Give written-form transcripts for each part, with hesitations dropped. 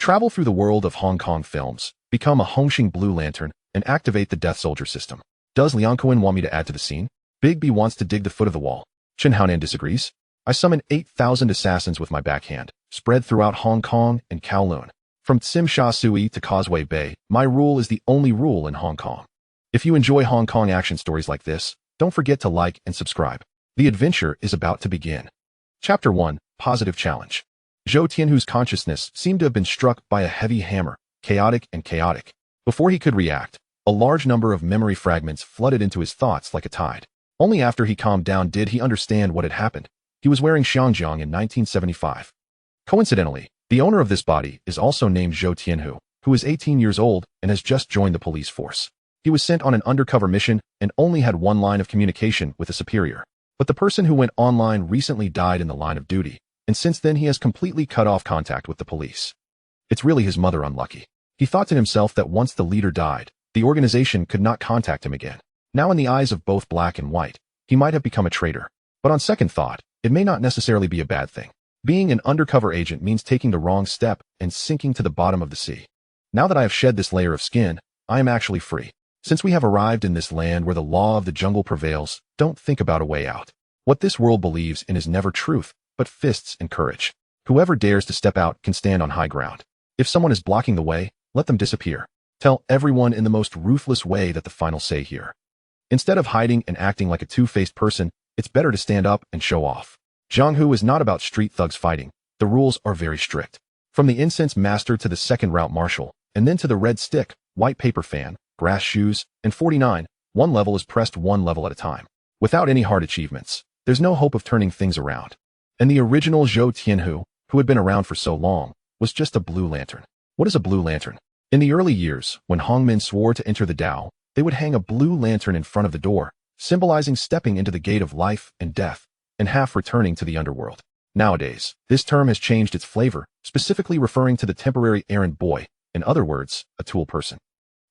Travel through the world of Hong Kong films, become a Hong Hing Blue Lantern, and activate the Death Soldier system. Does Liang Kun want me to add to the scene? Big B wants to dig the foot of the wall. Chen Haonan disagrees. I summon 8,000 assassins with my backhand, spread throughout Hong Kong and Kowloon. From Tsim Tsui to Causeway Bay, my rule is the only rule in Hong Kong. If you enjoy Hong Kong action stories like this, don't forget to like and subscribe. The adventure is about to begin. Chapter 1, Positive Challenge. Zhou Tianhu's consciousness seemed to have been struck by a heavy hammer, chaotic. Before he could react, a large number of memory fragments flooded into his thoughts like a tide. Only after he calmed down did he understand what had happened. He was wearing Xiangjiang in 1975. Coincidentally, the owner of this body is also named Zhou Tianhu, who is 18 years old and has just joined the police force. He was sent on an undercover mission and only had one line of communication with a superior. But the person who went online recently died in the line of duty, and since then he has completely cut off contact with the police. It's really his mother unlucky. He thought to himself that once the leader died, the organization could not contact him again. Now in the eyes of both black and white, he might have become a traitor. But on second thought, it may not necessarily be a bad thing. Being an undercover agent means taking the wrong step and sinking to the bottom of the sea. Now that I have shed this layer of skin, I am actually free. Since we have arrived in this land where the law of the jungle prevails, don't think about a way out. What this world believes in is never truth, but fists and courage. Whoever dares to step out can stand on high ground. If someone is blocking the way, let them disappear. Tell everyone in the most ruthless way that the final say here. Instead of hiding and acting like a two-faced person, it's better to stand up and show off. Jianghu is not about street thugs fighting. The rules are very strict. From the incense master to the second route marshal, and then to the red stick, white paper fan, grass shoes, and 49, one level is pressed one level at a time. Without any hard achievements, there's no hope of turning things around. And the original Zhou Tianhu, who had been around for so long, was just a blue lantern. What is a blue lantern? In the early years, when Hongmen swore to enter the Tao, they would hang a blue lantern in front of the door, symbolizing stepping into the gate of life and death, and half returning to the underworld. Nowadays, this term has changed its flavor, specifically referring to the temporary errand boy, in other words, a tool person.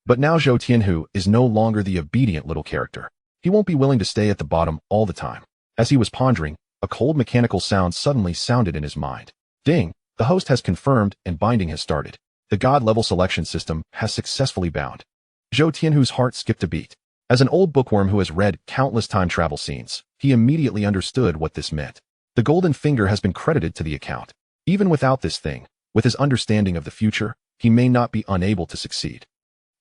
But now Zhou Tianhu is no longer the obedient little character. He won't be willing to stay at the bottom all the time. As he was pondering, a cold mechanical sound suddenly sounded in his mind. Ding! The host has confirmed and binding has started. The God-level selection system has successfully bound. Zhou Tianhu's heart skipped a beat. As an old bookworm who has read countless time travel scenes, he immediately understood what this meant. The golden finger has been credited to the account. Even without this thing, with his understanding of the future, he may not be unable to succeed.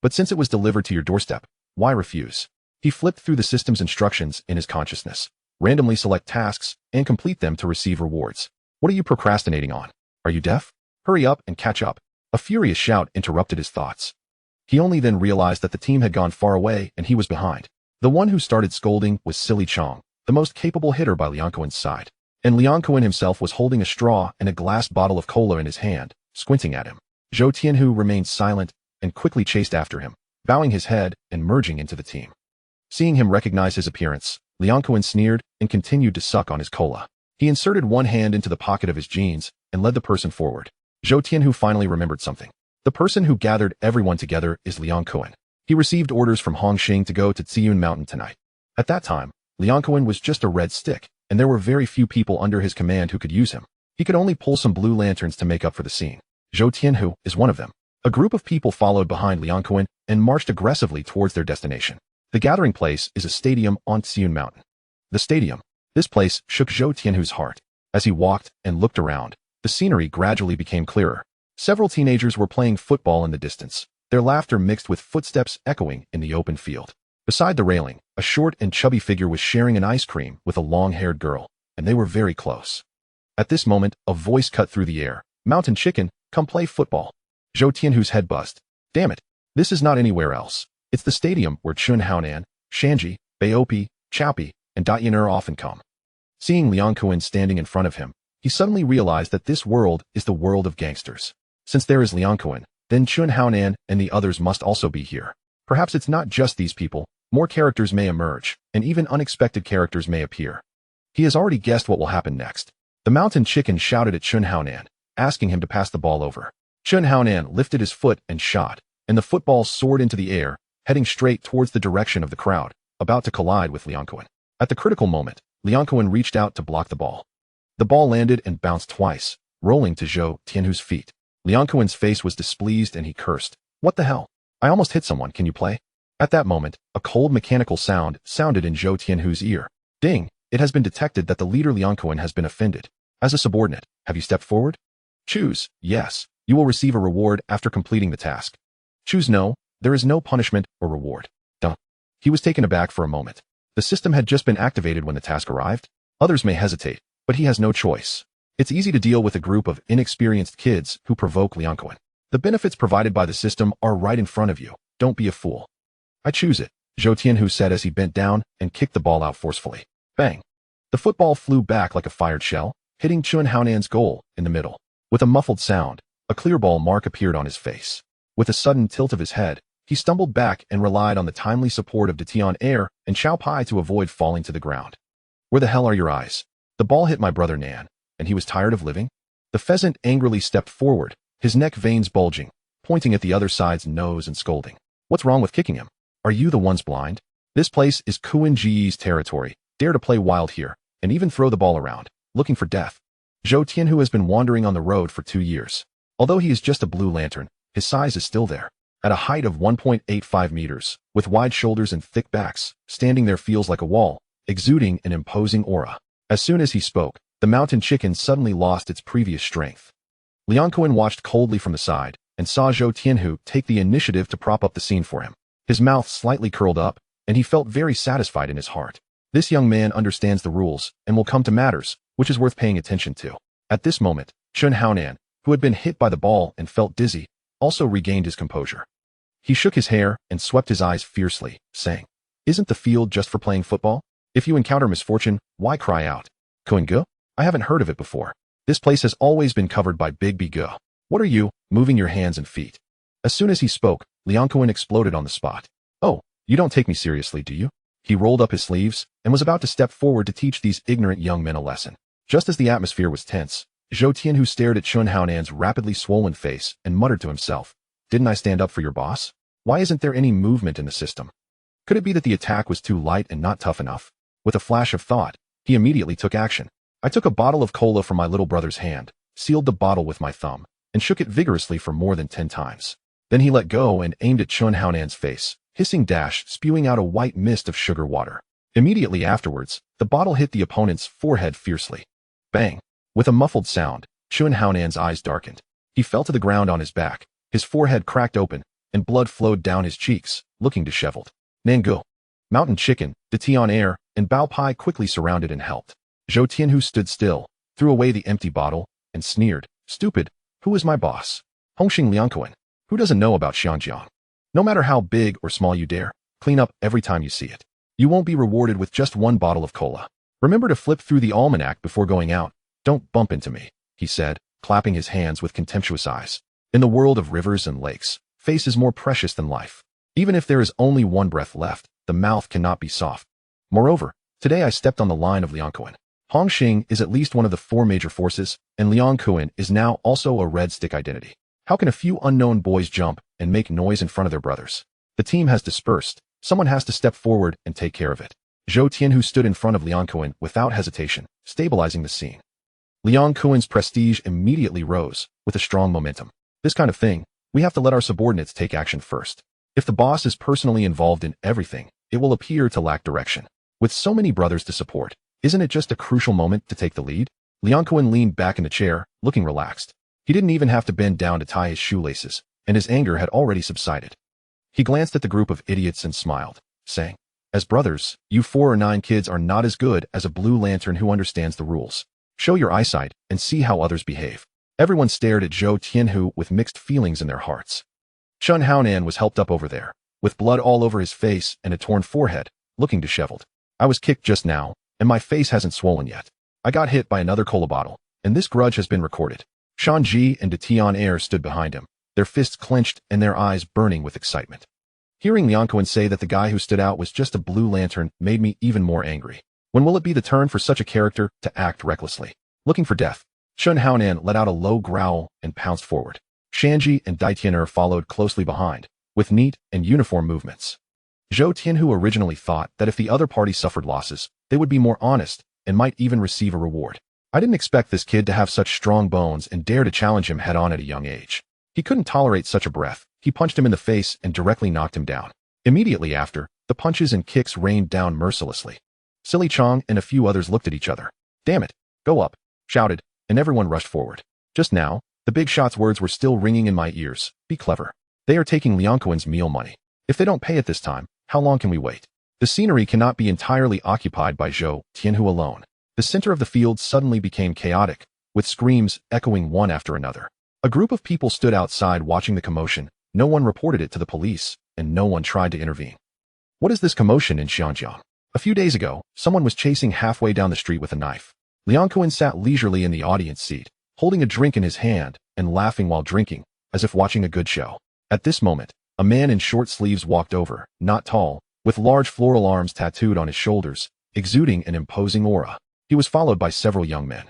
But since it was delivered to your doorstep, why refuse? He flipped through the system's instructions in his consciousness, randomly select tasks, and complete them to receive rewards. What are you procrastinating on? Are you deaf? Hurry up and catch up. A furious shout interrupted his thoughts. He only then realized that the team had gone far away and he was behind. The one who started scolding was Silly Chong, the most capable hitter by Liang Kuen's side. And Liang Kun himself was holding a straw and a glass bottle of cola in his hand, squinting at him. Zhou Tianhu remained silent and quickly chased after him, bowing his head and merging into the team. Seeing him recognize his appearance, Liang Kun sneered and continued to suck on his cola. He inserted one hand into the pocket of his jeans and led the person forward. Zhou Tianhu finally remembered something. The person who gathered everyone together is Liang Kun. He received orders from Hong Hing to go to Tsui Mountain tonight. At that time, Liang Kun was just a red stick, and there were very few people under his command who could use him. He could only pull some blue lanterns to make up for the scene. Zhou Tianhu is one of them. A group of people followed behind Liang Kun and marched aggressively towards their destination. The gathering place is a stadium on Tsui Mountain. The stadium. This place shook Zhou Tianhu's heart. As he walked and looked around, the scenery gradually became clearer. Several teenagers were playing football in the distance, their laughter mixed with footsteps echoing in the open field. Beside the railing, a short and chubby figure was sharing an ice cream with a long-haired girl, and they were very close. At this moment, a voice cut through the air. "Mountain chicken, come play football." Zhou Tianhu's head buzzed. Damn it, this is not anywhere else. It's the stadium where Chen Haonan, Shanji, Baopi, Chaopi, and Dayaner often come. Seeing Liang Kun standing in front of him, he suddenly realized that this world is the world of gangsters. Since there is Liang Kun, then Chen Haonan and the others must also be here. Perhaps it's not just these people, more characters may emerge, and even unexpected characters may appear. He has already guessed what will happen next. The mountain chicken shouted at Chen Haonan, asking him to pass the ball over. Chen Haonan lifted his foot and shot, and the football soared into the air, heading straight towards the direction of the crowd, about to collide with Liang Kun. At the critical moment, Liang Kun reached out to block the ball. The ball landed and bounced twice, rolling to Zhou Tianhu's feet. Liang Kuen's face was displeased and he cursed. What the hell? I almost hit someone, can you play? At that moment, a cold mechanical sound sounded in Zhou Tianhu's ear. Ding! It has been detected that the leader Liang Kuen has been offended. As a subordinate, have you stepped forward? Choose yes. You will receive a reward after completing the task. Choose no. There is no punishment or reward. Duh. He was taken aback for a moment. The system had just been activated when the task arrived. Others may hesitate, but he has no choice. It's easy to deal with a group of inexperienced kids who provoke Liang Kuen. The benefits provided by the system are right in front of you. Don't be a fool. I choose it, Zhou Tianhu said as he bent down and kicked the ball out forcefully. Bang! The football flew back like a fired shell, hitting Chun Haonan's goal in the middle. With a muffled sound, a clear ball mark appeared on his face. With a sudden tilt of his head, he stumbled back and relied on the timely support of De Tian Air and Xiao Pai to avoid falling to the ground. Where the hell are your eyes? The ball hit my brother Nan, and he was tired of living? The pheasant angrily stepped forward, his neck veins bulging, pointing at the other side's nose and scolding. What's wrong with kicking him? Are you the ones blind? This place is Kuan Ji's territory. Dare to play wild here, and even throw the ball around, looking for death. Zhou Tianhu has been wandering on the road for 2 years. Although he is just a blue lantern, his size is still there. At a height of 1.85 meters, with wide shoulders and thick backs, standing there feels like a wall, exuding an imposing aura. As soon as he spoke, the mountain chicken suddenly lost its previous strength. Liang Kuen watched coldly from the side, and saw Zhou Tianhu take the initiative to prop up the scene for him. His mouth slightly curled up, and he felt very satisfied in his heart. This young man understands the rules, and will come to matters, which is worth paying attention to. At this moment, Chun Haonan, who had been hit by the ball and felt dizzy, also regained his composure. He shook his hair and swept his eyes fiercely, saying, Isn't the field just for playing football? If you encounter misfortune, why cry out? Kuan-gu? I haven't heard of it before. This place has always been covered by Big Bi-gu. What are you, moving your hands and feet? As soon as he spoke, Liang Kuen exploded on the spot. Oh, you don't take me seriously, do you? He rolled up his sleeves and was about to step forward to teach these ignorant young men a lesson. Just as the atmosphere was tense, Zhou Tianhu stared at Chun Haonan's rapidly swollen face and muttered to himself, Didn't I stand up for your boss? Why isn't there any movement in the system? Could it be that the attack was too light and not tough enough? With a flash of thought, he immediately took action. I took a bottle of cola from my little brother's hand, sealed the bottle with my thumb, and shook it vigorously for more than 10 times. Then he let go and aimed at Chun Haonan's face, hissing dash, spewing out a white mist of sugar water. Immediately afterwards, the bottle hit the opponent's forehead fiercely. Bang! With a muffled sound, Chun Haonan's eyes darkened. He fell to the ground on his back, his forehead cracked open, and blood flowed down his cheeks, looking disheveled. Nangu, Mountain Chicken, De Tian Air, and Bao Pai quickly surrounded and helped. Zhou Tianhu stood still, threw away the empty bottle, and sneered, Stupid, who is my boss? Hong Hing Liang Kuen. Who doesn't know about Xianjiang? No matter how big or small you dare, clean up every time you see it. You won't be rewarded with just one bottle of cola. Remember to flip through the almanac before going out. Don't bump into me, he said, clapping his hands with contemptuous eyes. In the world of rivers and lakes, face is more precious than life. Even if there is only one breath left, the mouth cannot be soft. Moreover, today I stepped on the line of Liang Kuen. Hong Hing is at least one of the 4 major forces, and Liang Kuen is now also a red stick identity. How can a few unknown boys jump and make noise in front of their brothers? The team has dispersed. Someone has to step forward and take care of it. Zhou Tianhu stood in front of Liang Kuen without hesitation, stabilizing the scene. Liang Kuen's prestige immediately rose, with a strong momentum. This kind of thing, we have to let our subordinates take action first. If the boss is personally involved in everything, it will appear to lack direction. With so many brothers to support, isn't it just a crucial moment to take the lead? Liang Kuen leaned back in the chair, looking relaxed. He didn't even have to bend down to tie his shoelaces, and his anger had already subsided. He glanced at the group of idiots and smiled, saying, As brothers, you 4 or 9 kids are not as good as a blue lantern who understands the rules. Show your eyesight and see how others behave. Everyone stared at Zhou Tianhu with mixed feelings in their hearts. Chun Haonan was helped up over there, with blood all over his face and a torn forehead, looking disheveled. I was kicked just now, and my face hasn't swollen yet. I got hit by another cola bottle, and this grudge has been recorded. Shanji and De Tian Air stood behind him, their fists clenched and their eyes burning with excitement. Hearing Liang Kuen say that the guy who stood out was just a blue lantern made me even more angry. When will it be the turn for such a character to act recklessly? Looking for death, Chun Haonan let out a low growl and pounced forward. Shanji and Dai Tianer followed closely behind, with neat and uniform movements. Zhou Tianhu originally thought that if the other party suffered losses, they would be more honest and might even receive a reward. I didn't expect this kid to have such strong bones and dare to challenge him head-on at a young age. He couldn't tolerate such a breath. He punched him in the face and directly knocked him down. Immediately after, the punches and kicks rained down mercilessly. Silly Chong and a few others looked at each other. "Damn it, go up," shouted, and everyone rushed forward. Just now, the big shot's words were still ringing in my ears. "Be clever. They are taking Liangquan's meal money. If they don't pay it this time, how long can we wait?" The scenery cannot be entirely occupied by Zhou Tianhu alone. The center of the field suddenly became chaotic, with screams echoing one after another. A group of people stood outside watching the commotion. No one reported it to the police, and no one tried to intervene. What is this commotion in Xianjiang? A few days ago, someone was chasing halfway down the street with a knife. Liangquan sat leisurely in the audience seat, holding a drink in his hand and laughing while drinking, as if watching a good show. At this moment, a man in short sleeves walked over, not tall, with large floral arms tattooed on his shoulders, exuding an imposing aura. He was followed by several young men.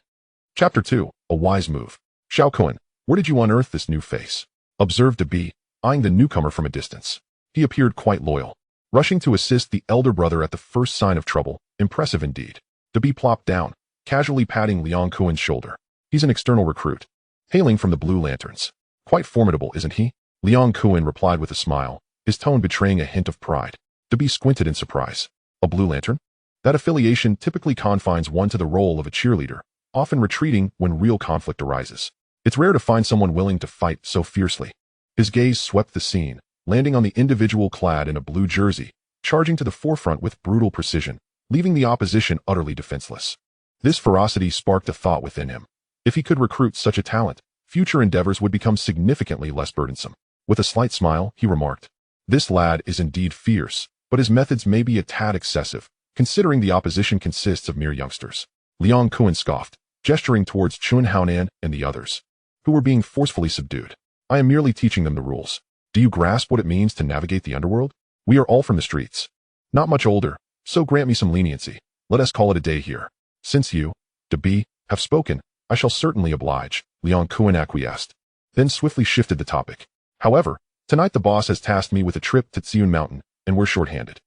Chapter 2, A Wise Move. "Xiaoquan, where did you unearth this new face?" observed Bi, eyeing the newcomer from a distance. He appeared quite loyal, rushing to assist the elder brother at the first sign of trouble. Impressive indeed. Bi plopped down, casually patting Liangquan's shoulder. "He's an external recruit, hailing from the Blue Lanterns. Quite formidable, isn't he?" Liangquan replied with a smile, his tone betraying a hint of pride. Bi squinted in surprise. "A Blue Lantern? That affiliation typically confines one to the role of a cheerleader, often retreating when real conflict arises. It's rare to find someone willing to fight so fiercely." His gaze swept the scene, landing on the individual clad in a blue jersey, charging to the forefront with brutal precision, leaving the opposition utterly defenseless. This ferocity sparked a thought within him. If he could recruit such a talent, future endeavors would become significantly less burdensome. With a slight smile, he remarked, "This lad is indeed fierce, but his methods may be a tad excessive, considering the opposition consists of mere youngsters." Liangquan scoffed, gesturing towards Chun Haonan and the others, who were being forcefully subdued. "I am merely teaching them the rules. Do you grasp what it means to navigate the underworld? We are all from the streets. Not much older, so grant me some leniency. Let us call it a day here. Since you, Bi, have spoken, I shall certainly oblige," Liangquan acquiesced, then swiftly shifted the topic. "However, tonight the boss has tasked me with a trip to Tsui Mountain, and we're short-handed.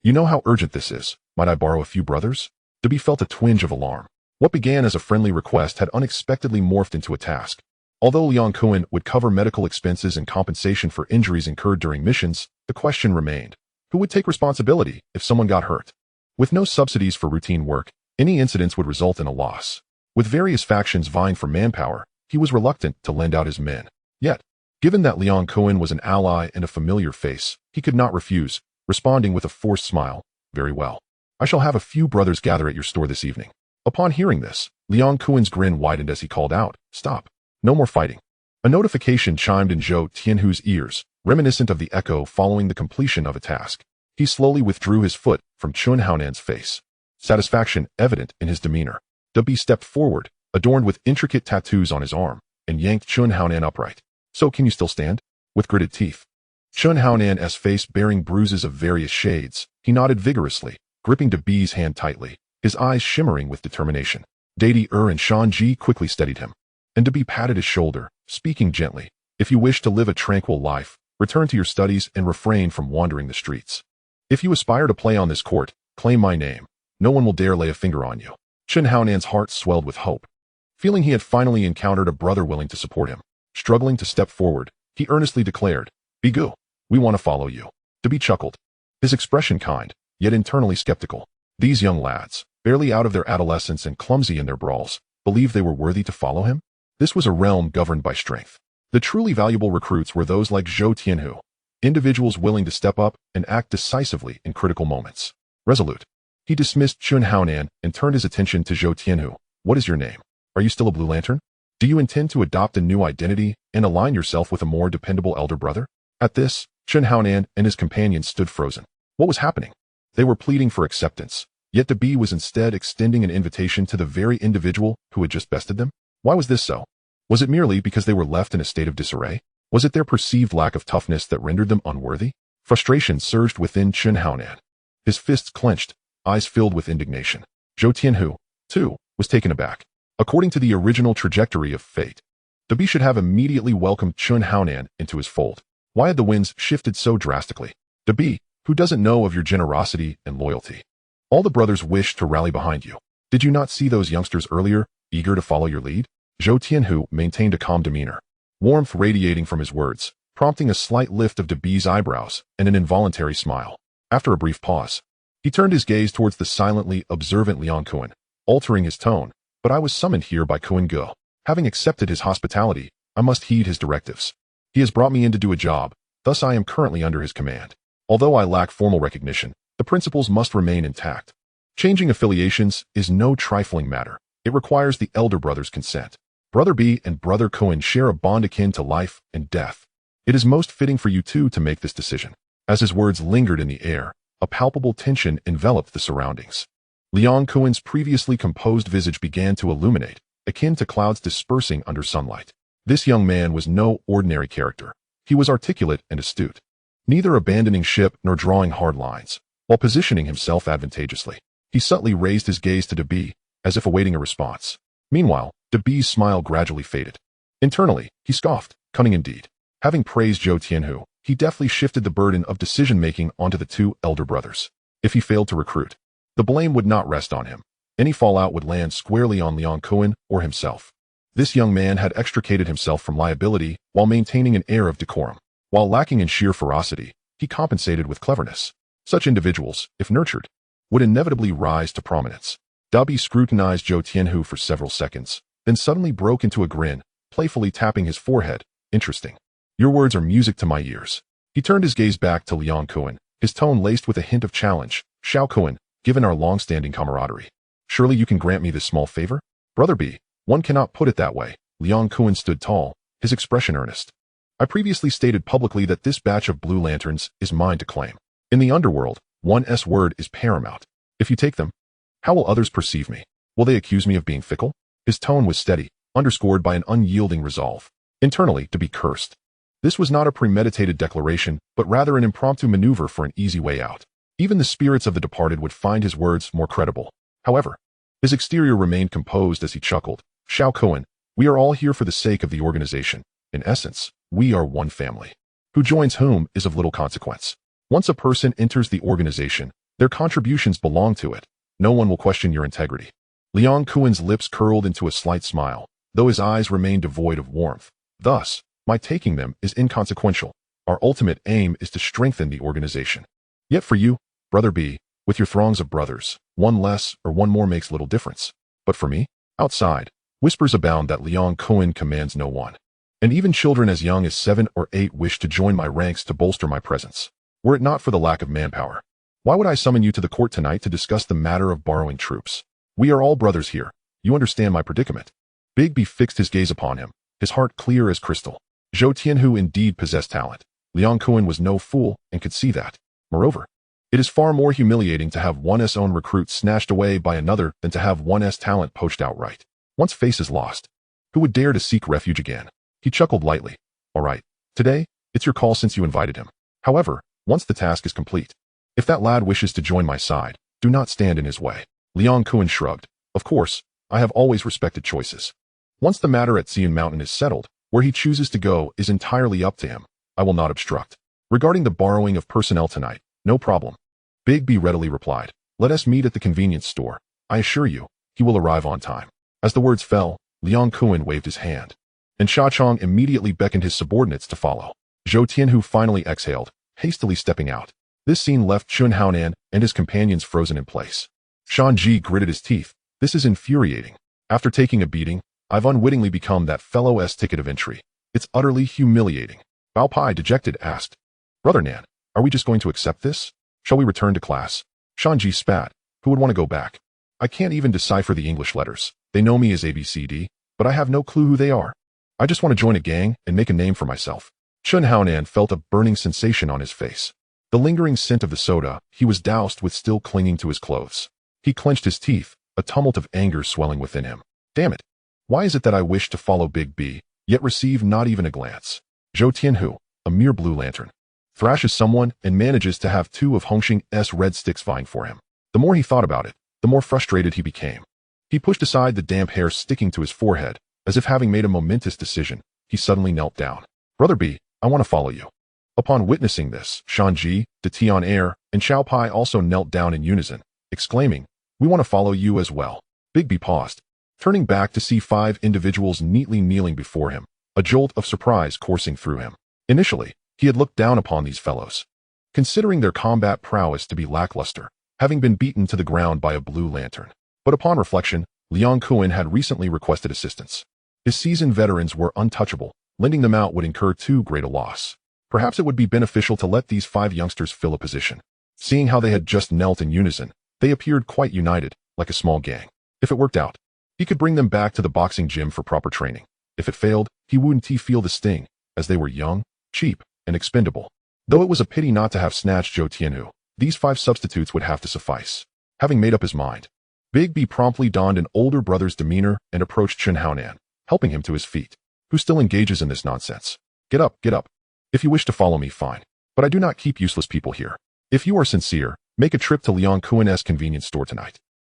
You know how urgent this is. Might I borrow a few brothers?" Bi felt a twinge of alarm. What began as a friendly request had unexpectedly morphed into a task. Although Liangquan would cover medical expenses and compensation for injuries incurred during missions, the question remained, who would take responsibility if someone got hurt? With no subsidies for routine work, any incidents would result in a loss. With various factions vying for manpower, he was reluctant to lend out his men. Yet, given that Liangquan was an ally and a familiar face, he could not refuse, responding with a forced smile. "Very well. I shall have a few brothers gather at your store this evening." Upon hearing this, Liangquan's grin widened as he called out, "Stop. No more fighting." A notification chimed in Zhou Tianhu's ears, reminiscent of the echo following the completion of a task. He slowly withdrew his foot from Chun Haonan's face, satisfaction evident in his demeanor. Bi stepped forward, adorned with intricate tattoos on his arm, and yanked Chun Haonan upright. "So can you still stand?" With gritted teeth, Chun Haonan's face bearing bruises of various shades, he nodded vigorously, gripping Bi's hand tightly, his eyes shimmering with determination. Dadi and Shanji quickly steadied him, and Bi patted his shoulder, speaking gently, "If you wish to live a tranquil life, return to your studies and refrain from wandering the streets. If you aspire to play on this court, claim my name. No one will dare lay a finger on you." Chun Haonan's heart swelled with hope, feeling he had finally encountered a brother willing to support him. Struggling to step forward, he earnestly declared, "Bigu, we want to follow you." Bi chuckled, his expression kind, yet internally skeptical. These young lads, barely out of their adolescence and clumsy in their brawls, believed they were worthy to follow him? This was a realm governed by strength. The truly valuable recruits were those like Zhou Tianhu, individuals willing to step up and act decisively in critical moments. Resolute, he dismissed Chun Haonan and turned his attention to Zhou Tianhu. "What is your name? Are you still a Blue Lantern? Do you intend to adopt a new identity and align yourself with a more dependable elder brother?" At this, Chun Haonan and his companions stood frozen. What was happening? They were pleading for acceptance, yet Bi was instead extending an invitation to the very individual who had just bested them. Why was this so? Was it merely because they were left in a state of disarray? Was it their perceived lack of toughness that rendered them unworthy? Frustration surged within Chun Haonan. His fists clenched, eyes filled with indignation. Zhou Tianhu, too, was taken aback. According to the original trajectory of fate, Bi should have immediately welcomed Chun Haonan into his fold. Why had the winds shifted so drastically? Bi, who doesn't know of your generosity and loyalty? All the brothers wished to rally behind you. Did you not see those youngsters earlier, eager to follow your lead? Zhou Tianhu maintained a calm demeanor, warmth radiating from his words, prompting a slight lift of Dabi's eyebrows and an involuntary smile. After a brief pause, he turned his gaze towards the silently observant Liang Kun, altering his tone. But I was summoned here by Kun Ge. Having accepted his hospitality, I must heed his directives. He has brought me in to do a job, thus I am currently under his command. Although I lack formal recognition, the principles must remain intact. Changing affiliations is no trifling matter. It requires the elder brother's consent. Brother B and Brother Kun share a bond akin to life and death. It is most fitting for you two to make this decision. As his words lingered in the air, a palpable tension enveloped the surroundings. Liang Kun's previously composed visage began to illuminate, akin to clouds dispersing under sunlight. This young man was no ordinary character. He was articulate and astute, neither abandoning ship nor drawing hard lines. While positioning himself advantageously, he subtly raised his gaze to Dabi, as if awaiting a response. Meanwhile, Dabi's smile gradually faded. Internally, he scoffed, cunning indeed. Having praised Zhou Tianhu, he deftly shifted the burden of decision-making onto the two elder brothers. If he failed to recruit, the blame would not rest on him. Any fallout would land squarely on Liang Kun or himself. This young man had extricated himself from liability while maintaining an air of decorum. While lacking in sheer ferocity, he compensated with cleverness. Such individuals, if nurtured, would inevitably rise to prominence. Dabi scrutinized Zhou Tianhu for several seconds, then suddenly broke into a grin, playfully tapping his forehead. Interesting. Your words are music to my ears. He turned his gaze back to Liang Kun, his tone laced with a hint of challenge. Xiao Kun, given our long-standing camaraderie, surely you can grant me this small favor? Brother B, one cannot put it that way. Liang Kun stood tall, his expression earnest. I previously stated publicly that this batch of blue lanterns is mine to claim. In the underworld, one's word is paramount. If you take them, how will others perceive me? Will they accuse me of being fickle? His tone was steady, underscored by an unyielding resolve. Internally, to be cursed. This was not a premeditated declaration, but rather an impromptu maneuver for an easy way out. Even the spirits of the departed would find his words more credible. However, his exterior remained composed as he chuckled. Xiao Kun, we are all here for the sake of the organization. In essence, we are one family. Who joins whom is of little consequence. Once a person enters the organization, their contributions belong to it. No one will question your integrity. Liang Kun's lips curled into a slight smile, though his eyes remained devoid of warmth. Thus, my taking them is inconsequential. Our ultimate aim is to strengthen the organization. Yet for you, Brother B, with your throngs of brothers, one less or one more makes little difference. But for me, outside, whispers abound that Liang Kun commands no one. And even children as young as 7 or 8 wish to join my ranks to bolster my presence. Were it not for the lack of manpower, why would I summon you to the court tonight to discuss the matter of borrowing troops? We are all brothers here. You understand my predicament. Big B fixed his gaze upon him, his heart clear as crystal. Zhou Tianhu indeed possessed talent. Liang Kun was no fool and could see that. Moreover, it is far more humiliating to have one's own recruit snatched away by another than to have one's talent poached outright. Once face is lost, who would dare to seek refuge again? He chuckled lightly. All right, today, it's your call since you invited him. However, once the task is complete, if that lad wishes to join my side, do not stand in his way. Liang Kun shrugged. Of course, I have always respected choices. Once the matter at Xian Mountain is settled, where he chooses to go is entirely up to him. I will not obstruct. Regarding the borrowing of personnel tonight, no problem. Big B readily replied. Let us meet at the convenience store. I assure you, he will arrive on time. As the words fell, Liang Kun waved his hand, and Sha Chong immediately beckoned his subordinates to follow. Zhou Tianhu finally exhaled, hastily stepping out. This scene left Chun Haonan and his companions frozen in place. Shan Ji gritted his teeth. This is infuriating. After taking a beating, I've unwittingly become that fellow's ticket of entry. It's utterly humiliating. Bao Pai, dejected, asked, Brother Nan, are we just going to accept this? Shall we return to class? Shan Ji spat. Who would want to go back? I can't even decipher the English letters. They know me as ABCD, but I have no clue who they are. I just want to join a gang and make a name for myself. Chun Haonan felt a burning sensation on his face. The lingering scent of the soda he was doused with still clinging to his clothes. He clenched his teeth, a tumult of anger swelling within him. Damn it. Why is it that I wish to follow Big B, yet receive not even a glance? Zhou Tianhu, a mere blue lantern, thrashes someone and manages to have 2 of Hong Hing's red sticks vying for him. The more he thought about it, the more frustrated he became. He pushed aside the damp hair sticking to his forehead, as if having made a momentous decision. He suddenly knelt down. Brother B, I want to follow you. Upon witnessing this, Shanji, De Tian Air, and Xiao Pai also knelt down in unison, exclaiming, We want to follow you as well. Big B paused, turning back to see 5 individuals neatly kneeling before him, a jolt of surprise coursing through him. Initially, he had looked down upon these fellows, considering their combat prowess to be lackluster, having been beaten to the ground by a blue lantern. But upon reflection, Liang Kun had recently requested assistance. His seasoned veterans were untouchable. Lending them out would incur too great a loss. Perhaps it would be beneficial to let these 5 youngsters fill a position. Seeing how they had just knelt in unison, they appeared quite united, like a small gang. If it worked out, he could bring them back to the boxing gym for proper training. If it failed, he wouldn't feel the sting, as they were young, cheap, and expendable. Though it was a pity not to have snatched Zhou Tianhu, these 5 substitutes would have to suffice. Having made up his mind, Big B promptly donned an older brother's demeanor and approached Chen Haonan, helping him to his feet. Who still engages in this nonsense? Get up, get up. If you wish to follow me, fine. But I do not keep useless people here. If you are sincere, make a trip to Liang Kun's convenience store tonight.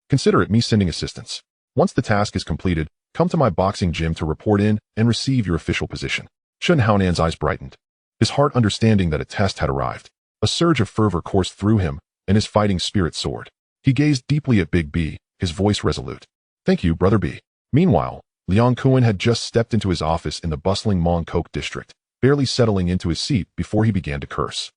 Consider it me sending assistance. Once the task is completed, come to my boxing gym to report in and receive your official position. Chen Haonan's eyes brightened, his heart understanding that a test had arrived. A surge of fervor coursed through him, and his fighting spirit soared. He gazed deeply at Big B, his voice resolute. Thank you, Brother B. Meanwhile, Liang Kun had just stepped into his office in the bustling Mongkok district, barely settling into his seat before he began to curse.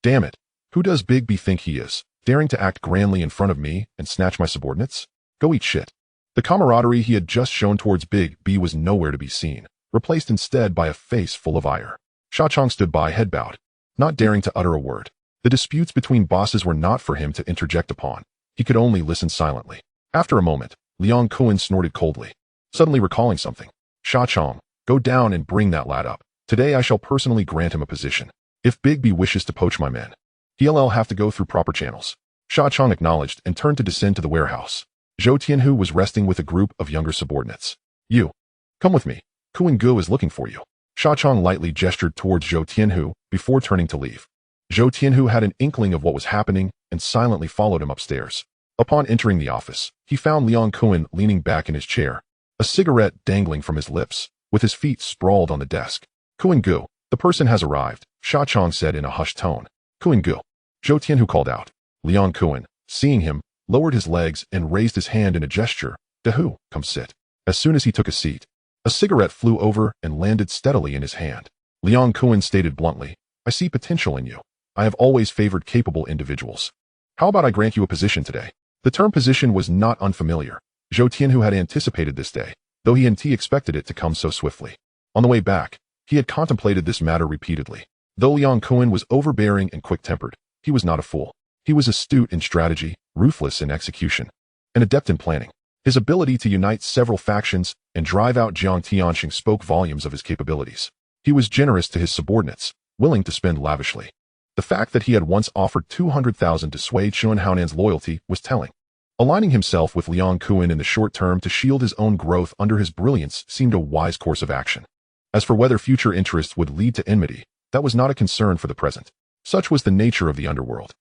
Damn it! Who does Big B think he is, daring to act grandly in front of me and snatch my subordinates? Go eat shit. The camaraderie he had just shown towards Big B was nowhere to be seen, replaced instead by a face full of ire. Sha Chong stood by, head bowed, not daring to utter a word. The disputes between bosses were not for him to interject upon. He could only listen silently. After a moment, Liang Kun snorted coldly, suddenly recalling something. Sha Chong, go down and bring that lad up. Today I shall personally grant him a position. If Big B wishes to poach my men, he'll have to go through proper channels. Sha Chong acknowledged and turned to descend to the warehouse. Zhou Tianhu was resting with a group of younger subordinates. You. Come with me. Kun Gu is looking for you. Sha Chong lightly gestured towards Zhou Tianhu before turning to leave. Zhou Tianhu had an inkling of what was happening and silently followed him upstairs. Upon entering the office, he found Liang Kun leaning back in his chair, a cigarette dangling from his lips, with his feet sprawled on the desk. Kun Gu, the person has arrived, Sha Chong said in a hushed tone. Kun Gu. Zhou Tianhu called out. Liang Kun, seeing him, lowered his legs and raised his hand in a gesture. Dehu, come sit. As soon as he took a seat, a cigarette flew over and landed steadily in his hand. Liang Kun stated bluntly, I see potential in you. I have always favored capable individuals. How about I grant you a position today? The term position was not unfamiliar. Zhou Tianhu had anticipated this day, though he hadn't expected it to come so swiftly. On the way back, he had contemplated this matter repeatedly. Though Liang Kun was overbearing and quick-tempered, he was not a fool. He was astute in strategy, ruthless in execution, and adept in planning. His ability to unite several factions and drive out Jiang Tianxing spoke volumes of his capabilities. He was generous to his subordinates, willing to spend lavishly. The fact that he had once offered 200,000 to sway Chen Haonan's loyalty was telling. Aligning himself with Liang Kun in the short term to shield his own growth under his brilliance seemed a wise course of action. As for whether future interests would lead to enmity, that was not a concern for the present. Such was the nature of the underworld.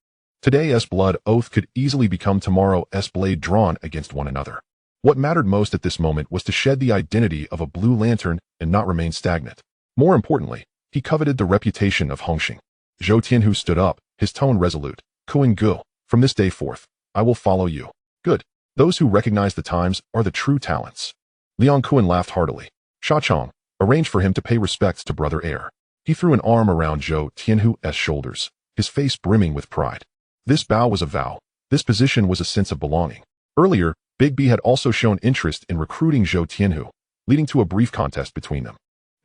Today's blood oath could easily become tomorrow's blade drawn against one another. What mattered most at this moment was to shed the identity of a blue lantern and not remain stagnant. More importantly, he coveted the reputation of Hong Hing. Zhou Tianhu stood up, his tone resolute. Kun Gu, from this day forth, I will follow you. Good. Those who recognize the times are the true talents. Liang Kun laughed heartily. Sha Chong, arrange for him to pay respects to Brother Heir. He threw an arm around Zhou Tianhu's shoulders, his face brimming with pride. This bow was a vow. This position was a sense of belonging. Earlier, Big B had also shown interest in recruiting Zhou Tianhu, leading to a brief contest between them.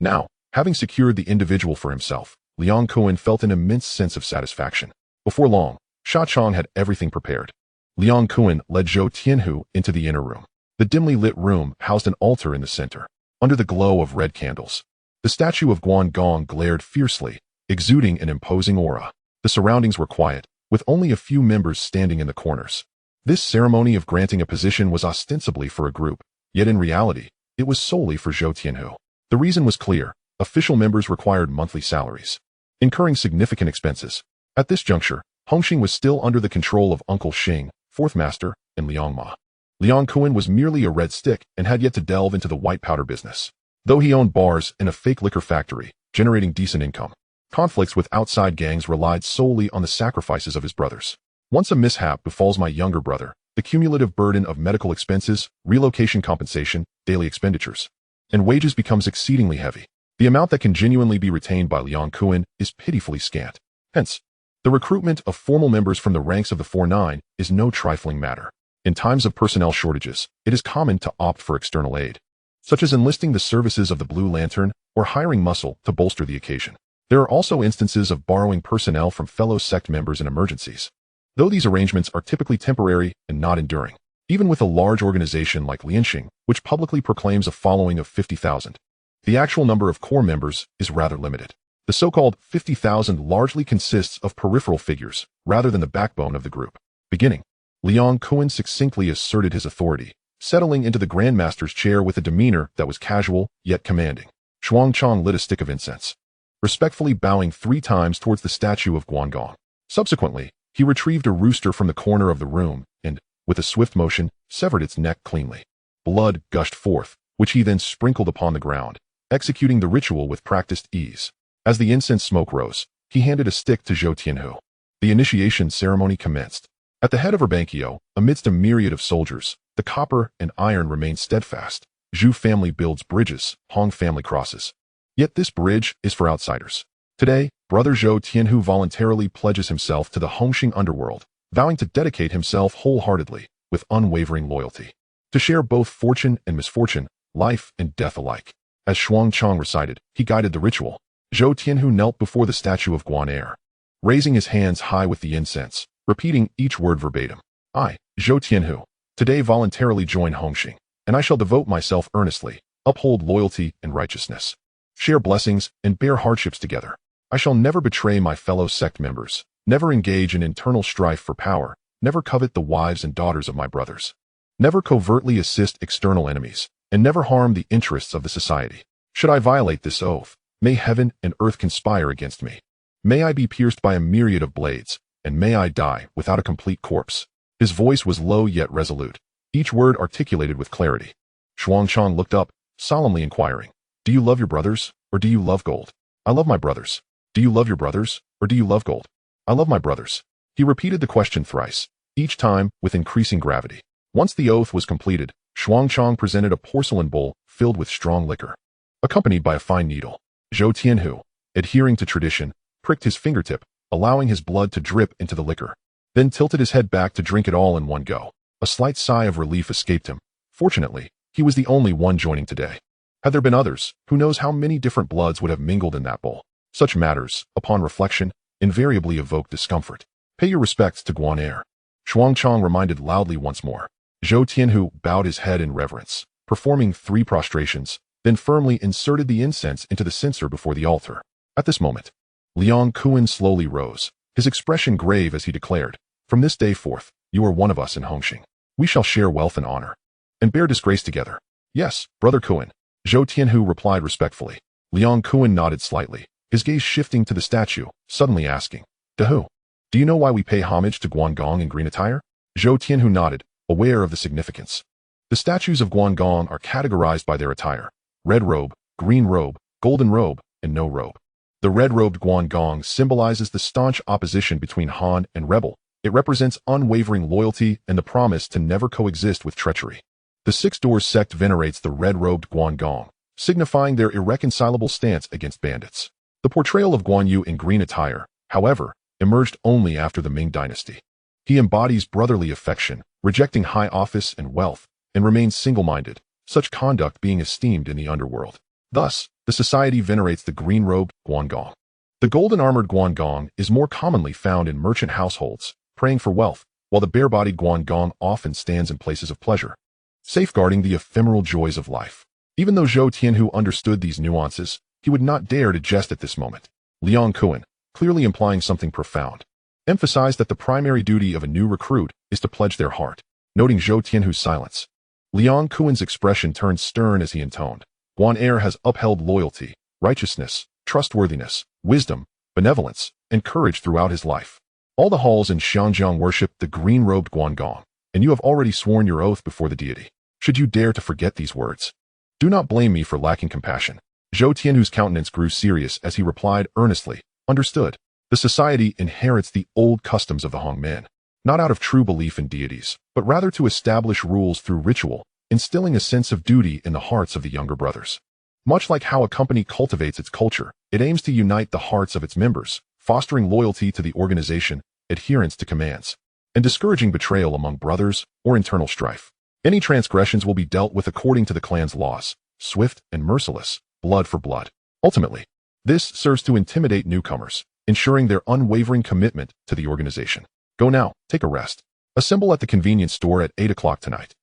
Now, having secured the individual for himself, Liang Kun felt an immense sense of satisfaction. Before long, Sha Chong had everything prepared. Liang Kun led Zhou Tianhu into the inner room. The dimly lit room housed an altar in the center, under the glow of red candles. The statue of Guan Gong glared fiercely, exuding an imposing aura. The surroundings were quiet, with only a few members standing in the corners. This ceremony of granting a position was ostensibly for a group, yet in reality, it was solely for Zhou Tianhu. The reason was clear. Official members required monthly salaries, incurring significant expenses. At this juncture, Hong Hing was still under the control of Uncle Xing, Fourth Master, and Liang Ma. Liang Kun was merely a red stick and had yet to delve into the white powder business. Though he owned bars and a fake liquor factory, generating decent income, conflicts with outside gangs relied solely on the sacrifices of his brothers. Once a mishap befalls my younger brother, the cumulative burden of medical expenses, relocation compensation, daily expenditures, and wages becomes exceedingly heavy. The amount that can genuinely be retained by Liang Kun is pitifully scant. Hence, the recruitment of formal members from the ranks of the 4-9 is no trifling matter. In times of personnel shortages, it is common to opt for external aid, such as enlisting the services of the Blue Lantern or hiring muscle to bolster the occasion. There are also instances of borrowing personnel from fellow sect members in emergencies, though these arrangements are typically temporary and not enduring. Even with a large organization like Lianxing, which publicly proclaims a following of 50,000, the actual number of core members is rather limited. The so-called 50,000 largely consists of peripheral figures, rather than the backbone of the group. Beginning, Liang Kun succinctly asserted his authority, settling into the Grandmaster's chair with a demeanor that was casual, yet commanding. Xuanchang lit a stick of incense, respectfully bowing 3 times towards the statue of Guangong. Subsequently, he retrieved a rooster from the corner of the room and, with a swift motion, severed its neck cleanly. Blood gushed forth, which he then sprinkled upon the ground, executing the ritual with practiced ease. As the incense smoke rose, he handed a stick to Zhou Tianhu. The initiation ceremony commenced. At the head of Urbankyo, amidst a myriad of soldiers, the copper and iron remained steadfast. Zhu family builds bridges, Hong family crosses. Yet this bridge is for outsiders. Today, Brother Zhou Tianhu voluntarily pledges himself to the Hong Hing Underworld, vowing to dedicate himself wholeheartedly, with unwavering loyalty, to share both fortune and misfortune, life and death alike. As Xuanchang recited, he guided the ritual. Zhou Tianhu knelt before the statue of Guan, raising his hands high with the incense, repeating each word verbatim. I, Zhou Tianhu, today voluntarily join Hong Hing, and I shall devote myself earnestly, uphold loyalty and righteousness, share blessings, and bear hardships together. I shall never betray my fellow sect members, never engage in internal strife for power, never covet the wives and daughters of my brothers, never covertly assist external enemies, and never harm the interests of the society. Should I violate this oath, may heaven and earth conspire against me. May I be pierced by a myriad of blades, and may I die without a complete corpse. His voice was low yet resolute, each word articulated with clarity. Xuanchang looked up, solemnly inquiring, "Do you love your brothers, or do you love gold?" "I love my brothers." "Do you love your brothers, or do you love gold?" "I love my brothers." He repeated the question thrice, each time with increasing gravity. Once the oath was completed, Xuanchang presented a porcelain bowl filled with strong liquor, accompanied by a fine needle. Zhou Tianhu, adhering to tradition, pricked his fingertip, allowing his blood to drip into the liquor, then tilted his head back to drink it all in one go. A slight sigh of relief escaped him. Fortunately, he was the only one joining today. Had there been others, who knows how many different bloods would have mingled in that bowl. Such matters, upon reflection, invariably evoke discomfort. Pay your respects to Guan. Xuanchang reminded loudly once more. Zhou Tianhu bowed his head in reverence, performing 3 prostrations, then firmly inserted the incense into the censer before the altar. At this moment, Liang Kun slowly rose, his expression grave as he declared, "From this day forth, you are one of us in Hong Hing. We shall share wealth and honor, and bear disgrace together." "Yes, Brother Kun," Zhou Tianhu replied respectfully. Liang Kun nodded slightly, his gaze shifting to the statue, suddenly asking, "To who? Do you know why we pay homage to Guangong in green attire?" Zhou Tianhu nodded, aware of the significance. The statues of Guangong are categorized by their attire: red robe, green robe, golden robe, and no robe. The red-robed Guangong symbolizes the staunch opposition between Han and Rebel. It represents unwavering loyalty and the promise to never coexist with treachery. The Six Doors sect venerates the red-robed Guangong, signifying their irreconcilable stance against bandits. The portrayal of Guan Yu in green attire, however, emerged only after the Ming dynasty. He embodies brotherly affection, rejecting high office and wealth, and remains single-minded, such conduct being esteemed in the underworld. Thus, the society venerates the green-robed Guangong. The golden-armored Guangong is more commonly found in merchant households, praying for wealth, while the bare-bodied Guangong often stands in places of pleasure, safeguarding the ephemeral joys of life. Even though Zhou Tianhu understood these nuances, he would not dare to jest at this moment. Liang Kun, clearly implying something profound, emphasized that the primary duty of a new recruit is to pledge their heart. Noting Zhou Tianhu's silence, Liang Kun's expression turned stern as he intoned, "Guan has upheld loyalty, righteousness, trustworthiness, wisdom, benevolence, and courage throughout his life. All the halls in Xianjiang worship the green-robed Guangong, and you have already sworn your oath before the deity. Should you dare to forget these words, do not blame me for lacking compassion." Zhou Tianhu's countenance grew serious as he replied earnestly, "Understood. The society inherits the old customs of the Hong men. not out of true belief in deities, but rather to establish rules through ritual, instilling a sense of duty in the hearts of the younger brothers. Much like how a company cultivates its culture, it aims to unite the hearts of its members, fostering loyalty to the organization, adherence to commands, and discouraging betrayal among brothers or internal strife. Any transgressions will be dealt with according to the clan's laws, swift and merciless, blood for blood. Ultimately, this serves to intimidate newcomers, ensuring their unwavering commitment to the organization. Go now, take a rest. Assemble at the convenience store at 8 o'clock tonight.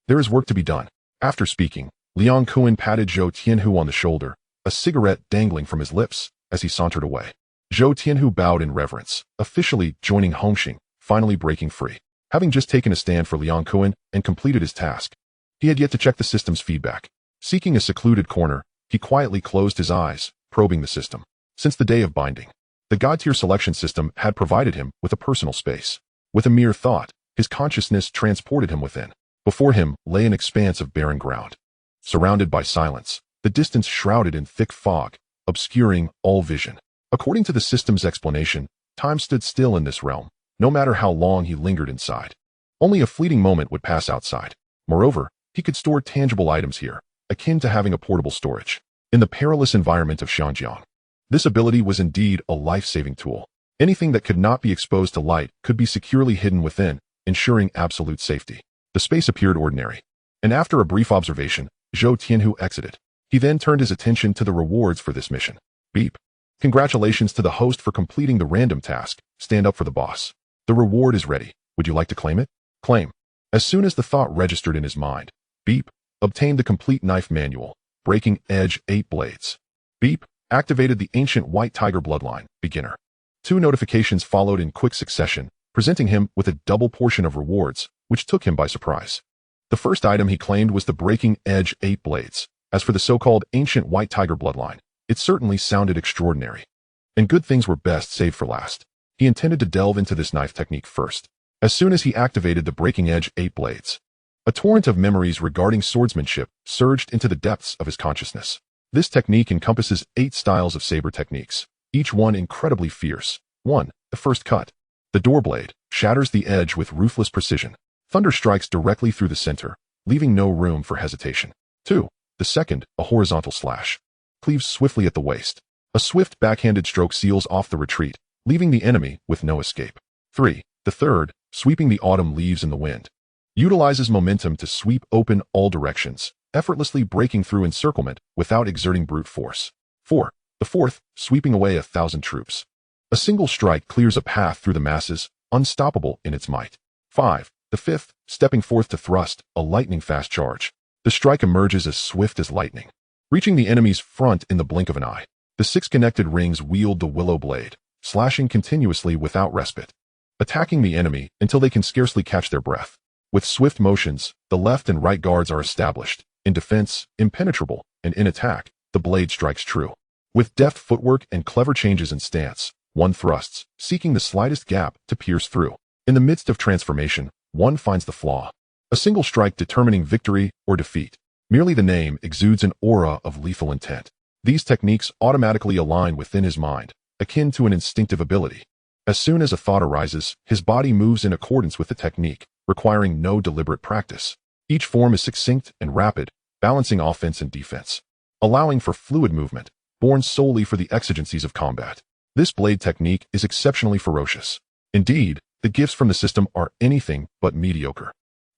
There is work to be done. After speaking, Liang Kun patted Zhou Tianhu on the shoulder, a cigarette dangling from his lips as he sauntered away. Zhou Tianhu bowed in reverence, officially joining Hong Hing, finally breaking free. Having just taken a stand for Liang Kun and completed his task, he had yet to check the system's feedback. Seeking a secluded corner, he quietly closed his eyes, probing the system. Since the day of binding, the God-tier selection system had provided him with a personal space. With a mere thought, his consciousness transported him within. Before him lay an expanse of barren ground. Surrounded by silence, the distance shrouded in thick fog, obscuring all vision. According to the system's explanation, time stood still in this realm, no matter how long he lingered inside. Only a fleeting moment would pass outside. Moreover, he could store tangible items here, akin to having a portable storage. In the perilous environment of Xinjiang, this ability was indeed a life-saving tool. Anything that could not be exposed to light could be securely hidden within, ensuring absolute safety. The space appeared ordinary, and after a brief observation, Zhou Tianhu exited. He then turned his attention to the rewards for this mission. Beep. Congratulations to the host for completing the random task. Stand up for the boss. The reward is ready. Would you like to claim it? Claim. As soon as the thought registered in his mind, Beep obtained the complete knife manual, breaking edge 8 blades. Beep activated the ancient white tiger bloodline, beginner. 2 notifications followed in quick succession, presenting him with a double portion of rewards, which took him by surprise. The first item he claimed was the breaking edge 8 blades. As for the so-called ancient white tiger bloodline, it certainly sounded extraordinary. And good things were best saved for last. He intended to delve into this knife technique first. As soon as he activated the breaking edge 8 blades, a torrent of memories regarding swordsmanship surged into the depths of his consciousness. This technique encompasses 8 styles of saber techniques, each one incredibly fierce. 1. The first cut. The door blade shatters the edge with ruthless precision. Thunder strikes directly through the center, leaving no room for hesitation. 2. The second, a horizontal slash, cleaves swiftly at the waist. A swift backhanded stroke seals off the retreat, leaving the enemy with no escape. 3. The third, sweeping the autumn leaves in the wind, utilizes momentum to sweep open all directions, effortlessly breaking through encirclement without exerting brute force. 4. The fourth, sweeping away 1,000 troops. A single strike clears a path through the masses, unstoppable in its might. 5. The fifth, stepping forth to thrust, a lightning-fast charge. The strike emerges as swift as lightning, reaching the enemy's front in the blink of an eye. The 6 connected rings wield the willow blade, slashing continuously without respite, attacking the enemy until they can scarcely catch their breath. With swift motions, the left and right guards are established. In defense, impenetrable, and in attack, the blade strikes true. With deft footwork and clever changes in stance, one thrusts, seeking the slightest gap to pierce through. In the midst of transformation, one finds the flaw. A single strike determining victory or defeat. Merely the name exudes an aura of lethal intent. These techniques automatically align within his mind, akin to an instinctive ability. As soon as a thought arises, his body moves in accordance with the technique, requiring no deliberate practice. Each form is succinct and rapid, balancing offense and defense, allowing for fluid movement, born solely for the exigencies of combat. This blade technique is exceptionally ferocious. Indeed, the gifts from the system are anything but mediocre.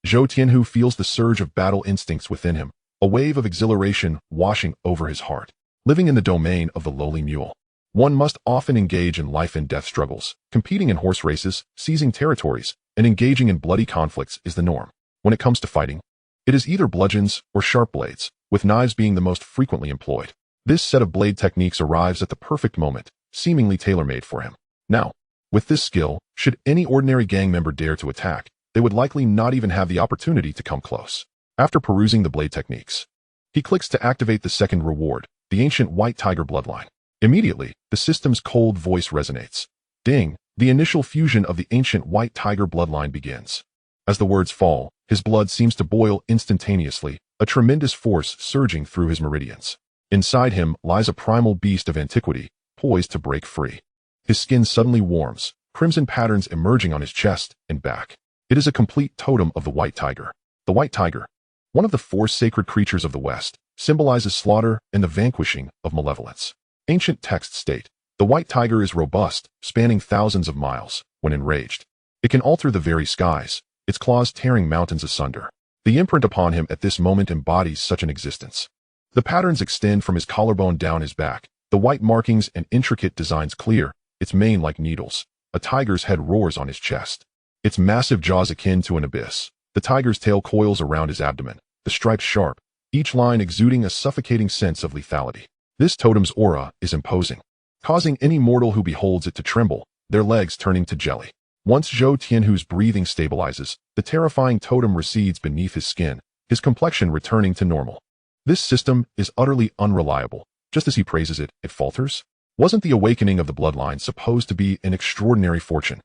Zhou Tianhu feels the surge of battle instincts within him, a wave of exhilaration washing over his heart. Living in the domain of the lowly mule, one must often engage in life and death struggles. Competing in horse races, seizing territories, and engaging in bloody conflicts is the norm. When it comes to fighting, it is either bludgeons or sharp blades, with knives being the most frequently employed. This set of blade techniques arrives at the perfect moment, seemingly tailor-made for him. Now, with this skill, should any ordinary gang member dare to attack, they would likely not even have the opportunity to come close. After perusing the blade techniques, he clicks to activate the second reward, the ancient white tiger bloodline. Immediately, the system's cold voice resonates. Ding! The initial fusion of the ancient white tiger bloodline begins. As the words fall, his blood seems to boil instantaneously, a tremendous force surging through his meridians. Inside him lies a primal beast of antiquity, poised to break free. His skin suddenly warms, crimson patterns emerging on his chest and back. It is a complete totem of the white tiger. The white tiger, one of the four sacred creatures of the West, symbolizes slaughter and the vanquishing of malevolence. Ancient texts state, the white tiger is robust, spanning thousands of miles. When enraged, it can alter the very skies, its claws tearing mountains asunder. The imprint upon him at this moment embodies such an existence. The patterns extend from his collarbone down his back, the white markings and intricate designs clear, its mane like needles. A tiger's head roars on his chest, its massive jaws akin to an abyss. The tiger's tail coils around his abdomen, the stripes sharp, each line exuding a suffocating sense of lethality. This totem's aura is imposing, causing any mortal who beholds it to tremble, their legs turning to jelly. Once Zhou Tianhu's breathing stabilizes, the terrifying totem recedes beneath his skin, his complexion returning to normal. This system is utterly unreliable. Just as he praises it, it falters. Wasn't the awakening of the bloodline supposed to be an extraordinary fortune,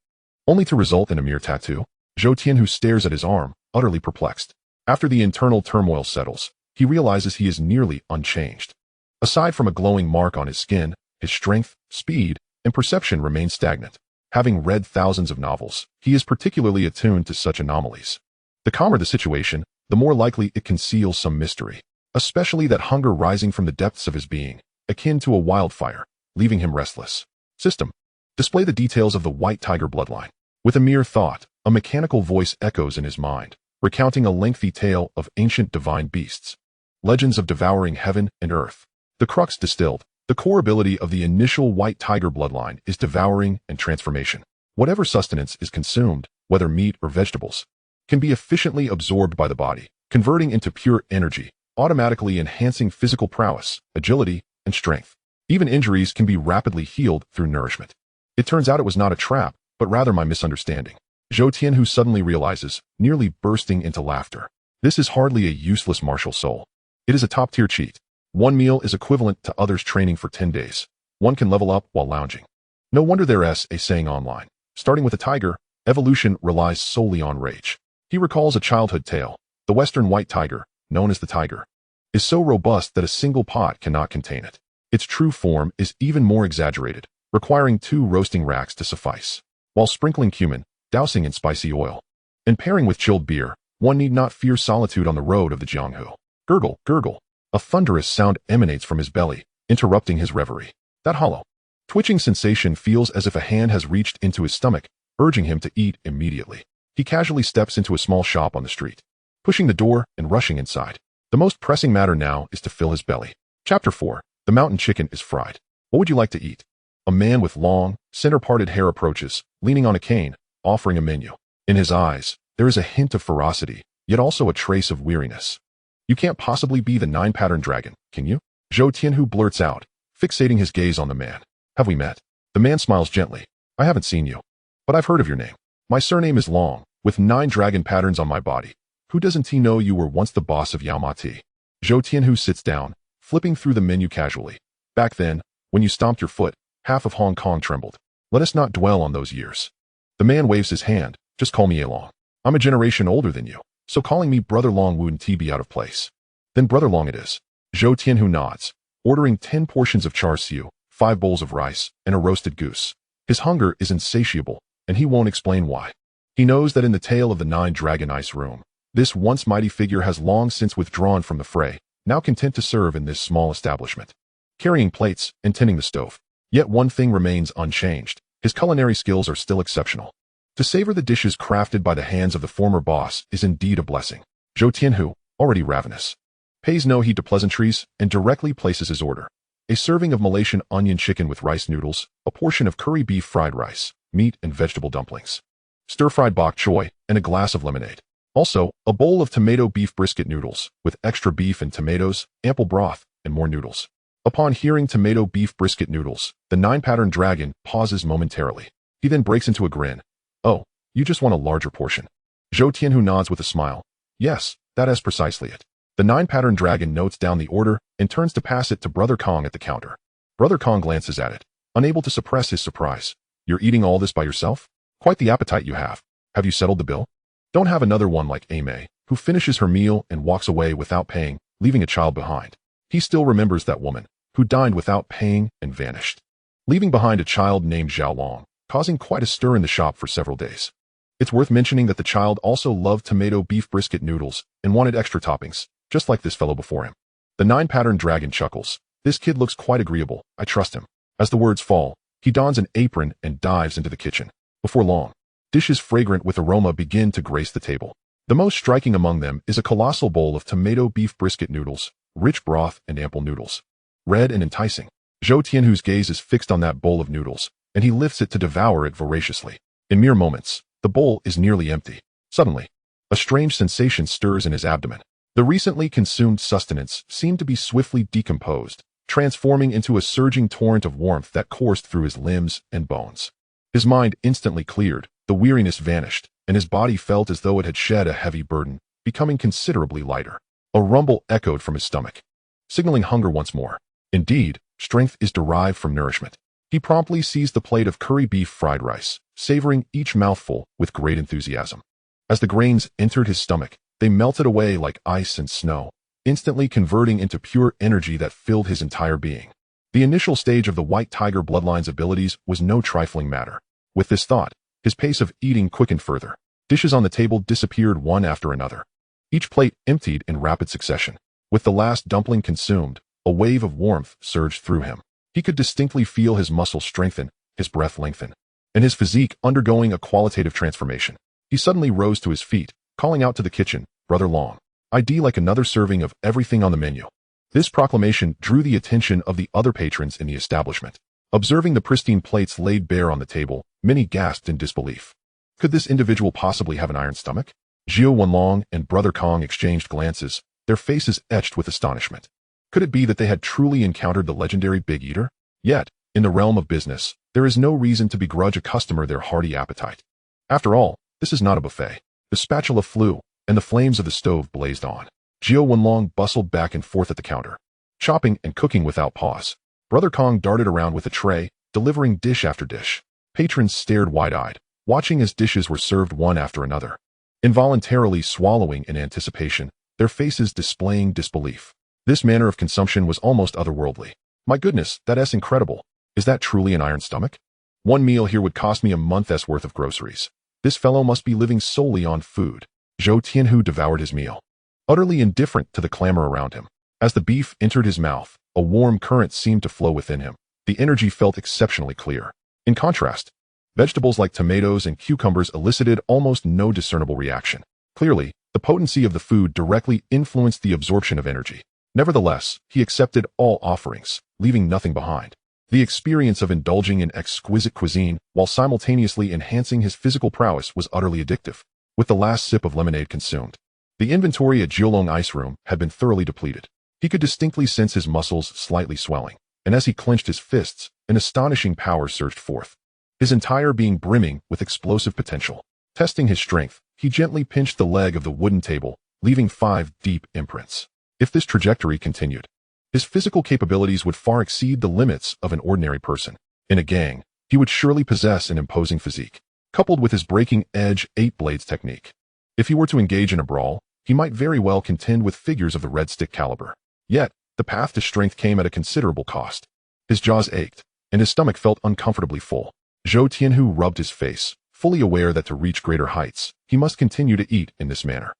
only to result in a mere tattoo? Zhou Tianhu stares at his arm, utterly perplexed. After the internal turmoil settles, he realizes he is nearly unchanged. Aside from a glowing mark on his skin, his strength, speed, and perception remain stagnant. Having read thousands of novels, he is particularly attuned to such anomalies. The calmer the situation, the more likely it conceals some mystery, especially that hunger rising from the depths of his being, akin to a wildfire, leaving him restless. System. Display the details of the white tiger bloodline. With a mere thought, a mechanical voice echoes in his mind, recounting a lengthy tale of ancient divine beasts, legends of devouring heaven and earth. The crux distilled, the core ability of the initial white tiger bloodline is devouring and transformation. Whatever sustenance is consumed, whether meat or vegetables, can be efficiently absorbed by the body, converting into pure energy, automatically enhancing physical prowess, agility, and strength. Even injuries can be rapidly healed through nourishment. It turns out it was not a trap, but rather my misunderstanding. Zhou Tianhu suddenly realizes, nearly bursting into laughter. This is hardly a useless martial soul. It is a top-tier cheat. One meal is equivalent to others training for 10 days. One can level up while lounging. No wonder there's a saying online. Starting with a tiger, evolution relies solely on rage. He recalls a childhood tale. The western white tiger, known as the tiger, is so robust that a single pot cannot contain it. Its true form is even more exaggerated, requiring 2 roasting racks to suffice. While sprinkling cumin, dousing in spicy oil, and pairing with chilled beer, one need not fear solitude on the road of the Jianghu. Gurgle, gurgle. A thunderous sound emanates from his belly, interrupting his reverie. That hollow, twitching sensation feels as if a hand has reached into his stomach, urging him to eat immediately. He casually steps into a small shop on the street, pushing the door and rushing inside. The most pressing matter now is to fill his belly. Chapter 4. The mountain chicken is fried. What would you like to eat? A man with long, center-parted hair approaches, leaning on a cane, offering a menu. In his eyes, there is a hint of ferocity, yet also a trace of weariness. You can't possibly be the 9-pattern dragon, can you? Zhou Tianhu blurts out, fixating his gaze on the man. Have we met? The man smiles gently. I haven't seen you, but I've heard of your name. My surname is Long, with 9 dragon patterns on my body. Who doesn't he know you were once the boss of Yaomati? Zhou Tianhu sits down, flipping through the menu casually. Back then, when you stomped your foot, half of Hong Kong trembled. Let us not dwell on those years. The man waves his hand. Just call me A Long. I'm a generation older than you, so calling me Brother Long wouldn't be out of place. Then Brother Long it is. Zhou Tianhu nods, ordering 10 portions of char siu, 5 bowls of rice, and a roasted goose. His hunger is insatiable, and he won't explain why. He knows that in the tale of the 9 dragon ice room, this once mighty figure has long since withdrawn from the fray, now content to serve in this small establishment, carrying plates and tending the stove. Yet one thing remains unchanged. His culinary skills are still exceptional. To savor the dishes crafted by the hands of the former boss is indeed a blessing. Zhou Tianhu, already ravenous, pays no heed to pleasantries and directly places his order. A serving of Malaysian onion chicken with rice noodles, a portion of curry beef fried rice, meat and vegetable dumplings, stir-fried bok choy, and a glass of lemonade. Also, a bowl of tomato beef brisket noodles, with extra beef and tomatoes, ample broth, and more noodles. Upon hearing tomato beef brisket noodles, the 9-pattern dragon pauses momentarily. He then breaks into a grin. Oh, you just want a larger portion. Zhou Tianhu nods with a smile. Yes, that is precisely it. The 9-pattern dragon notes down the order and turns to pass it to Brother Kong at the counter. Brother Kong glances at it, unable to suppress his surprise. You're eating all this by yourself? Quite the appetite you have. Have you settled the bill? Don't have another one like Aimei, who finishes her meal and walks away without paying, leaving a child behind. He still remembers that woman, who dined without paying and vanished, leaving behind a child named Zhao Long. causing quite a stir in the shop for several days. It's worth mentioning that the child also loved tomato beef brisket noodles and wanted extra toppings, just like this fellow before him. The 9-pattern dragon chuckles. This kid looks quite agreeable. I trust him. As the words fall, he dons an apron and dives into the kitchen. Before long, dishes fragrant with aroma begin to grace the table. The most striking among them is a colossal bowl of tomato beef brisket noodles, rich broth and ample noodles. Red and enticing. Zhou Tianhu's gaze is fixed on that bowl of noodles, and he lifts it to devour it voraciously. In mere moments, the bowl is nearly empty. Suddenly, a strange sensation stirs in his abdomen. The recently consumed sustenance seemed to be swiftly decomposed, transforming into a surging torrent of warmth that coursed through his limbs and bones. His mind instantly cleared, the weariness vanished, and his body felt as though it had shed a heavy burden, becoming considerably lighter. A rumble echoed from his stomach, signaling hunger once more. Indeed, strength is derived from nourishment. He promptly seized the plate of curry beef fried rice, savoring each mouthful with great enthusiasm. As the grains entered his stomach, they melted away like ice and snow, instantly converting into pure energy that filled his entire being. The initial stage of the White Tiger bloodline's abilities was no trifling matter. With this thought, his pace of eating quickened further. Dishes on the table disappeared one after another. Each plate emptied in rapid succession. With the last dumpling consumed, a wave of warmth surged through him. He could distinctly feel his muscles strengthen, his breath lengthen, and his physique undergoing a qualitative transformation. He suddenly rose to his feet, calling out to the kitchen, "Brother Long, I'd like another serving of everything on the menu." This proclamation drew the attention of the other patrons in the establishment. Observing the pristine plates laid bare on the table, many gasped in disbelief. Could this individual possibly have an iron stomach? Zhou Wenlong and Brother Kong exchanged glances, their faces etched with astonishment. Could it be that they had truly encountered the legendary Big Eater? Yet, in the realm of business, there is no reason to begrudge a customer their hearty appetite. After all, this is not a buffet. The spatula flew, and the flames of the stove blazed on. Zhou Wenlong bustled back and forth at the counter, chopping and cooking without pause. Brother Kong darted around with a tray, delivering dish after dish. Patrons stared wide-eyed, watching as dishes were served one after another, involuntarily swallowing in anticipation, their faces displaying disbelief. This manner of consumption was almost otherworldly. My goodness, that's incredible. Is that truly an iron stomach? One meal here would cost me a month's worth of groceries. This fellow must be living solely on food. Zhou Tianhu devoured his meal, utterly indifferent to the clamor around him. As the beef entered his mouth, a warm current seemed to flow within him. The energy felt exceptionally clear. In contrast, vegetables like tomatoes and cucumbers elicited almost no discernible reaction. Clearly, the potency of the food directly influenced the absorption of energy. Nevertheless, he accepted all offerings, leaving nothing behind. The experience of indulging in exquisite cuisine while simultaneously enhancing his physical prowess was utterly addictive. With the last sip of lemonade consumed, the inventory at Jiulong Ice Room had been thoroughly depleted. He could distinctly sense his muscles slightly swelling, and as he clenched his fists, an astonishing power surged forth, his entire being brimming with explosive potential. Testing his strength, he gently pinched the leg of the wooden table, leaving 5 deep imprints. If this trajectory continued, his physical capabilities would far exceed the limits of an ordinary person. In a gang, he would surely possess an imposing physique, coupled with his breaking-edge 8-blades technique. If he were to engage in a brawl, he might very well contend with figures of the red stick caliber. Yet, the path to strength came at a considerable cost. His jaws ached, and his stomach felt uncomfortably full. Zhou Tianhu rubbed his face, fully aware that to reach greater heights, he must continue to eat in this manner.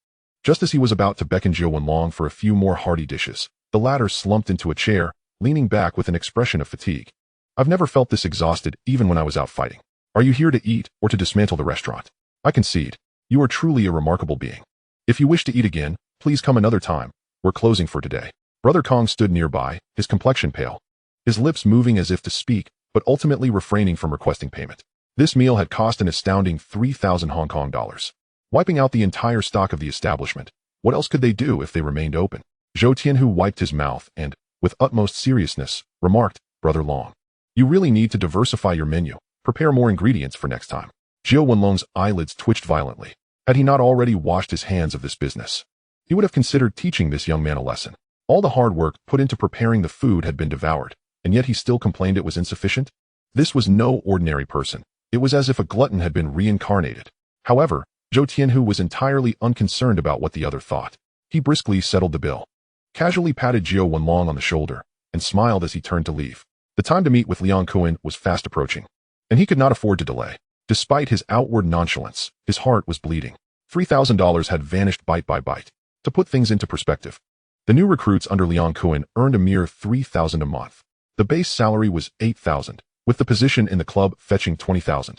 Just as he was about to beckon Zhou Wenlong for a few more hearty dishes, the latter slumped into a chair, leaning back with an expression of fatigue. "I've never felt this exhausted even when I was out fighting. Are you here to eat or to dismantle the restaurant? I concede, you are truly a remarkable being. If you wish to eat again, please come another time. We're closing for today." Brother Kong stood nearby, his complexion pale, his lips moving as if to speak, but ultimately refraining from requesting payment. This meal had cost an astounding 3,000 Hong Kong dollars. Wiping out the entire stock of the establishment, what else could they do if they remained open? Zhou Tianhu wiped his mouth and, with utmost seriousness, remarked, "Brother Long, you really need to diversify your menu. Prepare more ingredients for next time." Zhou Wenlong's eyelids twitched violently. Had he not already washed his hands of this business, he would have considered teaching this young man a lesson. All the hard work put into preparing the food had been devoured, and yet he still complained it was insufficient. This was no ordinary person. It was as if a glutton had been reincarnated. However, Zhou Tianhu was entirely unconcerned about what the other thought. He briskly settled the bill, casually patted Zhou Wenlong on the shoulder, and smiled as he turned to leave. The time to meet with Liang Kun was fast approaching. and he could not afford to delay. Despite his outward nonchalance, his heart was bleeding. $3,000 had vanished bite by bite. To put things into perspective, the new recruits under Liang Kun earned a mere $3,000 a month. The base salary was $8,000, with the position in the club fetching $20,000,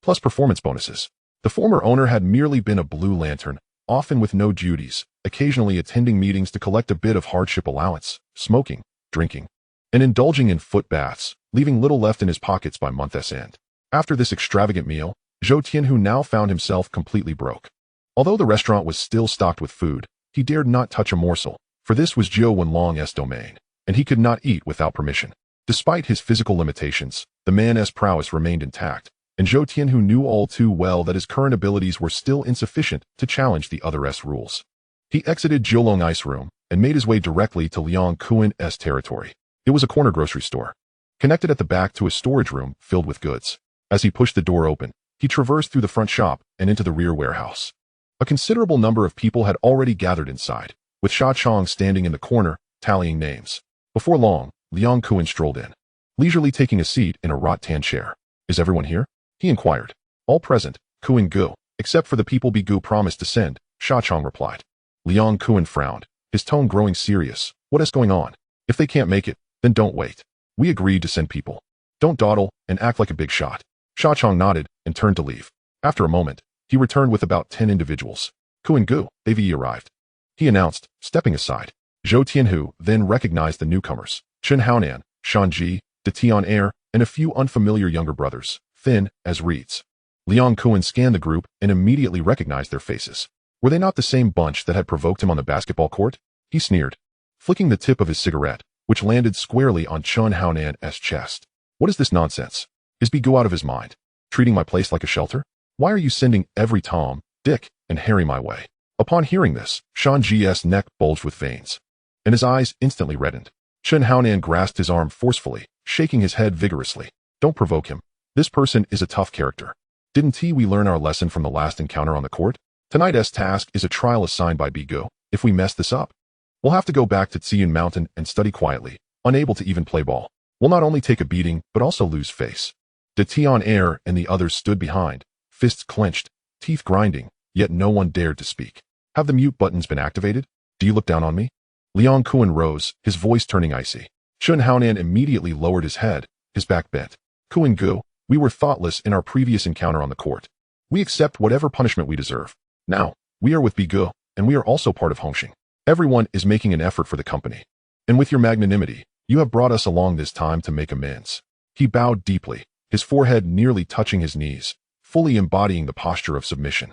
plus performance bonuses. The former owner had merely been a blue lantern, often with no duties, occasionally attending meetings to collect a bit of hardship allowance, smoking, drinking, and indulging in foot baths, leaving little left in his pockets by month's end. After this extravagant meal, Zhou Tianhu now found himself completely broke. Although the restaurant was still stocked with food, he dared not touch a morsel, for this was Zhou Wenlong's domain, and he could not eat without permission. Despite his physical limitations, the man's prowess remained intact, and Zhou Tianhu knew all too well that his current abilities were still insufficient to challenge the other's rules. He exited Jiulong Ice Room and made his way directly to Liang Kun's territory. It was a corner grocery store, connected at the back to a storage room filled with goods. As he pushed the door open, he traversed through the front shop and into the rear warehouse. A considerable number of people had already gathered inside, with Sha Chong standing in the corner, tallying names. Before long, Liang Kun strolled in, leisurely taking a seat in a wrought-tan chair. "Is everyone here?" he inquired. "All present, Kun Gu, except for the people Bigu promised to send," Sha Chong replied. Liang Kun frowned, his tone growing serious. "What is going on? If they can't make it, then don't wait. We agreed to send people. Don't dawdle and act like a big shot." Sha Chong nodded and turned to leave. After a moment, he returned with about 10 individuals. "Kun Gu, they've arrived," he announced, stepping aside. Zhou Tianhu then recognized the newcomers: Chen Haonan, Shan Ji, De Tian Air, and a few unfamiliar younger brothers, thin as reeds. Liang Kun scanned the group and immediately recognized their faces. Were they not the same bunch that had provoked him on the basketball court? He sneered, flicking the tip of his cigarette, which landed squarely on Chen Haonan's chest. "What is this nonsense? Is Bigu out of his mind? Treating my place like a shelter? Why are you sending every Tom, Dick, and Harry my way?" Upon hearing this, Shan Ji's neck bulged with veins, and his eyes instantly reddened. Chen Haonan grasped his arm forcefully, shaking his head vigorously. "Don't provoke him. This person is a tough character. Didn't we learn our lesson from the last encounter on the court? Tonight's task is a trial assigned by Bigu. If we mess this up, we'll have to go back to Tsui Mountain and study quietly, unable to even play ball. We'll not only take a beating, but also lose face." De Tian Air and the others stood behind, fists clenched, teeth grinding, yet no one dared to speak. "Have the mute buttons been activated? Do you look down on me?" Liang Kun rose, his voice turning icy. Chen Haonan immediately lowered his head, his back bent. "Kun Gu, we were thoughtless in our previous encounter on the court. We accept whatever punishment we deserve. Now, we are with Bigu, and we are also part of Hong Hing. Everyone is making an effort for the company. And with your magnanimity, you have brought us along this time to make amends." He bowed deeply, his forehead nearly touching his knees, fully embodying the posture of submission.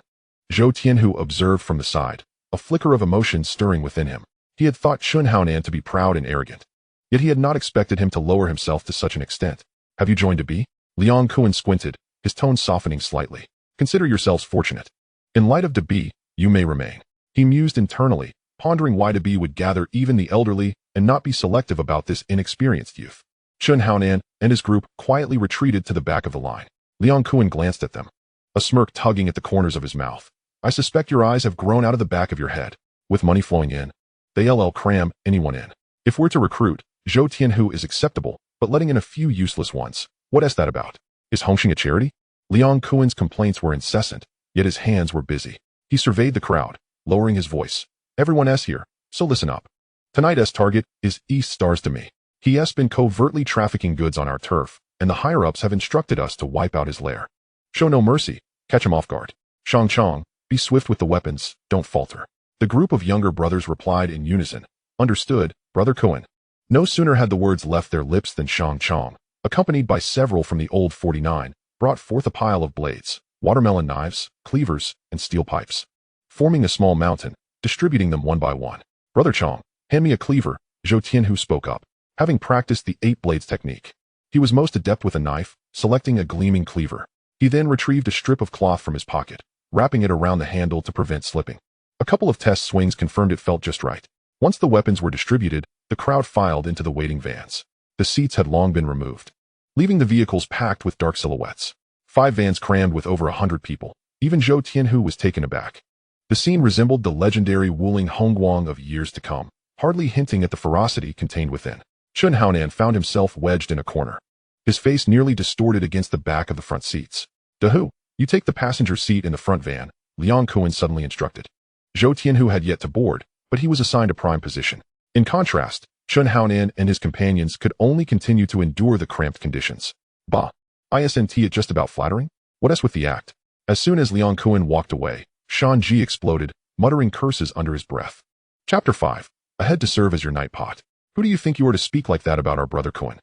Zhou Tianhu observed from the side, a flicker of emotion stirring within him. He had thought Chen Haonan to be proud and arrogant, yet he had not expected him to lower himself to such an extent. "Have you joined a B?" Liang Kun squinted, his tone softening slightly. "Consider yourselves fortunate. In light of Debi, you may remain." He mused internally, pondering why Debi would gather even the elderly and not be selective about this inexperienced youth. Chen Haonan and his group quietly retreated to the back of the line. Liang Kun glanced at them, a smirk tugging at the corners of his mouth. "I suspect your eyes have grown out of the back of your head. With money flowing in, they'll cram anyone in. If we're to recruit, Zhou Tianhu is acceptable, but letting in a few useless ones, what is that about? Is Hong Hing a charity?" Liang Kun's complaints were incessant, yet his hands were busy. He surveyed the crowd, lowering his voice. "Everyone is here, so listen up. Tonight's target is East Stars to me. He has been covertly trafficking goods on our turf, and the higher-ups have instructed us to wipe out his lair. Show no mercy, catch him off guard. Shang Chong, be swift with the weapons, don't falter." The group of younger brothers replied in unison. "Understood, Brother Kun." No sooner had the words left their lips than Shang Chong, accompanied by several from the old 49, brought forth a pile of blades, watermelon knives, cleavers, and steel pipes, forming a small mountain, distributing them one by one. "Brother Chong, hand me a cleaver," Zhou Tianhu spoke up, having practiced the 8 blades technique. He was most adept with a knife, selecting a gleaming cleaver. He then retrieved a strip of cloth from his pocket, wrapping it around the handle to prevent slipping. A couple of test swings confirmed it felt just right. Once the weapons were distributed, the crowd filed into the waiting vans. The seats had long been removed, leaving the vehicles packed with dark silhouettes. 5 vans crammed with over 100 people. Even Zhou Tianhu was taken aback. The scene resembled the legendary Wuling Hongguang of years to come, hardly hinting at the ferocity contained within. Chen Haonan found himself wedged in a corner, his face nearly distorted against the back of the front seats. "Dahu, you take the passenger seat in the front van," Liang Kun suddenly instructed. Zhou Tianhu had yet to board, but he was assigned a prime position. In contrast, Chun Haonan and his companions could only continue to endure the cramped conditions. Bah! Isn't it just about flattering? What else with the act? As soon as Liang Kun walked away, Shan Ji exploded, muttering curses under his breath. Chapter 5. Ahead to serve as your night pot. Who do you think you are to speak like that about our brother Kun?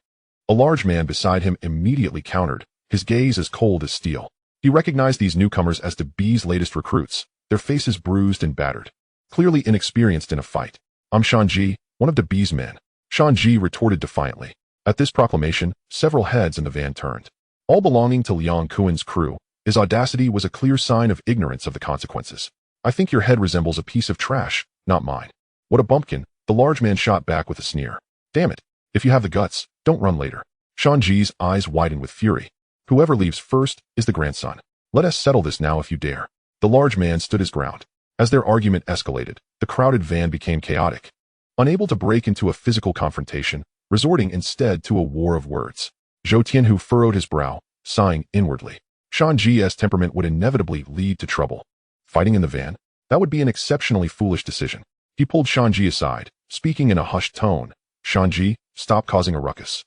A large man beside him immediately countered, his gaze as cold as steel. He recognized these newcomers as the B's latest recruits, their faces bruised and battered. Clearly inexperienced in a fight. "I'm Shan Ji, one of the B's men," Shan Ji retorted defiantly. At this proclamation, several heads in the van turned. All belonging to Liang Kun's crew, his audacity was a clear sign of ignorance of the consequences. "I think your head resembles a piece of trash, not mine." "What a bumpkin," the large man shot back with a sneer. "Damn it. If you have the guts, don't run later." Shan Ji's eyes widened with fury. "Whoever leaves first is the grandson. Let us settle this now if you dare." The large man stood his ground. As their argument escalated, the crowded van became chaotic. Unable to break into a physical confrontation, resorting instead to a war of words. Zhou Tianhu furrowed his brow, sighing inwardly. Shan Ji's temperament would inevitably lead to trouble. Fighting in the van? That would be an exceptionally foolish decision. He pulled Shan Ji aside, speaking in a hushed tone. "Shan Ji, stop causing a ruckus.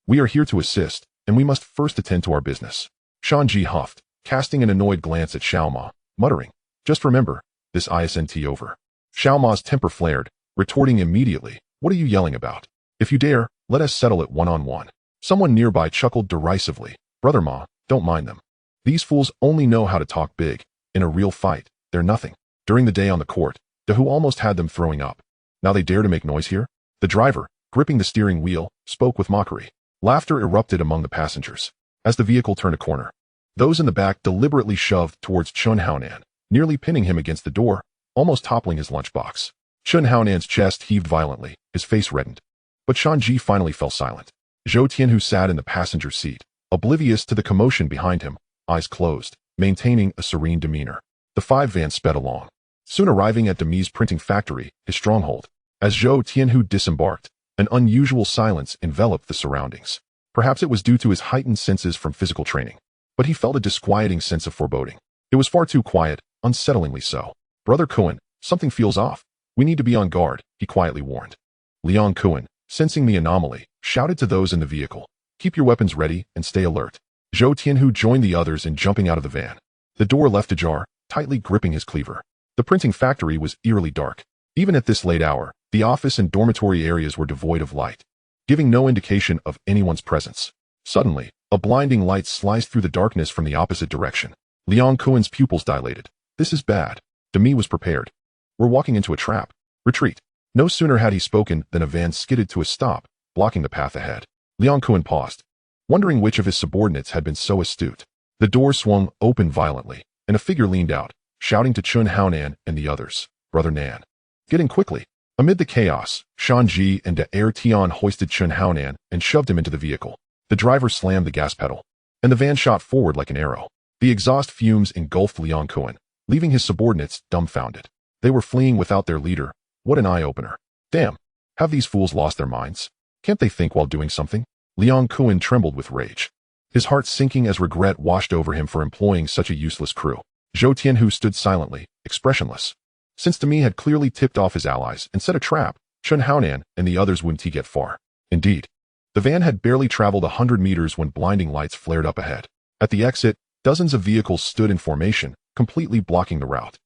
We are here to assist, and we must first attend to our business." Shan Ji huffed, casting an annoyed glance at Xiao Ma, muttering, "Just remember, this isn't over." Xiao Ma's temper flared, retorting immediately, "What are you yelling about? If you dare, let us settle it one-on-one." Someone nearby chuckled derisively. "Brother Ma, don't mind them. These fools only know how to talk big. In a real fight, they're nothing." During the day on the court, Dahu almost had them throwing up. "Now they dare to make noise here?" The driver, gripping the steering wheel, spoke with mockery. Laughter erupted among the passengers. As the vehicle turned a corner, those in the back deliberately shoved towards Chun Haonan, nearly pinning him against the door, almost toppling his lunchbox. Chun Haonan's chest heaved violently, his face reddened. But Shan Ji finally fell silent. Zhou Tianhu sat in the passenger seat, oblivious to the commotion behind him, eyes closed, maintaining a serene demeanor. The five van sped along, soon arriving at Demi's printing factory, his stronghold. As Zhou Tianhu disembarked, an unusual silence enveloped the surroundings. Perhaps it was due to his heightened senses from physical training, but he felt a disquieting sense of foreboding. It was far too quiet, unsettlingly so. "Brother Kun, something feels off. We need to be on guard," he quietly warned. Liang Kun, sensing the anomaly, shouted to those in the vehicle, "Keep your weapons ready and stay alert." Zhou Tianhu joined the others in jumping out of the van. The door left ajar, tightly gripping his cleaver. The printing factory was eerily dark. Even at this late hour, the office and dormitory areas were devoid of light, giving no indication of anyone's presence. Suddenly, a blinding light sliced through the darkness from the opposite direction. Liang Kun's pupils dilated. "This is bad." Demi was prepared. "We're walking into a trap. Retreat." No sooner had he spoken than a van skidded to a stop, blocking the path ahead. Liang Kun paused, wondering which of his subordinates had been so astute. The door swung open violently, and a figure leaned out, shouting to Chun Haonan and the others, "Brother Nan, get in quickly." Amid the chaos, Shan Ji and Daer Tian hoisted Chun Haonan and shoved him into the vehicle. The driver slammed the gas pedal, and the van shot forward like an arrow. The exhaust fumes engulfed Liang Kun, leaving his subordinates dumbfounded. They were fleeing without their leader. What an eye-opener. Damn, have these fools lost their minds? Can't they think while doing something? Liang Kun trembled with rage, his heart sinking as regret washed over him for employing such a useless crew. Zhou Tianhu stood silently, expressionless. Since Demi had clearly tipped off his allies and set a trap, Chun Haonan and the others wouldn't get far. Indeed, the van had barely traveled 100 meters when blinding lights flared up ahead. At the exit, dozens of vehicles stood in formation, completely blocking the route.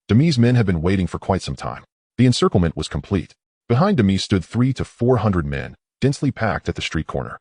Demi's men had been waiting for quite some time. The encirclement was complete. Behind Demi stood 300 to 400 men, densely packed at the street corner,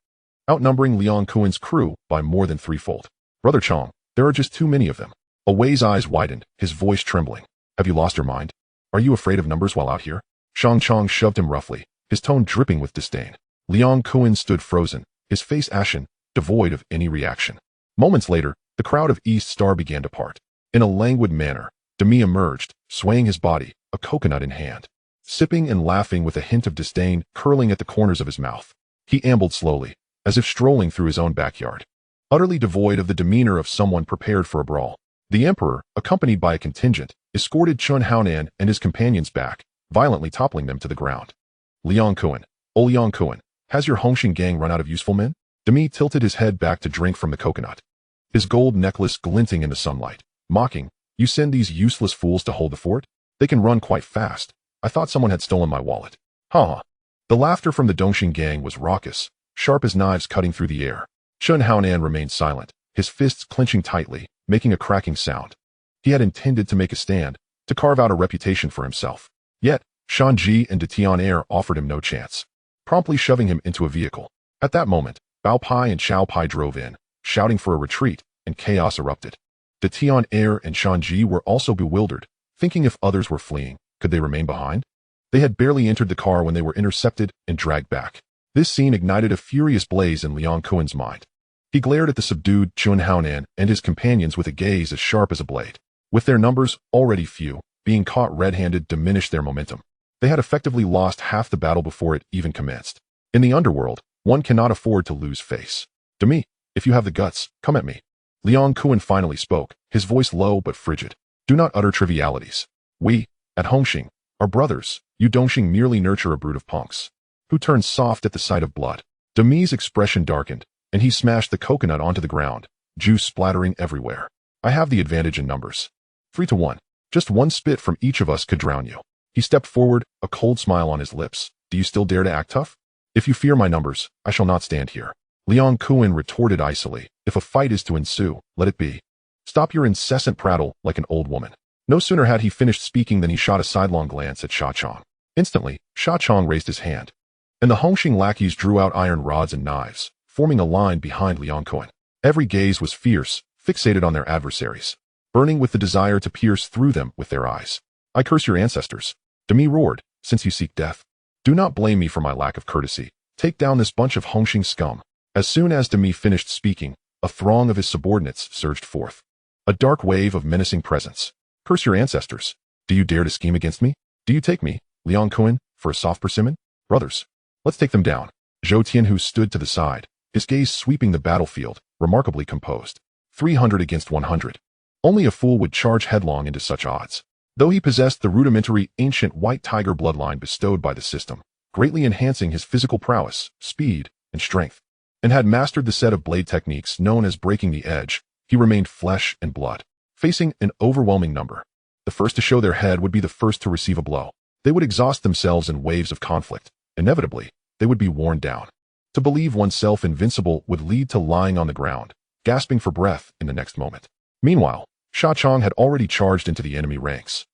outnumbering Liang Kun's crew by more than threefold. "Brother Chong, there are just too many of them." Away's eyes widened, his voice trembling. "Have you lost your mind? Are you afraid of numbers while out here?" Shang Chong shoved him roughly, his tone dripping with disdain. Liang Kun stood frozen, his face ashen, devoid of any reaction. Moments later, the crowd of East Star began to part. In a languid manner, Demi emerged, swaying his body, a coconut in hand, sipping and laughing with a hint of disdain curling at the corners of his mouth. He ambled slowly, as if strolling through his own backyard, utterly devoid of the demeanor of someone prepared for a brawl. The Emperor, accompanied by a contingent, escorted Chun Haonan and his companions back, violently toppling them to the ground. "Liang Kun, oh Liang Kun, has your Hong Hing gang run out of useful men?" Demi tilted his head back to drink from the coconut, his gold necklace glinting in the sunlight, mocking, "You send these useless fools to hold the fort? They can run quite fast. I thought someone had stolen my wallet." Ha! The laughter from the Dongxing gang was raucous, sharp as knives cutting through the air. Chun Haonan remained silent, his fists clenching tightly, making a cracking sound. He had intended to make a stand, to carve out a reputation for himself. Yet, Shanji and De Tian offered him no chance, promptly shoving him into a vehicle. At that moment, Bao Pai and Xiao Pai drove in, shouting for a retreat, and chaos erupted. De Tian and Shanji were also bewildered, thinking if others were fleeing, could they remain behind? They had barely entered the car when they were intercepted and dragged back. This scene ignited a furious blaze in Liang Kuen's mind. He glared at the subdued Chun Haonan and his companions with a gaze as sharp as a blade. With their numbers already few, being caught red-handed diminished their momentum. They had effectively lost half the battle before it even commenced. In the underworld, one cannot afford to lose face. Demi, if you have the guts, come at me. Liang Kuen finally spoke, his voice low but frigid. Do not utter trivialities. We, at Hong Hing, are brothers. You Dongxing merely nurture a brood of punks, who turn soft at the sight of blood. Demi's expression darkened, and he smashed the coconut onto the ground, juice splattering everywhere. I have the advantage in numbers. 3-1. Just one spit from each of us could drown you. He stepped forward, a cold smile on his lips. Do you still dare to act tough? If you fear my numbers, I shall not stand here. Liang Kuen retorted icily. If a fight is to ensue, let it be. Stop your incessant prattle like an old woman. No sooner had he finished speaking than he shot a sidelong glance at Sha Chong. Instantly, Sha Chong raised his hand, and the Hongxing lackeys drew out iron rods and knives, forming a line behind Liang Kuen. Every gaze was fierce, fixated on their adversaries, burning with the desire to pierce through them with their eyes. I curse your ancestors. Demi roared, since you seek death. Do not blame me for my lack of courtesy. Take down this bunch of Hongxing scum. As soon as Demi finished speaking, a throng of his subordinates surged forth. A dark wave of menacing presence. Curse your ancestors. Do you dare to scheme against me? Do you take me, Liang Kuen, for a soft persimmon? Brothers, let's take them down. Zhou Tianhu stood to the side, his gaze sweeping the battlefield, remarkably composed. 300 against 100. Only a fool would charge headlong into such odds. Though he possessed the rudimentary ancient white tiger bloodline bestowed by the system, greatly enhancing his physical prowess, speed, and strength, and had mastered the set of blade techniques known as breaking the edge, he remained flesh and blood, facing an overwhelming number. The first to show their head would be the first to receive a blow. They would exhaust themselves in waves of conflict. Inevitably, they would be worn down. To believe oneself invincible would lead to lying on the ground, gasping for breath in the next moment. Meanwhile, Sha Chong had already charged into the enemy ranks,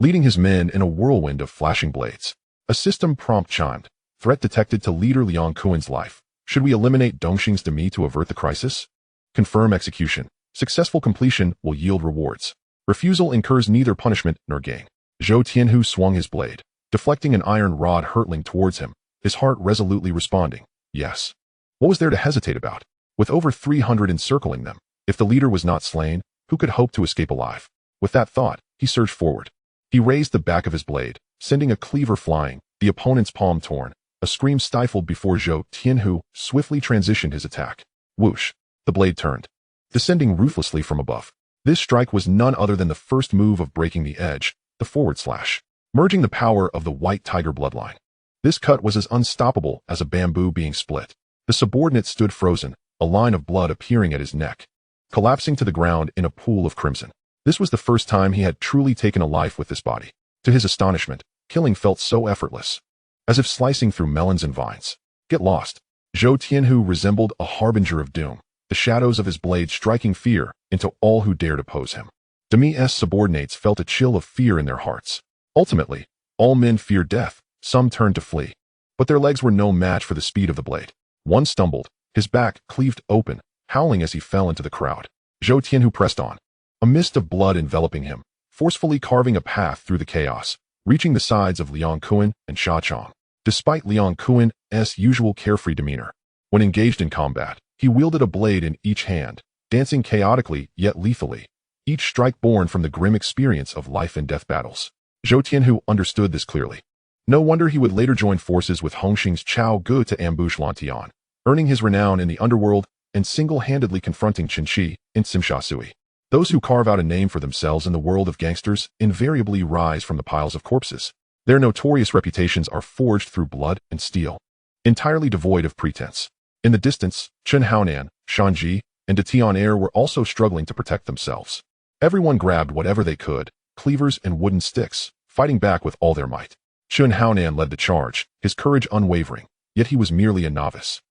leading his men in a whirlwind of flashing blades. A system prompt chimed. Threat detected to leader Liang Kuen's life. Should we eliminate Dongxing's Demi to avert the crisis? Confirm execution. Successful completion will yield rewards. Refusal incurs neither punishment nor gain. Zhou Tianhu swung his blade, deflecting an iron rod hurtling towards him, his heart resolutely responding, yes. What was there to hesitate about? With over 300 encircling them, if the leader was not slain, who could hope to escape alive? With that thought, he surged forward. He raised the back of his blade, sending a cleaver flying, the opponent's palm torn, a scream stifled before Zhou Tianhu swiftly transitioned his attack. Whoosh! The blade turned, descending ruthlessly from above. This strike was none other than the first move of breaking the edge, the forward slash, merging the power of the white tiger bloodline. This cut was as unstoppable as a bamboo being split. The subordinate stood frozen, a line of blood appearing at his neck, collapsing to the ground in a pool of crimson. This was the first time he had truly taken a life with this body. To his astonishment, killing felt so effortless, as if slicing through melons and vines. Get lost. Zhou Tianhu resembled a harbinger of doom, the shadows of his blade striking fear into all who dared oppose him. Demi's subordinates felt a chill of fear in their hearts. Ultimately, all men feared death, some turned to flee, but their legs were no match for the speed of the blade. One stumbled, his back cleaved open, howling as he fell into the crowd. Zhou Tianhu pressed on, a mist of blood enveloping him, forcefully carving a path through the chaos, reaching the sides of Liang Kuen and Sha Chong. Despite Liang Kuen's usual carefree demeanor, when engaged in combat, he wielded a blade in each hand, dancing chaotically yet lethally, each strike born from the grim experience of life and death battles. Zhou Tianhu understood this clearly. No wonder he would later join forces with Hongxing's Chao Gu to ambush Lan Tian, earning his renown in the underworld and single-handedly confronting Qin Shi in Tsui. Those who carve out a name for themselves in the world of gangsters invariably rise from the piles of corpses. Their notorious reputations are forged through blood and steel, entirely devoid of pretense. In the distance, Chen Haonan, Shanji, and Detian Air were also struggling to protect themselves. Everyone grabbed whatever they could, cleavers and wooden sticks, fighting back with all their might. Chen Haonan led the charge, his courage unwavering, yet he was merely a novice,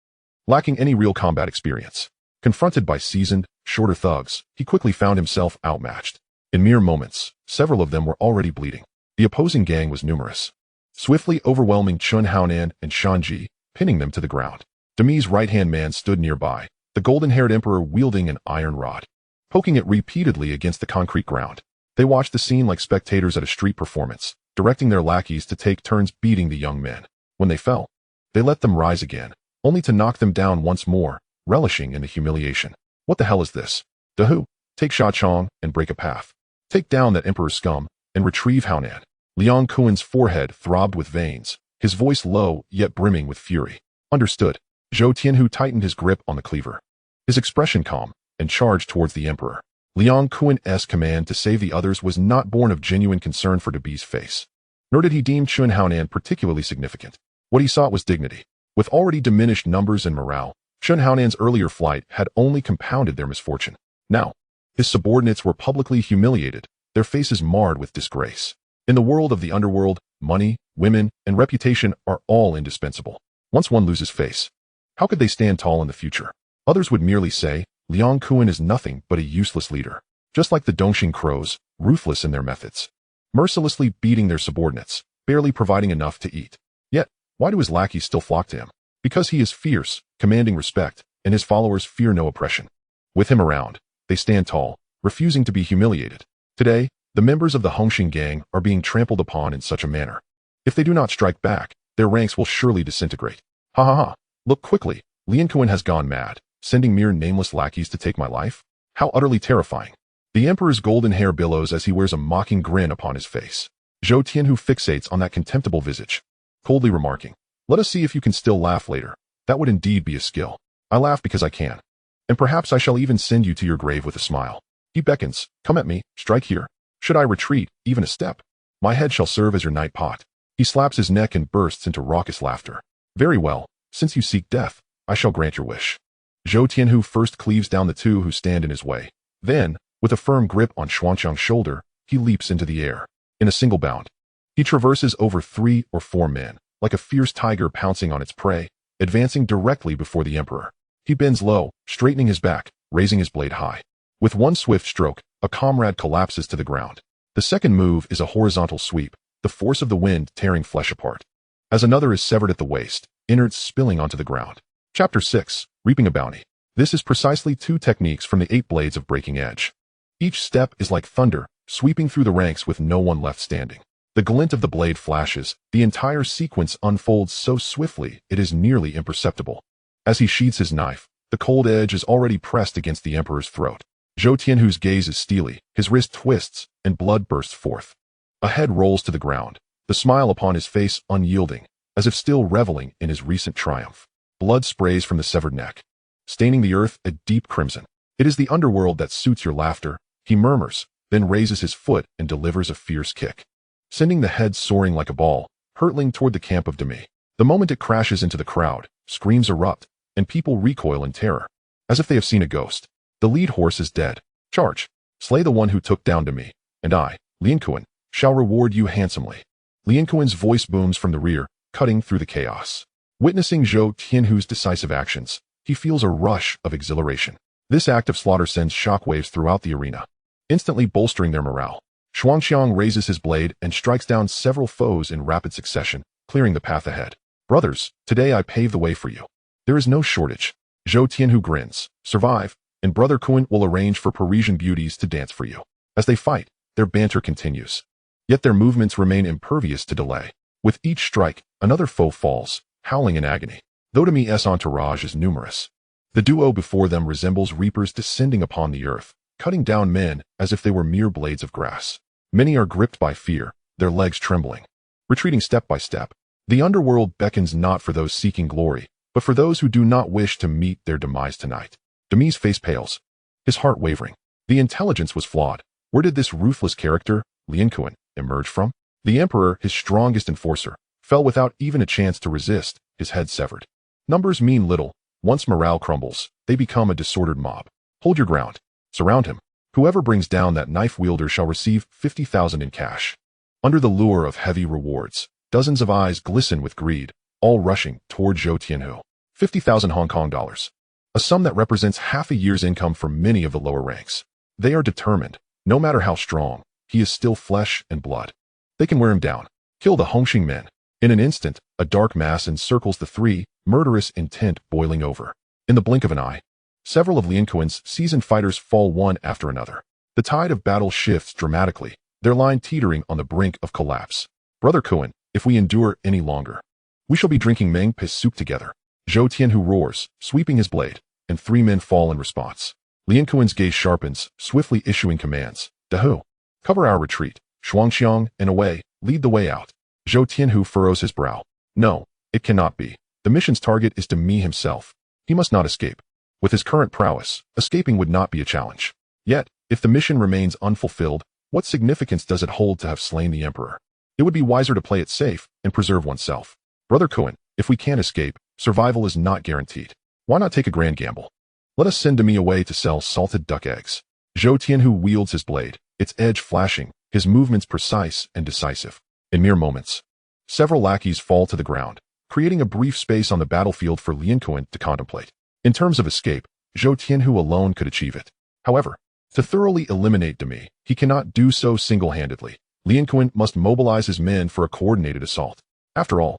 lacking any real combat experience. Confronted by seasoned, shorter thugs, he quickly found himself outmatched. In mere moments, several of them were already bleeding. The opposing gang was numerous, swiftly overwhelming Chen Haonan and Shanji, pinning them to the ground. Demi's right-hand man stood nearby, the golden-haired emperor wielding an iron rod, poking it repeatedly against the concrete ground. They watched the scene like spectators at a street performance, directing their lackeys to take turns beating the young men. When they fell, they let them rise again, only to knock them down once more, relishing in the humiliation. What the hell is this? Dahu, take Sha Chong and break a path. Take down that emperor's scum and retrieve Haonan. Liang Kuan's forehead throbbed with veins, his voice low yet brimming with fury. Understood. Zhou Tianhu tightened his grip on the cleaver, his expression calm, and charged towards the emperor. Liang Kuan's command to save the others was not born of genuine concern for Debi's face, nor did he deem Chen Haonan particularly significant. What he sought was dignity. With already diminished numbers and morale, Chen Haonan's earlier flight had only compounded their misfortune. Now, his subordinates were publicly humiliated, their faces marred with disgrace. In the world of the underworld, money, women, and reputation are all indispensable. Once one loses face, how could they stand tall in the future? Others would merely say, Liang Kuan is nothing but a useless leader. Just like the Dongxing crows, ruthless in their methods, mercilessly beating their subordinates, barely providing enough to eat. Yet, why do his lackeys still flock to him? Because he is fierce, commanding respect, and his followers fear no oppression. With him around, they stand tall, refusing to be humiliated. Today, the members of the Hong Hing gang are being trampled upon in such a manner. If they do not strike back, their ranks will surely disintegrate. Ha ha ha. Look quickly, Liang Kuan has gone mad, sending mere nameless lackeys to take my life? How utterly terrifying. The emperor's golden hair billows as he wears a mocking grin upon his face. Zhou Tianhu fixates on that contemptible visage, coldly remarking, let us see if you can still laugh later. That would indeed be a skill. I laugh because I can. And perhaps I shall even send you to your grave with a smile. He beckons, come at me, strike here. Should I retreat, even a step, my head shall serve as your night pot. He slaps his neck and bursts into raucous laughter. Very well, since you seek death, I shall grant your wish. Zhou Tianhu first cleaves down the two who stand in his way. Then, with a firm grip on Xuanqiang's shoulder, he leaps into the air. In a single bound, he traverses over 3 or 4 men, like a fierce tiger pouncing on its prey, advancing directly before the emperor. He bends low, straightening his back, raising his blade high. With one swift stroke, a comrade collapses to the ground. The second move is a horizontal sweep, the force of the wind tearing flesh apart. As another is severed at the waist, innards spilling onto the ground. Chapter 6, Reaping a Bounty. This is precisely 2 techniques from the 8 blades of Breaking Edge. Each step is like thunder, sweeping through the ranks with no one left standing. The glint of the blade flashes, the entire sequence unfolds so swiftly it is nearly imperceptible. As he sheathes his knife, the cold edge is already pressed against the emperor's throat. Zhou Tianhu's gaze is steely, his wrist twists, and blood bursts forth. A head rolls to the ground, the smile upon his face unyielding, as if still reveling in his recent triumph. Blood sprays from the severed neck, staining the earth a deep crimson. It is the underworld that suits your laughter, he murmurs, then raises his foot and delivers a fierce kick, sending the head soaring like a ball, hurtling toward the camp of Demi. The moment it crashes into the crowd, screams erupt, and people recoil in terror, as if they have seen a ghost. The lead horse is dead. Charge! Slay the one who took down Demi, and I, Liang Kuan, shall reward you handsomely. Liang Kuan's voice booms from the rear, cutting through the chaos. Witnessing Zhou Tianhu's decisive actions, he feels a rush of exhilaration. This act of slaughter sends shockwaves throughout the arena, instantly bolstering their morale. Xuanqiang raises his blade and strikes down several foes in rapid succession, clearing the path ahead. Brothers, today I pave the way for you. There is no shortage. Zhou Tianhu grins. Survive, and Brother Kuan will arrange for Parisian beauties to dance for you. As they fight, their banter continues. Yet their movements remain impervious to delay. With each strike, another foe falls, howling in agony. Though Demi's entourage is numerous, the duo before them resembles reapers descending upon the earth, cutting down men as if they were mere blades of grass. Many are gripped by fear, their legs trembling, retreating step by step. The underworld beckons not for those seeking glory, but for those who do not wish to meet their demise tonight. Demi's face pales, his heart wavering. The intelligence was flawed. Where did this ruthless character, Liang Kuan, emerge from? The emperor, his strongest enforcer, fell without even a chance to resist, his head severed. Numbers mean little, Once morale crumbles, they become a disordered mob. Hold your ground. Surround him. Whoever brings down that knife wielder shall receive 50,000 in cash. Under the lure of heavy rewards, dozens of eyes glisten with greed, all rushing toward Zhou Tianhu. 50,000 Hong Kong dollars. A sum that represents half a year's income for many of the lower ranks. They are determined. No matter how strong, he is still flesh and blood. They can wear him down. Kill the Hong Hing men. In an instant, a dark mass encircles the three, murderous intent boiling over. In the blink of an eye, several of Lian Kuan's seasoned fighters fall one after another. The tide of battle shifts dramatically, their line teetering on the brink of collapse. Brother Kuan, if we endure any longer, we shall be drinking Meng Piss soup together. Zhou Tianhu roars, sweeping his blade, and three men fall in response. Lian Kuan's gaze sharpens, swiftly issuing commands. Dahu, cover our retreat. Shuangxiang and Away, lead the way out. Zhou Tianhu furrows his brow. No, it cannot be. The mission's target is to me himself. He must not escape. With his current prowess, escaping would not be a challenge. Yet, if the mission remains unfulfilled, what significance does it hold to have slain the Emperor? It would be wiser to play it safe and preserve oneself. Brother Kuan, if we can't escape, survival is not guaranteed. Why not take a grand gamble? Let us send Demi away to sell salted duck eggs. Zhou Tianhu wields his blade, its edge flashing, his movements precise and decisive. In mere moments, several lackeys fall to the ground, creating a brief space on the battlefield for Lian Kuan to contemplate. In terms of escape, Zhou Tianhu alone could achieve it. However, to thoroughly eliminate Demi, he cannot do so single-handedly. Lian Kuan must mobilize his men for a coordinated assault. After all,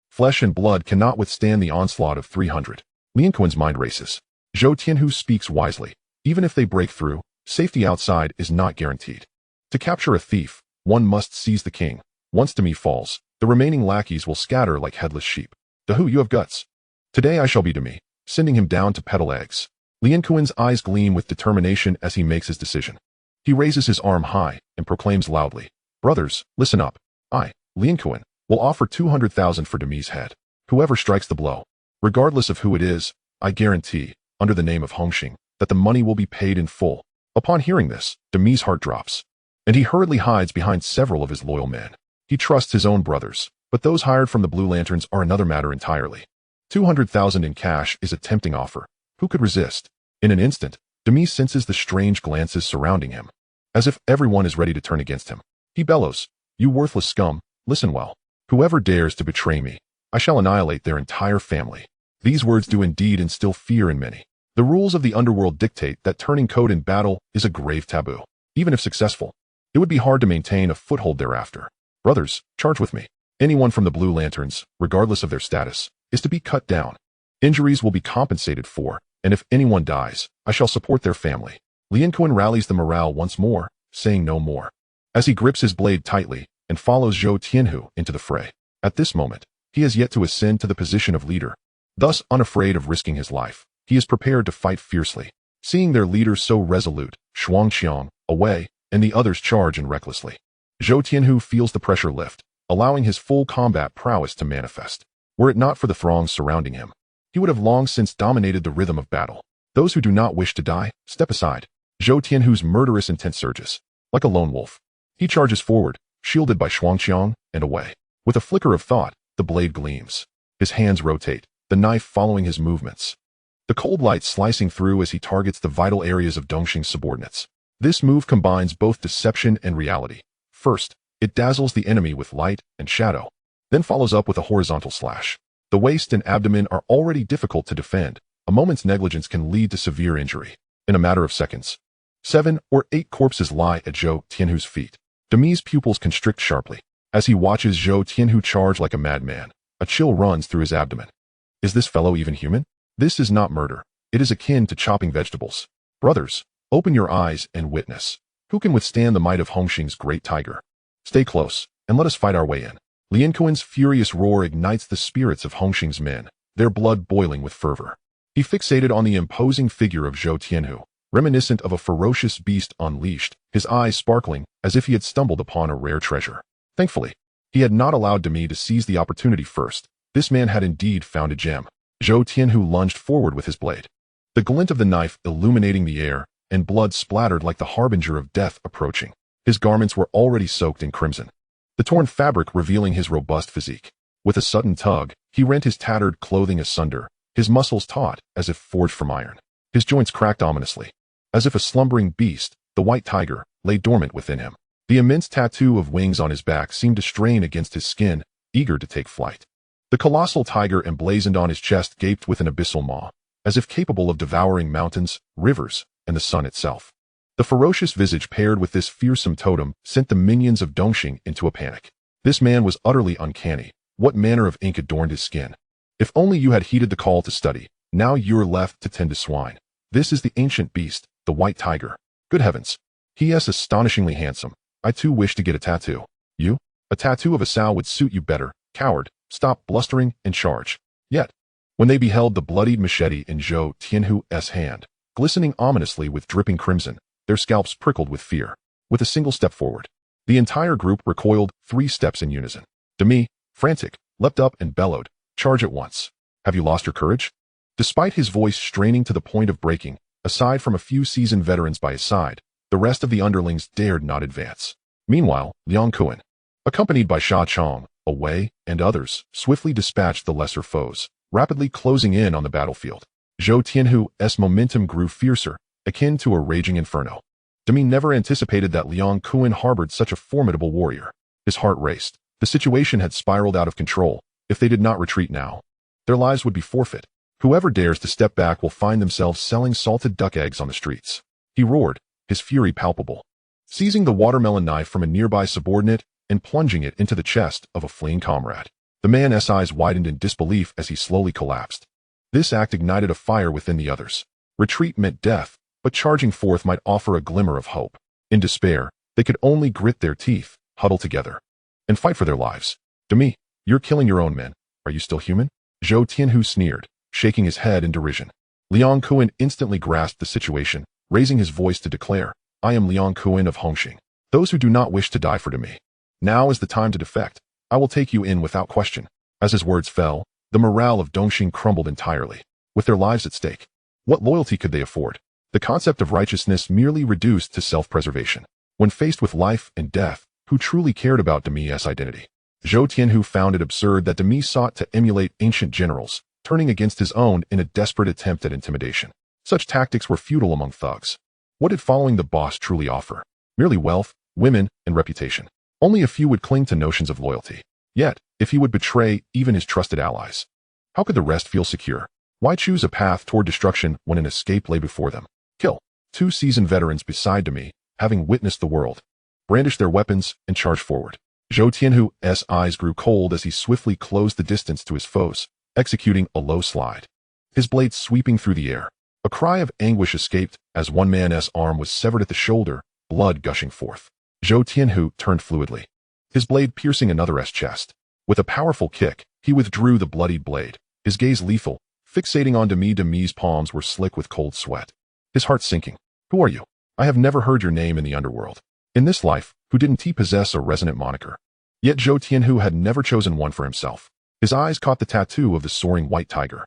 flesh and blood cannot withstand the onslaught of 300. Lian Kuan's mind races. Zhou Tianhu speaks wisely. Even if they break through, safety outside is not guaranteed. To capture a thief, one must seize the king. Once Demi falls, the remaining lackeys will scatter like headless sheep. Dahu, you have guts. Today I shall be Demi, sending him down to peddle eggs. Lian Kuan's eyes gleam with determination as he makes his decision. He raises his arm high and proclaims loudly, Brothers, listen up. I, Lian Kuan, will offer 200,000 for Demi's head. Whoever strikes the blow, regardless of who it is, I guarantee, under the name of Hong Hing, that the money will be paid in full. Upon hearing this, Demi's heart drops, and he hurriedly hides behind several of his loyal men. He trusts his own brothers, but those hired from the Blue Lanterns are another matter entirely. 200,000 in cash is a tempting offer. Who could resist? In an instant, Demi senses the strange glances surrounding him, as if everyone is ready to turn against him. He bellows, You worthless scum, listen well. Whoever dares to betray me, I shall annihilate their entire family. These words do indeed instill fear in many. The rules of the Underworld dictate that turning code in battle is a grave taboo. Even if successful, it would be hard to maintain a foothold thereafter. Brothers, charge with me. Anyone from the Blue Lanterns, regardless of their status, is to be cut down. Injuries will be compensated for, and if anyone dies, I shall support their family. Lian Kuan rallies the morale once more, saying no more, as he grips his blade tightly and follows Zhou Tianhu into the fray. At this moment, he has yet to ascend to the position of leader. Thus, unafraid of risking his life, he is prepared to fight fiercely. Seeing their leaders so resolute, Shuangxiang, Away, and the others charge in recklessly. Zhou Tianhu feels the pressure lift, allowing his full combat prowess to manifest. Were it not for the throngs surrounding him, he would have long since dominated the rhythm of battle. Those who do not wish to die, step aside. Zhou Tianhu's murderous intent surges. Like a lone wolf, he charges forward, shielded by Shuangxiang and Away. With a flicker of thought, the blade gleams. His hands rotate, the knife following his movements. The cold light slicing through as he targets the vital areas of Dongxing's subordinates. This move combines both deception and reality. First, it dazzles the enemy with light and shadow, then follows up with a horizontal slash. The waist and abdomen are already difficult to defend. A moment's negligence can lead to severe injury. In a matter of seconds, 7 or 8 corpses lie at Zhou Tianhu's feet. Demi's pupils constrict sharply. As he watches Zhou Tianhu charge like a madman, a chill runs through his abdomen. Is this fellow even human? This is not murder. It is akin to chopping vegetables. Brothers, open your eyes and witness. Who can withstand the might of Hong Hing's great tiger? Stay close, and let us fight our way in. Lian Kuan's furious roar ignites the spirits of Hong Hing's men, their blood boiling with fervor. He fixated on the imposing figure of Zhou Tianhu, reminiscent of a ferocious beast unleashed, his eyes sparkling as if he had stumbled upon a rare treasure. Thankfully, he had not allowed Demi to seize the opportunity first. This man had indeed found a gem. Zhou Tianhu lunged forward with his blade, the glint of the knife illuminating the air, and blood splattered like the harbinger of death approaching. His garments were already soaked in crimson, the torn fabric revealing his robust physique. With a sudden tug, he rent his tattered clothing asunder, his muscles taut as if forged from iron. His joints cracked ominously. As if a slumbering beast, the white tiger lay dormant within him. The immense tattoo of wings on his back seemed to strain against his skin, eager to take flight. The colossal tiger emblazoned on his chest gaped with an abyssal maw, as if capable of devouring mountains, rivers, and the sun itself. The ferocious visage paired with this fearsome totem sent the minions of Dongxing into a panic. This man was utterly uncanny. What manner of ink adorned his skin? If only you had heeded the call to study. Now you're left to tend to swine. This is the ancient beast, the white tiger. Good heavens. He is astonishingly handsome. I too wish to get a tattoo. You? A tattoo of a sow would suit you better. Coward, stop blustering and charge. Yet, when they beheld the bloodied machete in Zhou Tianhu's hand, glistening ominously with dripping crimson, their scalps prickled with fear. With a single step forward, the entire group recoiled 3 steps in unison. Demi, frantic, leapt up and bellowed, "Charge at once. Have you lost your courage?" Despite his voice straining to the point of breaking, aside from a few seasoned veterans by his side, the rest of the underlings dared not advance. Meanwhile, Liang Kun, accompanied by Sha Chong, Wei, and others, swiftly dispatched the lesser foes, rapidly closing in on the battlefield. Zhou Tianhu's momentum grew fiercer, akin to a raging inferno. Demi never anticipated that Liang Kun harbored such a formidable warrior. His heart raced. The situation had spiraled out of control. If they did not retreat now, their lives would be forfeit. Whoever dares to step back will find themselves selling salted duck eggs on the streets. He roared, his fury palpable, seizing the watermelon knife from a nearby subordinate and plunging it into the chest of a fleeing comrade. The man's eyes widened in disbelief as he slowly collapsed. This act ignited a fire within the others. Retreat meant death, but charging forth might offer a glimmer of hope. In despair, they could only grit their teeth, huddle together, and fight for their lives. Demi, you're killing your own men. Are you still human? Zhou Tianhu sneered, shaking his head in derision. Liang Kun instantly grasped the situation, raising his voice to declare, "I am Liang Kun of Hong Hing. Those who do not wish to die for Demi. Now is the time to defect. I will take you in without question." As his words fell, the morale of Dongxing crumbled entirely. With their lives at stake, what loyalty could they afford? The concept of righteousness merely reduced to self-preservation. When faced with life and death, who truly cared about Demi's identity? Zhou Tianhu found it absurd that Demi sought to emulate ancient generals, turning against his own in a desperate attempt at intimidation. Such tactics were futile among thugs. What did following the boss truly offer? Merely wealth, women, and reputation. Only a few would cling to notions of loyalty. Yet, if he would betray even his trusted allies, how could the rest feel secure? Why choose a path toward destruction when an escape lay before them? Kill. 2 seasoned veterans beside Demi, having witnessed the world, brandished their weapons and charged forward. Zhou Tianhu's eyes grew cold as he swiftly closed the distance to his foes, executing a low slide, his blade sweeping through the air. A cry of anguish escaped as one man's arm was severed at the shoulder, blood gushing forth. Zhou Tianhu turned fluidly, his blade piercing another's chest. With a powerful kick, he withdrew the bloodied blade, his gaze lethal, fixating on Demi. Demi's palms were slick with cold sweat, his heart sinking. "Who are you? I have never heard your name in the underworld. In this life, who didn't he possess a resonant moniker?" Yet Zhou Tianhu had never chosen one for himself. His eyes caught the tattoo of the soaring white tiger,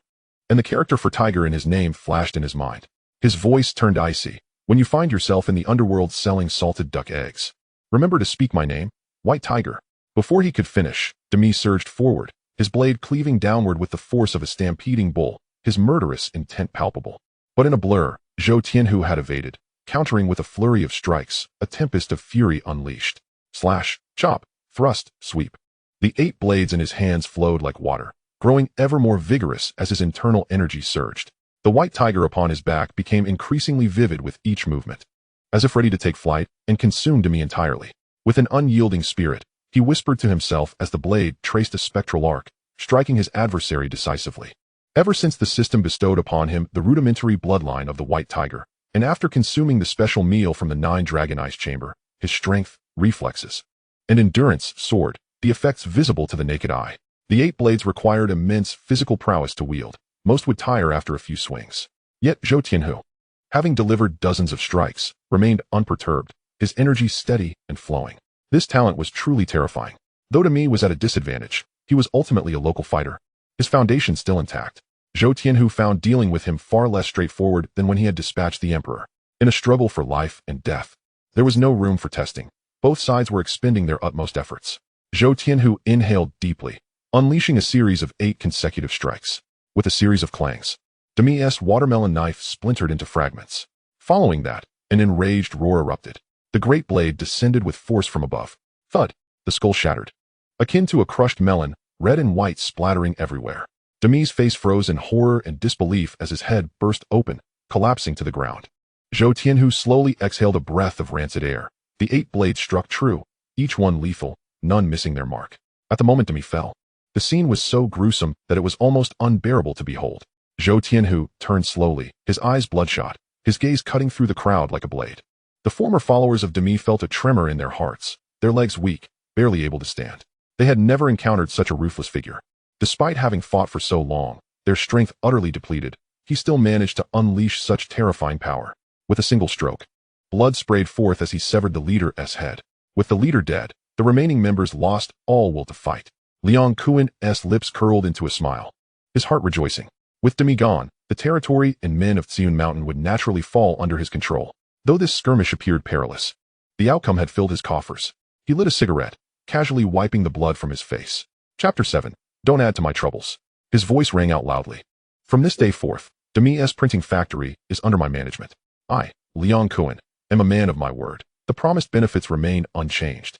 and the character for tiger in his name flashed in his mind. His voice turned icy. "When you find yourself in the underworld selling salted duck eggs, remember to speak my name, White Tiger." Before he could finish, Demi surged forward, his blade cleaving downward with the force of a stampeding bull, his murderous intent palpable. But in a blur, Zhou Tianhu had evaded, countering with a flurry of strikes, a tempest of fury unleashed. Slash, chop, thrust, sweep. The 8 blades in his hands flowed like water, growing ever more vigorous as his internal energy surged. The white tiger upon his back became increasingly vivid with each movement, as if ready to take flight and consume Demi entirely. With an unyielding spirit, he whispered to himself as the blade traced a spectral arc, striking his adversary decisively. Ever since the system bestowed upon him the rudimentary bloodline of the white tiger, and after consuming the special meal from the 9 dragon eyes chamber, his strength, reflexes, and endurance soared, the effects visible to the naked eye. The 8 blades required immense physical prowess to wield. Most would tire after a few swings. Yet Zhou Tianhu, having delivered dozens of strikes, remained unperturbed, his energy steady and flowing. This talent was truly terrifying. Though Demi was at a disadvantage, he was ultimately a local fighter, his foundation still intact. Zhou Tianhu found dealing with him far less straightforward than when he had dispatched the emperor. In a struggle for life and death, there was no room for testing. Both sides were expending their utmost efforts. Zhou Tianhu inhaled deeply, unleashing a series of 8 consecutive strikes. with a series of clangs. Demi's watermelon knife splintered into fragments. Following that, an enraged roar erupted. The great blade descended with force from above. Thud! The skull shattered. Akin to a crushed melon, red and white splattering everywhere. Demi's face froze in horror and disbelief as his head burst open, collapsing to the ground. Zhou Tianhu slowly exhaled a breath of rancid air. The 8 blades struck true, each one lethal, none missing their mark. At the moment Demi fell, the scene was so gruesome that it was almost unbearable to behold. Zhou Tianhu turned slowly, his eyes bloodshot, his gaze cutting through the crowd like a blade. The former followers of Demi felt a tremor in their hearts, their legs weak, barely able to stand. They had never encountered such a ruthless figure. Despite having fought for so long, their strength utterly depleted, he still managed to unleash such terrifying power. With a single stroke, blood sprayed forth as he severed the leader's head. With the leader dead, the remaining members lost all will to fight. Liang Kuan's lips curled into a smile, his heart rejoicing. With Demi gone, the territory and men of Tsui Mountain would naturally fall under his control. Though this skirmish appeared perilous, the outcome had filled his coffers. He lit a cigarette, casually wiping the blood from his face. Chapter 7. Don't add to my troubles. His voice rang out loudly. From this day forth, Demi's printing factory is under my management. I, Liang Kuan, am a man of my word. The promised benefits remain unchanged.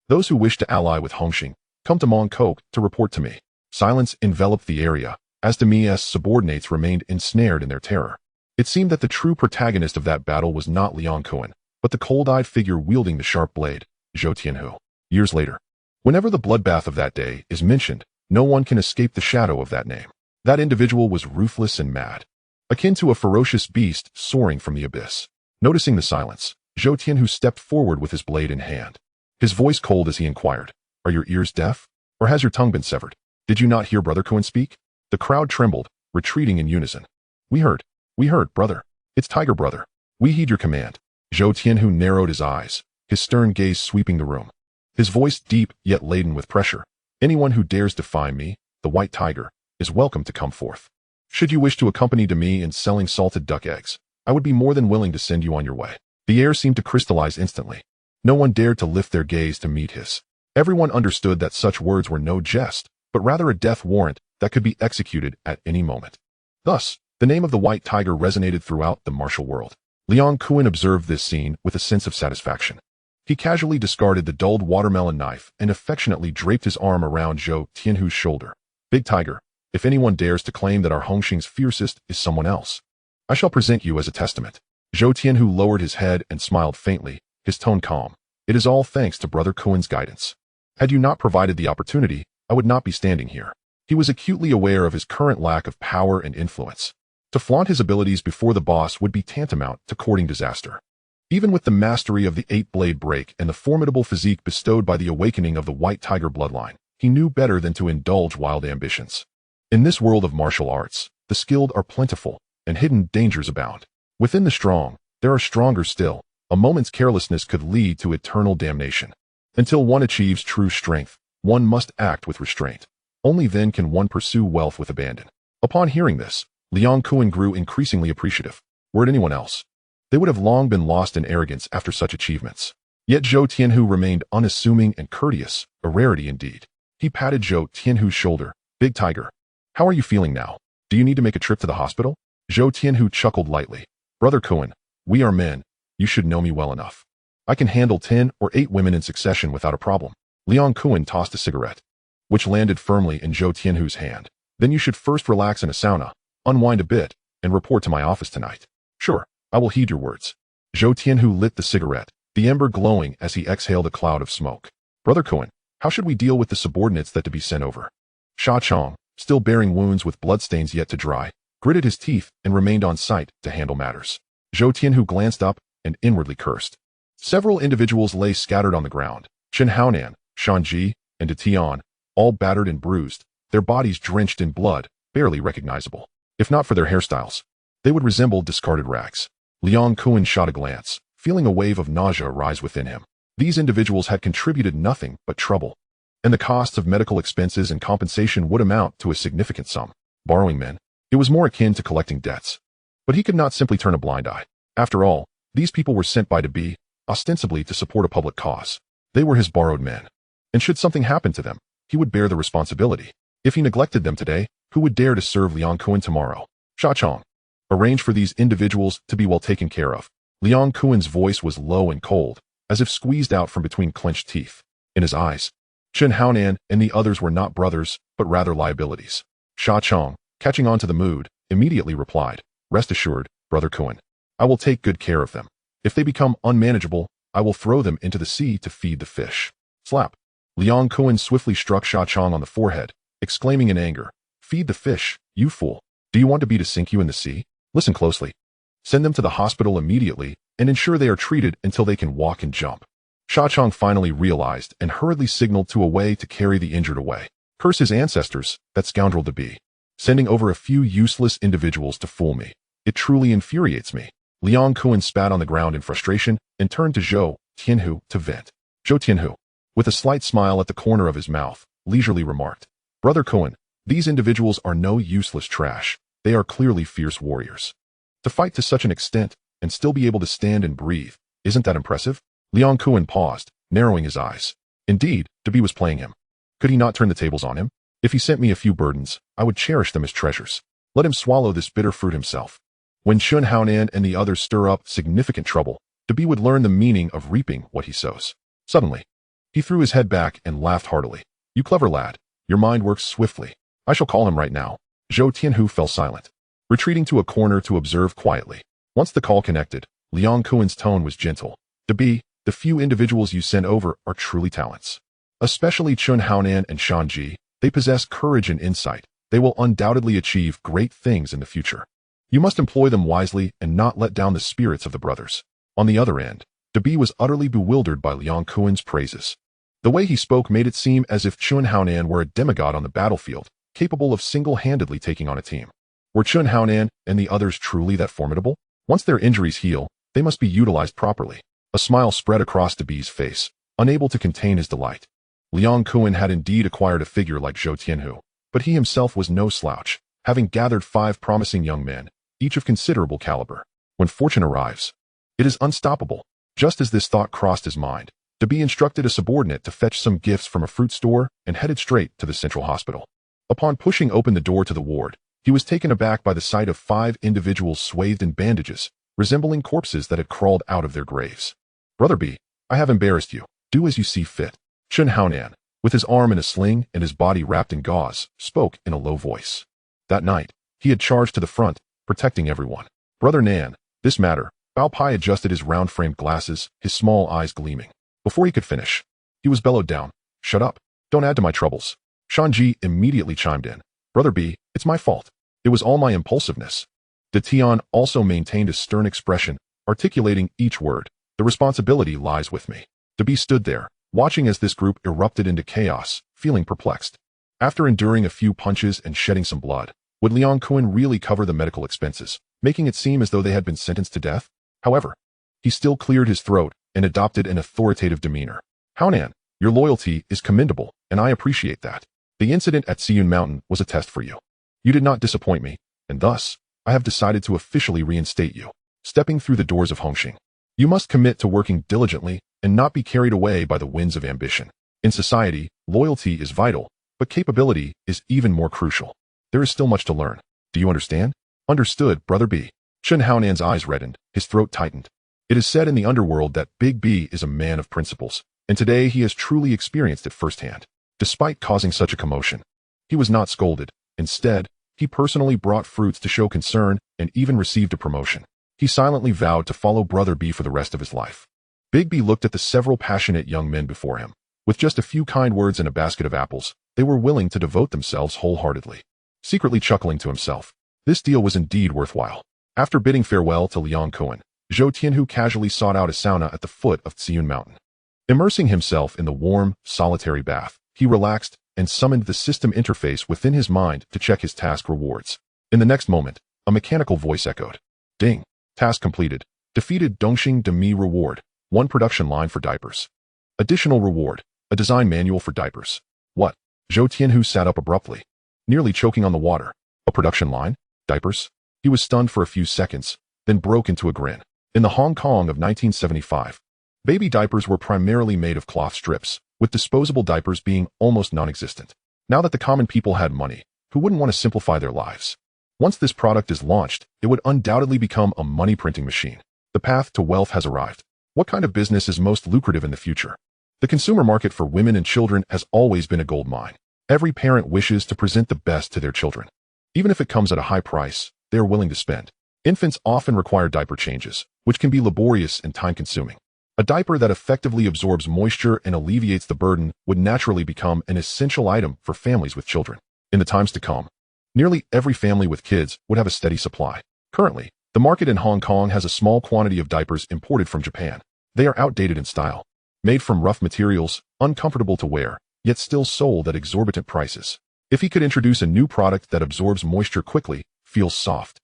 Those who wish to ally with Hong Hing, come to Mong Kok to report to me. Silence enveloped the area, as Demi's subordinates remained ensnared in their terror. It seemed that the true protagonist of that battle was not Liang Kuan, but the cold-eyed figure wielding the sharp blade, Zhou Tianhu. Years later, whenever the bloodbath of that day is mentioned, no one can escape the shadow of that name. That individual was ruthless and mad, akin to a ferocious beast soaring from the abyss. Noticing the silence, Zhou Tianhu stepped forward with his blade in hand. His voice cold as he inquired, "Are your ears deaf? Or has your tongue been severed? Did you not hear Brother Kuan speak?" The crowd trembled, retreating in unison. We heard, brother. It's Tiger Brother. We heed your command." Zhou Tianhu narrowed his eyes, his stern gaze sweeping the room. His voice deep yet laden with pressure. "Anyone who dares defy me, the White Tiger, is welcome to come forth. Should you wish to accompany me in selling salted duck eggs, I would be more than willing to send you on your way." The air seemed to crystallize instantly. No one dared to lift their gaze to meet his. Everyone understood that such words were no jest, but rather a death warrant that could be executed at any moment. Thus, the name of the White Tiger resonated throughout the martial world. Liang Kuan observed this scene with a sense of satisfaction. He casually discarded the dulled watermelon knife and affectionately draped his arm around Zhou Tianhu's shoulder. "Big Tiger, if anyone dares to claim that our Hong Hing's fiercest is someone else, I shall present you as a testament." Zhou Tianhu lowered his head and smiled faintly, his tone calm. "It is all thanks to Brother Kuan's guidance. Had you not provided the opportunity, I would not be standing here." He was acutely aware of his current lack of power and influence. To flaunt his abilities before the boss would be tantamount to courting disaster. Even with the mastery of the 8-blade break and the formidable physique bestowed by the awakening of the White Tiger bloodline, he knew better than to indulge wild ambitions. In this world of martial arts, the skilled are plentiful, and hidden dangers abound. Within the strong, there are stronger still. A moment's carelessness could lead to eternal damnation. Until one achieves true strength, one must act with restraint. Only then can one pursue wealth with abandon. Upon hearing this, Liang Kuan grew increasingly appreciative. Were it anyone else, they would have long been lost in arrogance after such achievements. Yet Zhou Tianhu remained unassuming and courteous, a rarity indeed. He patted Zhou Tianhu's shoulder. "Big Tiger, how are you feeling now? Do you need to make a trip to the hospital?" Zhou Tianhu chuckled lightly. "Brother Kuan, we are men. You should know me well enough. I can handle 10 or 8 women in succession without a problem." Liang Kuan tossed a cigarette, which landed firmly in Zhou Tianhu's hand. "Then you should first relax in a sauna, unwind a bit, and report to my office tonight." "Sure, I will heed your words." Zhou Tianhu lit the cigarette, the ember glowing as he exhaled a cloud of smoke. "Brother Kuan, how should we deal with the subordinates that to be sent over?" Sha Chong, still bearing wounds with bloodstains yet to dry, gritted his teeth and remained on site to handle matters. Zhou Tianhu glanced up and inwardly cursed. Several individuals lay scattered on the ground. Chen Haonan, Shan Ji, and De Tian, all battered and bruised, their bodies drenched in blood, barely recognizable. If not for their hairstyles, they would resemble discarded rags. Liang Kuan shot a glance, feeling a wave of nausea rise within him. These individuals had contributed nothing but trouble, and the costs of medical expenses and compensation would amount to a significant sum. Borrowing men, it was more akin to collecting debts. But he could not simply turn a blind eye. After all, these people were sent by Demi, ostensibly to support a public cause. They were his borrowed men, and should something happen to them, he would bear the responsibility. If he neglected them today, who would dare to serve Liang Kun tomorrow? Sha Chong. Arrange for these individuals to be well taken care of. Liang Kun's voice was low and cold, as if squeezed out from between clenched teeth. In his eyes, Chen Haonan and the others were not brothers, but rather liabilities. Sha Chong, catching on to the mood, immediately replied, "Rest assured, Brother Kun, I will take good care of them. If they become unmanageable, I will throw them into the sea to feed the fish." Slap. Liang Kun swiftly struck Sha Chong on the forehead, exclaiming in anger, "Feed the fish, you fool. Do you want me to sink you in the sea? Listen closely. Send them to the hospital immediately and ensure they are treated until they can walk and jump." Sha Chong finally realized and hurriedly signaled to a way to carry the injured away. Curse his ancestors, that scoundrel to be. Sending over a few useless individuals to fool me. It truly infuriates me. Liang Kun spat on the ground in frustration and turned to Zhou Tianhu to vent. Zhou Tianhu, with a slight smile at the corner of his mouth, leisurely remarked, "Brother Kun, these individuals are no useless trash. They are clearly fierce warriors. To fight to such an extent and still be able to stand and breathe, isn't that impressive?" Liang Kun paused, narrowing his eyes. Indeed, Dabi was playing him. Could he not turn the tables on him? If he sent me a few burdens, I would cherish them as treasures. Let him swallow this bitter fruit himself. When Chen Haonan and the others stir up significant trouble, Dabi would learn the meaning of reaping what he sows. Suddenly, he threw his head back and laughed heartily. "You clever lad. Your mind works swiftly. I shall call him right now." Zhou Tianhu fell silent, retreating to a corner to observe quietly. Once the call connected, Liang Kun's tone was gentle. "Dabi, the few individuals you send over are truly talents. Especially Chen Haonan and Shan Ji, they possess courage and insight. They will undoubtedly achieve great things in the future. You must employ them wisely and not let down the spirits of the brothers." On the other end, Dabi was utterly bewildered by Liang Kun's praises. The way he spoke made it seem as if Chen Haonan were a demigod on the battlefield, capable of single-handedly taking on a team. Were Chen Haonan and the others truly that formidable? Once their injuries heal, they must be utilized properly. A smile spread across Dabi's face, unable to contain his delight. Liang Kun had indeed acquired a figure like Zhou Tianhu, but he himself was no slouch, having gathered 5 promising young men, each of considerable caliber. When fortune arrives, it is unstoppable. Just as this thought crossed his mind, Dabi instructed a subordinate to fetch some gifts from a fruit store and headed straight to the central hospital. Upon pushing open the door to the ward, he was taken aback by the sight of 5 individuals swathed in bandages, resembling corpses that had crawled out of their graves. "Brother B, I have embarrassed you. Do as you see fit." Chen Haonan, with his arm in a sling and his body wrapped in gauze, spoke in a low voice. That night, he had charged to the front, protecting everyone. "Brother Nan, this matter." Bao Pai adjusted his round-framed glasses, his small eyes gleaming. Before he could finish, he was bellowed down. "Shut up. Don't add to my troubles." Shanji immediately chimed in. "Brother B, it's my fault. It was all my impulsiveness." De Tian also maintained a stern expression, articulating each word. "The responsibility lies with me." Dabi stood there, watching as this group erupted into chaos, feeling perplexed. After enduring a few punches and shedding some blood, would Liang Kun really cover the medical expenses, making it seem as though they had been sentenced to death? However, he still cleared his throat and adopted an authoritative demeanor. "Haonan, your loyalty is commendable, and I appreciate that. The incident at Siyun Mountain was a test for you. You did not disappoint me, and thus, I have decided to officially reinstate you." Stepping through the doors of Hong Hing, "You must commit to working diligently and not be carried away by the winds of ambition. In society, loyalty is vital, but capability is even more crucial. There is still much to learn. Do you understand?" "Understood, Brother B." Chen Haonan's eyes reddened, his throat tightened. It is said in the Underworld that Big B is a man of principles, and today he has truly experienced it firsthand. Despite causing such a commotion, he was not scolded. Instead, he personally brought fruits to show concern and even received a promotion. He silently vowed to follow Brother B for the rest of his life. Big B looked at the several passionate young men before him. With just a few kind words and a basket of apples, they were willing to devote themselves wholeheartedly. Secretly chuckling to himself, this deal was indeed worthwhile. After bidding farewell to Liang Kun, Zhou Tianhu casually sought out a sauna at the foot of Tsui Mountain. Immersing himself in the warm, solitary bath, he relaxed and summoned the system interface within his mind to check his task rewards. In the next moment, a mechanical voice echoed. Ding. Task completed. Defeated Dongxing Demi reward. 1 production line for diapers. Additional reward. A design manual for diapers. What? Zhou Tianhu sat up abruptly, nearly choking on the water. A production line? Diapers? He was stunned for a few seconds, then broke into a grin. In the Hong Kong of 1975, baby diapers were primarily made of cloth strips, with disposable diapers being almost non-existent. Now that the common people had money, who wouldn't want to simplify their lives? Once this product is launched, it would undoubtedly become a money-printing machine. The path to wealth has arrived. What kind of business is most lucrative in the future? The consumer market for women and children has always been a gold mine. Every parent wishes to present the best to their children. Even if it comes at a high price, they are willing to spend. Infants often require diaper changes, which can be laborious and time-consuming. A diaper that effectively absorbs moisture and alleviates the burden would naturally become an essential item for families with children. In the times to come, nearly every family with kids would have a steady supply. Currently, the market in Hong Kong has a small quantity of diapers imported from Japan. They are outdated in style, made from rough materials, uncomfortable to wear, yet still sold at exorbitant prices. If he could introduce a new product that absorbs moisture quickly, feels soft,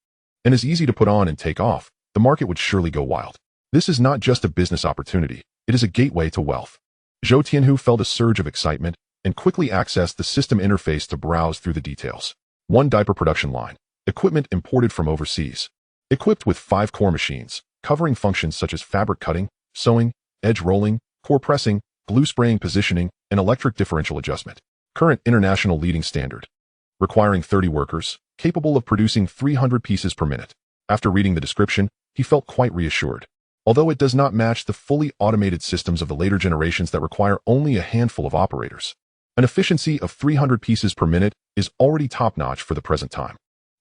and is easy to put on and take off, the market would surely go wild. This is not just a business opportunity, it is a gateway to wealth. Zhou Tianhu felt a surge of excitement and quickly accessed the system interface to browse through the details. One diaper production line, equipment imported from overseas. Equipped with 5 core machines, covering functions such as fabric cutting, sewing, edge rolling, core pressing, glue spraying positioning, and electric differential adjustment. Current international leading standard. Requiring 30 workers, capable of producing 300 pieces per minute. After reading the description, he felt quite reassured. Although it does not match the fully automated systems of the later generations that require only a handful of operators. An efficiency of 300 pieces per minute is already top-notch for the present time.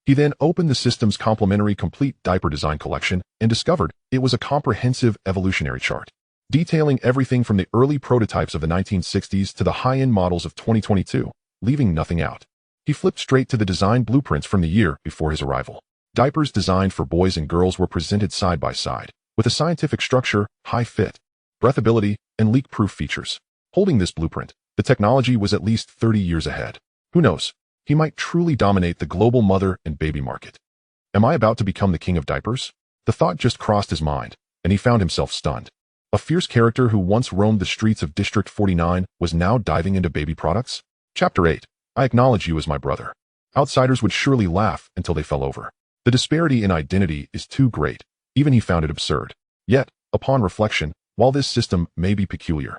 He then opened the system's complementary complete diaper design collection and discovered it was a comprehensive evolutionary chart, detailing everything from the early prototypes of the 1960s to the high-end models of 2022, leaving nothing out. He flipped straight to the design blueprints from the year before his arrival. Diapers designed for boys and girls were presented side by side, with a scientific structure, high fit, breathability, and leak-proof features. Holding this blueprint, the technology was at least 30 years ahead. Who knows? He might truly dominate the global mother and baby market. Am I about to become the king of diapers? The thought just crossed his mind, and he found himself stunned. A fierce character who once roamed the streets of District 49 was now diving into baby products? Chapter 8. I acknowledge you as my brother. Outsiders would surely laugh until they fell over. The disparity in identity is too great. Even he found it absurd. Yet, upon reflection, while this system may be peculiar,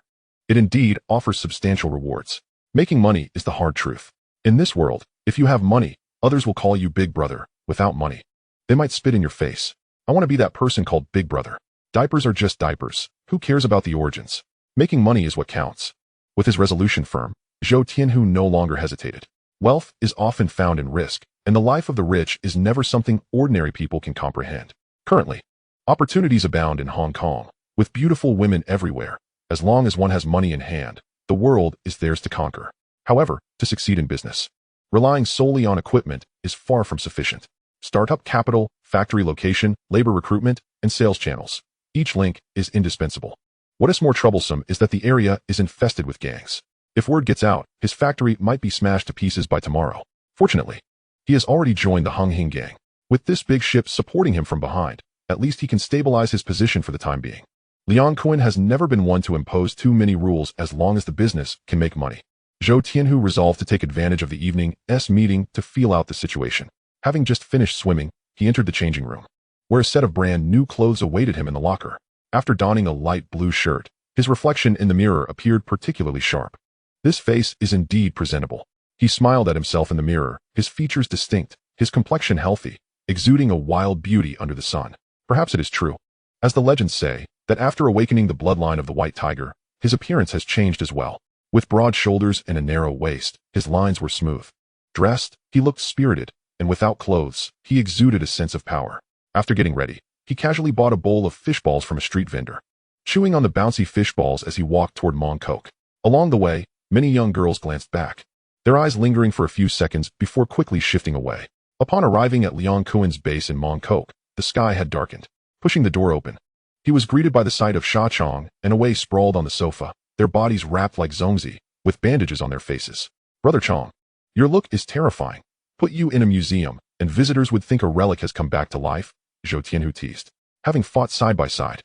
it indeed offers substantial rewards. Making money is the hard truth. In this world, if you have money, others will call you Big Brother. Without money, they might spit in your face. I want to be that person called Big Brother. Diapers are just diapers. Who cares about the origins? Making money is what counts. With his resolution firm, Zhou Tianhu no longer hesitated. Wealth is often found in risk, and the life of the rich is never something ordinary people can comprehend. Currently, opportunities abound in Hong Kong, with beautiful women everywhere. As long as one has money in hand, the world is theirs to conquer. However, to succeed in business, relying solely on equipment is far from sufficient. Startup capital, factory location, labor recruitment, and sales channels. Each link is indispensable. What is more troublesome is that the area is infested with gangs. If word gets out, his factory might be smashed to pieces by tomorrow. Fortunately, he has already joined the Hong Hing gang. With this big ship supporting him from behind, at least he can stabilize his position for the time being. Liang Kun has never been one to impose too many rules as long as the business can make money. Zhou Tianhu resolved to take advantage of the evening's meeting to feel out the situation. Having just finished swimming, he entered the changing room, where a set of brand new clothes awaited him in the locker. After donning a light blue shirt, his reflection in the mirror appeared particularly sharp. This face is indeed presentable. He smiled at himself in the mirror, his features distinct, his complexion healthy, exuding a wild beauty under the sun. Perhaps it is true, as the legends say, that after awakening the bloodline of the white tiger, his appearance has changed as well. With broad shoulders and a narrow waist, his lines were smooth. Dressed, he looked spirited, and without clothes, he exuded a sense of power. After getting ready, he casually bought a bowl of fish balls from a street vendor, chewing on the bouncy fish balls as he walked toward Mong Kok. Along the way, many young girls glanced back, their eyes lingering for a few seconds before quickly shifting away. Upon arriving at Liang Kuen's base in Mong Kok, the sky had darkened. Pushing the door open, he was greeted by the sight of Sha Chong and Wei sprawled on the sofa, their bodies wrapped like Zongzi, with bandages on their faces. Brother Chong, your look is terrifying. Put you in a museum, and visitors would think a relic has come back to life, Zhou Tianhu teased. Having fought side by side,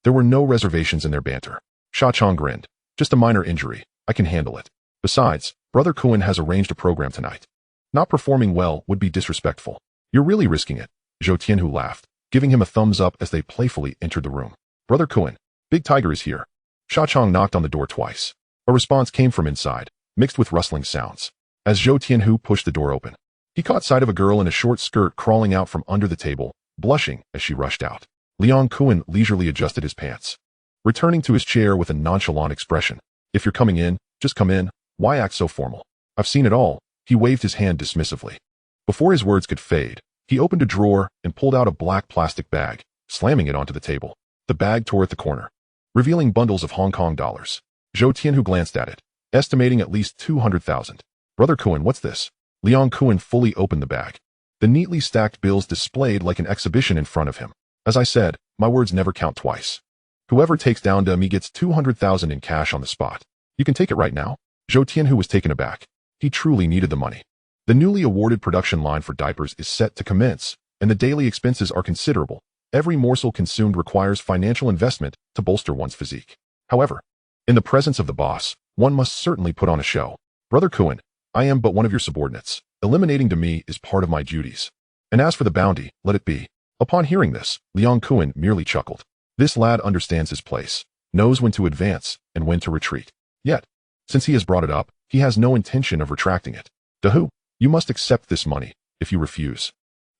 there were no reservations in their banter. Sha Chong grinned. Just a minor injury. I can handle it. Besides, Brother Kuen has arranged a program tonight. Not performing well would be disrespectful. You're really risking it, Zhou Tianhu laughed, giving him a thumbs up as they playfully entered the room. Brother Kuen, Big Tiger is here. Sha Chong knocked on the door twice. A response came from inside, mixed with rustling sounds. As Zhou Tianhu pushed the door open, he caught sight of a girl in a short skirt crawling out from under the table, blushing as she rushed out. Liang Kun leisurely adjusted his pants, returning to his chair with a nonchalant expression. If you're coming in, just come in. Why act so formal? I've seen it all. He waved his hand dismissively. Before his words could fade, he opened a drawer and pulled out a black plastic bag, slamming it onto the table. The bag tore at the corner, revealing bundles of Hong Kong dollars. Zhou Tianhu glanced at it, estimating at least 200,000. Brother Kun, what's this? Liang Kun fully opened the bag. The neatly stacked bills displayed like an exhibition in front of him. As I said, my words never count twice. Whoever takes down to me gets 200,000 in cash on the spot. You can take it right now. Zhou Tianhu was taken aback. He truly needed the money. The newly awarded production line for diapers is set to commence, and the daily expenses are considerable. Every morsel consumed requires financial investment to bolster one's physique. However, in the presence of the boss, one must certainly put on a show. Brother Kun, I am but one of your subordinates. Eliminating to me is part of my duties. And as for the bounty, let it be. Upon hearing this, Liang Kun merely chuckled. This lad understands his place, knows when to advance and when to retreat. Yet, since he has brought it up, he has no intention of retracting it. Dahu, you must accept this money. If you refuse,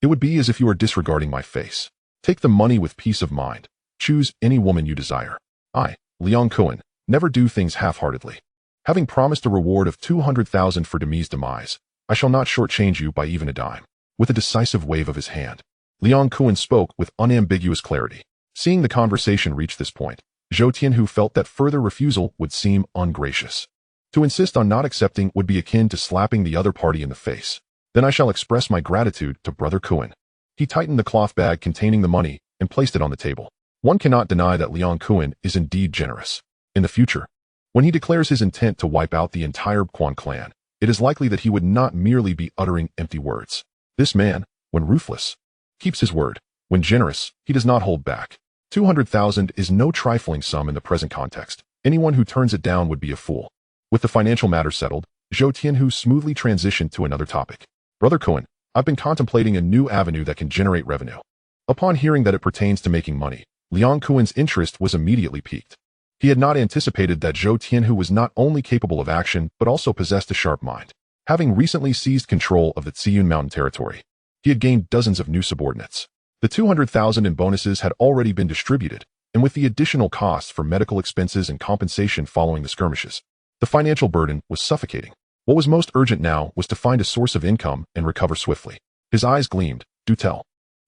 it would be as if you are disregarding my face. Take the money with peace of mind. Choose any woman you desire. I, Liang Kun, never do things half-heartedly. Having promised a reward of 200,000 for Demi's demise, I shall not shortchange you by even a dime. With a decisive wave of his hand, Liang Kun spoke with unambiguous clarity. Seeing the conversation reach this point, Zhou Tianhu felt that further refusal would seem ungracious. To insist on not accepting would be akin to slapping the other party in the face. Then I shall express my gratitude to Brother Kun. He tightened the cloth bag containing the money and placed it on the table. One cannot deny that Liang Kun is indeed generous. In the future, when he declares his intent to wipe out the entire Quan clan, it is likely that he would not merely be uttering empty words. This man, when ruthless, keeps his word. When generous, he does not hold back. 200,000 is no trifling sum in the present context. Anyone who turns it down would be a fool. With the financial matter settled, Zhou Tianhu smoothly transitioned to another topic. Brother Kun, I've been contemplating a new avenue that can generate revenue. Upon hearing that it pertains to making money, Liang Kun's interest was immediately piqued. He had not anticipated that Zhou Tianhu was not only capable of action, but also possessed a sharp mind. Having recently seized control of the Tsui mountain territory, he had gained dozens of new subordinates. The 200,000 in bonuses had already been distributed, and with the additional costs for medical expenses and compensation following the skirmishes, the financial burden was suffocating. What was most urgent now was to find a source of income and recover swiftly. His eyes gleamed. Do tell.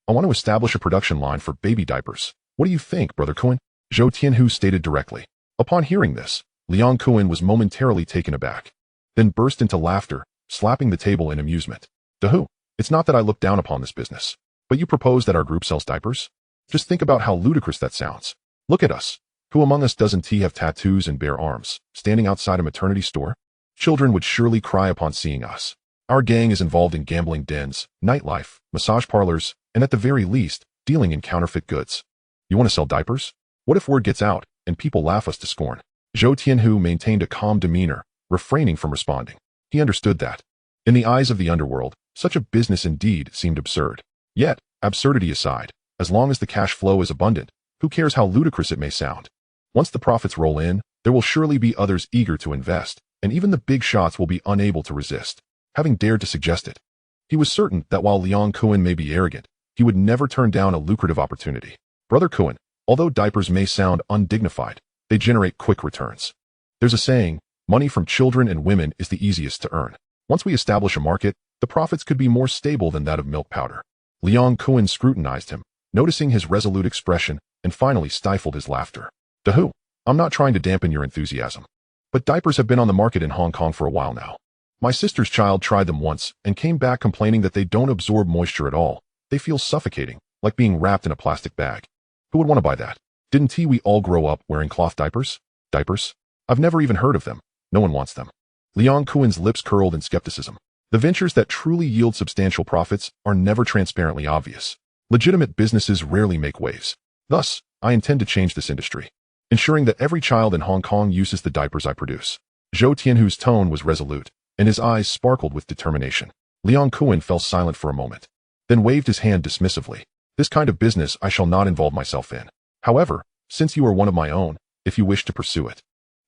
I want to establish a production line for baby diapers. What do you think, Brother Kun? Zhou Tianhu stated directly. Upon hearing this, Liang Kun was momentarily taken aback, then burst into laughter, slapping the table in amusement. Dahu, it's not that I look down upon this business. But you propose that our group sells diapers? Just think about how ludicrous that sounds. Look at us. Who among us doesn't have tattoos and bare arms, standing outside a maternity store? Children would surely cry upon seeing us. Our gang is involved in gambling dens, nightlife, massage parlors, and at the very least, dealing in counterfeit goods. You want to sell diapers? What if word gets out, and people laugh us to scorn? Zhou Tianhu maintained a calm demeanor, refraining from responding. He understood that, in the eyes of the underworld, such a business indeed seemed absurd. Yet, absurdity aside, as long as the cash flow is abundant, who cares how ludicrous it may sound? Once the profits roll in, there will surely be others eager to invest, and even the big shots will be unable to resist. Having dared to suggest it, he was certain that while Liang Kun may be arrogant, he would never turn down a lucrative opportunity. Brother Kun, although diapers may sound undignified, they generate quick returns. There's a saying, money from children and women is the easiest to earn. Once we establish a market, the profits could be more stable than that of milk powder. Liang Kun scrutinized him, noticing his resolute expression, and finally stifled his laughter. Dahu, I'm not trying to dampen your enthusiasm, but diapers have been on the market in Hong Kong for a while now. My sister's child tried them once and came back complaining that they don't absorb moisture at all. They feel suffocating, like being wrapped in a plastic bag. Who would want to buy that? Didn't we all grow up wearing cloth diapers? Diapers? I've never even heard of them. No one wants them. Liang Kun's lips curled in skepticism. The ventures that truly yield substantial profits are never transparently obvious. Legitimate businesses rarely make waves. Thus, I intend to change this industry, ensuring that every child in Hong Kong uses the diapers I produce. Zhou Tianhu's tone was resolute, and his eyes sparkled with determination. Liang Kun fell silent for a moment, then waved his hand dismissively. This kind of business I shall not involve myself in. However, since you are one of my own, if you wish to pursue it,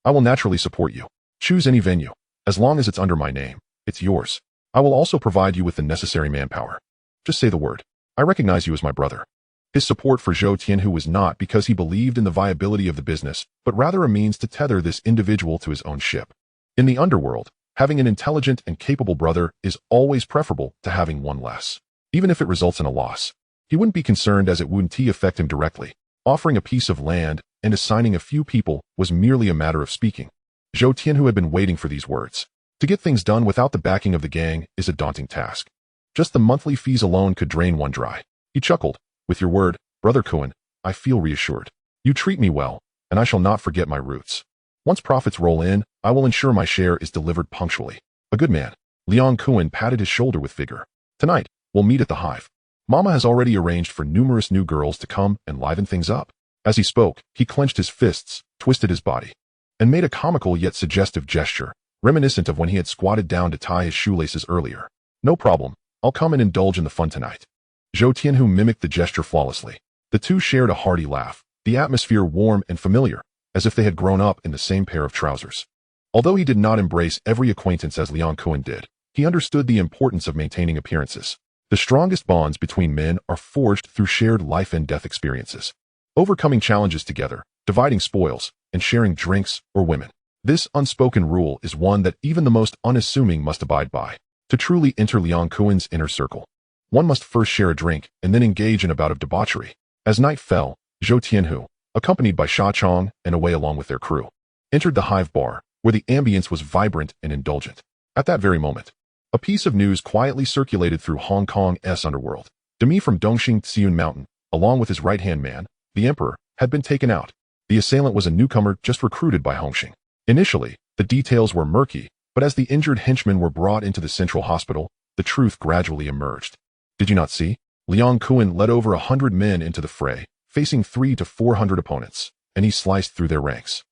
I will naturally support you. Choose any venue, as long as it's under my name. It's yours. I will also provide you with the necessary manpower. Just say the word. I recognize you as my brother. His support for Zhou Tianhu was not because he believed in the viability of the business, but rather a means to tether this individual to his own ship. In the underworld, having an intelligent and capable brother is always preferable to having one less. Even if it results in a loss, he wouldn't be concerned as it wouldn't affect him directly. Offering a piece of land and assigning a few people was merely a matter of speaking. Zhou Tianhu had been waiting for these words. To get things done without the backing of the gang is a daunting task. Just the monthly fees alone could drain one dry. He chuckled. With your word, Brother Kun, I feel reassured. You treat me well, and I shall not forget my roots. Once profits roll in, I will ensure my share is delivered punctually. A good man. Liang Kun patted his shoulder with vigor. Tonight, we'll meet at the hive. Mama has already arranged for numerous new girls to come and liven things up. As he spoke, he clenched his fists, twisted his body, and made a comical yet suggestive gesture, reminiscent of when he had squatted down to tie his shoelaces earlier. No problem. I'll come and indulge in the fun tonight. Zhou Tianhu mimicked the gesture flawlessly. The two shared a hearty laugh, the atmosphere warm and familiar, as if they had grown up in the same pair of trousers. Although he did not embrace every acquaintance as Liang Kun did, he understood the importance of maintaining appearances. The strongest bonds between men are forged through shared life and death experiences. Overcoming challenges together, dividing spoils, and sharing drinks or women. This unspoken rule is one that even the most unassuming must abide by. To truly enter Liang Kun's inner circle, one must first share a drink and then engage in a bout of debauchery. As night fell, Zhou Tianhu, accompanied by Sha Chong and Away along with their crew, entered the hive bar, where the ambience was vibrant and indulgent. At that very moment, a piece of news quietly circulated through Hong Kong's underworld. Demi from Dongxing Tsui Mountain, along with his right-hand man, the Emperor, had been taken out. The assailant was a newcomer just recruited by Hong Hing. Initially, the details were murky, but as the injured henchmen were brought into the central hospital, the truth gradually emerged. Did you not see? Liang Kun led over 100 men into the fray, facing 300 to 400 opponents, and he sliced through their ranks.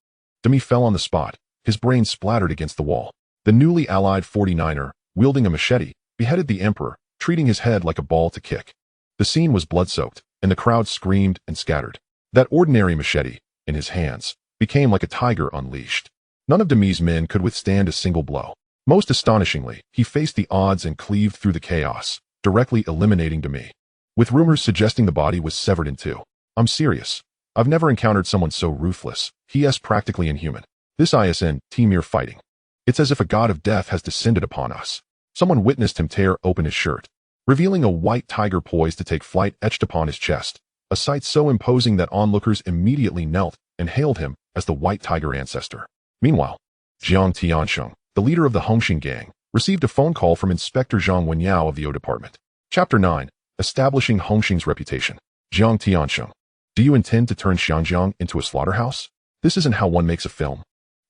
Demi fell on the spot, his brain splattered against the wall. The newly allied 49er, wielding a machete, beheaded the Emperor, treating his head like a ball to kick. The scene was blood-soaked, and the crowd screamed and scattered. That ordinary machete, in his hands, became like a tiger unleashed. None of Demi's men could withstand a single blow. Most astonishingly, he faced the odds and cleaved through the chaos, directly eliminating Demi. With rumors suggesting the body was severed in two. I'm serious. I've never encountered someone so ruthless. He is practically inhuman. This isn't mere fighting. It's as if a god of death has descended upon us. Someone witnessed him tear open his shirt, revealing a white tiger poised to take flight etched upon his chest, a sight so imposing that onlookers immediately knelt and hailed him as the white tiger ancestor. Meanwhile, Jiang Tiansheng, the leader of the Hong Hing gang, received a phone call from Inspector Zhang Wenyao of the O Department. Chapter 9. Establishing Hong Hing's reputation. Jiang Tiansheng. Do you intend to turn Xianjiang into a slaughterhouse? This isn't how one makes a film.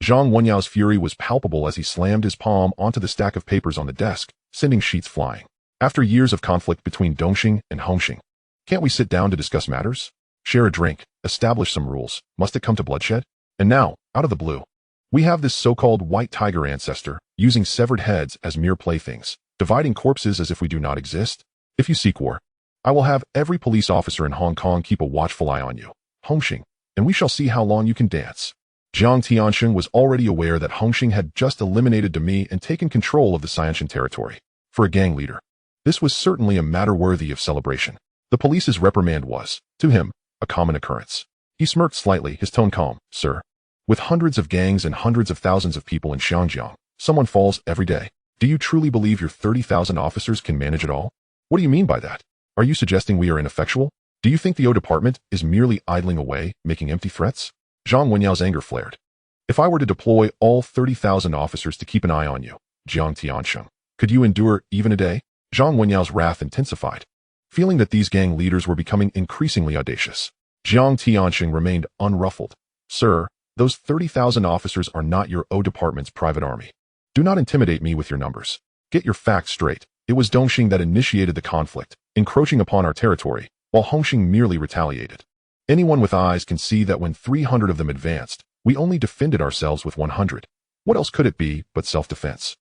Zhang Wenyao's fury was palpable as he slammed his palm onto the stack of papers on the desk, sending sheets flying. After years of conflict between Dongxing and Hong Hing, can't we sit down to discuss matters? Share a drink, establish some rules. Must it come to bloodshed? And now, out of the blue, we have this so-called white tiger ancestor, using severed heads as mere playthings, dividing corpses as if we do not exist. If you seek war, I will have every police officer in Hong Kong keep a watchful eye on you, Hong Hing, and we shall see how long you can dance. Jiang Tiansheng was already aware that Hong Hing had just eliminated Demi and taken control of the Xianshan territory. For a gang leader, this was certainly a matter worthy of celebration. The police's reprimand was, to him, a common occurrence. He smirked slightly, his tone calm. Sir, with hundreds of gangs and hundreds of thousands of people in Xinjiang, someone falls every day. Do you truly believe your 30,000 officers can manage it all? What do you mean by that? Are you suggesting we are ineffectual? Do you think the O Department is merely idling away, making empty threats? Zhang Wenyao's anger flared. If I were to deploy all 30,000 officers to keep an eye on you, Jiang Tiansheng, could you endure even a day? Zhang Wenyao's wrath intensified, feeling that these gang leaders were becoming increasingly audacious. Jiang Tiansheng remained unruffled. Sir, those 30,000 officers are not your O Department's private army. Do not intimidate me with your numbers. Get your facts straight. It was Dongxing that initiated the conflict, encroaching upon our territory, while Hong Hing merely retaliated. Anyone with eyes can see that when 300 of them advanced, we only defended ourselves with 100. What else could it be but self-defense?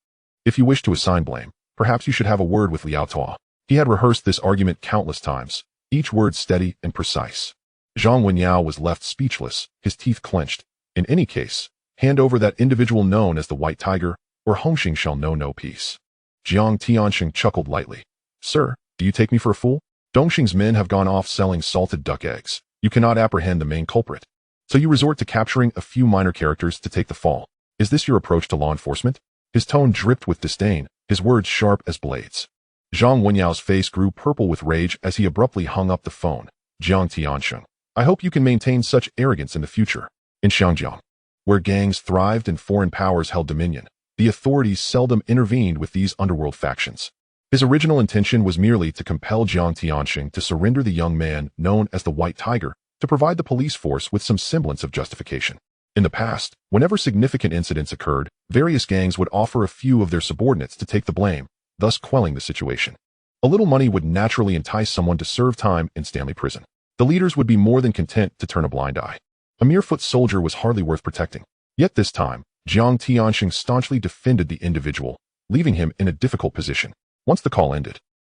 If you wish to assign blame, perhaps you should have a word with Liao Tuo. He had rehearsed this argument countless times, each word steady and precise. Zhang Wenyao was left speechless, his teeth clenched. In any case, hand over that individual known as the White Tiger, or Hong Hing shall know no peace. Jiang Tianxing chuckled lightly. Sir, do you take me for a fool? Dongxing's men have gone off selling salted duck eggs. You cannot apprehend the main culprit. So you resort to capturing a few minor characters to take the fall. Is this your approach to law enforcement? His tone dripped with disdain, his words sharp as blades. Zhang Wenyao's face grew purple with rage as he abruptly hung up the phone. Jiang Tianxing, I hope you can maintain such arrogance in the future. In Xiangjiang, where gangs thrived and foreign powers held dominion, the authorities seldom intervened with these underworld factions. His original intention was merely to compel Jiang Tianxing to surrender the young man known as the White Tiger to provide the police force with some semblance of justification. In the past, whenever significant incidents occurred, various gangs would offer a few of their subordinates to take the blame, thus quelling the situation. A little money would naturally entice someone to serve time in Stanley Prison. The leaders would be more than content to turn a blind eye. A mere foot soldier was hardly worth protecting. Yet this time, Jiang Tianxing staunchly defended the individual, leaving him in a difficult position. Once the call ended,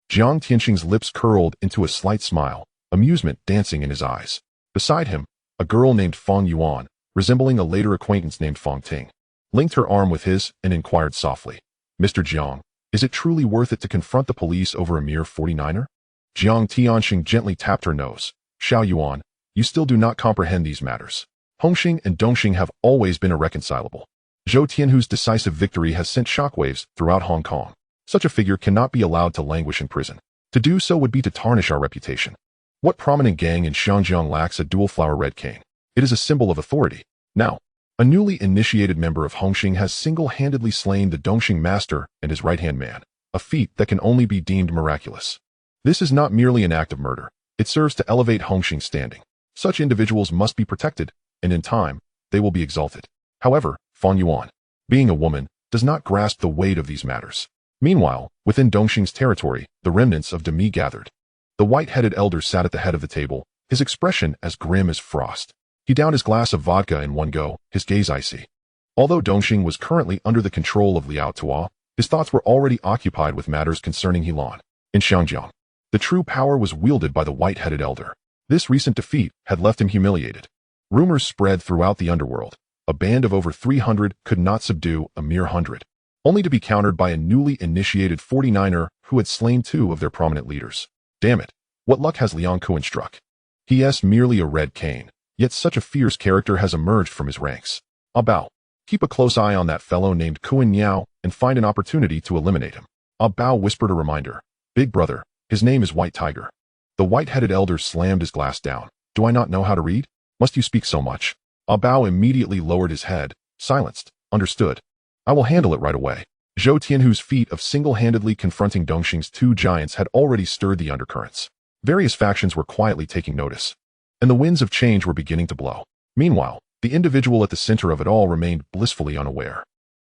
Jiang Tianxing's lips curled into a slight smile, amusement dancing in his eyes. Beside him, a girl named Fong Yuan, resembling a later acquaintance named Fong Ting, linked her arm with his and inquired softly, Mr. Jiang, is it truly worth it to confront the police over a mere 49er? Jiang Tianxing gently tapped her nose. Xiao Yuan, you still do not comprehend these matters. Hongxing and Dongxing have always been irreconcilable. Zhou Tianhu's decisive victory has sent shockwaves throughout Hong Kong. Such a figure cannot be allowed to languish in prison. To do so would be to tarnish our reputation. What prominent gang in Xiangjiang lacks a dual flower red cane? It is a symbol of authority. Now, a newly initiated member of Hongxing has single-handedly slain the Dongxing master and his right-hand man, a feat that can only be deemed miraculous. This is not merely an act of murder. It serves to elevate Hongxing's standing. Such individuals must be protected, and in time, they will be exalted. However, Fong Yuan, being a woman, does not grasp the weight of these matters. Meanwhile, within Dongxing's territory, the remnants of Demi gathered. The white-headed elder sat at the head of the table, his expression as grim as frost. He downed his glass of vodka in one go, his gaze icy. Although Dongxing was currently under the control of Liao Tua, his thoughts were already occupied with matters concerning Helan. In Xiangjiang, the true power was wielded by the white-headed elder. This recent defeat had left him humiliated. Rumors spread throughout the underworld. A band of over 300 could not subdue a mere 100, only to be countered by a newly initiated 49er who had slain 2 of their prominent leaders. Damn it, what luck has Liang Kun struck? He is merely a red cane, yet such a fierce character has emerged from his ranks. Ah Bao, keep a close eye on that fellow named Kuan Niao and find an opportunity to eliminate him. Ah Bao whispered a reminder. Big brother, his name is White Tiger. The white-headed elder slammed his glass down. Do I not know how to read? Must you speak so much? Ah Bao immediately lowered his head, silenced. Understood. I will handle it right away. Zhou Tianhu's feat of single-handedly confronting Dongxing's 2 giants had already stirred the undercurrents. Various factions were quietly taking notice, and the winds of change were beginning to blow. Meanwhile, the individual at the center of it all remained blissfully unaware.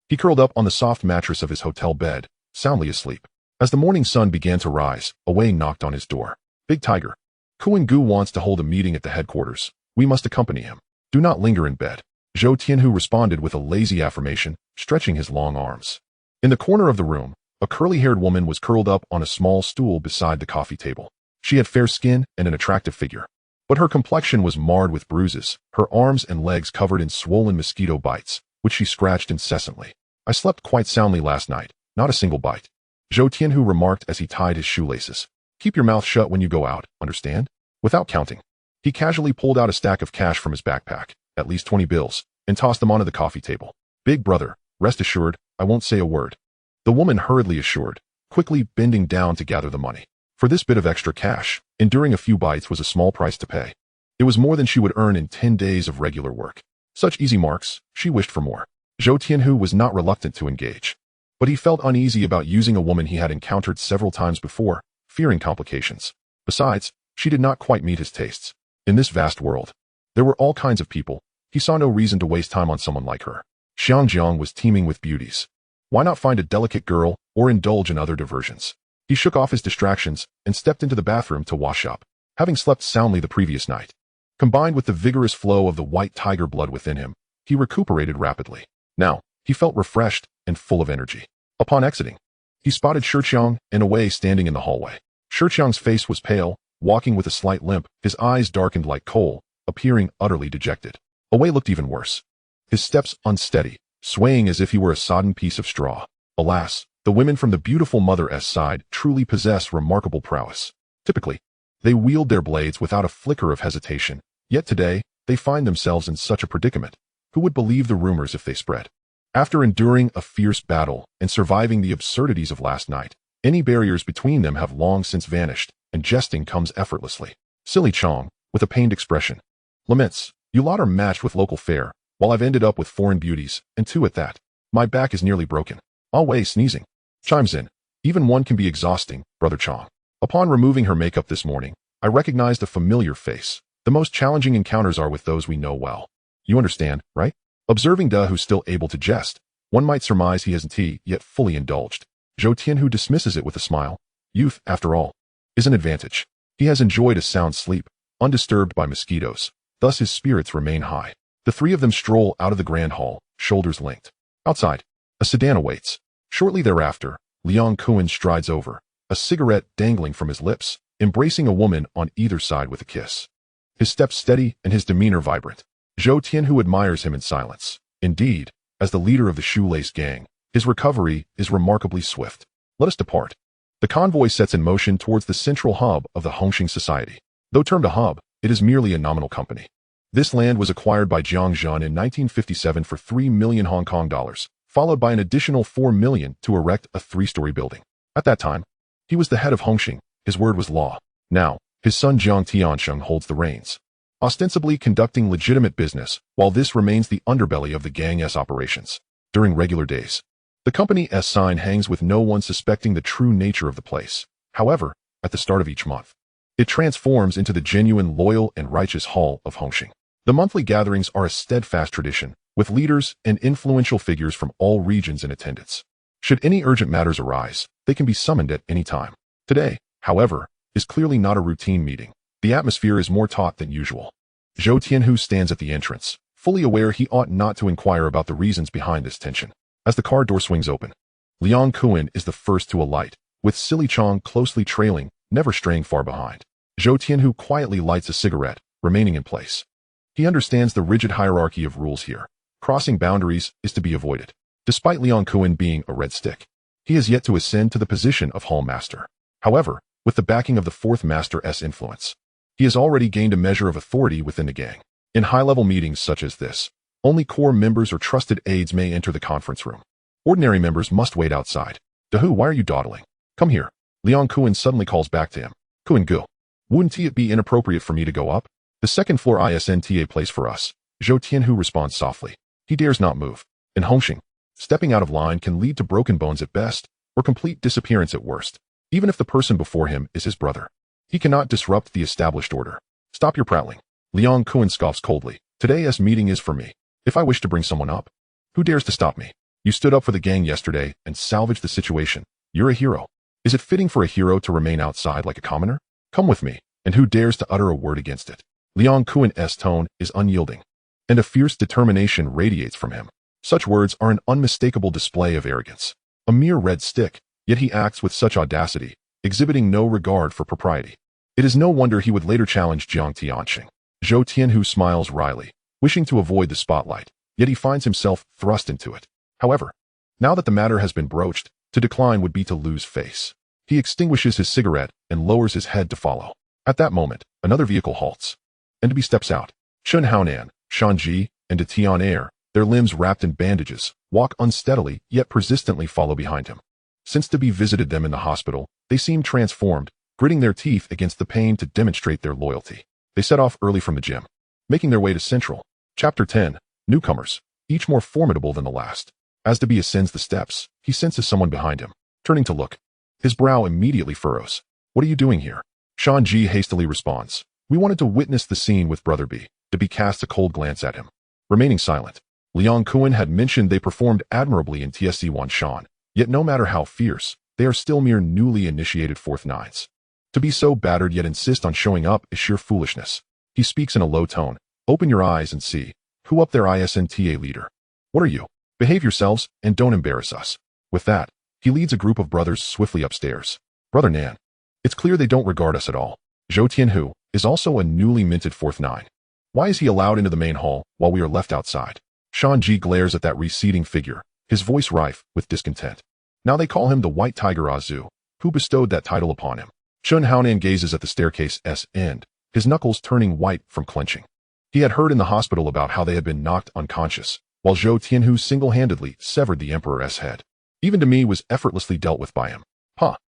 He curled up on the soft mattress of his hotel bed, soundly asleep. As the morning sun began to rise, a Wei knocked on his door. Big Tiger, Kuan Gu wants to hold a meeting at the headquarters. We must accompany him. Do not linger in bed. Zhou Tianhu responded with a lazy affirmation, stretching his long arms. In the corner of the room, a curly-haired woman was curled up on a small stool beside the coffee table. She had fair skin and an attractive figure, but her complexion was marred with bruises, her arms and legs covered in swollen mosquito bites, which she scratched incessantly. I slept quite soundly last night, not a single bite. Zhou Tianhu remarked as he tied his shoelaces. Keep your mouth shut when you go out, understand? Without counting. He casually pulled out a stack of cash from his backpack, at least 20 bills, and tossed them onto the coffee table. Big brother, rest assured, I won't say a word. The woman hurriedly assured, quickly bending down to gather the money. For this bit of extra cash, enduring a few bites was a small price to pay. It was more than she would earn in 10 days of regular work. Such easy marks, she wished for more. Zhou Tianhu was not reluctant to engage, but he felt uneasy about using a woman he had encountered several times before, fearing complications. Besides, she did not quite meet his tastes. In this vast world, there were all kinds of people. He saw no reason to waste time on someone like her. Xiangjiang was teeming with beauties. Why not find a delicate girl or indulge in other diversions? He shook off his distractions and stepped into the bathroom to wash up. Having slept soundly the previous night, combined with the vigorous flow of the white tiger blood within him, he recuperated rapidly. Now, he felt refreshed and full of energy. Upon exiting, he spotted Shiqiang and Away standing in the hallway. Shiqiang's face was pale, walking with a slight limp, his eyes darkened like coal, appearing utterly dejected. Away looked even worse. His steps unsteady, swaying as if he were a sodden piece of straw. Alas, The women from the beautiful Mother-S side truly possess remarkable prowess. Typically, they wield their blades without a flicker of hesitation, yet today, they find themselves in such a predicament. Who would believe the rumors if they spread? After enduring a fierce battle and surviving the absurdities of last night, any barriers between them have long since vanished, and jesting comes effortlessly. Silly Chong, with a pained expression, laments, "You lot are matched with local fare, while I've ended up with foreign beauties, and two at that. My back is nearly broken. Wei sneezing. Chimes in. Even one can be exhausting, Brother Chong. Upon removing her makeup this morning, I recognized a familiar face. The most challenging encounters are with those we know well. You understand, right? Observing Da, who's still able to jest, one might surmise he hasn't yet fully indulged. Zhou Tianhu dismisses it with a smile. Youth, after all, is an advantage. He has enjoyed a sound sleep, undisturbed by mosquitoes. Thus his spirits remain high. The three of them stroll out of the grand hall, shoulders linked. Outside, a sedan awaits. Shortly thereafter, Liang Kun strides over, a cigarette dangling from his lips, embracing a woman on either side with a kiss. His steps steady and his demeanor vibrant. Zhou Tianhu admires him in silence. Indeed, as the leader of the shoelace gang, his recovery is remarkably swift. Let us depart. The convoy sets in motion towards the central hub of the Hong Hing society. Though termed a hub, it is merely a nominal company. This land was acquired by Jiang Zhan in 1957 for 3 million Hong Kong dollars, followed by an additional 4 million to erect a 3-story building. At that time, he was the head of Hong Hing. His word was law. Now, his son Jiang Tiansheng holds the reins, ostensibly conducting legitimate business, while this remains the underbelly of the gang's operations. During regular days, the company's sign hangs with no one suspecting the true nature of the place. However, at the start of each month, it transforms into the genuine, loyal, and righteous hall of Hong Hing. The monthly gatherings are a steadfast tradition, with leaders and influential figures from all regions in attendance. Should any urgent matters arise, they can be summoned at any time. Today, however, is clearly not a routine meeting. The atmosphere is more taut than usual. Zhou Tianhu stands at the entrance, fully aware he ought not to inquire about the reasons behind this tension. As the car door swings open, Liang Kun is the first to alight, with Silly Chong closely trailing, never straying far behind. Zhou Tianhu quietly lights a cigarette, remaining in place. He understands the rigid hierarchy of rules here. Crossing boundaries is to be avoided. Despite Liang Kun being a red stick, he has yet to ascend to the position of Hall Master. However, with the backing of the 4th Master's influence, he has already gained a measure of authority within the gang. In high-level meetings such as this, only core members or trusted aides may enter the conference room. Ordinary members must wait outside. Dahu, why are you dawdling? Come here. Liang Kun suddenly calls back to him. Kun Gu, wouldn't it be inappropriate for me to go up? The second floor isn't a place for us. Zhou Tianhu responds softly. He dares not move. In Hong Hing, stepping out of line can lead to broken bones at best, or complete disappearance at worst. Even if the person before him is his brother, he cannot disrupt the established order. Stop your prattling. Liang Kun scoffs coldly. Today's meeting is for me. If I wish to bring someone up, who dares to stop me? You stood up for the gang yesterday and salvaged the situation. You're a hero. Is it fitting for a hero to remain outside like a commoner? Come with me, and who dares to utter a word against it? Liang Kun's tone is unyielding, and a fierce determination radiates from him. Such words are an unmistakable display of arrogance. A mere red stick, yet he acts with such audacity, exhibiting no regard for propriety. It is no wonder he would later challenge Jiang Tiansheng. Zhou Tianhu smiles wryly, wishing to avoid the spotlight, yet he finds himself thrust into it. However, now that the matter has been broached, to decline would be to lose face. He extinguishes his cigarette and lowers his head to follow. At that moment, another vehicle halts. Enderby steps out. Chun Haonan, Shanji, and De Tian Air, their limbs wrapped in bandages, walk unsteadily yet persistently follow behind him. Since Debi visited them in the hospital, they seem transformed, gritting their teeth against the pain to demonstrate their loyalty. They set off early from the gym, making their way to Central. Chapter 10. Newcomers, each more formidable than the last. As Debi ascends the steps, he senses someone behind him. Turning to look, his brow immediately furrows. What are you doing here? Shanji hastily responds. We wanted to witness the scene with Brother B. Debi casts a cold glance at him. Remaining silent, Liang Kun had mentioned they performed admirably in TSC Wanshan, yet no matter how fierce, they are still mere newly initiated 4th Nines. To be so battered yet insist on showing up is sheer foolishness. He speaks in a low tone. Open your eyes and see. Who up there isn't leader? What are you? Behave yourselves and don't embarrass us. With that, he leads a group of brothers swiftly upstairs. Brother Nan. It's clear they don't regard us at all. Zhou Tianhu is also a newly minted 4th Nine. Why is he allowed into the main hall while we are left outside? Shanji glares at that receding figure, his voice rife with discontent. Now they call him the White Tiger Azu, who bestowed that title upon him. Chun Haonan gazes at the staircase's end, his knuckles turning white from clenching. He had heard in the hospital about how they had been knocked unconscious, while Zhou Tianhu single-handedly severed the emperor's head. Even to me was effortlessly dealt with by him.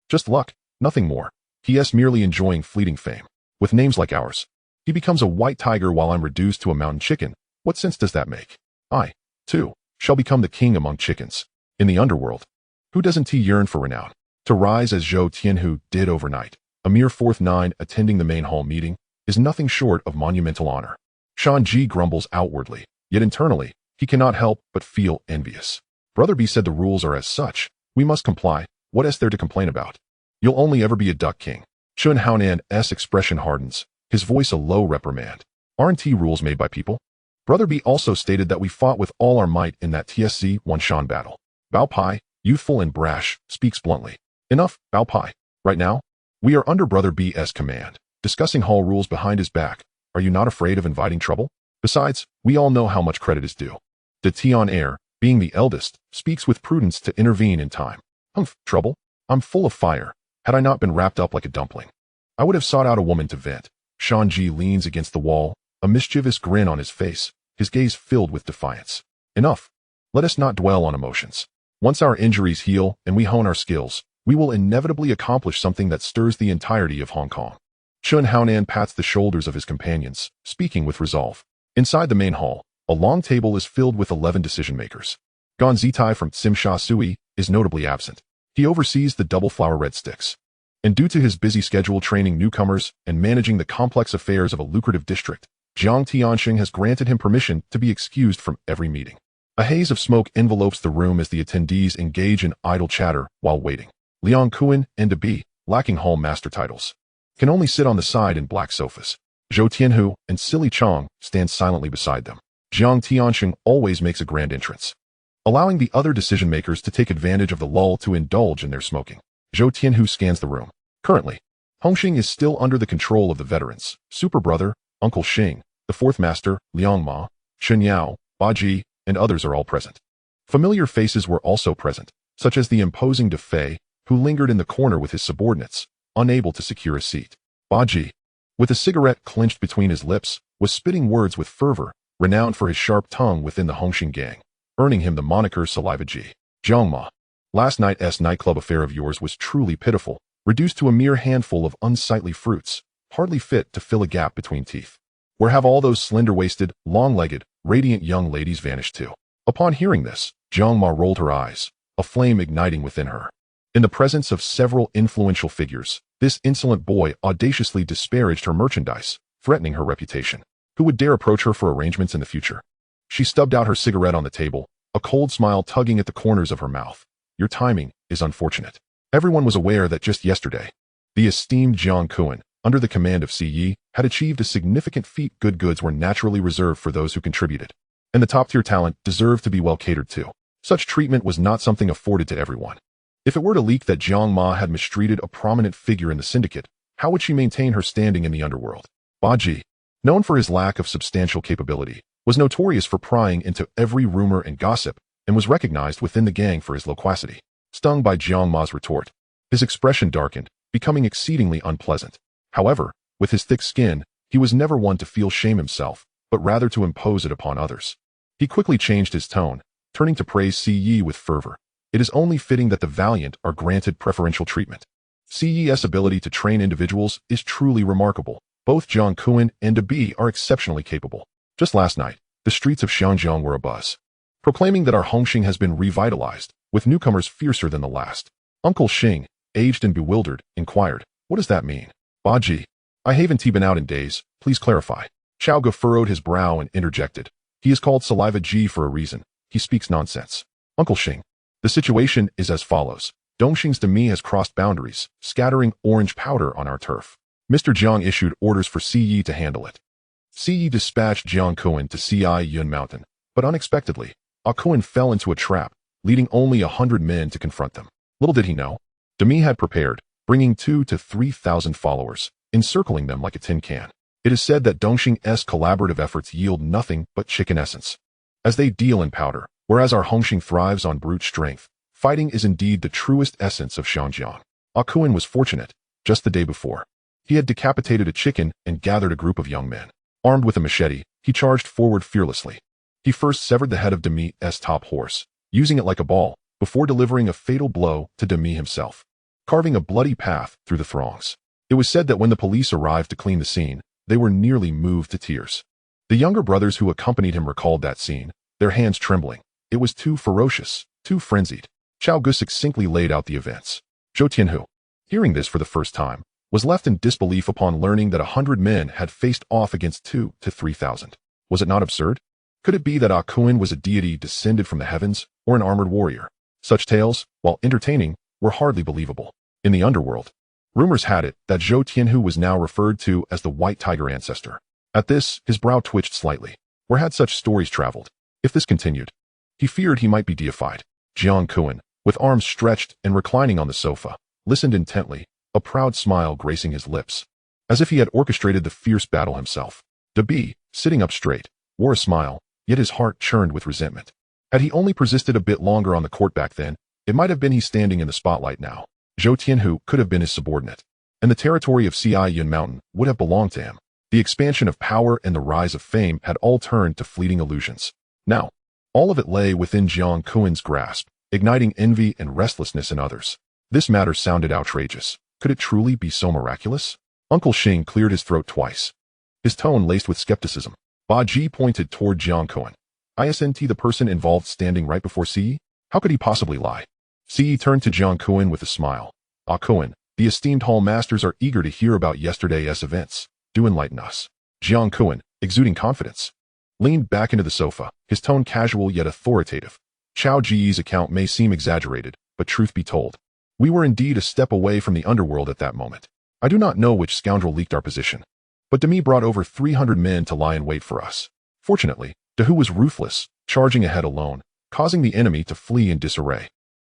Just luck, nothing more. He is merely enjoying fleeting fame. With names like ours, he becomes a white tiger while I'm reduced to a mountain chicken. What sense does that make? I, too, shall become the king among chickens. In the underworld, who doesn't yearn for renown? To rise as Zhou Tianhu did overnight, a mere fourth nine attending the main hall meeting, is nothing short of monumental honor. Shan Ji grumbles outwardly, yet internally, he cannot help but feel envious. Brother B said the rules are as such. We must comply. What is there to complain about? You'll only ever be a duck king. Chun Haonan's expression hardens, his voice a low reprimand. Aren't rules made by people? Brother B also stated that we fought with all our might in that TSC Wanshan battle. Bao Pai, youthful and brash, speaks bluntly. Enough, Bao Pai. Right now, we are under Brother B's command, discussing hall rules behind his back. Are you not afraid of inviting trouble? Besides, we all know how much credit is due. De Tian Air, being the eldest, speaks with prudence to intervene in time. Trouble? I'm full of fire. Had I not been wrapped up like a dumpling, I would have sought out a woman to vent. Shanji leans against the wall, a mischievous grin on his face, his gaze filled with defiance. Enough. Let us not dwell on emotions. Once our injuries heal and we hone our skills, we will inevitably accomplish something that stirs the entirety of Hong Kong. Chun Haonan pats the shoulders of his companions, speaking with resolve. Inside the main hall, a long table is filled with 11 decision-makers. Gan Zitai from Tsim Tsui is notably absent. He oversees the double flower red sticks. And due to his busy schedule training newcomers and managing the complex affairs of a lucrative district, Jiang Tianxing has granted him permission to be excused from every meeting. A haze of smoke envelopes the room as the attendees engage in idle chatter while waiting. Liang Kuan and Debi, lacking hall master titles, can only sit on the side in black sofas. Zhou Tianhu and Silly Chong stand silently beside them. Jiang Tianxing always makes a grand entrance, allowing the other decision-makers to take advantage of the lull to indulge in their smoking. Zhou Tianhu scans the room. Currently, Hong Hing is still under the control of the veterans, Super Brother, Uncle Xing, the Fourth Master, Liang Ma, Chen Yao, Ba Ji, and others are all present. Familiar faces were also present, such as the imposing De Fei, who lingered in the corner with his subordinates, unable to secure a seat. Ba Ji, with a cigarette clenched between his lips, was spitting words with fervor, renowned for his sharp tongue within the Hong Hing gang, earning him the moniker Saliva Ji. Jiang Ma, last night's nightclub affair of yours was truly pitiful, reduced to a mere handful of unsightly fruits, hardly fit to fill a gap between teeth. Where have all those slender-waisted, long-legged, radiant young ladies vanished to? Upon hearing this, Jiang Ma rolled her eyes, a flame igniting within her. In the presence of several influential figures, this insolent boy audaciously disparaged her merchandise, threatening her reputation. Who would dare approach her for arrangements in the future? She stubbed out her cigarette on the table, a cold smile tugging at the corners of her mouth. Your timing is unfortunate. Everyone was aware that just yesterday, the esteemed Jiang Kuan, under the command of Yi, had achieved a significant feat. Good goods were naturally reserved for those who contributed, and the top-tier talent deserved to be well catered to. Such treatment was not something afforded to everyone. If it were to leak that Jiang Ma had mistreated a prominent figure in the syndicate, how would she maintain her standing in the underworld? Ba Ji, known for his lack of substantial capability, was notorious for prying into every rumor and gossip, and was recognized within the gang for his loquacity. Stung by Jiang Ma's retort, his expression darkened, becoming exceedingly unpleasant. However, with his thick skin, he was never one to feel shame himself, but rather to impose it upon others. He quickly changed his tone, turning to praise Yi with fervor. It is only fitting that the valiant are granted preferential treatment. Yi's ability to train individuals is truly remarkable. Both Jiang Kuan and Debi are exceptionally capable. Just last night, the streets of Xiangjiang were abuzz, proclaiming that our Hong Hing has been revitalized, with newcomers fiercer than the last. Uncle Xing, aged and bewildered, inquired, what does that mean? Ba Ji, I haven't been out in days, please clarify. Chao Ge furrowed his brow and interjected. He is called Saliva Ji for a reason. He speaks nonsense. Uncle Xing, the situation is as follows. Dongxing's demi has crossed boundaries, scattering orange powder on our turf. Mr. Jiang issued orders for Yi to handle it. Yi dispatched Jiang Kuan to Yun Mountain, but unexpectedly, Kuan fell into a trap, leading only 100 men to confront them. Little did he know, Demi had prepared, bringing 2,000 to 3,000 followers, encircling them like a tin can. It is said that Dongxing's collaborative efforts yield nothing but chicken essence, as they deal in powder, whereas our Hong Hing thrives on brute strength, Fighting is indeed the truest essence of Shanjiang. Kun was fortunate. Just the day before, he had decapitated a chicken and gathered a group of young men. Armed with a machete, he charged forward fearlessly. He first severed the head of Demi's top horse, using it like a ball, before delivering a fatal blow to Demi himself, carving a bloody path through the throngs. It was said that when the police arrived to clean the scene, they were nearly moved to tears. The younger brothers who accompanied him recalled that scene, their hands trembling. It was too ferocious, too frenzied. Chao Gu succinctly laid out the events. Zhou Tianhu, hearing this for the first time, was left in disbelief upon learning that 100 men had faced off against 2,000 to 3,000. Was it not absurd? Could it be that Kun was a deity descended from the heavens, or an armored warrior? Such tales, while entertaining, were hardly believable. In the underworld, rumors had it that Zhou Tianhu was now referred to as the White Tiger ancestor. At this, his brow twitched slightly. Where had such stories traveled? If this continued, he feared he might be deified. Jiang Kun, with arms stretched and reclining on the sofa, listened intently, a proud smile gracing his lips, as if he had orchestrated the fierce battle himself. Bi, sitting up straight, wore a smile, yet his heart churned with resentment. Had he only persisted a bit longer on the court back then, it might have been he standing in the spotlight now. Zhou Tianhu could have been his subordinate, and the territory of Yun Mountain would have belonged to him. The expansion of power and the rise of fame had all turned to fleeting illusions. Now, all of it lay within Jiang Kun's grasp, igniting envy and restlessness in others. This matter sounded outrageous. Could it truly be so miraculous? Uncle Xing cleared his throat twice, his tone laced with skepticism. Ba Ji pointed toward Jiang Kun. Isn't the person involved standing right before Si? How could he possibly lie? Si turned to Jiang Kun with a smile. Kun, the esteemed hall masters are eager to hear about yesterday's events. Do enlighten us. Jiang Kun, exuding confidence, leaned back into the sofa, his tone casual yet authoritative. Chao Ji's account may seem exaggerated, but truth be told, we were indeed a step away from the underworld at that moment. I do not know which scoundrel leaked our position, but Demi brought over 300 men to lie in wait for us. Fortunately, Dehu was ruthless, charging ahead alone, causing the enemy to flee in disarray.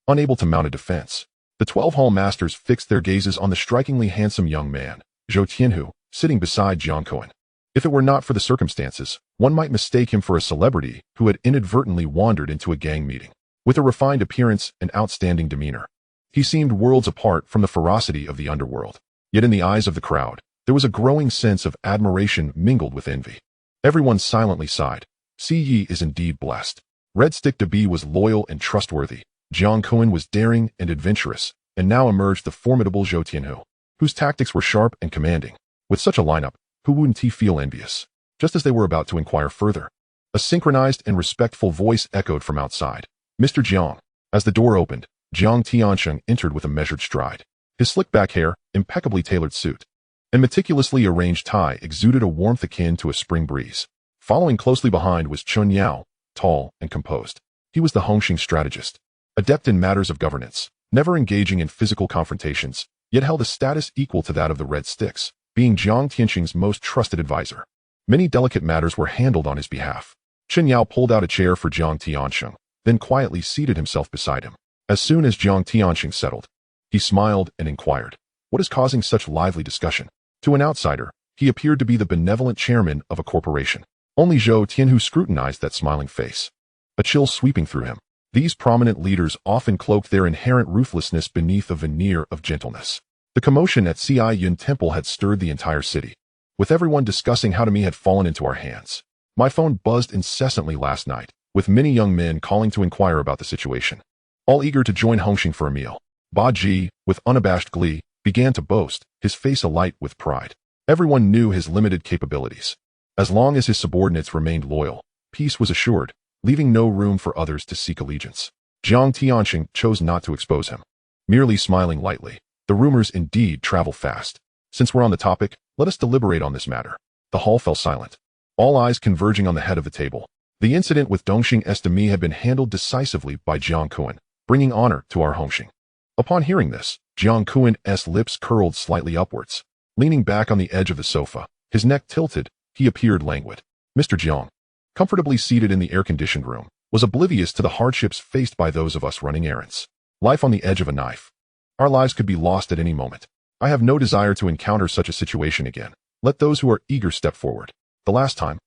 Unable to mount a defense, the 12 hall masters fixed their gazes on the strikingly handsome young man, Zhou Tianhu, sitting beside Jiang Kun. If it were not for the circumstances, one might mistake him for a celebrity who had inadvertently wandered into a gang meeting. With a refined appearance and outstanding demeanor, he seemed worlds apart from the ferocity of the underworld. Yet in the eyes of the crowd, there was a growing sense of admiration mingled with envy. Everyone silently sighed. Si Yi is indeed blessed. Red Stick Bi was loyal and trustworthy. Jiang Kun was daring and adventurous, and now emerged the formidable Zhou Tianhu, whose tactics were sharp and commanding. With such a lineup, who wouldn't he feel envious? Just as they were about to inquire further, a synchronized and respectful voice echoed from outside. Mr. Jiang. As the door opened, Jiang Tiansheng entered with a measured stride. His slick-back hair, impeccably tailored suit, and meticulously arranged tie exuded a warmth akin to a spring breeze. Following closely behind was Chun Yao, tall and composed. He was the Hong Hing strategist, adept in matters of governance, never engaging in physical confrontations, yet held a status equal to that of the Red Sticks, being Jiang Tiansheng's most trusted advisor. Many delicate matters were handled on his behalf. Chun Yao pulled out a chair for Jiang Tiansheng, then quietly seated himself beside him. As soon as Jiang Tiansheng settled, he smiled and inquired, "What is causing such lively discussion?" To an outsider, he appeared to be the benevolent chairman of a corporation. Only Zhou Tianhu scrutinized that smiling face, a chill sweeping through him. These prominent leaders often cloaked their inherent ruthlessness beneath a veneer of gentleness. The commotion at Yun Temple had stirred the entire city, with everyone discussing how Demi had fallen into our hands. My phone buzzed incessantly last night, with many young men calling to inquire about the situation, all eager to join Hong Hing for a meal. Ba Ji, with unabashed glee, began to boast, his face alight with pride. Everyone knew his limited capabilities. As long as his subordinates remained loyal, peace was assured, leaving no room for others to seek allegiance. Jiang Tiansheng chose not to expose him, merely smiling lightly. The rumors indeed travel fast. Since we're on the topic, let us deliberate on this matter. The hall fell silent, all eyes converging on the head of the table. The incident with Dongxing Demi had been handled decisively by Jiang Kun, bringing honor to our Hong Hing. Upon hearing this, Jiang Kun's lips curled slightly upwards. Leaning back on the edge of the sofa, his neck tilted, he appeared languid. Mr. Jiang, comfortably seated in the air-conditioned room, was oblivious to the hardships faced by those of us running errands. Life on the edge of a knife. Our lives could be lost at any moment. I have no desire to encounter such a situation again. Let those who are eager step forward. The last time,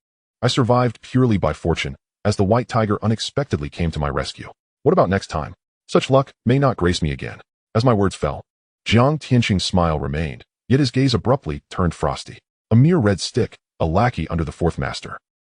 I survived purely by fortune, as the White Tiger unexpectedly came to my rescue. What about next time? Such luck may not grace me again. As my words fell, Jiang Tianqing's smile remained, yet his gaze abruptly turned frosty. A mere red stick, a lackey under the fourth master,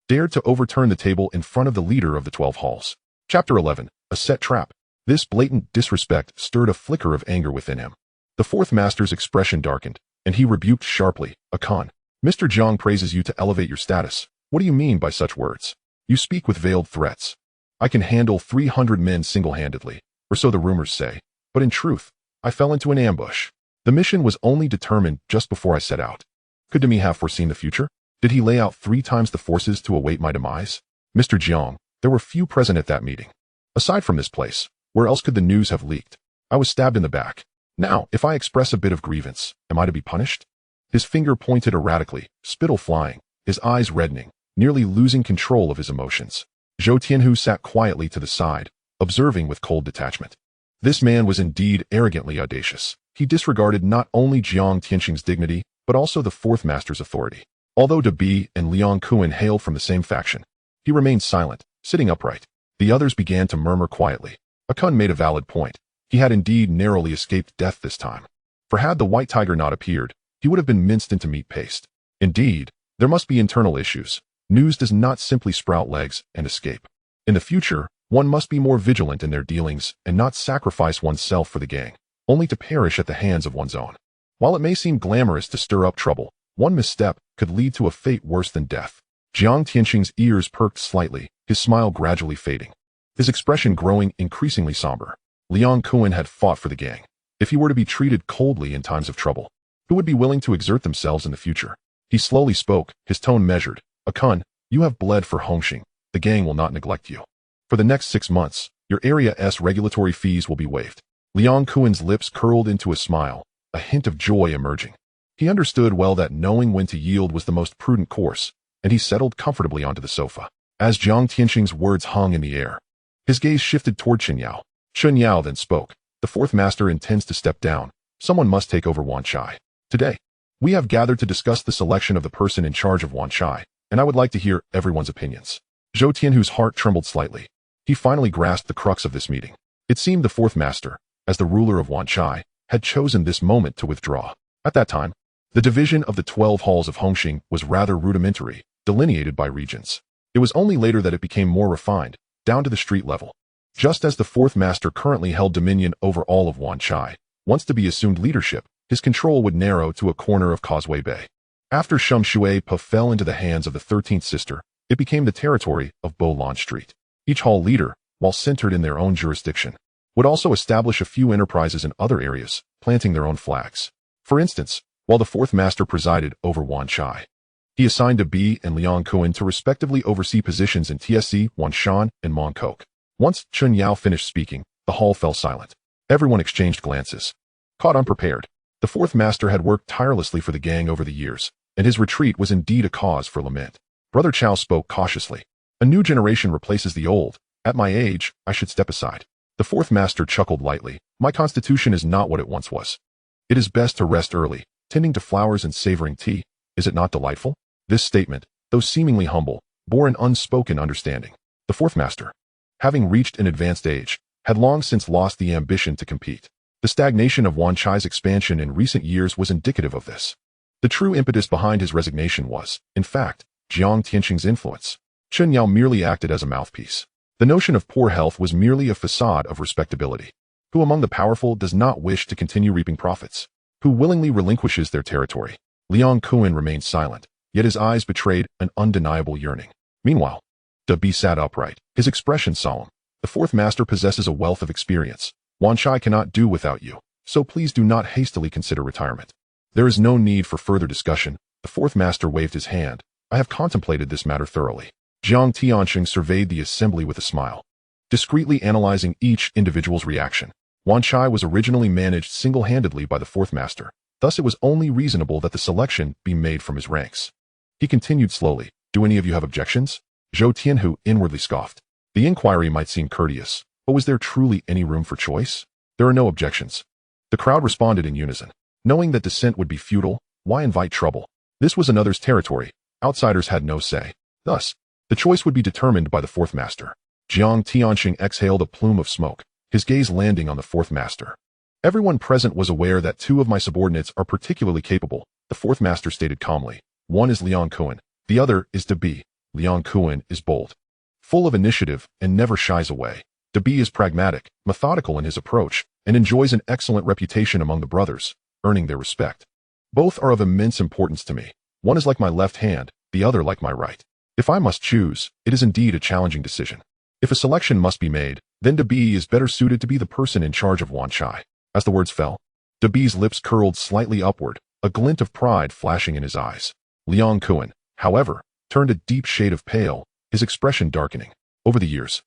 dared to overturn the table in front of the leader of the 12 halls. Chapter 11. A set trap. This blatant disrespect stirred a flicker of anger within him. The fourth master's expression darkened, and he rebuked sharply, "Akan, Mr. Jiang praises you to elevate your status. What do you mean by such words? You speak with veiled threats. I can handle 300 men single-handedly, or so the rumors say, but in truth, I fell into an ambush. The mission was only determined just before I set out. Could Demi have foreseen the future? Did he lay out 3 times the forces to await my demise? Mr. Jiang, there were few present at that meeting. Aside from this place, where else could the news have leaked? I was stabbed in the back. Now, if I express a bit of grievance, am I to be punished?" His finger pointed erratically, spittle flying, his eyes reddening, nearly losing control of his emotions. Zhou Tianhu sat quietly to the side, observing with cold detachment. This man was indeed arrogantly audacious. He disregarded not only Jiang Tianqing's dignity, but also the fourth master's authority. Although De Bi and Liang Kuan hailed from the same faction, he remained silent, sitting upright. The others began to murmur quietly. Akun made a valid point. He had indeed narrowly escaped death this time. For had the white tiger not appeared, he would have been minced into meat paste. Indeed, there must be internal issues. News does not simply sprout legs and escape. In the future, one must be more vigilant in their dealings and not sacrifice oneself for the gang, only to perish at the hands of one's own. While it may seem glamorous to stir up trouble, one misstep could lead to a fate worse than death. Jiang Tianqing's ears perked slightly, his smile gradually fading, his expression growing increasingly somber. Liang Kuan had fought for the gang. If he were to be treated coldly in times of trouble, who would be willing to exert themselves in the future? He slowly spoke, his tone measured. "Akun, you have bled for Hong Hing. The gang will not neglect you. For the next 6 months, your Area-S regulatory fees will be waived." Liang Kuan's lips curled into a smile, a hint of joy emerging. He understood well that knowing when to yield was the most prudent course, and he settled comfortably onto the sofa. As Jiang Tianqing's words hung in the air, his gaze shifted toward Chen Yao. Chen Yao then spoke. "The fourth master intends to step down. Someone must take over Wan Chai. Today, we have gathered to discuss the selection of the person in charge of Wan Chai, and I would like to hear everyone's opinions." Zhou Tianhu's heart trembled slightly. He finally grasped the crux of this meeting. It seemed the fourth master, as the ruler of Wan Chai, had chosen this moment to withdraw. At that time, the division of the 12 halls of Hong Hing was rather rudimentary, delineated by regions. It was only later that it became more refined, down to the street level. Just as the fourth master currently held dominion over all of Wan Chai, once to be assumed leadership, his control would narrow to a corner of Causeway Bay. After Shum Shui Pa fell into the hands of the 13th sister, it became the territory of Bo Lan Street. Each hall leader, while centered in their own jurisdiction, would also establish a few enterprises in other areas, planting their own flags. For instance, while the fourth master presided over Wan Chai, he assigned De Bi and Liang Kuan to respectively oversee positions in TSC, Wanshan, and Mongkok. Once Chen Yao finished speaking, the hall fell silent. Everyone exchanged glances. Caught unprepared, the fourth master had worked tirelessly for the gang over the years, and his retreat was indeed a cause for lament. Brother Chao spoke cautiously. "A new generation replaces the old. At my age, I should step aside." The fourth master chuckled lightly. "My constitution is not what it once was. It is best to rest early, tending to flowers and savoring tea. Is it not delightful?" This statement, though seemingly humble, bore an unspoken understanding. The fourth master, having reached an advanced age, had long since lost the ambition to compete. The stagnation of Wan Chai's expansion in recent years was indicative of this. The true impetus behind his resignation was, in fact, Jiang Tianqing's influence. Chen Yao merely acted as a mouthpiece. The notion of poor health was merely a facade of respectability. Who among the powerful does not wish to continue reaping profits? Who willingly relinquishes their territory? Liang Kuan remained silent, yet his eyes betrayed an undeniable yearning. Meanwhile, De Bi sat upright, his expression solemn. "The fourth master possesses a wealth of experience. Wan Chai cannot do without you, so please do not hastily consider retirement." "There is no need for further discussion." The fourth master waved his hand. "I have contemplated this matter thoroughly." Jiang Tianqing surveyed the assembly with a smile, discreetly analyzing each individual's reaction. Wan Chai was originally managed single-handedly by the fourth master, thus it was only reasonable that the selection be made from his ranks. He continued slowly. "Do any of you have objections?" Zhou Tianhu inwardly scoffed. The inquiry might seem courteous, but was there truly any room for choice? "There are no objections." The crowd responded in unison. Knowing that dissent would be futile, why invite trouble? This was another's territory. Outsiders had no say. Thus, the choice would be determined by the fourth master. Jiang Tianqing exhaled a plume of smoke. his gaze landing on the fourth master. Everyone present was aware that two of my subordinates are particularly capable, the fourth master stated calmly. One is Liang Kun, the other is Dabi. Liang Kun is bold, full of initiative, and never shies away. Dabi is pragmatic, methodical in his approach, and enjoys an excellent reputation among the brothers, earning their respect. Both are of immense importance to me. One is like my left hand, the other like my right. If I must choose, it is indeed a challenging decision. If a selection must be made, then Dabi is better suited to be the person in charge of Wan Chai. As the words fell, Dabi's lips curled slightly upward, a glint of pride flashing in his eyes. Liang Kun, however, turned a deep shade of pale, his expression darkening. Over the years,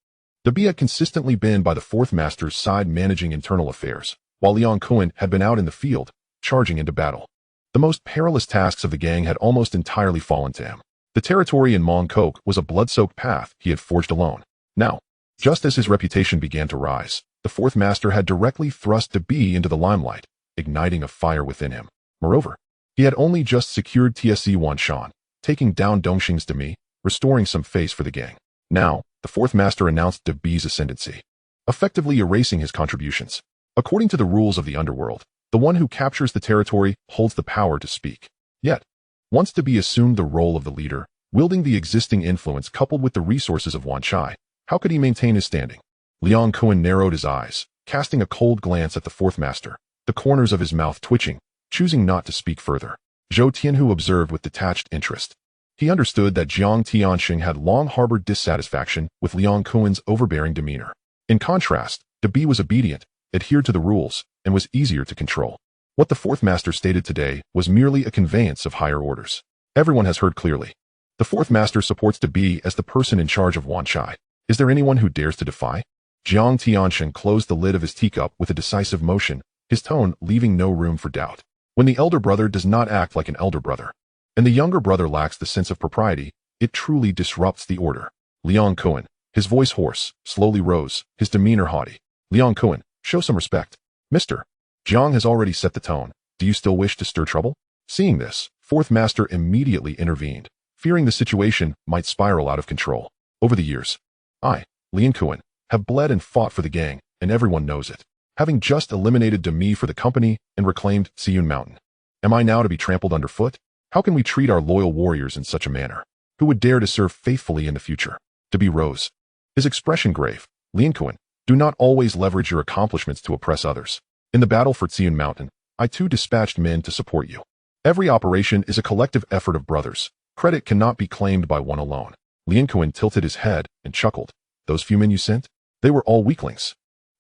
Dabi had consistently been by the fourth master's side managing internal affairs, while Liang Kun had been out in the field, charging into battle. The most perilous tasks of the gang had almost entirely fallen to him. The territory in Mong Kok was a blood-soaked path he had forged alone. Now, just as his reputation began to rise, the fourth master had directly thrust Dabi into the limelight, igniting a fire within him. Moreover, he had only just secured TSC Wanshan, taking down Dongxing's Demi, restoring some face for the gang. Now, the fourth master announced Dabi's ascendancy, effectively erasing his contributions. According to the rules of the Underworld, the one who captures the territory holds the power to speak. Yet, once Dabi assumed the role of the leader, wielding the existing influence coupled with the resources of Wan Chai, how could he maintain his standing? Liang Kun narrowed his eyes, casting a cold glance at the fourth master, the corners of his mouth twitching, choosing not to speak further. Zhou Tianhu observed with detached interest. He understood that Jiang Tianxing had long harbored dissatisfaction with Liang Kun's overbearing demeanor. In contrast, Dabi was obedient, adhered to the rules, and was easier to control. What the fourth master stated today was merely a conveyance of higher orders. Everyone has heard clearly. The fourth master supports Dabi as the person in charge of Wan Chai. Is there anyone who dares to defy? Jiang Tianxing closed the lid of his teacup with a decisive motion, his tone leaving no room for doubt. When the elder brother does not act like an elder brother, and the younger brother lacks the sense of propriety, it truly disrupts the order. Liang Kun, his voice hoarse, slowly rose, his demeanor haughty. Liang Kun, show some respect. Mister. Jiang has already set the tone. Do you still wish to stir trouble? Seeing this, fourth master immediately intervened, fearing the situation might spiral out of control. Over the years, I, Liang Kun, have bled and fought for the gang, and everyone knows it. Having just eliminated Demi for the company and reclaimed Tsui Mountain. Am I now to be trampled underfoot? How can we treat our loyal warriors in such a manner? Who would dare to serve faithfully in the future? Dabi rose, his expression grave. Liang Kun, do not always leverage your accomplishments to oppress others. In the battle for Tsui Mountain, I too dispatched men to support you. Every operation is a collective effort of brothers. Credit cannot be claimed by one alone. Liang Kun tilted his head and chuckled. Those few men you sent? They were all weaklings.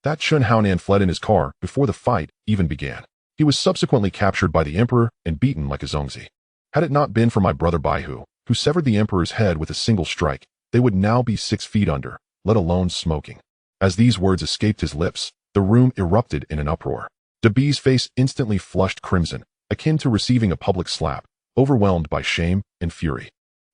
That Chun Haonan fled in his car before the fight even began. He was subsequently captured by the emperor and beaten like a Zongzi. Had it not been for my brother Baihu, who severed the emperor's head with a single strike, they would now be 6 feet under, let alone smoking. As these words escaped his lips, the room erupted in an uproar. Dabi's face instantly flushed crimson, akin to receiving a public slap, overwhelmed by shame and fury.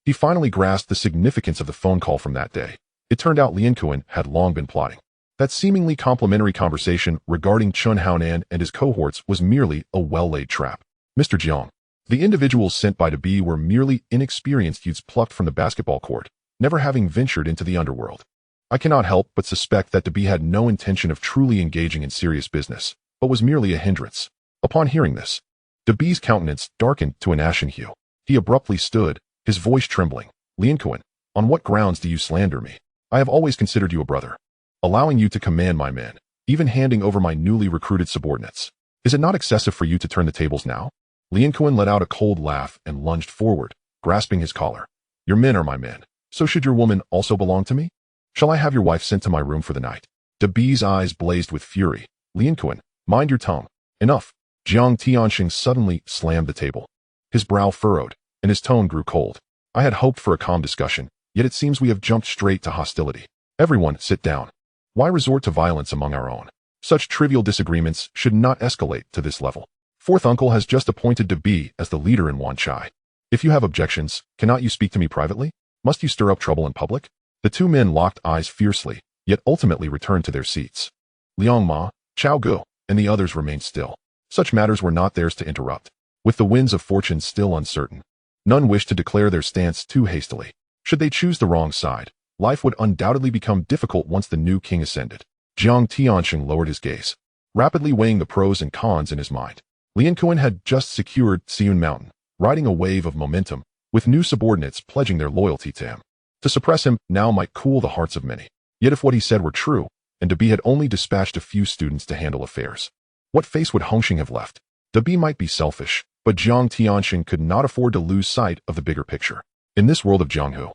He finally grasped the significance of the phone call from that day. It turned out Liang Kun had long been plotting. That seemingly complimentary conversation regarding Chun Haonan and his cohorts was merely a well-laid trap. Mr. Jiang, the individuals sent by Dabi were merely inexperienced youths plucked from the basketball court, never having ventured into the underworld. I cannot help but suspect that Dabi had no intention of truly engaging in serious business, but was merely a hindrance. Upon hearing this, Dabi's countenance darkened to an ashen hue. He abruptly stood, his voice trembling. Liang Kun, on what grounds do you slander me? I have always considered you a brother, allowing you to command my men, even handing over my newly recruited subordinates. Is it not excessive for you to turn the tables now? Liang Kun let out a cold laugh and lunged forward, grasping his collar. Your men are my men, so should your woman also belong to me? Shall I have your wife sent to my room for the night? Dabi's eyes blazed with fury. Liang Kun, mind your tongue. Enough. Jiang Tianxing suddenly slammed the table. His brow furrowed, and his tone grew cold. I had hoped for a calm discussion, yet it seems we have jumped straight to hostility. Everyone, sit down. Why resort to violence among our own? Such trivial disagreements should not escalate to this level. Fourth uncle has just appointed Dabi as the leader in Wan Chai. If you have objections, cannot you speak to me privately? Must you stir up trouble in public? The two men locked eyes fiercely, yet ultimately returned to their seats. Liang Ma, Chao Gu, and the others remained still. Such matters were not theirs to interrupt. With the winds of fortune still uncertain, none wished to declare their stance too hastily. Should they choose the wrong side, life would undoubtedly become difficult once the new king ascended. Jiang Tianxing lowered his gaze, rapidly weighing the pros and cons in his mind. Lien Kuan had just secured Tsui Mountain, riding a wave of momentum, with new subordinates pledging their loyalty to him. To suppress him now might cool the hearts of many. Yet if what he said were true, and Dabi had only dispatched a few students to handle affairs, what face would Hong Hing have left? Dabi might be selfish, but Jiang Tianxing could not afford to lose sight of the bigger picture. In this world of Jianghu,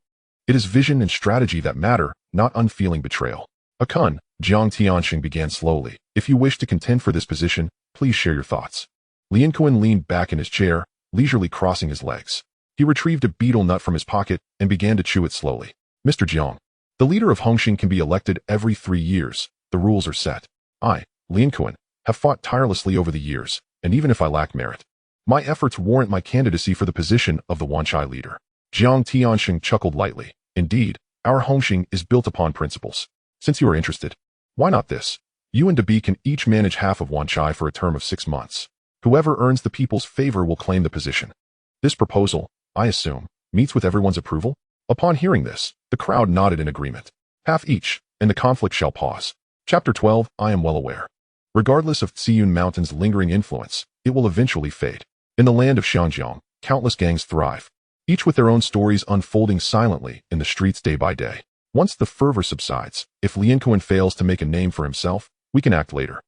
it is vision and strategy that matter, not unfeeling betrayal. A Kun, Jiang Tianxing began slowly. If you wish to contend for this position, please share your thoughts. Lien Kuan leaned back in his chair, leisurely crossing his legs. He retrieved a betel nut from his pocket and began to chew it slowly. Mr. Jiang, the leader of Hong Hing can be elected every 3 years. The rules are set. I, Lien Kuan, have fought tirelessly over the years, and even if I lack merit, my efforts warrant my candidacy for the position of the Wanchai leader. Jiang Tianxing chuckled lightly. Indeed, our Hong Hing is built upon principles. Since you are interested, why not this? You and Dabi can each manage half of Wanchai for a term of 6 months. Whoever earns the people's favor will claim the position. This proposal, I assume, meets with everyone's approval? Upon hearing this, the crowd nodded in agreement. Half each, and the conflict shall pause. Chapter 12, I am well aware. Regardless of Tsui Mountain's lingering influence, it will eventually fade. In the land of Xianjiang, countless gangs thrive, each with their own stories unfolding silently in the streets day by day. Once the fervor subsides, if Lien Kuan fails to make a name for himself, we can act later.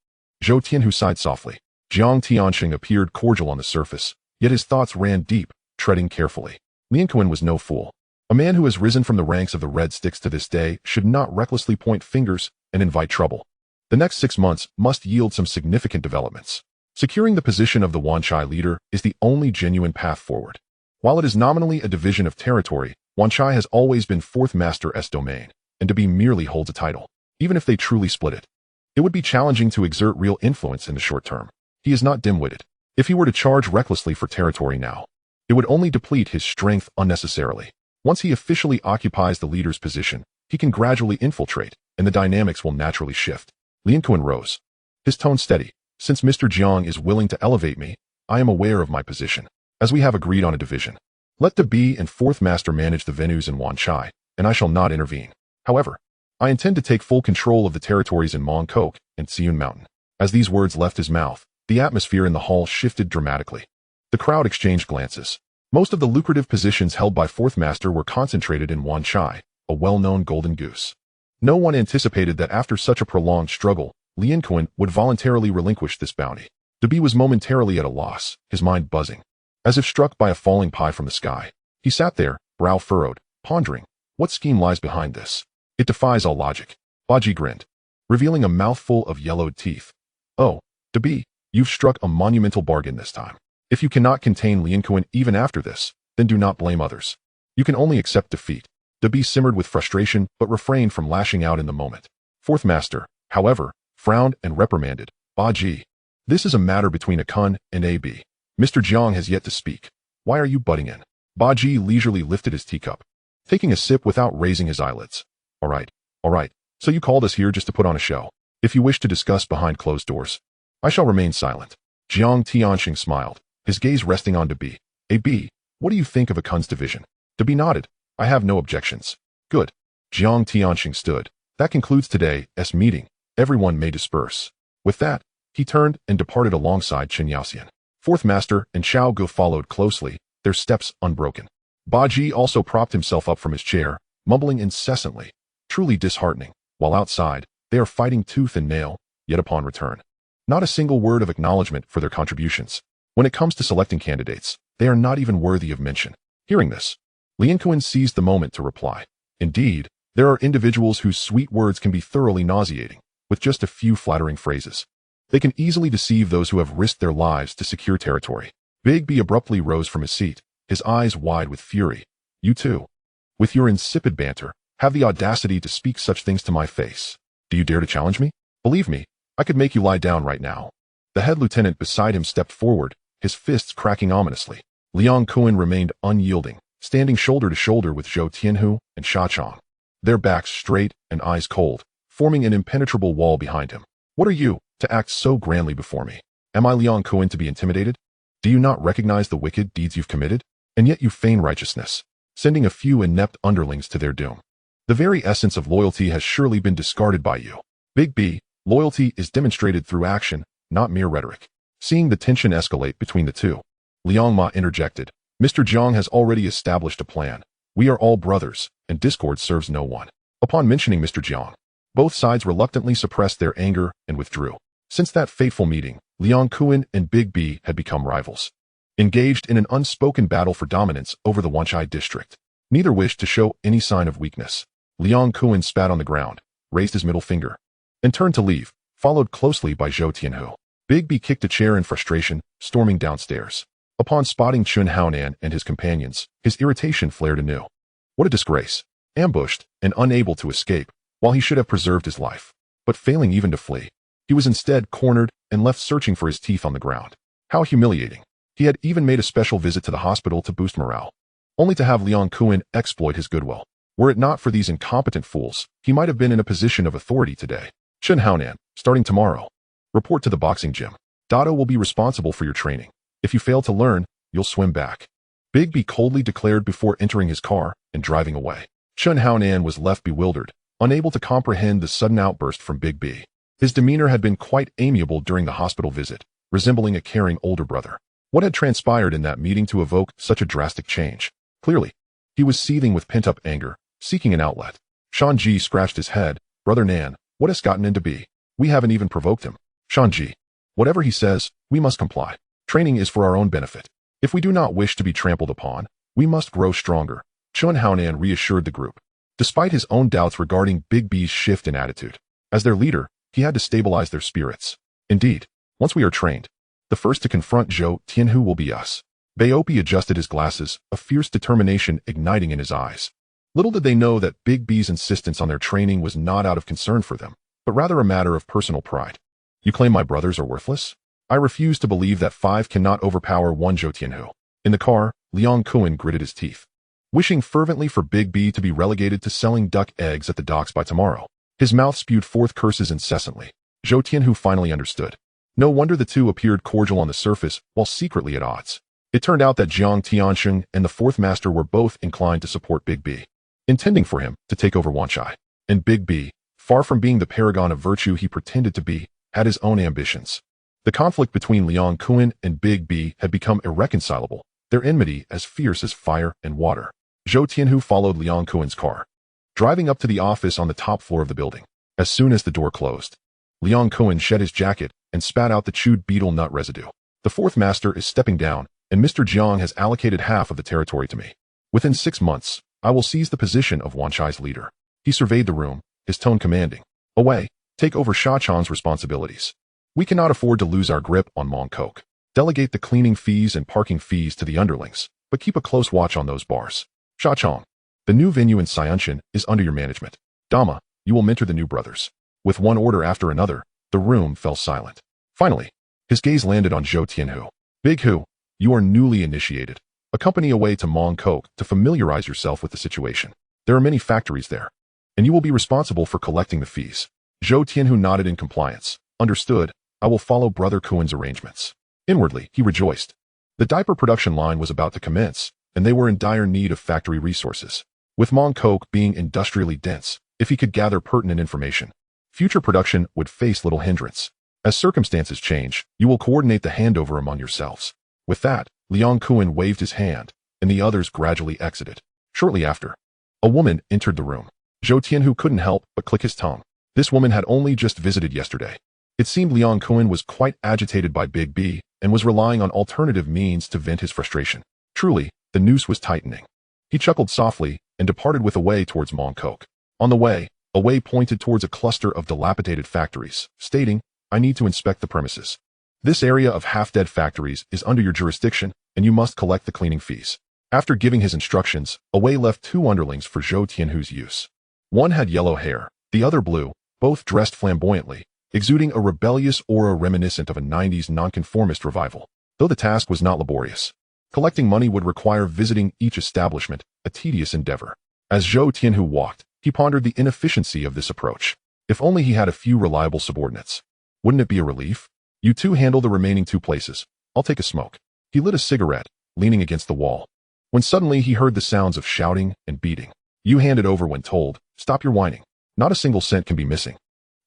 Zhou Tianhu sighed softly. Jiang Tianxing appeared cordial on the surface, yet his thoughts ran deep, treading carefully. Lien Kuan was no fool. A man who has risen from the ranks of the Red Sticks to this day should not recklessly point fingers and invite trouble. The next 6 months must yield some significant developments. Securing the position of the Wanchai leader is the only genuine path forward. While it is nominally a division of territory, Wanchai has always been Fourth Master's domain, and Dabi merely holds a title. Even if they truly split it, it would be challenging to exert real influence in the short term. He is not dim-witted. If he were to charge recklessly for territory now, it would only deplete his strength unnecessarily. Once he officially occupies the leader's position, he can gradually infiltrate, and the dynamics will naturally shift. Lien Kuan rose, his tone steady. Since Mr. Jiang is willing to elevate me, I am aware of my position, as we have agreed on a division. Let Dabi and Fourth Master manage the venues in Wanchai, and I shall not intervene. However, I intend to take full control of the territories in Mong Kok and Tsui Mountain. As these words left his mouth, the atmosphere in the hall shifted dramatically. The crowd exchanged glances. Most of the lucrative positions held by Fourth Master were concentrated in Wanchai, a well-known golden goose. No one anticipated that after such a prolonged struggle, Lien Kuan would voluntarily relinquish this bounty. Dabi was momentarily at a loss, his mind buzzing. As if struck by a falling pie from the sky, he sat there, brow furrowed, pondering, what scheme lies behind this? It defies all logic. Baji grinned, revealing a mouthful of yellowed teeth. Oh, Dabi, you've struck a monumental bargain this time. If you cannot contain Lien Kuan even after this, then do not blame others. You can only accept defeat. Dabi simmered with frustration but refrained from lashing out in the moment. Fourth Master, however, frowned and reprimanded. Baji, this is a matter between a Kun and a B. Mr. Jiang has yet to speak. Why are you butting in? Baji leisurely lifted his teacup, taking a sip without raising his eyelids. All right. So you called us here just to put on a show. If you wish to discuss behind closed doors, I shall remain silent. Jiang Tianxing smiled, his gaze resting on Dabi. A.B., what do you think of a Kun's division? Dabi nodded. I have no objections. Good. Jiang Tianxing stood. That concludes today's meeting. Everyone may disperse. With that, he turned and departed alongside Chen Yaoxian. Fourth Master and Xiao Gu followed closely, their steps unbroken. Baji also propped himself up from his chair, mumbling incessantly. Truly disheartening. While outside, they are fighting tooth and nail, yet upon return, not a single word of acknowledgement for their contributions. When it comes to selecting candidates, they are not even worthy of mention. Hearing this, Lien Kuan seized the moment to reply. Indeed, there are individuals whose sweet words can be thoroughly nauseating, with just a few flattering phrases. They can easily deceive those who have risked their lives to secure territory. Big B abruptly rose from his seat, his eyes wide with fury. You too, with your insipid banter, have the audacity to speak such things to my face. Do you dare to challenge me? Believe me, I could make you lie down right now. The head lieutenant beside him stepped forward, his fists cracking ominously. Lien Kuan remained unyielding, standing shoulder to shoulder with Zhou Tianhu and Sha Chong, their backs straight and eyes cold, forming an impenetrable wall behind him. What are you, to act so grandly before me? Am I Lien Kuan to be intimidated? Do you not recognize the wicked deeds you've committed? And yet you feign righteousness, sending a few inept underlings to their doom. The very essence of loyalty has surely been discarded by you. Big B, Loyalty is demonstrated through action, not mere rhetoric. Seeing the tension escalate between the two, Liang Ma interjected, Mr. Jiang has already established a plan. We are all brothers, and discord serves no one. Upon mentioning Mr. Jiang, both sides reluctantly suppressed their anger and withdrew. Since that fateful meeting, Liang Kun and Big B had become rivals, engaged in an unspoken battle for dominance over the Wanchai district. Neither wished to show any sign of weakness. Liang Kun spat on the ground, raised his middle finger, and turned to leave, followed closely by Zhou Tianhu. Big B kicked a chair in frustration, storming downstairs. Upon spotting Chun Haonan and his companions, his irritation flared anew. What a disgrace! Ambushed and unable to escape, while he should have preserved his life, but failing even to flee. He was instead cornered and left searching for his teeth on the ground. How humiliating. He had even made a special visit to the hospital to boost morale, only to have Liang Kun exploit his goodwill. Were it not for these incompetent fools, he might have been in a position of authority today. Chun Haonan, starting tomorrow, report to the boxing gym. Dado will be responsible for your training. If you fail to learn, you'll swim back. Big B coldly declared before entering his car and driving away. Chun Haonan was left bewildered, unable to comprehend the sudden outburst from Big B. His demeanor had been quite amiable during the hospital visit, resembling a caring older brother. What had transpired in that meeting to evoke such a drastic change? Clearly, he was seething with pent-up anger, seeking an outlet. Shanji scratched his head. Brother Nan, what has gotten into B? We haven't even provoked him. Shanji, whatever he says, we must comply. Training is for our own benefit. If we do not wish to be trampled upon, we must grow stronger. Chun Haonan reassured the group, despite his own doubts regarding Big B's shift in attitude. As their leader, he had to stabilize their spirits. Indeed, once we are trained, the first to confront Zhou Tianhu will be us. Baopi adjusted his glasses, a fierce determination igniting in his eyes. Little did they know that Big B's insistence on their training was not out of concern for them, but rather a matter of personal pride. You claim my brothers are worthless? I refuse to believe that 5 cannot overpower 1 Zhou Tianhu. In the car, Liang Kun gritted his teeth, wishing fervently for Big B to be relegated to selling duck eggs at the docks by tomorrow. His mouth spewed forth curses incessantly. Zhou Tianhu finally understood. No wonder the two appeared cordial on the surface while secretly at odds. It turned out that Jiang Tiansheng and the fourth master were both inclined to support Big B, intending for him to take over Wanchai. And Big B, far from being the paragon of virtue he pretended to be, had his own ambitions. The conflict between Liang Kun and Big B had become irreconcilable, their enmity as fierce as fire and water. Zhou Tianhu followed Liang Kun's car, driving up to the office on the top floor of the building. As soon as the door closed, Liang Kun shed his jacket and spat out the chewed betel nut residue. The fourth master is stepping down, and Mr. Jiang has allocated half of the territory to me. Within 6 months, I will seize the position of Wanchai's leader. He surveyed the room, his tone commanding. Away, take over Sha Chan's responsibilities. We cannot afford to lose our grip on Mongkok. Delegate the cleaning fees and parking fees to the underlings, but keep a close watch on those bars. Sha Chang, the new venue in Xianshan is under your management. Dama, you will mentor the new brothers. With one order after another, the room fell silent. Finally, his gaze landed on Zhou Tianhu. Big Hu, you are newly initiated. Accompany away to Mongkok to familiarize yourself with the situation. There are many factories there, and you will be responsible for collecting the fees. Zhou Tianhu nodded in compliance. Understood, I will follow Brother Kuen's arrangements. Inwardly, he rejoiced. The diaper production line was about to commence, and they were in dire need of factory resources. With Mongkok being industrially dense, if he could gather pertinent information, future production would face little hindrance. As circumstances change, you will coordinate the handover among yourselves. With that, Liang Kun waved his hand, and the others gradually exited. Shortly after, a woman entered the room. Zhou Tianhu couldn't help but click his tongue. This woman had only just visited yesterday. It seemed Liang Kun was quite agitated by Big B and was relying on alternative means to vent his frustration. Truly, the noose was tightening. He chuckled softly and departed with Away towards Mongkok. On the way, Away pointed towards a cluster of dilapidated factories, stating, I need to inspect the premises. This area of half-dead factories is under your jurisdiction, and you must collect the cleaning fees. After giving his instructions, Away left 2 underlings for Zhou Tianhu's use. One had yellow hair, the other blue, both dressed flamboyantly, exuding a rebellious aura reminiscent of a 90s nonconformist revival. Though the task was not laborious, collecting money would require visiting each establishment, a tedious endeavor. As Zhou Tianhu walked, he pondered the inefficiency of this approach. If only he had a few reliable subordinates. Wouldn't it be a relief? You two handle the remaining 2 places. I'll take a smoke. He lit a cigarette, leaning against the wall, when suddenly he heard the sounds of shouting and beating. You hand it over when told. Stop your whining. Not a single cent can be missing.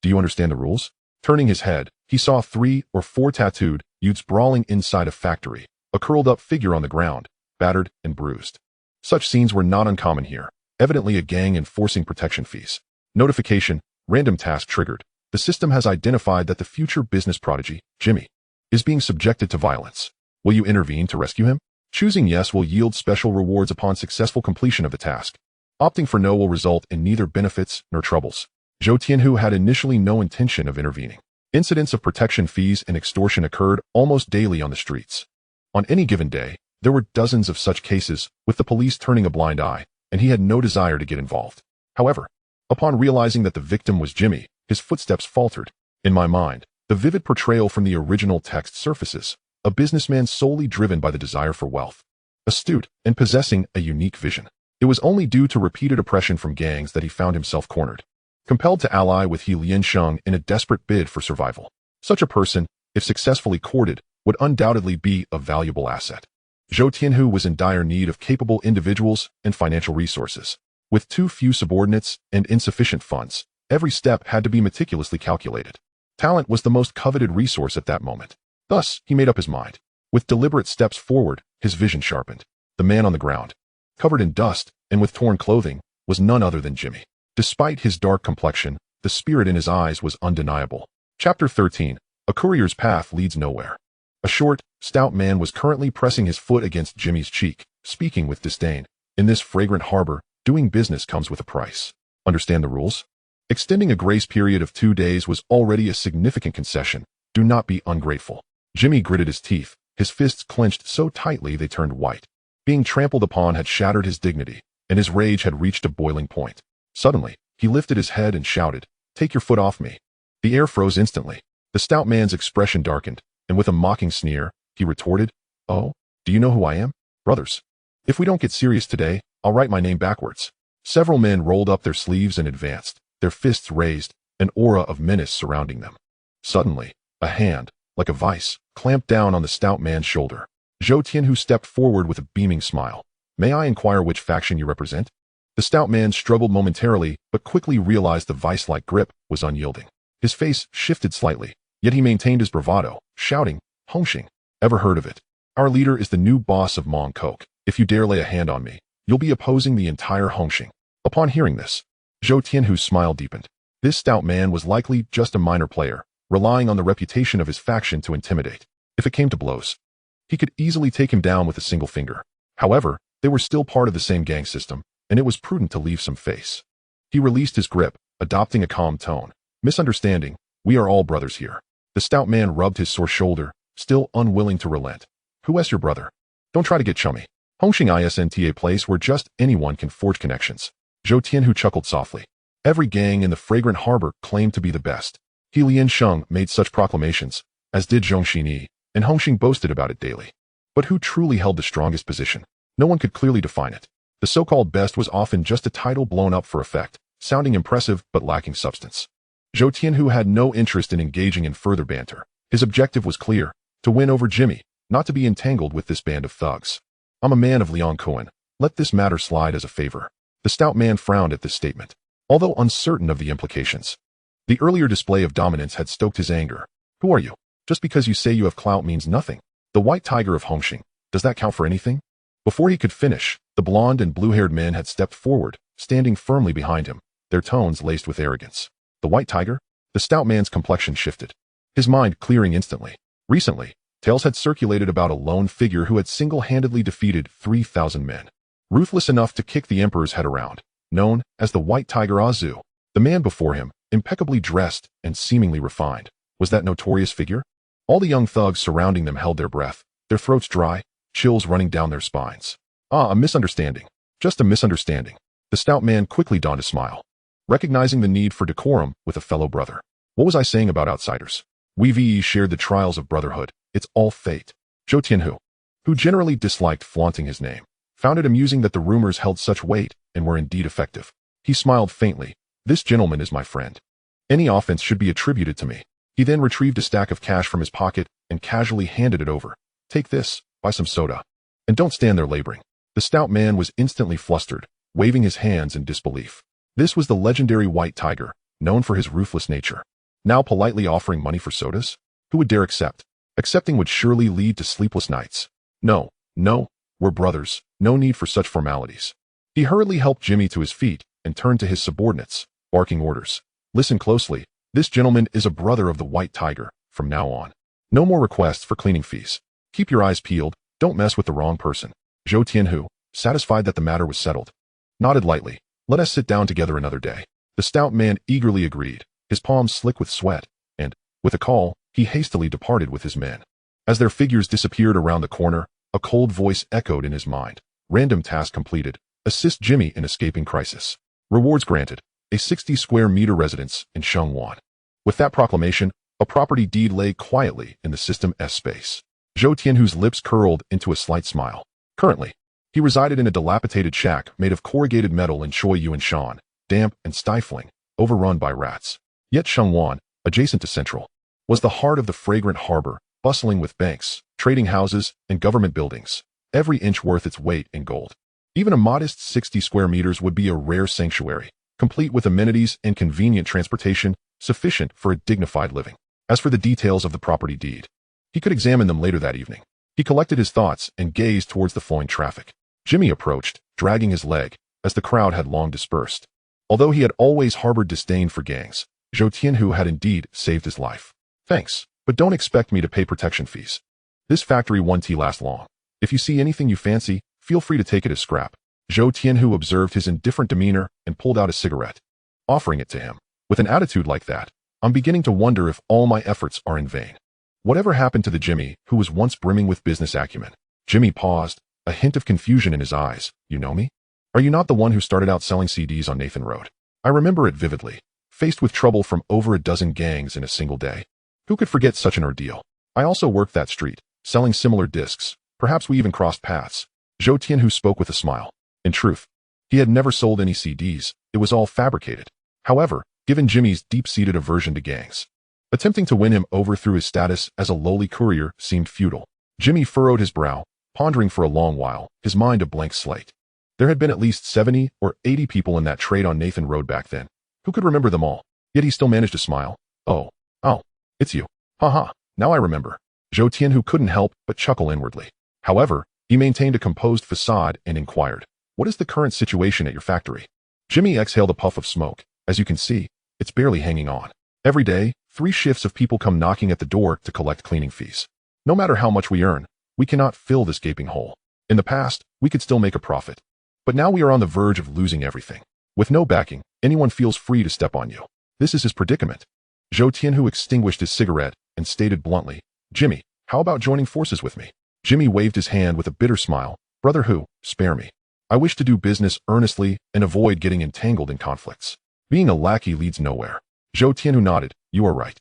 Do you understand the rules? Turning his head, he saw 3 or 4 tattooed youths brawling inside a factory, a curled-up figure on the ground, battered and bruised. Such scenes were not uncommon here, evidently a gang enforcing protection fees. Notification, random task triggered. The system has identified that the future business prodigy, Jimmy, is being subjected to violence. Will you intervene to rescue him? Choosing yes will yield special rewards upon successful completion of the task. Opting for no will result in neither benefits nor troubles. Zhou Tianhu had initially no intention of intervening. Incidents of protection fees and extortion occurred almost daily on the streets. On any given day, there were dozens of such cases, with the police turning a blind eye, and he had no desire to get involved. However, upon realizing that the victim was Jimmy, his footsteps faltered. In my mind, the vivid portrayal from the original text surfaces, a businessman solely driven by the desire for wealth. Astute and possessing a unique vision. It was only due to repeated oppression from gangs that he found himself cornered. Compelled to ally with He Liansheng in a desperate bid for survival. Such a person, if successfully courted, would undoubtedly be a valuable asset. Zhou Tianhu was in dire need of capable individuals and financial resources. With too few subordinates and insufficient funds, every step had to be meticulously calculated. Talent was the most coveted resource at that moment. Thus, he made up his mind. With deliberate steps forward, his vision sharpened. The man on the ground, covered in dust and with torn clothing, was none other than Jimmy. Despite his dark complexion, the spirit in his eyes was undeniable. Chapter 13. A courier's path leads nowhere. A short, stout man was currently pressing his foot against Jimmy's cheek, speaking with disdain. In this fragrant harbor, doing business comes with a price. Understand the rules? Extending a grace period of 2 days was already a significant concession. Do not be ungrateful. Jimmy gritted his teeth, his fists clenched so tightly they turned white. Being trampled upon had shattered his dignity, and his rage had reached a boiling point. Suddenly, he lifted his head and shouted, "Take your foot off me." The air froze instantly. The stout man's expression darkened, and with a mocking sneer, he retorted, "Oh, do you know who I am? Brothers. If we don't get serious today, I'll write my name backwards." Several men rolled up their sleeves and advanced, their fists raised, an aura of menace surrounding them. Suddenly, a hand, like a vice, clamped down on the stout man's shoulder. Zhou Tianhu stepped forward with a beaming smile. "May I inquire which faction you represent?" The stout man struggled momentarily, but quickly realized the vice-like grip was unyielding. His face shifted slightly, yet he maintained his bravado, shouting, "Hong Hing, ever heard of it? Our leader is the new boss of Mong Kok. If you dare lay a hand on me, you'll be opposing the entire Hong Hing." Upon hearing this, Zhou Tianhu's smile deepened. This stout man was likely just a minor player, relying on the reputation of his faction to intimidate. If it came to blows, he could easily take him down with a single finger. However, they were still part of the same gang system, and it was prudent to leave some face. He released his grip, adopting a calm tone. "Misunderstanding, we are all brothers here." The stout man rubbed his sore shoulder, still unwilling to relent. "Who is your brother? Don't try to get chummy. Hong Hing isn't a place where just anyone can forge connections." Zhou Tianhu chuckled softly. Every gang in the fragrant harbor claimed to be the best. He Liansheng made such proclamations, as did Zhongxinyi, and Hong Hing boasted about it daily. But who truly held the strongest position? No one could clearly define it. The so-called best was often just a title blown up for effect, sounding impressive but lacking substance. Zhou Tianhu had no interest in engaging in further banter. His objective was clear, to win over Jimmy, not to be entangled with this band of thugs. "I'm a man of Liangcoin. Let this matter slide as a favor." The stout man frowned at this statement, although uncertain of the implications. The earlier display of dominance had stoked his anger. "Who are you? Just because you say you have clout means nothing. The white tiger of Hong Hing, does that count for anything?" Before he could finish, the blonde and blue-haired men had stepped forward, standing firmly behind him, their tones laced with arrogance. "The white tiger?" The stout man's complexion shifted, his mind clearing instantly. Recently, tales had circulated about a lone figure who had single-handedly defeated 3,000 men. Ruthless enough to kick the emperor's head around, known as the White Tiger Azu. The man before him, impeccably dressed and seemingly refined, was that notorious figure? All the young thugs surrounding them held their breath, their throats dry, chills running down their spines. "Ah, a misunderstanding. Just a misunderstanding." The stout man quickly donned a smile, recognizing the need for decorum with a fellow brother. "What was I saying about outsiders? We shared the trials of brotherhood. It's all fate." Zhou Tianhu, who generally disliked flaunting his name, found it amusing that the rumors held such weight and were indeed effective. He smiled faintly. "This gentleman is my friend. Any offense should be attributed to me." He then retrieved a stack of cash from his pocket and casually handed it over. "Take this, buy some soda. And don't stand there laboring." The stout man was instantly flustered, waving his hands in disbelief. This was the legendary White Tiger, known for his ruthless nature. Now politely offering money for sodas? Who would dare accept? Accepting would surely lead to sleepless nights. No, no, we're brothers. No need for such formalities. He hurriedly helped Jimmy to his feet and turned to his subordinates, barking orders. Listen closely. This gentleman is a brother of the White Tiger from now on. No more requests for cleaning fees. Keep your eyes peeled. Don't mess with the wrong person. Zhou Tianhu, satisfied that the matter was settled, nodded lightly. Let us sit down together another day. The stout man eagerly agreed, his palms slick with sweat, and, with a call, he hastily departed with his men. As their figures disappeared around the corner, a cold voice echoed in his mind. Random task completed. Assist Jimmy in escaping crisis. Rewards granted. A 60-square-meter residence in Shengwan. With that proclamation, a property deed lay quietly in the System S space. Zhou Tianhu's lips curled into a slight smile. Currently, he resided in a dilapidated shack made of corrugated metal in Choi Yuanshan, damp and stifling, overrun by rats. Yet Shengwan, adjacent to Central, was the heart of the fragrant harbor, bustling with banks, trading houses, and government buildings, every inch worth its weight in gold. Even a modest 60 square meters would be a rare sanctuary, complete with amenities and convenient transportation sufficient for a dignified living. As for the details of the property deed, he could examine them later that evening. He collected his thoughts and gazed towards the flowing traffic. Jimmy approached, dragging his leg, as the crowd had long dispersed. Although he had always harbored disdain for gangs, Zhou Tianhu had indeed saved his life. Thanks, but don't expect me to pay protection fees. This factory won't last long. If you see anything you fancy, feel free to take it as scrap. Zhou Tianhu observed his indifferent demeanor and pulled out a cigarette, offering it to him. With an attitude like that, I'm beginning to wonder if all my efforts are in vain. Whatever happened to the Jimmy who was once brimming with business acumen? Jimmy paused, a hint of confusion in his eyes. You know me? Are you not the one who started out selling CDs on Nathan Road? I remember it vividly, faced with trouble from over a dozen gangs in a single day. Who could forget such an ordeal? I also worked that street, selling similar discs. Perhaps we even crossed paths. Zhou Tianhu spoke with a smile. In truth, he had never sold any CDs. It was all fabricated. However, given Jimmy's deep-seated aversion to gangs, attempting to win him over through his status as a lowly courier seemed futile. Jimmy furrowed his brow, pondering for a long while, his mind a blank slate. There had been at least 70 or 80 people in that trade on Nathan Road back then. Who could remember them all? Yet he still managed to smile. Oh, it's you. Haha, now I remember. Zhou Tianhu couldn't help but chuckle inwardly. However, he maintained a composed facade and inquired, what is the current situation at your factory? Jimmy exhaled a puff of smoke. As you can see, it's barely hanging on. Every day, 3 shifts of people come knocking at the door to collect cleaning fees. No matter how much we earn, we cannot fill this gaping hole. In the past, we could still make a profit. But now we are on the verge of losing everything. With no backing, anyone feels free to step on you. This is his predicament. Zhou Tianhu extinguished his cigarette and stated bluntly, Jimmy, how about joining forces with me? Jimmy waved his hand with a bitter smile. Brother who, spare me. I wish to do business earnestly and avoid getting entangled in conflicts. Being a lackey leads nowhere. Zhou Tianhu nodded. You are right.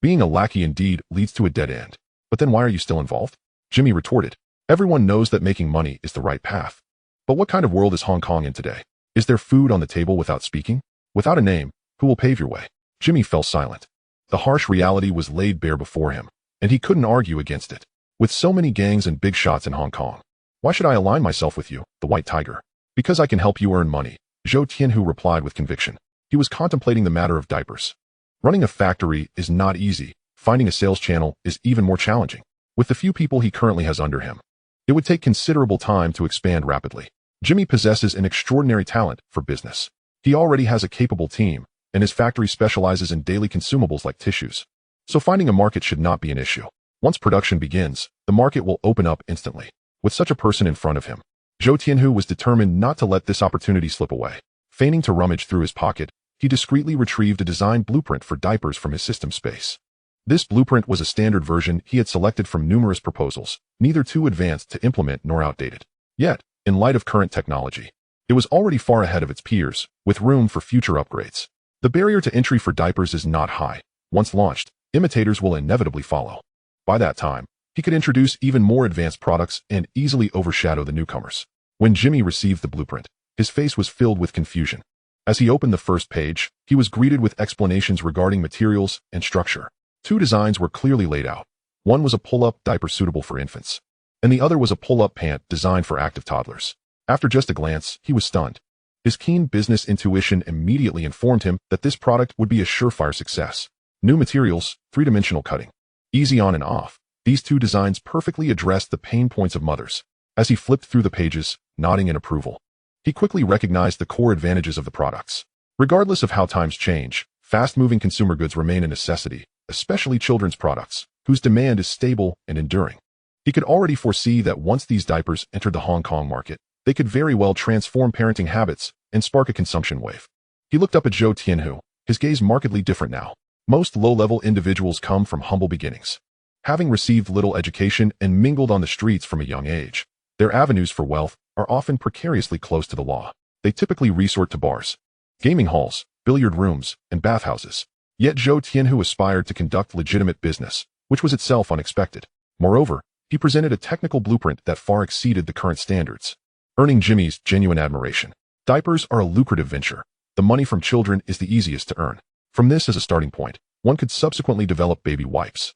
Being a lackey indeed leads to a dead end. But then why are you still involved? Jimmy retorted. Everyone knows that making money is the right path. But what kind of world is Hong Kong in today? Is there food on the table without speaking? Without a name, who will pave your way? Jimmy fell silent. The harsh reality was laid bare before him, and he couldn't argue against it. With so many gangs and big shots in Hong Kong, why should I align myself with you, the White Tiger? Because I can help you earn money, Zhou Tianhu replied with conviction. He was contemplating the matter of diapers. Running a factory is not easy. Finding a sales channel is even more challenging. With the few people he currently has under him, it would take considerable time to expand rapidly. Jimmy possesses an extraordinary talent for business. He already has a capable team, and his factory specializes in daily consumables like tissues. So finding a market should not be an issue. Once production begins, the market will open up instantly. With such a person in front of him, Zhou Tianhu was determined not to let this opportunity slip away. Feigning to rummage through his pocket, he discreetly retrieved a design blueprint for diapers from his system space. This blueprint was a standard version he had selected from numerous proposals, neither too advanced to implement nor outdated. Yet, in light of current technology, it was already far ahead of its peers, with room for future upgrades. The barrier to entry for diapers is not high. Once launched, imitators will inevitably follow. By that time, he could introduce even more advanced products and easily overshadow the newcomers. When Jimmy received the blueprint, his face was filled with confusion. As he opened the first page, he was greeted with explanations regarding materials and structure. 2 designs were clearly laid out. One was a pull-up diaper suitable for infants, and the other was a pull-up pant designed for active toddlers. After just a glance, he was stunned. His keen business intuition immediately informed him that this product would be a surefire success. New materials, three-dimensional cutting. Easy on and off. These two designs perfectly addressed the pain points of mothers. As he flipped through the pages, nodding in approval, he quickly recognized the core advantages of the products. Regardless of how times change, fast-moving consumer goods remain a necessity, especially children's products, whose demand is stable and enduring. He could already foresee that once these diapers entered the Hong Kong market, they could very well transform parenting habits and spark a consumption wave. He looked up at Zhou Tianhu, his gaze markedly different now. Most low-level individuals come from humble beginnings. Having received little education and mingled on the streets from a young age, their avenues for wealth are often precariously close to the law. They typically resort to bars, gaming halls, billiard rooms, and bathhouses. Yet Zhou Tianhu aspired to conduct legitimate business, which was itself unexpected. Moreover, he presented a technical blueprint that far exceeded the current standards, earning Jimmy's genuine admiration. Diapers are a lucrative venture. The money from children is the easiest to earn. From this as a starting point, one could subsequently develop baby wipes,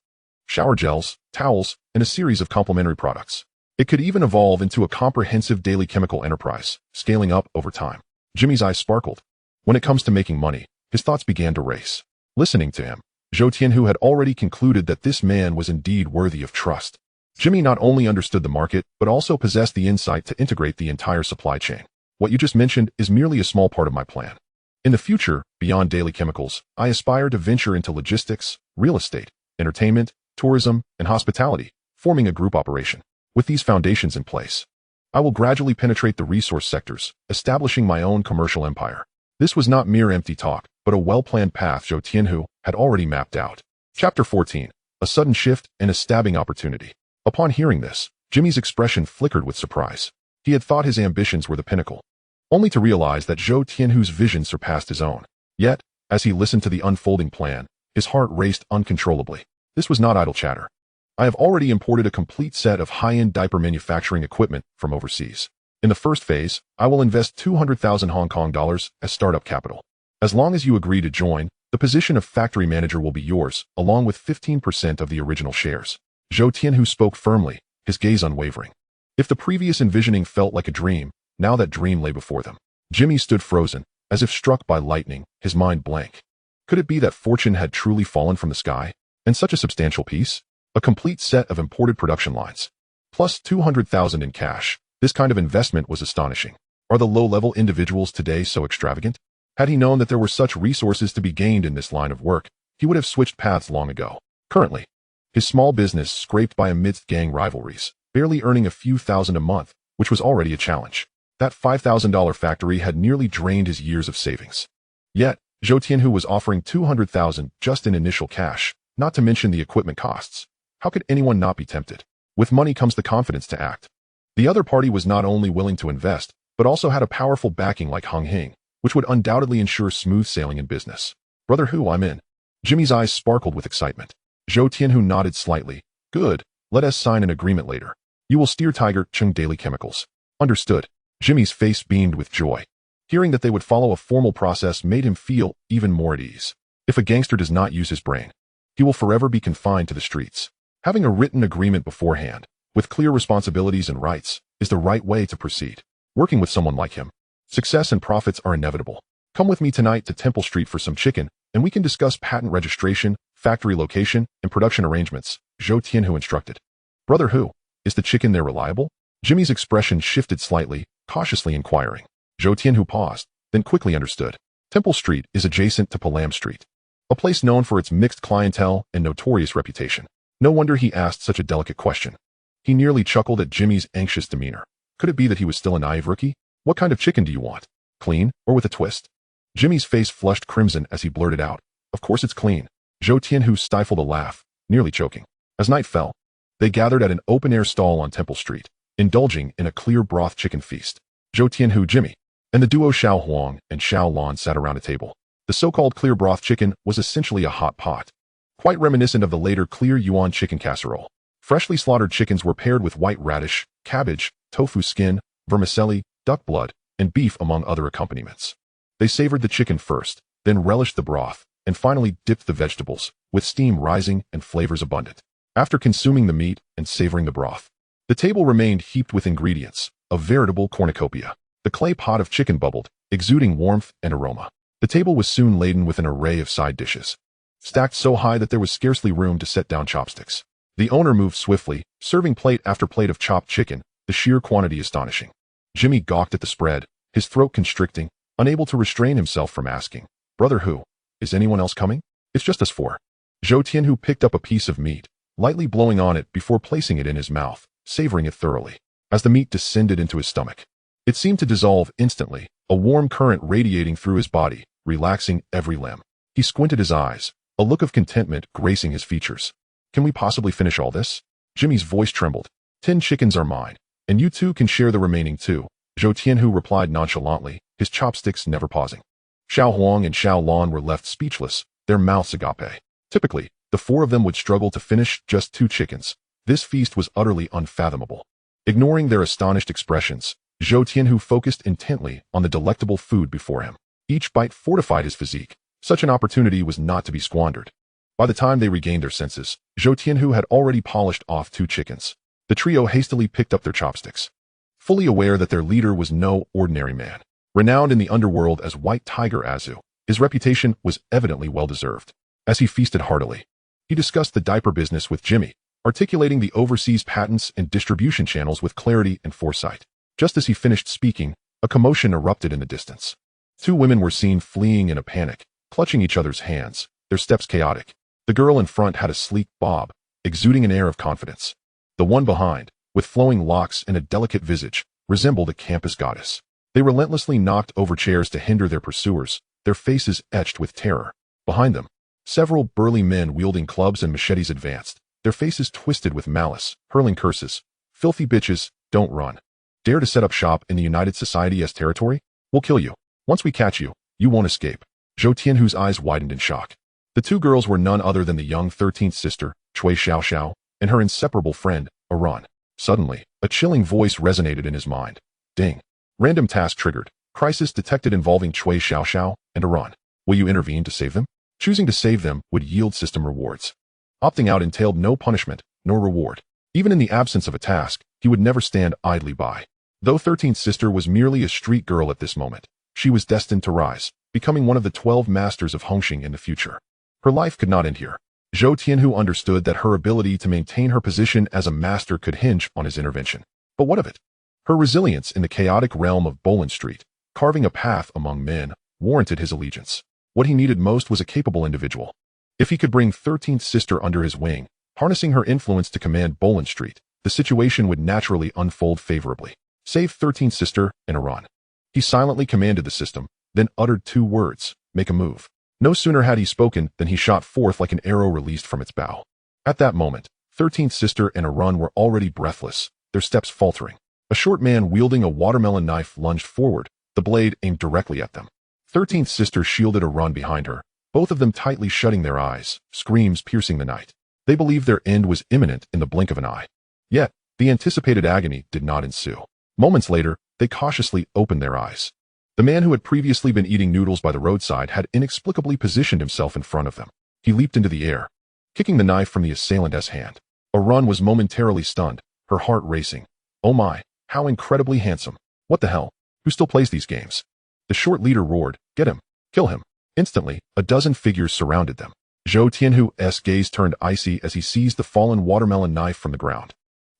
shower gels, towels, and a series of complementary products. It could even evolve into a comprehensive daily chemical enterprise, scaling up over time. Jimmy's eyes sparkled. When it comes to making money, his thoughts began to race. Listening to him, Zhou Tianhu had already concluded that this man was indeed worthy of trust. Jimmy not only understood the market, but also possessed the insight to integrate the entire supply chain. What you just mentioned is merely a small part of my plan. In the future, beyond daily chemicals, I aspire to venture into logistics, real estate, entertainment, tourism, and hospitality, forming a group operation. With these foundations in place, I will gradually penetrate the resource sectors, establishing my own commercial empire. This was not mere empty talk, but a well-planned path Zhou Tianhu had already mapped out. Chapter 14. A sudden shift and a stabbing opportunity. Upon hearing this, Jimmy's expression flickered with surprise. He had thought his ambitions were the pinnacle, only to realize that Zhou Tianhu's vision surpassed his own. Yet, as he listened to the unfolding plan, his heart raced uncontrollably. This was not idle chatter. I have already imported a complete set of high-end diaper manufacturing equipment from overseas. In the first phase, I will invest 200,000 Hong Kong dollars as startup capital. As long as you agree to join, the position of factory manager will be yours, along with 15% of the original shares. Zhou Tianhu spoke firmly, his gaze unwavering. If the previous envisioning felt like a dream, now that dream lay before them. Jimmy stood frozen, as if struck by lightning, his mind blank. Could it be that fortune had truly fallen from the sky? And such a substantial piece? A complete set of imported production lines, plus 200,000 in cash. This kind of investment was astonishing. Are the low-level individuals today so extravagant? Had he known that there were such resources to be gained in this line of work, he would have switched paths long ago. Currently, his small business scraped by amidst gang rivalries, barely earning a few thousand a month, which was already a challenge. That $5,000 factory had nearly drained his years of savings. Yet, Zhou Tianhu was offering 200,000 just in initial cash, not to mention the equipment costs. How could anyone not be tempted? With money comes the confidence to act. The other party was not only willing to invest, but also had a powerful backing like Hong Hing, which would undoubtedly ensure smooth sailing in business. Brother Hu, I'm in. Jimmy's eyes sparkled with excitement. Zhou Tianhu nodded slightly. Good, let us sign an agreement later. You will steer Tiger Chung Daily Chemicals. Understood. Jimmy's face beamed with joy. Hearing that they would follow a formal process made him feel even more at ease. If a gangster does not use his brain, he will forever be confined to the streets. Having a written agreement beforehand, with clear responsibilities and rights, is the right way to proceed. Working with someone like him, success and profits are inevitable. Come with me tonight to Temple Street for some chicken, and we can discuss patent registration, factory location, and production arrangements, Zhou Tianhu instructed. Brother Hu, is the chicken there reliable? Jimmy's expression shifted slightly, cautiously inquiring. Zhou Tianhu paused, then quickly understood. Temple Street is adjacent to Palam Street, a place known for its mixed clientele and notorious reputation. No wonder he asked such a delicate question. He nearly chuckled at Jimmy's anxious demeanor. Could it be that he was still a naive rookie? What kind of chicken do you want? Clean, or with a twist? Jimmy's face flushed crimson as he blurted out. Of course it's clean. Zhou Tianhu stifled a laugh, nearly choking. As night fell, they gathered at an open-air stall on Temple Street, indulging in a clear broth chicken feast. Zhou Tianhu, Jimmy, and the duo Xiao Huang and Xiao Lan sat around a table. The so-called clear broth chicken was essentially a hot pot, quite reminiscent of the later clear yuan chicken casserole. Freshly slaughtered chickens were paired with white radish, cabbage, tofu skin, vermicelli, duck blood, and beef among other accompaniments. They savored the chicken first, then relished the broth, and finally dipped the vegetables, with steam rising and flavors abundant. After consuming the meat and savoring the broth, the table remained heaped with ingredients, a veritable cornucopia. The clay pot of chicken bubbled, exuding warmth and aroma. The table was soon laden with an array of side dishes. stacked so high that there was scarcely room to set down chopsticks. The owner moved swiftly, serving plate after plate of chopped chicken, the sheer quantity astonishing. Jimmy gawked at the spread, his throat constricting, unable to restrain himself from asking, "Brother who? Is anyone else coming?" "It's just us four." Zhou Tianhu picked up a piece of meat, lightly blowing on it before placing it in his mouth, savoring it thoroughly. As the meat descended into his stomach, it seemed to dissolve instantly, a warm current radiating through his body, relaxing every limb. He squinted his eyes, a look of contentment gracing his features. "Can we possibly finish all this?" Jimmy's voice trembled. 10 chickens are mine, and you two can share the remaining 2, Zhou Tianhu replied nonchalantly, his chopsticks never pausing. Xiao Huang and Xiao Lan were left speechless, their mouths agape. Typically, the 4 of them would struggle to finish just 2 chickens. This feast was utterly unfathomable. Ignoring their astonished expressions, Zhou Tianhu focused intently on the delectable food before him. Each bite fortified his physique. Such an opportunity was not to be squandered. By the time they regained their senses, Zhou Tianhu had already polished off 2 chickens. The trio hastily picked up their chopsticks, fully aware that their leader was no ordinary man. Renowned in the underworld as White Tiger Azu, his reputation was evidently well-deserved. As he feasted heartily, he discussed the diaper business with Jimmy, articulating the overseas patents and distribution channels with clarity and foresight. Just as he finished speaking, a commotion erupted in the distance. 2 women were seen fleeing in a panic, clutching each other's hands, their steps chaotic. The girl in front had a sleek bob, exuding an air of confidence. The one behind, with flowing locks and a delicate visage, resembled a campus goddess. They relentlessly knocked over chairs to hinder their pursuers, their faces etched with terror. Behind them, several burly men wielding clubs and machetes advanced, their faces twisted with malice, hurling curses. "Filthy bitches, don't run. Dare to set up shop in the United Society's territory? We'll kill you. Once we catch you, you won't escape." Zhou Tianhu's eyes widened in shock. The 2 girls were none other than the young 13th sister, Cui Xiaoxiao, and her inseparable friend, Aran. Suddenly, a chilling voice resonated in his mind. Ding. Random task triggered. Crisis detected involving Cui Xiaoxiao and Aran. Will you intervene to save them? Choosing to save them would yield system rewards. Opting out entailed no punishment, nor reward. Even in the absence of a task, he would never stand idly by. Though 13th sister was merely a street girl at this moment, she was destined to rise, becoming one of the 12 masters of Hong Hing in the future. Her life could not end here. Zhou Tianhu understood that her ability to maintain her position as a master could hinge on his intervention. But what of it? Her resilience in the chaotic realm of Bolin Street, carving a path among men, warranted his allegiance. What he needed most was a capable individual. If he could bring 13th sister under his wing, harnessing her influence to command Bolin Street, the situation would naturally unfold favorably. Save 13th sister and Aran. He silently commanded the system, then uttered 2 words, make a move. No sooner had he spoken than he shot forth like an arrow released from its bow. At that moment, 13th sister and Aran were already breathless, their steps faltering. A short man wielding a watermelon knife lunged forward, the blade aimed directly at them. 13th sister shielded Aran behind her, both of them tightly shutting their eyes, screams piercing the night. They believed their end was imminent in the blink of an eye. Yet, the anticipated agony did not ensue. Moments later, they cautiously opened their eyes. The man who had previously been eating noodles by the roadside had inexplicably positioned himself in front of them. He leaped into the air, kicking the knife from the assailant's hand. Aran was momentarily stunned, her heart racing. Oh my, how incredibly handsome. What the hell? Who still plays these games? The short leader roared, get him, kill him. Instantly, a dozen figures surrounded them. Zhou Tianhu's gaze turned icy as he seized the fallen watermelon knife from the ground.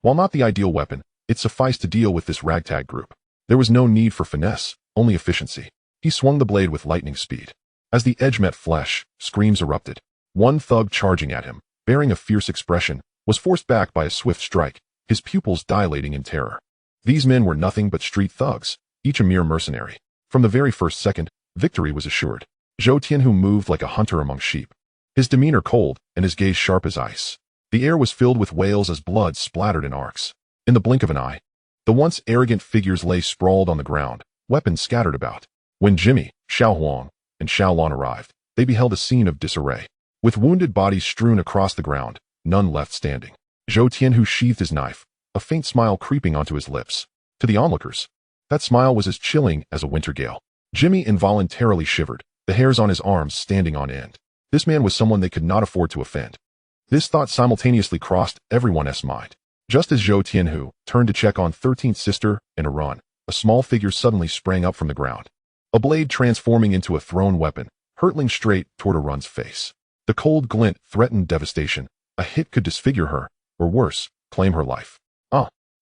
While not the ideal weapon, it sufficed to deal with this ragtag group. There was no need for finesse, only efficiency. He swung the blade with lightning speed. As the edge met flesh, screams erupted. One thug charging at him, bearing a fierce expression, was forced back by a swift strike, his pupils dilating in terror. These men were nothing but street thugs, each a mere mercenary. From the very first second, victory was assured. Zhou Tianhu moved like a hunter among sheep, his demeanor cold and his gaze sharp as ice. The air was filled with wails as blood splattered in arcs. In the blink of an eye, the once arrogant figures lay sprawled on the ground, weapons scattered about. When Jimmy, Xiao Huang, and Xiao Lan arrived, they beheld a scene of disarray. With wounded bodies strewn across the ground, none left standing. Zhou Tianhu sheathed his knife, a faint smile creeping onto his lips. To the onlookers, that smile was as chilling as a winter gale. Jimmy involuntarily shivered, the hairs on his arms standing on end. This man was someone they could not afford to offend. This thought simultaneously crossed everyone's mind. Just as Zhou Tianhu turned to check on 13th sister and Aran, a small figure suddenly sprang up from the ground. A blade transforming into a thrown weapon, hurtling straight toward Aran's face. The cold glint threatened devastation. A hit could disfigure her, or worse, claim her life.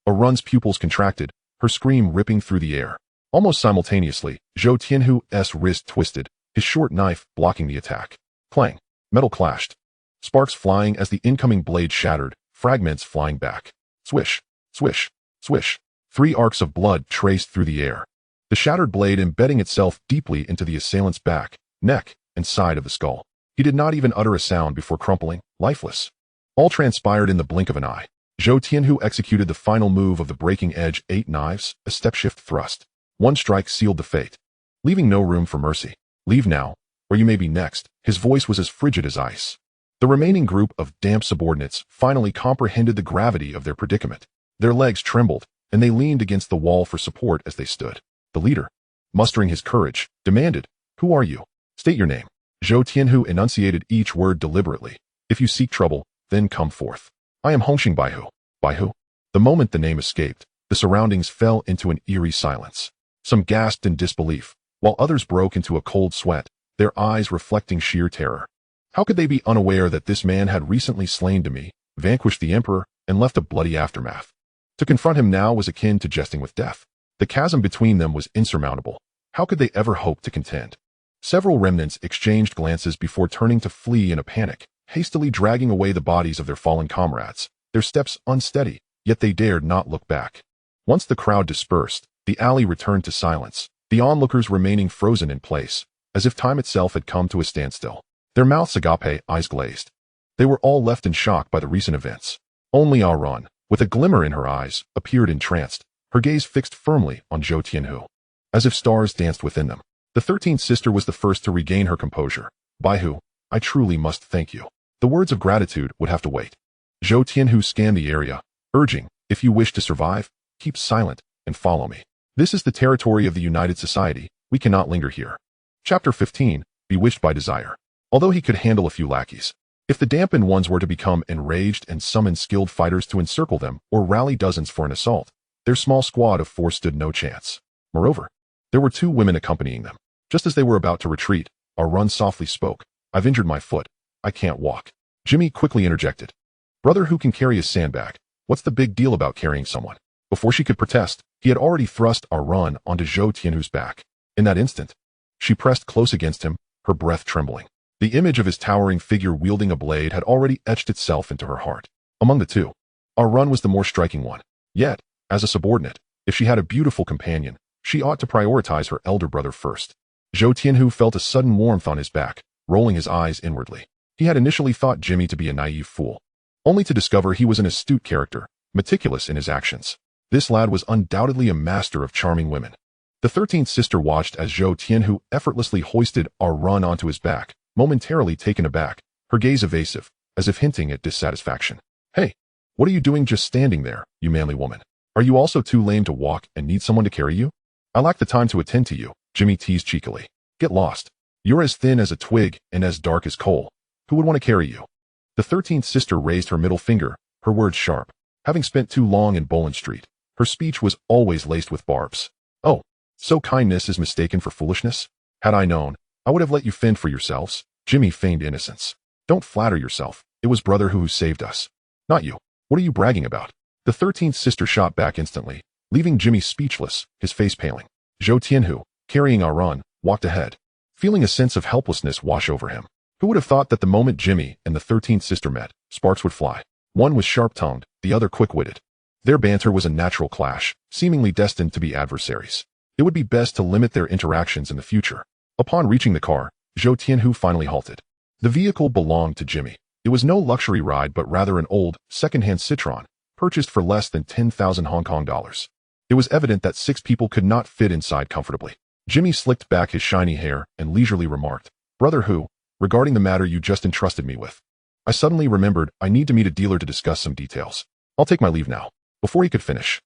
Run's pupils contracted, her scream ripping through the air. Almost simultaneously, Zhou Tianhu's wrist twisted, his short knife blocking the attack. Clang. Metal clashed. Sparks flying as the incoming blade shattered, fragments flying back. Swish, swish, swish. 3 arcs of blood traced through the air. The shattered blade embedding itself deeply into the assailant's back, neck, and side of the skull. He did not even utter a sound before crumpling, lifeless. All transpired in the blink of an eye. Zhou Tianhu executed the final move of the breaking edge 8 knives, a step-shift thrust. One strike sealed the fate, leaving no room for mercy. Leave now, or you may be next. His voice was as frigid as ice. The remaining group of damp subordinates finally comprehended the gravity of their predicament. Their legs trembled, and they leaned against the wall for support as they stood. The leader, mustering his courage, demanded, "Who are you? State your name." Zhou Tianhu enunciated each word deliberately. "If you seek trouble, then come forth. I am Hong Hing Baihu." Baihu? The moment the name escaped, the surroundings fell into an eerie silence. Some gasped in disbelief, while others broke into a cold sweat, their eyes reflecting sheer terror. How could they be unaware that this man had recently slain Demi, vanquished the emperor, and left a bloody aftermath? To confront him now was akin to jesting with death. The chasm between them was insurmountable. How could they ever hope to contend? Several remnants exchanged glances before turning to flee in a panic, hastily dragging away the bodies of their fallen comrades, their steps unsteady, yet they dared not look back. Once the crowd dispersed, the alley returned to silence, the onlookers remaining frozen in place, as if time itself had come to a standstill. Their mouths agape, eyes glazed. They were all left in shock by the recent events. Only Ron, with a glimmer in her eyes, appeared entranced, her gaze fixed firmly on Zhou Tianhu, as if stars danced within them. The 13th sister was the first to regain her composure. "Baihu, I truly must thank you." The words of gratitude would have to wait. Zhou Tianhu scanned the area, urging, "If you wish to survive, keep silent and follow me. This is the territory of the United Society. We cannot linger here." Chapter 15, Bewitched by Desire. Although he could handle a few lackeys, if the dampened ones were to become enraged and summon skilled fighters to encircle them or rally dozens for an assault, their small squad of 4 stood no chance. Moreover, there were 2 women accompanying them. Just as they were about to retreat, Run softly spoke, "I've injured my foot. I can't walk." Jimmy quickly interjected, "Brother who can carry a sandbag. What's the big deal about carrying someone?" Before she could protest, he had already thrust Run onto Zhou Tianhu's back. In that instant, she pressed close against him, her breath trembling. The image of his towering figure wielding a blade had already etched itself into her heart. Among the 2, Run was the more striking one. Yet, as a subordinate, if she had a beautiful companion, she ought to prioritize her elder brother first. Zhou Tianhu felt a sudden warmth on his back, rolling his eyes inwardly. He had initially thought Jimmy to be a naive fool, only to discover he was an astute character, meticulous in his actions. This lad was undoubtedly a master of charming women. The 13th sister watched as Zhou Tianhu effortlessly hoisted Run onto his back, momentarily taken aback, her gaze evasive, as if hinting at dissatisfaction. "Hey, what are you doing just standing there, you manly woman? Are you also too lame to walk and need someone to carry you?" "I lack the time to attend to you," Jimmy teased cheekily. "Get lost. You're as thin as a twig and as dark as coal. Who would want to carry you?" The 13th sister raised her middle finger, her words sharp. Having spent too long in Boland Street, her speech was always laced with barbs. "Oh, so kindness is mistaken for foolishness? Had I known, I would have let you fend for yourselves." Jimmy feigned innocence. "Don't flatter yourself. It was Brother who saved us. Not you. What are you bragging about?" The 13th sister shot back instantly, leaving Jimmy speechless, his face paling. Zhou Tianhu, carrying Run, walked ahead, feeling a sense of helplessness wash over him. Who would have thought that the moment Jimmy and the 13th sister met, sparks would fly? One was sharp-tongued, the other quick-witted. Their banter was a natural clash, seemingly destined to be adversaries. It would be best to limit their interactions in the future. Upon reaching the car, Zhou Tianhu finally halted. The vehicle belonged to Jimmy. It was no luxury ride but rather an old, second-hand Citroën, purchased for less than 10,000 Hong Kong dollars. It was evident that 6 people could not fit inside comfortably. Jimmy slicked back his shiny hair and leisurely remarked, "Brother Hu, regarding the matter you just entrusted me with, I suddenly remembered I need to meet a dealer to discuss some details. I'll take my leave now." Before he could finish,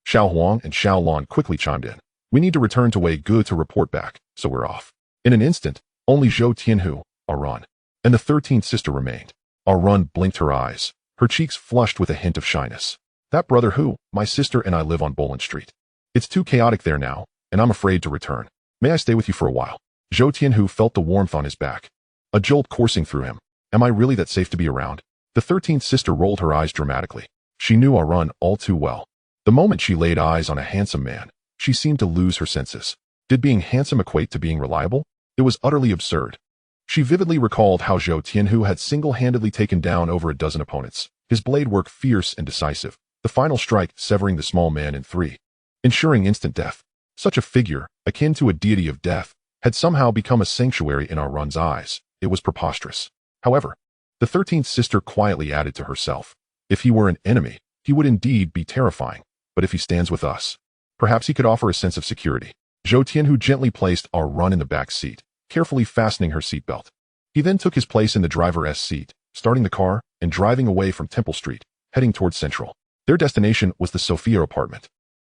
Xiao Huang and Xiao Lan quickly chimed in. "We need to return to Wei Gu to report back, so we're off." In an instant, only Zhou Tianhu, Run, and the 13th sister remained. Run blinked her eyes, her cheeks flushed with a hint of shyness. "That Brother Hu, my sister and I live on Boland Street. It's too chaotic there now, and I'm afraid to return. May I stay with you for a while?" Zhou Tianhu felt the warmth on his back, a jolt coursing through him. Am I really that safe to be around? The 13th sister rolled her eyes dramatically. She knew Arun all too well. The moment she laid eyes on a handsome man, she seemed to lose her senses. Did being handsome equate to being reliable? It was utterly absurd. She vividly recalled how Zhou Tianhu had single-handedly taken down over a dozen opponents, his blade work fierce and decisive, the final strike severing the small man in three, ensuring instant death. Such a figure, akin to a deity of death, had somehow become a sanctuary in Arun's eyes. It was preposterous. However, the 13th sister quietly added to herself, if he were an enemy, he would indeed be terrifying, but if he stands with us, perhaps he could offer a sense of security. Zhou Tianhu gently placed Arun in the back seat, carefully fastening her seatbelt. He then took his place in the driver's seat, starting the car and driving away from Temple Street, heading towards Central. Their destination was the Sophia apartment,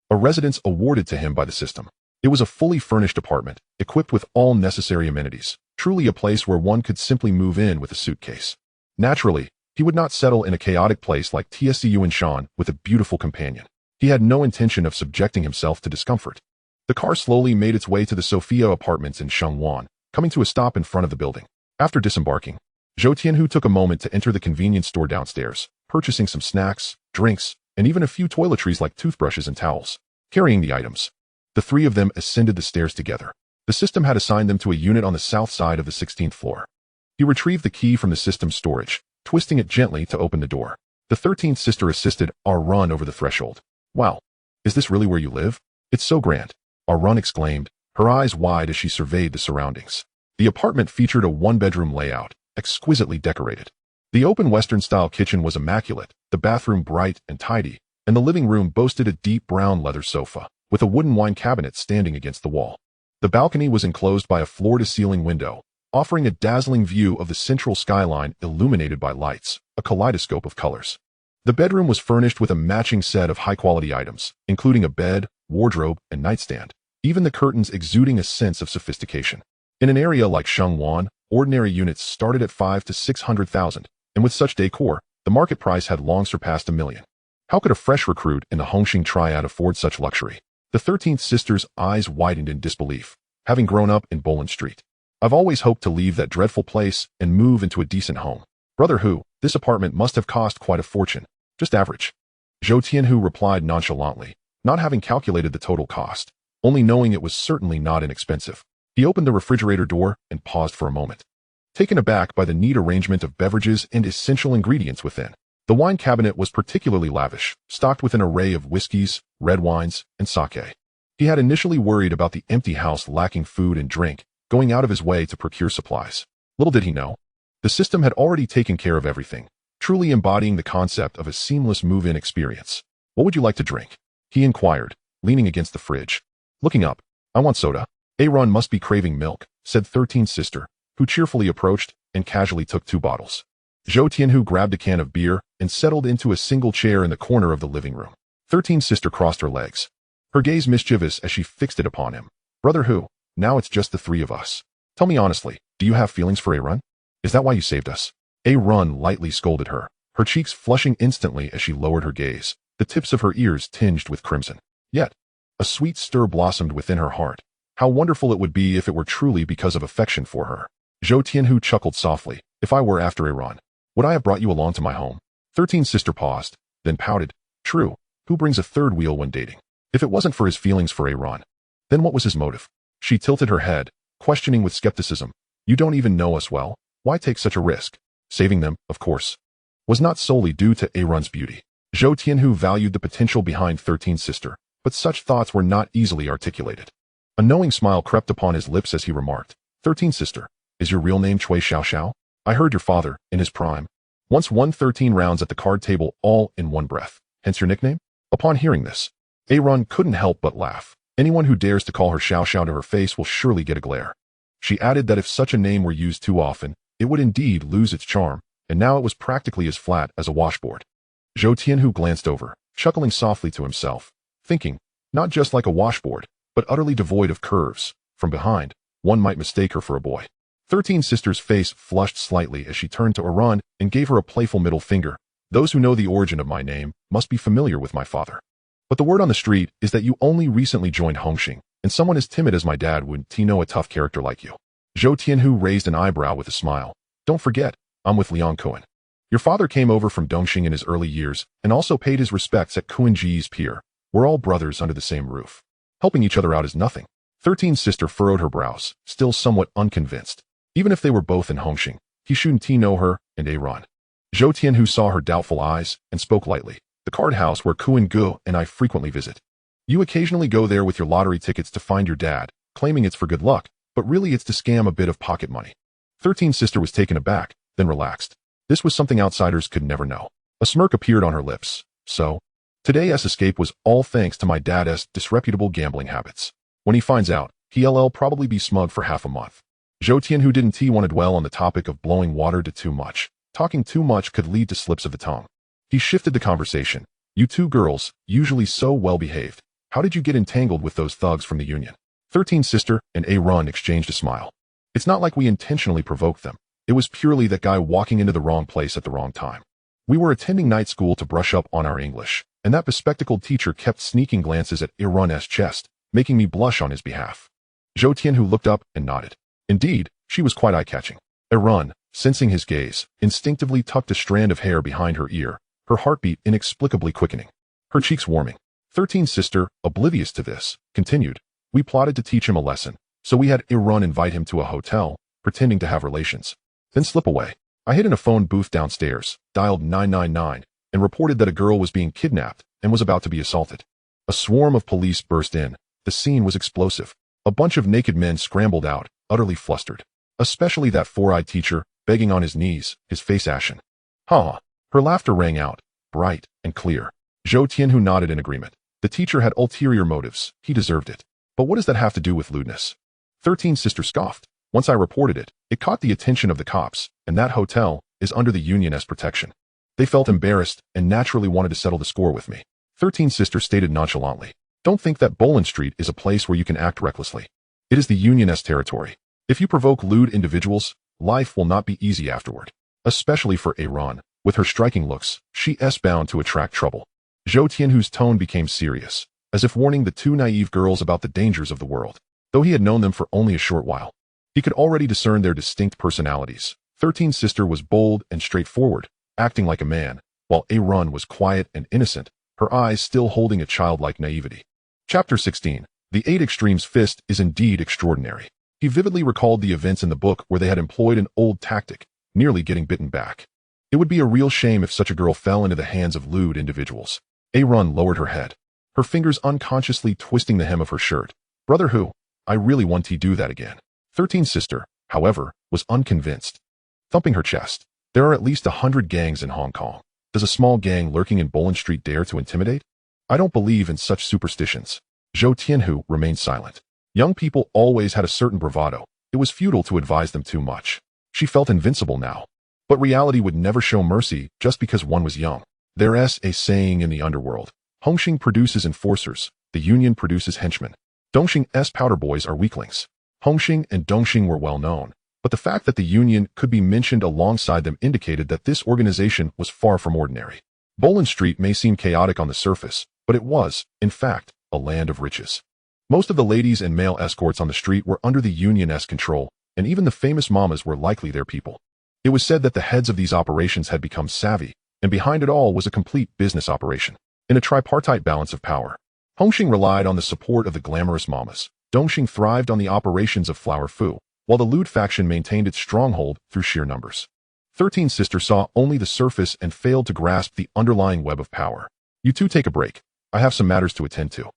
a residence awarded to him by the system. It was a fully furnished apartment, equipped with all necessary amenities, truly a place where one could simply move in with a suitcase. Naturally, he would not settle in a chaotic place like Tsu and Shan with a beautiful companion. He had no intention of subjecting himself to discomfort. The car slowly made its way to the Sophia apartments in Shangwan, coming to a stop in front of the building. After disembarking, Zhou Tianhu took a moment to enter the convenience store downstairs, purchasing some snacks, drinks, and even a few toiletries like toothbrushes and towels. Carrying the items, the three of them ascended the stairs together. The system had assigned them to a unit on the south side of the 16th floor. He retrieved the key from the system's storage, twisting it gently to open the door. The 13th sister assisted Arun over the threshold. Wow, is this really where you live? It's so grand, Arun exclaimed, her eyes wide as she surveyed the surroundings. The apartment featured a one-bedroom layout, exquisitely decorated. The open Western-style kitchen was immaculate, the bathroom bright and tidy, and the living room boasted a deep brown leather sofa, with a wooden wine cabinet standing against the wall. The balcony was enclosed by a floor-to-ceiling window, offering a dazzling view of the central skyline illuminated by lights, a kaleidoscope of colors. The bedroom was furnished with a matching set of high-quality items, including a bed, wardrobe, and nightstand, even the curtains exuding a sense of sophistication. In an area like Shangwan, ordinary units started at 500,000 to 600,000, and with such decor, the market price had long surpassed $1 million. How could a fresh recruit in the Hong Hing Triad afford such luxury? The 13th sister's eyes widened in disbelief, having grown up in Boland Street. I've always hoped to leave that dreadful place and move into a decent home. Brother Hu, this apartment must have cost quite a fortune. Just average. Zhou Tianhu replied nonchalantly, not having calculated the total cost, only knowing it was certainly not inexpensive. He opened the refrigerator door and paused for a moment, taken aback by the neat arrangement of beverages and essential ingredients within. The wine cabinet was particularly lavish, stocked with an array of whiskeys, red wines, and sake. He had initially worried about the empty house lacking food and drink, going out of his way to procure supplies. Little did he know, the system had already taken care of everything, truly embodying the concept of a seamless move-in experience. What would you like to drink? He inquired, leaning against the fridge. Looking up, I want soda. Arun must be craving milk, said 13th sister, who cheerfully approached and casually took 2 bottles. Zhou Tianhu grabbed a can of beer and settled into a single chair in the corner of the living room. 13th sister crossed her legs, her gaze mischievous as she fixed it upon him. Brother Hu, now it's just the 3 of us. Tell me honestly, do you have feelings for Arun? Is that why you saved us? Arun lightly scolded her, her cheeks flushing instantly as she lowered her gaze, the tips of her ears tinged with crimson. Yet, a sweet stir blossomed within her heart. How wonderful it would be if it were truly because of affection for her. Zhou Tianhu chuckled softly. If I were after Arun, would I have brought you along to my home? 13th sister paused, then pouted. True, who brings a third wheel when dating? If it wasn't for his feelings for Arun, then what was his motive? She tilted her head, questioning with skepticism. You don't even know us well. Why take such a risk? Saving them, of course, was not solely due to Arun's beauty. Zhou Tianhu valued the potential behind 13th sister, but such thoughts were not easily articulated. A knowing smile crept upon his lips as he remarked, 13th sister, is your real name Chui Xiao Xiao? I heard your father, in his prime, once won 13 rounds at the card table all in one breath, hence your nickname? Upon hearing this, Arun couldn't help but laugh. Anyone who dares to call her Xiao Xiao to her face will surely get a glare. She added that if such a name were used too often, it would indeed lose its charm, and now it was practically as flat as a washboard. Zhou Tianhu glanced over, chuckling softly to himself, thinking, not just like a washboard, but utterly devoid of curves. From behind, one might mistake her for a boy. 13 sister's face flushed slightly as she turned to Arun and gave her a playful middle finger. Those who know the origin of my name must be familiar with my father. But the word on the street is that you only recently joined Hong Hing, and someone as timid as my dad would know a tough character like you. Zhou Tianhu raised an eyebrow with a smile. Don't forget, I'm with Liang Kun. Your father came over from Dongxing in his early years and also paid his respects at Kuan-ji's pier. We're all brothers under the same roof. Helping each other out is nothing. 13's sister furrowed her brows, still somewhat unconvinced. Even if they were both in Hong Hing, he shouldn't know her and Aaron. Zhou Tianhu saw her doubtful eyes and spoke lightly. The card house where Kuan Gu and I frequently visit. You occasionally go there with your lottery tickets to find your dad, claiming it's for good luck, but really it's to scam a bit of pocket money. 13's sister was taken aback, then relaxed. This was something outsiders could never know. A smirk appeared on her lips. So, today's escape was all thanks to my dad's disreputable gambling habits. When he finds out, he'll probably be smug for half a month. Zhou Tianhu didn't want to dwell on the topic of blowing water to too much. Talking too much could lead to slips of the tongue. He shifted the conversation. You two girls, usually so well-behaved. How did you get entangled with those thugs from the Union? 13's sister and Aaron exchanged a smile. It's not like we intentionally provoked them. It was purely that guy walking into the wrong place at the wrong time. We were attending night school to brush up on our English, and that bespectacled teacher kept sneaking glances at Aaron's chest, making me blush on his behalf. Zhou Tianhu looked up and nodded. Indeed, she was quite eye-catching. Aaron, sensing his gaze, instinctively tucked a strand of hair behind her ear, her heartbeat inexplicably quickening, her cheeks warming. 13's sister, oblivious to this, continued. We plotted to teach him a lesson, so we had Aaron invite him to a hotel, pretending to have relations, then slip away. I hid in a phone booth downstairs, dialed 999, and reported that a girl was being kidnapped and was about to be assaulted. A swarm of police burst in. The scene was explosive. A bunch of naked men scrambled out, utterly flustered. Especially that four-eyed teacher, begging on his knees, his face ashen. Ha! Her laughter rang out, bright and clear. Zhou Tianhu nodded in agreement. The teacher had ulterior motives. He deserved it. But what does that have to do with lewdness? 13's sister scoffed. Once I reported it, it caught the attention of the cops, and that hotel is under the Union's protection. They felt embarrassed and naturally wanted to settle the score with me. 13's sister stated nonchalantly. Don't think that Boland Street is a place where you can act recklessly. It is the Union's territory. If you provoke lewd individuals, life will not be easy afterward. Especially for Aaron. With her striking looks, she is bound to attract trouble. Zhou Tianhu's tone became serious, as if warning the two naive girls about the dangers of the world. Though he had known them for only a short while, he could already discern their distinct personalities. 13's sister was bold and straightforward, acting like a man, while Aaron was quiet and innocent, her eyes still holding a childlike naivety. Chapter 16. The Eight Extremes fist is indeed extraordinary. He vividly recalled the events in the book where they had employed an old tactic, nearly getting bitten back. It would be a real shame if such a girl fell into the hands of lewd individuals. Aaron lowered her head, her fingers unconsciously twisting the hem of her shirt. Brother who? I really want to do that again. 13's sister, however, was unconvinced. Thumping her chest. There are at least 100 gangs in Hong Kong. Does a small gang lurking in Boland Street dare to intimidate? I don't believe in such superstitions. Zhou Tianhu remained silent. Young people always had a certain bravado. It was futile to advise them too much. She felt invincible now. But reality would never show mercy just because one was young. There's a saying in the underworld. Hong Hing produces enforcers. The Union produces henchmen. Dongxing's powder boys are weaklings. Hong Hing and Dongxing were well known, but the fact that the Union could be mentioned alongside them indicated that this organization was far from ordinary. Boland Street may seem chaotic on the surface, but it was, in fact, a land of riches. Most of the ladies and male escorts on the street were under the Union's control, and even the famous mamas were likely their people. It was said that the heads of these operations had become savvy, and behind it all was a complete business operation, in a tripartite balance of power. Hong Hing relied on the support of the glamorous mamas. Dongxing thrived on the operations of Flower Fu, while the lewd faction maintained its stronghold through sheer numbers. 13's sister saw only the surface and failed to grasp the underlying web of power. You two take a break. I have some matters to attend to.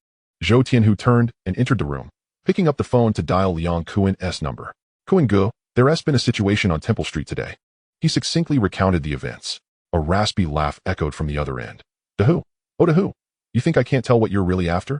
Zhou Tianhu turned and entered the room, picking up the phone to dial Liang Kuan's number. Kuan Gu, there has been a situation on Temple Street today. He succinctly recounted the events. A raspy laugh echoed from the other end. To who? Oh, to who? You think I can't tell what you're really after?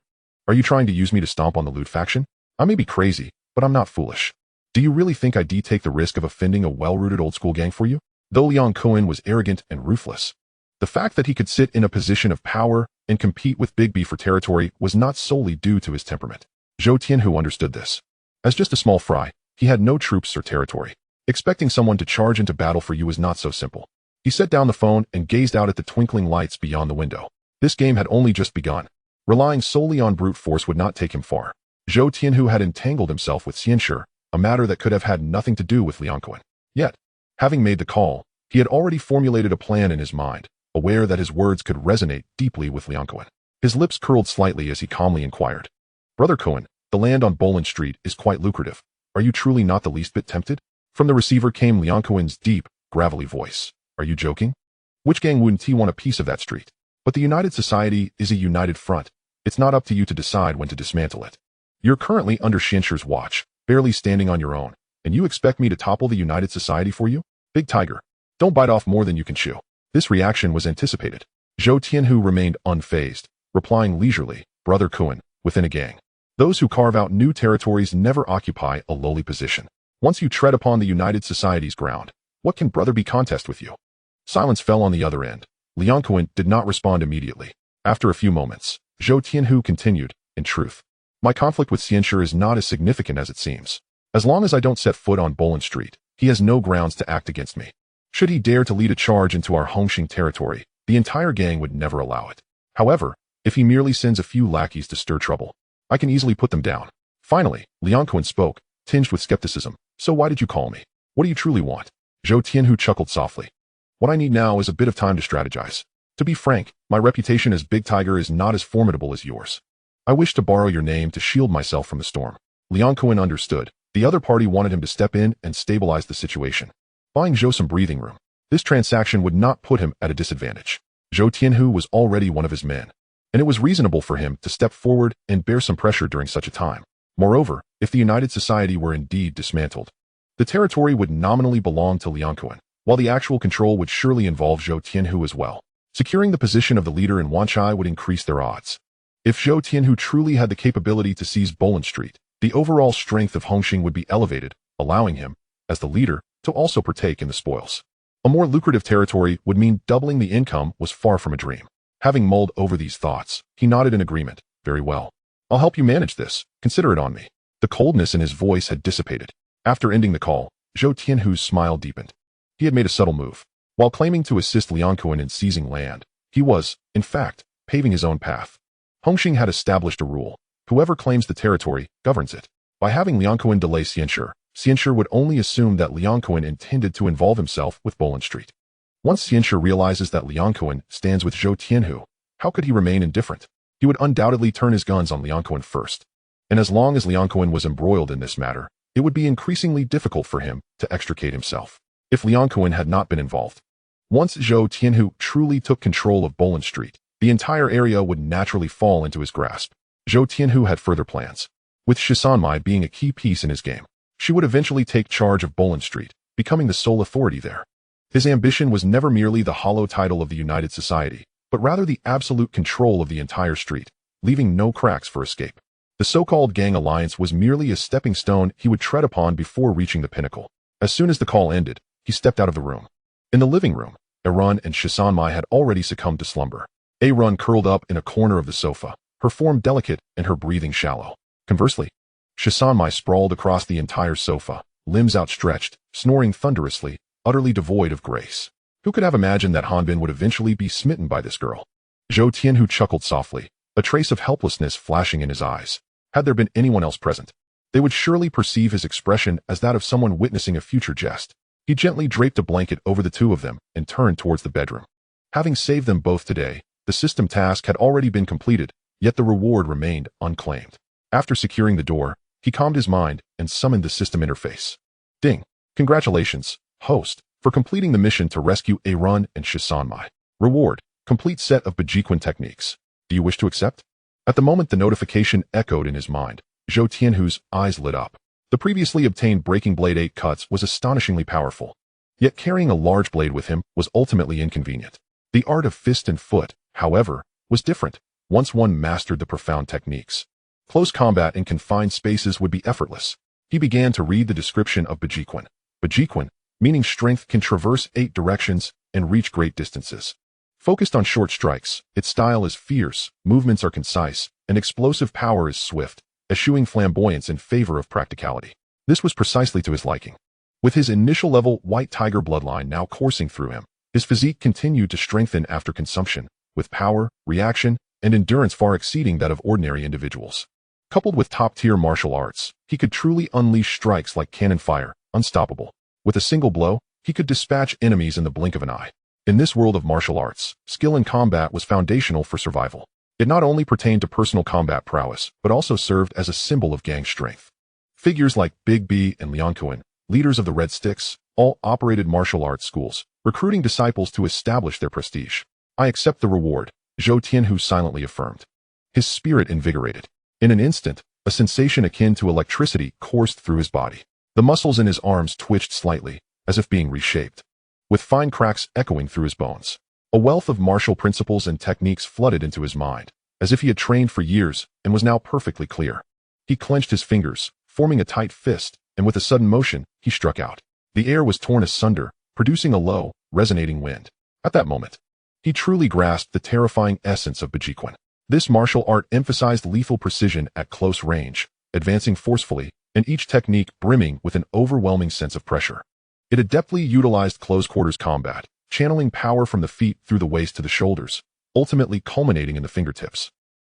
Are you trying to use me to stomp on the lewd faction? I may be crazy, but I'm not foolish. Do you really think I'd take the risk of offending a well-rooted old-school gang for you? Though Liang Kun was arrogant and ruthless, the fact that he could sit in a position of power and compete with Big B for territory was not solely due to his temperament. Zhou Tianhu understood this. As just a small fry, he had no troops or territory. Expecting someone to charge into battle for you was not so simple. He set down the phone and gazed out at the twinkling lights beyond the window. This game had only just begun. Relying solely on brute force would not take him far. Zhou Tianhu had entangled himself with Xianshi, a matter that could have had nothing to do with Liang Kun. Yet, having made the call, He had already formulated a plan in his mind, aware that his words could resonate deeply with Liang Kun. His lips curled slightly as he calmly inquired, "Brother Kun, the land on Bolin Street is quite lucrative. Are you truly not the least bit tempted?" From the receiver came Liang Kun's deep, gravelly voice. "Are you joking? Which gang wouldn't want a piece of that street? But the United Society is a united front. It's not up to you to decide when to dismantle it. You're currently under Xianshir's watch, barely standing on your own, and you expect me to topple the United Society for you? Big Tiger, don't bite off more than you can chew." This reaction was anticipated. Zhou Tianhu remained unfazed, replying leisurely, "Brother Kun, within a gang, those who carve out new territories never occupy a lowly position. Once you tread upon the United Society's ground, what can brother be contest with you?" Silence fell on the other end. Liang Kun did not respond immediately. After a few moments, Zhou Tianhu continued, "In truth, my conflict with Xianshir is not as significant as it seems. As long as I don't set foot on Bolin Street, he has no grounds to act against me. Should he dare to lead a charge into our Hong Hing territory, the entire gang would never allow it. However, if he merely sends a few lackeys to stir trouble, I can easily put them down." Finally, Liang Kun spoke, tinged with skepticism. "So why did you call me? What do you truly want?" Zhou Tianhu chuckled softly. "What I need now is a bit of time to strategize. To be frank, my reputation as Big Tiger is not as formidable as yours. I wish to borrow your name to shield myself from the storm." Liang Kun understood. The other party wanted him to step in and stabilize the situation, buying Zhou some breathing room. This transaction would not put him at a disadvantage. Zhou Tianhu was already one of his men, and it was reasonable for him to step forward and bear some pressure during such a time. Moreover, if the United Society were indeed dismantled, the territory would nominally belong to Liang Kun, while the actual control would surely involve Zhou Tianhu as well. Securing the position of the leader in Wanchai would increase their odds. If Zhou Tianhu truly had the capability to seize Bolin Street, the overall strength of Hong Hing would be elevated, allowing him, as the leader, to also partake in the spoils. A more lucrative territory would mean doubling the income was far from a dream. Having mulled over these thoughts, he nodded in agreement. "Very well. I'll help you manage this. Consider it on me." The coldness in his voice had dissipated. After ending the call, Zhou Tianhu's smile deepened. He had made a subtle move. While claiming to assist Liang Kun in seizing land, he was, in fact, paving his own path. Hong Hing had established a rule. Whoever claims the territory governs it. By having Liang Kun delay Xianshir, Xianshir would only assume that Liang Kun intended to involve himself with Bolin Street. Once Xianshir realizes that Liang Kun stands with Zhou Tianhu, how could he remain indifferent? He would undoubtedly turn his guns on Liang Kun first. And as long as Liang Kun was embroiled in this matter, it would be increasingly difficult for him to extricate himself. If Liang Kun had not been involved, once Zhou Tianhu truly took control of Bolin Street, the entire area would naturally fall into his grasp. Zhou Tianhu had further plans. With Shisanmai being a key piece in his game, she would eventually take charge of Bolin Street, becoming the sole authority there. His ambition was never merely the hollow title of the United Society, but rather the absolute control of the entire street, leaving no cracks for escape. The so-called gang alliance was merely a stepping stone he would tread upon before reaching the pinnacle. As soon as the call ended, he stepped out of the room. In the living room, Arun and Shisanmai had already succumbed to slumber. Arun curled up in a corner of the sofa, her form delicate and her breathing shallow. Conversely, Shisanmai sprawled across the entire sofa, limbs outstretched, snoring thunderously, utterly devoid of grace. Who could have imagined that Hanbin would eventually be smitten by this girl? Zhou Tianhu chuckled softly, a trace of helplessness flashing in his eyes. Had there been anyone else present, they would surely perceive his expression as that of someone witnessing a future jest. He gently draped a blanket over the two of them and turned towards the bedroom. Having saved them both today, the system task had already been completed, yet the reward remained unclaimed. After securing the door, he calmed his mind and summoned the system interface. Ding! Congratulations, host, for completing the mission to rescue Arun and Shisanmai. Reward: complete set of Bajiquan techniques. Do you wish to accept? At the moment the notification echoed in his mind, Zhou Tianhu's eyes lit up. The previously obtained Breaking Blade 8 cuts was astonishingly powerful. Yet carrying a large blade with him was ultimately inconvenient. The art of fist and foot, however, was different. Once one mastered the profound techniques, close combat in confined spaces would be effortless. He began to read the description of Bajiquan. Bajiquan, meaning strength, can traverse 8 directions and reach great distances. Focused on short strikes, its style is fierce, movements are concise, and explosive power is swift, eschewing flamboyance in favor of practicality. This was precisely to his liking. With his initial level White Tiger bloodline now coursing through him, his physique continued to strengthen after consumption, with power, reaction, and endurance far exceeding that of ordinary individuals. Coupled with top-tier martial arts, he could truly unleash strikes like cannon fire, unstoppable. With a single blow, He could dispatch enemies in the blink of an eye. In this world of martial arts, skill in combat was foundational for survival. It not only pertained to personal combat prowess, but also served as a symbol of gang strength. Figures like Big B and Liang Kun, leaders of the Red Sticks, all operated martial arts schools, recruiting disciples to establish their prestige. I accept the reward, Zhou Tianhu silently affirmed. His spirit invigorated. In an instant, a sensation akin to electricity coursed through his body. The muscles in his arms twitched slightly, as if being reshaped, with fine cracks echoing through his bones. A wealth of martial principles and techniques flooded into his mind, as if he had trained for years and was now perfectly clear. He clenched his fingers, forming a tight fist, and with a sudden motion, he struck out. The air was torn asunder, producing a low, resonating wind. At that moment, he truly grasped the terrifying essence of Bajiquan. This martial art emphasized lethal precision at close range, advancing forcefully, and each technique brimming with an overwhelming sense of pressure. It adeptly utilized close-quarters combat, channeling power from the feet through the waist to the shoulders, ultimately culminating in the fingertips,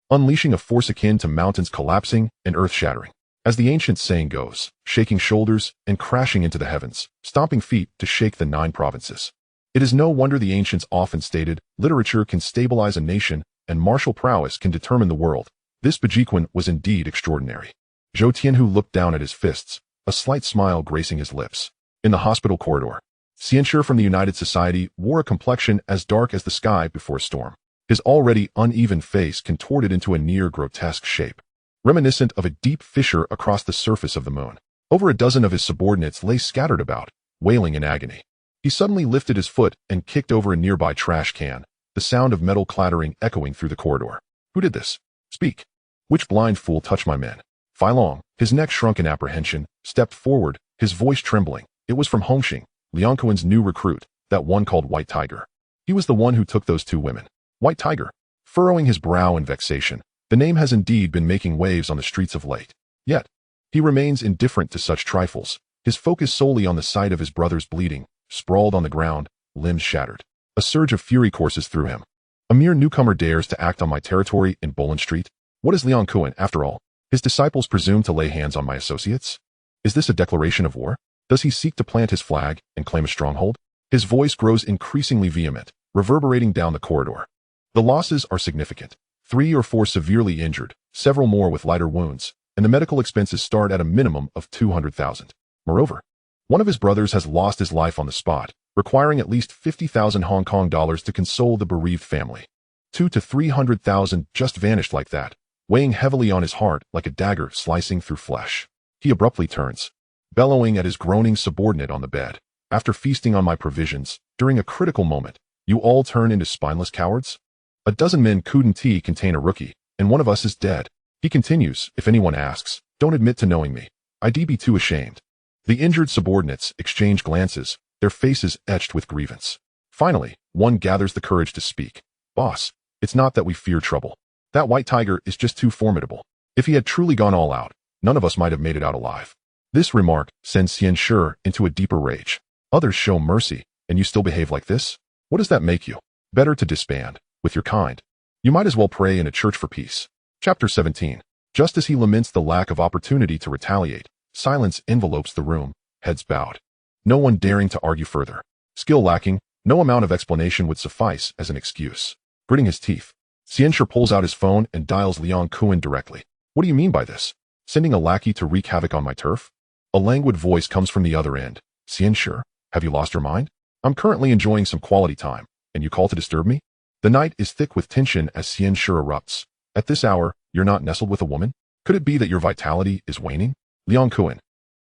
unleashing a force akin to mountains collapsing and earth shattering. As the ancient saying goes, shaking shoulders and crashing into the heavens, stomping feet to shake the 9 provinces. It is no wonder the ancients often stated, literature can stabilize a nation and martial prowess can determine the world. This Bajiquan was indeed extraordinary. Zhou Tianhu looked down at his fists, a slight smile gracing his lips. In the hospital corridor, Xianshi from the United Society wore a complexion as dark as the sky before a storm. His already uneven face contorted into a near-grotesque shape, reminiscent of a deep fissure across the surface of the moon. Over a dozen of his subordinates lay scattered about, wailing in agony. He suddenly lifted his foot and kicked over a nearby trash can, the sound of metal clattering echoing through the corridor. Who did this? Speak. Which blind fool touched my men? Fai Long, his neck shrunk in apprehension, stepped forward, his voice trembling. It was from Hong Hing, Liang Kuen's new recruit, that one called White Tiger. He was the one who took those 2 women. White Tiger. Furrowing his brow in vexation, the name has indeed been making waves on the streets of late. Yet, he remains indifferent to such trifles, his focus solely on the sight of his brothers bleeding, sprawled on the ground, limbs shattered. A surge of fury courses through him. A mere newcomer dares to act on my territory in Bolan Street? What is Liang Kun, after all? His disciples presume to lay hands on my associates? Is this a declaration of war? Does he seek to plant his flag and claim a stronghold? His voice grows increasingly vehement, reverberating down the corridor. The losses are significant. 3 or 4 severely injured, several more with lighter wounds, and the medical expenses start at a minimum of 200,000. Moreover, one of his brothers has lost his life on the spot, requiring at least 50,000 Hong Kong dollars to console the bereaved family. 200 to 300,000 just vanished like that, weighing heavily on his heart like a dagger slicing through flesh. He abruptly turns, bellowing at his groaning subordinate on the bed. After feasting on my provisions, during a critical moment, you all turn into spineless cowards? A dozen men couldn't contain a rookie, and one of us is dead. He continues, if anyone asks, don't admit to knowing me. I'd be too ashamed. The injured subordinates exchange glances, their faces etched with grievance. Finally, one gathers the courage to speak. Boss, it's not that we fear trouble. That White Tiger is just too formidable. If he had truly gone all out, none of us might have made it out alive. This remark sends Xianshi into a deeper rage. Others show mercy, and you still behave like this? What does that make you? Better to disband, with your kind. You might as well pray in a church for peace. Chapter 17. Just as he laments the lack of opportunity to retaliate, silence envelopes the room, heads bowed. No one daring to argue further. Skill lacking, no amount of explanation would suffice as an excuse. Gritting his teeth, Xianshi pulls out his phone and dials Liang Kun directly. What do you mean by this? Sending a lackey to wreak havoc on my turf? A languid voice comes from the other end. Xianshi, have you lost your mind? I'm currently enjoying some quality time, and you call to disturb me? The night is thick with tension as Xianshi erupts. At this hour, you're not nestled with a woman? Could it be that your vitality is waning? Liang Kun,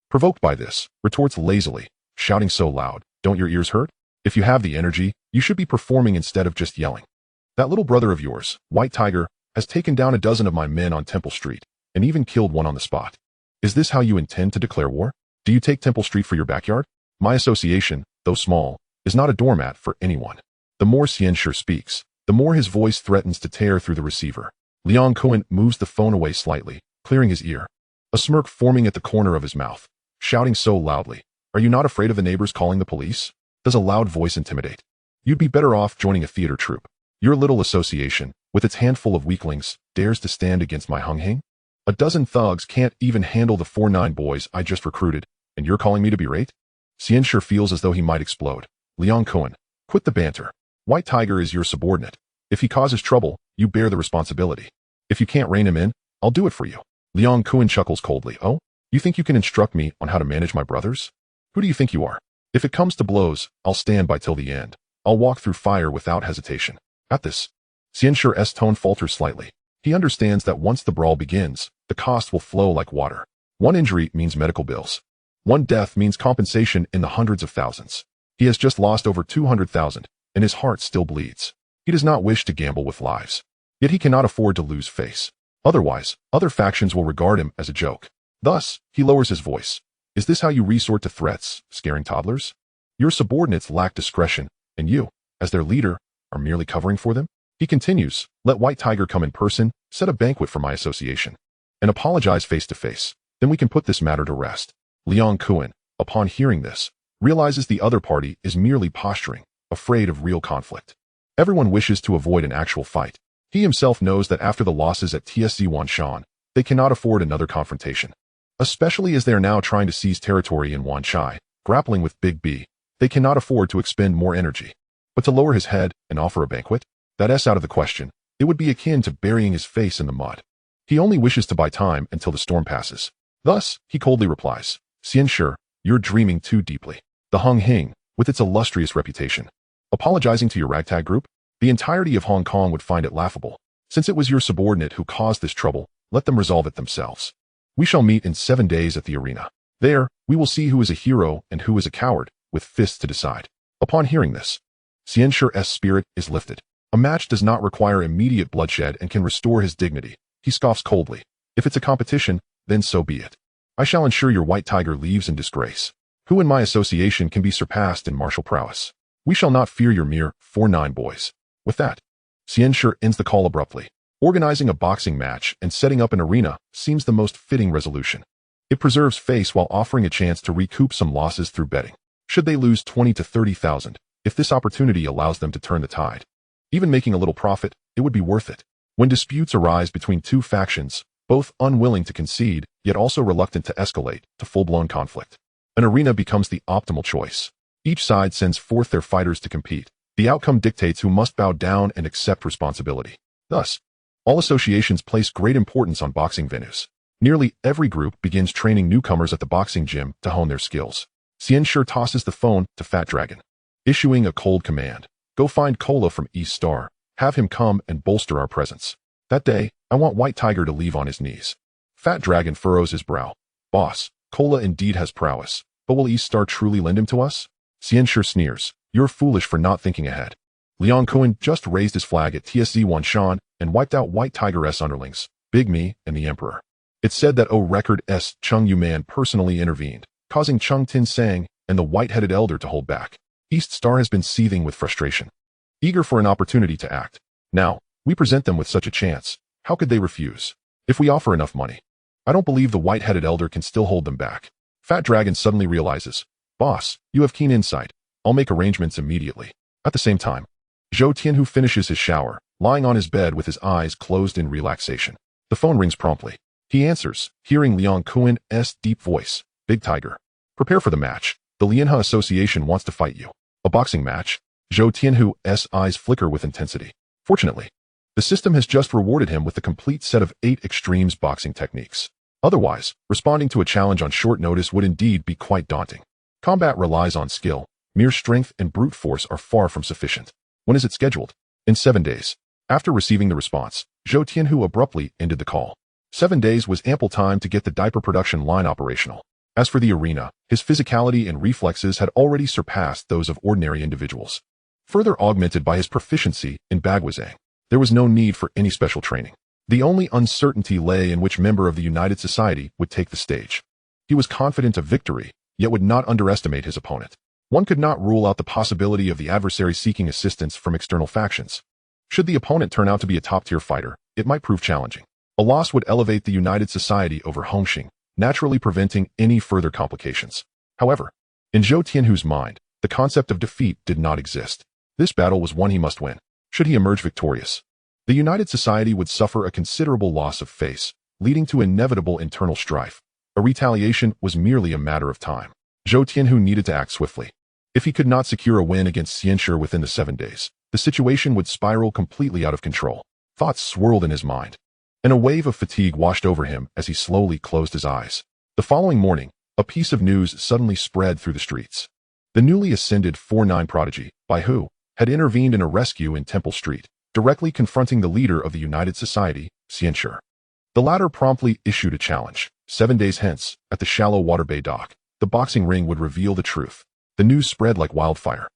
provoked by this, retorts lazily, shouting so loud, don't your ears hurt? If you have the energy, you should be performing instead of just yelling. That little brother of yours, White Tiger, has taken down a dozen of my men on Temple Street, and even killed one on the spot. Is this how you intend to declare war? Do you take Temple Street for your backyard? My association, though small, is not a doormat for anyone. The more Xianshi speaks, the more his voice threatens to tear through the receiver. Liang Kun moves the phone away slightly, clearing his ear, a smirk forming at the corner of his mouth, shouting so loudly, are you not afraid of the neighbors calling the police? Does a loud voice intimidate? You'd be better off joining a theater troupe. Your little association, with its handful of weaklings, dares to stand against my Hong Hing? A dozen thugs can't even handle the 4-9 boys I just recruited, and you're calling me to berate? Xianshi feels as though he might explode. Liang Kun, quit the banter. White Tiger is your subordinate. If he causes trouble, you bear the responsibility. If you can't rein him in, I'll do it for you. Liang Kun chuckles coldly. Oh, you think you can instruct me on how to manage my brothers? Who do you think you are? If it comes to blows, I'll stand by till the end. I'll walk through fire without hesitation. At this, Xianshi's tone falters slightly. He understands that once the brawl begins, the cost will flow like water. One injury means medical bills. One death means compensation in the hundreds of thousands. He has just lost over 200,000, and his heart still bleeds. He does not wish to gamble with lives. Yet he cannot afford to lose face. Otherwise, other factions will regard him as a joke. Thus, he lowers his voice. Is this how you resort to threats, scaring toddlers? Your subordinates lack discretion, and you, as their leader, are merely covering for them? He continues, let White Tiger come in person, set a banquet for my association, and apologize face to face. Then we can put this matter to rest. Liang Kun, upon hearing this, realizes the other party is merely posturing, afraid of real conflict. Everyone wishes to avoid an actual fight. He himself knows that after the losses at TSC Wanshan, they cannot afford another confrontation. Especially as they are now trying to seize territory in Wanchai, grappling with Big B, they cannot afford to expend more energy. But to lower his head and offer a banquet? That's out of the question. It would be akin to burying his face in the mud. He only wishes to buy time until the storm passes. Thus, he coldly replies, Xianshi, you're dreaming too deeply. The Hong Hing, with its illustrious reputation. Apologizing to your ragtag group? The entirety of Hong Kong would find it laughable. Since it was your subordinate who caused this trouble, let them resolve it themselves. We shall meet in 7 days at the arena. There, we will see who is a hero and who is a coward, with fists to decide. Upon hearing this, Xianshi's spirit is lifted. A match does not require immediate bloodshed and can restore his dignity. He scoffs coldly. If it's a competition, then so be it. I shall ensure your White Tiger leaves in disgrace. Who in my association can be surpassed in martial prowess? We shall not fear your mere 4-9 boys. With that, Xianshi ends the call abruptly. Organizing a boxing match and setting up an arena seems the most fitting resolution. It preserves face while offering a chance to recoup some losses through betting. Should they lose 20 to 30,000, if this opportunity allows them to turn the tide, even making a little profit, it would be worth it. When disputes arise between two factions, both unwilling to concede, yet also reluctant to escalate to full-blown conflict, an arena becomes the optimal choice. Each side sends forth their fighters to compete. The outcome dictates who must bow down and accept responsibility. Thus, all associations place great importance on boxing venues. Nearly every group begins training newcomers at the boxing gym to hone their skills. Xianshi tosses the phone to Fat Dragon, issuing a cold command. Go find Cola from East Star. Have him come and bolster our presence. That day, I want White Tiger to leave on his knees. Fat Dragon furrows his brow. Boss, Cola indeed has prowess, but will East Star truly lend him to us? Xianshi sneers. You're foolish for not thinking ahead. Liang Kun just raised his flag at TSC Wanshan and wiped out White Tiger's underlings, Big Me and the Emperor. It's said that Record S. Chung Yu-man personally intervened, causing Chung Tin Sang and the white-headed elder to hold back. East Star has been seething with frustration, eager for an opportunity to act. Now, we present them with such a chance. How could they refuse? If we offer enough money, I don't believe the white-headed elder can still hold them back. Fat Dragon suddenly realizes, Boss, you have keen insight. I'll make arrangements immediately. At the same time, Zhou Tianhu finishes his shower, lying on his bed with his eyes closed in relaxation. The phone rings promptly. He answers, hearing Liang Kun's deep voice. Big Tiger, prepare for the match. The Lianhe Association wants to fight you. A boxing match? Zhou Tianhu's eyes flicker with intensity. Fortunately, the system has just rewarded him with a complete set of 8 extremes boxing techniques. Otherwise, responding to a challenge on short notice would indeed be quite daunting. Combat relies on skill. Mere strength and brute force are far from sufficient. When is it scheduled? In 7 days. After receiving the response, Zhou Tianhu abruptly ended the call. 7 days was ample time to get the diaper production line operational. As for the arena, his physicality and reflexes had already surpassed those of ordinary individuals. Further augmented by his proficiency in bagwazang, there was no need for any special training. The only uncertainty lay in which member of the United Society would take the stage. He was confident of victory, yet would not underestimate his opponent. One could not rule out the possibility of the adversary seeking assistance from external factions. Should the opponent turn out to be a top-tier fighter, it might prove challenging. A loss would elevate the United Society over Hong Hing, naturally preventing any further complications. However, in Zhou Tianhu's mind, the concept of defeat did not exist. This battle was one he must win. Should he emerge victorious, the United Society would suffer a considerable loss of face, leading to inevitable internal strife. A retaliation was merely a matter of time. Zhou Tianhu needed to act swiftly. If he could not secure a win against Xianshi within the 7 days, the situation would spiral completely out of control. Thoughts swirled in his mind, and a wave of fatigue washed over him as he slowly closed his eyes. The following morning, a piece of news suddenly spread through the streets. The newly ascended 4-9 prodigy, Bai Hu, had intervened in a rescue in Temple Street, directly confronting the leader of the United Society, Xianshi. The latter promptly issued a challenge. 7 days hence, at the shallow water bay dock, the boxing ring would reveal the truth. The news spread like wildfire.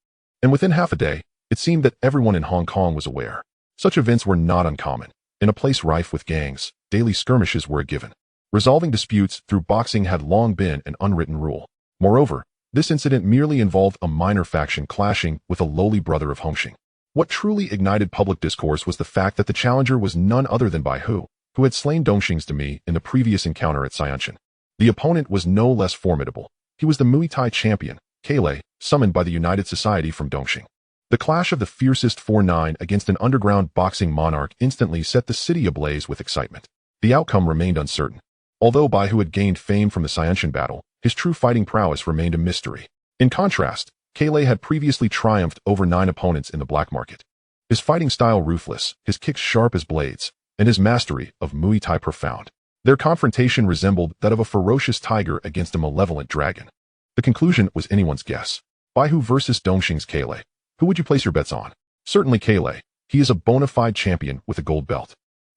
And within half a day, it seemed that everyone in Hong Kong was aware. Such events were not uncommon. In a place rife with gangs, daily skirmishes were a given. Resolving disputes through boxing had long been an unwritten rule. Moreover, this incident merely involved a minor faction clashing with a lowly brother of Hong Hing. What truly ignited public discourse was the fact that the challenger was none other than Bai Hu, who had slain Dongxing's Demi in the previous encounter at Xianshan. The opponent was no less formidable. He was the Muay Thai champion, Causeway, summoned by the United Society from Dongxing. The clash of the fiercest 4-9 against an underground boxing monarch instantly set the city ablaze with excitement. The outcome remained uncertain. Although Bai Hu had gained fame from the Xianshan battle, his true fighting prowess remained a mystery. In contrast, Causeway had previously triumphed over 9 opponents in the black market. His fighting style ruthless, his kicks sharp as blades, and his mastery of Muay Thai profound. Their confrontation resembled that of a ferocious tiger against a malevolent dragon. The conclusion was anyone's guess. Bai Hu versus Dongxing's Causeway. Who would you place your bets on? Certainly Causeway. He is a bona fide champion with a gold belt.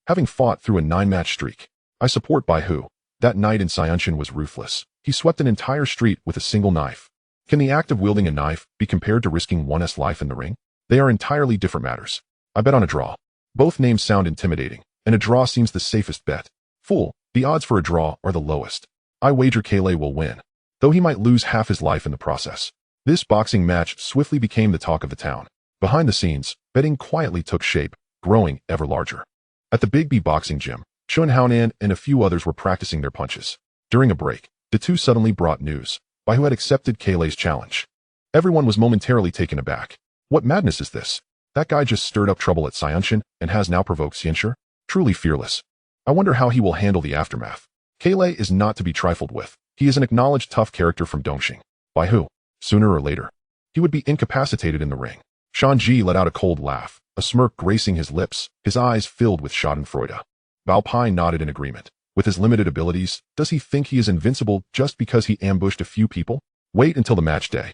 Having fought through a 9-match streak, I support Bai Hu. That night in Xianshan was ruthless. He swept an entire street with a single knife. Can the act of wielding a knife be compared to risking one's life in the ring? They are entirely different matters. I bet on a draw. Both names sound intimidating, and a draw seems the safest bet. Fool, the odds for a draw are the lowest. I wager Causeway will win, though he might lose half his life in the process. This boxing match swiftly became the talk of the town. Behind the scenes, betting quietly took shape, growing ever larger. At the Big B boxing gym, Chun Haonan and a few others were practicing their punches. During a break, the two suddenly brought news. Bai Hu had accepted Causeway's challenge. Everyone was momentarily taken aback. What madness is this? That guy just stirred up trouble at Xianshan and has now provoked Xianshi? Truly fearless. I wonder how he will handle the aftermath. Causeway is not to be trifled with. He is an acknowledged tough character from Dongxing. Bai Hu, sooner or later, he would be incapacitated in the ring. Shanji let out a cold laugh, a smirk gracing his lips, his eyes filled with schadenfreude. Bao Pai nodded in agreement. With his limited abilities, does he think he is invincible just because he ambushed a few people? Wait until the match day.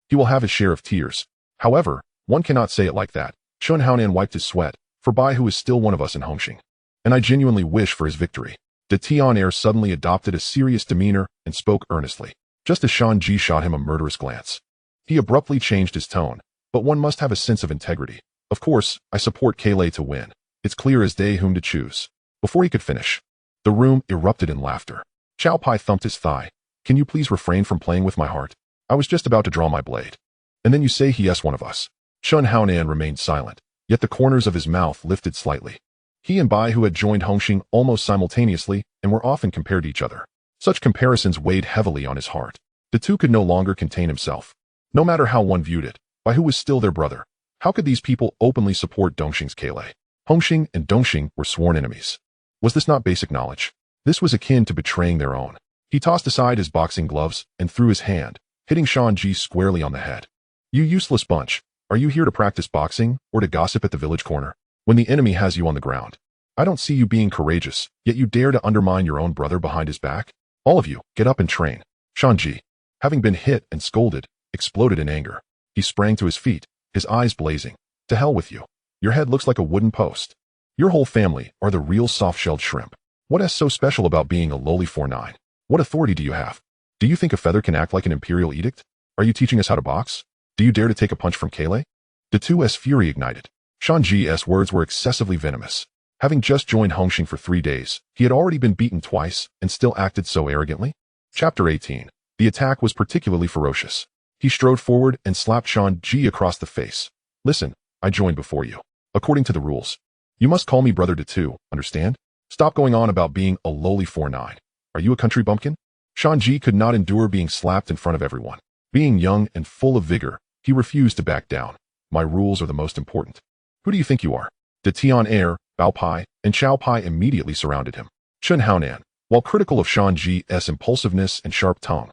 He will have his share of tears. However, one cannot say it like that. Chun Haonan wiped his sweat, for Bai Hu is still one of us in Hong Hing. And I genuinely wish for his victory. De Tian suddenly adopted a serious demeanor and spoke earnestly, just as Shanji shot him a murderous glance. He abruptly changed his tone, but one must have a sense of integrity. Of course, I support Causeway to win. It's clear as day whom to choose. Before he could finish, the room erupted in laughter. Chow Pai thumped his thigh. Can you please refrain from playing with my heart? I was just about to draw my blade. And then you say he is one of us. Chun Haonan remained silent, yet the corners of his mouth lifted slightly. He and Bai Hu had joined Hong Hing almost simultaneously and were often compared to each other. Such comparisons weighed heavily on his heart. The two could no longer contain himself. No matter how one viewed it, Bai Hu was still their brother. How could these people openly support Dongxing's Causeway? Hong Hing and Dongxing were sworn enemies. Was this not basic knowledge? This was akin to betraying their own. He tossed aside his boxing gloves and threw his hand, hitting Shanji squarely on the head. You useless bunch. Are you here to practice boxing or to gossip at the village corner? When the enemy has you on the ground. I don't see you being courageous, yet you dare to undermine your own brother behind his back? All of you, get up and train. Shanji, having been hit and scolded, exploded in anger. He sprang to his feet, his eyes blazing. To hell with you. Your head looks like a wooden post. Your whole family are the real soft-shelled shrimp. What is so special about being a lowly 4-9? What authority do you have? Do you think a feather can act like an imperial edict? Are you teaching us how to box? Do you dare to take a punch from Causeway? The 2's fury ignited. Shanji's words were excessively venomous. Having just joined Hong Hing for 3 days, he had already been beaten twice and still acted so arrogantly. Chapter 18. The attack was particularly ferocious. He strode forward and slapped Shanji across the face. Listen, I joined before you. According to the rules, you must call me brother to 2, understand? Stop going on about being a lowly 4-9. Are you a country bumpkin? Shanji could not endure being slapped in front of everyone. Being young and full of vigor, he refused to back down. My rules are the most important. Who do you think you are? De Tian, Bao Pai, and Chow Pai immediately surrounded him. Chun Haonan, while critical of Shanji's impulsiveness and sharp tongue,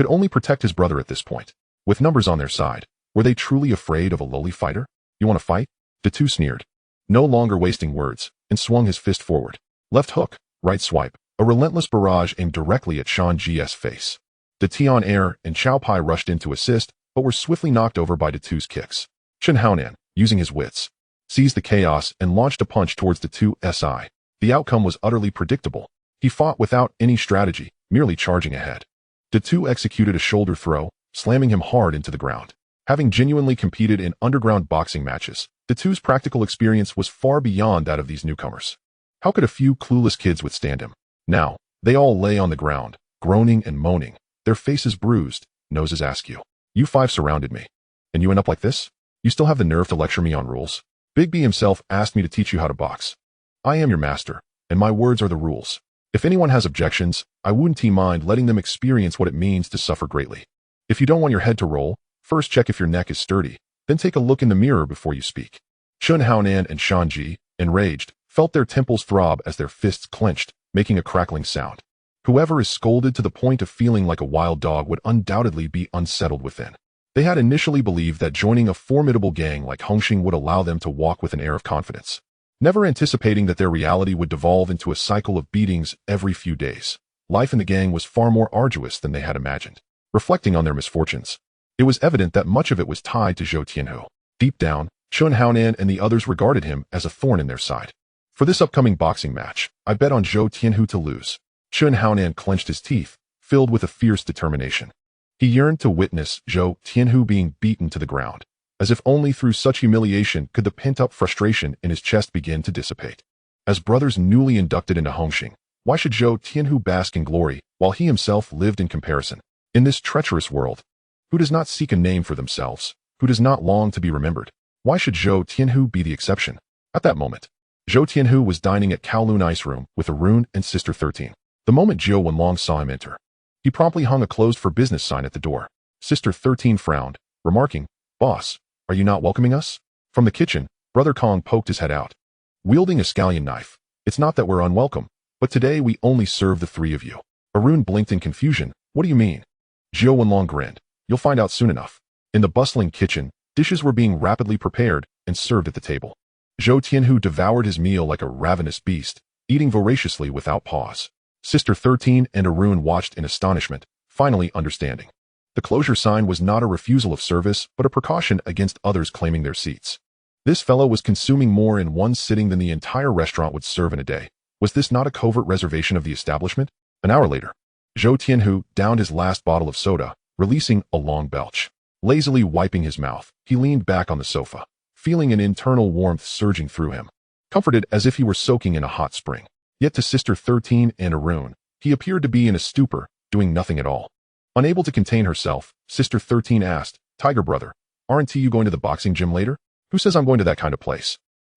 could only protect his brother at this point. With numbers on their side, were they truly afraid of a lowly fighter? You want to fight? Tsui sneered, no longer wasting words, and swung his fist forward. Left hook, right swipe, a relentless barrage aimed directly at Sean G's face. Tsui on air and Chow Pai rushed in to assist, but were swiftly knocked over by Tsui's kicks. Chen Haonan, using his wits, seized the chaos and launched a punch towards Tsui's eye. The outcome was utterly predictable. He fought without any strategy, merely charging ahead. Tsui executed a shoulder throw, slamming him hard into the ground. Having genuinely competed in underground boxing matches, Tsui's practical experience was far beyond that of these newcomers. How could a few clueless kids withstand him? Now, they all lay on the ground, groaning and moaning, their faces bruised, noses askew. You five surrounded me. And you end up like this? You still have the nerve to lecture me on rules? Big B himself asked me to teach you how to box. I am your master, and my words are the rules. If anyone has objections, I wouldn't mind letting them experience what it means to suffer greatly. If you don't want your head to roll, first check if your neck is sturdy, then take a look in the mirror before you speak. Chen Haonan and Sean G, enraged, felt their temples throb as their fists clenched, making a crackling sound. Whoever is scolded to the point of feeling like a wild dog would undoubtedly be unsettled within. They had initially believed that joining a formidable gang like Hong Hing would allow them to walk with an air of confidence, never anticipating that their reality would devolve into a cycle of beatings every few days. Life in the gang was far more arduous than they had imagined. Reflecting on their misfortunes, it was evident that much of it was tied to Zhou Tianhu. Deep down, Chen Haonan and the others regarded him as a thorn in their side. For this upcoming boxing match, I bet on Zhou Tianhu to lose. Chen Haonan clenched his teeth, filled with a fierce determination. He yearned to witness Zhou Tianhu being beaten to the ground, as if only through such humiliation could the pent-up frustration in his chest begin to dissipate. As brothers newly inducted into Hong Hing, why should Zhou Tianhu bask in glory while he himself lived in comparison? In this treacherous world, who does not seek a name for themselves, who does not long to be remembered, why should Zhou Tianhu be the exception? At that moment, Zhou Tianhu was dining at Kowloon Ice Room with Arun and Sister 13. The moment Zhou Wenlong saw him enter, he promptly hung a closed for business sign at the door. Sister 13 frowned, remarking, "Boss, are you not welcoming us?" From the kitchen, Brother Kong poked his head out, wielding a scallion knife. "It's not that we're unwelcome, but today we only serve the three of you." Arun blinked in confusion. "What do you mean?" Zhou Wenlong grinned. "You'll find out soon enough." In the bustling kitchen, dishes were being rapidly prepared and served at the table. Zhou Tianhu devoured his meal like a ravenous beast, eating voraciously without pause. Sister 13 and Arun watched in astonishment, finally understanding. The closure sign was not a refusal of service, but a precaution against others claiming their seats. This fellow was consuming more in one sitting than the entire restaurant would serve in a day. Was this not a covert reservation of the establishment? An hour later, Zhou Tianhu downed his last bottle of soda, releasing a long belch. Lazily wiping his mouth, he leaned back on the sofa, feeling an internal warmth surging through him, comforted as if he were soaking in a hot spring. Yet to Sister 13 and Arun, he appeared to be in a stupor, doing nothing at all. Unable to contain herself, Sister 13 asked, "Tiger brother, aren't you going to the boxing gym later?" "Who says I'm going to that kind of place?"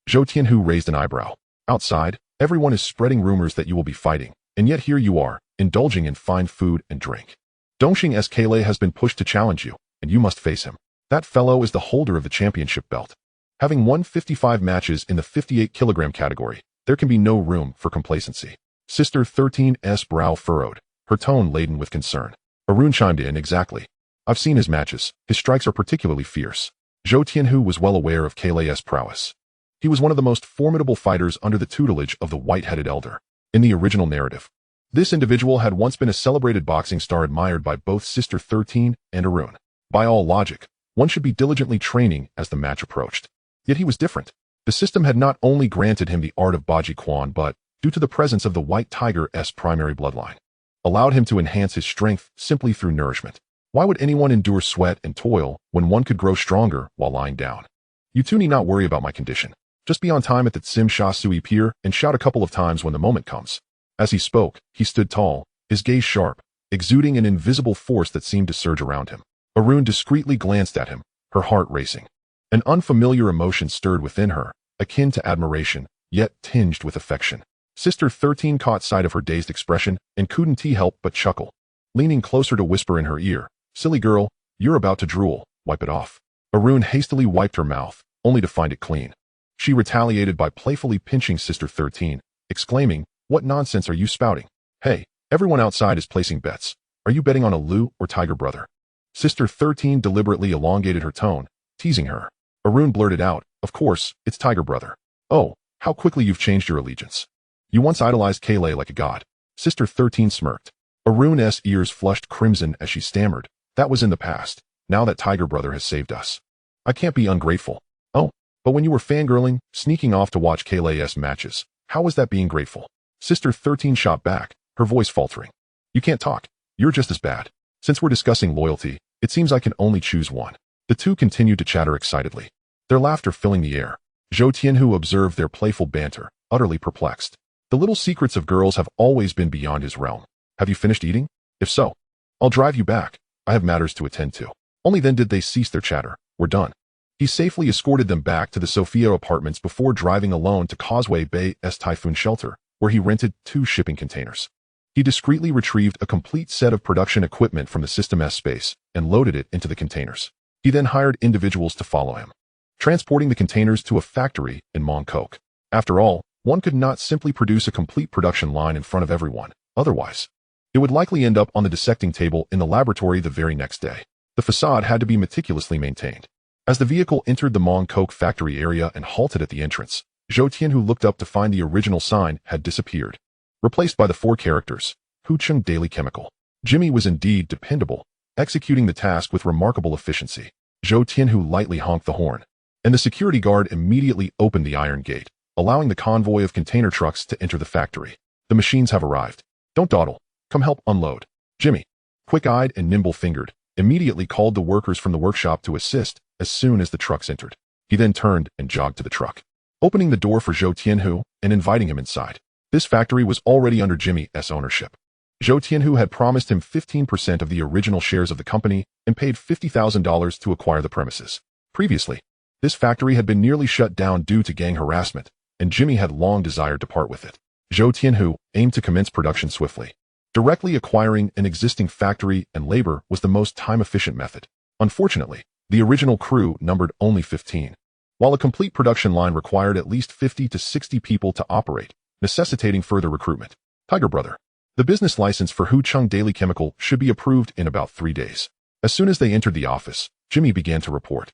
Zhou Tianhu raised an eyebrow. "Outside, everyone is spreading rumors that you will be fighting, and yet here you are, indulging in fine food and drink. Dongxing Skle has been pushed to challenge you, and you must face him. That fellow is the holder of the championship belt. Having won 55 matches in the 58-kilogram category, there can be no room for complacency." Sister 13's brow furrowed, her tone laden with concern. Arun chimed in, "Exactly. I've seen his matches. His strikes are particularly fierce." Zhou Tianhu was well aware of Klei's prowess. He was one of the most formidable fighters under the tutelage of the white-headed elder. In the original narrative, this individual had once been a celebrated boxing star admired by both Sister 13 and Arun. By all logic, one should be diligently training as the match approached. Yet he was different. The system had not only granted him the art of Baji Quan but, due to the presence of the White Tiger's primary bloodline, allowed him to enhance his strength simply through nourishment. Why would anyone endure sweat and toil when one could grow stronger while lying down? "You two need not worry about my condition. Just be on time at the Tsim Sha Sui Pier and shout a couple of times when the moment comes." As he spoke, he stood tall, his gaze sharp, exuding an invisible force that seemed to surge around him. Arun discreetly glanced at him, her heart racing. An unfamiliar emotion stirred within her, akin to admiration, yet tinged with affection. Sister 13 caught sight of her dazed expression and couldn't help but chuckle. Leaning closer to whisper in her ear, "Silly girl, you're about to drool, wipe it off." Arun hastily wiped her mouth, only to find it clean. She retaliated by playfully pinching Sister 13, exclaiming, "What nonsense are you spouting? Hey, everyone outside is placing bets. Are you betting on a Lu or Tiger brother? Sister 13 deliberately elongated her tone, teasing her. Arun blurted out, of course, it's Tiger brother. Oh, how quickly you've changed your allegiance. You once idolized Kaylee like a god. Sister 13 smirked. Arun's ears flushed crimson as she stammered. That was in the past. Now that Tiger brother has saved us. I can't be ungrateful. Oh, but when you were fangirling, sneaking off to watch Kaylee's matches, how was that being grateful? Sister 13 shot back, her voice faltering. You can't talk. You're just as bad. Since we're discussing loyalty, it seems I can only choose one. The two continued to chatter excitedly, their laughter filling the air. Zhou Tianhu observed their playful banter, utterly perplexed. The little secrets of girls have always been beyond his realm. Have you finished eating? If so, I'll drive you back. I have matters to attend to. Only then did they cease their chatter. We're done. He safely escorted them back to the Sophia apartments before driving alone to Causeway Bay's typhoon shelter, where he rented 2 shipping containers. He discreetly retrieved a complete set of production equipment from the System S space and loaded it into the containers. He then hired individuals to follow him, transporting the containers to a factory in Mongkok. After all, one could not simply produce a complete production line in front of everyone. Otherwise, it would likely end up on the dissecting table in the laboratory the very next day. The facade had to be meticulously maintained. As the vehicle entered the Mongkok factory area and halted at the entrance, Zhou Tianhu looked up to find the original sign had disappeared, replaced by the 4 characters, Hucheng Daily Chemical. Jimmy was indeed dependable, executing the task with remarkable efficiency. Zhou Tianhu lightly honked the horn, and the security guard immediately opened the iron gate, allowing the convoy of container trucks to enter the factory. The machines have arrived. Don't dawdle. Come help unload. Jimmy, quick-eyed and nimble-fingered, immediately called the workers from the workshop to assist as soon as the trucks entered. He then turned and jogged to the truck, opening the door for Zhou Tianhu and inviting him inside. This factory was already under Jimmy's ownership. Zhou Tianhu had promised him 15% of the original shares of the company and paid $50,000 to acquire the premises. Previously, this factory had been nearly shut down due to gang harassment, and Jimmy had long desired to part with it. Zhou Tianhu aimed to commence production swiftly. Directly acquiring an existing factory and labor was the most time-efficient method. Unfortunately, the original crew numbered only 15, while a complete production line required at least 50 to 60 people to operate, necessitating further recruitment. Tiger brother. The business license for Hucheng Daily Chemical should be approved in about 3 days. As soon as they entered the office, Jimmy began to report.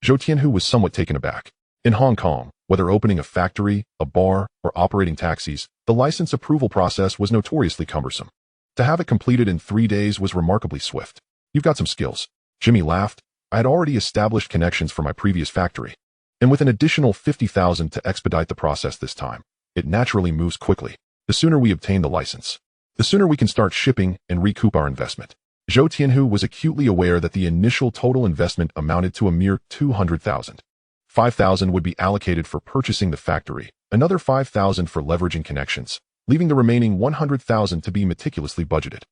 Zhou Tianhu was somewhat taken aback. In Hong Kong, whether opening a factory, a bar, or operating taxis, the license approval process was notoriously cumbersome. To have it completed in 3 days was remarkably swift. You've got some skills. Jimmy laughed. I had already established connections for my previous factory, and with an additional 50,000 to expedite the process this time, it naturally moves quickly. The sooner we obtain the license, the sooner we can start shipping and recoup our investment. Zhou Tianhu was acutely aware that the initial total investment amounted to a mere 200,000. 5,000 would be allocated for purchasing the factory, another 5,000 for leveraging connections, leaving the remaining 100,000 to be meticulously budgeted.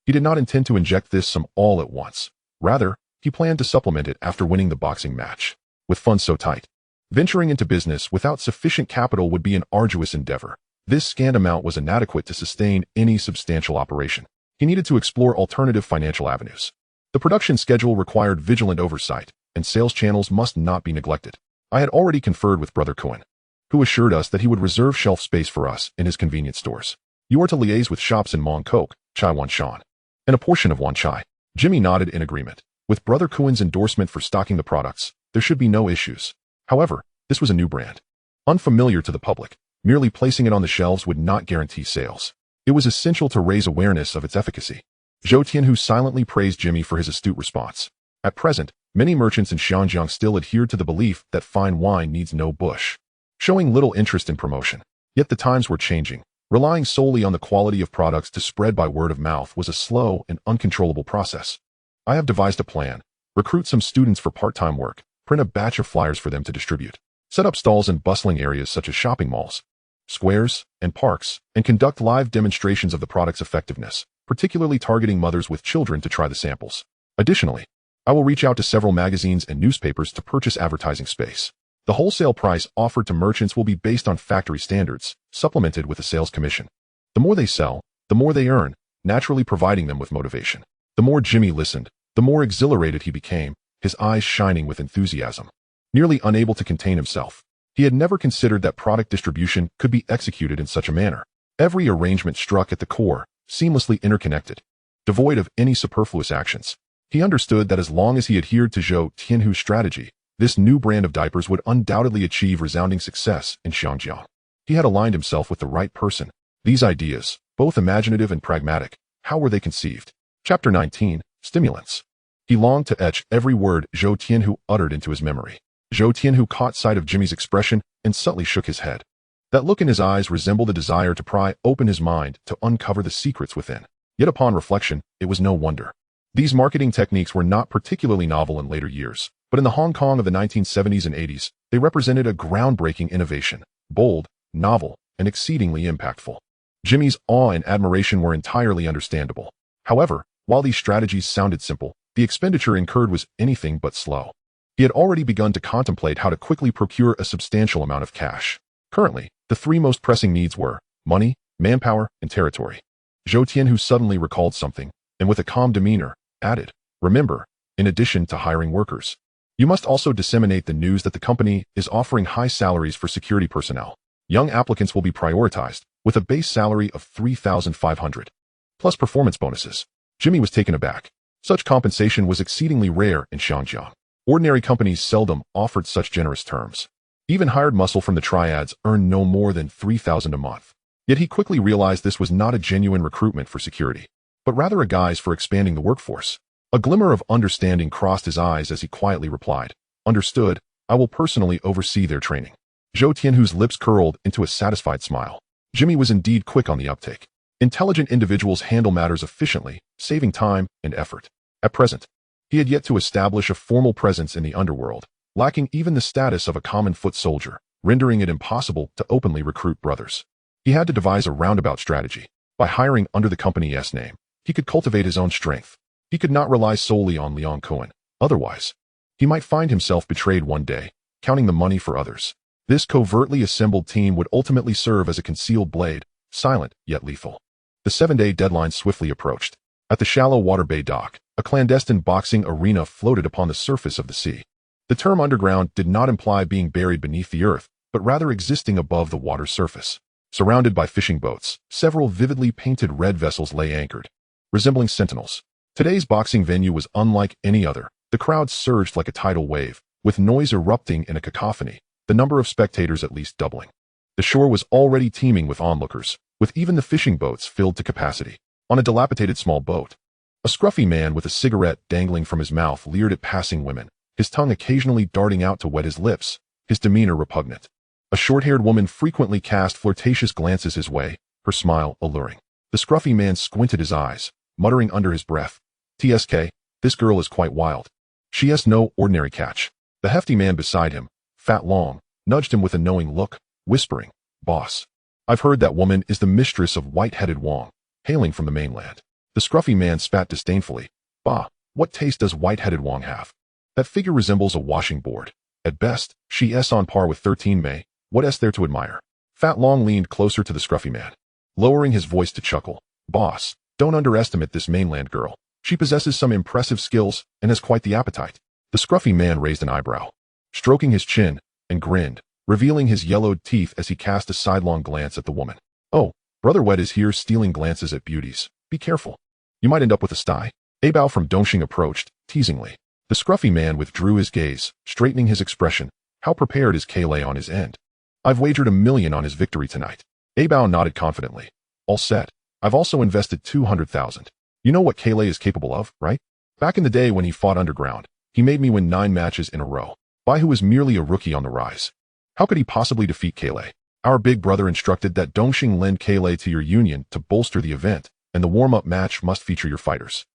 He did not intend to inject this sum all at once. Rather, he planned to supplement it after winning the boxing match. With funds so tight, venturing into business without sufficient capital would be an arduous endeavor. This scant amount was inadequate to sustain any substantial operation. He needed to explore alternative financial avenues. The production schedule required vigilant oversight, and sales channels must not be neglected. I had already conferred with Brother Cohen, who assured us that he would reserve shelf space for us in his convenience stores. You are to liaise with shops in Mongkok, Chai Wan Shan, and a portion of Wan Chai. Jimmy nodded in agreement. With Brother Cohen's endorsement for stocking the products, there should be no issues. However, this was a new brand, unfamiliar to the public. Merely placing it on the shelves would not guarantee sales. It was essential to raise awareness of its efficacy. Zhou Tianhu silently praised Jimmy for his astute response. At present, many merchants in Xinjiang still adhered to the belief that fine wine needs no bush, showing little interest in promotion. Yet the times were changing. Relying solely on the quality of products to spread by word of mouth was a slow and uncontrollable process. I have devised a plan. Recruit some students for part-time work, print a batch of flyers for them to distribute, set up stalls in bustling areas such as shopping malls, squares, and parks, and conduct live demonstrations of the product's effectiveness, particularly targeting mothers with children to try the samples. Additionally, I will reach out to several magazines and newspapers to purchase advertising space. The wholesale price offered to merchants will be based on factory standards, supplemented with a sales commission. The more they sell, the more they earn, naturally providing them with motivation. The more Jimmy listened, the more exhilarated he became, his eyes shining with enthusiasm. Nearly unable to contain himself, he had never considered that product distribution could be executed in such a manner. Every arrangement struck at the core, seamlessly interconnected. devoid of any superfluous actions. He understood that as long as he adhered to Zhou Tianhu's strategy, this new brand of diapers would undoubtedly achieve resounding success in Xiangjiang. He had aligned himself with the right person. These ideas, both imaginative and pragmatic, how were they conceived? Chapter 19, Stimulants. He longed to etch every word Zhou Tianhu uttered into his memory. Zhou Tianhu caught sight of Jimmy's expression and subtly shook his head. That look in his eyes resembled a desire to pry open his mind to uncover the secrets within. Yet upon reflection, it was no wonder. These marketing techniques were not particularly novel in later years, but in the Hong Kong of the 1970s and 80s, they represented a groundbreaking innovation, bold, novel, and exceedingly impactful. Jimmy's awe and admiration were entirely understandable. However, while these strategies sounded simple, the expenditure incurred was anything but slow. He had already begun to contemplate how to quickly procure a substantial amount of cash. Currently, the three most pressing needs were money, manpower, and territory. Zhou Tianhu suddenly recalled something, and with a calm demeanor, added, "Remember, in addition to hiring workers, you must also disseminate the news that the company is offering high salaries for security personnel. Young applicants will be prioritized, with a base salary of 3,500, plus performance bonuses." Jimmy was taken aback. Such compensation was exceedingly rare in Xiangjiang. Ordinary companies seldom offered such generous terms. Even hired muscle from the Triads earned no more than 3,000 a month. Yet he quickly realized this was not a genuine recruitment for security, but rather a guise for expanding the workforce. A glimmer of understanding crossed his eyes as he quietly replied, "Understood, I will personally oversee their training." Zhou Tianhu's lips curled into a satisfied smile. Jimmy was indeed quick on the uptake. Intelligent individuals handle matters efficiently, saving time and effort. At present, he had yet to establish a formal presence in the underworld, lacking even the status of a common foot soldier, rendering it impossible to openly recruit brothers. He had to devise a roundabout strategy. By hiring under the company's name, he could cultivate his own strength. He could not rely solely on Liang Kun. Otherwise, he might find himself betrayed one day, counting the money for others. This covertly assembled team would ultimately serve as a concealed blade, silent yet lethal. The 7-day deadline swiftly approached. At the shallow water bay dock, a clandestine boxing arena floated upon the surface of the sea. The term underground did not imply being buried beneath the earth, but rather existing above the water's surface. Surrounded by fishing boats, several vividly painted red vessels lay anchored, resembling sentinels. Today's boxing venue was unlike any other. The crowd surged like a tidal wave, with noise erupting in a cacophony, the number of spectators at least doubling. The shore was already teeming with onlookers, with even the fishing boats filled to capacity. On a dilapidated small boat, a scruffy man with a cigarette dangling from his mouth leered at passing women, his tongue occasionally darting out to wet his lips, his demeanor repugnant. A short-haired woman frequently cast flirtatious glances his way, her smile alluring. The scruffy man squinted his eyes, muttering under his breath, "TSK, this girl is quite wild. She has no ordinary catch." The hefty man beside him, Fat Long, nudged him with a knowing look, whispering, "Boss, I've heard that woman is the mistress of white-headed Wong, hailing from the mainland." The scruffy man spat disdainfully, "Bah, what taste does white-headed Wong have? That figure resembles a washing board. At best, she is on par with 13 May. What is there to admire?" Fat Long leaned closer to the scruffy man, lowering his voice to chuckle, "Boss, don't underestimate this mainland girl. She possesses some impressive skills and has quite the appetite." The scruffy man raised an eyebrow, stroking his chin, and grinned, revealing his yellowed teeth as he cast a sidelong glance at the woman. "Oh, Brother Wet is here stealing glances at beauties. Be careful. You might end up with a sty." A Bao from Dongxing approached, teasingly. The scruffy man withdrew his gaze, straightening his expression. How prepared is Kaylay on his end? "I've wagered 1,000,000 on his victory tonight." A Bao nodded confidently. "All set. I've also invested 200,000. You know what Kaylay is capable of, right? Back in the day when he fought underground, he made me win 9 matches in a row. Bai who is merely a rookie on the rise. How could he possibly defeat Kaylay? Our big brother instructed that Dongxing lend Kaylay to your union to bolster the event, and the warm-up match must feature your fighters.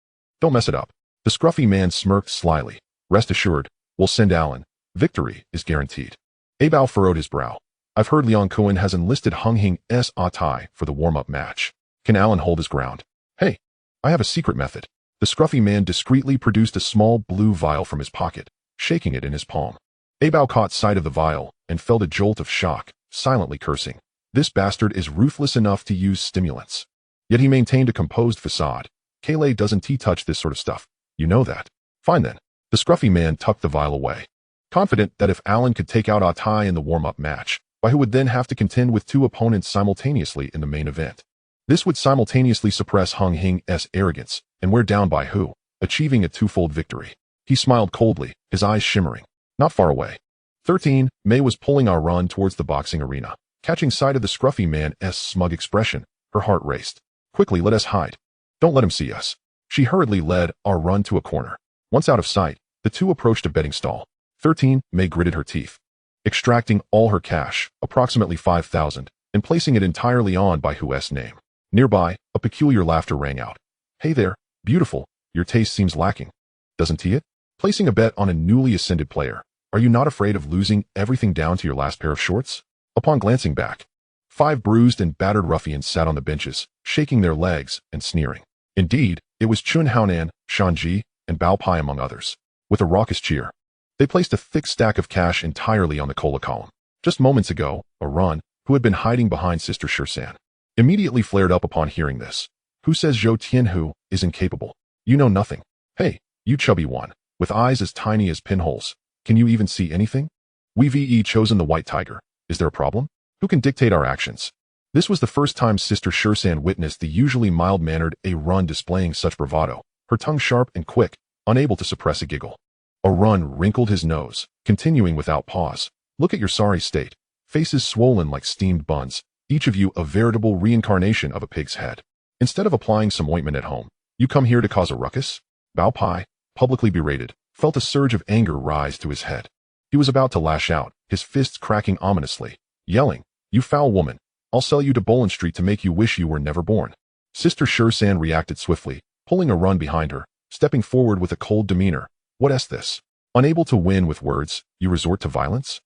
Don't mess it up." The scruffy man smirked slyly. "Rest assured, we'll send Alan. Victory is guaranteed." A Bao furrowed his brow. "I've heard Liang Kun has enlisted Hong Hing's Atai for the warm-up match. Can Alan hold his ground?" "Hey, I have a secret method." The scruffy man discreetly produced a small blue vial from his pocket, shaking it in his palm. A Bao caught sight of the vial and felt a jolt of shock, silently cursing. This bastard is ruthless enough to use stimulants. Yet he maintained a composed facade. "Kaylay doesn't touch this sort of stuff. You know that." "Fine then." The scruffy man tucked the vial away, confident that if Alan could take out Atai in the warm-up match, Bai would then have to contend with 2 opponents simultaneously in the main event. This would simultaneously suppress Hong Hing's arrogance and wear down Bai Hu, achieving a twofold victory. He smiled coldly, his eyes shimmering. Not far away. 13. Mei was pulling our run towards the boxing arena. Catching sight of the scruffy man's smug expression, her heart raced. Quickly, let us hide. Don't let him see us. She hurriedly led our run to a corner. Once out of sight, the two approached a betting stall. 13. Mei gritted her teeth, extracting all her cash, approximately 5,000, and placing it entirely on Bai Hu's name. Nearby, a peculiar laughter rang out. Hey there, beautiful, your taste seems lacking. Doesn't he it? Placing a bet on a newly ascended player. Are you not afraid of losing everything down to your last pair of shorts? Upon glancing back, 5 bruised and battered ruffians sat on the benches, shaking their legs and sneering. Indeed, it was Chun Haonan, Shanji, and Bao Pai among others. With a raucous cheer, they placed a thick stack of cash entirely on the cola column. Just moments ago, a Run, who had been hiding behind Sister Shursan, immediately flared up upon hearing this. Who says Zhou Tianhu is incapable? You know nothing. Hey, you chubby one, with eyes as tiny as pinholes. Can you even see anything? We've chosen the white tiger. Is there a problem? Who can dictate our actions? This was the first time Sister Shursan witnessed the usually mild-mannered Run displaying such bravado, her tongue sharp and quick, unable to suppress a giggle. Run wrinkled his nose, continuing without pause. Look at your sorry state. Faces swollen like steamed buns, each of you a veritable reincarnation of a pig's head. Instead of applying some ointment at home, you come here to cause a ruckus? Bao Pai, publicly berated, felt a surge of anger rise to his head. He was about to lash out, his fists cracking ominously, yelling, You foul woman, I'll sell you to Bolin Street to make you wish you were never born. Sister Shursan reacted swiftly, pulling a Run behind her, stepping forward with a cold demeanor. What's this? Unable to win with words, you resort to violence?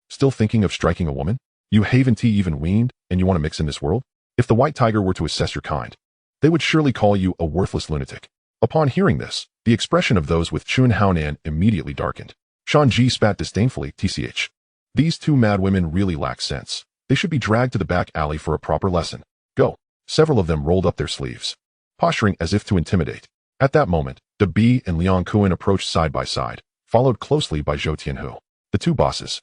Still thinking of striking a woman? You haven't even weaned, and you want to mix in this world? If the white tiger were to assess your kind, they would surely call you a worthless lunatic. Upon hearing this, the expression of those with Chun Haonan immediately darkened. Shanji spat disdainfully, tch. These two mad women really lack sense. They should be dragged to the back alley for a proper lesson. Go. Several of them rolled up their sleeves, posturing as if to intimidate. At that moment, De Bi and Liang Kun approached side by side, followed closely by Zhou Tianhu, the two bosses.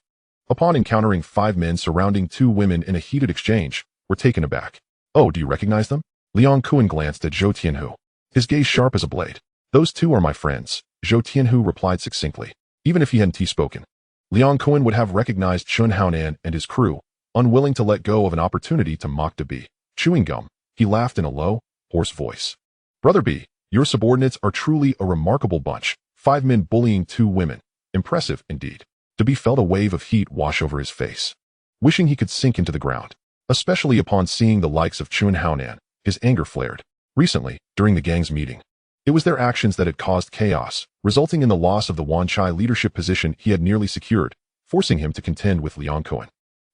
Upon encountering 5 men surrounding 2 women in a heated exchange, were taken aback. Oh, do you recognize them? Liang Kun glanced at Zhou Tianhu, his gaze sharp as a blade. Those 2 are my friends, Zhou Tianhu replied succinctly. Even if he hadn't spoken, Liang Kun would have recognized Chun Haonan and his crew, unwilling to let go of an opportunity to mock De Bi. Chewing gum, he laughed in a low, hoarse voice. Brother B, your subordinates are truly a remarkable bunch. 5 men bullying 2 women. Impressive, indeed. De Bi felt a wave of heat wash over his face, wishing he could sink into the ground. Especially upon seeing the likes of Chun Haonan, his anger flared. Recently, during the gang's meeting, it was their actions that had caused chaos, resulting in the loss of the Wanchai leadership position he had nearly secured, forcing him to contend with Liang Kun.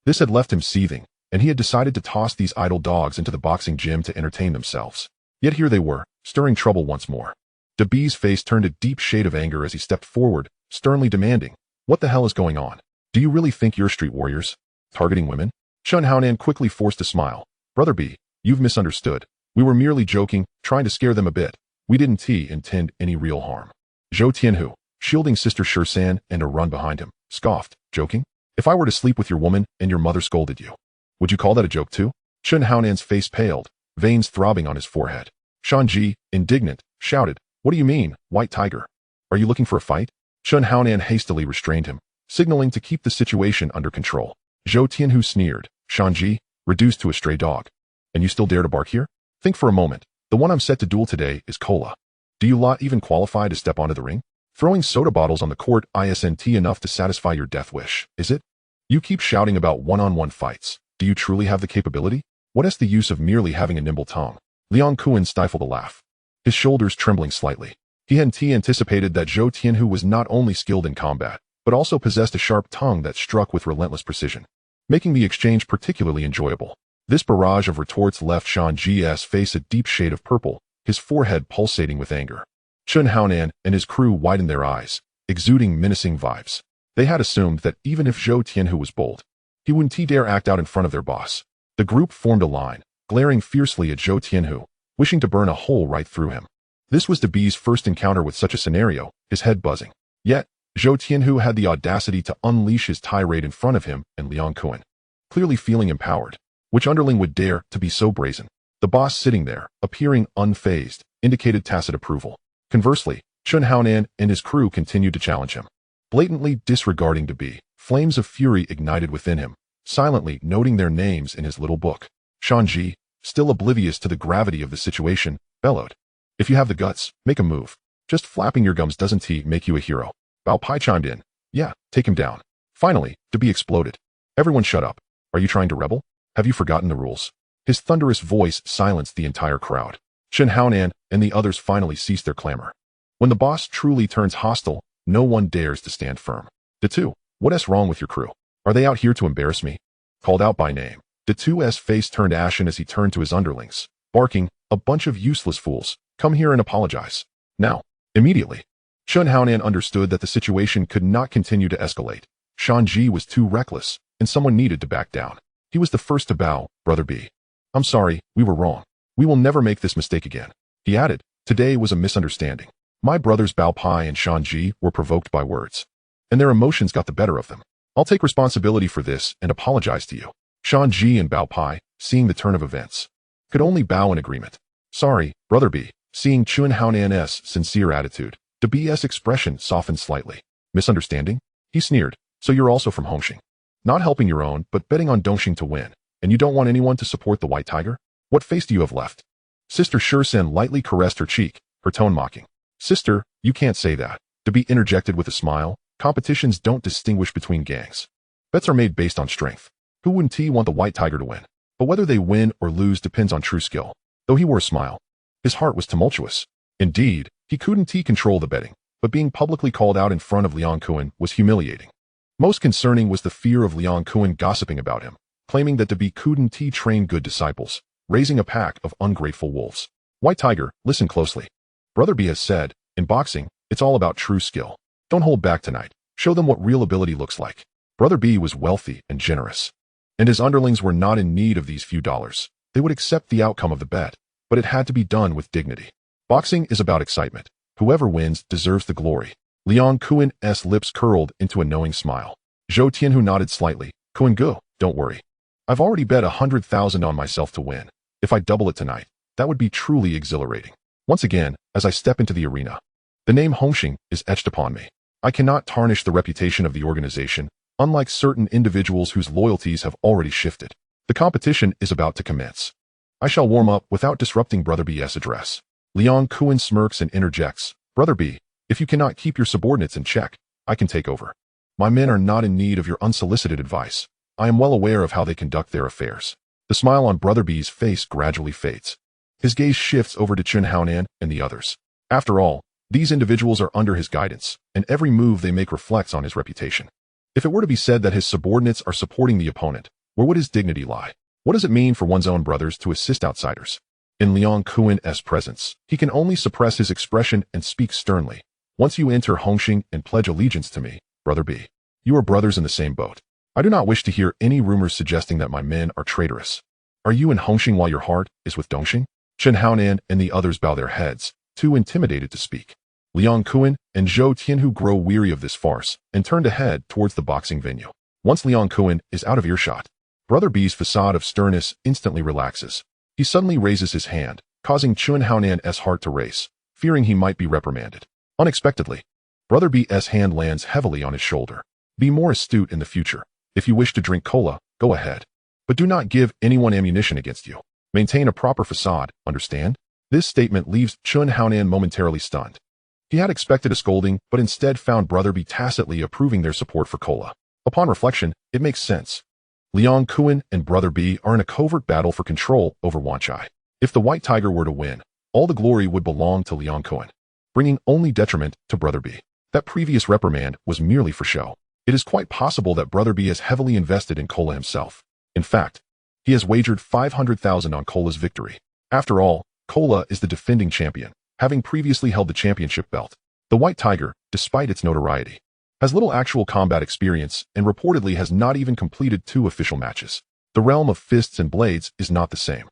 This had left him seething, and he had decided to toss these idle dogs into the boxing gym to entertain themselves. Yet here they were, stirring trouble once more. De Bi's face turned a deep shade of anger as he stepped forward, sternly demanding, What the hell is going on? Do you really think you're street warriors? Targeting women? Chun Haonan quickly forced a smile. Brother B, you've misunderstood. We were merely joking, trying to scare them a bit. We didn't intend any real harm. Zhou Tianhu, shielding Sister Shursan and a Run behind him, scoffed, Joking? If I were to sleep with your woman and your mother scolded you, would you call that a joke too? Chun Haonan's face paled, veins throbbing on his forehead. Shanji, indignant, shouted, What do you mean, white tiger? Are you looking for a fight? Chun Haonan hastily restrained him, signaling to keep the situation under control. Zhou Tianhu sneered, Shanji, reduced to a stray dog. And you still dare to bark here? Think for a moment. The one I'm set to duel today is Cola. Do you lot even qualify to step onto the ring? Throwing soda bottles on the court isn't enough to satisfy your death wish, is it? You keep shouting about one-on-one fights. Do you truly have the capability? What is the use of merely having a nimble tongue? Liang Kun stifled a laugh, his shoulders trembling slightly. He hadn't anticipated that Zhou Tianhu was not only skilled in combat, but also possessed a sharp tongue that struck with relentless precision, making the exchange particularly enjoyable. This barrage of retorts left Shanji's face a deep shade of purple, his forehead pulsating with anger. Chun Haonan and his crew widened their eyes, exuding menacing vibes. They had assumed that even if Zhou Tianhu was bold, he wouldn't dare act out in front of their boss. The group formed a line, glaring fiercely at Zhou Tianhu, wishing to burn a hole right through him. This was De Bi's first encounter with such a scenario, his head buzzing. Yet, Zhou Tianhu had the audacity to unleash his tirade in front of him and Liang Kun, clearly feeling empowered. Which underling would dare to be so brazen? The boss sitting there, appearing unfazed, indicated tacit approval. Conversely, Chun Haonan and his crew continued to challenge him. Blatantly disregarding Dabi, flames of fury ignited within him, silently noting their names in his little book. Shanji, still oblivious to the gravity of the situation, bellowed. If you have the guts, make a move. Just flapping your gums doesn't make you a hero. Bao Pai chimed in. Yeah, take him down. Finally, Dabi exploded. Everyone shut up. Are you trying to rebel? Have you forgotten the rules? His thunderous voice silenced the entire crowd. Chun Haonan and the others finally ceased their clamor. When the boss truly turns hostile, no one dares to stand firm. Datu, what's wrong with your crew? Are they out here to embarrass me? Called out by name, Datu's face turned ashen as he turned to his underlings, barking, a bunch of useless fools, come here and apologize. Now, immediately. Chun Haonan understood that the situation could not continue to escalate. Shanji was too reckless, and someone needed to back down. He was the first to bow, Brother B. I'm sorry, we were wrong. We will never make this mistake again. He added, today was a misunderstanding. My brothers Bao Pai and Shanji were provoked by words, and their emotions got the better of them. I'll take responsibility for this and apologize to you. Shanji and Bao Pai, seeing the turn of events, could only bow in agreement. Sorry, Brother B. Seeing Chun Haonan's sincere attitude, Dabi's expression softened slightly. Misunderstanding? He sneered. So you're also from Hong Hing. Not helping your own, but betting on Dongxing to win. And you don't want anyone to support the White Tiger? What face do you have left? Sister Shursen lightly caressed her cheek, her tone mocking. Sister, you can't say that. Dabi interjected with a smile. Competitions don't distinguish between gangs. Bets are made based on strength. Who wouldn't want the White Tiger to win? But whether they win or lose depends on true skill. Though he wore a smile, his heart was tumultuous. Indeed, he couldn't control the betting, but being publicly called out in front of Liang Kun was humiliating. Most concerning was the fear of Liang Kun gossiping about him, claiming that Dabi couldn't train good disciples, raising a pack of ungrateful wolves. White Tiger, listen closely. Brother B has said, in boxing, it's all about true skill. Don't hold back tonight. Show them what real ability looks like. Brother B was wealthy and generous, and his underlings were not in need of these few dollars. They would accept the outcome of the bet, but it had to be done with dignity. Boxing is about excitement. Whoever wins deserves the glory. Liang Kun's lips curled into a knowing smile. Zhou Tianhu nodded slightly. Kun Gu, don't worry. I've already bet 100,000 on myself to win. If I double it tonight, that would be truly exhilarating. Once again, as I step into the arena, the name Hong Hing is etched upon me. I cannot tarnish the reputation of the organization, unlike certain individuals whose loyalties have already shifted. The competition is about to commence. I shall warm up without disrupting Brother B's address. Liang Kun smirks and interjects. Brother B, if you cannot keep your subordinates in check, I can take over. My men are not in need of your unsolicited advice. I am well aware of how they conduct their affairs. The smile on Brother B's face gradually fades. His gaze shifts over to Chun Haonan and the others. After all, these individuals are under his guidance, and every move they make reflects on his reputation. If it were to be said that his subordinates are supporting the opponent, where would his dignity lie? What does it mean for one's own brothers to assist outsiders? In Liang Kun's presence, he can only suppress his expression and speak sternly. Once you enter Hong Hing and pledge allegiance to me, Brother B, you are brothers in the same boat. I do not wish to hear any rumors suggesting that my men are traitorous. Are you in Hong Hing while your heart is with Dongxing? Chun Haonan and the others bow their heads, too intimidated to speak. Liang Kun and Zhou Tianhu grow weary of this farce and turn to head towards the boxing venue. Once Liang Kun is out of earshot, Brother B's facade of sternness instantly relaxes. He suddenly raises his hand, causing Chun Haonan's heart to race, fearing he might be reprimanded. Unexpectedly, Brother B's hand lands heavily on his shoulder. Be more astute in the future. If you wish to drink cola, go ahead. But do not give anyone ammunition against you. Maintain a proper facade, understand? This statement leaves Chun Haonan momentarily stunned. He had expected a scolding, but instead found Brother B tacitly approving their support for cola. Upon reflection, it makes sense. Liang Kun and Brother B are in a covert battle for control over Wanchai. If the White Tiger were to win, all the glory would belong to Liang Kun, bringing only detriment to Brother B. That previous reprimand was merely for show. It is quite possible that Brother B is heavily invested in cola himself. In fact, he has wagered 500,000 on Cola's victory. After all, Cola is the defending champion, having previously held the championship belt. The White Tiger, despite its notoriety, has little actual combat experience and reportedly has not even completed 2 official matches. The realm of fists and blades is not the same.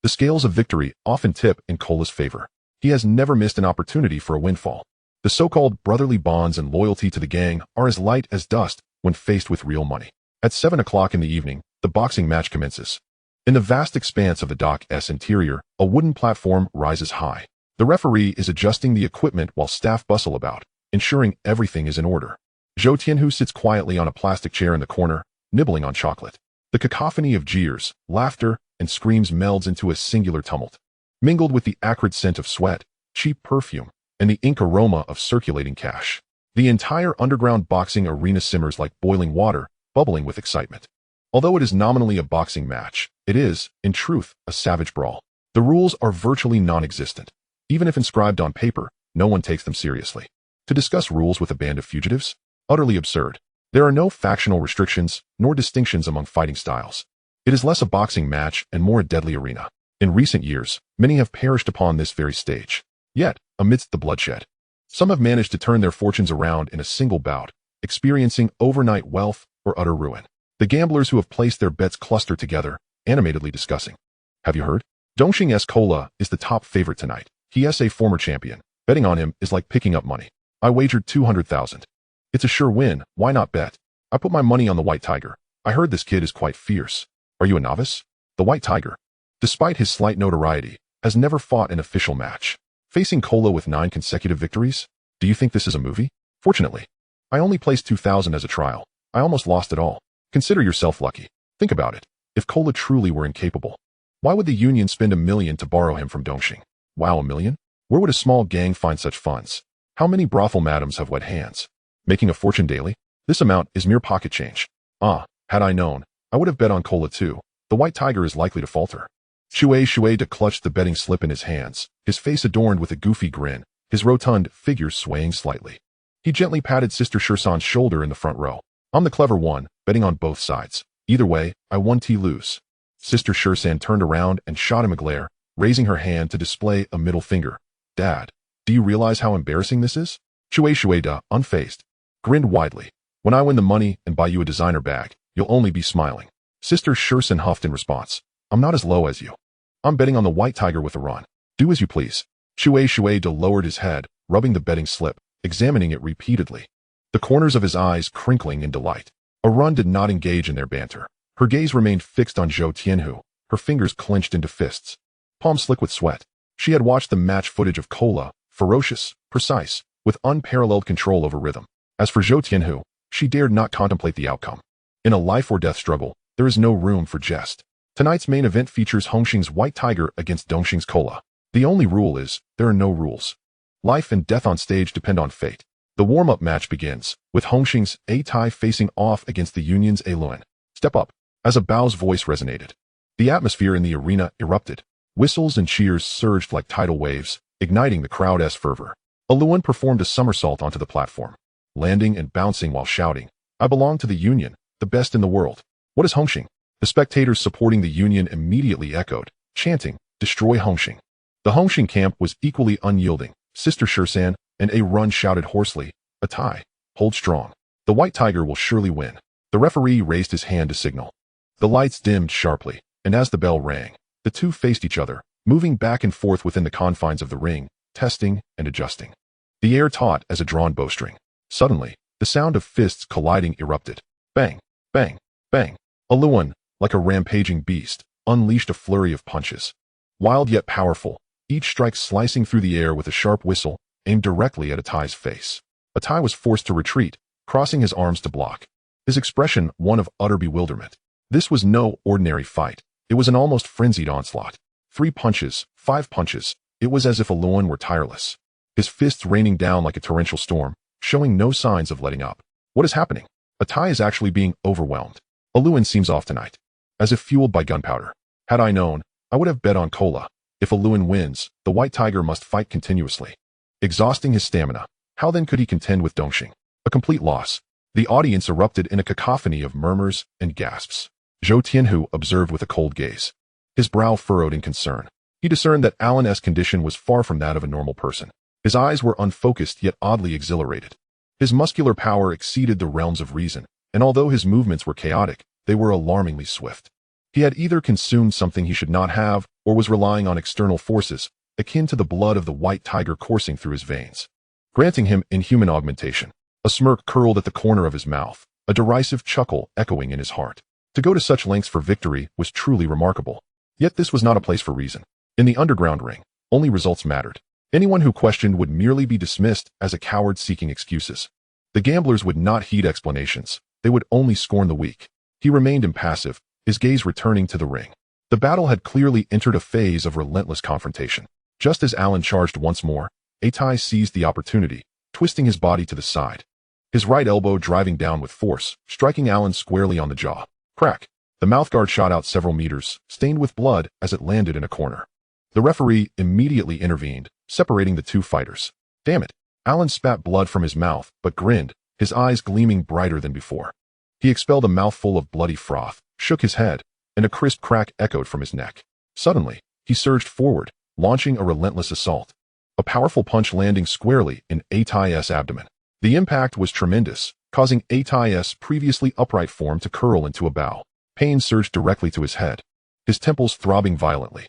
The scales of victory often tip in Cola's favor. He has never missed an opportunity for a windfall. The so-called brotherly bonds and loyalty to the gang are as light as dust when faced with real money. At 7 o'clock in the evening, the boxing match commences. In the vast expanse of the dock's interior, a wooden platform rises high. The referee is adjusting the equipment while staff bustle about, ensuring everything is in order. Zhou Tianhu sits quietly on a plastic chair in the corner, nibbling on chocolate. The cacophony of jeers, laughter, and screams melds into a singular tumult. Mingled with the acrid scent of sweat, cheap perfume, and the ink aroma of circulating cash, the entire underground boxing arena simmers like boiling water, bubbling with excitement. Although it is nominally a boxing match, it is, in truth, a savage brawl. The rules are virtually non-existent. Even if inscribed on paper, no one takes them seriously. To discuss rules with a band of fugitives? Utterly absurd. There are no factional restrictions, nor distinctions among fighting styles. It is less a boxing match and more a deadly arena. In recent years, many have perished upon this very stage. Yet, amidst the bloodshed, some have managed to turn their fortunes around in a single bout, experiencing overnight wealth or utter ruin. The gamblers who have placed their bets cluster together, animatedly discussing. Have you heard? Dongxing's Cola is the top favorite tonight. He is a former champion. Betting on him is like picking up money. I wagered 200,000. It's a sure win, why not bet? I put my money on the White Tiger. I heard this kid is quite fierce. Are you a novice? The White Tiger, despite his slight notoriety, has never fought an official match. Facing Cola with 9 consecutive victories? Do you think this is a movie? Fortunately, I only placed 2,000 as a trial. I almost lost it all. Consider yourself lucky. Think about it. If Cola truly were incapable, why would the Union spend $1 million to borrow him from Dongxing? Wow, $1 million? Where would a small gang find such funds? How many brothel madams have wet hands? Making a fortune daily? This amount is mere pocket change. Had I known, I would have bet on Cola too. The White Tiger is likely to falter. Tsui clutched the betting slip in his hands, his face adorned with a goofy grin, his rotund figure swaying slightly. He gently patted Sister Shursan's shoulder in the front row. I'm the clever one, betting on both sides. Either way, I won T lose. Sister Shursan turned around and shot him a glare, raising her hand to display a middle finger. Dad, do you realize how embarrassing this is? Tsui, unfazed, grinned widely. When I win the money and buy you a designer bag, you'll only be smiling. Sister Shursan huffed in response. I'm not as low as you. I'm betting on the White Tiger with a run. Do as you please. Tsui lowered his head, rubbing the betting slip, examining it repeatedly, the corners of his eyes crinkling in delight. A run did not engage in their banter. Her gaze remained fixed on Zhou Tianhu, her fingers clenched into fists, palms slick with sweat. She had watched the match footage of Cola, ferocious, precise, with unparalleled control over rhythm. As for Zhou Tianhu, she dared not contemplate the outcome. In a life-or-death struggle, there is no room for jest. Tonight's main event features Hong Hing's White Tiger against Dongxing's Cola. The only rule is, there are no rules. Life and death on stage depend on fate. The warm-up match begins, with Hong Hing's A-Tai facing off against the Union's A-Luan. Step up, as a Bao's voice resonated. The atmosphere in the arena erupted. Whistles and cheers surged like tidal waves, igniting the crowd's fervor. A-Luan performed a somersault onto the platform, landing and bouncing while shouting, I belong to the Union, the best in the world. What is Hong Hing? The spectators supporting the Union immediately echoed, chanting, destroy Hong Hing. The Hong Hing camp was equally unyielding. Sister Shursan and A-Run shouted hoarsely, a tie. Hold strong. The White Tiger will surely win. The referee raised his hand to signal. The lights dimmed sharply, and as the bell rang, the two faced each other, moving back and forth within the confines of the ring, testing and adjusting. The air taut as a drawn bowstring. Suddenly, the sound of fists colliding erupted. Bang, bang, bang. A-Luan, like a rampaging beast, unleashed a flurry of punches. Wild yet powerful, each strike slicing through the air with a sharp whistle, aimed directly at A-Tai's face. A-Tai was forced to retreat, crossing his arms to block. His expression one of utter bewilderment. This was no ordinary fight. It was an almost frenzied onslaught. 3 punches, 5 punches. It was as if A-Luan were tireless. His fists raining down like a torrential storm, showing no signs of letting up. What is happening? A-Tai is actually being overwhelmed. A-Luan seems off tonight, as if fueled by gunpowder. Had I known, I would have bet on Cola. If A-Luan wins, the White Tiger must fight continuously, exhausting his stamina. How then could he contend with Dongxing? A complete loss. The audience erupted in a cacophony of murmurs and gasps. Zhou Tianhu observed with a cold gaze. His brow furrowed in concern. He discerned that Alan's condition was far from that of a normal person. His eyes were unfocused yet oddly exhilarated. His muscular power exceeded the realms of reason, and although his movements were chaotic, they were alarmingly swift. He had either consumed something he should not have, or was relying on external forces, akin to the blood of the White Tiger coursing through his veins, granting him inhuman augmentation. A smirk curled at the corner of his mouth, a derisive chuckle echoing in his heart. To go to such lengths for victory was truly remarkable. Yet this was not a place for reason. In the underground ring, only results mattered. Anyone who questioned would merely be dismissed as a coward seeking excuses. The gamblers would not heed explanations. They would only scorn the weak. He remained impassive, his gaze returning to the ring. The battle had clearly entered a phase of relentless confrontation. Just as Alan charged once more, Atai seized the opportunity, twisting his body to the side. His right elbow driving down with force, striking Alan squarely on the jaw. Crack! The mouthguard shot out several meters, stained with blood as it landed in a corner. The referee immediately intervened, separating the two fighters. Damn it! Alan spat blood from his mouth, but grinned, his eyes gleaming brighter than before. He expelled a mouthful of bloody froth, shook his head, and a crisp crack echoed from his neck. Suddenly, he surged forward, launching a relentless assault. A powerful punch landing squarely in Atai's abdomen. The impact was tremendous, causing Atai's previously upright form to curl into a bow. Pain surged directly to his head, his temples throbbing violently.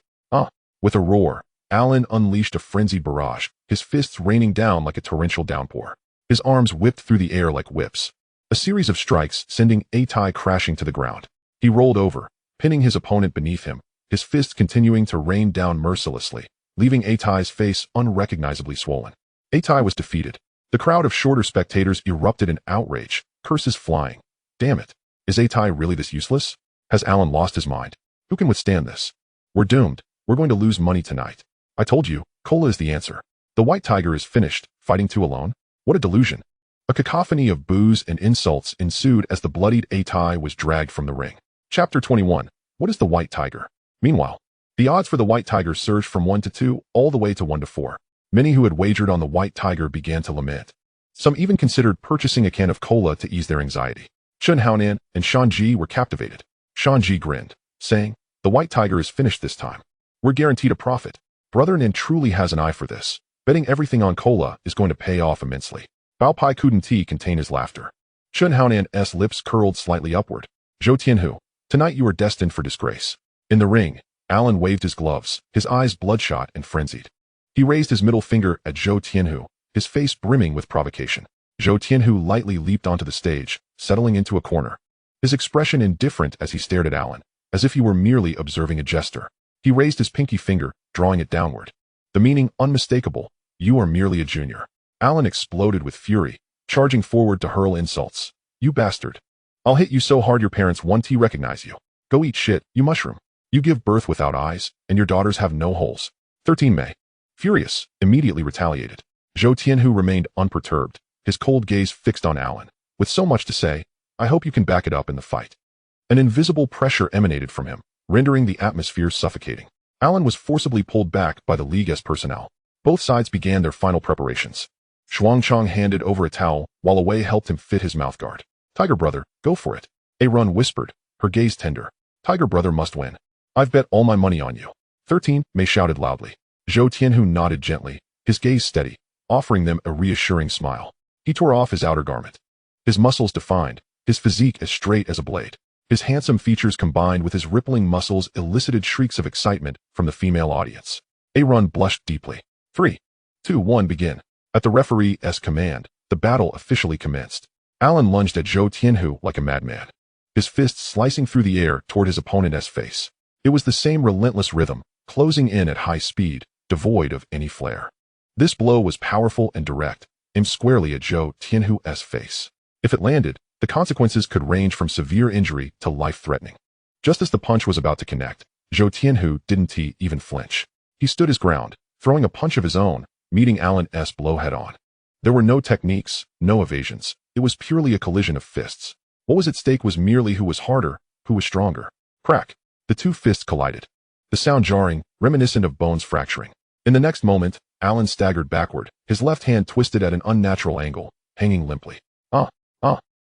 With a roar, Alan unleashed a frenzied barrage, his fists raining down like a torrential downpour. His arms whipped through the air like whips. A series of strikes sending Atai crashing to the ground. He rolled over, pinning his opponent beneath him, his fists continuing to rain down mercilessly, leaving Atai's face unrecognizably swollen. Atai was defeated. The crowd of shorter spectators erupted in outrage, curses flying. Damn it. Is Atai really this useless? Has Alan lost his mind? Who can withstand this? We're doomed. We're going to lose money tonight. I told you, cola is the answer. The White Tiger is finished, fighting two alone. What a delusion. A cacophony of boos and insults ensued as the bloodied Atai was dragged from the ring. Chapter 21. What is the White Tiger? Meanwhile, the odds for the White Tiger surged from 1 to 2, all the way to 1 to 4. Many who had wagered on the White Tiger began to lament. Some even considered purchasing a can of cola to ease their anxiety. Chen Haonan and Shanji were captivated. Shanji grinned, saying, "The White Tiger is finished this time. We're guaranteed a profit. Brother Nan truly has an eye for this. Betting everything on cola is going to pay off immensely." Bao Pai couldn't contain his laughter. Chen Haonan's lips curled slightly upward. Zhou Tianhu, tonight you are destined for disgrace. In the ring, Alan waved his gloves, his eyes bloodshot and frenzied. He raised his middle finger at Zhou Tianhu, his face brimming with provocation. Zhou Tianhu lightly leaped onto the stage, settling into a corner. His expression indifferent as he stared at Alan, as if he were merely observing a jester. He raised his pinky finger, drawing it downward. The meaning unmistakable, you are merely a junior. Alan exploded with fury, charging forward to hurl insults. You bastard. I'll hit you so hard your parents won't recognize you. Go eat shit, you mushroom. You give birth without eyes, and your daughters have no holes. 13 May. Furious, immediately retaliated. Zhou Tianhu remained unperturbed, his cold gaze fixed on Alan. With so much to say, I hope you can back it up in the fight. An invisible pressure emanated from him, rendering the atmosphere suffocating. Alan was forcibly pulled back by the League's personnel. Both sides began their final preparations. Shuangchang handed over a towel, while Away helped him fit his mouthguard. Tiger brother, go for it. A-Run whispered, her gaze tender. Tiger brother must win. I've bet all my money on you. 13, Mei shouted loudly. Zhou Tianhu nodded gently, his gaze steady, offering them a reassuring smile. He tore off his outer garment. His muscles defined, his physique as straight as a blade. His handsome features combined with his rippling muscles elicited shrieks of excitement from the female audience. A-Run blushed deeply. 3, 2, 1, begin. At the referee's command, the battle officially commenced. Alan lunged at Zhou Tianhu like a madman, his fists slicing through the air toward his opponent's face. It was the same relentless rhythm, closing in at high speed, devoid of any flair. This blow was powerful and direct, aimed squarely at Zhou Tianhu's face. If it landed, the consequences could range from severe injury to life-threatening. Just as the punch was about to connect, Zhou Tianhu didn't even flinch. He stood his ground, throwing a punch of his own, meeting Alan's blow head-on. There were no techniques, no evasions. It was purely a collision of fists. What was at stake was merely who was harder, who was stronger. Crack! The two fists collided. The sound jarring, reminiscent of bones fracturing. In the next moment, Alan staggered backward, his left hand twisted at an unnatural angle, hanging limply.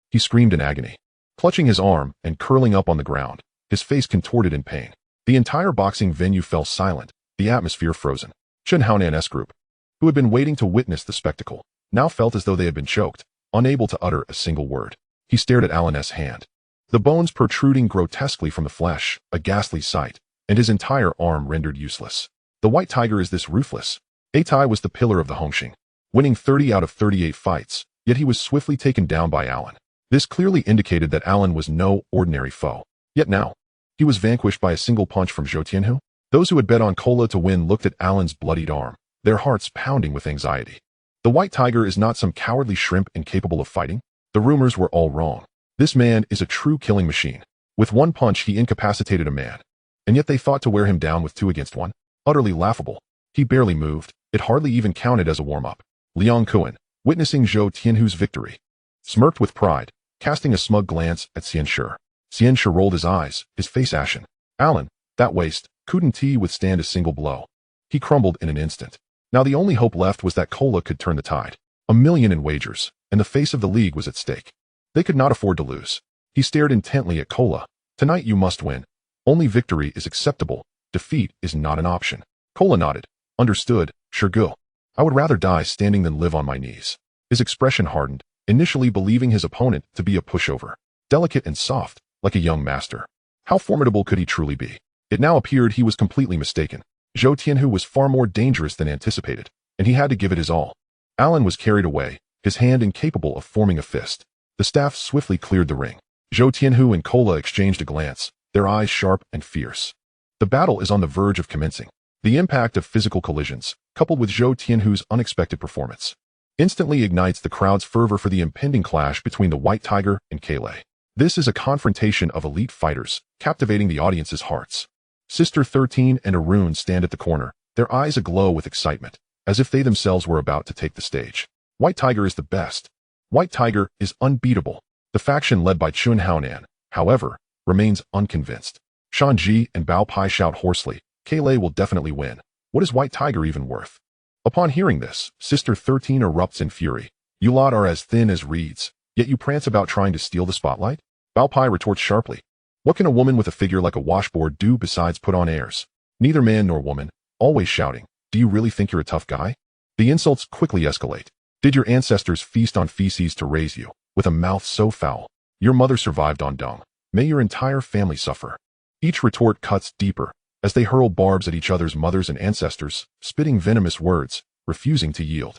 He screamed in agony. Clutching his arm and curling up on the ground, his face contorted in pain. The entire boxing venue fell silent, the atmosphere frozen. Chen Haonan's group, who had been waiting to witness the spectacle, now felt as though they had been choked, unable to utter a single word. He stared at Alan's hand. The bones protruding grotesquely from the flesh, a ghastly sight, and his entire arm rendered useless. The White Tiger is this ruthless. Atai was the pillar of the Hong Hing, winning 30 out of 38 fights, yet he was swiftly taken down by Alan. This clearly indicated that Alan was no ordinary foe. Yet now, he was vanquished by a single punch from Zhou Tianhu. Those who had bet on Cola to win looked at Alan's bloodied arm, their hearts pounding with anxiety. The white tiger is not some cowardly shrimp incapable of fighting. The rumors were all wrong. This man is a true killing machine. With one punch he incapacitated a man. And yet they thought to wear him down with 2 against 1. Utterly laughable. He barely moved. It hardly even counted as a warm-up. Liang Kuan, witnessing Zhou Tianhu's victory, smirked with pride, casting a smug glance at Xian Shi. Xian Shi rolled his eyes, his face ashen. Alan, that waste, couldn't he withstand a single blow? He crumbled in an instant. Now the only hope left was that Cola could turn the tide. $1 million in wagers, and the face of the league was at stake. They could not afford to lose. He stared intently at Cola. Tonight you must win. Only victory is acceptable. Defeat is not an option. Cola nodded. Understood, Shirgu. I would rather die standing than live on my knees. His expression hardened, initially believing his opponent to be a pushover. Delicate and soft, like a young master. How formidable could he truly be? It now appeared he was completely mistaken. Zhou Tianhu was far more dangerous than anticipated, and he had to give it his all. Alan was carried away, his hand incapable of forming a fist. The staff swiftly cleared the ring. Zhou Tianhu and Cola exchanged a glance, their eyes sharp and fierce. The battle is on the verge of commencing. The impact of physical collisions, coupled with Zhou Tianhu's unexpected performance, instantly ignites the crowd's fervor for the impending clash between the White Tiger and Causeway. This is a confrontation of elite fighters, captivating the audience's hearts. Sister 13 and Arun stand at the corner, their eyes aglow with excitement, as if they themselves were about to take the stage. White Tiger is the best. White Tiger is unbeatable. The faction led by Chun Haonan, however, remains unconvinced. Shan Ji and Bao Pai shout hoarsely, Causeway will definitely win. What is White Tiger even worth? Upon hearing this, Sister 13 erupts in fury. You lot are as thin as reeds, yet you prance about trying to steal the spotlight? Bao Pai retorts sharply. What can a woman with a figure like a washboard do besides put on airs? Neither man nor woman, always shouting, do you really think you're a tough guy? The insults quickly escalate. Did your ancestors feast on feces to raise you, with a mouth so foul? Your mother survived on dung. May your entire family suffer. Each retort cuts deeper, as they hurl barbs at each other's mothers and ancestors, spitting venomous words, refusing to yield.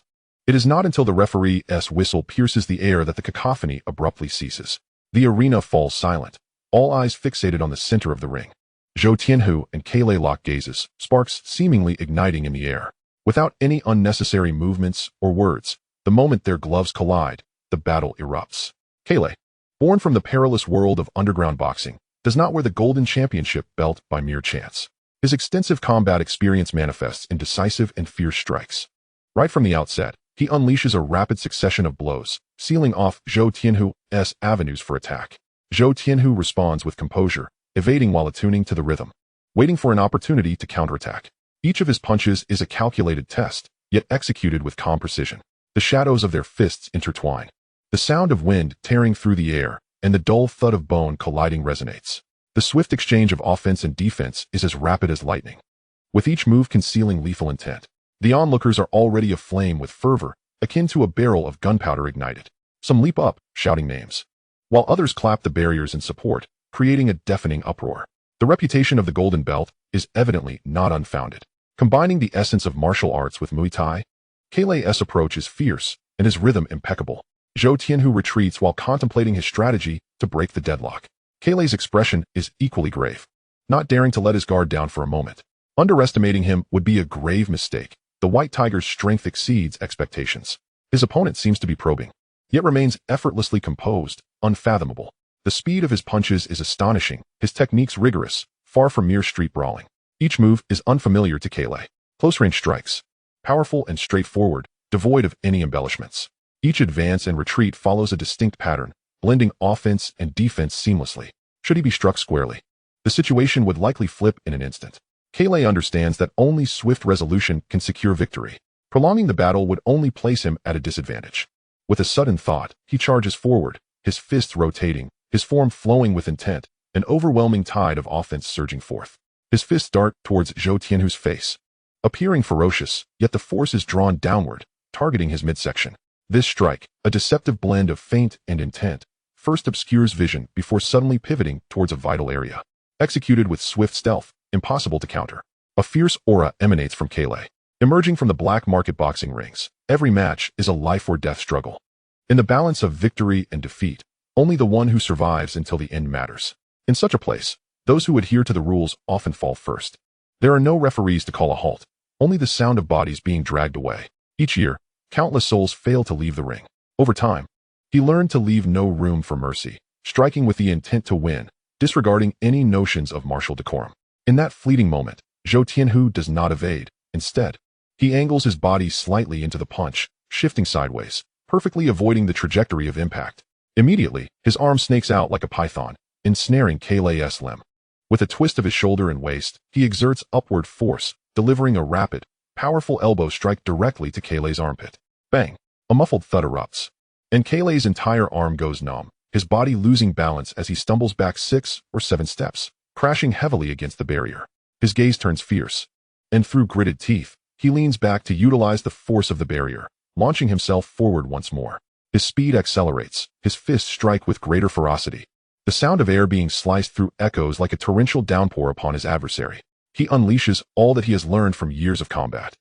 It is not until the referee's whistle pierces the air that the cacophony abruptly ceases. The arena falls silent, all eyes fixated on the center of the ring. Zhou Tianhu and Causeway lock gazes, sparks seemingly igniting in the air. Without any unnecessary movements or words, the moment their gloves collide, the battle erupts. Causeway, born from the perilous world of underground boxing, does not wear the golden championship belt by mere chance. His extensive combat experience manifests in decisive and fierce strikes. Right from the outset, he unleashes a rapid succession of blows, sealing off Zhou Tianhu's avenues for attack. Zhou Tianhu responds with composure, evading while attuning to the rhythm, waiting for an opportunity to counterattack. Each of his punches is a calculated test, yet executed with calm precision. The shadows of their fists intertwine. The sound of wind tearing through the air, and the dull thud of bone colliding resonates. The swift exchange of offense and defense is as rapid as lightning, with each move concealing lethal intent. The onlookers are already aflame with fervor, akin to a barrel of gunpowder ignited. Some leap up, shouting names, while others clap the barriers in support, creating a deafening uproar. The reputation of the Golden Belt is evidently not unfounded. Combining the essence of martial arts with Muay Thai, Causeway's approach is fierce and his rhythm impeccable. Zhou Tianhu retreats while contemplating his strategy to break the deadlock. Causeway's expression is equally grave, not daring to let his guard down for a moment. Underestimating him would be a grave mistake. The White Tiger's strength exceeds expectations. His opponent seems to be probing, yet remains effortlessly composed, unfathomable. The speed of his punches is astonishing, his techniques rigorous, far from mere street brawling. Each move is unfamiliar to Causeway. Close-range strikes, powerful and straightforward, devoid of any embellishments. Each advance and retreat follows a distinct pattern, blending offense and defense seamlessly. Should he be struck squarely, the situation would likely flip in an instant. Causeway understands that only swift resolution can secure victory. Prolonging the battle would only place him at a disadvantage. With a sudden thought, he charges forward, his fists rotating, his form flowing with intent, an overwhelming tide of offense surging forth. His fists dart towards Zhou Tianhu's face, appearing ferocious, yet the force is drawn downward, targeting his midsection. This strike, a deceptive blend of feint and intent, first obscures vision before suddenly pivoting towards a vital area. Executed with swift stealth, impossible to counter. A fierce aura emanates from Causeway. Emerging from the black market boxing rings, every match is a life or death struggle. In the balance of victory and defeat, only the one who survives until the end matters. In such a place, those who adhere to the rules often fall first. There are no referees to call a halt, only the sound of bodies being dragged away. Each year, countless souls fail to leave the ring. Over time, he learned to leave no room for mercy, striking with the intent to win, disregarding any notions of martial decorum. In that fleeting moment, Zhou Tianhu does not evade. Instead, he angles his body slightly into the punch, shifting sideways, perfectly avoiding the trajectory of impact. Immediately, his arm snakes out like a python, ensnaring Kaylei's limb. With a twist of his shoulder and waist, he exerts upward force, delivering a rapid, powerful elbow strike directly to Kaylei's armpit. Bang! A muffled thud erupts, and Kaylei's entire arm goes numb, his body losing balance as he stumbles back 6 or 7 steps, crashing heavily against the barrier. His gaze turns fierce, and through gritted teeth, he leans back to utilize the force of the barrier, launching himself forward once more. His speed accelerates, his fists strike with greater ferocity. The sound of air being sliced through echoes like a torrential downpour upon his adversary. He unleashes all that he has learned from years of combat.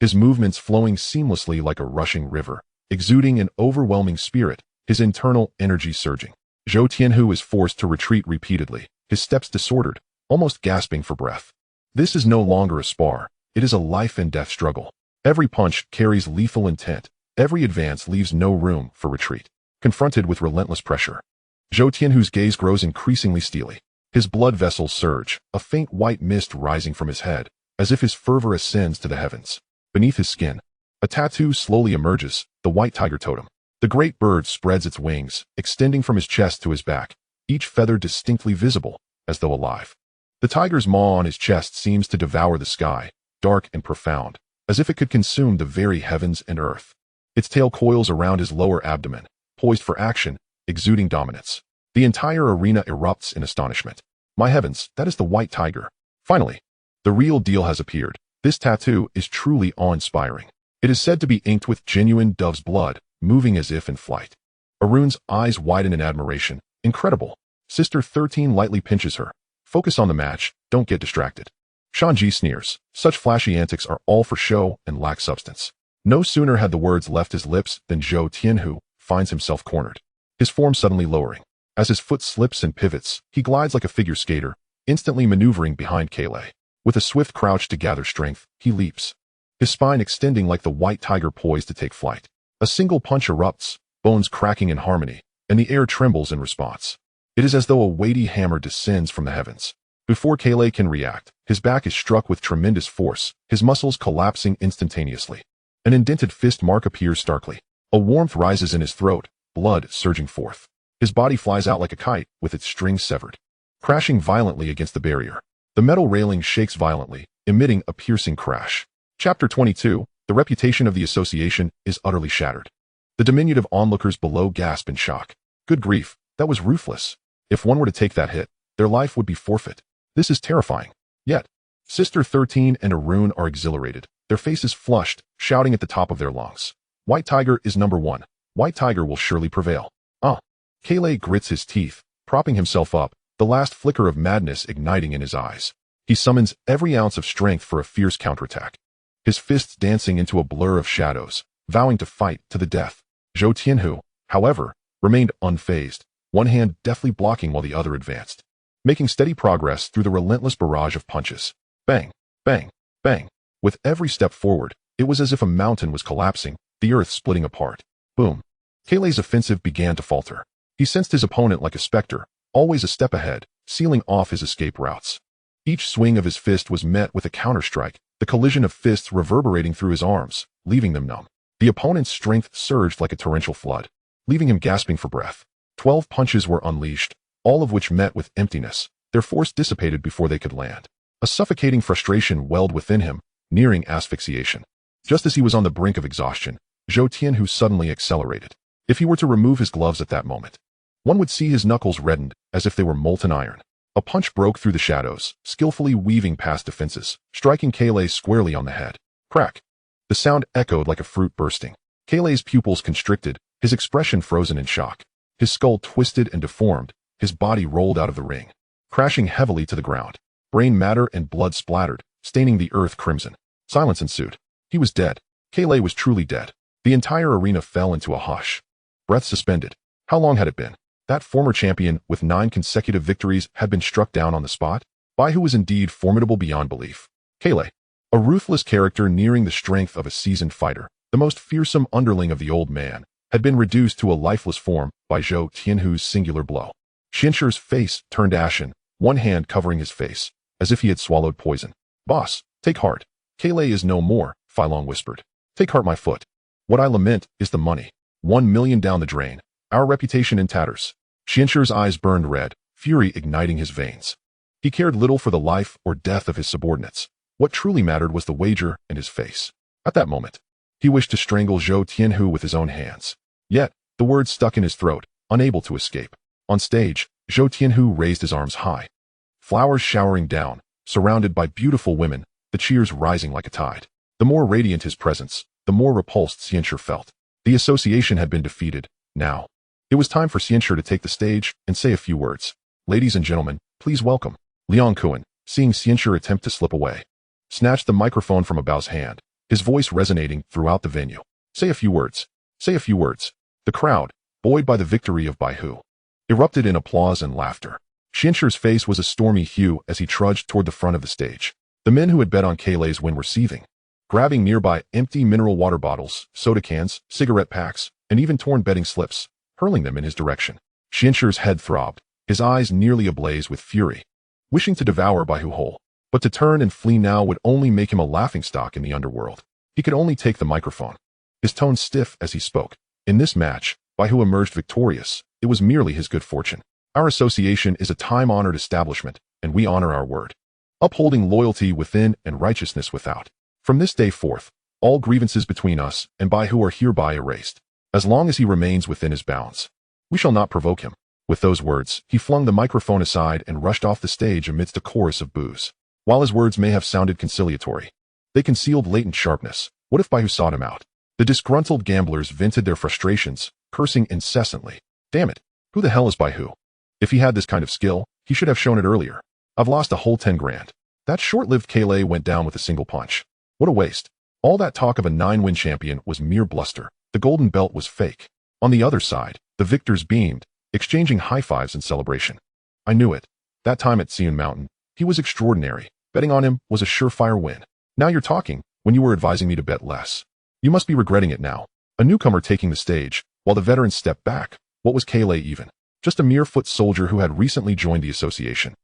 His movements flowing seamlessly like a rushing river, exuding an overwhelming spirit, his internal energy surging. Zhou Tianhu is forced to retreat repeatedly, his steps disordered, almost gasping for breath. This is no longer a spar, it is a life and death struggle. Every punch carries lethal intent, every advance leaves no room for retreat. Confronted with relentless pressure, Zhou Tianhu's gaze grows increasingly steely. His blood vessels surge, a faint white mist rising from his head, as if his fervor ascends to the heavens. Beneath his skin, a tattoo slowly emerges, the white tiger totem. The great bird spreads its wings, extending from his chest to his back, each feather distinctly visible, as though alive. The tiger's maw on his chest seems to devour the sky, dark and profound, as if it could consume the very heavens and earth. Its tail coils around his lower abdomen, poised for action, exuding dominance. The entire arena erupts in astonishment. My heavens, that is the white tiger. Finally, the real deal has appeared. This tattoo is truly awe-inspiring. It is said to be inked with genuine dove's blood, moving as if in flight. Arun's eyes widen in admiration. Incredible. Sister 13 lightly pinches her. Focus on the match, don't get distracted. Shanji sneers. Such flashy antics are all for show and lack substance. No sooner had the words left his lips than Zhou Tianhu finds himself cornered, his form suddenly lowering. As his foot slips and pivots, he glides like a figure skater, instantly maneuvering behind Kailei. With a swift crouch to gather strength, he leaps, his spine extending like the white tiger poised to take flight. A single punch erupts, bones cracking in harmony, and the air trembles in response. It is as though a weighty hammer descends from the heavens. Before Kailei can react, his back is struck with tremendous force, his muscles collapsing instantaneously. An indented fist mark appears starkly. A warmth rises in his throat, blood surging forth. His body flies out like a kite, with its strings severed, crashing violently against the barrier. The metal railing shakes violently, emitting a piercing crash. Chapter 22, The reputation of the association is utterly shattered. The diminutive onlookers below gasp in shock. Good grief, that was ruthless. If one were to take that hit, their life would be forfeit. This is terrifying. Yet, Sister 13 and Arun are exhilarated, their faces flushed, shouting at the top of their lungs. White Tiger is number one. White Tiger will surely prevail. Kailei grits his teeth, propping himself up, the last flicker of madness igniting in his eyes. He summons every ounce of strength for a fierce counterattack, his fists dancing into a blur of shadows, vowing to fight to the death. Zhou Tianhu, however, remained unfazed, one hand deftly blocking while the other advanced, making steady progress through the relentless barrage of punches. Bang, bang, bang. With every step forward, it was as if a mountain was collapsing, the earth splitting apart. Boom. Kailei's offensive began to falter. He sensed his opponent like a specter, always a step ahead, sealing off his escape routes. Each swing of his fist was met with a counterstrike, the collision of fists reverberating through his arms, leaving them numb. The opponent's strength surged like a torrential flood, leaving him gasping for breath. 12 punches were unleashed, all of which met with emptiness, their force dissipated before they could land. A suffocating frustration welled within him, nearing asphyxiation. Just as he was on the brink of exhaustion, Zhou Tianhu suddenly accelerated. If he were to remove his gloves at that moment, one would see his knuckles reddened as if they were molten iron. A punch broke through the shadows, skillfully weaving past defenses, striking Kailei squarely on the head. Crack! The sound echoed like a fruit bursting. Kailei's pupils constricted, his expression frozen in shock. His skull twisted and deformed, his body rolled out of the ring, crashing heavily to the ground. Brain matter and blood splattered, staining the earth crimson. Silence ensued. He was dead. Kailei was truly dead. The entire arena fell into a hush. Breath suspended. How long had it been? That former champion with 9 consecutive victories had been struck down on the spot. Bai Hu was indeed formidable beyond belief. Causeway, a ruthless character nearing the strength of a seasoned fighter, the most fearsome underling of the old man, had been reduced to a lifeless form by Zhou Tianhu's singular blow. Xianshir's face turned ashen, one hand covering his face, as if he had swallowed poison. Boss, take heart. Causeway is no more, Filong whispered. Take heart, my foot. What I lament is the money. 1 million down the drain. Our reputation in tatters. Xianshir's eyes burned red, fury igniting his veins. He cared little for the life or death of his subordinates. What truly mattered was the wager and his face. At that moment, he wished to strangle Zhou Tianhu with his own hands. Yet, the words stuck in his throat, unable to escape. On stage, Zhou Tianhu raised his arms high. Flowers showering down, surrounded by beautiful women, the cheers rising like a tide. The more radiant his presence, the more repulsed Xianshir felt. The association had been defeated. Now, it was time for Xianshir to take the stage and say a few words. Ladies and gentlemen, please welcome. Liang Kun, seeing Xianshir attempt to slip away, snatched the microphone from Abao's hand, his voice resonating throughout the venue. Say a few words. Say a few words. The crowd, buoyed by the victory of Bai Hu, erupted in applause and laughter. Xianshir's face was a stormy hue as he trudged toward the front of the stage. The men who had bet on Causeway's win were seething, grabbing nearby empty mineral water bottles, soda cans, cigarette packs, and even torn betting slips, hurling them in his direction. Xianshir's head throbbed, his eyes nearly ablaze with fury, wishing to devour Bai Hu whole. But to turn and flee now would only make him a laughingstock in the underworld. He could only take the microphone, his tone stiff as he spoke. In this match, Bai Hu emerged victorious. It was merely his good fortune. Our association is a time-honored establishment, and we honor our word, upholding loyalty within and righteousness without. From this day forth, all grievances between us and Bai Hu are hereby erased, as long as he remains within his bounds. We shall not provoke him. With those words, he flung the microphone aside and rushed off the stage amidst a chorus of boos. While his words may have sounded conciliatory, they concealed latent sharpness. What if Bai Hu sought him out? The disgruntled gamblers vented their frustrations, cursing incessantly. Damn it, who the hell is Bai Hu? If he had this kind of skill, he should have shown it earlier. I've lost a whole 10 grand. That short-lived Causeway went down with a single punch. What a waste. All that talk of a 9-win champion was mere bluster. The golden belt was fake. On the other side, the victors beamed, exchanging high-fives in celebration. I knew it. That time at Tsui Mountain, he was extraordinary. Betting on him was a surefire win. Now you're talking, when you were advising me to bet less. You must be regretting it now. A newcomer taking the stage, while the veterans stepped back. What was Causeway even? Just a mere foot soldier who had recently joined the association.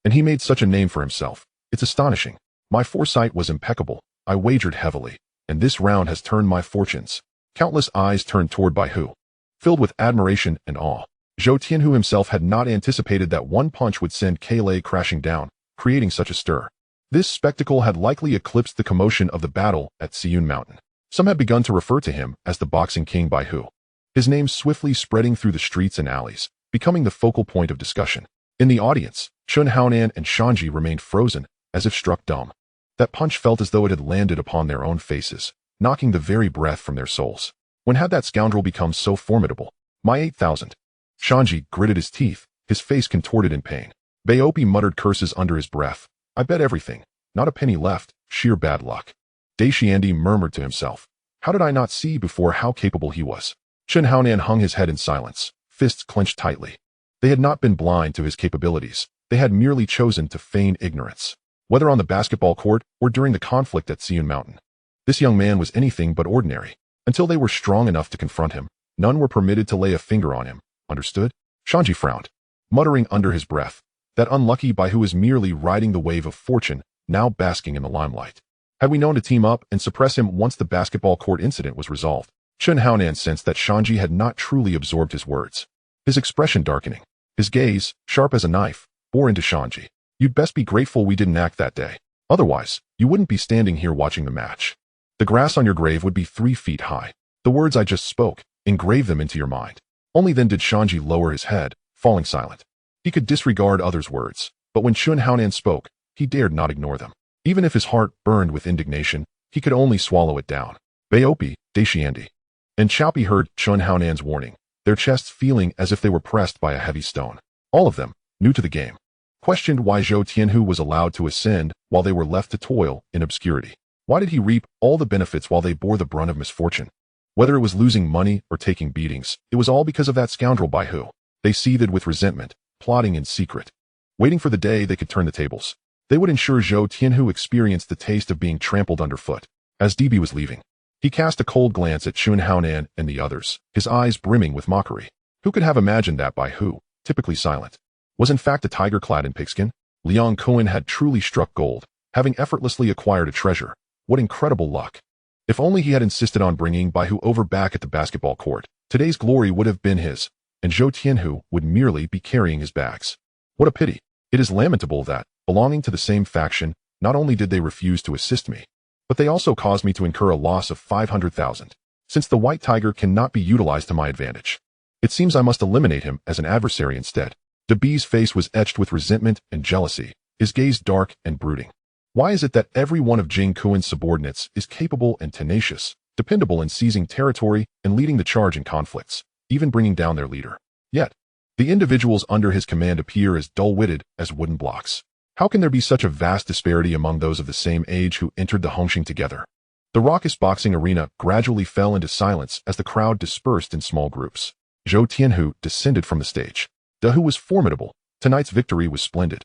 And he made such a name for himself. It's astonishing. My foresight was impeccable. I wagered heavily, and this round has turned my fortunes. Countless eyes turned toward Bai Hu, filled with admiration and awe. Zhou Tianhu himself had not anticipated that one punch would send Causeway crashing down, creating such a stir. This spectacle had likely eclipsed the commotion of the battle at Tsui Mountain. Some had begun to refer to him as the Boxing King Bai Hu, his name swiftly spreading through the streets and alleys, becoming the focal point of discussion. In the audience, Chun Haonan and Shanji remained frozen, as if struck dumb. That punch felt as though it had landed upon their own faces, knocking the very breath from their souls. When had that scoundrel become so formidable? My 8,000. Shanji gritted his teeth, his face contorted in pain. Baopi muttered curses under his breath. I bet everything. Not a penny left. Sheer bad luck. Daishiandi murmured to himself. How did I not see before how capable he was? Chun Haonan hung his head in silence, fists clenched tightly. They had not been blind to his capabilities. They had merely chosen to feign ignorance. Whether on the basketball court or during the conflict at Tsui Mountain, this young man was anything but ordinary. Until they were strong enough to confront him, none were permitted to lay a finger on him. Understood? Shanji frowned, muttering under his breath. That unlucky Bai Hu is merely riding the wave of fortune, now basking in the limelight. Had we known to team up and suppress him once the basketball court incident was resolved? Chun Haonan sensed that Shanji had not truly absorbed his words. His expression darkening, his gaze, sharp as a knife, bore into Shanji. You'd best be grateful we didn't act that day. Otherwise, you wouldn't be standing here watching the match. The grass on your grave would be 3 feet high. The words I just spoke, engrave them into your mind. Only then did Shanji lower his head, falling silent. He could disregard others' words, but when Chun Haonan spoke, he dared not ignore them. Even if his heart burned with indignation, he could only swallow it down. Baopi, Daishiandi, and Chaopi heard Chun Haonan's warning, their chests feeling as if they were pressed by a heavy stone. All of them, new to the game, questioned why Zhou Tianhu was allowed to ascend while they were left to toil in obscurity. Why did he reap all the benefits while they bore the brunt of misfortune? Whether it was losing money or taking beatings, it was all because of that scoundrel Bai Hu. They seethed with resentment, plotting in secret, waiting for the day they could turn the tables. They would ensure Zhou Tianhu experienced the taste of being trampled underfoot. As DB was leaving, he cast a cold glance at Chun Haonan and the others, his eyes brimming with mockery. Who could have imagined that Bai Hu, typically silent, was in fact a tiger clad in pigskin? Liang Kuan had truly struck gold, having effortlessly acquired a treasure. What incredible luck! If only he had insisted on bringing Bai Hu over back at the basketball court, today's glory would have been his, and Zhou Tianhu would merely be carrying his bags. What a pity. It is lamentable that, belonging to the same faction, not only did they refuse to assist me, but they also caused me to incur a loss of 500,000. Since the white tiger cannot be utilized to my advantage, it seems I must eliminate him as an adversary instead. Dabi's face was etched with resentment and jealousy, his gaze dark and brooding. Why is it that every one of Jing Kuan's subordinates is capable and tenacious, dependable in seizing territory and leading the charge in conflicts, even bringing down their leader? Yet, the individuals under his command appear as dull-witted as wooden blocks. How can there be such a vast disparity among those of the same age who entered the Hong Hing together? The raucous boxing arena gradually fell into silence as the crowd dispersed in small groups. Zhou Tianhu descended from the stage. De Hu was formidable. Tonight's victory was splendid.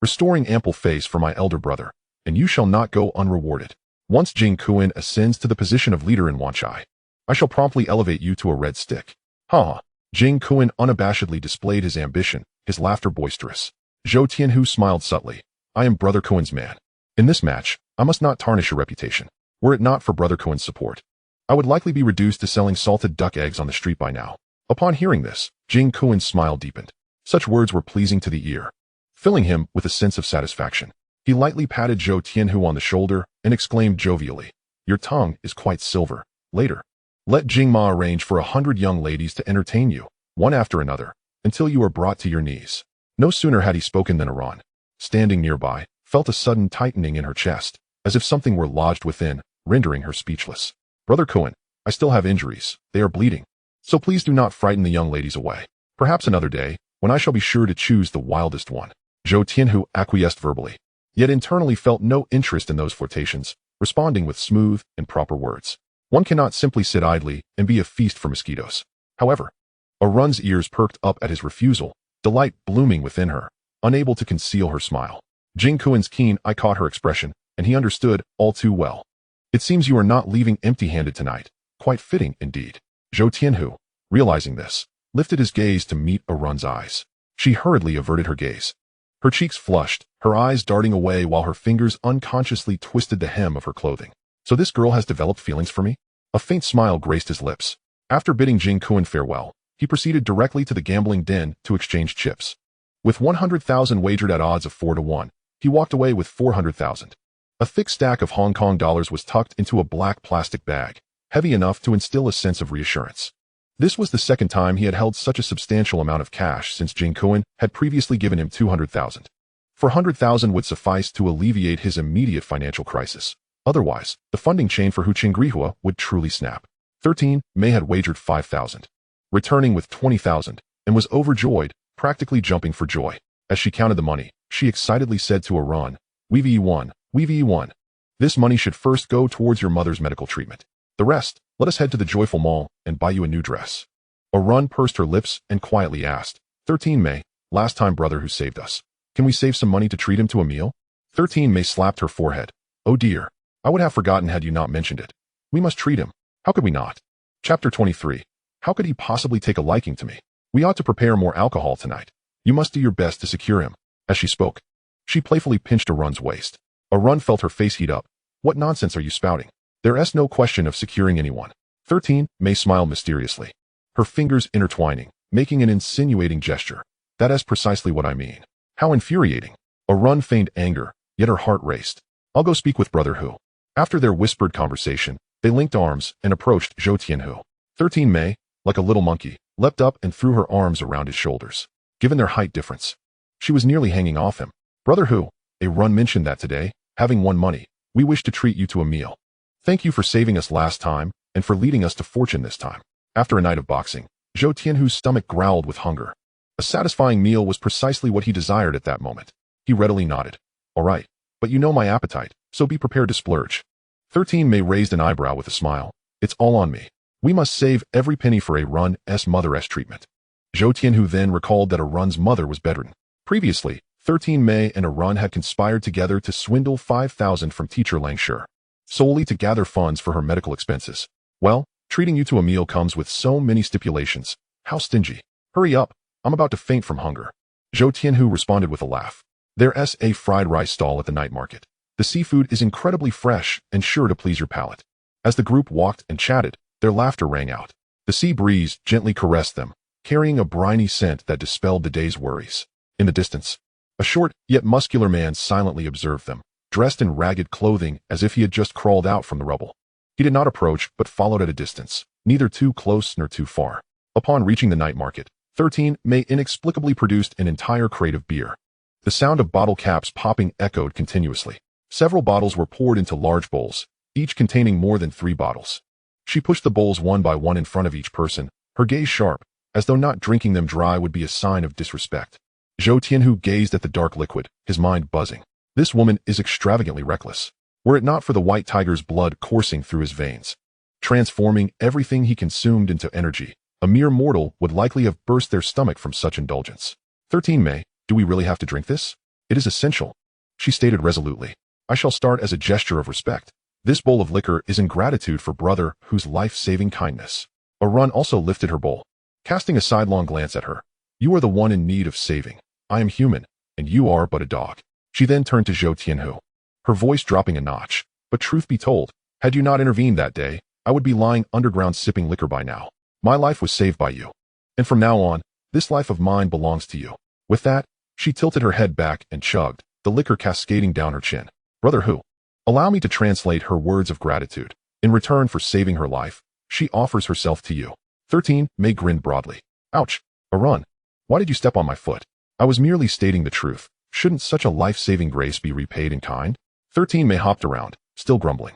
Restoring ample face for my elder brother, and you shall not go unrewarded. Once Jing Kuan ascends to the position of leader in Wanchai, I shall promptly elevate you to a red stick. Ha! Jing Kuan unabashedly displayed his ambition, his laughter boisterous. Zhou Tianhu smiled subtly. I am Brother Kuan's man. In this match, I must not tarnish your reputation. Were it not for Brother Kuan's support, I would likely be reduced to selling salted duck eggs on the street by now. Upon hearing this, Jing Kuan's smile deepened. Such words were pleasing to the ear, filling him with a sense of satisfaction. He lightly patted Zhou Tianhu on the shoulder and exclaimed jovially, your tongue is quite silver. Later, let Jing Ma arrange for 100 young ladies to entertain you, one after another, until you are brought to your knees. No sooner had he spoken than Iran, standing nearby, felt a sudden tightening in her chest, as if something were lodged within, rendering her speechless. Brother Kuan, I still have injuries. They are bleeding. So please do not frighten the young ladies away. Perhaps another day, when I shall be sure to choose the wildest one. Zhou Tianhu acquiesced verbally, yet internally felt no interest in those flirtations, responding with smooth and proper words. One cannot simply sit idly and be a feast for mosquitoes. However, Arun's ears perked up at his refusal, delight blooming within her, unable to conceal her smile. Jing Kuan's keen eye caught her expression, and he understood all too well. It seems you are not leaving empty-handed tonight. Quite fitting, indeed. Zhou Tianhu, realizing this, lifted his gaze to meet Arun's eyes. She hurriedly averted her gaze. Her cheeks flushed, her eyes darting away while her fingers unconsciously twisted the hem of her clothing. So this girl has developed feelings for me? A faint smile graced his lips. After bidding Jing Kuan farewell, he proceeded directly to the gambling den to exchange chips. With 100,000 wagered at odds of 4 to 1, he walked away with 400,000. A thick stack of Hong Kong dollars was tucked into a black plastic bag, heavy enough to instill a sense of reassurance. This was the second time he had held such a substantial amount of cash since Jing Kuan had previously given him 200,000. 400,000 would suffice to alleviate his immediate financial crisis. Otherwise, the funding chain for Hu Qingrihua would truly snap. 13. Mei had wagered 5,000. Returning with 20,000, and was overjoyed, practically jumping for joy. As she counted the money, she excitedly said to Arun, "We've won, we've won. This money should first go towards your mother's medical treatment. The rest, let us head to the Joyful Mall and buy you a new dress." Arun pursed her lips and quietly asked, 13 Mei, last time brother who saved us. Can we save some money to treat him to a meal? 13 Mei slapped her forehead. Oh dear, I would have forgotten had you not mentioned it. We must treat him. How could we not? Chapter 23. How could he possibly take a liking to me? We ought to prepare more alcohol tonight. You must do your best to secure him. As she spoke, she playfully pinched Arun's waist. Arun felt her face heat up. What nonsense are you spouting? There's no question of securing anyone. 13. Mei smiled mysteriously, her fingers intertwining, making an insinuating gesture. That is precisely what I mean. How infuriating. Arun feigned anger, yet her heart raced. I'll go speak with Brother Hu. After their whispered conversation, they linked arms and approached Zhou Tianhu. 13 Mei, like a little monkey, leapt up and threw her arms around his shoulders. Given their height difference, she was nearly hanging off him. Brother Hu, Arun mentioned that today, having won money, we wish to treat you to a meal. Thank you for saving us last time and for leading us to fortune this time. After a night of boxing, Zhou Tianhu's stomach growled with hunger. A satisfying meal was precisely what he desired at that moment. He readily nodded. All right, but you know my appetite, so be prepared to splurge. 13 Mei raised an eyebrow with a smile. It's all on me. We must save every penny for Arun's mother's treatment. Zhou Tianhu then recalled that Arun's mother was bedridden. Previously, 13 Mei and Arun had conspired together to swindle 5,000 from teacher Lang Shi, solely to gather funds for her medical expenses. Well, treating you to a meal comes with so many stipulations. How stingy. Hurry up, I'm about to faint from hunger. Zhou Tianhu responded with a laugh. There's a fried rice stall at the night market. The seafood is incredibly fresh and sure to please your palate. As the group walked and chatted, their laughter rang out. The sea breeze gently caressed them, carrying a briny scent that dispelled the day's worries. In the distance, a short yet muscular man silently observed them, dressed in ragged clothing as if he had just crawled out from the rubble. He did not approach but followed at a distance, neither too close nor too far. Upon reaching the night market, 13 Mei inexplicably produced an entire crate of beer. The sound of bottle caps popping echoed continuously. Several bottles were poured into large bowls, each containing more than 3 bottles. She pushed the bowls one by one in front of each person, her gaze sharp, as though not drinking them dry would be a sign of disrespect. Zhou Tianhu gazed at the dark liquid, his mind buzzing. This woman is extravagantly reckless. Were it not for the white tiger's blood coursing through his veins, transforming everything he consumed into energy, a mere mortal would likely have burst their stomach from such indulgence. 13 Mei, do we really have to drink this? It is essential, she stated resolutely. I shall start as a gesture of respect. This bowl of liquor is in gratitude for brother whose life-saving kindness. Arun also lifted her bowl, casting a sidelong glance at her. You are the one in need of saving. I am human, and you are but a dog. She then turned to Zhou Tianhu, her voice dropping a notch. But truth be told, had you not intervened that day, I would be lying underground sipping liquor by now. My life was saved by you. And from now on, this life of mine belongs to you. With that, she tilted her head back and chugged, the liquor cascading down her chin. Brother who? Allow me to translate her words of gratitude. In return for saving her life, she offers herself to you. 13 Mei grinned broadly. Ouch. Arun. Why did you step on my foot? I was merely stating the truth. Shouldn't such a life-saving grace be repaid in kind? 13 Mei hopped around, still grumbling.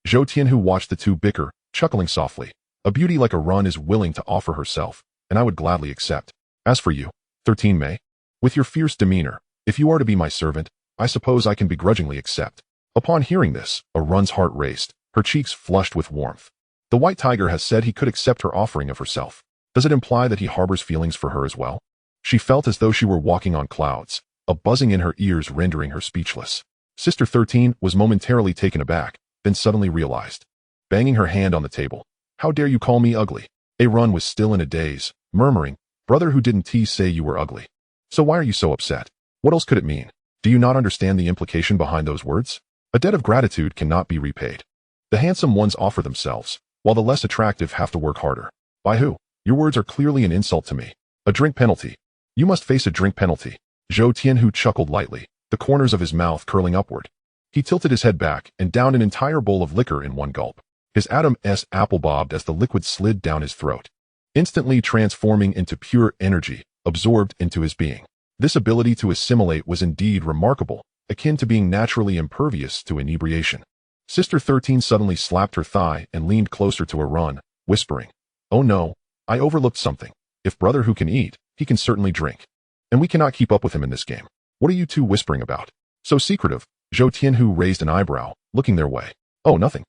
Zhou Tianhu watched the two bicker, chuckling softly. A beauty like Arun is willing to offer herself, and I would gladly accept. As for you, 13 Mei, with your fierce demeanor, if you are to be my servant, I suppose I can begrudgingly accept. Upon hearing this, Arun's heart raced, her cheeks flushed with warmth. The white tiger has said he could accept her offering of herself. Does it imply that he harbors feelings for her as well? She felt as though she were walking on clouds, a buzzing in her ears rendering her speechless. Sister 13 was momentarily taken aback, then suddenly realized. Banging her hand on the table. How dare you call me ugly? Arun was still in a daze, murmuring, Brother who didn't he say you were ugly? So why are you so upset? What else could it mean? Do you not understand the implication behind those words? A debt of gratitude cannot be repaid. The handsome ones offer themselves, while the less attractive have to work harder. By who? Your words are clearly an insult to me. A drink penalty. You must face a drink penalty. Zhou Tianhu chuckled lightly, the corners of his mouth curling upward. He tilted his head back and downed an entire bowl of liquor in one gulp. His Adam's apple bobbed as the liquid slid down his throat, instantly transforming into pure energy, absorbed into his being. This ability to assimilate was indeed remarkable, akin to being naturally impervious to inebriation. Sister 13 suddenly slapped her thigh and leaned closer to Arun, whispering, Oh no, I overlooked something. If brother who can eat, he can certainly drink. And we cannot keep up with him in this game. What are you two whispering about? So secretive. Zhou Tianhu raised an eyebrow, looking their way. Oh, nothing.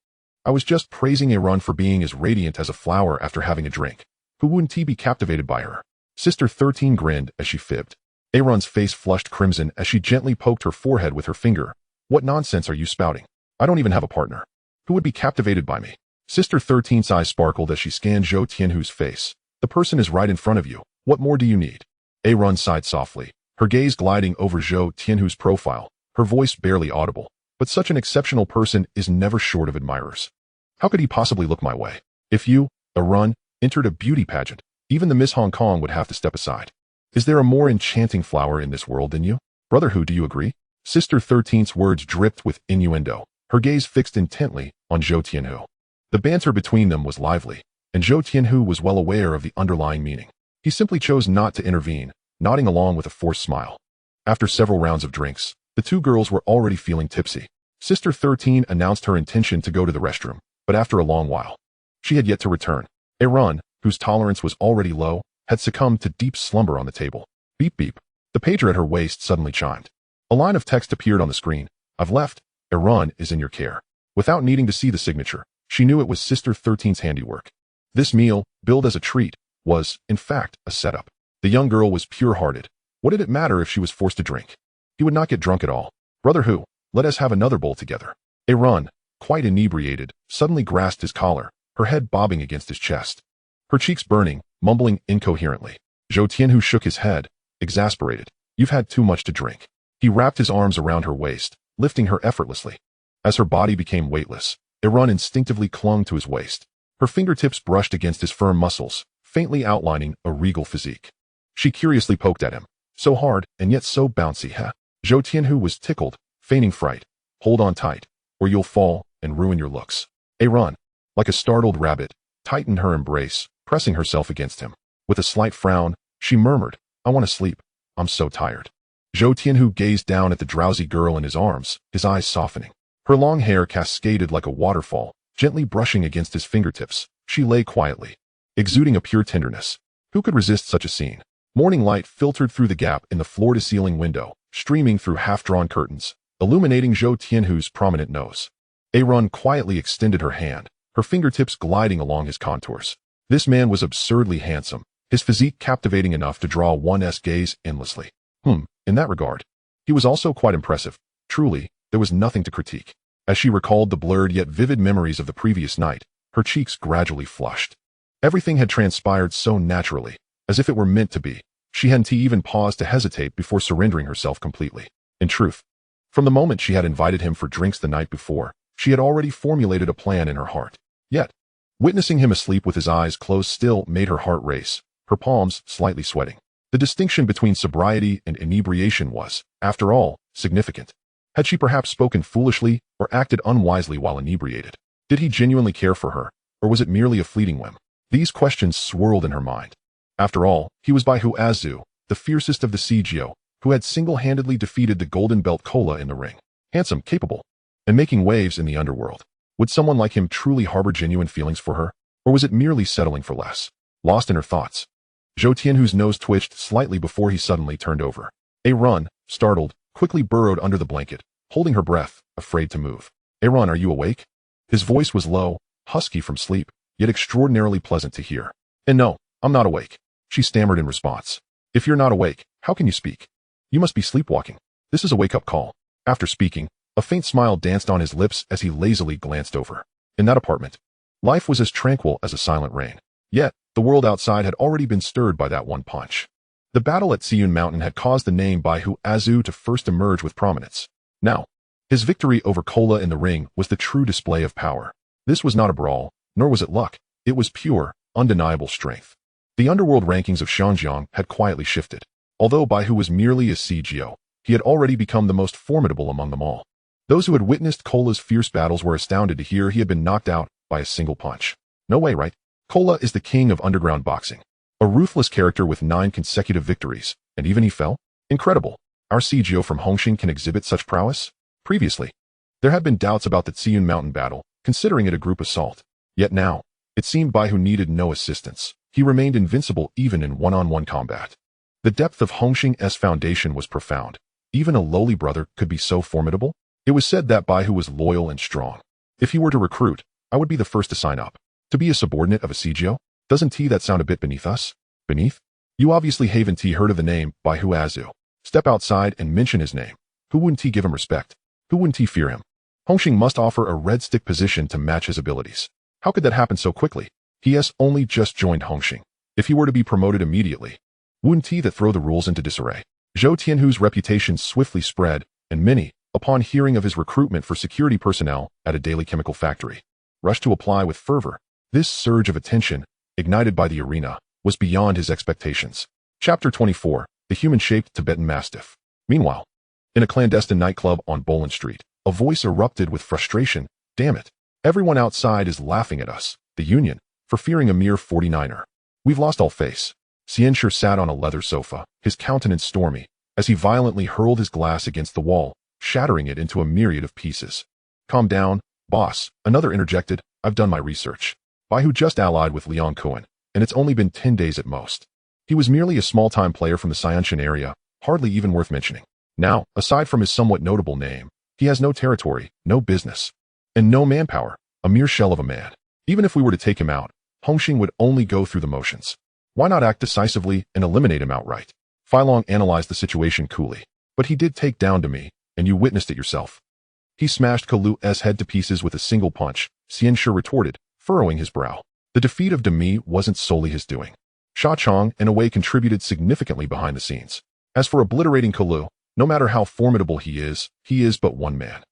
I was just praising Arun for being as radiant as a flower after having a drink. Who wouldn't he be captivated by her? Sister 13 grinned as she fibbed. Arun's face flushed crimson as she gently poked her forehead with her finger. What nonsense are you spouting? I don't even have a partner. Who would be captivated by me? Sister 13's eyes sparkled as she scanned Zhou Tianhu's face. The person is right in front of you. What more do you need? Arun sighed softly, her gaze gliding over Zhou Tianhu's profile, her voice barely audible. But such an exceptional person is never short of admirers. How could he possibly look my way? If you, Arun, entered a beauty pageant, even the Miss Hong Kong would have to step aside. Is there a more enchanting flower in this world than you? Brother who, do you agree? Sister 13's words dripped with innuendo, her gaze fixed intently on Zhou Tianhu. The banter between them was lively, and Zhou Tianhu was well aware of the underlying meaning. He simply chose not to intervene, nodding along with a forced smile. After several rounds of drinks, the two girls were already feeling tipsy. Sister 13 announced her intention to go to the restroom, but after a long while, she had yet to return. Arun, whose tolerance was already low, had succumbed to deep slumber on the table. Beep beep. The pager at her waist suddenly chimed. A line of text appeared on the screen. I've left. Arun is in your care. Without needing to see the signature, she knew it was Sister 13's handiwork. This meal, billed as a treat, was, in fact, a setup. The young girl was pure-hearted. What did it matter if she was forced to drink? He would not get drunk at all. Brother Hu, let us have another bowl together. Run, quite inebriated, suddenly grasped his collar, her head bobbing against his chest. Her cheeks burning, mumbling incoherently. Zhou Tianhu shook his head, exasperated. You've had too much to drink. He wrapped his arms around her waist, lifting her effortlessly. As her body became weightless, Run instinctively clung to his waist. Her fingertips brushed against his firm muscles, faintly outlining a regal physique. She curiously poked at him. So hard, and yet so bouncy, huh? Zhou Tianhu was tickled, feigning fright. Hold on tight, or you'll fall and ruin your looks. Run, like a startled rabbit, tightened her embrace, pressing herself against him. With a slight frown, she murmured, I want to sleep. I'm so tired. Zhou Tianhu gazed down at the drowsy girl in his arms, his eyes softening. Her long hair cascaded like a waterfall, gently brushing against his fingertips. She lay quietly, exuding a pure tenderness. Who could resist such a scene? Morning light filtered through the gap in the floor-to-ceiling window, streaming through half-drawn curtains, illuminating Zhou Tianhu's prominent nose. Run quietly extended her hand, her fingertips gliding along his contours. This man was absurdly handsome, his physique captivating enough to draw one's gaze endlessly. In that regard, he was also quite impressive. Truly, there was nothing to critique. As she recalled the blurred yet vivid memories of the previous night, her cheeks gradually flushed. Everything had transpired so naturally, as if it were meant to be. She hadn't even paused to hesitate before surrendering herself completely. In truth, from the moment she had invited him for drinks the night before, she had already formulated a plan in her heart. Yet, witnessing him asleep with his eyes closed still made her heart race, her palms slightly sweating. The distinction between sobriety and inebriation was, after all, significant. Had she perhaps spoken foolishly or acted unwisely while inebriated? Did he genuinely care for her, or was it merely a fleeting whim? These questions swirled in her mind. After all, he was by Huazu, the fiercest of the Cgeo, who had single-handedly defeated the Golden Belt Cola in the ring. Handsome, capable, and making waves in the underworld. Would someone like him truly harbor genuine feelings for her, or was it merely settling for less? Lost in her thoughts, Zhou Tianhu's nose twitched slightly before he suddenly turned over. Run, startled, quickly burrowed under the blanket, holding her breath, afraid to move. Run, are you awake? His voice was low, husky from sleep, yet extraordinarily pleasant to hear. And no, I'm not awake, she stammered in response. If you're not awake, how can you speak? You must be sleepwalking. This is a wake-up call. After speaking, a faint smile danced on his lips as he lazily glanced over. In that apartment, life was as tranquil as a silent rain. Yet, the world outside had already been stirred by that one punch. The battle at Tsui Mountain had caused the name by Huazu to first emerge with prominence. Now, his victory over Cola in the ring was the true display of power. This was not a brawl, nor was it luck. It was pure, undeniable strength. The underworld rankings of Shanjiang had quietly shifted. Although Baihu was merely a Cgeo, he had already become the most formidable among them all. Those who had witnessed Cola's fierce battles were astounded to hear he had been knocked out by a single punch. No way, right? Cola is the king of underground boxing. A ruthless character with 9 consecutive victories, and even he fell? Incredible. Our Cgeo from Hong Hing can exhibit such prowess? Previously, there had been doubts about the Tsui Mountain battle, considering it a group assault. Yet now, it seemed Baihu needed no assistance. He remained invincible even in one-on-one combat. The depth of Hong Hing's foundation was profound. Even a lowly brother could be so formidable? It was said that Baihu was loyal and strong. If he were to recruit, I would be the first to sign up. To be a subordinate of a Cgeo? Doesn't that sound a bit beneath us? Beneath? You obviously haven't heard of the name by Huazu. Step outside and mention his name. Who wouldn't give him respect? Who wouldn't fear him? Hong Hing must offer a red stick position to match his abilities. How could that happen so quickly? He has only just joined Hong Hing. If he were to be promoted immediately, wouldn't that throw the rules into disarray? Zhou Tianhu's reputation swiftly spread, and many, upon hearing of his recruitment for security personnel at a daily chemical factory, rushed to apply with fervor. This surge of attention, ignited by the arena, was beyond his expectations. Chapter 24, The Human-Shaped Tibetan Mastiff. Meanwhile, in a clandestine nightclub on Boland Street, a voice erupted with frustration. Damn it. Everyone outside is laughing at us, the Union, for fearing a mere 49er. We've lost all face. Xianshi sat on a leather sofa, his countenance stormy, as he violently hurled his glass against the wall, shattering it into a myriad of pieces. Calm down, boss, another interjected. I've done my research. Baihu just allied with Liang Kuan, and it's only been 10 days at most. He was merely a small-time player from the Xianshan area, hardly even worth mentioning. Now, aside from his somewhat notable name, he has no territory, no business, and no manpower, a mere shell of a man. Even if we were to take him out, Hong Hing would only go through the motions. Why not act decisively and eliminate him outright? Filong analyzed the situation coolly. But he did take down Demi, and you witnessed it yourself. He smashed Kowloon's head to pieces with a single punch, Xianshi retorted, furrowing his brow. The defeat of Demi wasn't solely his doing. Sha Chong and Wei contributed significantly behind the scenes. As for obliterating Kowloon, no matter how formidable he is but one man.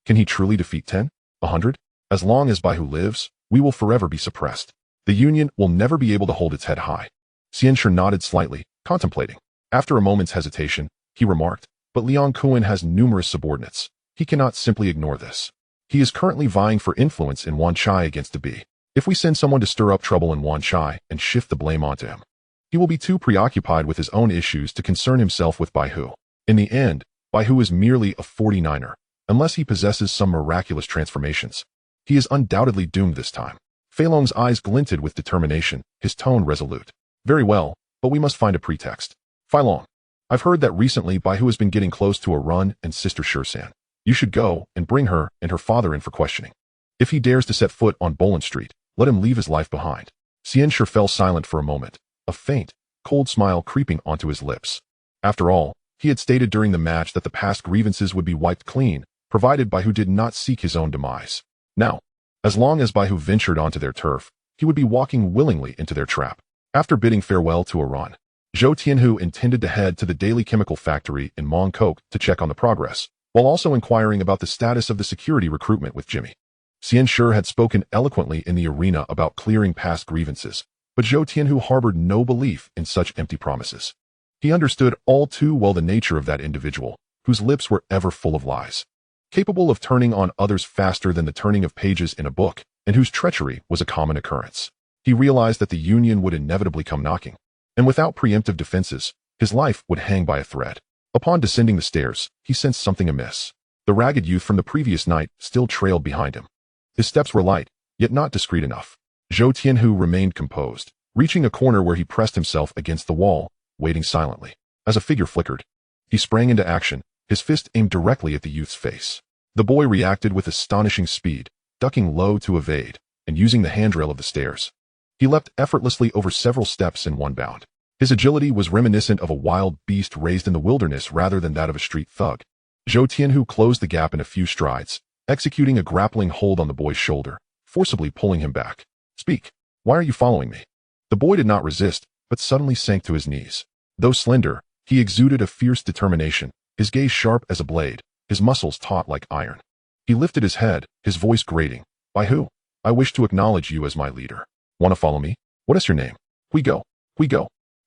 Can he truly defeat 10? 100? As long as Baihu lives, we will forever be suppressed. The Union will never be able to hold its head high. Xianshi nodded slightly, contemplating. After a moment's hesitation, he remarked, but Liang Kun has numerous subordinates. He cannot simply ignore this. He is currently vying for influence in Wan Chai against Debi. If we send someone to stir up trouble in Wan Chai and shift the blame onto him, he will be too preoccupied with his own issues to concern himself with Baihu. In the end, Baihu is merely a 49er, unless he possesses some miraculous transformations. He is undoubtedly doomed this time. Feilong's eyes glinted with determination, his tone resolute. Very well, but we must find a pretext. Feilong, I've heard that recently Baihu has been getting close to a run and Sister Shursan. You should go and bring her and her father in for questioning. If he dares to set foot on Boland Street, let him leave his life behind. Xianshi fell silent for a moment, a faint, cold smile creeping onto his lips. After all, he had stated during the match that the past grievances would be wiped clean, provided Baihu did not seek his own demise. Now, as long as Baihu ventured onto their turf, he would be walking willingly into their trap. After bidding farewell to Iran, Zhou Tianhu intended to head to the daily chemical factory in Mongkok to check on the progress, while also inquiring about the status of the security recruitment with Jimmy. Xianshi had spoken eloquently in the arena about clearing past grievances, but Zhou Tianhu harbored no belief in such empty promises. He understood all too well the nature of that individual, whose lips were ever full of lies. Capable of turning on others faster than the turning of pages in a book, and whose treachery was a common occurrence. He realized that the Union would inevitably come knocking, and without preemptive defenses, his life would hang by a thread. Upon descending the stairs, he sensed something amiss. The ragged youth from the previous night still trailed behind him. His steps were light, yet not discreet enough. Zhou Tianhu remained composed, reaching a corner where he pressed himself against the wall, waiting silently. As a figure flickered, he sprang into action, his fist aimed directly at the youth's face. The boy reacted with astonishing speed, ducking low to evade, and using the handrail of the stairs. He leapt effortlessly over several steps in one bound. His agility was reminiscent of a wild beast raised in the wilderness rather than that of a street thug. Zhou Tianhu closed the gap in a few strides, executing a grappling hold on the boy's shoulder, forcibly pulling him back. Speak. Why are you following me? The boy did not resist, but suddenly sank to his knees. Though slender, he exuded a fierce determination, his gaze sharp as a blade, his muscles taut like iron. He lifted his head, his voice grating. Baihu, I wish to acknowledge you as my leader. Want to follow me? What is your name? We go.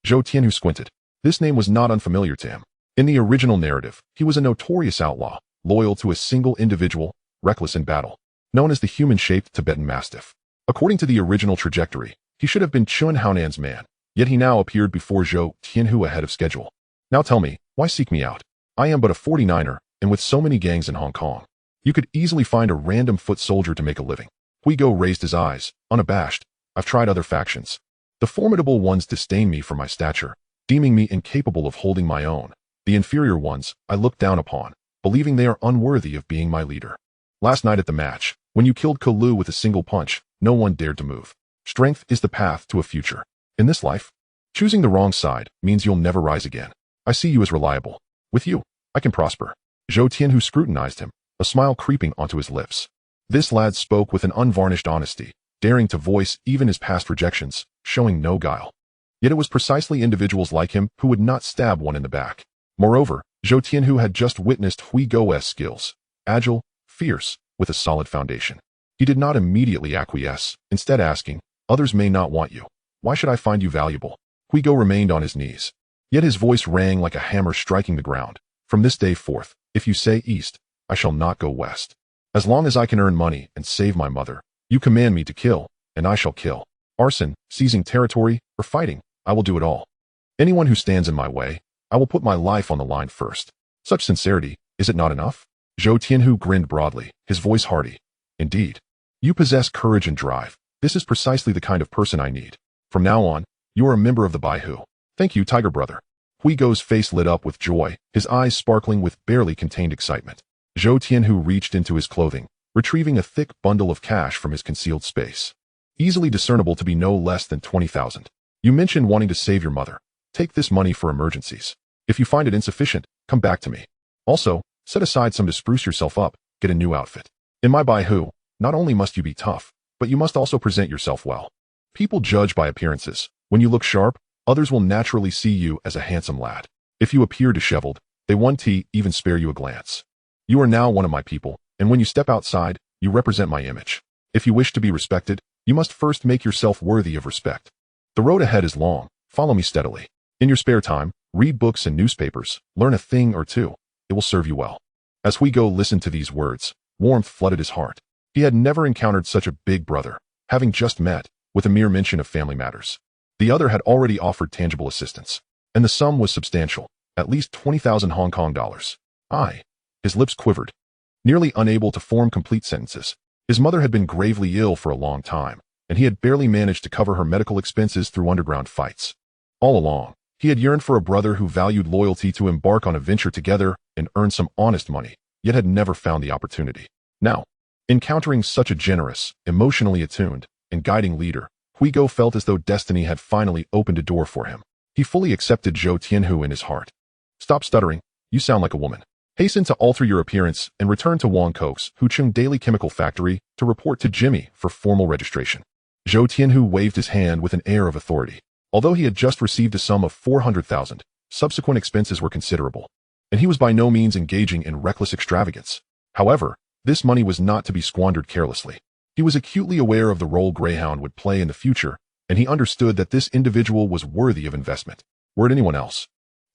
Zhou Tianhu squinted. This name was not unfamiliar to him. In the original narrative, he was a notorious outlaw, loyal to a single individual, reckless in battle, known as the human-shaped Tibetan Mastiff. According to the original trajectory, he should have been Chun Haonan's man, yet he now appeared before Zhou Tianhu ahead of schedule. Now tell me, why seek me out? I am but a 49er, and with so many gangs in Hong Kong, you could easily find a random foot soldier to make a living. Huigo raised his eyes, unabashed. I've tried other factions. The formidable ones disdain me for my stature, deeming me incapable of holding my own. The inferior ones I look down upon, believing they are unworthy of being my leader. Last night at the match, when you killed Kowloon with a single punch, no one dared to move. Strength is the path to a future. In this life, choosing the wrong side means you'll never rise again. I see you as reliable. With you, I can prosper. Zhou Tianhu scrutinized him, a smile creeping onto his lips. This lad spoke with an unvarnished honesty, daring to voice even his past rejections, showing no guile. Yet it was precisely individuals like him who would not stab one in the back. Moreover, Zhou Tianhu had just witnessed Huigo's skills, agile, fierce, with a solid foundation. He did not immediately acquiesce, instead asking, others may not want you. Why should I find you valuable? Huigo remained on his knees. Yet his voice rang like a hammer striking the ground. From this day forth, if you say east, I shall not go west. As long as I can earn money and save my mother, you command me to kill, and I shall kill. Arson, seizing territory, or fighting, I will do it all. Anyone who stands in my way, I will put my life on the line first. Such sincerity, is it not enough? Zhou Tianhu grinned broadly, his voice hearty. Indeed. You possess courage and drive. This is precisely the kind of person I need. From now on, you are a member of the Baihu. Thank you, Tiger Brother. Huigo's face lit up with joy, his eyes sparkling with barely contained excitement. Zhou Tianhu reached into his clothing, retrieving a thick bundle of cash from his concealed space. Easily discernible to be no less than 20,000. You mentioned wanting to save your mother. Take this money for emergencies. If you find it insufficient, come back to me. Also, set aside some to spruce yourself up, get a new outfit. In my Baihu, not only must you be tough, but you must also present yourself well. People judge by appearances. When you look sharp, others will naturally see you as a handsome lad. If you appear disheveled, they won't even spare you a glance. You are now one of my people, and when you step outside, you represent my image. If you wish to be respected, you must first make yourself worthy of respect. The road ahead is long. Follow me steadily. In your spare time, read books and newspapers, learn a thing or two. It will serve you well. As Huigo listened to these words, warmth flooded his heart. He had never encountered such a big brother, having just met, with a mere mention of family matters. The other had already offered tangible assistance, and the sum was substantial, at least 20,000 Hong Kong dollars. His lips quivered, nearly unable to form complete sentences. His mother had been gravely ill for a long time, and he had barely managed to cover her medical expenses through underground fights. All along, he had yearned for a brother who valued loyalty to embark on a venture together and earn some honest money, yet had never found the opportunity. Now, encountering such a generous, emotionally attuned, and guiding leader, Huigo felt as though destiny had finally opened a door for him. He fully accepted Zhou Tianhu in his heart. Stop stuttering, you sound like a woman. Hasten to alter your appearance and return to Wang Kok's Hucheng Daily Chemical Factory to report to Jimmy for formal registration. Zhou Tianhu waved his hand with an air of authority. Although he had just received a sum of 400,000, subsequent expenses were considerable, and he was by no means engaging in reckless extravagance. However, this money was not to be squandered carelessly. He was acutely aware of the role Greyhound would play in the future, and he understood that this individual was worthy of investment. Were it anyone else,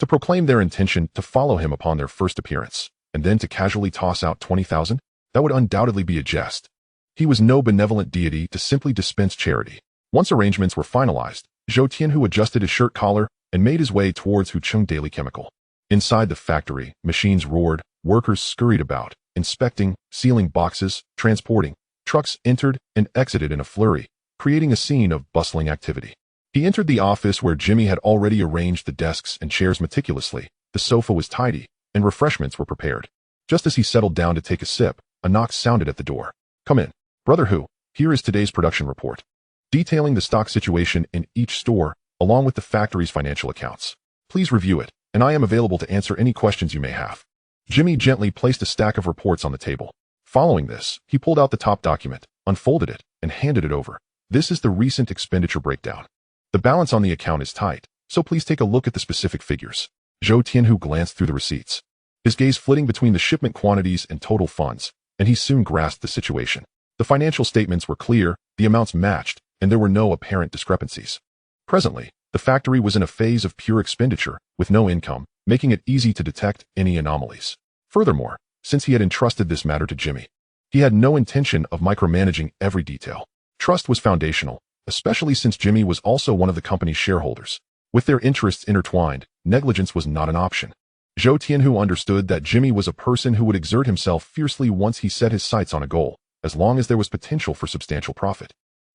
to proclaim their intention to follow him upon their first appearance, and then to casually toss out 20,000, that would undoubtedly be a jest. He was no benevolent deity to simply dispense charity. Once arrangements were finalized, Zhou Tianhu adjusted his shirt collar and made his way towards Hucheng Daily Chemical. Inside the factory, machines roared, workers scurried about, inspecting, sealing boxes, transporting. Trucks entered and exited in a flurry, creating a scene of bustling activity. He entered the office where Jimmy had already arranged the desks and chairs meticulously. The sofa was tidy, and refreshments were prepared. Just as he settled down to take a sip, a knock sounded at the door. Come in. Brother Hu, here is today's production report, detailing the stock situation in each store, along with the factory's financial accounts. Please review it, and I am available to answer any questions you may have. Jimmy gently placed a stack of reports on the table. Following this, he pulled out the top document, unfolded it, and handed it over. This is the recent expenditure breakdown. The balance on the account is tight, so please take a look at the specific figures. Zhou Tianhu glanced through the receipts, his gaze flitting between the shipment quantities and total funds, and he soon grasped the situation. The financial statements were clear, the amounts matched, and there were no apparent discrepancies. Presently, the factory was in a phase of pure expenditure, with no income, making it easy to detect any anomalies. Furthermore, since he had entrusted this matter to Jimmy, he had no intention of micromanaging every detail. Trust was foundational, especially since Jimmy was also one of the company's shareholders. With their interests intertwined, negligence was not an option. Zhou Tianhu understood that Jimmy was a person who would exert himself fiercely once he set his sights on a goal, as long as there was potential for substantial profit.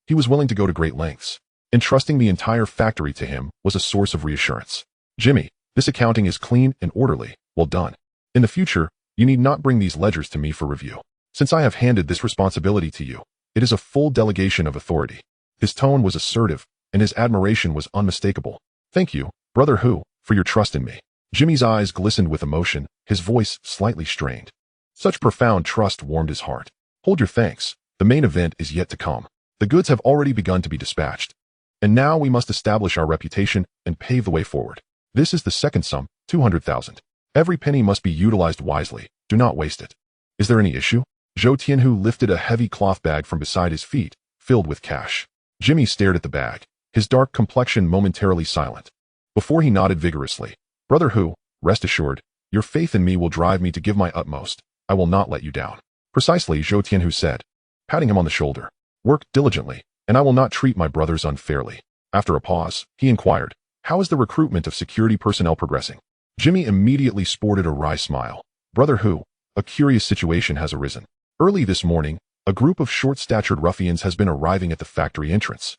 He was willing to go to great lengths. Entrusting the entire factory to him was a source of reassurance. Jimmy, this accounting is clean and orderly. Well done. In the future, you need not bring these ledgers to me for review. Since I have handed this responsibility to you, it is a full delegation of authority. His tone was assertive, and his admiration was unmistakable. Thank you, Brother Hu, for your trust in me. Jimmy's eyes glistened with emotion, his voice slightly strained. Such profound trust warmed his heart. Hold your thanks. The main event is yet to come. The goods have already begun to be dispatched. And now we must establish our reputation and pave the way forward. This is the second sum, 200,000. Every penny must be utilized wisely. Do not waste it. Is there any issue? Zhou Tianhu lifted a heavy cloth bag from beside his feet, filled with cash. Jimmy stared at the bag, his dark complexion momentarily silent. Before he nodded vigorously, Brother Hu, rest assured, your faith in me will drive me to give my utmost. I will not let you down. Precisely, Zhou Tianhu said, patting him on the shoulder. Work diligently, and I will not treat my brothers unfairly. After a pause, he inquired, how is the recruitment of security personnel progressing? Jimmy immediately sported a wry smile. Brother Hu, a curious situation has arisen. Early this morning, a group of short-statured ruffians has been arriving at the factory entrance,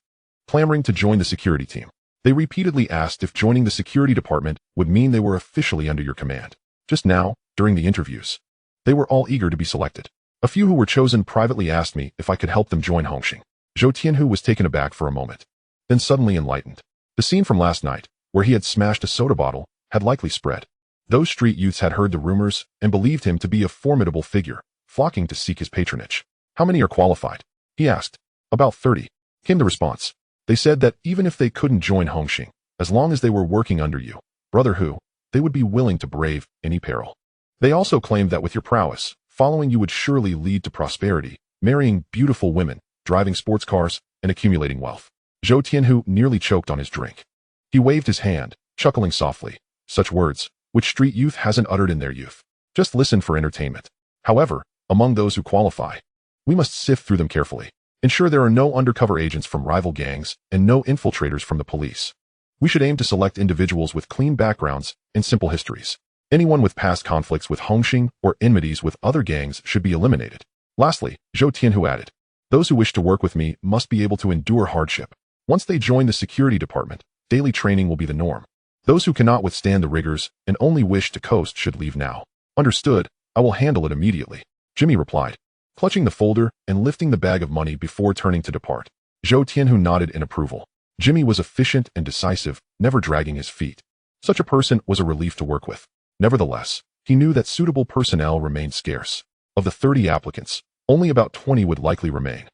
clamoring to join the security team. They repeatedly asked if joining the security department would mean they were officially under your command. Just now, during the interviews, they were all eager to be selected. A few who were chosen privately asked me if I could help them join Hong Hing. Zhou Tianhu was taken aback for a moment, then suddenly enlightened. The scene from last night, where he had smashed a soda bottle, had likely spread. Those street youths had heard the rumors and believed him to be a formidable figure, flocking to seek his patronage. How many are qualified? He asked. About 30, came the response. They said that even if they couldn't join Hong Hing, as long as they were working under you, brother Hu, they would be willing to brave any peril. They also claimed that with your prowess, following you would surely lead to prosperity, marrying beautiful women, driving sports cars, and accumulating wealth. Zhou Tianhu nearly choked on his drink. He waved his hand, chuckling softly. Such words, which street youth hasn't uttered in their youth. Just listen for entertainment. However, among those who qualify, we must sift through them carefully. Ensure there are no undercover agents from rival gangs and no infiltrators from the police. We should aim to select individuals with clean backgrounds and simple histories. Anyone with past conflicts with Hong Hing or enmities with other gangs should be eliminated. Lastly, Zhou Tianhu added, those who wish to work with me must be able to endure hardship. Once they join the security department, daily training will be the norm. Those who cannot withstand the rigors and only wish to coast should leave now. Understood, I will handle it immediately, Jimmy replied, clutching the folder and lifting the bag of money before turning to depart. Zhou Tianhu nodded in approval. Jimmy was efficient and decisive, never dragging his feet. Such a person was a relief to work with. Nevertheless, he knew that suitable personnel remained scarce. Of the 30 applicants, only about 20 would likely remain.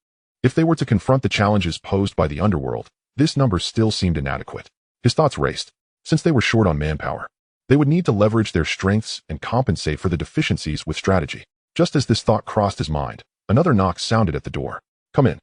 If they were to confront the challenges posed by the Underworld, this number still seemed inadequate. His thoughts raced. Since they were short on manpower, they would need to leverage their strengths and compensate for the deficiencies with strategy. Just as this thought crossed his mind, another knock sounded at the door. Come in.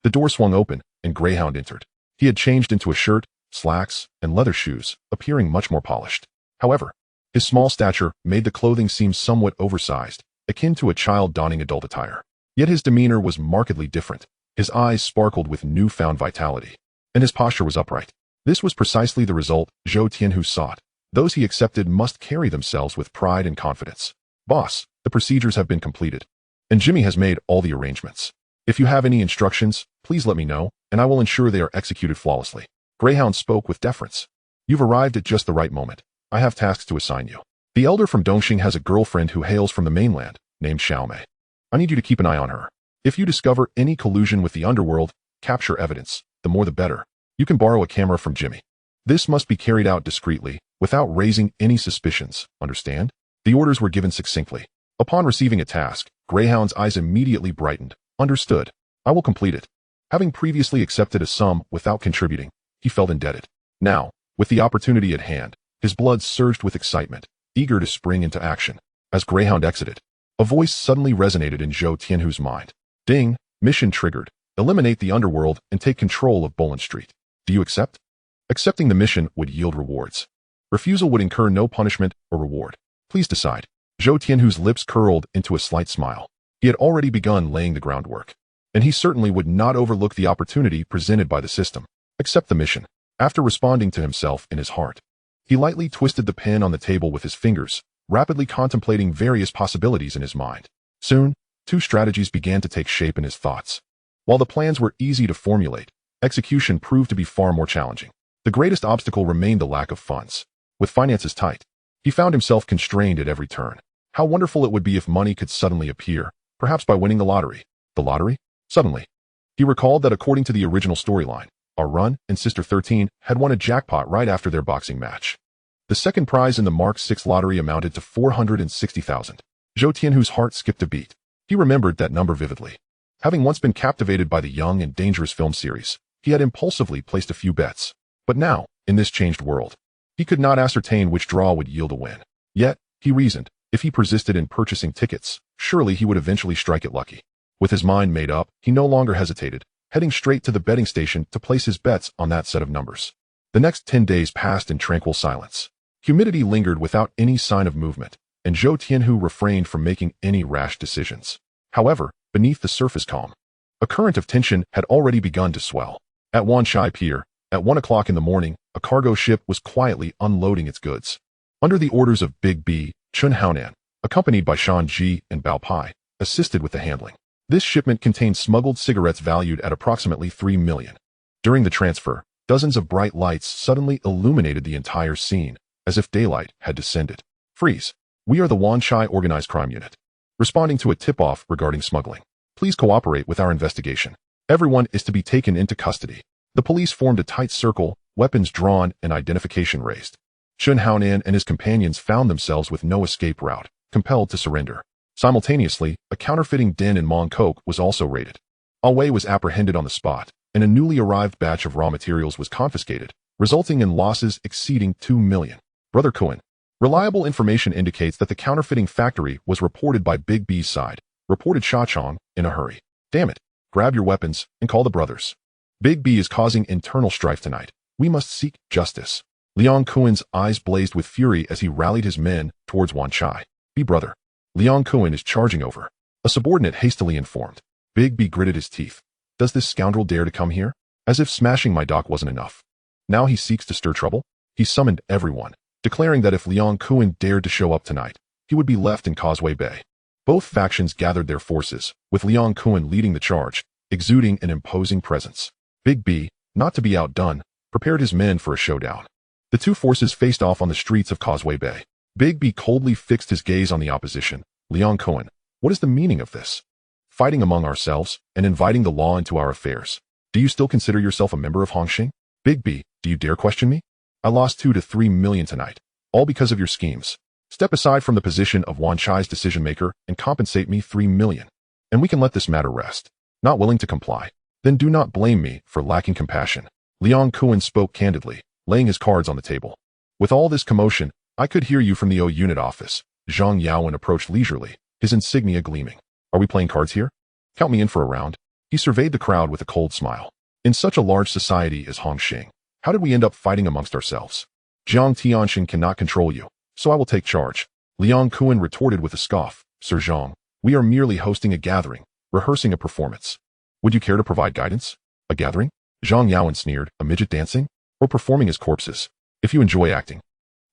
The door swung open, and Greyhound entered. He had changed into a shirt, slacks, and leather shoes, appearing much more polished. However, his small stature made the clothing seem somewhat oversized, akin to a child donning adult attire. Yet his demeanor was markedly different. His eyes sparkled with newfound vitality, and his posture was upright. This was precisely the result Zhou Tianhu sought. Those he accepted must carry themselves with pride and confidence. Boss, the procedures have been completed, and Jimmy has made all the arrangements. If you have any instructions, please let me know, and I will ensure they are executed flawlessly. Greyhound spoke with deference. You've arrived at just the right moment. I have tasks to assign you. The elder from Dongxing has a girlfriend who hails from the mainland, named Xiaomei. I need you to keep an eye on her. If you discover any collusion with the Underworld, capture evidence, the more the better. You can borrow a camera from Jimmy. This must be carried out discreetly, without raising any suspicions, understand? The orders were given succinctly. Upon receiving a task, Greyhound's eyes immediately brightened. Understood. I will complete it. Having previously accepted a sum without contributing, he felt indebted. Now, with the opportunity at hand, his blood surged with excitement, eager to spring into action. As Greyhound exited, a voice suddenly resonated in Zhou Tianhu's mind. Ding, mission triggered. Eliminate the Underworld and take control of Boland Street. Do you accept? Accepting the mission would yield rewards. Refusal would incur no punishment or reward. Please decide. Zhou Tianhu's lips curled into a slight smile. He had already begun laying the groundwork, and he certainly would not overlook the opportunity presented by the system. Accept the mission. After responding to himself in his heart, he lightly twisted the pen on the table with his fingers, rapidly contemplating various possibilities in his mind. Soon, two strategies began to take shape in his thoughts. While the plans were easy to formulate, execution proved to be far more challenging. The greatest obstacle remained the lack of funds. With finances tight, he found himself constrained at every turn. How wonderful it would be if money could suddenly appear, perhaps by winning the lottery. The lottery? Suddenly. He recalled that according to the original storyline, Run and Sister 13 had won a jackpot right after their boxing match. The second prize in the Mark 6 lottery amounted to 460,000. Zhou Tianhu's heart skipped a beat. He remembered that number vividly. Having once been captivated by the young and dangerous film series, he had impulsively placed a few bets. But now, in this changed world, he could not ascertain which draw would yield a win. Yet, he reasoned, if he persisted in purchasing tickets, surely he would eventually strike it lucky. With his mind made up, he no longer hesitated, heading straight to the betting station to place his bets on that set of numbers. The next 10 days passed in tranquil silence. Humidity lingered without any sign of movement, and Zhou Tianhu refrained from making any rash decisions. However, beneath the surface calm, a current of tension had already begun to swell. At Wanshai Pier, at 1 o'clock in the morning, a cargo ship was quietly unloading its goods. Under the orders of Big B, Chun Haonan, accompanied by Shan Ji and Bao Pai, assisted with the handling. This shipment contained smuggled cigarettes valued at approximately 3 million. During the transfer, dozens of bright lights suddenly illuminated the entire scene, as if daylight had descended. Freeze. We are the Wanshai Organized Crime Unit. Responding to a tip-off regarding smuggling. Please cooperate with our investigation. Everyone is to be taken into custody. The police formed a tight circle weapons drawn and identification raised. Chun Haonan and his companions found themselves with no escape route, compelled to surrender. Simultaneously, a counterfeiting den in Mongkok was also raided. Away was apprehended on the spot, and a newly arrived batch of raw materials was confiscated, resulting in losses exceeding 2 million. Brother Kun. Reliable information indicates that the counterfeiting factory was reported by Big B's side, reported Shachong, in a hurry. Damn it. Grab your weapons and call the brothers. Big B is causing internal strife tonight. We must seek justice. Liang Kuan's eyes blazed with fury as he rallied his men towards Wan Chai. B brother. Liang Kuan is charging over. A subordinate hastily informed. Big B gritted his teeth. Does this scoundrel dare to come here? As if smashing my dock wasn't enough. Now he seeks to stir trouble? He summoned everyone, declaring that if Liang Kuan dared to show up tonight, he would be left in Causeway Bay. Both factions gathered their forces, with Liang Kuan leading the charge, exuding an imposing presence. Big B, not to be outdone, prepared his men for a showdown. The two forces faced off on the streets of Causeway Bay. Big B coldly fixed his gaze on the opposition. Liang Kuan, what is the meaning of this? Fighting among ourselves and inviting the law into our affairs. Do you still consider yourself a member of Hong Hing? Big B, do you dare question me? I lost 2 to 3 million tonight, all because of your schemes. Step aside from the position of Wan Chai's decision-maker and compensate me 3 million. And we can let this matter rest. Not willing to comply? Then do not blame me for lacking compassion. Liang Kuan spoke candidly, laying his cards on the table. With all this commotion, I could hear you from the O unit office. Zhang Yaowen approached leisurely, his insignia gleaming. Are we playing cards here? Count me in for a round. He surveyed the crowd with a cold smile. In such a large society as Hong Hing, how did we end up fighting amongst ourselves? Jiang Tianxin cannot control you, so I will take charge. Liang Kuan retorted with a scoff. Sir Zhang, we are merely hosting a gathering, rehearsing a performance. Would you care to provide guidance? A gathering? Zhang Yaowen sneered. A midget dancing? Or performing as corpses? If you enjoy acting,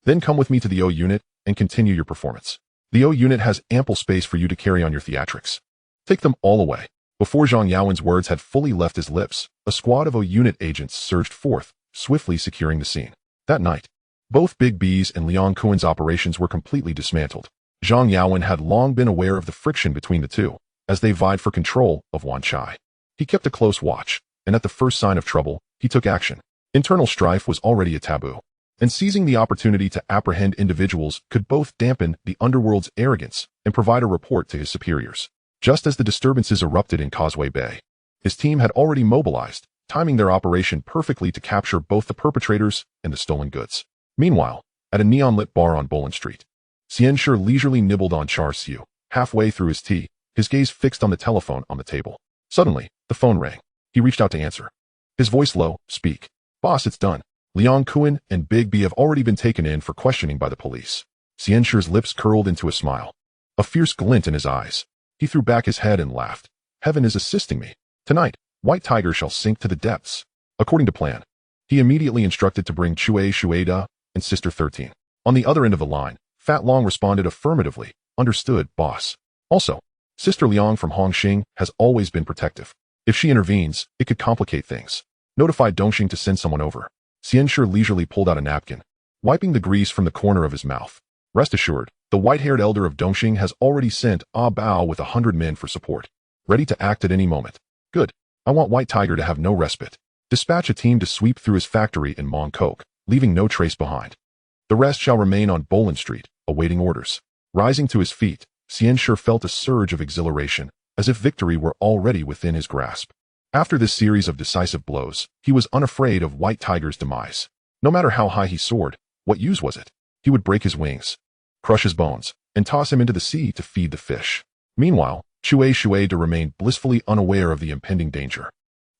then come with me to the O unit and continue your performance. The O unit has ample space for you to carry on your theatrics. Take them all away. Before Zhang Yaowen's words had fully left his lips, a squad of O unit agents surged forth, swiftly securing the scene. That night, both Big B's and Liang Kuan's operations were completely dismantled. Zhang Yaowen had long been aware of the friction between the two, as they vied for control of Wan Chai. He kept a close watch, and at the first sign of trouble, he took action. Internal strife was already a taboo, and seizing the opportunity to apprehend individuals could both dampen the Underworld's arrogance and provide a report to his superiors. Just as the disturbances erupted in Causeway Bay, his team had already mobilized, timing their operation perfectly to capture both the perpetrators and the stolen goods. Meanwhile, at a neon-lit bar on Bolan Street, Xianshi leisurely nibbled on char siu. Halfway through his tea, his gaze fixed on the telephone on the table. Suddenly, the phone rang. He reached out to answer. His voice low. Speak. Boss, it's done. Liang Kuan and Big B have already been taken in for questioning by the police. Xianshi's lips curled into a smile. A fierce glint in his eyes. He threw back his head and laughed. Heaven is assisting me. Tonight, White Tiger shall sink to the depths. According to plan, he immediately instructed to bring Tsui Shueda and Sister 13. On the other end of the line, Fat Long responded affirmatively. Understood, boss. Also, Sister Liang from Hong Hing has always been protective. If she intervenes, it could complicate things. Notify Dongxing to send someone over. Xianshi leisurely pulled out a napkin, wiping the grease from the corner of his mouth. Rest assured, the white-haired elder of Dongxing has already sent A Bao with 100 men for support, ready to act at any moment. Good. I want White Tiger to have no respite. Dispatch a team to sweep through his factory in Mongkok, leaving no trace behind. The rest shall remain on Bolan Street, awaiting orders. Rising to his feet, Xianshi felt a surge of exhilaration, as if victory were already within his grasp. After this series of decisive blows, he was unafraid of White Tiger's demise. No matter how high he soared, what use was it? He would break his wings, crush his bones, and toss him into the sea to feed the fish. Meanwhile, Tsui Shueda remained blissfully unaware of the impending danger.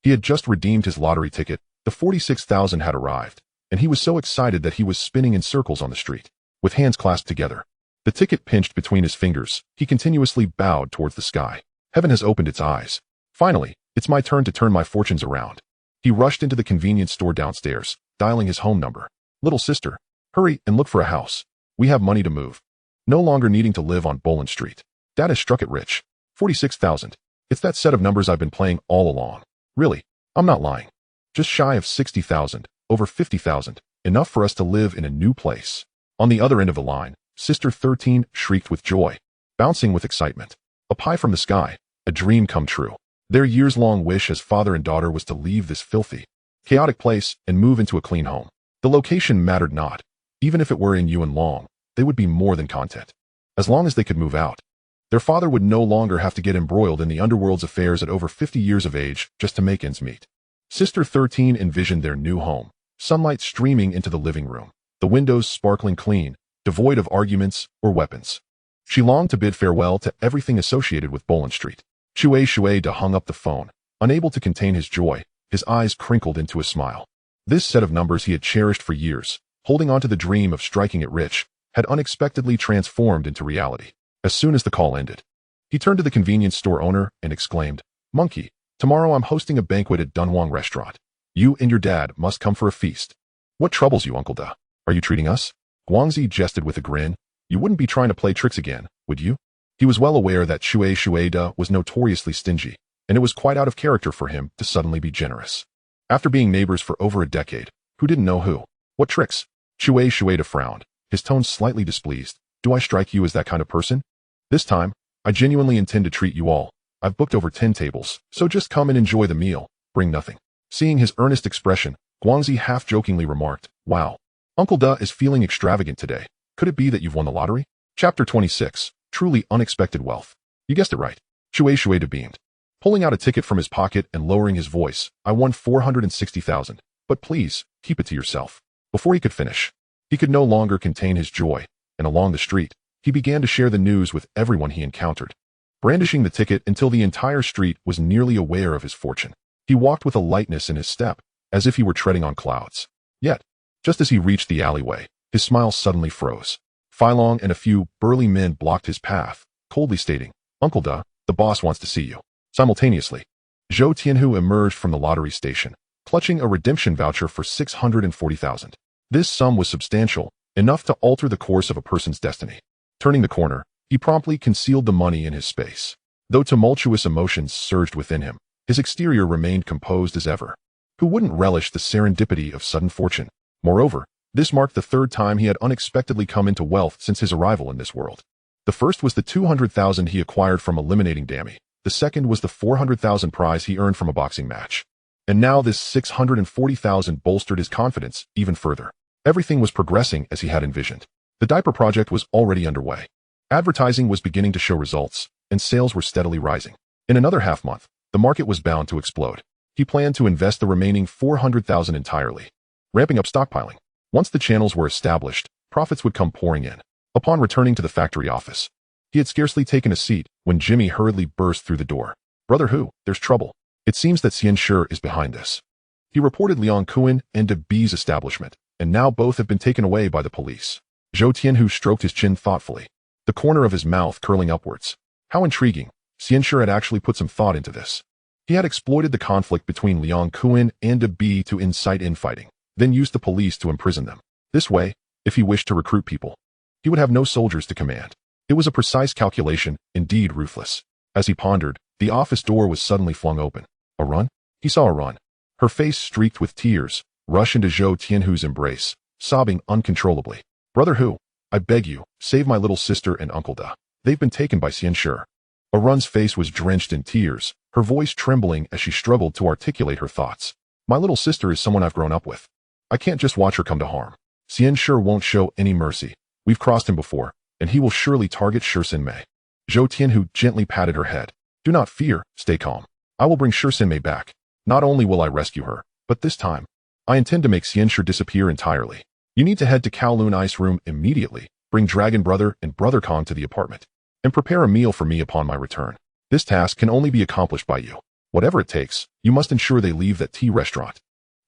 He had just redeemed his lottery ticket, the 46,000 had arrived, and he was so excited that he was spinning in circles on the street. With hands clasped together, the ticket pinched between his fingers, he continuously bowed towards the sky. Heaven has opened its eyes. Finally, it's my turn to turn my fortunes around. He rushed into the convenience store downstairs, dialing his home number. Little sister, hurry and look for a house. We have money to move. No longer needing to live on Bolan Street. Dad has struck it rich. 46,000. It's that set of numbers I've been playing all along. Really, I'm not lying. Just shy of 60,000, over 50,000, enough for us to live in a new place. On the other end of the line, Sister 13 shrieked with joy, bouncing with excitement. A pie from the sky, a dream come true. Their years-long wish as father and daughter was to leave this filthy, chaotic place and move into a clean home. The location mattered not. Even if it were in Yuan Long, they would be more than content. As long as they could move out. Their father would no longer have to get embroiled in the underworld's affairs at over 50 years of age just to make ends meet. Sister 13 envisioned their new home, sunlight streaming into the living room, the windows sparkling clean, devoid of arguments or weapons. She longed to bid farewell to everything associated with Boland Street. Tsui hung up the phone, unable to contain his joy, his eyes crinkled into a smile. This set of numbers he had cherished for years, holding on to the dream of striking it rich, had unexpectedly transformed into reality. As soon as the call ended, he turned to the convenience store owner and exclaimed, "Monkey, tomorrow I'm hosting a banquet at Dunhuang Restaurant. You and your dad must come for a feast." "What troubles you, Uncle Da? Are you treating us?" Guangzi jested with a grin. "You wouldn't be trying to play tricks again, would you?" He was well aware that Tsui was notoriously stingy, and it was quite out of character for him to suddenly be generous. After being neighbors for over a decade, who didn't know who? What tricks? Tsui frowned, his tone slightly displeased. "Do I strike you as that kind of person? This time, I genuinely intend to treat you all. I've booked over 10 tables, so just come and enjoy the meal. Bring nothing." Seeing his earnest expression, Guangzi half-jokingly remarked, "Wow, Uncle Da is feeling extravagant today. Could it be that you've won the lottery?" Chapter 26, Truly Unexpected Wealth. "You guessed it right." Tsui beamed, pulling out a ticket from his pocket and lowering his voice. "I won 460,000, but please, keep it to yourself." Before he could finish, he could no longer contain his joy, and along the street, he began to share the news with everyone he encountered, brandishing the ticket until the entire street was nearly aware of his fortune. He walked with a lightness in his step, as if he were treading on clouds. Yet, just as he reached the alleyway, his smile suddenly froze. Filong and a few burly men blocked his path, coldly stating, "Uncle Da, the boss wants to see you." Simultaneously, Zhou Tianhu emerged from the lottery station, clutching a redemption voucher for 640,000. This sum was substantial, enough to alter the course of a person's destiny. Turning the corner, he promptly concealed the money in his space. Though tumultuous emotions surged within him, his exterior remained composed as ever. Who wouldn't relish the serendipity of sudden fortune? Moreover, this marked the third time he had unexpectedly come into wealth since his arrival in this world. The first was the 200,000 he acquired from eliminating Dammy. The second was the 400,000 prize he earned from a boxing match. And now this 640,000 bolstered his confidence even further. Everything was progressing as he had envisioned. The diaper project was already underway. Advertising was beginning to show results, and sales were steadily rising. In another half-month, the market was bound to explode. He planned to invest the remaining 400,000 entirely, ramping up stockpiling. Once the channels were established, profits would come pouring in. Upon returning to the factory office, he had scarcely taken a seat when Jimmy hurriedly burst through the door. "Brother Hu, there's trouble. It seems that Xian Shi is behind this." He reported Liang Kun and De B's establishment, and now both have been taken away by the police. Zhou Tianhu stroked his chin thoughtfully, the corner of his mouth curling upwards. How intriguing. Xian Shi had actually put some thought into this. He had exploited the conflict between Liang Kun and De B to incite infighting, then used the police to imprison them. This way, if he wished to recruit people, he would have no soldiers to command. It was a precise calculation, indeed ruthless. As he pondered, the office door was suddenly flung open. A run? He saw a run. Her face streaked with tears, rush into Zhou Tianhu's embrace, sobbing uncontrollably. "Brother Hu, I beg you, save my little sister and Uncle Da. They've been taken by Xian Shi." Arun's face was drenched in tears, her voice trembling as she struggled to articulate her thoughts. "My little sister is someone I've grown up with. I can't just watch her come to harm. Xian Shi won't show any mercy. We've crossed him before, and he will surely target Shi Sinmei." Zhou Tianhu gently patted her head. "Do not fear, stay calm. I will bring Shi Sinmei back. Not only will I rescue her, but this time, I intend to make Xian Shi disappear entirely. You need to head to Kowloon Ice Room immediately, bring Dragon Brother and Brother Kong to the apartment, and prepare a meal for me upon my return. This task can only be accomplished by you. Whatever it takes, you must ensure they leave that tea restaurant.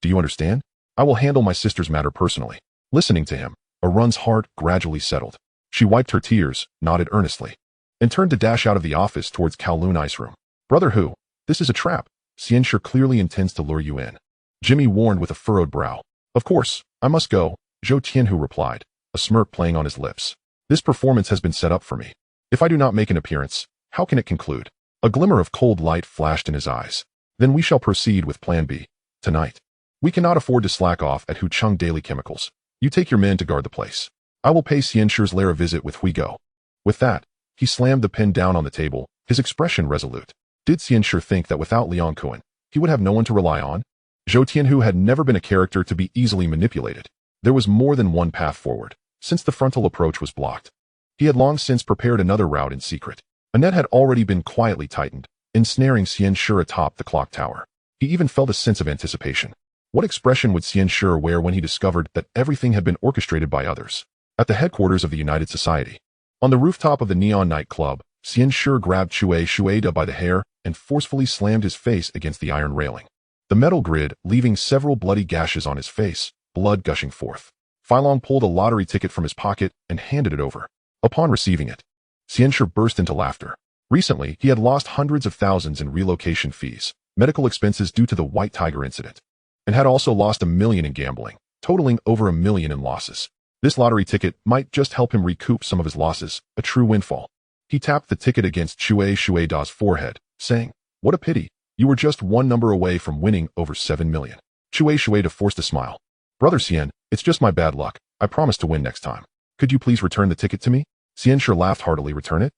Do you understand? I will handle my sister's matter personally." Listening to him, Arun's heart gradually settled. She wiped her tears, nodded earnestly, and turned to dash out of the office towards Kowloon Ice Room. "Brother Hu, this is a trap. Xian Shi clearly intends to lure you in." Jimmy warned with a furrowed brow. "Of course, I must go," Zhou Tianhu replied, a smirk playing on his lips. "This performance has been set up for me. If I do not make an appearance, how can it conclude?" A glimmer of cold light flashed in his eyes. "Then we shall proceed with Plan B. Tonight. We cannot afford to slack off at Hucheng Daily Chemicals. You take your men to guard the place. I will pay Xian Shi's lair a visit with Hui Go." With that, he slammed the pen down on the table, his expression resolute. Did Xian Shi think that without Liang Kun, he would have no one to rely on? Zhou Tianhu had never been a character to be easily manipulated. There was more than one path forward, since the frontal approach was blocked. He had long since prepared another route in secret. A net had already been quietly tightened, ensnaring Xian Shi atop the clock tower. He even felt a sense of anticipation. What expression would Xian Shi wear when he discovered that everything had been orchestrated by others? At the headquarters of the United Society. On the rooftop of the Neon Night Club, Xian Shi grabbed Tsui Shueda by the hair and forcefully slammed his face against the iron railing. The metal grid, leaving several bloody gashes on his face, blood gushing forth. Feilong pulled a lottery ticket from his pocket and handed it over. Upon receiving it, Xian Shi burst into laughter. Recently, he had lost hundreds of thousands in relocation fees, medical expenses due to the White Tiger incident, and had also lost $1 million in gambling, totaling over $1 million in losses. This lottery ticket might just help him recoup some of his losses, a true windfall. He tapped the ticket against Tsui Shueda's forehead, saying, "What a pity, you were just one number away from winning over 7 million. Tsui Shueda forced a smile. "Brother Xian, it's just my bad luck. I promise to win next time. Could you please return the ticket to me?" Xian Shi laughed heartily. "Return it?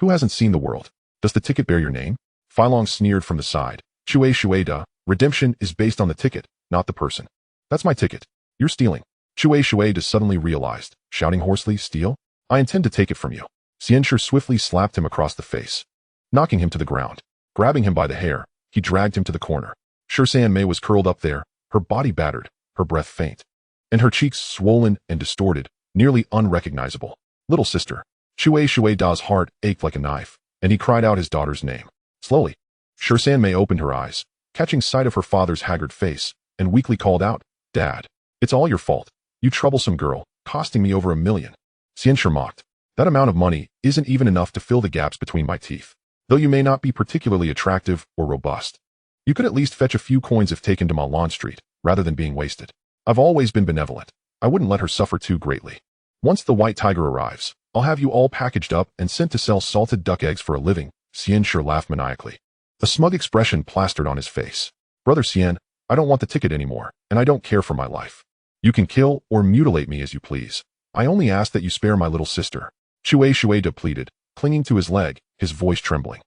Who hasn't seen the world? Does the ticket bear your name?" Feilong sneered from the side. "Tsui Shueda, redemption is based on the ticket, not the person. That's my ticket. You're stealing." Tsui Shueda suddenly realized, shouting hoarsely, "Steal? I intend to take it from you." Xian Shi swiftly slapped him across the face, knocking him to the ground. Grabbing him by the hair, he dragged him to the corner. Shirsan Mei was curled up there, her body battered, her breath faint, and her cheeks swollen and distorted, nearly unrecognizable. "Little sister." Tsui Shueda's heart ached like a knife, and he cried out his daughter's name. Slowly, Shirsan Mei opened her eyes, catching sight of her father's haggard face, and weakly called out, "Dad, it's all your fault. You troublesome girl, costing me over $1 million. Xian Shi mocked. "That amount of money isn't even enough to fill the gaps between my teeth. Though you may not be particularly attractive or robust, you could at least fetch a few coins if taken to Malon Street, rather than being wasted. I've always been benevolent. I wouldn't let her suffer too greatly. Once the White Tiger arrives, I'll have you all packaged up and sent to sell salted duck eggs for a living." Xian Shi laughed maniacally. A smug expression plastered on his face. "Brother Xian, I don't want the ticket anymore, and I don't care for my life. You can kill or mutilate me as you please. I only ask that you spare my little sister." Tsui Shueda pleaded, clinging to his leg, his voice trembling.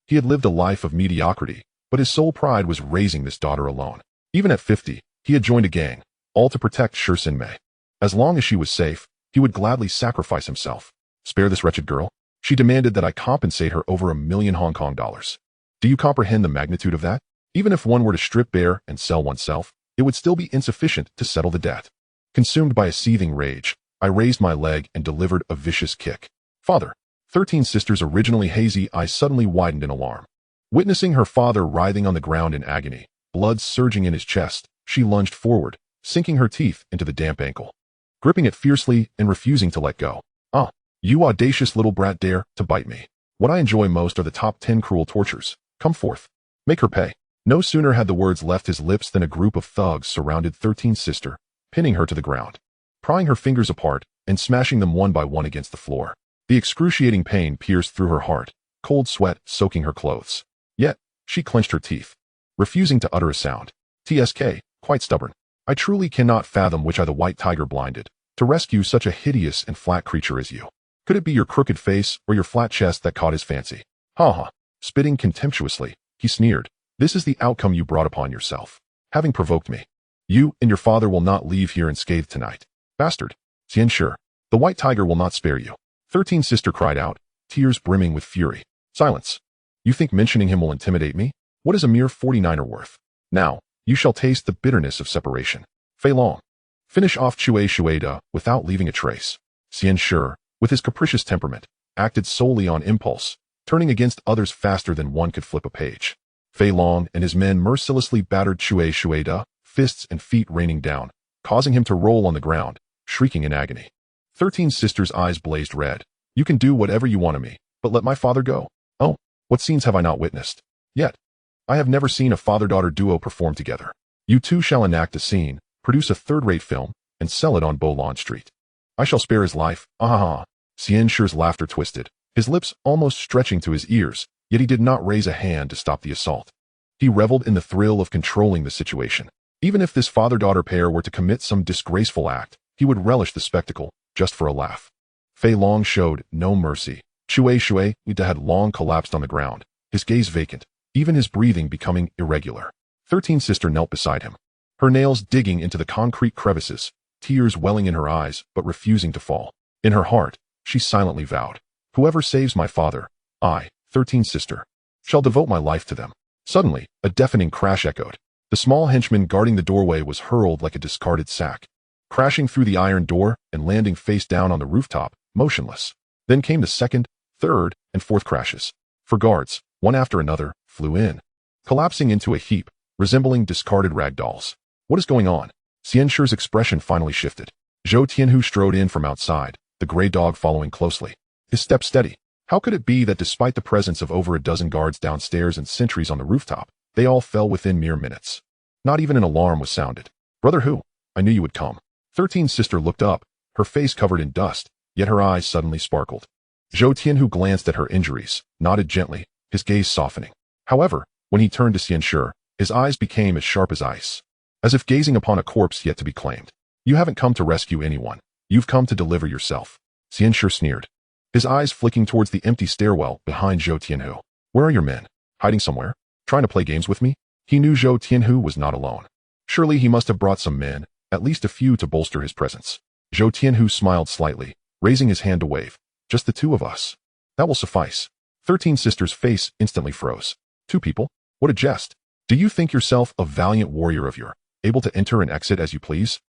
He had lived a life of mediocrity, but his sole pride was raising this daughter alone. Even at 50, he had joined a gang, all to protect Shirsan Mei. As long as she was safe, he would gladly sacrifice himself. "Spare this wretched girl?" She demanded that I compensate her over $1 million Hong Kong dollars. Do you comprehend the magnitude of that? Even if one were to strip bare and sell oneself, it would still be insufficient to settle the debt. Consumed by a seething rage, I raised my leg and delivered a vicious kick. "Father." 13 Sister's originally hazy eyes suddenly widened in alarm. Witnessing her father writhing on the ground in agony, blood surging in his chest, she lunged forward, sinking her teeth into the damp ankle, gripping it fiercely and refusing to let go. "Ah, you audacious little brat, dare to bite me. What I enjoy most are the top 10 cruel tortures. Come forth. Make her pay." No sooner had the words left his lips than a group of thugs surrounded 13 Sister, pinning her to the ground, prying her fingers apart and smashing them one by one against the floor. The excruciating pain pierced through her heart, cold sweat soaking her clothes. Yet, she clenched her teeth, refusing to utter a sound. "TSK, quite stubborn. I truly cannot fathom which eye the White Tiger blinded, to rescue such a hideous and flat creature as you. Could it be your crooked face or your flat chest that caught his fancy? Ha ha." Spitting contemptuously, he sneered. "This is the outcome you brought upon yourself, having provoked me. You and your father will not leave here unscathed tonight. Bastard." "Xian Shi, the White Tiger will not spare you." 13 Sister cried out, tears brimming with fury. "Silence. You think mentioning him will intimidate me? What is a mere 49er worth? Now, you shall taste the bitterness of separation. Feilong, finish off Tsui Shueda without leaving a trace." Xian Shi, with his capricious temperament, acted solely on impulse, turning against others faster than one could flip a page. Feilong and his men mercilessly battered Tsui Shueda, fists and feet raining down, causing him to roll on the ground, shrieking in agony. 13 Sister's eyes blazed red. "You can do whatever you want of me, but let my father go." "Oh, what scenes have I not witnessed? Yet, I have never seen a father-daughter duo perform together. You two shall enact a scene, produce a third-rate film, and sell it on Bolon Street. I shall spare his life, ah ha ha." Xian Shi's laughter twisted, his lips almost stretching to his ears, yet he did not raise a hand to stop the assault. He reveled in the thrill of controlling the situation. Even if this father-daughter pair were to commit some disgraceful act, he would relish the spectacle, just for a laugh. Feilong showed no mercy. Tsui Shueda had long collapsed on the ground, his gaze vacant, even his breathing becoming irregular. 13 Sister knelt beside him, her nails digging into the concrete crevices, tears welling in her eyes but refusing to fall. In her heart, she silently vowed, "Whoever saves my father, I, 13th sister, shall devote my life to them." Suddenly, a deafening crash echoed. The small henchman guarding the doorway was hurled like a discarded sack, crashing through the iron door and landing face down on the rooftop, motionless. Then came the second, third, and fourth crashes. For guards, one after another, flew in, collapsing into a heap, resembling discarded rag dolls. "What is going on?" Xianshi's expression finally shifted. Zhou Tianhu strode in from outside, the gray dog following closely, his step steady. How could it be that despite the presence of over a dozen guards downstairs and sentries on the rooftop, they all fell within mere minutes? Not even an alarm was sounded. "Brother Hu, I knew you would come." 13's sister looked up, her face covered in dust, yet her eyes suddenly sparkled. Zhou Tianhu glanced at her injuries, nodded gently, his gaze softening. However, when he turned to Xianshi, his eyes became as sharp as ice, as if gazing upon a corpse yet to be claimed. "You haven't come to rescue anyone. You've come to deliver yourself." Xianshi sneered, his eyes flicking towards the empty stairwell behind Zhou Tianhu. "Where are your men? Hiding somewhere? Trying to play games with me?" He knew Zhou Tianhu was not alone. Surely he must have brought some men, at least a few to bolster his presence. Zhou Tianhu smiled slightly, raising his hand to wave. "Just the two of us. That will suffice." 13's sister's face instantly froze. "Two people? What a jest. Do you think yourself a valiant warrior of your, able to enter and exit as you please?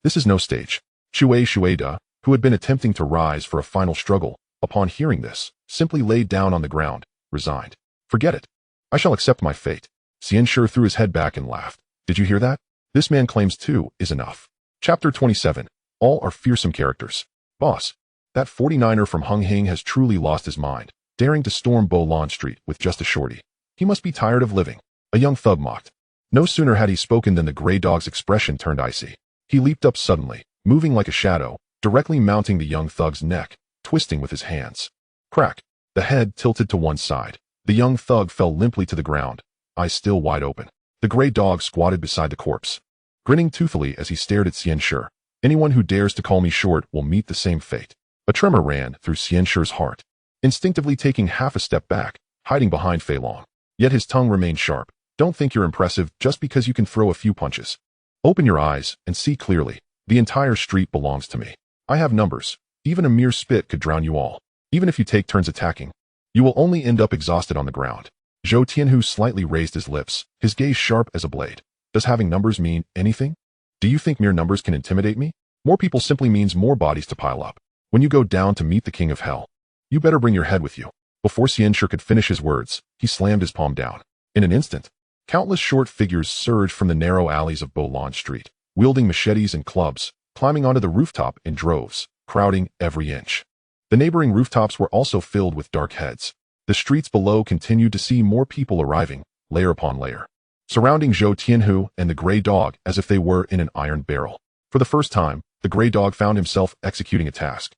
This is no stage." Shueda, who had been attempting to rise for a final struggle, upon hearing this, simply laid down on the ground, resigned. "Forget it. I shall accept my fate." Xianshi threw his head back and laughed. "Did you hear that? This man claims two is enough." Chapter 27. All are fearsome characters. "Boss, that 49er from Hong Hing has truly lost his mind, daring to storm Bolon Street with just a shorty. He must be tired of living," a young thug mocked. No sooner had he spoken than the gray dog's expression turned icy. He leaped up suddenly, moving like a shadow, directly mounting the young thug's neck, twisting with his hands. Crack! The head tilted to one side. The young thug fell limply to the ground, eyes still wide open. The gray dog squatted beside the corpse, grinning toothily as he stared at Xianshi. "Anyone who dares to call me short will meet the same fate." A tremor ran through Xianshi's heart, instinctively taking half a step back, hiding behind Fei Long. Yet his tongue remained sharp. "Don't think you're impressive just because you can throw a few punches. Open your eyes and see clearly. The entire street belongs to me. I have numbers. Even a mere spit could drown you all. Even if you take turns attacking, you will only end up exhausted on the ground." Zhou Tianhu slightly raised his lips, his gaze sharp as a blade. "Does having numbers mean anything? Do you think mere numbers can intimidate me? More people simply means more bodies to pile up. When you go down to meet the king of hell, you better bring your head with you." Before Xianshi could finish his words, he slammed his palm down. In an instant, countless short figures surged from the narrow alleys of Bolon Street, wielding machetes and clubs, climbing onto the rooftop in droves, crowding every inch. The neighboring rooftops were also filled with dark heads. The streets below continued to see more people arriving, layer upon layer, surrounding Zhou Tianhu and the gray dog as if they were in an iron barrel. For the first time, the gray dog found himself executing a task.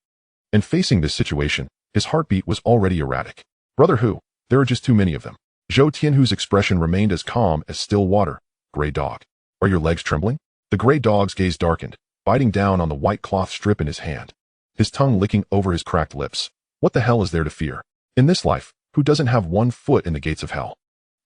And facing this situation, his heartbeat was already erratic. "Brother Hu, there are just too many of them." Zhou Tianhu's expression remained as calm as still water. "Gray dog, are your legs trembling?" The gray dog's gaze darkened, biting down on the white cloth strip in his hand, his tongue licking over his cracked lips. "What the hell is there to fear? In this life, who doesn't have one foot in the gates of hell?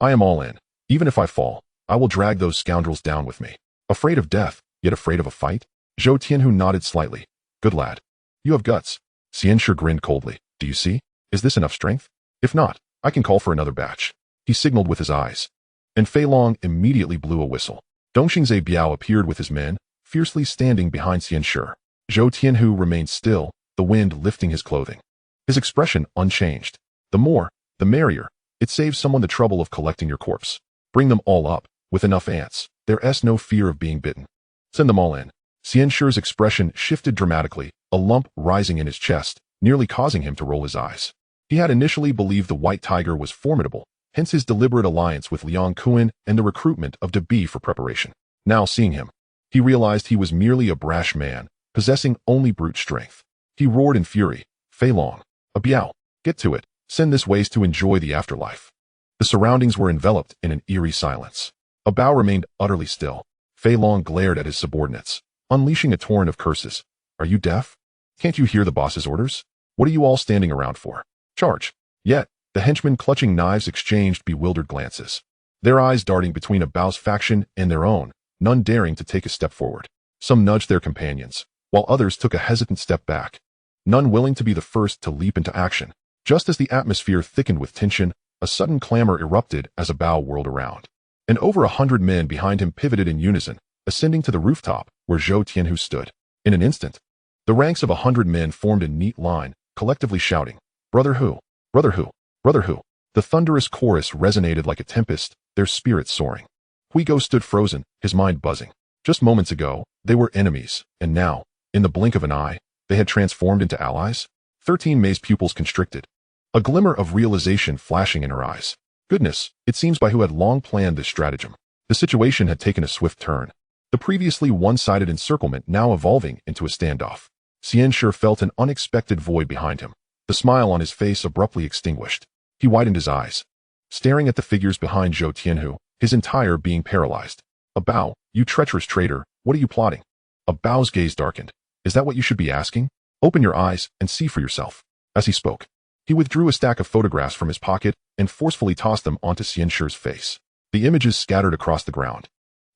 I am all in. Even if I fall, I will drag those scoundrels down with me." Afraid of death, yet afraid of a fight? Zhou Tianhu nodded slightly. "Good lad. You have guts." Xianshi grinned coldly. "Do you see? Is this enough strength? If not, I can call for another batch." He signaled with his eyes, and Fei Long immediately blew a whistle. Dongxing's Biao appeared with his men, fiercely standing behind Xianshi. Zhou Tianhu remained still, the wind lifting his clothing, his expression unchanged. "The more, the merrier. It saves someone the trouble of collecting your corpse. Bring them all up, with enough ants. There's no fear of being bitten. Send them all in." Xianshi's expression shifted dramatically, a lump rising in his chest, nearly causing him to roll his eyes. He had initially believed the White Tiger was formidable, hence his deliberate alliance with Liang Kun and the recruitment of Debi for preparation. Now seeing him, he realized he was merely a brash man, possessing only brute strength. He roared in fury. "Fei Long, a Biao, get to it. Send this waste to enjoy the afterlife." The surroundings were enveloped in an eerie silence. A Bao remained utterly still. Fei Long glared at his subordinates, unleashing a torrent of curses. "Are you deaf? Can't you hear the boss's orders? What are you all standing around for? Charge!" Yet, the henchmen clutching knives exchanged bewildered glances, their eyes darting between a Bao's faction and their own, none daring to take a step forward. Some nudged their companions, while others took a hesitant step back, none willing to be the first to leap into action. Just as the atmosphere thickened with tension, a sudden clamor erupted as a bow whirled around. And over 100 men behind him pivoted in unison, ascending to the rooftop where Zhou Tianhu stood. In an instant, the ranks of 100 men formed a neat line, collectively shouting, "Brother who? Brother who? Brother who?" The thunderous chorus resonated like a tempest, their spirits soaring. Huigo stood frozen, his mind buzzing. Just moments ago, they were enemies, and now, in the blink of an eye, they had transformed into allies? 13 May's pupils constricted, a glimmer of realization flashing in her eyes. Goodness, it seems Baihu had long planned this stratagem. The situation had taken a swift turn, the previously one-sided encirclement now evolving into a standoff. Xianshi felt an unexpected void behind him, the smile on his face abruptly extinguished. He widened his eyes, staring at the figures behind Zhou Tianhu, his entire being paralyzed. "A Bao, you treacherous traitor, what are you plotting?" A Bao's gaze darkened. "Is that what you should be asking? Open your eyes and see for yourself." As he spoke, he withdrew a stack of photographs from his pocket and forcefully tossed them onto Xianshi's face. The images scattered across the ground,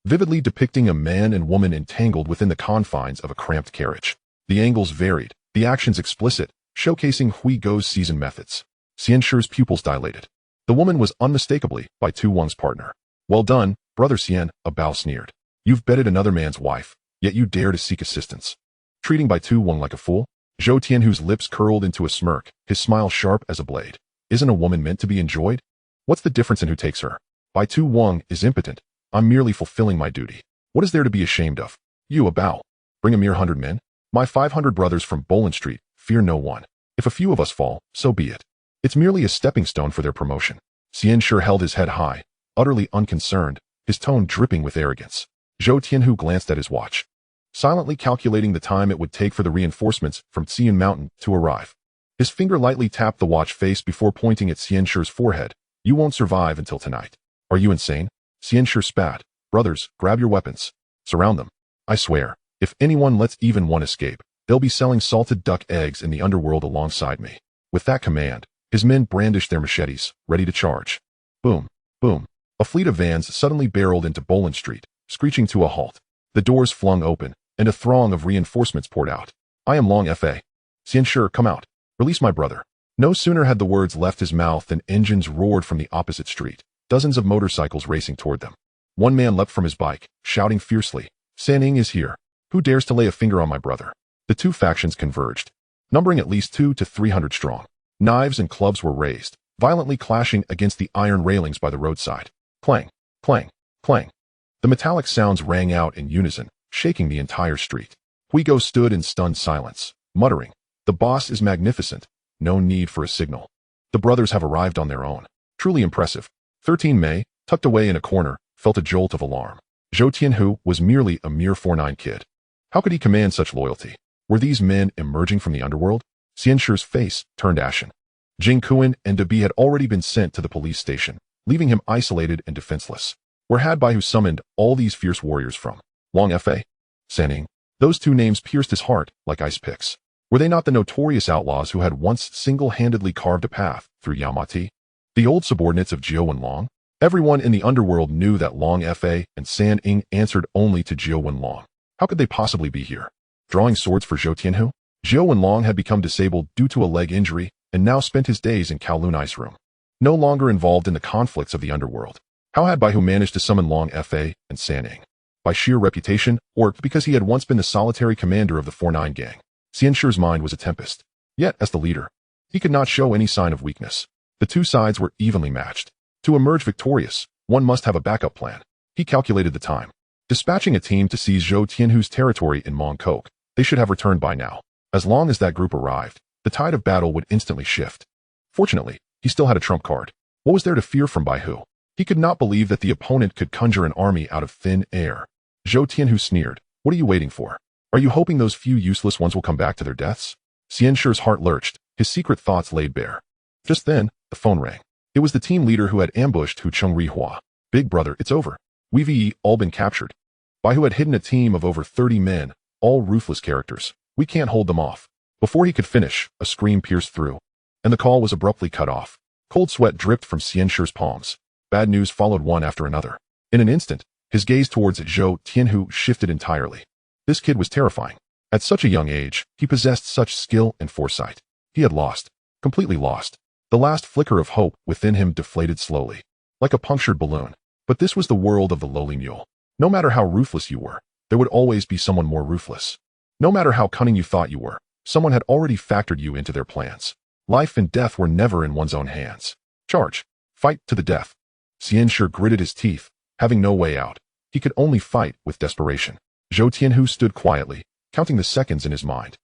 vividly depicting a man and woman entangled within the confines of a cramped carriage. The angles varied, the actions explicit, showcasing Huigo's seasoned methods. Xianshi's pupils dilated. The woman was unmistakably Bai Tu Wang's partner. "Well done, brother Xian," a Bao sneered. "You've bedded another man's wife, yet you dare to seek assistance." Treating Bai Tu Wang like a fool, Zhou Tianhu's lips curled into a smirk, his smile sharp as a blade. "Isn't a woman meant to be enjoyed? What's the difference in who takes her? Bai Tu Wang is impotent. I'm merely fulfilling my duty. What is there to be ashamed of? You, a Bao. Bring a mere 100 men? My 500 brothers from Bolan Street, fear no one. If a few of us fall, so be it. It's merely a stepping stone for their promotion." Xianshi held his head high, utterly unconcerned, his tone dripping with arrogance. Zhou Tianhu glanced at his watch, silently calculating the time it would take for the reinforcements from Xian Mountain to arrive. His finger lightly tapped the watch face before pointing at Xianshi's forehead. "You won't survive until tonight." "Are you insane?" Xianshi spat. "Brothers, grab your weapons. Surround them. I swear, if anyone lets even one escape, they'll be selling salted duck eggs in the underworld alongside me." With that command, his men brandished their machetes, ready to charge. Boom, boom. A fleet of vans suddenly barreled into Bolan Street, screeching to a halt. The doors flung open, and a throng of reinforcements poured out. "I am Long Fa. Xianshi, come out. Release my brother." No sooner had the words left his mouth than engines roared from the opposite street, dozens of motorcycles racing toward them. One man leapt from his bike, shouting fiercely, "Sanning is here. Who dares to lay a finger on my brother?" The two factions converged, numbering at least 200 to 300 strong. Knives and clubs were raised, violently clashing against the iron railings by the roadside. Clang, clang, clang. The metallic sounds rang out in unison, shaking the entire street. Huigo stood in stunned silence, muttering, "The boss is magnificent. No need for a signal. The brothers have arrived on their own. Truly impressive." 13 May, tucked away in a corner, felt a jolt of alarm. Zhou Tianhu was merely a mere 4'9" kid. How could he command such loyalty? Were these men emerging from the underworld? Xianshi's face turned ashen. Jing Kuan and Debi had already been sent to the police station, leaving him isolated and defenseless. Where had Baihu summoned all these fierce warriors from? Long Fa? Sanning? Those two names pierced his heart like ice picks. Were they not the notorious outlaws who had once single-handedly carved a path through Yaomati? The old subordinates of Jiao Wenlong? Everyone in the underworld knew that Long Fa and San Ing answered only to Jiao Wenlong. How could they possibly be here? Drawing swords for Zhou Tianhu? Jiao Wenlong had become disabled due to a leg injury and now spent his days in Kowloon Ice Room, no longer involved in the conflicts of the underworld. How had Baihu managed to summon Long Fa and San Ing? By sheer reputation, or because he had once been the solitary commander of the 4'9" gang? Xianshi's mind was a tempest. Yet, as the leader, he could not show any sign of weakness. The two sides were evenly matched. To emerge victorious, one must have a backup plan. He calculated the time. Dispatching a team to seize Zhou Tianhu's territory in Mongkok, they should have returned by now. As long as that group arrived, the tide of battle would instantly shift. Fortunately, he still had a trump card. What was there to fear from Baihu? He could not believe that the opponent could conjure an army out of thin air. Zhou Tianhu sneered. "What are you waiting for? Are you hoping those few useless ones will come back to their deaths?" Xianshi's heart lurched, his secret thoughts laid bare. Just then, the phone rang. It was the team leader who had ambushed Hu Cheng-Rihua. "Big brother, it's over. We've all been captured." Baihu had hidden a team of over 30 men, all ruthless characters. "We can't hold them off." Before he could finish, a scream pierced through, and the call was abruptly cut off. Cold sweat dripped from Xianshi's palms. Bad news followed one after another. In an instant, His gaze towards Zhou Tianhu shifted entirely. This kid was terrifying. At such a young age, he possessed such skill and foresight. He had lost. Completely lost. The last flicker of hope within him deflated slowly, like a punctured balloon. But this was the world of the lowly mule. No matter how ruthless you were, there would always be someone more ruthless. No matter how cunning you thought you were, someone had already factored you into their plans. Life and death were never in one's own hands. Charge. Fight to the death. Xianshi gritted his teeth, having no way out. He could only fight with desperation. Zhou Tianhu stood quietly, counting the seconds in his mind.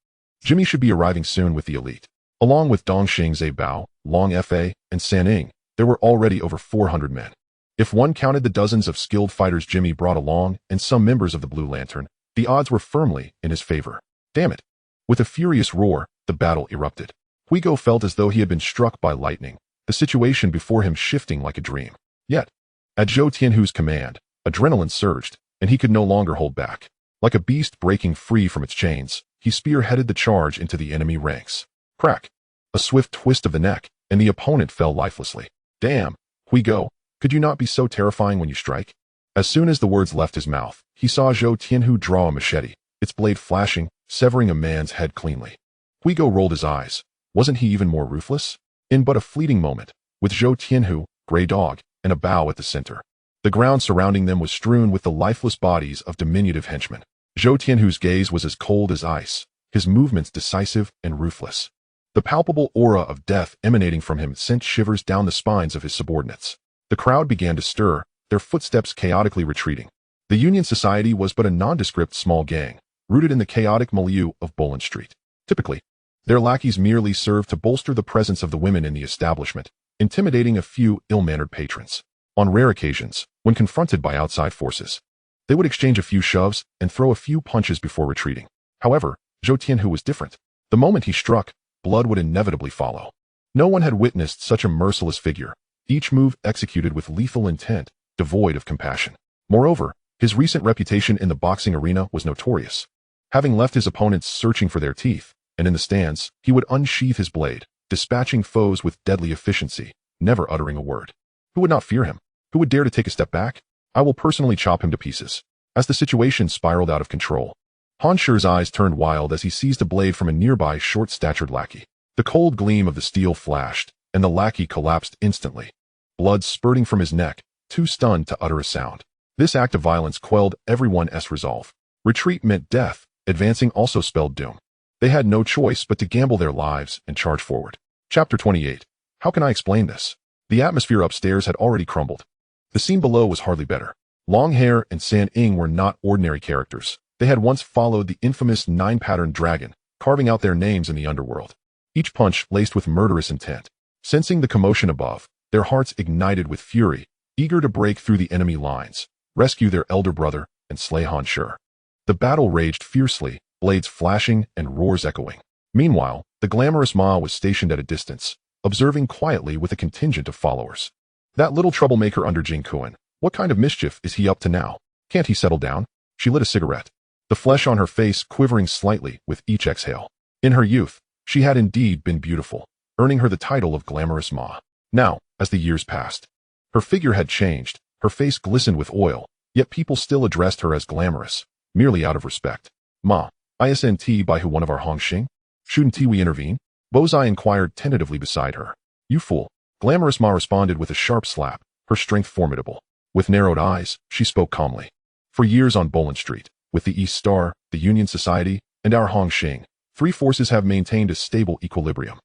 Jimmy should be arriving soon with the elite. Along with Dongxing Zebao, Long Fa, and San Ing, there were already over 400 men. If one counted the dozens of skilled fighters Jimmy brought along and some members of the Blue Lantern, the odds were firmly in his favor. Damn it. With a furious roar, the battle erupted. Huigo felt as though he had been struck by lightning, the situation before him shifting like a dream. Yet, at Zhou Tianhu's command, adrenaline surged, and he could no longer hold back. Like a beast breaking free from its chains, he spearheaded the charge into the enemy ranks. Crack! A swift twist of the neck, and the opponent fell lifelessly. Damn, Huigo, could you not be so terrifying when you strike? As soon as the words left his mouth, he saw Zhou Tianhu draw a machete, its blade flashing, severing a man's head cleanly. Huigo rolled his eyes. Wasn't he even more ruthless? In but a fleeting moment, with Zhou Tianhu, Grey Dog, and a bow at the center, the ground surrounding them was strewn with the lifeless bodies of diminutive henchmen. Zhou Tianhu's gaze was as cold as ice, his movements decisive and ruthless. The palpable aura of death emanating from him sent shivers down the spines of his subordinates. The crowd began to stir, their footsteps chaotically retreating. The Union Society was but a nondescript small gang, rooted in the chaotic milieu of Boland Street. Typically, their lackeys merely served to bolster the presence of the women in the establishment, intimidating a few ill-mannered patrons. On rare occasions, when confronted by outside forces, they would exchange a few shoves and throw a few punches before retreating. However, Zhou Tianhu was different. The moment he struck, blood would inevitably follow. No one had witnessed such a merciless figure, each move executed with lethal intent, devoid of compassion. Moreover, his recent reputation in the boxing arena was notorious. Having left his opponents searching for their teeth, and in the stands, he would unsheath his blade, dispatching foes with deadly efficiency, never uttering a word. Who would not fear him? Who would dare to take a step back? I will personally chop him to pieces. As the situation spiraled out of control, Han Shi's eyes turned wild as he seized a blade from a nearby short-statured lackey. The cold gleam of the steel flashed, and the lackey collapsed instantly, blood spurting from his neck, too stunned to utter a sound. This act of violence quelled everyone's resolve. Retreat meant death, advancing also spelled doom. They had no choice but to gamble their lives and charge forward. Chapter 28. How can I explain this? The atmosphere upstairs had already crumbled. The scene below was hardly better. Long Hair and San Ing were not ordinary characters. They had once followed the infamous nine-patterned dragon, carving out their names in the underworld. Each punch laced with murderous intent. Sensing the commotion above, their hearts ignited with fury, eager to break through the enemy lines, rescue their elder brother, and slay Han Shi. The battle raged fiercely, blades flashing and roars echoing. Meanwhile, the glamorous Ma was stationed at a distance, observing quietly with a contingent of followers. That little troublemaker under Jing Kun, what kind of mischief is he up to now? Can't he settle down? She lit a cigarette, the flesh on her face quivering slightly with each exhale. In her youth, she had indeed been beautiful, earning her the title of Glamorous Ma. Now, as the years passed, her figure had changed, her face glistened with oil, yet people still addressed her as glamorous, merely out of respect. Ma, isn't by who one of our Hong Hing? Shouldn't we intervene? Bozai inquired tentatively beside her. You fool. Glamorous Ma responded with a sharp slap, her strength formidable. With narrowed eyes, she spoke calmly. For years on Boland Street, with the East Star, the Union Society, and our Hong Hing, three forces have maintained a stable equilibrium.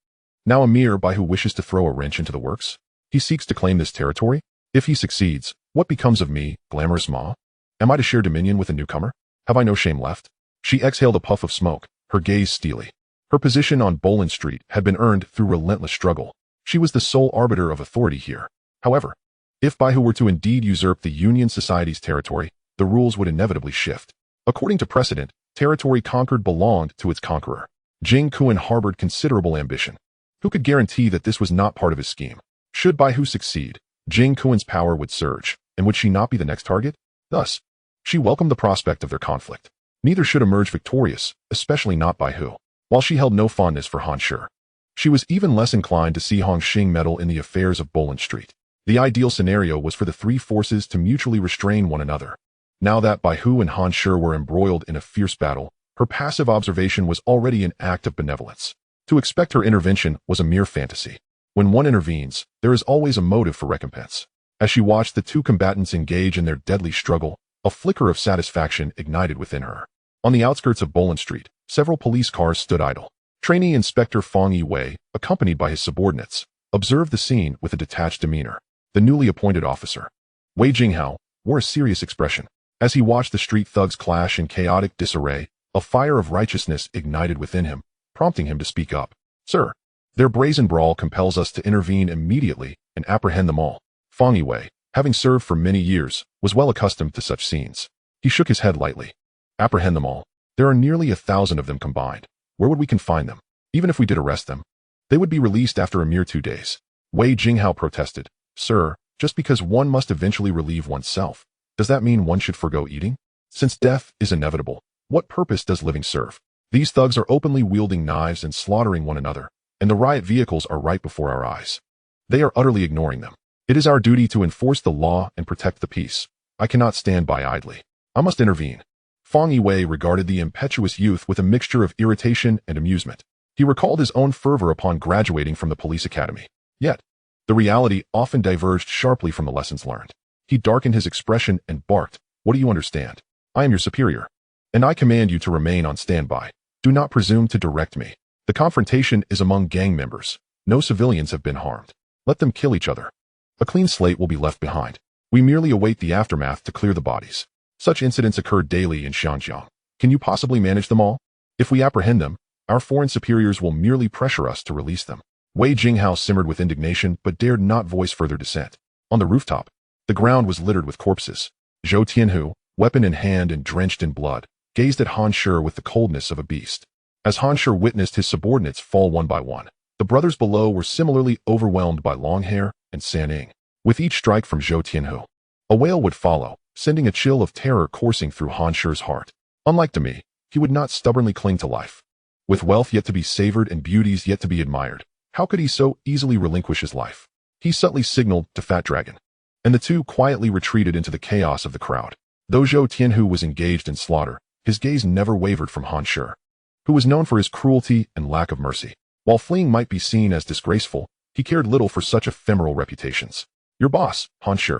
Now Amir by who wishes to throw a wrench into the works? He seeks to claim this territory? If he succeeds, what becomes of me, Glamorous Ma? Am I to share dominion with a newcomer? Have I no shame left? She exhaled a puff of smoke, her gaze steely. Her position on Boland Street had been earned through relentless struggle. She was the sole arbiter of authority here. However, if Baihu were to indeed usurp the Union Society's territory, the rules would inevitably shift. According to precedent, territory conquered belonged to its conqueror. Jing Kun harbored considerable ambition. Who could guarantee that this was not part of his scheme? Should Baihu succeed, Jing Kun's power would surge, and would she not be the next target? Thus, she welcomed the prospect of their conflict. Neither should emerge victorious, especially not Baihu. While she held no fondness for Han Shi, she was even less inclined to see Hong Hing meddle in the affairs of Boland Street. The ideal scenario was for the three forces to mutually restrain one another, Now that Bai Hu and Han Shi were embroiled in a fierce battle, her passive observation was already an act of benevolence. To expect her intervention was a mere fantasy. When one intervenes, there is always a motive for recompense. As she watched the two combatants engage in their deadly struggle, a flicker of satisfaction ignited within her. On the outskirts of Boland Street, several police cars stood idle. Trainee Inspector Fong Yi-wei, accompanied by his subordinates, observed the scene with a detached demeanor. The newly appointed officer, Wei Jinghao, wore a serious expression. As he watched the street thugs clash in chaotic disarray, a fire of righteousness ignited within him, prompting him to speak up. Sir, their brazen brawl compels us to intervene immediately and apprehend them all. Fong Yi-wei, having served for many years, was well accustomed to such scenes. He shook his head lightly. Apprehend them all? There are nearly 1,000 of them combined. Where would we confine them? Even if we did arrest them, they would be released after a mere 2 days. Wei Jinghao protested. Sir, just because one must eventually relieve oneself, does that mean one should forgo eating? Since death is inevitable, what purpose does living serve? These thugs are openly wielding knives and slaughtering one another, and the riot vehicles are right before our eyes. They are utterly ignoring them. It is our duty to enforce the law and protect the peace. I cannot stand by idly. I must intervene. Fong Yi-wei regarded the impetuous youth with a mixture of irritation and amusement. He recalled his own fervor upon graduating from the police academy. Yet, the reality often diverged sharply from the lessons learned. He darkened his expression and barked, What do you understand? I am your superior, and I command you to remain on standby. Do not presume to direct me. The confrontation is among gang members. No civilians have been harmed. Let them kill each other. A clean slate will be left behind. We merely await the aftermath to clear the bodies. Such incidents occur daily in Xinjiang. Can you possibly manage them all? If we apprehend them, our foreign superiors will merely pressure us to release them. Wei Jinghao simmered with indignation but dared not voice further dissent. On the rooftop, the ground was littered with corpses. Zhou Tianhu, weapon in hand and drenched in blood, gazed at Han Shi with the coldness of a beast. As Han Shi witnessed his subordinates fall one by one, the brothers below were similarly overwhelmed by Longhair and Saning. With each strike from Zhou Tianhu, a wail would follow, sending a chill of terror coursing through Han Shi's heart. Unlike Demi, he would not stubbornly cling to life. With wealth yet to be savored and beauties yet to be admired, how could he so easily relinquish his life? He subtly signaled to Fat Dragon, and the two quietly retreated into the chaos of the crowd. Though Zhou Tianhu was engaged in slaughter, his gaze never wavered from Han Shi, who was known for his cruelty and lack of mercy. While fleeing might be seen as disgraceful, he cared little for such ephemeral reputations. Your boss, Han Shi,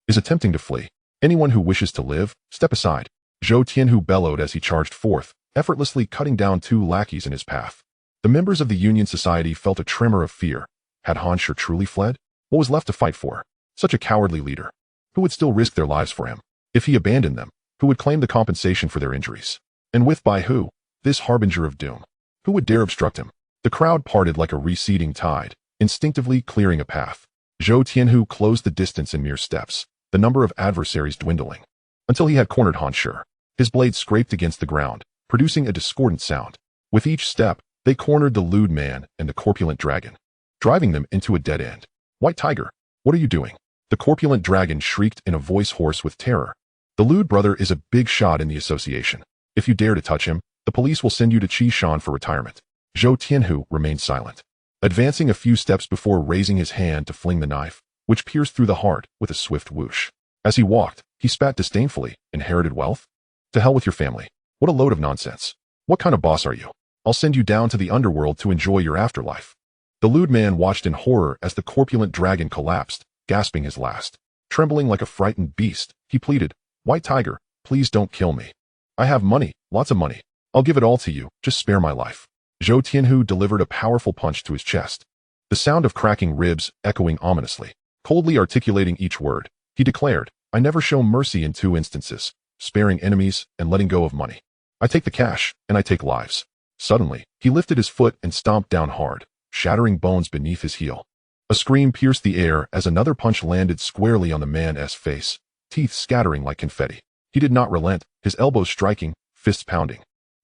is attempting to flee. Anyone who wishes to live, step aside. Zhou Tianhu bellowed as he charged forth, effortlessly cutting down 2 lackeys in his path. The members of the Union Society felt a tremor of fear. Had Han Shi truly fled? What was left to fight for? Such a cowardly leader. Who would still risk their lives for him? If he abandoned them, who would claim the compensation for their injuries? And with Bai Hu, this harbinger of doom, who would dare obstruct him? The crowd parted like a receding tide, instinctively clearing a path. Zhou Tianhu closed the distance in mere steps, the number of adversaries dwindling, until he had cornered Han Shi. His blade scraped against the ground, producing a discordant sound. With each step, they cornered the lewd man and the corpulent dragon, driving them into a dead end. White Tiger, what are you doing? The corpulent dragon shrieked in a voice hoarse with terror. The lewd brother is a big shot in the association. If you dare to touch him, the police will send you to Qishan for retirement. Zhou Tianhu remained silent, advancing a few steps before raising his hand to fling the knife, which pierced through the heart with a swift whoosh. As he walked, he spat disdainfully. Inherited wealth? To hell with your family. What a load of nonsense. What kind of boss are you? I'll send you down to the underworld to enjoy your afterlife. The lewd man watched in horror as the corpulent dragon collapsed, gasping his last. Trembling like a frightened beast, he pleaded, White Tiger, please don't kill me. I have money, lots of money. I'll give it all to you, just spare my life. Zhou Tianhu delivered a powerful punch to his chest. The sound of cracking ribs echoing ominously. Coldly articulating each word, he declared, I never show mercy in 2 instances, sparing enemies and letting go of money. I take the cash, and I take lives. Suddenly, he lifted his foot and stomped down hard, shattering bones beneath his heel. A scream pierced the air as another punch landed squarely on the man's face, teeth scattering like confetti. He did not relent, his elbows striking, fists pounding.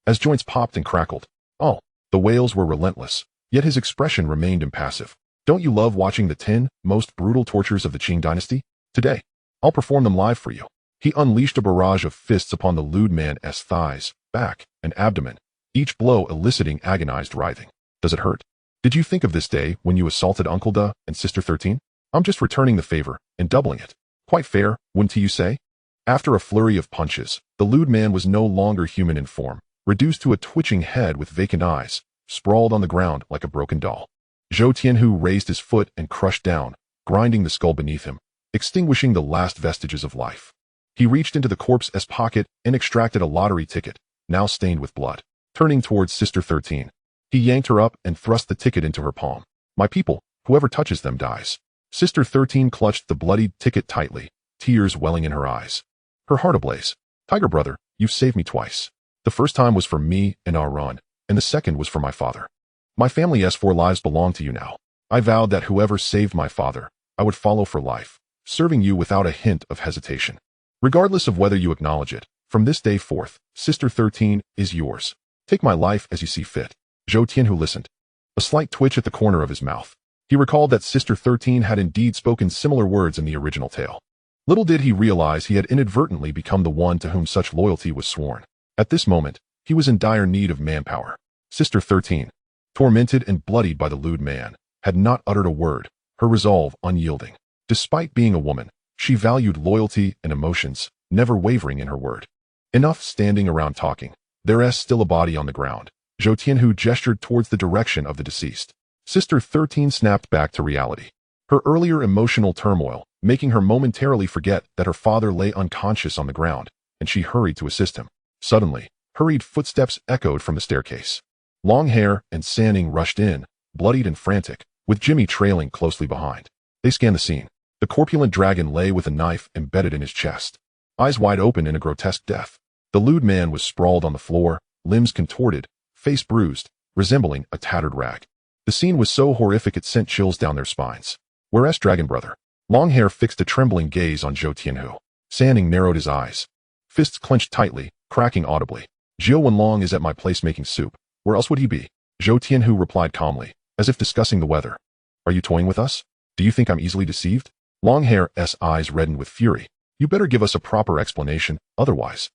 As joints popped and crackled, the wails were relentless, yet his expression remained impassive. Don't you love watching the 10 most brutal tortures of the Qing dynasty? Today, I'll perform them live for you. He unleashed a barrage of fists upon the lewd man's thighs, back, and abdomen, each blow eliciting agonized writhing. Does it hurt? Did you think of this day when you assaulted Uncle Da and Sister 13? I'm just returning the favor and doubling it. Quite fair, wouldn't you say? After a flurry of punches, the lewd man was no longer human in form, reduced to a twitching head with vacant eyes, sprawled on the ground like a broken doll. Zhou Tianhu raised his foot and crushed down, grinding the skull beneath him, extinguishing the last vestiges of life. He reached into the corpse's pocket and extracted a lottery ticket, now stained with blood. Turning towards Sister 13, he yanked her up and thrust the ticket into her palm. My people, whoever touches them dies. Sister 13 clutched the bloodied ticket tightly, tears welling in her eyes. Her heart ablaze. Tiger brother, you've saved me twice. The first time was for me and our run, and the second was for my father. My family's 4 lives belong to you now. I vowed that whoever saved my father, I would follow for life, serving you without a hint of hesitation. Regardless of whether you acknowledge it, from this day forth, Sister 13 is yours. Take my life as you see fit. Zhou Tianhu listened. A slight twitch at the corner of his mouth. He recalled that Sister 13 had indeed spoken similar words in the original tale. Little did he realize he had inadvertently become the one to whom such loyalty was sworn. At this moment, he was in dire need of manpower. Sister 13, tormented and bloodied by the lewd man, had not uttered a word, her resolve unyielding. Despite being a woman, she valued loyalty and emotions, never wavering in her word. Enough standing around talking. There's still a body on the ground. Zhou Tianhu gestured towards the direction of the deceased. Sister 13 snapped back to reality. Her earlier emotional turmoil, making her momentarily forget that her father lay unconscious on the ground, and she hurried to assist him. Suddenly, hurried footsteps echoed from the staircase. Long Hair and Sanning rushed in, bloodied and frantic, with Jimmy trailing closely behind. They scanned the scene. The corpulent dragon lay with a knife embedded in his chest, eyes wide open in a grotesque death. The lewd man was sprawled on the floor, limbs contorted, face bruised, resembling a tattered rag. The scene was so horrific it sent chills down their spines. Where's Dragon Brother? Long Hair fixed a trembling gaze on Zhou Tianhu. Sanning narrowed his eyes. Fists clenched tightly, cracking audibly. Jiao Wenlong is at my place making soup. Where else would he be? Zhou Tianhu replied calmly, as if discussing the weather. Are you toying with us? Do you think I'm easily deceived? Long Hair's eyes reddened with fury. You better give us a proper explanation, otherwise.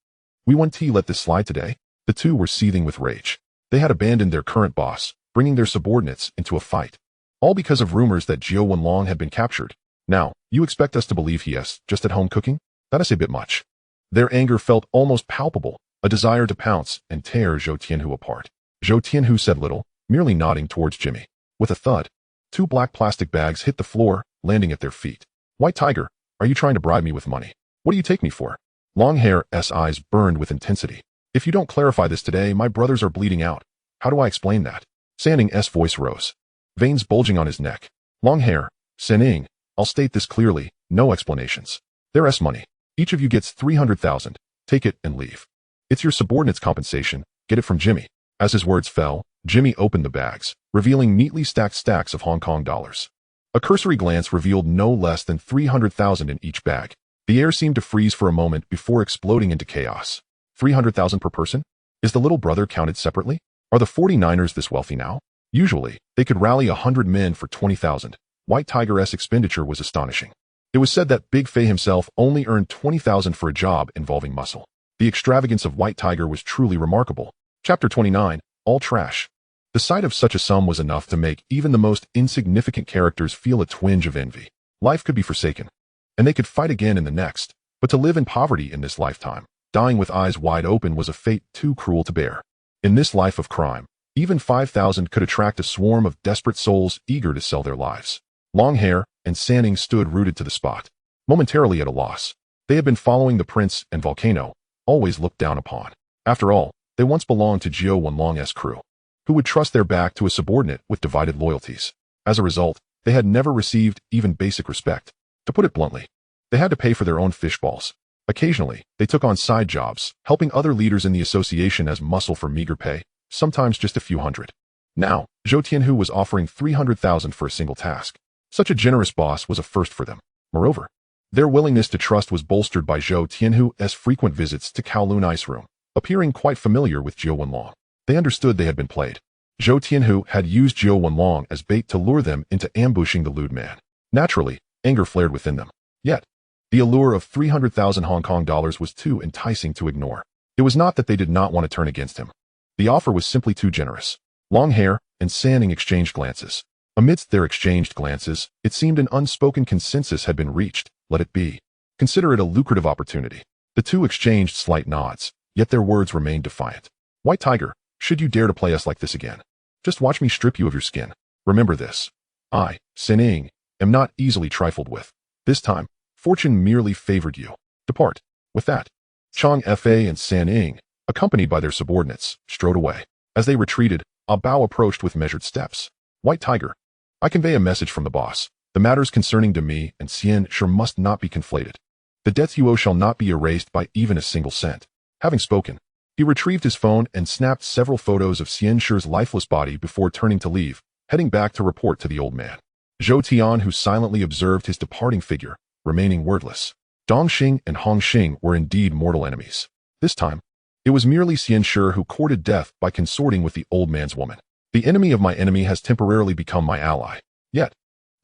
We won't let this slide today. The two were seething with rage. They had abandoned their current boss, bringing their subordinates into a fight. All because of rumors that Jiao Wenlong had been captured. Now, you expect us to believe he is just at home cooking? That is a bit much. Their anger felt almost palpable, a desire to pounce and tear Zhou Tianhu apart. Zhou Tianhu said little, merely nodding towards Jimmy. With a thud, 2 black plastic bags hit the floor, landing at their feet. White Tiger, are you trying to bribe me with money? What do you take me for? Long Hair's eyes burned with intensity. If you don't clarify this today, my brothers are bleeding out. How do I explain that? Sanning's voice rose, veins bulging on his neck. Long Hair, Sanning, I'll state this clearly, no explanations. There's money. Each of you gets 300,000. Take it and leave. It's your subordinate's compensation. Get it from Jimmy. As his words fell, Jimmy opened the bags, revealing neatly stacked stacks of Hong Kong dollars. A cursory glance revealed no less than 300,000 in each bag. The air seemed to freeze for a moment before exploding into chaos. 300,000 per person? Is the little brother counted separately? Are the 49ers this wealthy now? Usually, they could rally 100 men for 20,000. White Tiger's expenditure was astonishing. It was said that Big Fei himself only earned 20,000 for a job involving muscle. The extravagance of White Tiger was truly remarkable. Chapter 29, All Trash. The sight of such a sum was enough to make even the most insignificant characters feel a twinge of envy. Life could be forsaken, and they could fight again in the next, but to live in poverty in this lifetime, dying with eyes wide open, was a fate too cruel to bear. In this life of crime, even 5,000 could attract a swarm of desperate souls eager to sell their lives. Long Hair and Sanning stood rooted to the spot, momentarily at a loss. They had been following the prince and Volcano, always looked down upon. After all, they once belonged to Jiao Wenlong's crew, who would trust their back to a subordinate with divided loyalties. As a result, they had never received even basic respect. To put it bluntly, they had to pay for their own fishballs. Occasionally, they took on side jobs, helping other leaders in the association as muscle for meager pay, sometimes just a few hundred. Now, Zhou Tianhu was offering 300,000 for a single task. Such a generous boss was a first for them. Moreover, their willingness to trust was bolstered by Zhou Tianhu's frequent visits to Kowloon Ice Room, appearing quite familiar with Jiao Wenlong. They understood they had been played. Zhou Tianhu had used Jiao Wenlong as bait to lure them into ambushing the lewd man. Naturally, anger flared within them. Yet, the allure of 300,000 Hong Kong dollars was too enticing to ignore. It was not that they did not want to turn against him. The offer was simply too generous. Long Hair and Sanning exchanged glances. Amidst their exchanged glances, it seemed an unspoken consensus had been reached. Let it be. Consider it a lucrative opportunity. The two exchanged slight nods, yet their words remained defiant. White Tiger, should you dare to play us like this again, just watch me strip you of your skin. Remember this. I, Sin Ing, am not easily trifled with. This time, fortune merely favored you. Depart. With that, Chang Fa and San Ing, accompanied by their subordinates, strode away. As they retreated, A Bao approached with measured steps. White Tiger, I convey a message from the boss. The matters concerning Demi and Xian Shi must not be conflated. The debts you owe shall not be erased by even a single cent. Having spoken, he retrieved his phone and snapped several photos of Xian Shi's lifeless body before turning to leave, heading back to report to the old man. Zhou Tian, who silently observed his departing figure, remaining wordless. Dong Xing and Hong Hing were indeed mortal enemies. This time, it was merely Xian Shi who courted death by consorting with the old man's woman. The enemy of my enemy has temporarily become my ally. Yet,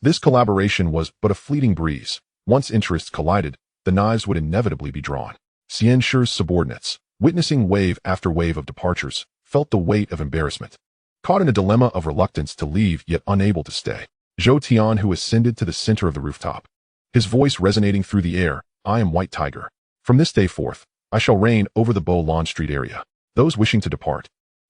this collaboration was but a fleeting breeze. Once interests collided, the knives would inevitably be drawn. Xian Shi's subordinates, witnessing wave after wave of departures, felt the weight of embarrassment. Caught in a dilemma of reluctance to leave yet unable to stay, Zhou Tian, who ascended to the center of the rooftop, his voice resonating through the air, I am White Tiger. From this day forth, I shall reign over the Bo-Lan Street area. Those wishing to depart,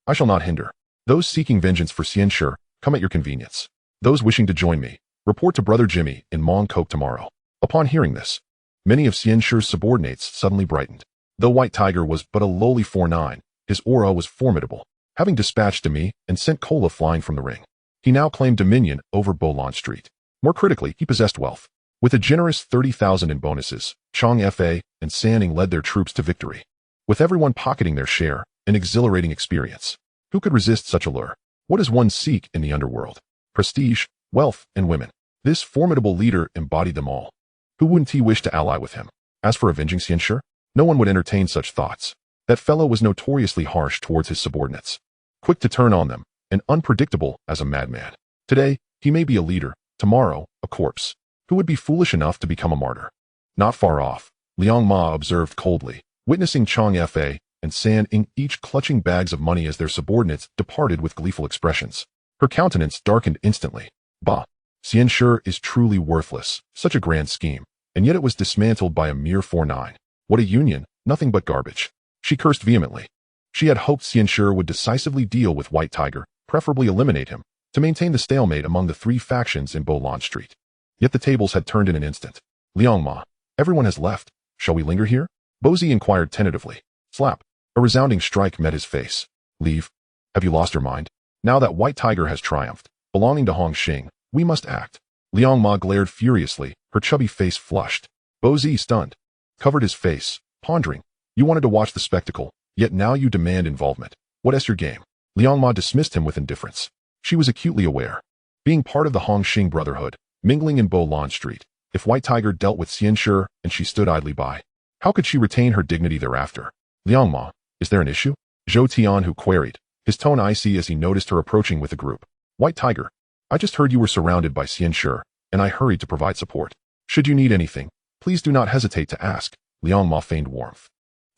I shall not hinder. Those seeking vengeance for Xian Shi, come at your convenience. Those wishing to join me, report to Brother Jimmy in Mong Kok tomorrow. Upon hearing this, many of Xian Shi's subordinates suddenly brightened. Though White Tiger was but a lowly 4'9", his aura was formidable. Having dispatched Demi and sent Cola flying from the ring, he now claimed dominion over Bo-Lan Street. More critically, he possessed wealth. With a generous 30,000 in bonuses, Chang Fa and Sanning led their troops to victory. With everyone pocketing their share, an exhilarating experience. Who could resist such a lure? What does one seek in the underworld? Prestige, wealth, and women. This formidable leader embodied them all. Who wouldn't he wish to ally with him? As for avenging Xian Shi, no one would entertain such thoughts. That fellow was notoriously harsh towards his subordinates, quick to turn on them, and unpredictable as a madman. Today, he may be a leader, tomorrow, a corpse. Who would be foolish enough to become a martyr? Not far off, Liang Ma observed coldly, witnessing Chang Fa and San Ing each clutching bags of money as their subordinates departed with gleeful expressions. Her countenance darkened instantly. Bah! Xian Shi is truly worthless, such a grand scheme, and yet it was dismantled by a mere 4'9". What a union, nothing but garbage. She cursed vehemently. She had hoped Xian Shi would decisively deal with White Tiger, preferably eliminate him, to maintain the stalemate among the three factions in Bo-Lan Street. Yet the tables had turned in an instant. Liang Ma, everyone has left. Shall we linger here? Bozi inquired tentatively. Slap. A resounding strike met his face. Leave? Have you lost your mind? Now that White Tiger has triumphed, belonging to Hong Hing, we must act. Liang Ma glared furiously, her chubby face flushed. Bozi, stunned, covered his face, pondering. You wanted to watch the spectacle, yet now you demand involvement. What is your game? Liang Ma dismissed him with indifference. She was acutely aware. Being part of the Hong Hing Brotherhood, mingling in Bo-Lan Street, if White Tiger dealt with Xian Shi and she stood idly by, how could she retain her dignity thereafter? Liang Ma, is there an issue? Zhou Tian, who queried, his tone icy as he noticed her approaching with a group. White Tiger, I just heard you were surrounded by Xian Shi, and I hurried to provide support. Should you need anything, please do not hesitate to ask. Liang Ma feigned warmth,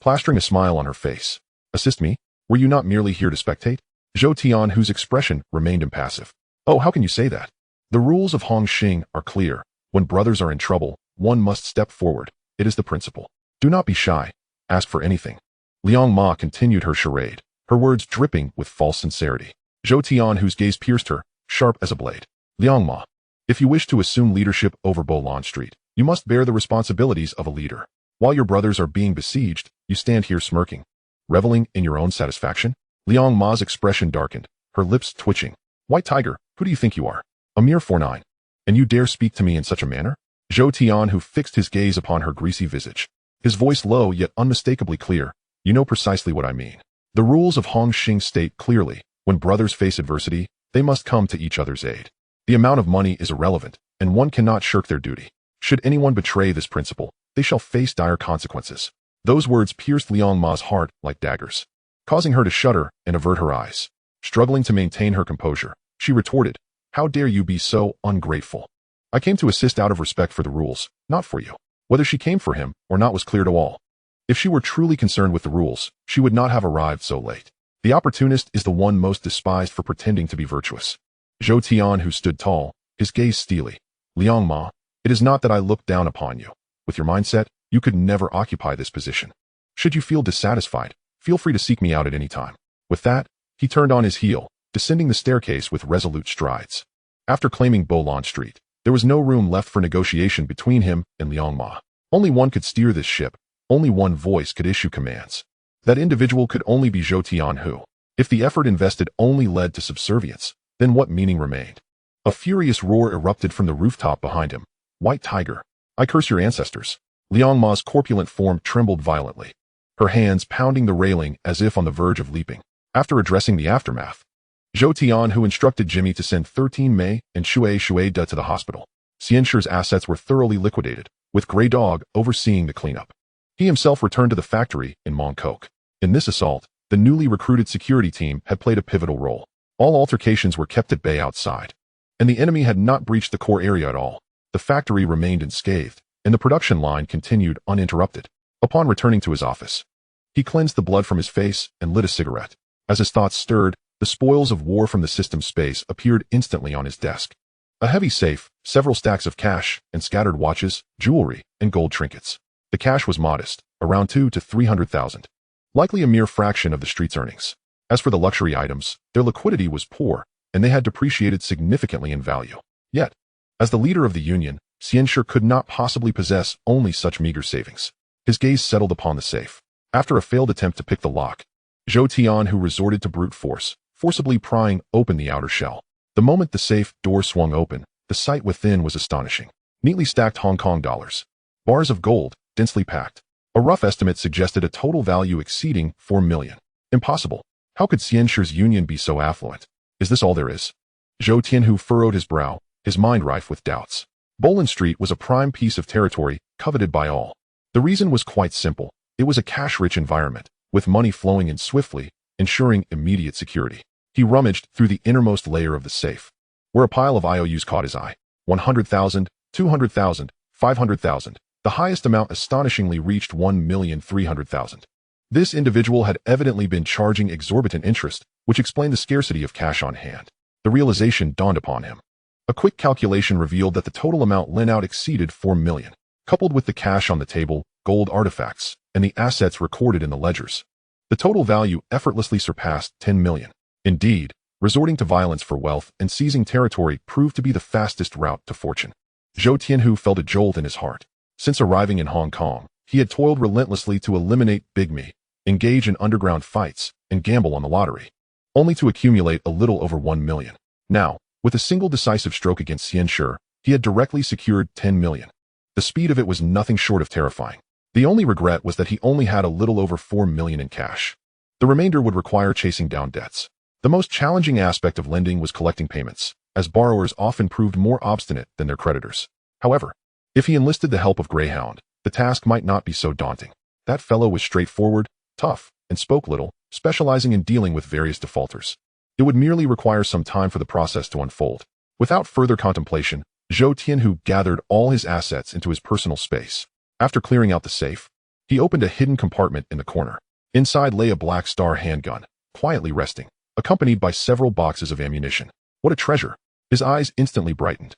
plastering a smile on her face. Assist me? Were you not merely here to spectate? Zhou Tian, whose expression remained impassive. Oh, how can you say that? The rules of Hong Hing are clear. When brothers are in trouble, one must step forward. It is the principle. Do not be shy. Ask for anything. Liang Ma continued her charade, her words dripping with false sincerity. Zhou Tian, whose gaze pierced her, sharp as a blade. Liang Ma, if you wish to assume leadership over Bo-Lan Street, you must bear the responsibilities of a leader. While your brothers are being besieged, you stand here smirking, reveling in your own satisfaction. Liang Ma's expression darkened, her lips twitching. White Tiger, who do you think you are? A mere 4'9". And you dare speak to me in such a manner? Zhou Tian, who fixed his gaze upon her greasy visage, his voice low yet unmistakably clear. You know precisely what I mean. The rules of Hong Hing state clearly, when brothers face adversity, they must come to each other's aid. The amount of money is irrelevant, and one cannot shirk their duty. Should anyone betray this principle, they shall face dire consequences. Those words pierced Liang Ma's heart like daggers, causing her to shudder and avert her eyes. Struggling to maintain her composure, she retorted, How dare you be so ungrateful? I came to assist out of respect for the rules, not for you. Whether she came for him or not was clear to all. If she were truly concerned with the rules, she would not have arrived so late. The opportunist is the one most despised for pretending to be virtuous. Zhou Tian, who stood tall, his gaze steely. Liang Ma, it is not that I look down upon you. With your mindset, You could never occupy this position. Should you feel dissatisfied, feel free to seek me out at any time. With that, he turned on his heel, descending the staircase with resolute strides. After claiming Bolon Street, there was no room left for negotiation between him and Liang Ma. Only one could steer this ship. Only one voice could issue commands. That individual could only be Zhou Tianhu. If the effort invested only led to subservience, then what meaning remained? A furious roar erupted from the rooftop behind him. White Tiger, I curse your ancestors. Liang Ma's corpulent form trembled violently, her hands pounding the railing as if on the verge of leaping. After addressing the aftermath, Zhou Tianhu instructed Jimmy to send 13 Mei and Shui Da to the hospital. Xianshi's assets were thoroughly liquidated, with Grey Dog overseeing the cleanup. He himself returned to the factory in Mongkok. In this assault, the newly recruited security team had played a pivotal role. All altercations were kept at bay outside, and the enemy had not breached the core area at all. The factory remained unscathed, and the production line continued uninterrupted. Upon returning to his office, he cleansed the blood from his face and lit a cigarette. As his thoughts stirred, the spoils of war from the system space appeared instantly on his desk. A heavy safe, several stacks of cash, and scattered watches, jewelry, and gold trinkets. The cash was modest, around 200,000 to 300,000. Likely a mere fraction of the street's earnings. As for the luxury items, their liquidity was poor, and they had depreciated significantly in value. Yet, as the leader of the union, Xianshi could not possibly possess only such meager savings. His gaze settled upon the safe. After a failed attempt to pick the lock, Zhou Tianhu resorted to brute force, forcibly prying open the outer shell. The moment the safe door swung open, the sight within was astonishing. Neatly stacked Hong Kong dollars. Bars of gold, densely packed. A rough estimate suggested a total value exceeding 4 million. Impossible. How could Xianshi's union be so affluent? Is this all there is? Zhou Tianhu furrowed his brow, his mind rife with doubts. Bolon Street was a prime piece of territory, coveted by all. The reason was quite simple. It was a cash-rich environment, with money flowing in swiftly, ensuring immediate security. He rummaged through the innermost layer of the safe, where a pile of IOUs caught his eye. 100,000, 200,000, 500,000. The highest amount astonishingly reached 1,300,000. This individual had evidently been charging exorbitant interest, which explained the scarcity of cash on hand. The realization dawned upon him. A quick calculation revealed that the total amount lent out exceeded 4 million. Coupled with the cash on the table, gold artifacts, and the assets recorded in the ledgers, the total value effortlessly surpassed 10 million. Indeed, resorting to violence for wealth and seizing territory proved to be the fastest route to fortune. Zhou Tianhu felt a jolt in his heart. Since arriving in Hong Kong, he had toiled relentlessly to eliminate Big Me, engage in underground fights, and gamble on the lottery, only to accumulate a little over 1 million. Now, with a single decisive stroke against Xianshi, he had directly secured 10 million. The speed of it was nothing short of terrifying. The only regret was that he only had a little over 4 million in cash. The remainder would require chasing down debts. The most challenging aspect of lending was collecting payments, as borrowers often proved more obstinate than their creditors. However, if he enlisted the help of Greyhound, the task might not be so daunting. That fellow was straightforward, tough, and spoke little, specializing in dealing with various defaulters. It would merely require some time for the process to unfold. Without further contemplation, Zhou Tianhu gathered all his assets into his personal space. After clearing out the safe, he opened a hidden compartment in the corner. Inside lay a Black Star handgun, quietly resting, accompanied by several boxes of ammunition. What a treasure! His eyes instantly brightened.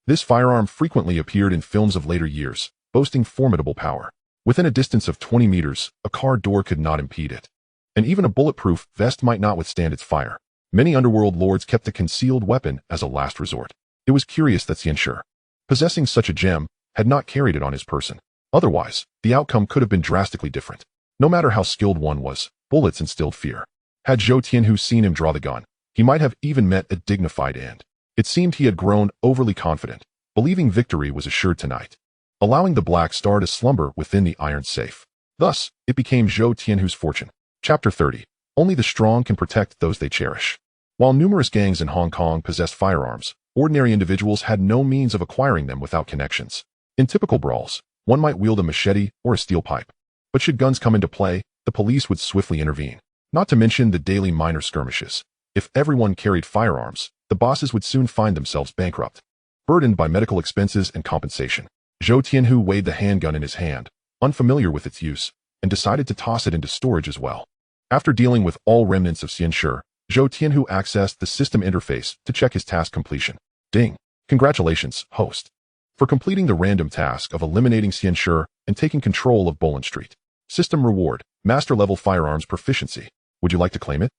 This firearm frequently appeared in films of later years, boasting formidable power. Within a distance of 20 meters, a car door could not impede it. And even a bulletproof vest might not withstand its fire. Many underworld lords kept a concealed weapon as a last resort. It was curious that Xianshi, possessing such a gem, had not carried it on his person. Otherwise, the outcome could have been drastically different. No matter how skilled one was, bullets instilled fear. Had Zhou Tianhu seen him draw the gun, he might have even met a dignified end. It seemed he had grown overly confident, believing victory was assured tonight, allowing the Black Star to slumber within the iron safe. Thus, it became Zhou Tianhu's fortune. Chapter 30. Only the strong can protect those they cherish. While numerous gangs in Hong Kong possessed firearms, ordinary individuals had no means of acquiring them without connections. In typical brawls, one might wield a machete or a steel pipe. But should guns come into play, the police would swiftly intervene. Not to mention the daily minor skirmishes. If everyone carried firearms, the bosses would soon find themselves bankrupt, burdened by medical expenses and compensation. Zhou Tianhu weighed the handgun in his hand, unfamiliar with its use, and decided to toss it into storage as well. After dealing with all remnants of Xianshi, Zhou Tianhu accessed the system interface to check his task completion. Ding! Congratulations, host. for completing the random task of eliminating Xianshi and taking control of Bolan Street. System reward, master-level firearms proficiency. Would you like to claim it?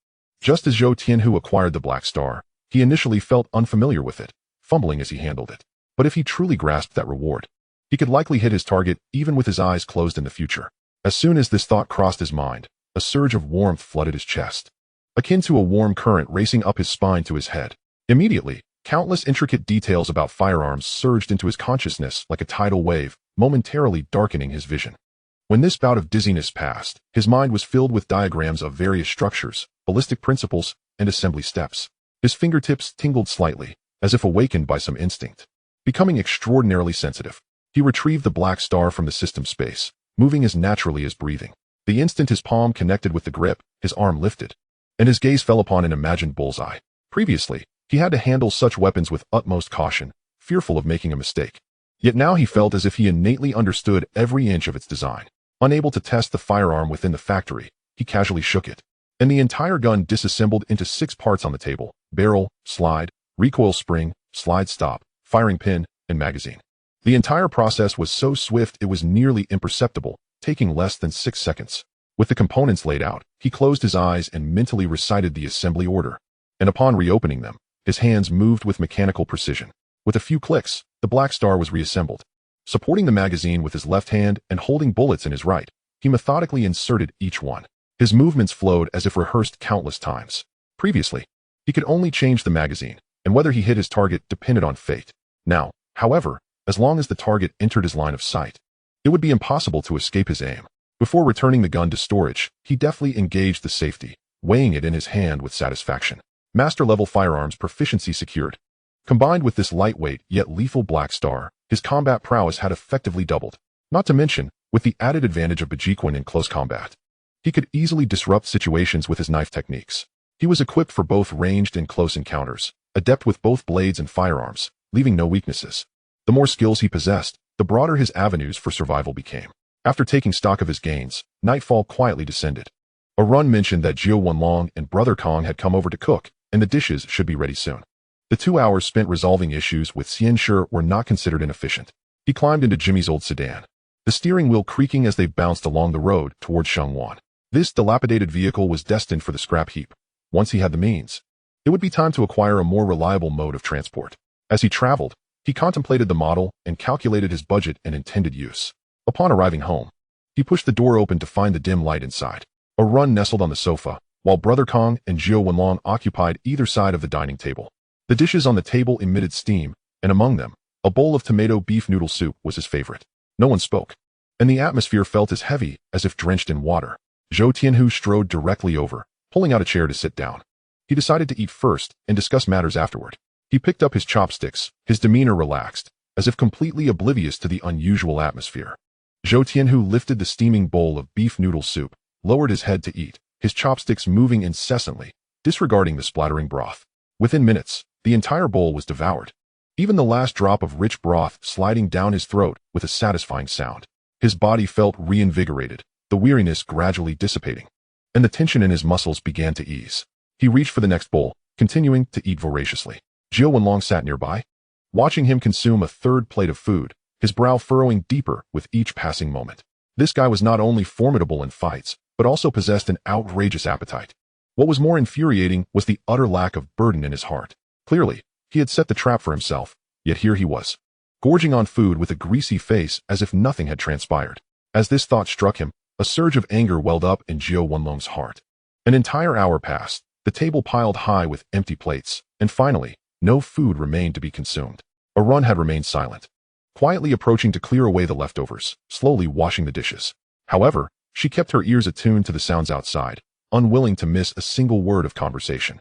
Just as Zhou Tianhu acquired the Black Star, he initially felt unfamiliar with it, fumbling as he handled it. But if he truly grasped that reward, he could likely hit his target even with his eyes closed in the future. As soon as this thought crossed his mind, a surge of warmth flooded his chest, akin to a warm current racing up his spine to his head. Immediately, countless intricate details about firearms surged into his consciousness like a tidal wave, momentarily darkening his vision. When this bout of dizziness passed, his mind was filled with diagrams of various structures, ballistic principles, and assembly steps. His fingertips tingled slightly, as if awakened by some instinct. Becoming extraordinarily sensitive, he retrieved the Black Star from the system space, moving as naturally as breathing. The instant his palm connected with the grip, his arm lifted, and his gaze fell upon an imagined bullseye. Previously, he had to handle such weapons with utmost caution, fearful of making a mistake. Yet now he felt as if he innately understood every inch of its design. Unable to test the firearm within the factory, he casually shook it, and the entire gun disassembled into 6 parts on the table: barrel, slide, recoil spring, slide stop, firing pin, and magazine. The entire process was so swift it was nearly imperceptible, taking less than 6 seconds. With the components laid out, he closed his eyes and mentally recited the assembly order. And upon reopening them, his hands moved with mechanical precision. With a few clicks, the Black Star was reassembled. Supporting the magazine with his left hand and holding bullets in his right, he methodically inserted each one. His movements flowed as if rehearsed countless times. Previously, he could only change the magazine, and whether he hit his target depended on fate. Now, however, as long as the target entered his line of sight, it would be impossible to escape his aim. Before returning the gun to storage, he deftly engaged the safety, weighing it in his hand with satisfaction. Master-level firearms proficiency secured. Combined with this lightweight yet lethal Black Star, his combat prowess had effectively doubled. Not to mention, with the added advantage of Bajiquan in close combat, he could easily disrupt situations with his knife techniques. He was equipped for both ranged and close encounters, adept with both blades and firearms, leaving no weaknesses. The more skills he possessed, the broader his avenues for survival became. After taking stock of his gains, nightfall quietly descended. A run mentioned that Jiao Wenlong and Brother Kong had come over to cook, and the dishes should be ready soon. The 2 hours spent resolving issues with Xianshi were not considered inefficient. He climbed into Jimmy's old sedan, the steering wheel creaking as they bounced along the road toward Shangwan. This dilapidated vehicle was destined for the scrap heap. Once he had the means, it would be time to acquire a more reliable mode of transport. As he traveled, he contemplated the model and calculated his budget and intended use. Upon arriving home, he pushed the door open to find the dim light inside. A run nestled on the sofa, while Brother Kong and Jiao Wenlong occupied either side of the dining table. The dishes on the table emitted steam, and among them, a bowl of tomato beef noodle soup was his favorite. No one spoke, and the atmosphere felt as heavy as if drenched in water. Zhou Tianhu strode directly over, pulling out a chair to sit down. He decided to eat first and discuss matters afterward. He picked up his chopsticks, his demeanor relaxed, as if completely oblivious to the unusual atmosphere. Zhou Tianhu lifted the steaming bowl of beef noodle soup, lowered his head to eat, his chopsticks moving incessantly, disregarding the splattering broth. Within minutes, the entire bowl was devoured, even the last drop of rich broth sliding down his throat with a satisfying sound. His body felt reinvigorated, the weariness gradually dissipating, and the tension in his muscles began to ease. He reached for the next bowl, continuing to eat voraciously. Jiao Wenlong sat nearby, watching him consume a third plate of food, his brow furrowing deeper with each passing moment. This guy was not only formidable in fights, but also possessed an outrageous appetite. What was more infuriating was the utter lack of burden in his heart. Clearly, he had set the trap for himself, yet here he was, gorging on food with a greasy face as if nothing had transpired. As this thought struck him, a surge of anger welled up in Jiao Wenlong's heart. An entire hour passed, the table piled high with empty plates, and finally, no food remained to be consumed. A run had remained silent, quietly approaching to clear away the leftovers, slowly washing the dishes. However, she kept her ears attuned to the sounds outside, unwilling to miss a single word of conversation.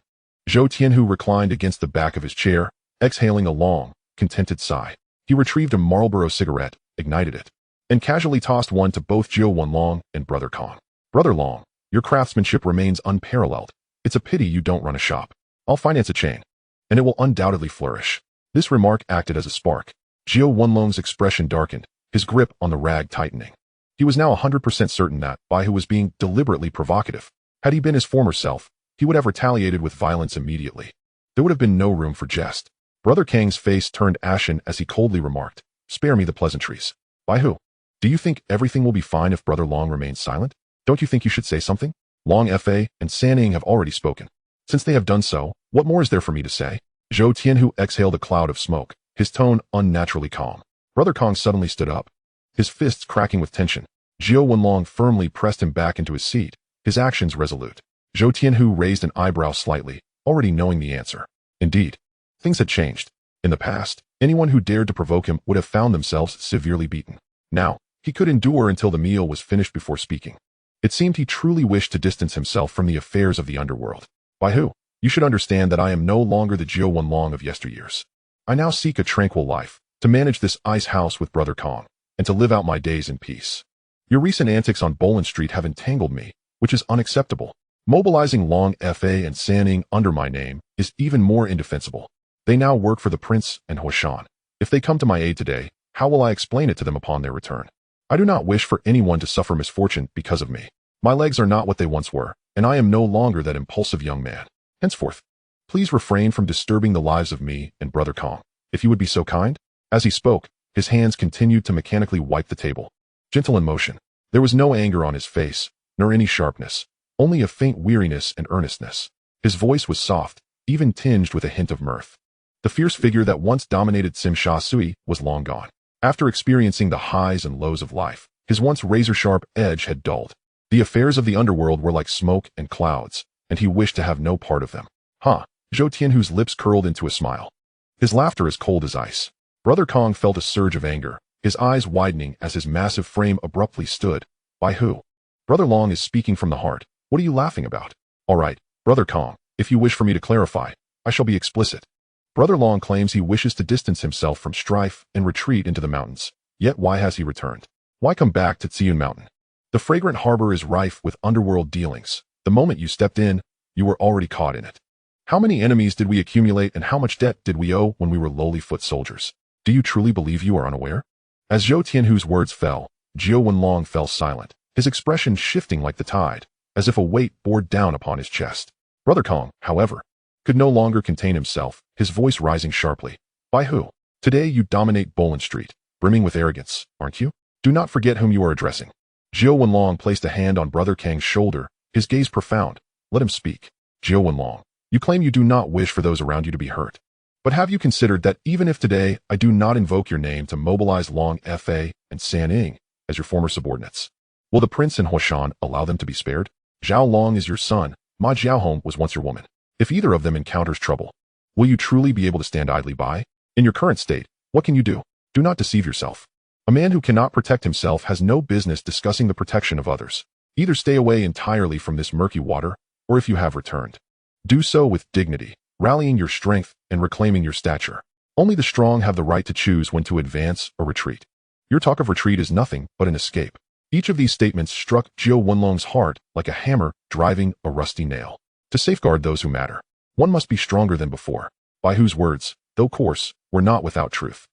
Zhou Tianhu reclined against the back of his chair, exhaling a long, contented sigh. He retrieved a Marlboro cigarette, ignited it, and casually tossed one to both Jiao Wenlong and Brother Kong. Brother Long, your craftsmanship remains unparalleled. It's a pity you don't run a shop. I'll finance a chain, and it will undoubtedly flourish. This remark acted as a spark. Jiao Wenlong's expression darkened, his grip on the rag tightening. He was now 100% certain that Baihu was being deliberately provocative. Had he been his former self, he would have retaliated with violence immediately. There would have been no room for jest. Brother Kang's face turned ashen as he coldly remarked, Spare me the pleasantries. By who? Do you think everything will be fine if Brother Long remains silent? Don't you think you should say something? Long Fa and Sanning have already spoken. Since they have done so, what more is there for me to say? Zhou Tianhu exhaled a cloud of smoke, his tone unnaturally calm. Brother Kong suddenly stood up, his fists cracking with tension. Zhou Wenlong firmly pressed him back into his seat, his actions resolute. Zhou Tianhu raised an eyebrow slightly, already knowing the answer. Indeed, things had changed. In the past, anyone who dared to provoke him would have found themselves severely beaten. Now, he could endure until the meal was finished before speaking. It seemed he truly wished to distance himself from the affairs of the underworld. By who? You should understand that I am no longer the Zhou Wenlong of yesteryears. I now seek a tranquil life, to manage this ice house with Brother Kong, and to live out my days in peace. Your recent antics on Bolin Street have entangled me, which is unacceptable. Mobilizing Long Fa and Sanning under my name is even more indefensible. They now work for the Prince and Huashan. If they come to my aid today, how will I explain it to them upon their return? I do not wish for anyone to suffer misfortune because of me. My legs are not what they once were, and I am no longer that impulsive young man. Henceforth, please refrain from disturbing the lives of me and Brother Kong, if you would be so kind. As he spoke, his hands continued to mechanically wipe the table. Gentle in motion, there was no anger on his face, nor any sharpness, only a faint weariness and earnestness. His voice was soft, even tinged with a hint of mirth. The fierce figure that once dominated Tsui was long gone. After experiencing the highs and lows of life, his once razor-sharp edge had dulled. The affairs of the underworld were like smoke and clouds, and he wished to have no part of them. Zhou Tianhu's lips curled into a smile. His laughter as cold as ice. Brother Kong felt a surge of anger, his eyes widening as his massive frame abruptly stood. By who? Brother Long is speaking from the heart. What are you laughing about? All right, Brother Kong, if you wish for me to clarify, I shall be explicit. Brother Long claims he wishes to distance himself from strife and retreat into the mountains. Yet why has he returned? Why come back to Tsui Mountain? The fragrant harbor is rife with underworld dealings. The moment you stepped in, you were already caught in it. How many enemies did we accumulate and how much debt did we owe when we were lowly foot soldiers? Do you truly believe you are unaware? As Zhou Tianhu's words fell, Zhou Wenlong fell silent, his expression shifting like the tide, as if a weight bore down upon his chest. Brother Kong, however, could no longer contain himself, his voice rising sharply. By who? Today you dominate Bolin Street, brimming with arrogance, aren't you? Do not forget whom you are addressing. Zhou Wenlong placed a hand on Brother Kang's shoulder, his gaze profound. Let him speak. Zhou Wenlong, you claim you do not wish for those around you to be hurt. But have you considered that even if today I do not invoke your name to mobilize Long Fa and Sanning as your former subordinates, will the Prince and Huashan allow them to be spared? Zhao Long is your son, Ma Jiaohong was once your woman. If either of them encounters trouble, will you truly be able to stand idly by? In your current state, what can you do? Do not deceive yourself. A man who cannot protect himself has no business discussing the protection of others. Either stay away entirely from this murky water, or if you have returned, do so with dignity, rallying your strength and reclaiming your stature. Only the strong have the right to choose when to advance or retreat. Your talk of retreat is nothing but an escape. Each of these statements struck Zhou Wenlong's heart like a hammer driving a rusty nail. To safeguard those who matter, one must be stronger than before, by whose words, though coarse, were not without truth.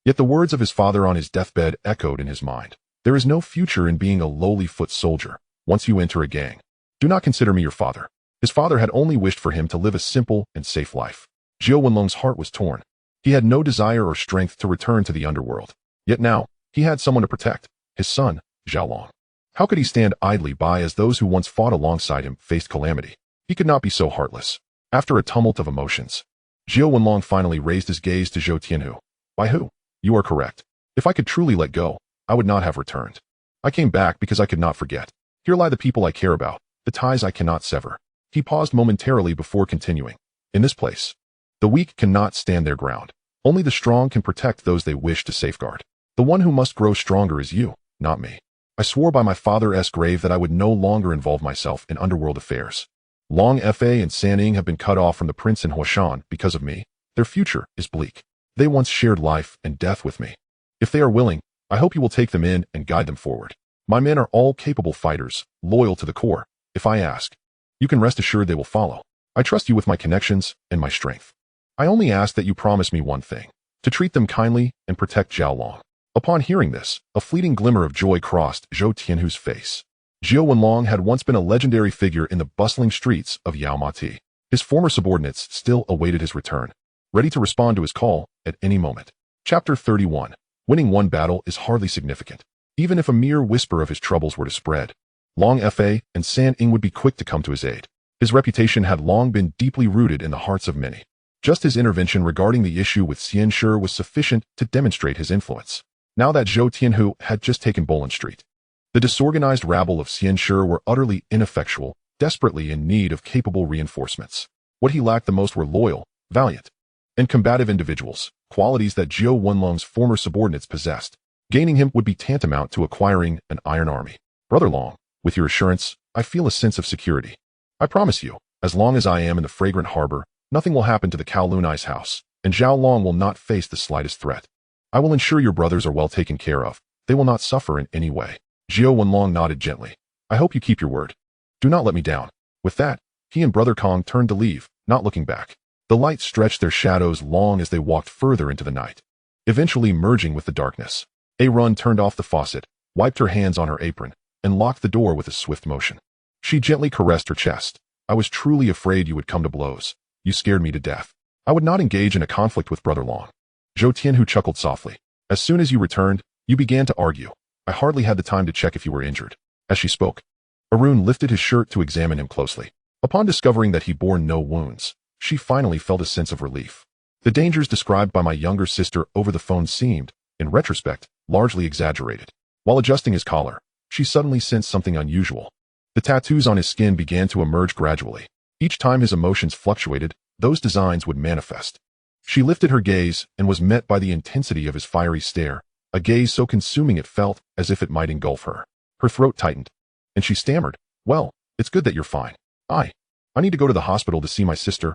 Yet the words of his father on his deathbed echoed in his mind. There is no future in being a lowly foot soldier, once you enter a gang. Do not consider me your father. His father had only wished for him to live a simple and safe life. Zhou Wenlong's heart was torn. He had no desire or strength to return to the underworld. Yet now, he had someone to protect, his son, Zhao Long. How could he stand idly by as those who once fought alongside him faced calamity? He could not be so heartless. After a tumult of emotions, Zhou Wenlong finally raised his gaze to Zhou Tianhu. By who? You are correct. If I could truly let go, I would not have returned. I came back because I could not forget. Here lie the people I care about, the ties I cannot sever. He paused momentarily before continuing. In this place, the weak cannot stand their ground. Only the strong can protect those they wish to safeguard. The one who must grow stronger is you, not me. I swore by my father's grave that I would no longer involve myself in underworld affairs. Long Fa and Sanning have been cut off from the Prince and Huashan because of me. Their future is bleak. They once shared life and death with me. If they are willing, I hope you will take them in and guide them forward. My men are all capable fighters, loyal to the core. If I ask, you can rest assured they will follow. I trust you with my connections and my strength. I only ask that you promise me one thing, to treat them kindly and protect Zhao Long. Upon hearing this, a fleeting glimmer of joy crossed Zhou Tianhu's face. Zhou Wenlong had once been a legendary figure in the bustling streets of Yao Mati. His former subordinates still awaited his return, ready to respond to his call at any moment. Chapter 31. Winning one battle is hardly significant, even if a mere whisper of his troubles were to spread. Long Fa and San Ing would be quick to come to his aid. His reputation had long been deeply rooted in the hearts of many. Just his intervention regarding the issue with Xianshi was sufficient to demonstrate his influence. Now that Zhou Tianhu had just taken Bolin Street, the disorganized rabble of Xianshi were utterly ineffectual, desperately in need of capable reinforcements. What he lacked the most were loyal, valiant, and combative individuals, qualities that Zhou Wenlong's former subordinates possessed. Gaining him would be tantamount to acquiring an iron army. Brother Long, with your assurance, I feel a sense of security. I promise you, as long as I am in the fragrant harbor, nothing will happen to the Kowloon ice house, and Zhao Long will not face the slightest threat. I will ensure your brothers are well taken care of. They will not suffer in any way. Zhou Wenlong nodded gently. I hope you keep your word. Do not let me down. With that, he and Brother Kong turned to leave, not looking back. The lights stretched their shadows long as they walked further into the night, eventually merging with the darkness. A-Run turned off the faucet, wiped her hands on her apron, and locked the door with a swift motion. She gently caressed her chest. I was truly afraid you would come to blows. You scared me to death. I would not engage in a conflict with Brother Long. Zhou Tianhu chuckled softly. As soon as you returned, you began to argue. I hardly had the time to check if you were injured. As she spoke, Arun lifted his shirt to examine him closely. Upon discovering that he bore no wounds, she finally felt a sense of relief. The dangers described by my younger sister over the phone seemed, in retrospect, largely exaggerated. While adjusting his collar, she suddenly sensed something unusual. The tattoos on his skin began to emerge gradually. Each time his emotions fluctuated, those designs would manifest. She lifted her gaze and was met by the intensity of his fiery stare, a gaze so consuming it felt as if it might engulf her. Her throat tightened, and she stammered, Well, it's good that you're fine. I need to go to the hospital to see my sister,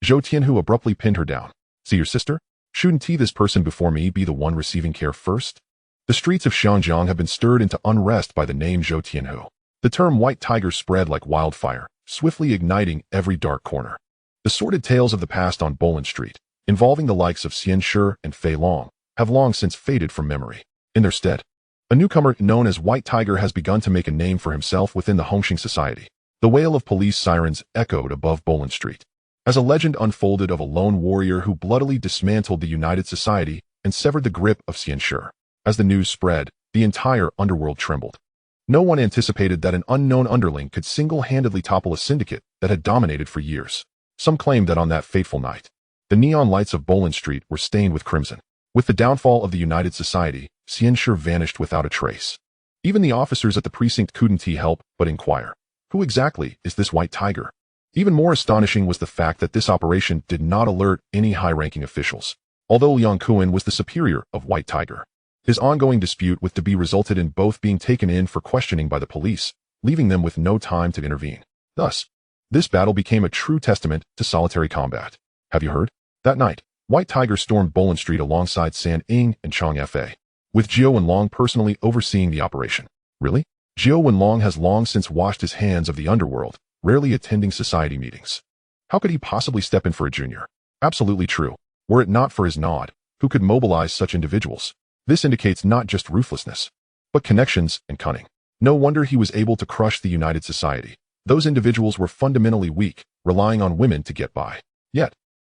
Zhou Tianhu abruptly pinned her down. See your sister? Shouldn't this person before me be the one receiving care first? The streets of Xianjiang have been stirred into unrest by the name Zhou Tianhu. The term White Tiger spread like wildfire, swiftly igniting every dark corner. The sordid tales of the past on Bolin Street, involving the likes of Xianshi and Fei Long, have long since faded from memory. In their stead, a newcomer known as White Tiger has begun to make a name for himself within the Hong Hing society. The wail of police sirens echoed above Bolin Street, as a legend unfolded of a lone warrior who bloodily dismantled the United Society and severed the grip of Xianshi. As the news spread, the entire underworld trembled. No one anticipated that an unknown underling could single-handedly topple a syndicate that had dominated for years. Some claimed that on that fateful night, the neon lights of Bolin Street were stained with crimson. With the downfall of the United Society, Xianshi vanished without a trace. Even the officers at the precinct couldn't help but inquire, who exactly is this White Tiger? Even more astonishing was the fact that this operation did not alert any high-ranking officials. Although Liang Kuan was the superior of White Tiger, his ongoing dispute with Dabi resulted in both being taken in for questioning by the police, leaving them with no time to intervene. Thus, this battle became a true testament to solitary combat. Have you heard? That night, White Tiger stormed Bolin Street alongside San Ing and Chang Fa, with Zhou Wenlong personally overseeing the operation. Really? Zhou Wenlong has long since washed his hands of the underworld, rarely attending society meetings. How could he possibly step in for a junior? Absolutely true. Were it not for his nod, who could mobilize such individuals? This indicates not just ruthlessness, but connections and cunning. No wonder he was able to crush the United Society. Those individuals were fundamentally weak, relying on women to get by. Yet,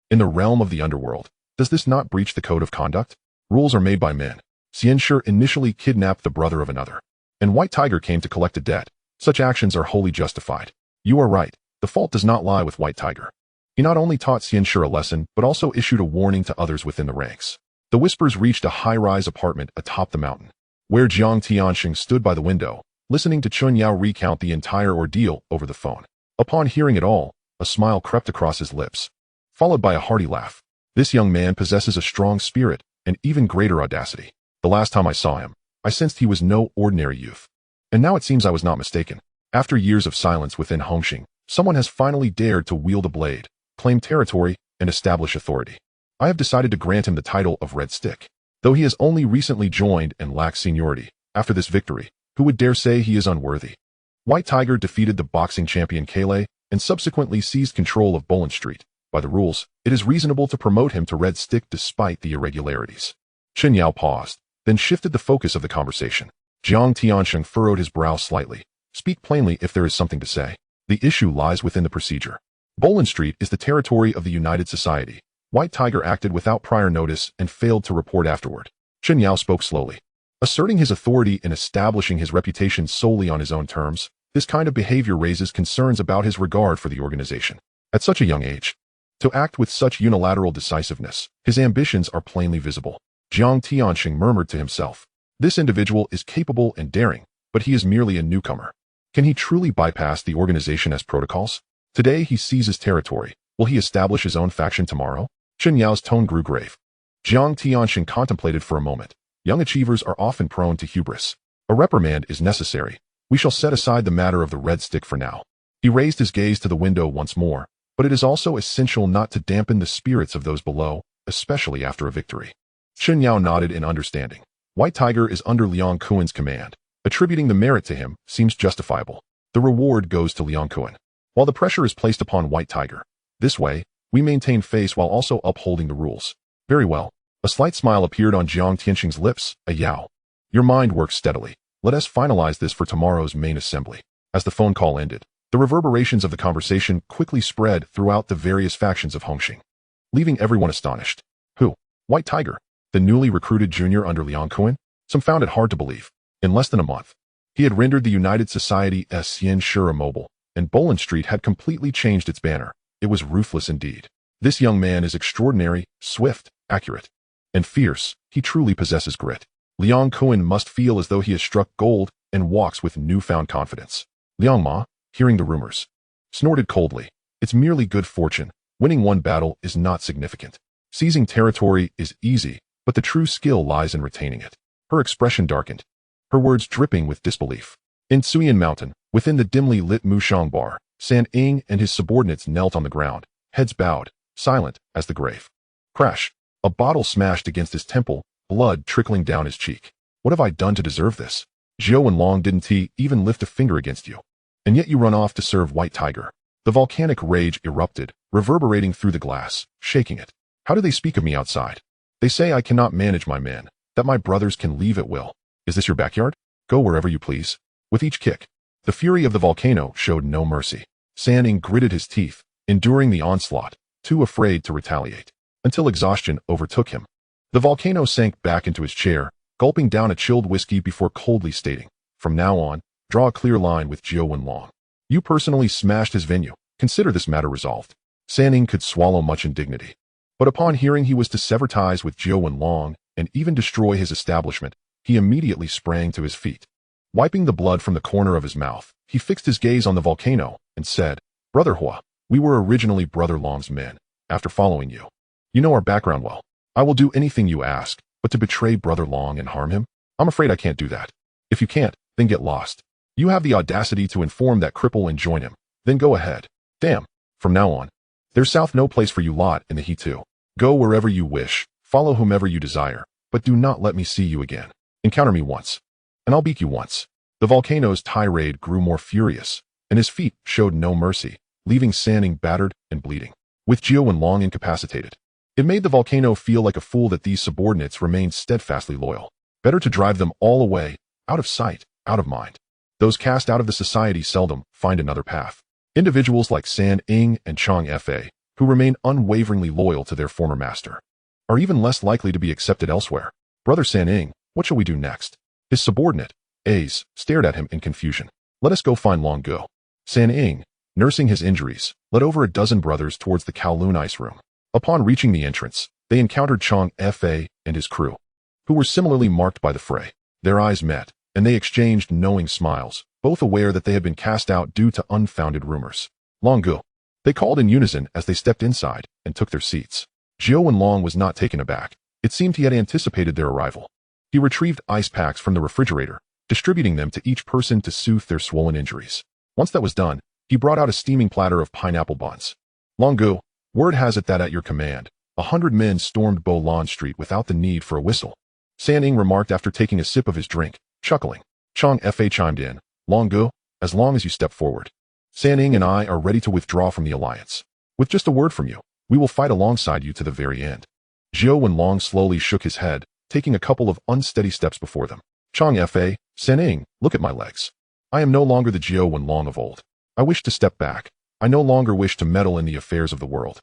in the realm of the underworld, does this not breach the code of conduct? Rules are made by men. Xianshi initially kidnapped the brother of another, and White Tiger came to collect a debt. Such actions are wholly justified. You are right. The fault does not lie with White Tiger. He not only taught Xianshi a lesson, but also issued a warning to others within the ranks. The whispers reached a high-rise apartment atop the mountain, where Jiang Tianxing stood by the window, listening to Chun Yao recount the entire ordeal over the phone. Upon hearing it all, a smile crept across his lips, followed by a hearty laugh. This young man possesses a strong spirit and even greater audacity. The last time I saw him, I sensed he was no ordinary youth. And now it seems I was not mistaken. After years of silence within Hong Hing, someone has finally dared to wield a blade, claim territory, and establish authority. I have decided to grant him the title of Red Stick. Though he has only recently joined and lacks seniority, after this victory, who would dare say he is unworthy? White Tiger defeated the boxing champion Kale and subsequently seized control of Bolin Street. By the rules, it is reasonable to promote him to Red Stick despite the irregularities. Chen Yao paused, then shifted the focus of the conversation. Jiang Tianxing furrowed his brow slightly. Speak plainly if there is something to say. The issue lies within the procedure. Bolin Street is the territory of the United Society. White Tiger acted without prior notice and failed to report afterward. Chen Yao spoke slowly. Asserting his authority and establishing his reputation solely on his own terms, this kind of behavior raises concerns about his regard for the organization. At such a young age, to act with such unilateral decisiveness, his ambitions are plainly visible. Jiang Tianxing murmured to himself. This individual is capable and daring, but he is merely a newcomer. Can he truly bypass the organization as protocols? Today he seizes territory. Will he establish his own faction tomorrow? Chen Yao's tone grew grave. Jiang Tianxing contemplated for a moment. Young achievers are often prone to hubris. A reprimand is necessary. We shall set aside the matter of the red stick for now. He raised his gaze to the window once more, but it is also essential not to dampen the spirits of those below, especially after a victory. Chen Yao nodded in understanding. White Tiger is under Liang Kuan's command. Attributing the merit to him seems justifiable. The reward goes to Liang Kuan, while the pressure is placed upon White Tiger. This way, we maintain face while also upholding the rules. Very well. A slight smile appeared on Jiang Tianxing's lips. Yao. Your mind works steadily. Let us finalize this for tomorrow's main assembly. As the phone call ended, the reverberations of the conversation quickly spread throughout the various factions of Hong Hing, leaving everyone astonished. Who? White Tiger, the newly recruited junior under Liang Kuan? Some found it hard to believe. In less than a month, he had rendered the United Society's Yen Shura immobile, and Bolin Street had completely changed its banner. It was ruthless indeed. This young man is extraordinary, swift, accurate, and fierce. He truly possesses grit. Liang Kuan must feel as though he has struck gold and walks with newfound confidence. Liang Ma, hearing the rumors, snorted coldly. It's merely good fortune. Winning one battle is not significant. Seizing territory is easy, but the true skill lies in retaining it. Her expression darkened, her words dripping with disbelief. In Tsui Mountain, within the dimly lit Mushang bar, San Ing and his subordinates knelt on the ground, heads bowed, silent as the grave. Crash! A bottle smashed against his temple, blood trickling down his cheek. What have I done to deserve this? Zhou and Long didn't even lift a finger against you. And yet you run off to serve White Tiger. The volcanic rage erupted, reverberating through the glass, shaking it. How do they speak of me outside? They say I cannot manage my men, that my brothers can leave at will. Is this your backyard? Go wherever you please. With each kick, the fury of the volcano showed no mercy. San Ing gritted his teeth, enduring the onslaught, too afraid to retaliate, until exhaustion overtook him. The volcano sank back into his chair, gulping down a chilled whiskey before coldly stating, from now on, draw a clear line with Zhou and Long. You personally smashed his venue. Consider this matter resolved. San Ing could swallow much indignity. But upon hearing he was to sever ties with Zhou and Long, and even destroy his establishment, he immediately sprang to his feet. Wiping the blood from the corner of his mouth, he fixed his gaze on the volcano, and said, Brother Hua, we were originally Brother Long's men, after following you. You know our background well. I will do anything you ask, but to betray Brother Long and harm him? I'm afraid I can't do that. If you can't, then get lost. You have the audacity to inform that cripple and join him. Then go ahead. Damn. From now on, there's south no place for you lot in the He too. Go wherever you wish, follow whomever you desire, but do not let me see you again. Encounter me once, and I'll beat you once. The volcano's tirade grew more furious, and his feet showed no mercy, leaving San Ing battered and bleeding, with Zhou and Long incapacitated. It made the volcano feel like a fool that these subordinates remained steadfastly loyal. Better to drive them all away, out of sight, out of mind. Those cast out of the society seldom find another path. Individuals like San Ing and Chang Fa, who remain unwaveringly loyal to their former master, are even less likely to be accepted elsewhere. Brother San Ing, what shall we do next? His subordinate, Ace, stared at him in confusion. Let us go find Long Go. San Ing, nursing his injuries, led over a dozen brothers towards the Kowloon ice room. Upon reaching the entrance, they encountered Chang Fa and his crew, who were similarly marked by the fray. Their eyes met, and they exchanged knowing smiles, both aware that they had been cast out due to unfounded rumors. Long Go, they called in unison as they stepped inside and took their seats. Zhou and Long was not taken aback. It seemed he had anticipated their arrival. He retrieved ice packs from the refrigerator, distributing them to each person to soothe their swollen injuries. Once that was done, he brought out a steaming platter of pineapple buns. Long Go, word has it that at your command, 100 men stormed Bolin Street without the need for a whistle. San Ing remarked after taking a sip of his drink, chuckling. Chang Fa chimed in, Long Go, as long as you step forward. San Ing and I are ready to withdraw from the alliance. With just a word from you, we will fight alongside you to the very end. Zhou and Long slowly shook his head, taking a couple of unsteady steps before them. Chang Fa, San Ing, look at my legs. I am no longer the Zhou and Long of old. I wish to step back. I no longer wish to meddle in the affairs of the world.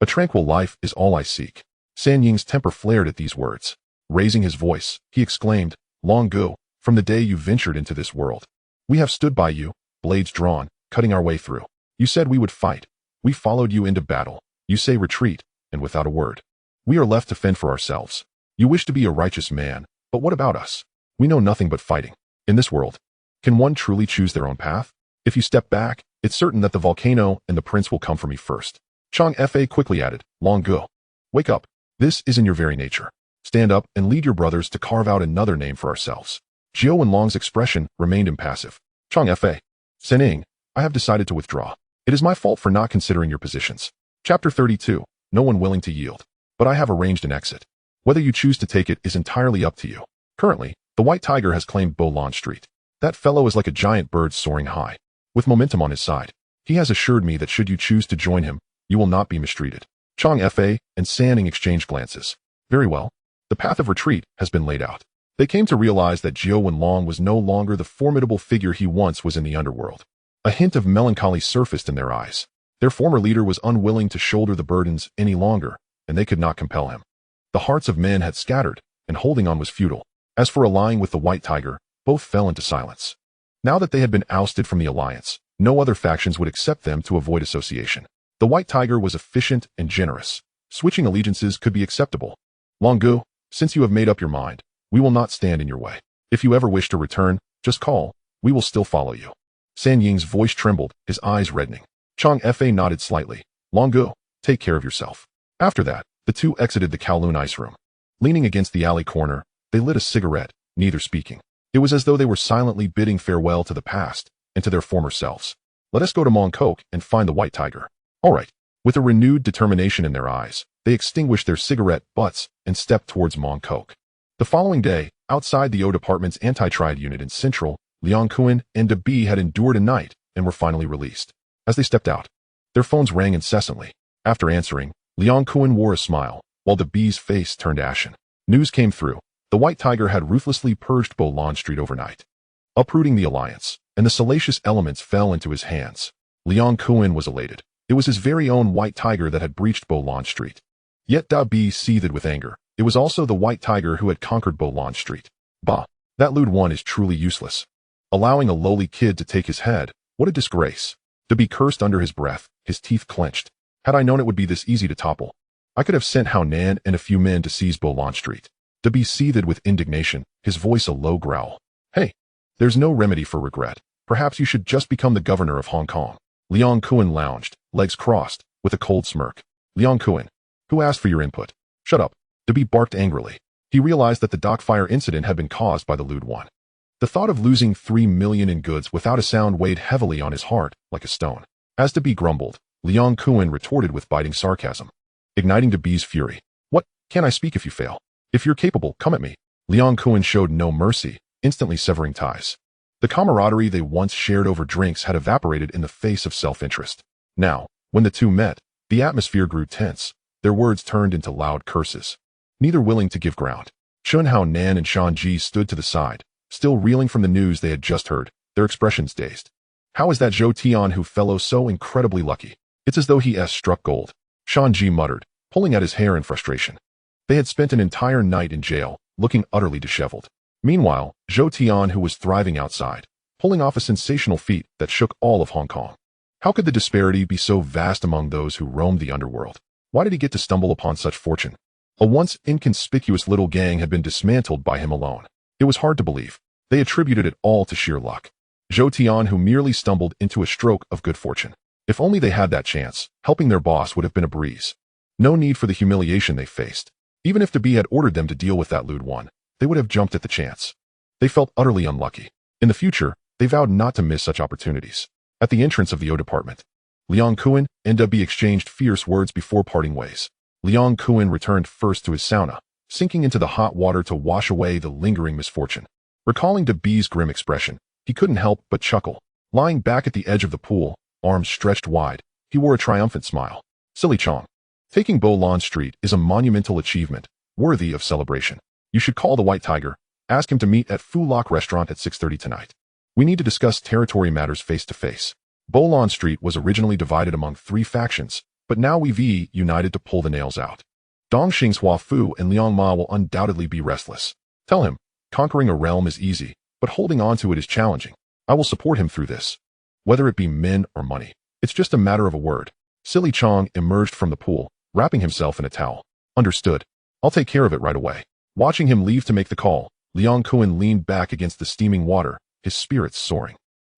A tranquil life is all I seek. San Ying's temper flared at these words. Raising his voice, he exclaimed, "Long ago, from the day you ventured into this world, we have stood by you, blades drawn, cutting our way through. You said we would fight. We followed you into battle. You say retreat, and without a word, we are left to fend for ourselves. You wish to be a righteous man, but what about us? We know nothing but fighting. In this world, can one truly choose their own path? If you step back, it's certain that the volcano and the prince will come for me first." Chang Fa quickly added, "Long ago, wake up. This is in your very nature. Stand up and lead your brothers to carve out another name for ourselves." Jiao and Long's expression remained impassive. Chang Fa, Sening, I have decided to withdraw. It is my fault for not considering your positions. Chapter 32, no one willing to yield. But I have arranged an exit. Whether you choose to take it is entirely up to you. Currently, the White Tiger has claimed Bolon Street. That fellow is like a giant bird soaring high, with momentum on his side. He has assured me that should you choose to join him, you will not be mistreated. Chang Fa and Sanning exchanged glances. Very well. The path of retreat has been laid out. They came to realize that Jiao Wenlong was no longer the formidable figure he once was in the underworld. A hint of melancholy surfaced in their eyes. Their former leader was unwilling to shoulder the burdens any longer, and they could not compel him. The hearts of men had scattered, and holding on was futile. As for allying with the White Tiger, both fell into silence. Now that they had been ousted from the alliance, no other factions would accept them to avoid association. The White Tiger was efficient and generous. Switching allegiances could be acceptable. Long ago, since you have made up your mind, we will not stand in your way. If you ever wish to return, just call. We will still follow you. San Ying's voice trembled, his eyes reddening. Chang Fa nodded slightly. Long ago, take care of yourself. After that, the two exited the Kowloon ice room. Leaning against the alley corner, they lit a cigarette, neither speaking. It was as though they were silently bidding farewell to the past and to their former selves. Let us go to Mongkok and find the White Tiger. All right. With a renewed determination in their eyes, they extinguished their cigarette butts and stepped towards Mongkok. The following day, outside the O Department's anti-triad unit in Central, Liang Kun and De B had endured a night and were finally released. As they stepped out, their phones rang incessantly. After answering, Liang Kun wore a smile, while De B's face turned ashen. News came through. The White Tiger had ruthlessly purged Bolon Street overnight, uprooting the alliance, and the salacious elements fell into his hands. Liang Kun was elated. It was his very own White Tiger that had breached Bolon Street. Yet Da Bi seethed with anger. It was also the White Tiger who had conquered Bolon Street. Bah, that lewd one is truly useless. Allowing a lowly kid to take his head, what a disgrace. Da Bi cursed under his breath, his teeth clenched. Had I known it would be this easy to topple, I could have sent Hao Nan and a few men to seize Bolon Street. Da Bi seethed with indignation, his voice a low growl. Hey, there's no remedy for regret. Perhaps you should just become the governor of Hong Kong. Liang Kun lounged, legs crossed, with a cold smirk. Liang Kun, who asked for your input? Shut up. Da Bi barked angrily. He realized that the dockfire incident had been caused by the lewd one. The thought of losing 3 million in goods without a sound weighed heavily on his heart, like a stone. As Da Bi grumbled, Liang Kun retorted with biting sarcasm, igniting Da Bi's fury. What? Can I speak if you fail? If you're capable, come at me. Liang Kun showed no mercy, instantly severing ties. The camaraderie they once shared over drinks had evaporated in the face of self-interest. Now, when the two met, the atmosphere grew tense. Their words turned into loud curses. Neither willing to give ground. Chun Hao Nan and Shan Ji stood to the side, still reeling from the news they had just heard, their expressions dazed. How is that Zhou Tian who fellow so incredibly lucky? It's as though he struck gold. Shan Ji muttered, pulling at his hair in frustration. They had spent an entire night in jail, looking utterly disheveled. Meanwhile, Zhou Tian, who was thriving outside, pulling off a sensational feat that shook all of Hong Kong. How could the disparity be so vast among those who roamed the underworld? Why did he get to stumble upon such fortune? A once inconspicuous little gang had been dismantled by him alone. It was hard to believe. They attributed it all to sheer luck. Zhou Tian, who merely stumbled into a stroke of good fortune. If only they had that chance, helping their boss would have been a breeze. No need for the humiliation they faced. Even if Da Bi had ordered them to deal with that lewd one, they would have jumped at the chance. They felt utterly unlucky. In the future, they vowed not to miss such opportunities. At the entrance of the O Department, Liang Kun and Da Bi exchanged fierce words before parting ways. Liang Kun returned first to his sauna, sinking into the hot water to wash away the lingering misfortune. Recalling Da Bi's grim expression, he couldn't help but chuckle. Lying back at the edge of the pool, arms stretched wide, he wore a triumphant smile. Silly Chong. Taking Bolon Street is a monumental achievement, worthy of celebration. You should call the White Tiger, ask him to meet at Fu Lok Restaurant at 6:30 tonight. We need to discuss territory matters face to face. Bolon Street was originally divided among 3 factions, but now we've united to pull the nails out. Dong Xinghua Fu and Liang Ma will undoubtedly be restless. Tell him, conquering a realm is easy, but holding on to it is challenging. I will support him through this. Whether it be men or money, it's just a matter of a word. Silly Chong emerged from the pool, wrapping himself in a towel. Understood. I'll take care of it right away. Watching him leave to make the call, Liang Kun leaned back against the steaming water, his spirits soaring.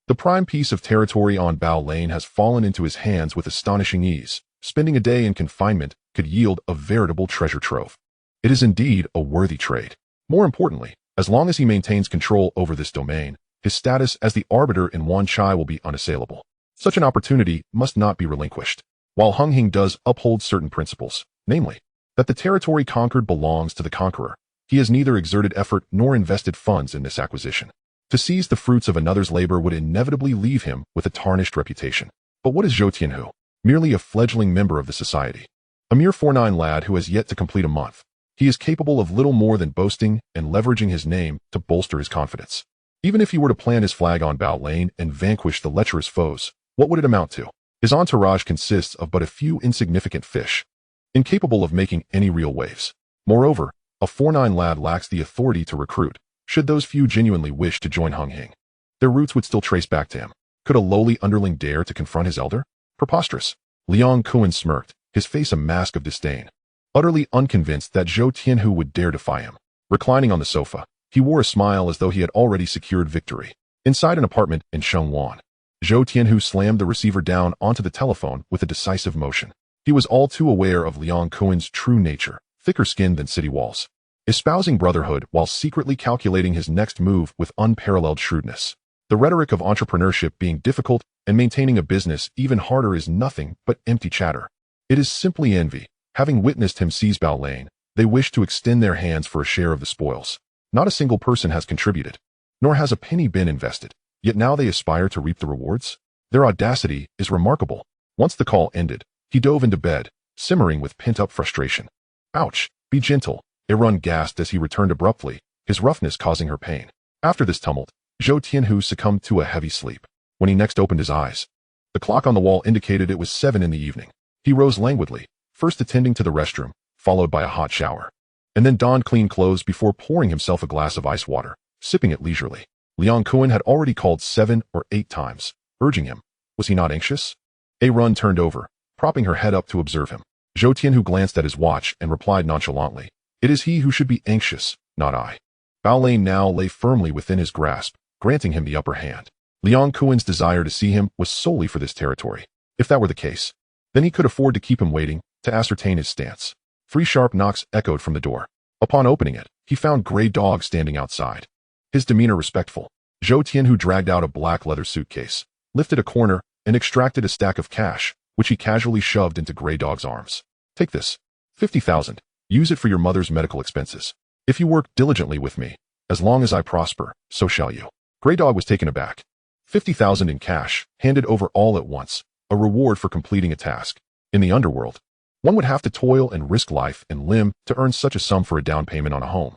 The prime piece of territory on Bao Lane has fallen into his hands with astonishing ease. Spending a day in confinement could yield a veritable treasure trove. It is indeed a worthy trade. More importantly, as long as he maintains control over this domain, his status as the arbiter in Wan Chai will be unassailable. Such an opportunity must not be relinquished. While Hong Hing does uphold certain principles, namely, that the territory conquered belongs to the conqueror, he has neither exerted effort nor invested funds in this acquisition. To seize the fruits of another's labor would inevitably leave him with a tarnished reputation. But what is Zhou Tianhu? Merely a fledgling member of the society. A mere 4'9" lad who has yet to complete a month. He is capable of little more than boasting and leveraging his name to bolster his confidence. Even if he were to plant his flag on Bao Lane and vanquish the lecherous foes, what would it amount to? His entourage consists of but a few insignificant fish, incapable of making any real waves. Moreover, a 4'9" lad lacks the authority to recruit, should those few genuinely wish to join Hong Hing. Their roots would still trace back to him. Could a lowly underling dare to confront his elder? Preposterous. Liang Kun smirked, his face a mask of disdain, utterly unconvinced that Zhou Tianhu would dare defy him. Reclining on the sofa, he wore a smile as though he had already secured victory. Inside an apartment in Shengwan, Zhou Tianhu slammed the receiver down onto the telephone with a decisive motion. He was all too aware of Liang Kun's true nature, thicker-skinned than city walls, espousing brotherhood while secretly calculating his next move with unparalleled shrewdness. The rhetoric of entrepreneurship being difficult and maintaining a business even harder is nothing but empty chatter. It is simply envy. Having witnessed him seize Bao Lane, they wish to extend their hands for a share of the spoils. Not a single person has contributed, nor has a penny been invested, yet now they aspire to reap the rewards? Their audacity is remarkable. Once the call ended, he dove into bed, simmering with pent-up frustration. Ouch, be gentle, Erun gasped as he returned abruptly, his roughness causing her pain. After this tumult, Zhou Tianhu succumbed to a heavy sleep. When he next opened his eyes, the clock on the wall indicated it was 7 in the evening. He rose languidly, first attending to the restroom, followed by a hot shower, and then donned clean clothes before pouring himself a glass of ice water, sipping it leisurely. Liang Kun had already called 7 or 8 times, urging him. Was he not anxious? Erun turned over, propping her head up to observe him. Zhou Tianhu glanced at his watch and replied nonchalantly, "It is he who should be anxious, not I." Bao Lane now lay firmly within his grasp, granting him the upper hand. Liang Kun's desire to see him was solely for this territory. If that were the case, then he could afford to keep him waiting to ascertain his stance. 3 sharp knocks echoed from the door. Upon opening it, he found Grey Dog standing outside, his demeanor respectful. Zhou Tianhu dragged out a black leather suitcase, lifted a corner, and extracted a stack of cash, which he casually shoved into Grey Dog's arms. "Take this. 50,000. Use it for your mother's medical expenses. If you work diligently with me, as long as I prosper, so shall you." Grey Dog was taken aback. 50,000 in cash, handed over all at once, a reward for completing a task. In the Underworld, one would have to toil and risk life and limb to earn such a sum for a down payment on a home.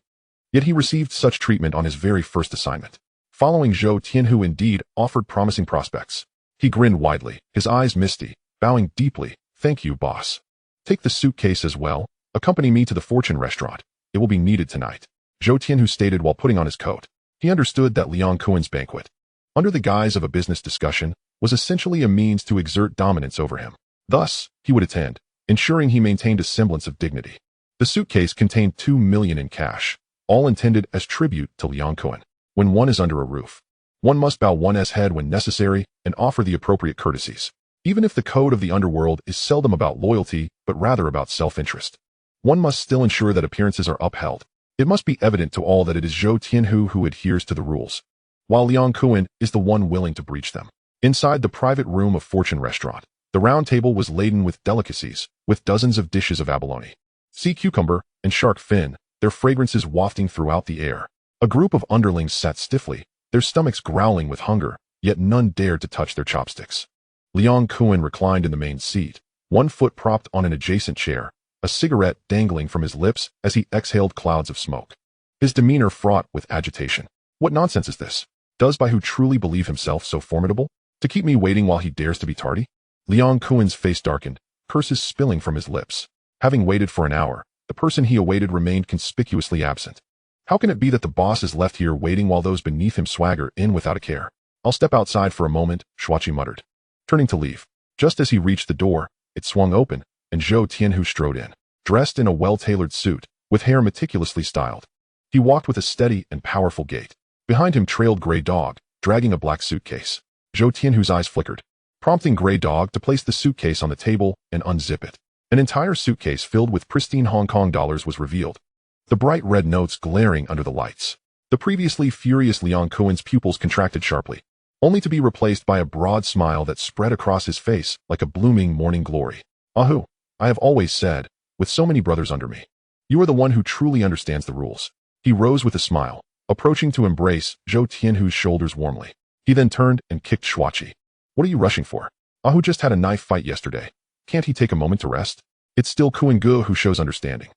Yet he received such treatment on his very first assignment. Following Zhou Tianhu indeed offered promising prospects. He grinned widely, his eyes misty, bowing deeply. "Thank you, boss. Take the suitcase as well. Accompany me to the Fortune restaurant. It will be needed tonight," Zhou Tianhu stated while putting on his coat. He understood that Liang Kun's banquet, under the guise of a business discussion, was essentially a means to exert dominance over him. Thus, he would attend, ensuring he maintained a semblance of dignity. The suitcase contained 2 million in cash, all intended as tribute to Liang Kun. When one is under a roof, one must bow one's head when necessary and offer the appropriate courtesies. Even if the code of the underworld is seldom about loyalty, but rather about self-interest, one must still ensure that appearances are upheld. It must be evident to all that it is Zhou Tianhu who adheres to the rules, while Liang Kun is the one willing to breach them. Inside the private room of Fortune Restaurant, the round table was laden with delicacies, with dozens of dishes of abalone, sea cucumber, and shark fin, their fragrances wafting throughout the air. A group of underlings sat stiffly, their stomachs growling with hunger, yet none dared to touch their chopsticks. Liang Kun reclined in the main seat, one foot propped on an adjacent chair, a cigarette dangling from his lips as he exhaled clouds of smoke. His demeanor fraught with agitation. What nonsense is this? Does Bai Hu truly believe himself so formidable? To keep me waiting while he dares to be tardy? Liang Kun's face darkened, curses spilling from his lips. Having waited for an hour, The person he awaited remained conspicuously absent. How can it be that the boss is left here waiting while those beneath him swagger in without a care? I'll step outside for a moment, Shuachi muttered, turning to leave. Just as he reached the door, it swung open, and Zhou Tianhu strode in, dressed in a well-tailored suit, with hair meticulously styled. He walked with a steady and powerful gait. Behind him trailed Grey Dog, dragging a black suitcase. Zhou Tianhu's eyes flickered, prompting Grey Dog to place the suitcase on the table and unzip it. An entire suitcase filled with pristine Hong Kong dollars was revealed, the bright red notes glaring under the lights. The previously furious Liang Kuen's pupils contracted sharply, only to be replaced by a broad smile that spread across his face like a blooming morning glory. Ahu, I have always said, with so many brothers under me, you are the one who truly understands the rules. He rose with a smile, approaching to embrace Zhou Tianhu's shoulders warmly. He then turned and kicked Shuachi. What are you rushing for? Ahu just had a knife fight yesterday. Can't he take a moment to rest? It's still Kuan Ge who shows understanding.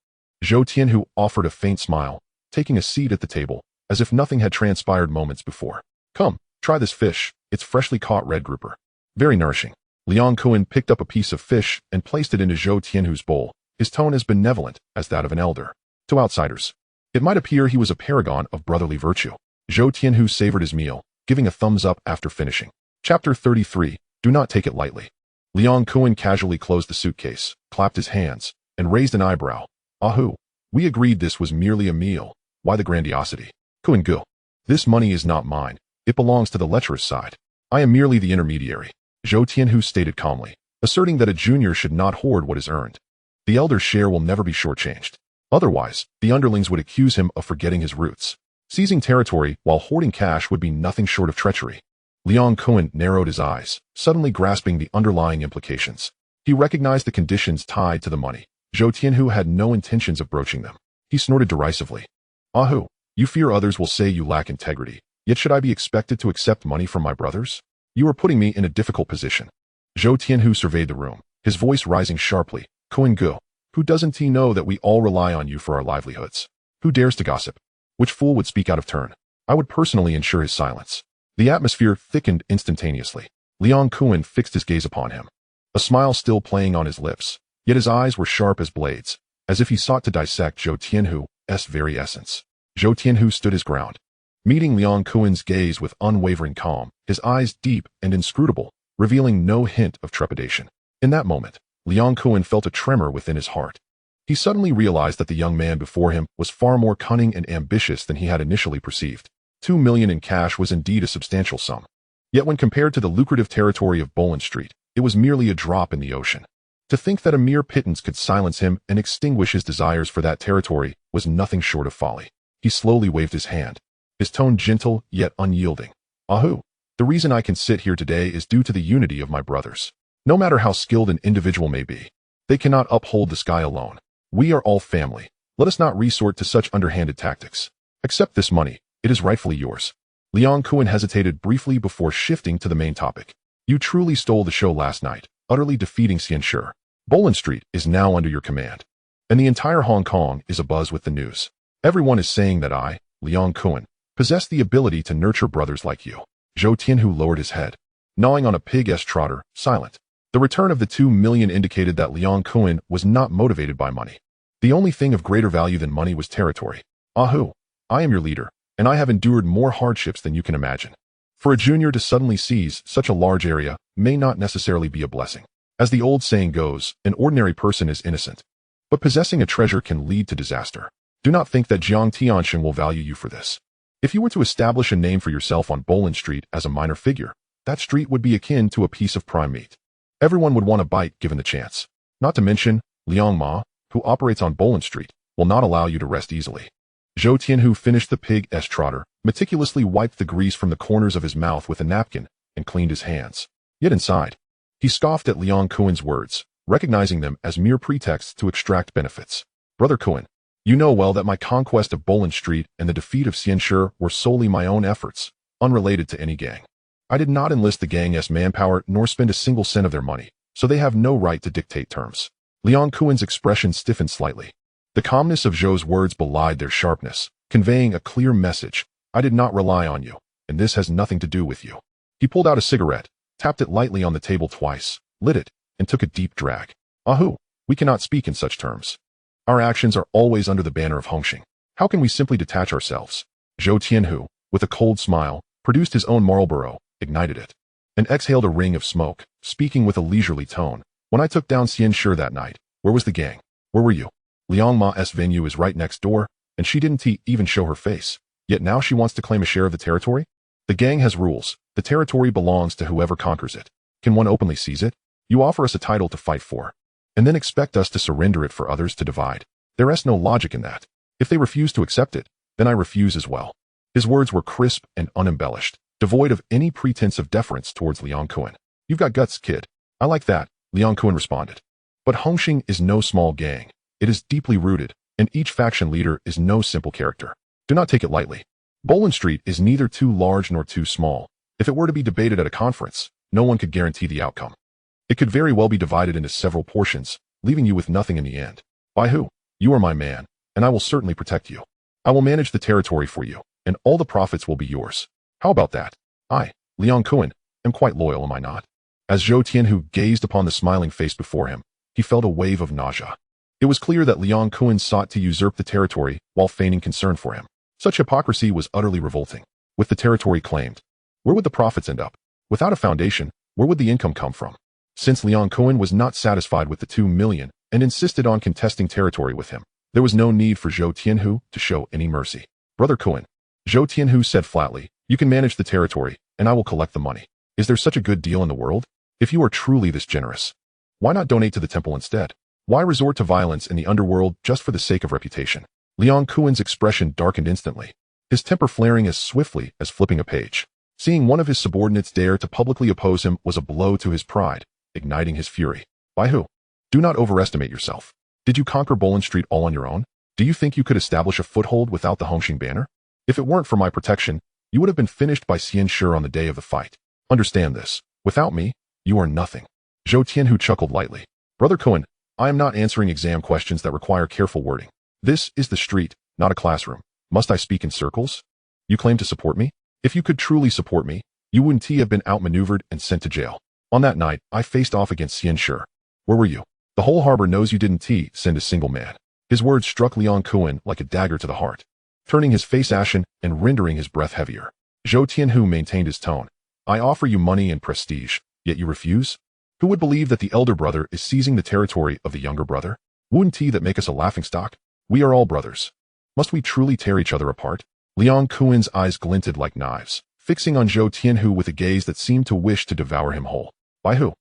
Zhou Tianhu offered a faint smile, taking a seat at the table, as if nothing had transpired moments before. Come, try this fish. It's freshly caught red grouper. Very nourishing. Liang Kuan picked up a piece of fish and placed it into Zhou Tianhu's bowl, his tone as benevolent as that of an elder. To outsiders, it might appear he was a paragon of brotherly virtue. Zhou Tianhu savored his meal, giving a thumbs up after finishing. Chapter 33, Do Not Take It Lightly. Liang Kuan casually closed the suitcase, clapped his hands, and raised an eyebrow. Ahu, we agreed this was merely a meal. Why the grandiosity? Kuan Ge, this money is not mine. It belongs to the lecherous side. I am merely the intermediary. Zhou Tianhu stated calmly, asserting that a junior should not hoard what is earned. The elder's share will never be shortchanged. Otherwise, the underlings would accuse him of forgetting his roots. Seizing territory while hoarding cash would be nothing short of treachery. Liang Kuan narrowed his eyes, suddenly grasping the underlying implications. He recognized the conditions tied to the money. Zhou Tianhu had no intentions of broaching them. He snorted derisively. Ahu, you fear others will say you lack integrity, yet should I be expected to accept money from my brothers? You are putting me in a difficult position. Zhou Tianhu surveyed the room, his voice rising sharply. Kuan Ge, who doesn't he know that we all rely on you for our livelihoods? Who dares to gossip? Which fool would speak out of turn? I would personally ensure his silence. The atmosphere thickened instantaneously. Liang Kuan fixed his gaze upon him, a smile still playing on his lips, yet his eyes were sharp as blades, as if he sought to dissect Zhou Tianhu's very essence. Zhou Tianhu stood his ground, meeting Liang Kuan's gaze with unwavering calm, his eyes deep and inscrutable, revealing no hint of trepidation. In that moment, Liang Kuan felt a tremor within his heart. He suddenly realized that the young man before him was far more cunning and ambitious than he had initially perceived. 2 million in cash was indeed a substantial sum. Yet when compared to the lucrative territory of Boland Street, it was merely a drop in the ocean. To think that a mere pittance could silence him and extinguish his desires for that territory was nothing short of folly. He slowly waved his hand, his tone gentle yet unyielding. Ahu, the reason I can sit here today is due to the unity of my brothers. No matter how skilled an individual may be, they cannot uphold the sky alone. We are all family. Let us not resort to such underhanded tactics. Accept this money. It is rightfully yours. Liang Kuan hesitated briefly before shifting to the main topic. You truly stole the show last night, utterly defeating Xianshi. Boland Street is now under your command, and the entire Hong Kong is abuzz with the news. Everyone is saying that I, Liang Kuan, possess the ability to nurture brothers like you. Zhou Tianhu lowered his head, gnawing on a pig-esque trotter, silent. The return of the 2 million indicated that Liang Kuan was not motivated by money. The only thing of greater value than money was territory. Ahu, I am your leader, and I have endured more hardships than you can imagine. For a junior to suddenly seize such a large area may not necessarily be a blessing. As the old saying goes, an ordinary person is innocent, but possessing a treasure can lead to disaster. Do not think that Jiang Tianxin will value you for this. If you were to establish a name for yourself on Boland Street as a minor figure, that street would be akin to a piece of prime meat. Everyone would want a bite given the chance. Not to mention, Liang Ma, who operates on Boland Street, will not allow you to rest easily. Zhou Tianhu finished the pig-esque trotter, meticulously wiped the grease from the corners of his mouth with a napkin, and cleaned his hands. Yet inside, he scoffed at Liang Kuan's words, recognizing them as mere pretexts to extract benefits. Brother Kuan, you know well that my conquest of Boland Street and the defeat of Xianshi were solely my own efforts, unrelated to any gang. I did not enlist the gang's manpower nor spend a single cent of their money, so they have no right to dictate terms. Liang Kuan's expression stiffened slightly. The calmness of Zhou's words belied their sharpness, conveying a clear message. I did not rely on you, and this has nothing to do with you. He pulled out a cigarette, tapped it lightly on the table twice, lit it, and took a deep drag. Ahu, we cannot speak in such terms. Our actions are always under the banner of Hong Hing. How can we simply detach ourselves? Zhou Tianhu, with a cold smile, produced his own Marlboro, ignited it, and exhaled a ring of smoke, speaking with a leisurely tone. When I took down Xian Shi that night, where was the gang? Where were you? Liang Ma's venue is right next door, and she didn't even show her face. Yet now she wants to claim a share of the territory? The gang has rules. The territory belongs to whoever conquers it. Can one openly seize it? You offer us a title to fight for, and then expect us to surrender it for others to divide. There is no logic in that. If they refuse to accept it, then I refuse as well. His words were crisp and unembellished, devoid of any pretense of deference towards Liang Kun. You've got guts, kid. I like that, Liang Kun responded. But Hong Hing is no small gang. It is deeply rooted, and each faction leader is no simple character. Do not take it lightly. Bolin Street is neither too large nor too small. If it were to be debated at a conference, no one could guarantee the outcome. It could very well be divided into several portions, leaving you with nothing in the end. By who? You are my man, and I will certainly protect you. I will manage the territory for you, and all the profits will be yours. How about that? I, Liang Kun, am quite loyal, am I not? As Zhou Tianhu gazed upon the smiling face before him, he felt a wave of nausea. It was clear that Liang Kun sought to usurp the territory while feigning concern for him. Such hypocrisy was utterly revolting. With the territory claimed, where would the profits end up? Without a foundation, where would the income come from? Since Liang Kun was not satisfied with the 2 million and insisted on contesting territory with him, there was no need for Zhou Tianhu to show any mercy. Brother Kun, Zhou Tianhu said flatly, you can manage the territory, and I will collect the money. Is there such a good deal in the world? If you are truly this generous, why not donate to the temple instead? Why resort to violence in the underworld just for the sake of reputation? Liang Kun's expression darkened instantly, his temper flaring as swiftly as flipping a page. Seeing one of his subordinates dare to publicly oppose him was a blow to his pride, igniting his fury. By who? Do not overestimate yourself. Did you conquer Bolin Street all on your own? Do you think you could establish a foothold without the Hong Hing banner? If it weren't for my protection, you would have been finished by Xian Shi on the day of the fight. Understand this. Without me, you are nothing. Zhou Tianhu chuckled lightly. Brother Kun, I am not answering exam questions that require careful wording. This is the street, not a classroom. Must I speak in circles? You claim to support me? If you could truly support me, you wouldn't have been outmaneuvered and sent to jail. On that night, I faced off against Xian Shi. Where were you? The whole harbor knows you didn't send a single man. His words struck Liang Kun like a dagger to the heart, turning his face ashen and rendering his breath heavier. Zhou Tianhu maintained his tone. I offer you money and prestige, yet you refuse? Who would believe that the elder brother is seizing the territory of the younger brother? Wouldn't that make us a laughingstock? We are all brothers. Must we truly tear each other apart? Liang Kun's eyes glinted like knives, fixing on Zhou Tianhu with a gaze that seemed to wish to devour him whole. By who?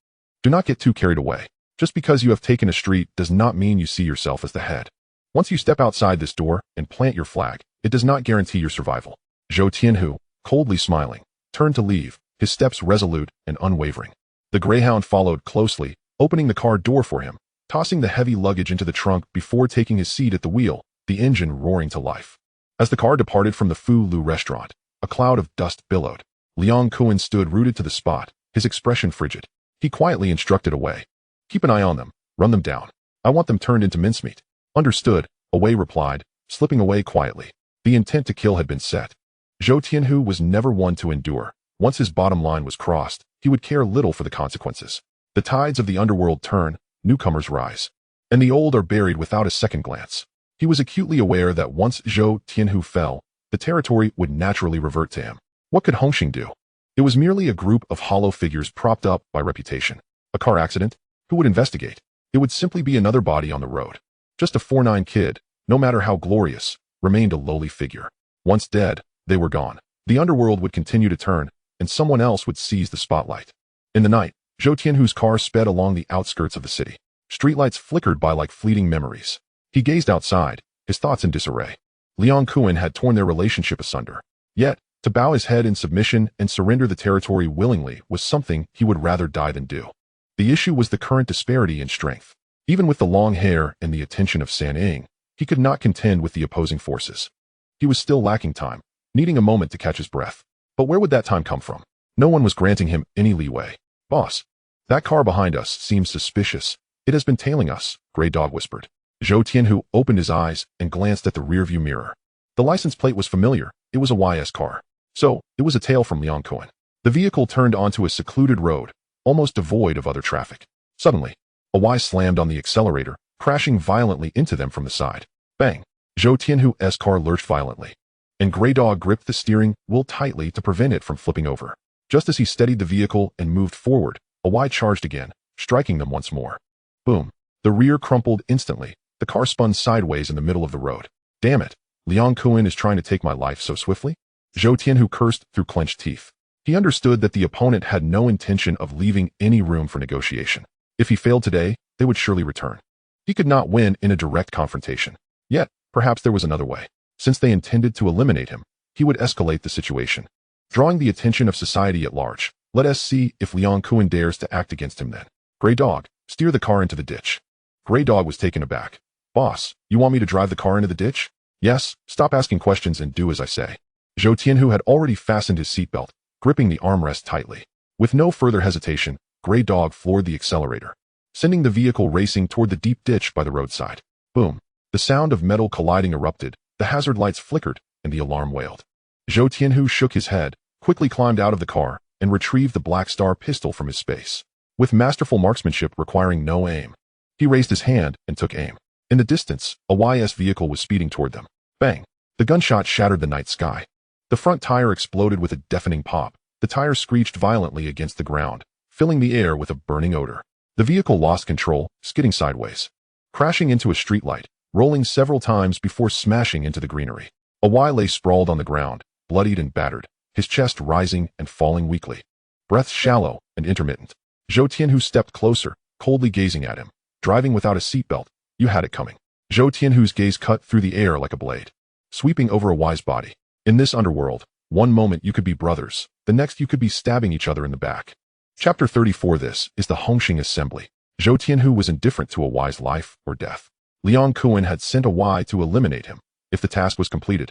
Do not get too carried away. Just because you have taken a street does not mean you see yourself as the head. Once you step outside this door and plant your flag, it does not guarantee your survival. Zhou Tianhu, coldly smiling, turned to leave, his steps resolute and unwavering. The Greyhound followed closely, opening the car door for him, tossing the heavy luggage into the trunk before taking his seat at the wheel, the engine roaring to life. As the car departed from the Fu Lu restaurant, a cloud of dust billowed. Liang Kun stood rooted to the spot, his expression frigid. He quietly instructed Away. Keep an eye on them, run them down. I want them turned into mincemeat. Understood, Away replied, slipping away quietly. The intent to kill had been set. Zhou Tianhu was never one to endure. Once his bottom line was crossed, he would care little for the consequences. The tides of the underworld turn, newcomers rise, and the old are buried without a second glance. He was acutely aware that once Zhou Tianhu fell, the territory would naturally revert to him. What could Hong Hing do? It was merely a group of hollow figures propped up by reputation. A car accident? Who would investigate? It would simply be another body on the road. Just a 4'9" kid, no matter how glorious, remained a lowly figure. Once dead, they were gone. The underworld would continue to turn, and someone else would seize the spotlight. In the night, Zhou Tianhu's car sped along the outskirts of the city. Streetlights flickered by like fleeting memories. He gazed outside, his thoughts in disarray. Liang Kun had torn their relationship asunder. Yet, to bow his head in submission and surrender the territory willingly was something he would rather die than do. The issue was the current disparity in strength. Even with the long hair and the attention of San Ying, he could not contend with the opposing forces. He was still lacking time, needing a moment to catch his breath. But where would that time come from? No one was granting him any leeway. Boss, that car behind us seems suspicious. It has been tailing us, Grey Dog whispered. Zhou Tianhu opened his eyes and glanced at the rearview mirror. The license plate was familiar. It was a YS car. So, it was a tail from Liang Kun. The vehicle turned onto a secluded road, almost devoid of other traffic. Suddenly, a Y slammed on the accelerator, crashing violently into them from the side. Bang! Zhou Tianhu's car lurched violently, and Grey Dog gripped the steering wheel tightly to prevent it from flipping over. Just as he steadied the vehicle and moved forward, a Y charged again, striking them once more. Boom! The rear crumpled instantly. The car spun sideways in the middle of the road. Damn it! Liang Kun is trying to take my life so swiftly? Zhou Tianhu cursed through clenched teeth. He understood that the opponent had no intention of leaving any room for negotiation. If he failed today, they would surely return. He could not win in a direct confrontation. Yet, perhaps there was another way. Since they intended to eliminate him, he would escalate the situation, drawing the attention of society at large. Let us see if Liang Kun dares to act against him then. Grey Dog, steer the car into the ditch. Grey Dog was taken aback. Boss, you want me to drive the car into the ditch? Yes, stop asking questions and do as I say. Zhou Tianhu had already fastened his seatbelt, gripping the armrest tightly. With no further hesitation, Grey Dog floored the accelerator, sending the vehicle racing toward the deep ditch by the roadside. Boom! The sound of metal colliding erupted, the hazard lights flickered, and the alarm wailed. Zhou Tianhu shook his head, quickly climbed out of the car, and retrieved the Black Star pistol from his space. With masterful marksmanship requiring no aim, he raised his hand and took aim. In the distance, a YS vehicle was speeding toward them. Bang! The gunshot shattered the night sky. The front tire exploded with a deafening pop. The tire screeched violently against the ground, filling the air with a burning odor. The vehicle lost control, skidding sideways, crashing into a streetlight, rolling several times before smashing into the greenery. A Y lay sprawled on the ground, bloodied and battered, his chest rising and falling weakly. Breath shallow and intermittent. Zhou Tianhu stepped closer, coldly gazing at him. Driving without a seatbelt, you had it coming. Zhou Tianhu's gaze cut through the air like a blade, sweeping over a Y's body. In this underworld, one moment you could be brothers, the next you could be stabbing each other in the back. Chapter 34. This is the Hong Hing assembly. Zhou Tianhu was indifferent to a Y's life or death. Liang Kun had sent a Y to eliminate him. If the task was completed,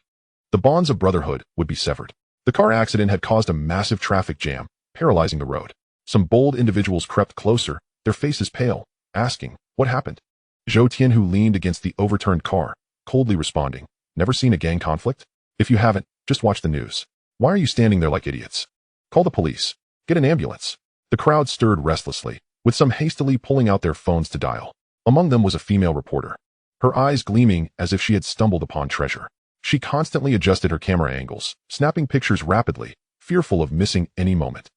the bonds of brotherhood would be severed. The car accident had caused a massive traffic jam, paralyzing the road. Some bold individuals crept closer, their faces pale, asking, what happened? Zhou Tianhu leaned against the overturned car, coldly responding, never seen a gang conflict? If you haven't, just watch the news. Why are you standing there like idiots? Call the police. Get an ambulance. The crowd stirred restlessly, with some hastily pulling out their phones to dial. Among them was a female reporter, her eyes gleaming as if she had stumbled upon treasure. She constantly adjusted her camera angles, snapping pictures rapidly, fearful of missing any moment.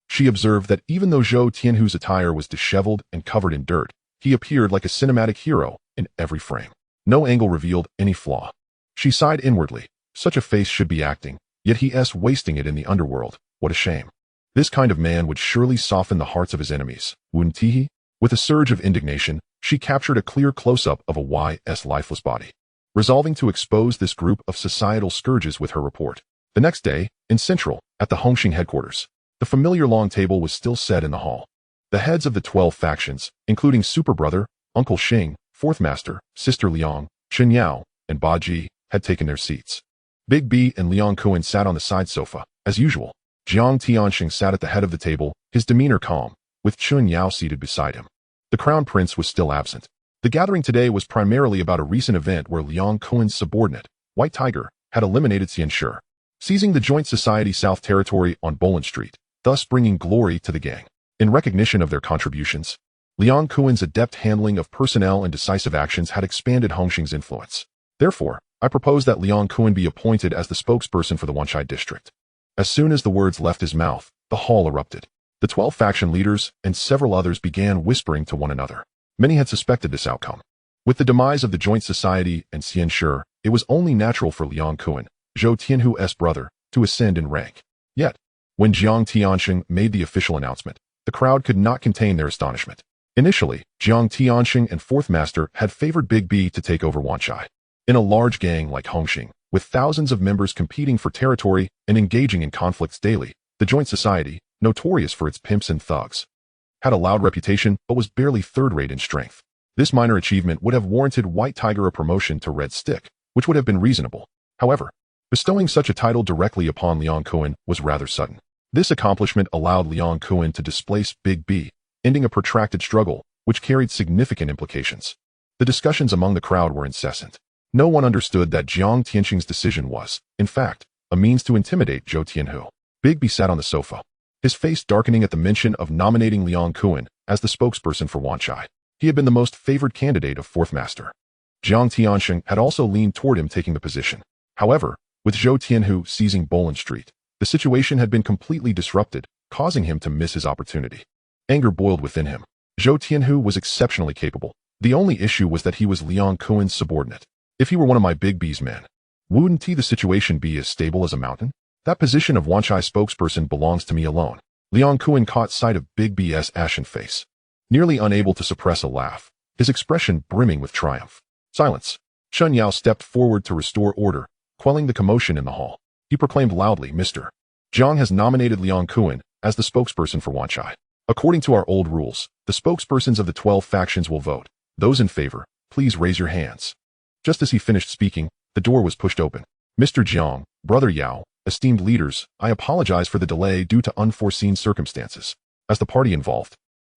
She observed that even though Zhou Tianhu's attire was disheveled and covered in dirt, he appeared like a cinematic hero in every frame. No angle revealed any flaw. She sighed inwardly. Such a face should be acting, yet he's wasting it in the underworld. What a shame. This kind of man would surely soften the hearts of his enemies, wouldn't he? With a surge of indignation, she captured a clear close-up of a Y's lifeless body, resolving to expose this group of societal scourges with her report. The next day, in Central, at the Hong Hing headquarters, the familiar long table was still set in the hall. The heads of the 12 factions, including Super Brother, Uncle Xing, Fourth Master, Sister Liang, Chen Yao, and Ba Ji, had taken their seats. Big B and Liang Kun sat on the side sofa, as usual. Jiang Tianxing sat at the head of the table, his demeanor calm, with Chen Yao seated beside him. The Crown Prince was still absent. The gathering today was primarily about a recent event where Liang Kun's subordinate, White Tiger, had eliminated Xianshi, seizing the Joint Society South Territory on Boland Street, thus bringing glory to the gang. In recognition of their contributions, Liang Kun's adept handling of personnel and decisive actions had expanded Hong Hing's influence. Therefore, I propose that Liang Kun be appointed as the spokesperson for the Wanchai district. As soon as the words left his mouth, the hall erupted. The 12 faction leaders and several others began whispering to one another. Many had suspected this outcome. With the demise of the Joint Society and Xianshi, it was only natural for Liang Kun, Zhou Tianhu's brother, to ascend in rank. Yet, when Jiang Tianxing made the official announcement, the crowd could not contain their astonishment. Initially, Jiang Tianxing and Fourth Master had favored Big B to take over Wanchai. In a large gang like Hong Hing, with thousands of members competing for territory and engaging in conflicts daily, the Joint Society, notorious for its pimps and thugs, had a loud reputation but was barely third-rate in strength. This minor achievement would have warranted White Tiger a promotion to Red Stick, which would have been reasonable. However, bestowing such a title directly upon Liang Kun was rather sudden. This accomplishment allowed Liang Kun to displace Big B, ending a protracted struggle, which carried significant implications. The discussions among the crowd were incessant. No one understood that Jiang Tianxing's decision was, in fact, a means to intimidate Zhou Tianhu. Big B sat on the sofa, his face darkening at the mention of nominating Liang Kun as the spokesperson for Wanchai. He had been the most favored candidate of fourth master. Jiang Tianxing had also leaned toward him taking the position. However, with Zhou Tianhu seizing Bolin Street, the situation had been completely disrupted, causing him to miss his opportunity. Anger boiled within him. Zhou Tianhu was exceptionally capable. The only issue was that he was Liang Kuen's subordinate. If he were one of my Big B's men, wouldn't the situation be as stable as a mountain? That position of Wanchai spokesperson belongs to me alone. Liang Kuen caught sight of Big B's ashen face, nearly unable to suppress a laugh, his expression brimming with triumph. Silence. Chun Yao stepped forward to restore order, quelling the commotion in the hall. He proclaimed loudly, Mr. Jiang has nominated Liang Kuen as the spokesperson for Wanchai. According to our old rules, the spokespersons of the 12 factions will vote. Those in favor, please raise your hands. Just as he finished speaking, the door was pushed open. Mr. Jiang, Brother Yao, esteemed leaders, I apologize for the delay due to unforeseen circumstances. As the party involved,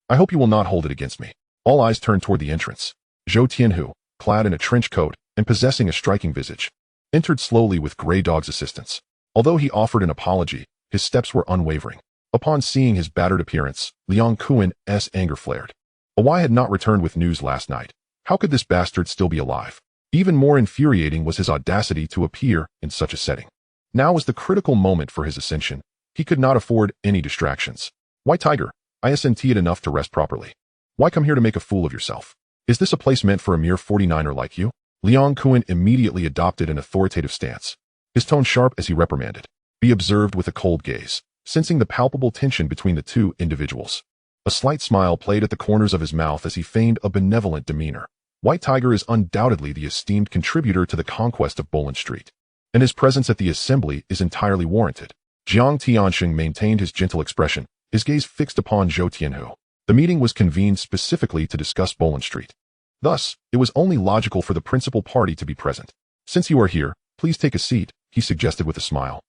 I hope you will not hold it against me. All eyes turned toward the entrance. Zhou Tianhu, clad in a trench coat and possessing a striking visage, entered slowly with Grey Dog's assistance. Although he offered an apology, his steps were unwavering. Upon seeing his battered appearance, Liang Kuen's anger flared. Awai had not returned with news last night. How could this bastard still be alive? Even more infuriating was his audacity to appear in such a setting. Now was the critical moment for his ascension. He could not afford any distractions. Why, Tiger? Isn't it enough to rest properly? Why come here to make a fool of yourself? Is this a place meant for a mere 49er like you? Liang Kuen immediately adopted an authoritative stance, his tone sharp as he reprimanded. Be observed with a cold gaze, sensing the palpable tension between the two individuals. A slight smile played at the corners of his mouth as he feigned a benevolent demeanor. White Tiger is undoubtedly the esteemed contributor to the conquest of Bolin Street, and his presence at the assembly is entirely warranted. Jiang Tianxing maintained his gentle expression, his gaze fixed upon Zhou Tianhu. The meeting was convened specifically to discuss Bolin Street. Thus, it was only logical for the principal party to be present. Since you are here, please take a seat, he suggested with a smile,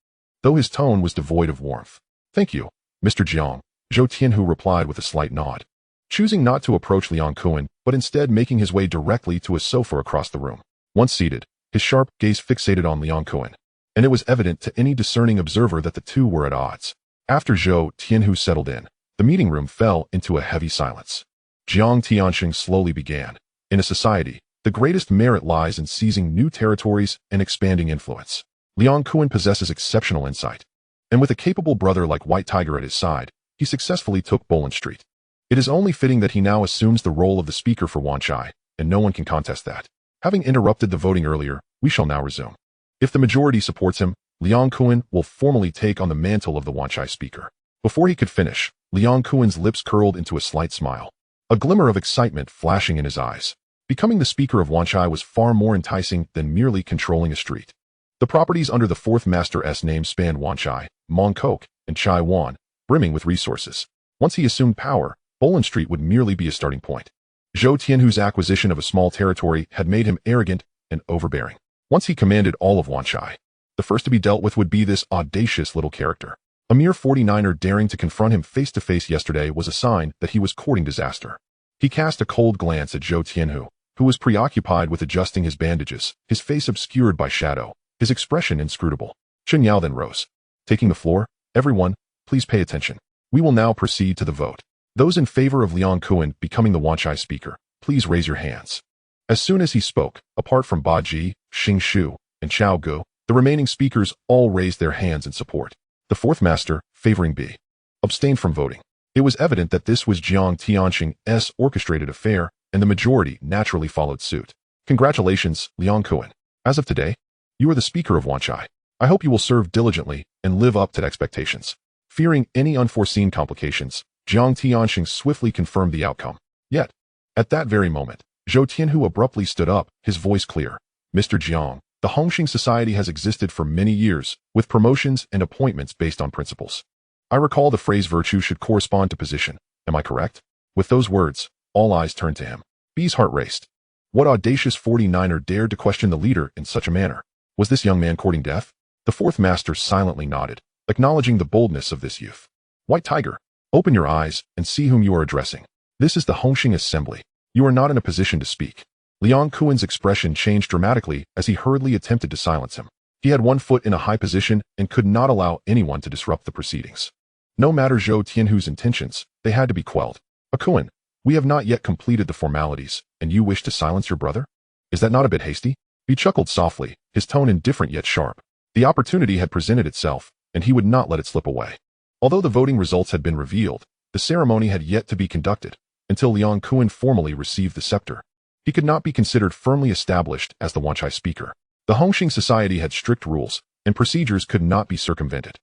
though his tone was devoid of warmth. Thank you, Mr. Jiang, Zhou Tianhu replied with a slight nod, choosing not to approach Liang Kuen, but instead making his way directly to a sofa across the room. Once seated, his sharp gaze fixated on Liang Kuen, and it was evident to any discerning observer that the two were at odds. After Zhou Tianhu settled in, the meeting room fell into a heavy silence. Jiang Tianxing slowly began. In a society, the greatest merit lies in seizing new territories and expanding influence. Liang Kuen possesses exceptional insight, and with a capable brother like White Tiger at his side, he successfully took Bolin Street. It is only fitting that he now assumes the role of the speaker for Wanchai, and no one can contest that. Having interrupted the voting earlier, we shall now resume. If the majority supports him, Liang Kuen will formally take on the mantle of the Wanchai speaker. Before he could finish, Liang Kuen's lips curled into a slight smile, a glimmer of excitement flashing in his eyes. Becoming the speaker of Wanchai was far more enticing than merely controlling a street. The properties under the fourth master's name spanned Wanchai, Mongkok, and Chai Wan, brimming with resources. Once he assumed power, Bolin Street would merely be a starting point. Zhou Tianhu's acquisition of a small territory had made him arrogant and overbearing. Once he commanded all of Wanchai, the first to be dealt with would be this audacious little character. A mere 49er daring to confront him face-to-face yesterday was a sign that he was courting disaster. He cast a cold glance at Zhou Tianhu, who was preoccupied with adjusting his bandages, his face obscured by shadow, his expression inscrutable. Chun Yao then rose. Taking the floor, everyone, please pay attention. We will now proceed to the vote. Those in favor of Liang Kuen becoming the Wanchai speaker, please raise your hands. As soon as he spoke, apart from Ba Ji, Xing Shu, and Chao Gu, the remaining speakers all raised their hands in support. The fourth master, favoring B, abstained from voting. It was evident that this was Jiang Tianxing's orchestrated affair, and the majority naturally followed suit. Congratulations, Liang Kuen. As of today, you are the speaker of Wanchai. I hope you will serve diligently and live up to expectations. Fearing any unforeseen complications, Jiang Tianxing swiftly confirmed the outcome. Yet, at that very moment, Zhou Tianhu abruptly stood up, his voice clear. Mr. Jiang, the Hong Hing society has existed for many years, with promotions and appointments based on principles. I recall the phrase virtue should correspond to position. Am I correct? With those words, all eyes turned to him. B's heart raced. What audacious 49er dared to question the leader in such a manner? Was this young man courting death? The fourth master silently nodded, acknowledging the boldness of this youth. White Tiger, open your eyes and see whom you are addressing. This is the Hong Hing assembly. You are not in a position to speak. Liang Kuen's expression changed dramatically as he hurriedly attempted to silence him. He had one foot in a high position and could not allow anyone to disrupt the proceedings. No matter Zhou Tianhu's intentions, they had to be quelled. Kuen, We have not yet completed the formalities, and you wish to silence your brother? Is that not a bit hasty? He chuckled softly, his tone indifferent yet sharp. The opportunity had presented itself, and he would not let it slip away. Although the voting results had been revealed, the ceremony had yet to be conducted, until Liang Kun formally received the scepter. He could not be considered firmly established as the Wanchai speaker. The Hong Hing society had strict rules, and procedures could not be circumvented.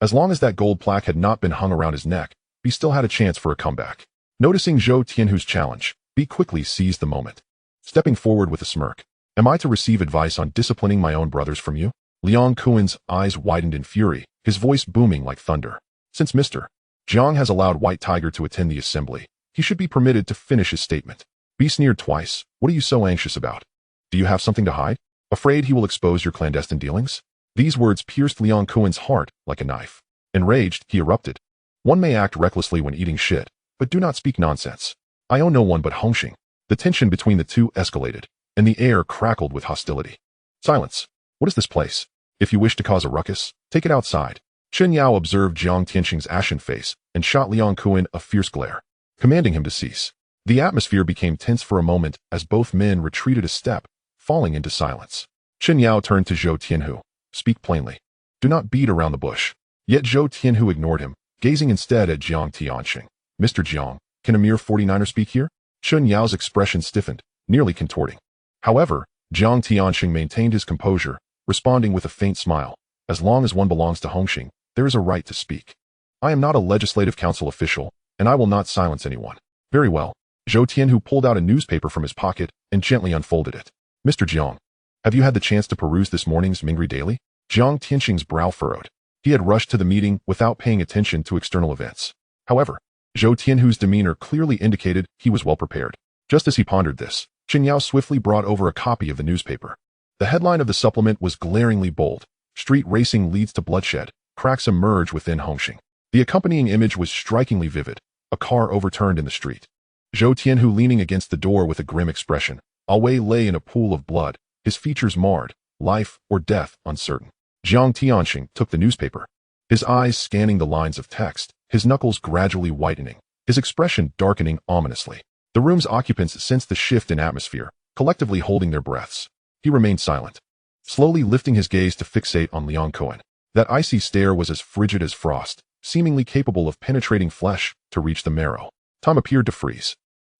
As long as that gold plaque had not been hung around his neck, he still had a chance for a comeback. Noticing Zhou Tianhu's challenge, Bi quickly seized the moment. Stepping forward with a smirk, "Am I to receive advice on disciplining my own brothers from you?" Liang Kun's eyes widened in fury, his voice booming like thunder. "Since Mr. Jiang has allowed White Tiger to attend the assembly, he should be permitted to finish his statement." Bi sneered twice. "What are you so anxious about? Do you have something to hide? Afraid he will expose your clandestine dealings?" These words pierced Liang Kun's heart like a knife. Enraged, he erupted. "One may act recklessly when eating shit, but do not speak nonsense. I own no one but Hong Hing." The tension between the two escalated, and the air crackled with hostility. "Silence. What is this place? If you wish to cause a ruckus, take it outside." Chen Yao observed Jiang Tianxing's ashen face and shot Liang Kun a fierce glare, commanding him to cease. The atmosphere became tense for a moment as both men retreated a step, falling into silence. Chen Yao turned to Zhou Tianhu. "Speak plainly. Do not beat around the bush." Yet Zhou Tianhu ignored him, gazing instead at Jiang Tianxing. "Mr. Jiang, can a mere 49er speak here?" Chen Yao's expression stiffened, nearly contorting. However, Jiang Tianxing maintained his composure, responding with a faint smile. "As long as one belongs to Hong Hing, there is a right to speak. I am not a legislative council official, and I will not silence anyone." "Very well." Zhou Tianhu pulled out a newspaper from his pocket and gently unfolded it. "Mr. Jiang, have you had the chance to peruse this morning's Mingri Daily?" Jiang Tianxing's brow furrowed. He had rushed to the meeting without paying attention to external events. However, Zhou Tianhu's demeanor clearly indicated he was well prepared. Just as he pondered this, Chen Yao swiftly brought over a copy of the newspaper. The headline of the supplement was glaringly bold. "Street racing leads to bloodshed. Cracks emerge within Hong Hing." The accompanying image was strikingly vivid. A car overturned in the street. Zhou Tianhu leaning against the door with a grim expression. Away lay in a pool of blood, his features marred, life or death uncertain. Jiang Tianxing took the newspaper, his eyes scanning the lines of text, his knuckles gradually whitening, his expression darkening ominously. The room's occupants sensed the shift in atmosphere, collectively holding their breaths. He remained silent, slowly lifting his gaze to fixate on Liang Kun. That icy stare was as frigid as frost, seemingly capable of penetrating flesh to reach the marrow. Time appeared to freeze.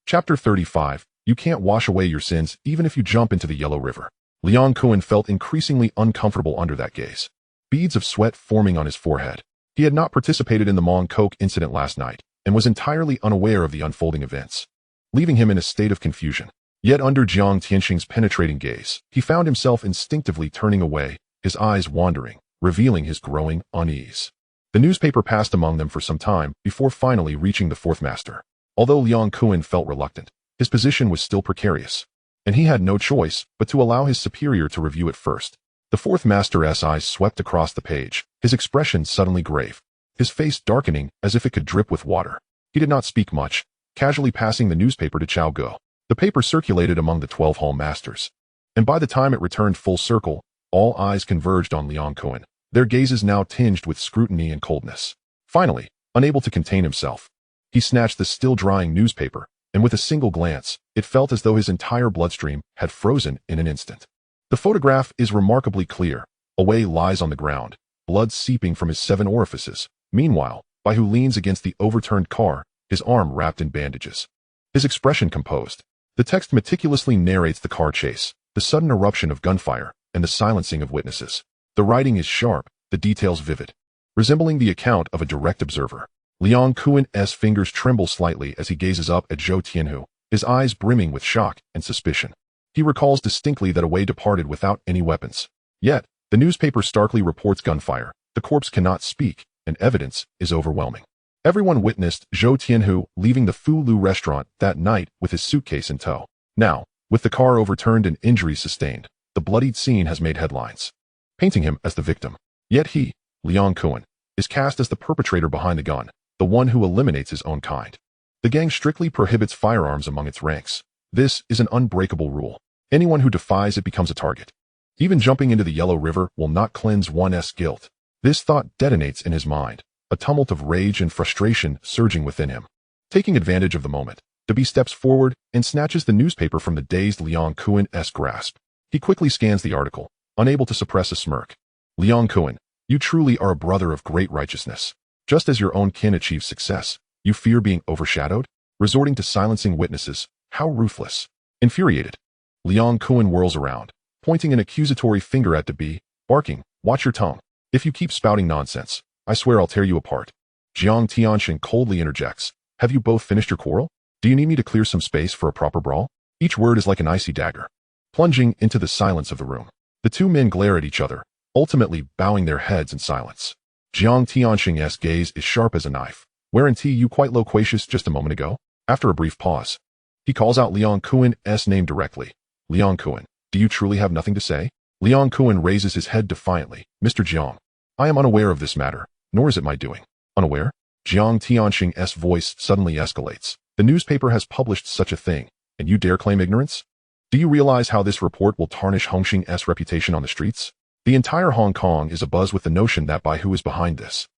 Chapter 35. You can't wash away your sins even if you jump into the Yellow River. Liang Kun felt increasingly uncomfortable under that gaze. Beads of sweat forming on his forehead. He had not participated in the Mong Kok incident last night, and was entirely unaware of the unfolding events, leaving him in a state of confusion. Yet under Jiang Tianxing's penetrating gaze, he found himself instinctively turning away, his eyes wandering, revealing his growing unease. The newspaper passed among them for some time before finally reaching the fourth master. Although Liang Kun felt reluctant, his position was still precarious, and he had no choice but to allow his superior to review it first. The fourth master's eyes swept across the page, his expression suddenly grave, his face darkening as if it could drip with water. He did not speak much, casually passing the newspaper to Chao Guo. The paper circulated among the 12 hall masters, and by the time it returned full circle, all eyes converged on Liang Kun, their gazes now tinged with scrutiny and coldness. Finally, unable to contain himself, he snatched the still-drying newspaper, and with a single glance, it felt as though his entire bloodstream had frozen in an instant. The photograph is remarkably clear. Away lies on the ground, blood seeping from his 7 orifices. Meanwhile, Bai Hu leans against the overturned car, his arm wrapped in bandages, his expression composed. The text meticulously narrates the car chase, the sudden eruption of gunfire, and the silencing of witnesses. The writing is sharp, the details vivid, resembling the account of a direct observer. Liang Kun's fingers tremble slightly as he gazes up at Zhou Tianhu, his eyes brimming with shock and suspicion. He recalls distinctly that Away departed without any weapons. Yet, the newspaper starkly reports gunfire, the corpse cannot speak, and evidence is overwhelming. Everyone witnessed Zhou Tianhu leaving the Fulu restaurant that night with his suitcase in tow. Now, with the car overturned and injuries sustained, the bloodied scene has made headlines, painting him as the victim. Yet he, Liang Kun, is cast as the perpetrator behind the gun, the one who eliminates his own kind. The gang strictly prohibits firearms among its ranks. This is an unbreakable rule. Anyone who defies it becomes a target. Even jumping into the Yellow River will not cleanse one's guilt. This thought detonates in his mind, a tumult of rage and frustration surging within him. Taking advantage of the moment, Dabi steps forward and snatches the newspaper from the dazed Liang Kuen's grasp. He quickly scans the article, unable to suppress a smirk. Liang Kuen, you truly are a brother of great righteousness. Just as your own kin achieves success, you fear being overshadowed? Resorting to silencing witnesses, how ruthless. Infuriated, Liang Kuen whirls around, pointing an accusatory finger at Dabi, barking, watch your tongue. If you keep spouting nonsense, I swear I'll tear you apart. Jiang Tianxing coldly interjects, have you both finished your quarrel? Do you need me to clear some space for a proper brawl? Each word is like an icy dagger, plunging into the silence of the room. The two men glare at each other, ultimately bowing their heads in silence. Jiang Tianxing's gaze is sharp as a knife. Weren't you quite loquacious just a moment ago? After a brief pause, he calls out Liang Kuen's name directly. Liang Kuen, do you truly have nothing to say? Liang Kuen raises his head defiantly. Mr. Jiang, I am unaware of this matter, nor is it my doing. Unaware? Jiang Tianxing's voice suddenly escalates. The newspaper has published such a thing, and you dare claim ignorance? Do you realize how this report will tarnish Hong Hing's reputation on the streets? The entire Hong Kong is abuzz with the notion that by who is behind this.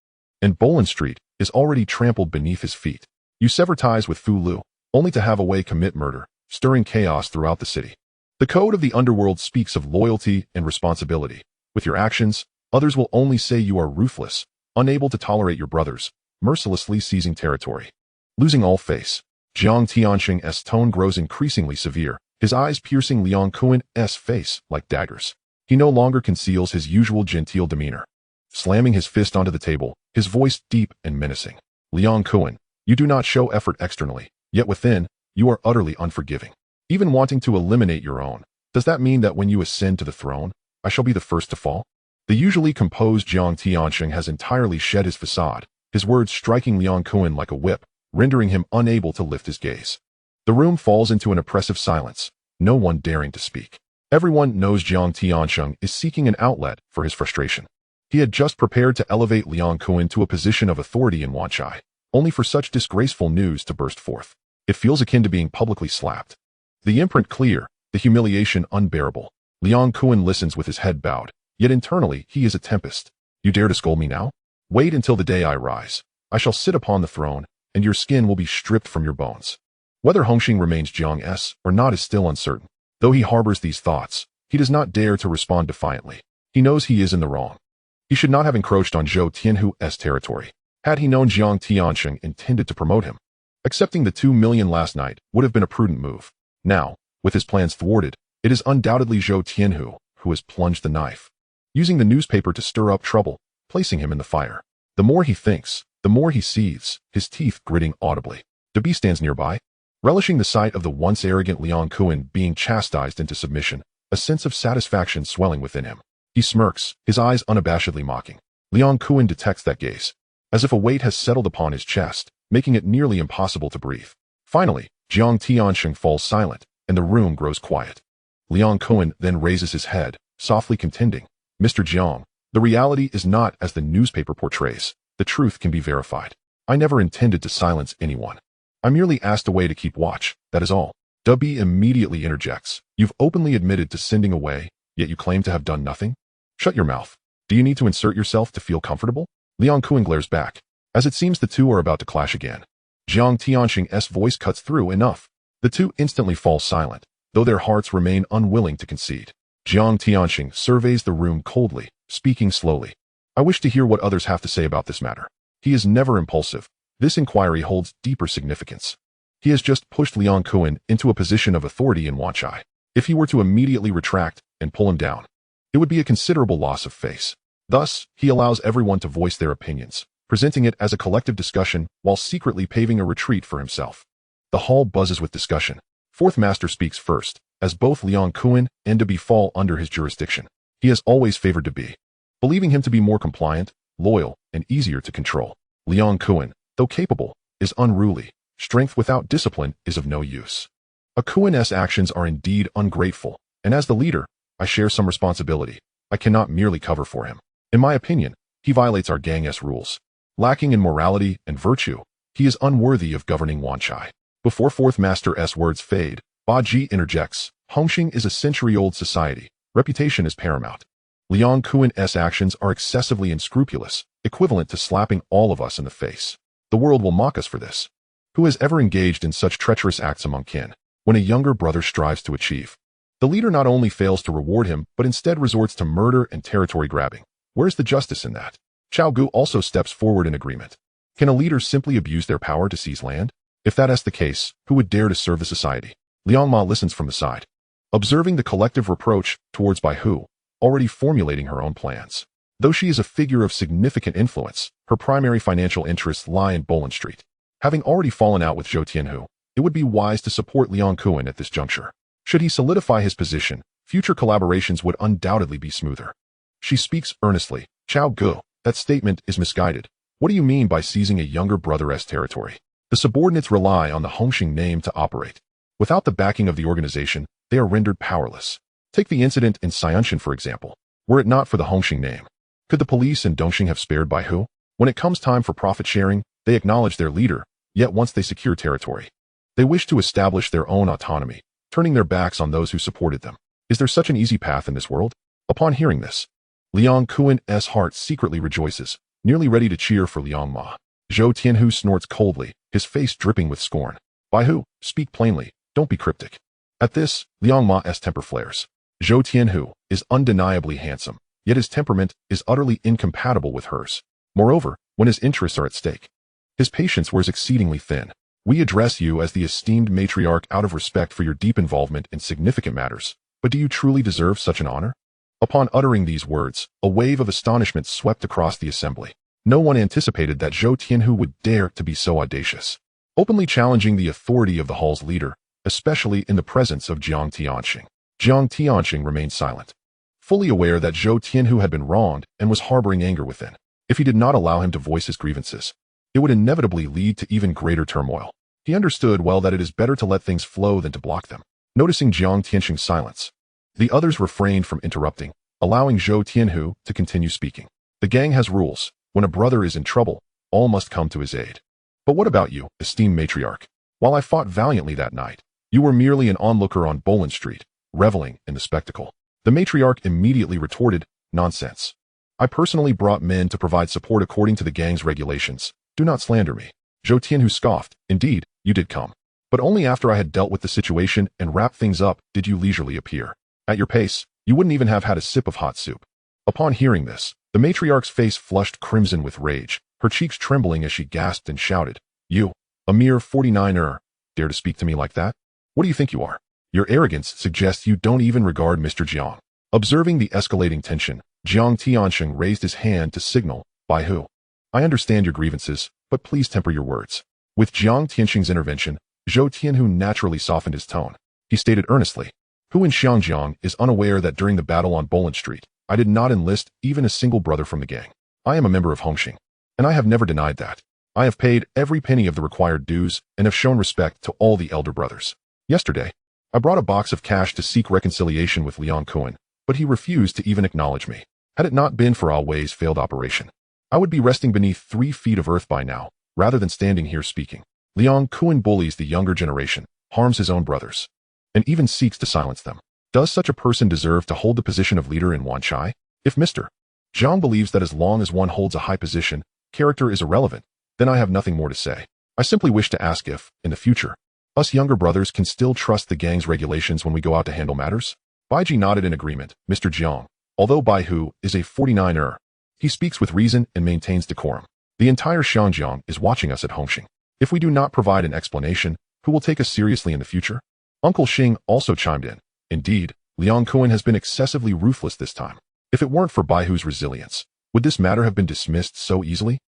And Boland Street is already trampled beneath his feet. You sever ties with Fu Lu, only to have Wei commit murder, stirring chaos throughout the city. The code of the underworld speaks of loyalty and responsibility. With your actions, others will only say you are ruthless, unable to tolerate your brothers, mercilessly seizing territory. Losing all face, Jiang Tianxing's tone grows increasingly severe, his eyes piercing Liang Kuen's face like daggers. He no longer conceals his usual genteel demeanor. Slamming his fist onto the table, his voice deep and menacing. Liang Kuen, you do not show effort externally, yet within, you are utterly unforgiving. Even wanting to eliminate your own, does that mean that when you ascend to the throne, I shall be the first to fall? The usually composed Jiang Tianxing has entirely shed his facade, his words striking Liang Kuen like a whip, rendering him unable to lift his gaze. The room falls into an oppressive silence, no one daring to speak. Everyone knows Jiang Tianxing is seeking an outlet for his frustration. He had just prepared to elevate Liang Kuen to a position of authority in Wanchai, only for such disgraceful news to burst forth. It feels akin to being publicly slapped. The imprint clear, the humiliation unbearable. Liang Kuen listens with his head bowed, yet internally he is a tempest. You dare to scold me now? Wait until the day I rise. I shall sit upon the throne, and your skin will be stripped from your bones. Whether Hong Hing remains Jiang's or not is still uncertain. Though he harbors these thoughts, he does not dare to respond defiantly. He knows he is in the wrong. He should not have encroached on Zhou Tianhu's territory. Had he known Jiang Tianxing intended to promote him, accepting the 2 million last night would have been a prudent move. Now, with his plans thwarted, it is undoubtedly Zhou Tianhu who has plunged the knife, using the newspaper to stir up trouble, placing him in the fire. The more he thinks, the more he seethes, his teeth gritting audibly. Dabi stands nearby, relishing the sight of the once arrogant Liang Kuen being chastised into submission, a sense of satisfaction swelling within him. He smirks, his eyes unabashedly mocking. Liang Kuen detects that gaze, as if a weight has settled upon his chest, making it nearly impossible to breathe. Finally, Jiang Tianxing falls silent, and the room grows quiet. Liang Kuen then raises his head, softly contending, Mr. Jiang, the reality is not as the newspaper portrays. The truth can be verified. I never intended to silence anyone. I merely asked a way to keep watch, that is all. Dabi immediately interjects. You've openly admitted to sending away, yet you claim to have done nothing? Shut your mouth. Do you need to insert yourself to feel comfortable? Liang Kuen glares back, as it seems the two are about to clash again. Jiang Tianxing's voice cuts through enough. The two instantly fall silent, though their hearts remain unwilling to concede. Jiang Tianxing surveys the room coldly, speaking slowly. I wish to hear what others have to say about this matter. He is never impulsive. This inquiry holds deeper significance. He has just pushed Liang Kuen into a position of authority in Wanchai. If he were to immediately retract and pull him down, it would be a considerable loss of face. Thus, he allows everyone to voice their opinions, presenting it as a collective discussion while secretly paving a retreat for himself. The hall buzzes with discussion. Fourth Master speaks first, as both Liang Kuen and Dabi fall under his jurisdiction. He has always favored Dabi, believing him to be more compliant, loyal, and easier to control. Liang Kuen, though capable, is unruly. Strength without discipline is of no use. A Kuen's actions are indeed ungrateful, and as the leader, I share some responsibility. I cannot merely cover for him. In my opinion, he violates our gang's rules. Lacking in morality and virtue, he is unworthy of governing Wanchai. Before Fourth Master's words fade, Ba Ji interjects, Hong Hing is a century-old society. Reputation is paramount. Liang Kuen's actions are excessively unscrupulous, equivalent to slapping all of us in the face. The world will mock us for this. Who has ever engaged in such treacherous acts among kin, when a younger brother strives to achieve? The leader not only fails to reward him, but instead resorts to murder and territory grabbing. Where's the justice in that? Chao Gu also steps forward in agreement. Can a leader simply abuse their power to seize land? If that is the case, who would dare to serve the society? Liang Ma listens from the side, observing the collective reproach towards Bai Hu, already formulating her own plans. Though she is a figure of significant influence, her primary financial interests lie in Bolin Street. Having already fallen out with Zhou Tianhu, it would be wise to support Liang Kun at this juncture. Should he solidify his position, future collaborations would undoubtedly be smoother. She speaks earnestly. Chao Gu, that statement is misguided. What do you mean by seizing a younger brother's territory? The subordinates rely on the Hong Hing name to operate. Without the backing of the organization, they are rendered powerless. Take the incident in Xianshan, for example. Were it not for the Hong Hing name, could the police in Dongxing have spared Bai Hu? When it comes time for profit sharing, they acknowledge their leader, yet once they secure territory, they wish to establish their own autonomy, turning their backs on those who supported them. Is there such an easy path in this world? Upon hearing this, Liang Kun's heart secretly rejoices, nearly ready to cheer for Liang Ma. Zhou Tianhu snorts coldly, his face dripping with scorn. Bai Hu, speak plainly, don't be cryptic. At this, Liang Ma's temper flares. Zhou Tianhu is undeniably handsome, yet his temperament is utterly incompatible with hers. Moreover, when his interests are at stake, his patience wears exceedingly thin. We address you as the esteemed matriarch out of respect for your deep involvement in significant matters, but do you truly deserve such an honor? Upon uttering these words, a wave of astonishment swept across the assembly. No one anticipated that Zhou Tianhu would dare to be so audacious, openly challenging the authority of the hall's leader, especially in the presence of Jiang Tianxing. Jiang Tianxing remained silent, fully aware that Zhou Tianhu had been wronged and was harboring anger within. If he did not allow him to voice his grievances, it would inevitably lead to even greater turmoil. He understood well that it is better to let things flow than to block them. Noticing Jiang Tianxing's silence, the others refrained from interrupting, allowing Zhou Tianhu to continue speaking. The gang has rules. When a brother is in trouble, all must come to his aid. But what about you, esteemed matriarch? While I fought valiantly that night, you were merely an onlooker on Bolin Street, reveling in the spectacle. The matriarch immediately retorted, nonsense. I personally brought men to provide support according to the gang's regulations. Do not slander me. Zhou Tianhu scoffed. Indeed, you did come. But only after I had dealt with the situation and wrapped things up did you leisurely appear. At your pace, you wouldn't even have had a sip of hot soup. Upon hearing this, the matriarch's face flushed crimson with rage, her cheeks trembling as she gasped and shouted, You, a mere 49er, dare to speak to me like that? What do you think you are? Your arrogance suggests you don't even regard Mr. Jiang. Observing the escalating tension, Jiang Tianxing raised his hand to signal, Bai Hu. I understand your grievances, but please temper your words. With Jiang Tianxing's intervention, Zhou Tianhu naturally softened his tone. He stated earnestly, Who in Xiangjiang is unaware that during the battle on Bolin Street, I did not enlist even a single brother from the gang. I am a member of Hong Hing, and I have never denied that. I have paid every penny of the required dues and have shown respect to all the elder brothers. Yesterday, I brought a box of cash to seek reconciliation with Liang Kun, but he refused to even acknowledge me. Had it not been for Wei's failed operation, I would be resting beneath 3 feet of earth by now, rather than standing here speaking. Liang Kun bullies the younger generation, harms his own brothers, and even seeks to silence them. Does such a person deserve to hold the position of leader in Wanchai? If Mr. Jiang believes that as long as one holds a high position, character is irrelevant, then I have nothing more to say. I simply wish to ask if, in the future, us younger brothers can still trust the gang's regulations when we go out to handle matters? Baiji nodded in agreement. Mr. Jiang, although Bai Hu is a 49er, he speaks with reason and maintains decorum. The entire Xiangjiang is watching us at Hong Hing. If we do not provide an explanation, who will take us seriously in the future? Uncle Xing also chimed in. Indeed, Liang Kun has been excessively ruthless this time. If it weren't for Bai Hu's resilience, would this matter have been dismissed so easily?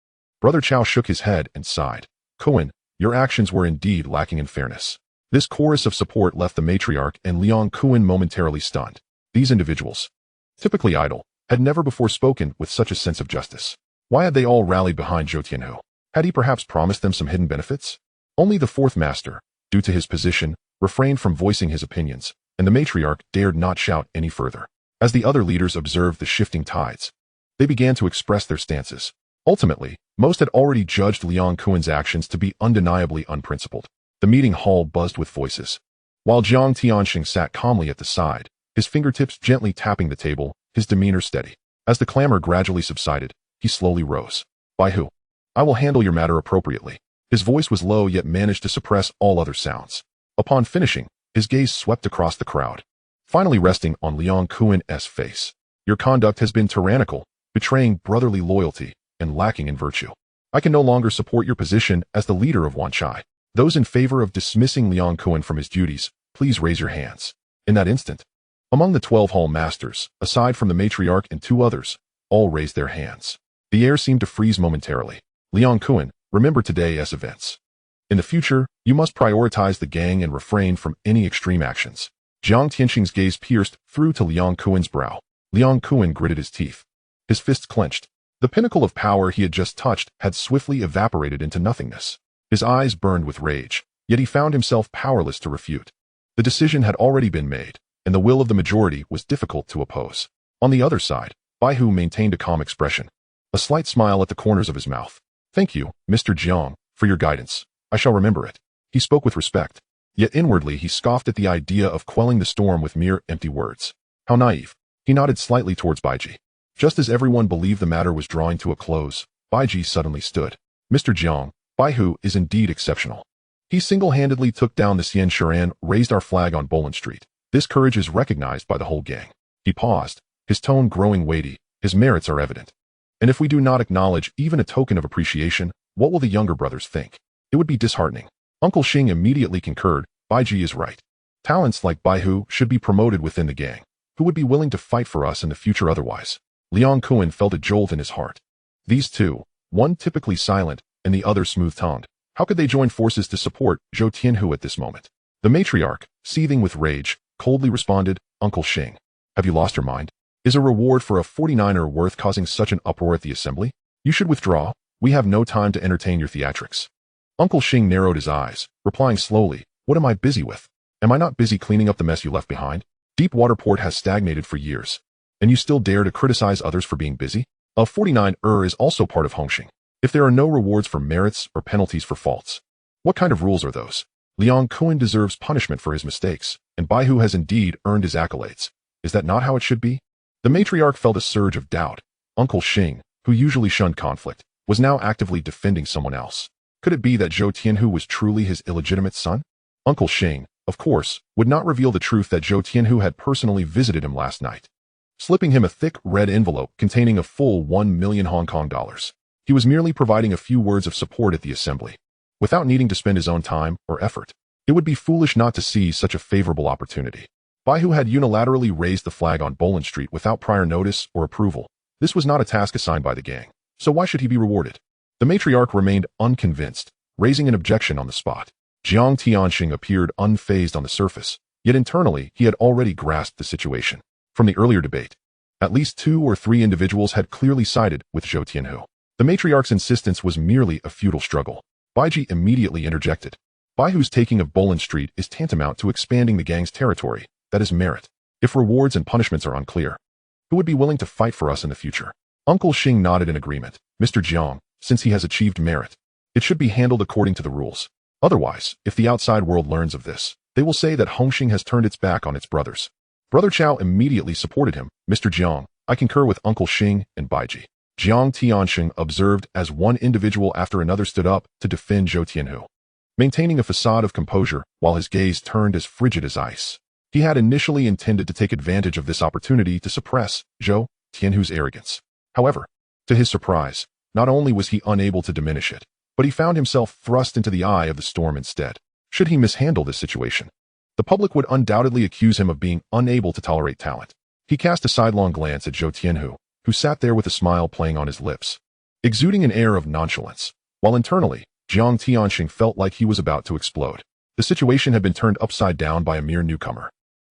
Brother Chao shook his head and sighed. Kun, your actions were indeed lacking in fairness. This chorus of support left the matriarch and Liang Kun momentarily stunned. These individuals, typically idle, had never before spoken with such a sense of justice. Why had they all rallied behind Zhou Tianhu? Had he perhaps promised them some hidden benefits? Only the fourth master, due to his position, refrained from voicing his opinions, and the matriarch dared not shout any further. As the other leaders observed the shifting tides, they began to express their stances. Ultimately, most had already judged Liang Kun's actions to be undeniably unprincipled. The meeting hall buzzed with voices. While Jiang Tianxing sat calmly at the side, his fingertips gently tapping the table, his demeanor steady. As the clamor gradually subsided, he slowly rose. Bai Hu, I will handle your matter appropriately. His voice was low yet managed to suppress all other sounds. Upon finishing, his gaze swept across the crowd, finally resting on Liang Kuan-'s face. Your conduct has been tyrannical, betraying brotherly loyalty, and lacking in virtue. I can no longer support your position as the leader of Wanchai. Those in favor of dismissing Liang Kuan from his duties, please raise your hands. In that instant, among the 12 hall masters, aside from the matriarch and 2 others, all raised their hands. The air seemed to freeze momentarily. Liang Kuan, remember today's events. In the future, you must prioritize the gang and refrain from any extreme actions. Jiang Tianxing's gaze pierced through to Liang Kuan's brow. Liang Kuan gritted his teeth. His fists clenched. The pinnacle of power he had just touched had swiftly evaporated into nothingness. His eyes burned with rage, yet he found himself powerless to refute. The decision had already been made, and the will of the majority was difficult to oppose. On the other side, Baihu maintained a calm expression, a slight smile at the corners of his mouth. Thank you, Mr. Jiang, for your guidance. I shall remember it. He spoke with respect, yet inwardly he scoffed at the idea of quelling the storm with mere empty words. How naive. He nodded slightly towards Baiji. Just as everyone believed the matter was drawing to a close, Baiji suddenly stood. Mr. Jiang, Baihu is indeed exceptional. He single-handedly took down the Xian Shuran, raised our flag on Bolan Street. This courage is recognized by the whole gang. He paused, his tone growing weighty. His merits are evident. And if we do not acknowledge even a token of appreciation, what will the younger brothers think? It would be disheartening. Uncle Xing immediately concurred. Baiji is right. Talents like Baihu should be promoted within the gang. Who would be willing to fight for us in the future otherwise? Liang Kuan felt a jolt in his heart. These two, one typically silent and the other smooth-tongued, how could they join forces to support Zhou Tianhu at this moment? The matriarch, seething with rage, coldly responded, Uncle Xing, have you lost your mind? Is a reward for a 49er worth causing such an uproar at the assembly? You should withdraw. We have no time to entertain your theatrics. Uncle Xing narrowed his eyes, replying slowly, what am I busy with? Am I not busy cleaning up the mess you left behind? Deep Water Port has stagnated for years, and you still dare to criticize others for being busy? A 49er is also part of Hong Hing. If there are no rewards for merits or penalties for faults, what kind of rules are those? Liang Kuan deserves punishment for his mistakes, and Baihu has indeed earned his accolades. Is that not how it should be? The matriarch felt a surge of doubt. Uncle Xing, who usually shunned conflict, was now actively defending someone else. Could it be that Zhou Tianhu was truly his illegitimate son? Uncle Xing, of course, would not reveal the truth that Zhou Tianhu had personally visited him last night, slipping him a thick red envelope containing a full 1 million Hong Kong dollars. He was merely providing a few words of support at the assembly, without needing to spend his own time or effort. It would be foolish not to seize such a favorable opportunity. Baihu had unilaterally raised the flag on Bolan Street without prior notice or approval. This was not a task assigned by the gang, so why should he be rewarded? The matriarch remained unconvinced, raising an objection on the spot. Jiang Tianxing appeared unfazed on the surface, yet internally he had already grasped the situation. From the earlier debate, at least 2 or 3 individuals had clearly sided with Zhou Tianhu. The matriarch's insistence was merely a futile struggle. Baiji immediately interjected. Baihu's taking of Bolan Street is tantamount to expanding the gang's territory. That is merit. If rewards and punishments are unclear, who would be willing to fight for us in the future? Uncle Xing nodded in agreement. Mr. Jiang, since he has achieved merit, it should be handled according to the rules. Otherwise, if the outside world learns of this, they will say that Hong Hing has turned its back on its brothers. Brother Chao immediately supported him. Mr. Jiang, I concur with Uncle Xing and Baiji. Jiang Tianxing observed as one individual after another stood up to defend Zhou Tianhu, maintaining a facade of composure while his gaze turned as frigid as ice. He had initially intended to take advantage of this opportunity to suppress Zhou Tianhu's arrogance. However, to his surprise, not only was he unable to diminish it, but he found himself thrust into the eye of the storm instead. Should he mishandle this situation, the public would undoubtedly accuse him of being unable to tolerate talent. He cast a sidelong glance at Zhou Tianhu, who sat there with a smile playing on his lips, exuding an air of nonchalance, while internally, Jiang Tianxing felt like he was about to explode. The situation had been turned upside down by a mere newcomer.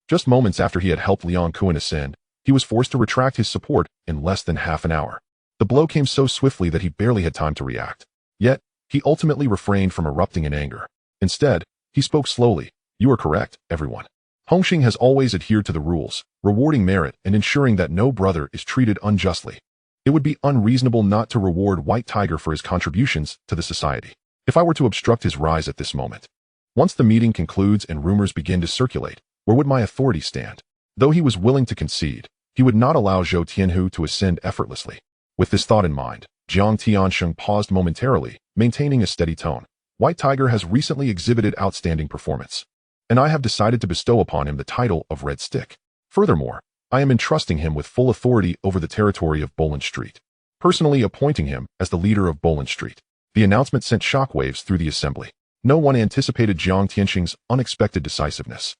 Just moments after he had helped Liang Kuan ascend, he was forced to retract his support in less than half an hour. The blow came so swiftly that he barely had time to react. Yet, he ultimately refrained from erupting in anger. Instead, he spoke slowly. You are correct, everyone. Hong Hing has always adhered to the rules, rewarding merit and ensuring that no brother is treated unjustly. It would be unreasonable not to reward White Tiger for his contributions to the society. If I were to obstruct his rise at this moment, once the meeting concludes and rumors begin to circulate, where would my authority stand? Though he was willing to concede, he would not allow Zhou Tianhu to ascend effortlessly. With this thought in mind, Jiang Tianxing paused momentarily, maintaining a steady tone. White Tiger has recently exhibited outstanding performance, and I have decided to bestow upon him the title of Red Stick. Furthermore, I am entrusting him with full authority over the territory of Boland Street, personally appointing him as the leader of Boland Street. The announcement sent shockwaves through the assembly. No one anticipated Jiang Tianxing's unexpected decisiveness.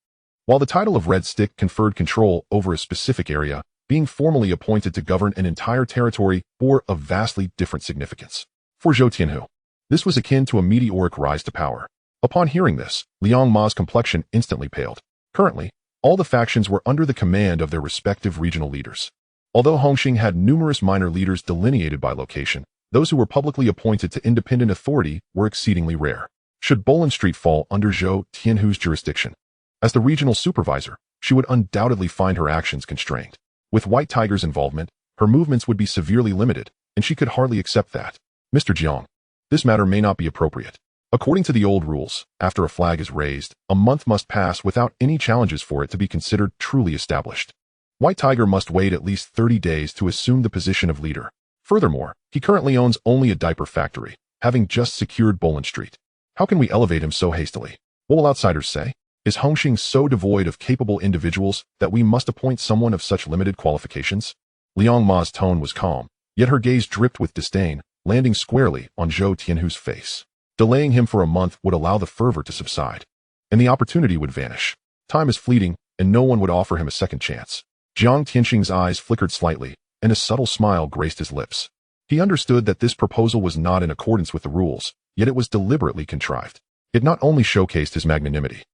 While the title of Red Stick conferred control over a specific area, being formally appointed to govern an entire territory bore a vastly different significance. For Zhou Tianhu, this was akin to a meteoric rise to power. Upon hearing this, Liang Ma's complexion instantly paled. Currently, all the factions were under the command of their respective regional leaders. Although Hong Hing had numerous minor leaders delineated by location, those who were publicly appointed to independent authority were exceedingly rare. Should Boland Street fall under Zhou Tianhu's jurisdiction, as the regional supervisor, she would undoubtedly find her actions constrained. With White Tiger's involvement, her movements would be severely limited, and she could hardly accept that. Mr. Jiang, this matter may not be appropriate. According to the old rules, after a flag is raised, a month must pass without any challenges for it to be considered truly established. White Tiger must wait at least 30 days to assume the position of leader. Furthermore, he currently owns only a diaper factory, having just secured Boland Street. How can we elevate him so hastily? What will outsiders say? Is Hong Hing so devoid of capable individuals that we must appoint someone of such limited qualifications? Liang Ma's tone was calm, yet her gaze dripped with disdain, landing squarely on Zhou Tianhu's face. Delaying him for a month would allow the fervor to subside, and the opportunity would vanish. Time is fleeting, and no one would offer him a second chance. Jiang Tianxing's eyes flickered slightly, and a subtle smile graced his lips. He understood that this proposal was not in accordance with the rules, yet it was deliberately contrived. It not only showcased his magnanimity,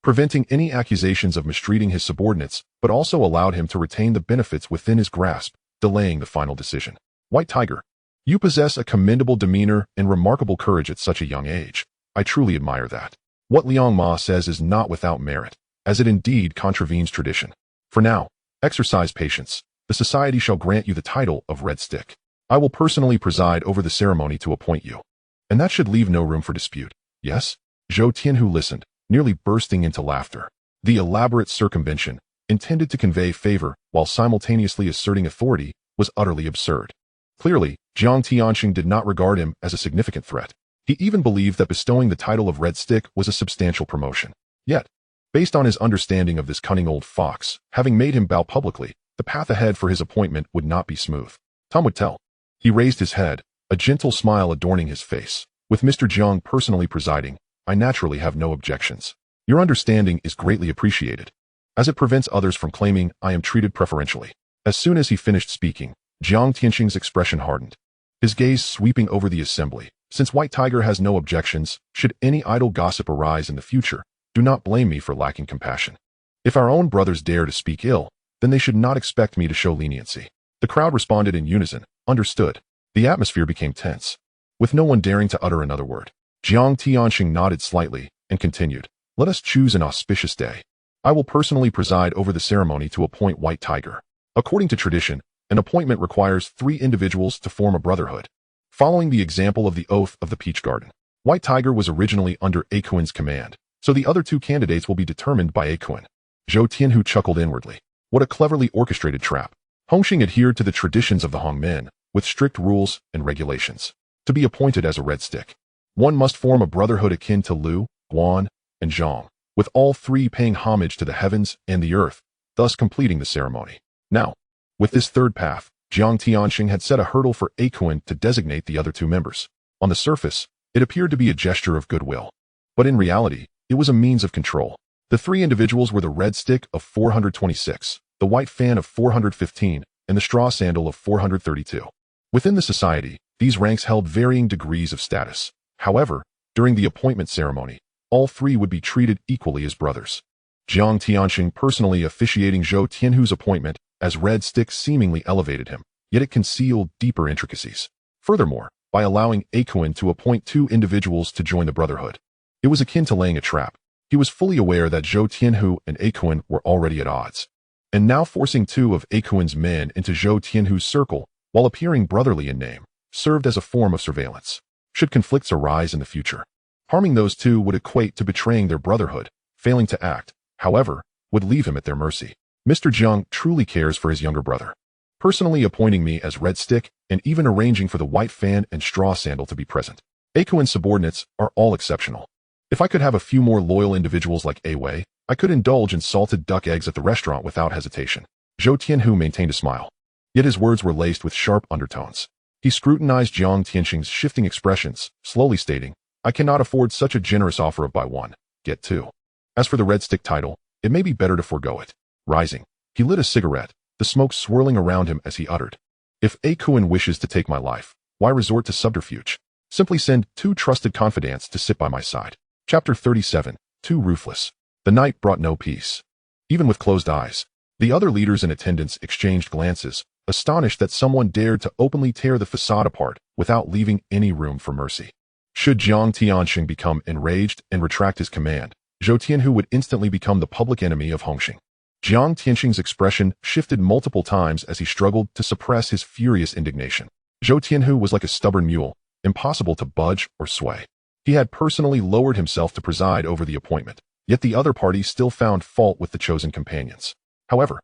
preventing any accusations of mistreating his subordinates, but also allowed him to retain the benefits within his grasp, delaying the final decision. White Tiger, you possess a commendable demeanor and remarkable courage at such a young age. I truly admire that. What Liang Ma says is not without merit, as it indeed contravenes tradition. For now, exercise patience. The society shall grant you the title of Red Stick. I will personally preside over the ceremony to appoint you. And that should leave no room for dispute. Yes? Zhou Tianhu listened, nearly bursting into laughter. The elaborate circumvention, intended to convey favor while simultaneously asserting authority, was utterly absurd. Clearly, Jiang Tianxing did not regard him as a significant threat. He even believed that bestowing the title of Red Stick was a substantial promotion. Yet, based on his understanding of this cunning old fox, having made him bow publicly, the path ahead for his appointment would not be smooth. Time would tell. He raised his head, a gentle smile adorning his face. With Mr. Jiang personally presiding, I naturally have no objections. Your understanding is greatly appreciated, as it prevents others from claiming I am treated preferentially. As soon as he finished speaking, Jiang Tianxing's expression hardened, his gaze sweeping over the assembly. Since White Tiger has no objections, should any idle gossip arise in the future, do not blame me for lacking compassion. If our own brothers dare to speak ill, then they should not expect me to show leniency. The crowd responded in unison, understood. The atmosphere became tense, with no one daring to utter another word. Jiang Tianxing nodded slightly and continued, let us choose an auspicious day. I will personally preside over the ceremony to appoint White Tiger. According to tradition, an appointment requires 3 individuals to form a brotherhood. Following the example of the Oath of the Peach Garden, White Tiger was originally under Akuin's command, so the other 2 candidates will be determined by Akuin. Zhou Tianhu chuckled inwardly. What a cleverly orchestrated trap. Hong Hing adhered to the traditions of the Hong men, with strict rules and regulations. To be appointed as a Red Stick, one must form a brotherhood akin to Liu, Guan, and Zhang, with all 3 paying homage to the heavens and the earth, thus completing the ceremony. Now, with this third path, Jiang Tianxing had set a hurdle for Akuin to designate the other 2 members. On the surface, it appeared to be a gesture of goodwill, but in reality, it was a means of control. The 3 individuals were the Red Stick of 426, the White Fan of 415, and the Straw Sandal of 432. Within the society, these ranks held varying degrees of status. However, during the appointment ceremony, all 3 would be treated equally as brothers. Jiang Tianxing personally officiating Zhou Tianhu's appointment as Red Stick seemingly elevated him, yet it concealed deeper intricacies. Furthermore, by allowing Akuin to appoint 2 individuals to join the brotherhood, it was akin to laying a trap. He was fully aware that Zhou Tianhu and Akuin were already at odds, and now forcing 2 of Akuin's men into Zhou Tianhu's circle, while appearing brotherly in name, served as a form of surveillance. Should conflicts arise in the future, harming those 2 would equate to betraying their brotherhood. Failing to act, however, would leave him at their mercy. Mr. Jiang truly cares for his younger brother, personally appointing me as Red Stick and even arranging for the White Fan and Straw Sandal to be present. Akuin's subordinates are all exceptional. If I could have a few more loyal individuals like Awei, I could indulge in salted duck eggs at the restaurant without hesitation. Zhou Tianhu maintained a smile. Yet his words were laced with sharp undertones. He scrutinized Jiang Tianxing's shifting expressions, slowly stating, I cannot afford such a generous offer of buy one, get two. As for the red stick title, it may be better to forego it. Rising, he lit a cigarette, the smoke swirling around him as he uttered, if Akuin wishes to take my life, why resort to subterfuge? Simply send 2 trusted confidants to sit by my side. Chapter 37, Too Ruthless. The night brought no peace. Even with closed eyes, the other leaders in attendance exchanged glances, astonished that someone dared to openly tear the facade apart without leaving any room for mercy. Should Jiang Tianxing become enraged and retract his command, Zhou Tianhu would instantly become the public enemy of Hong Hing. Jiang Tianxing's expression shifted multiple times as he struggled to suppress his furious indignation. Zhou Tianhu was like a stubborn mule, impossible to budge or sway. He had personally lowered himself to preside over the appointment, yet the other party still found fault with the chosen companions. However,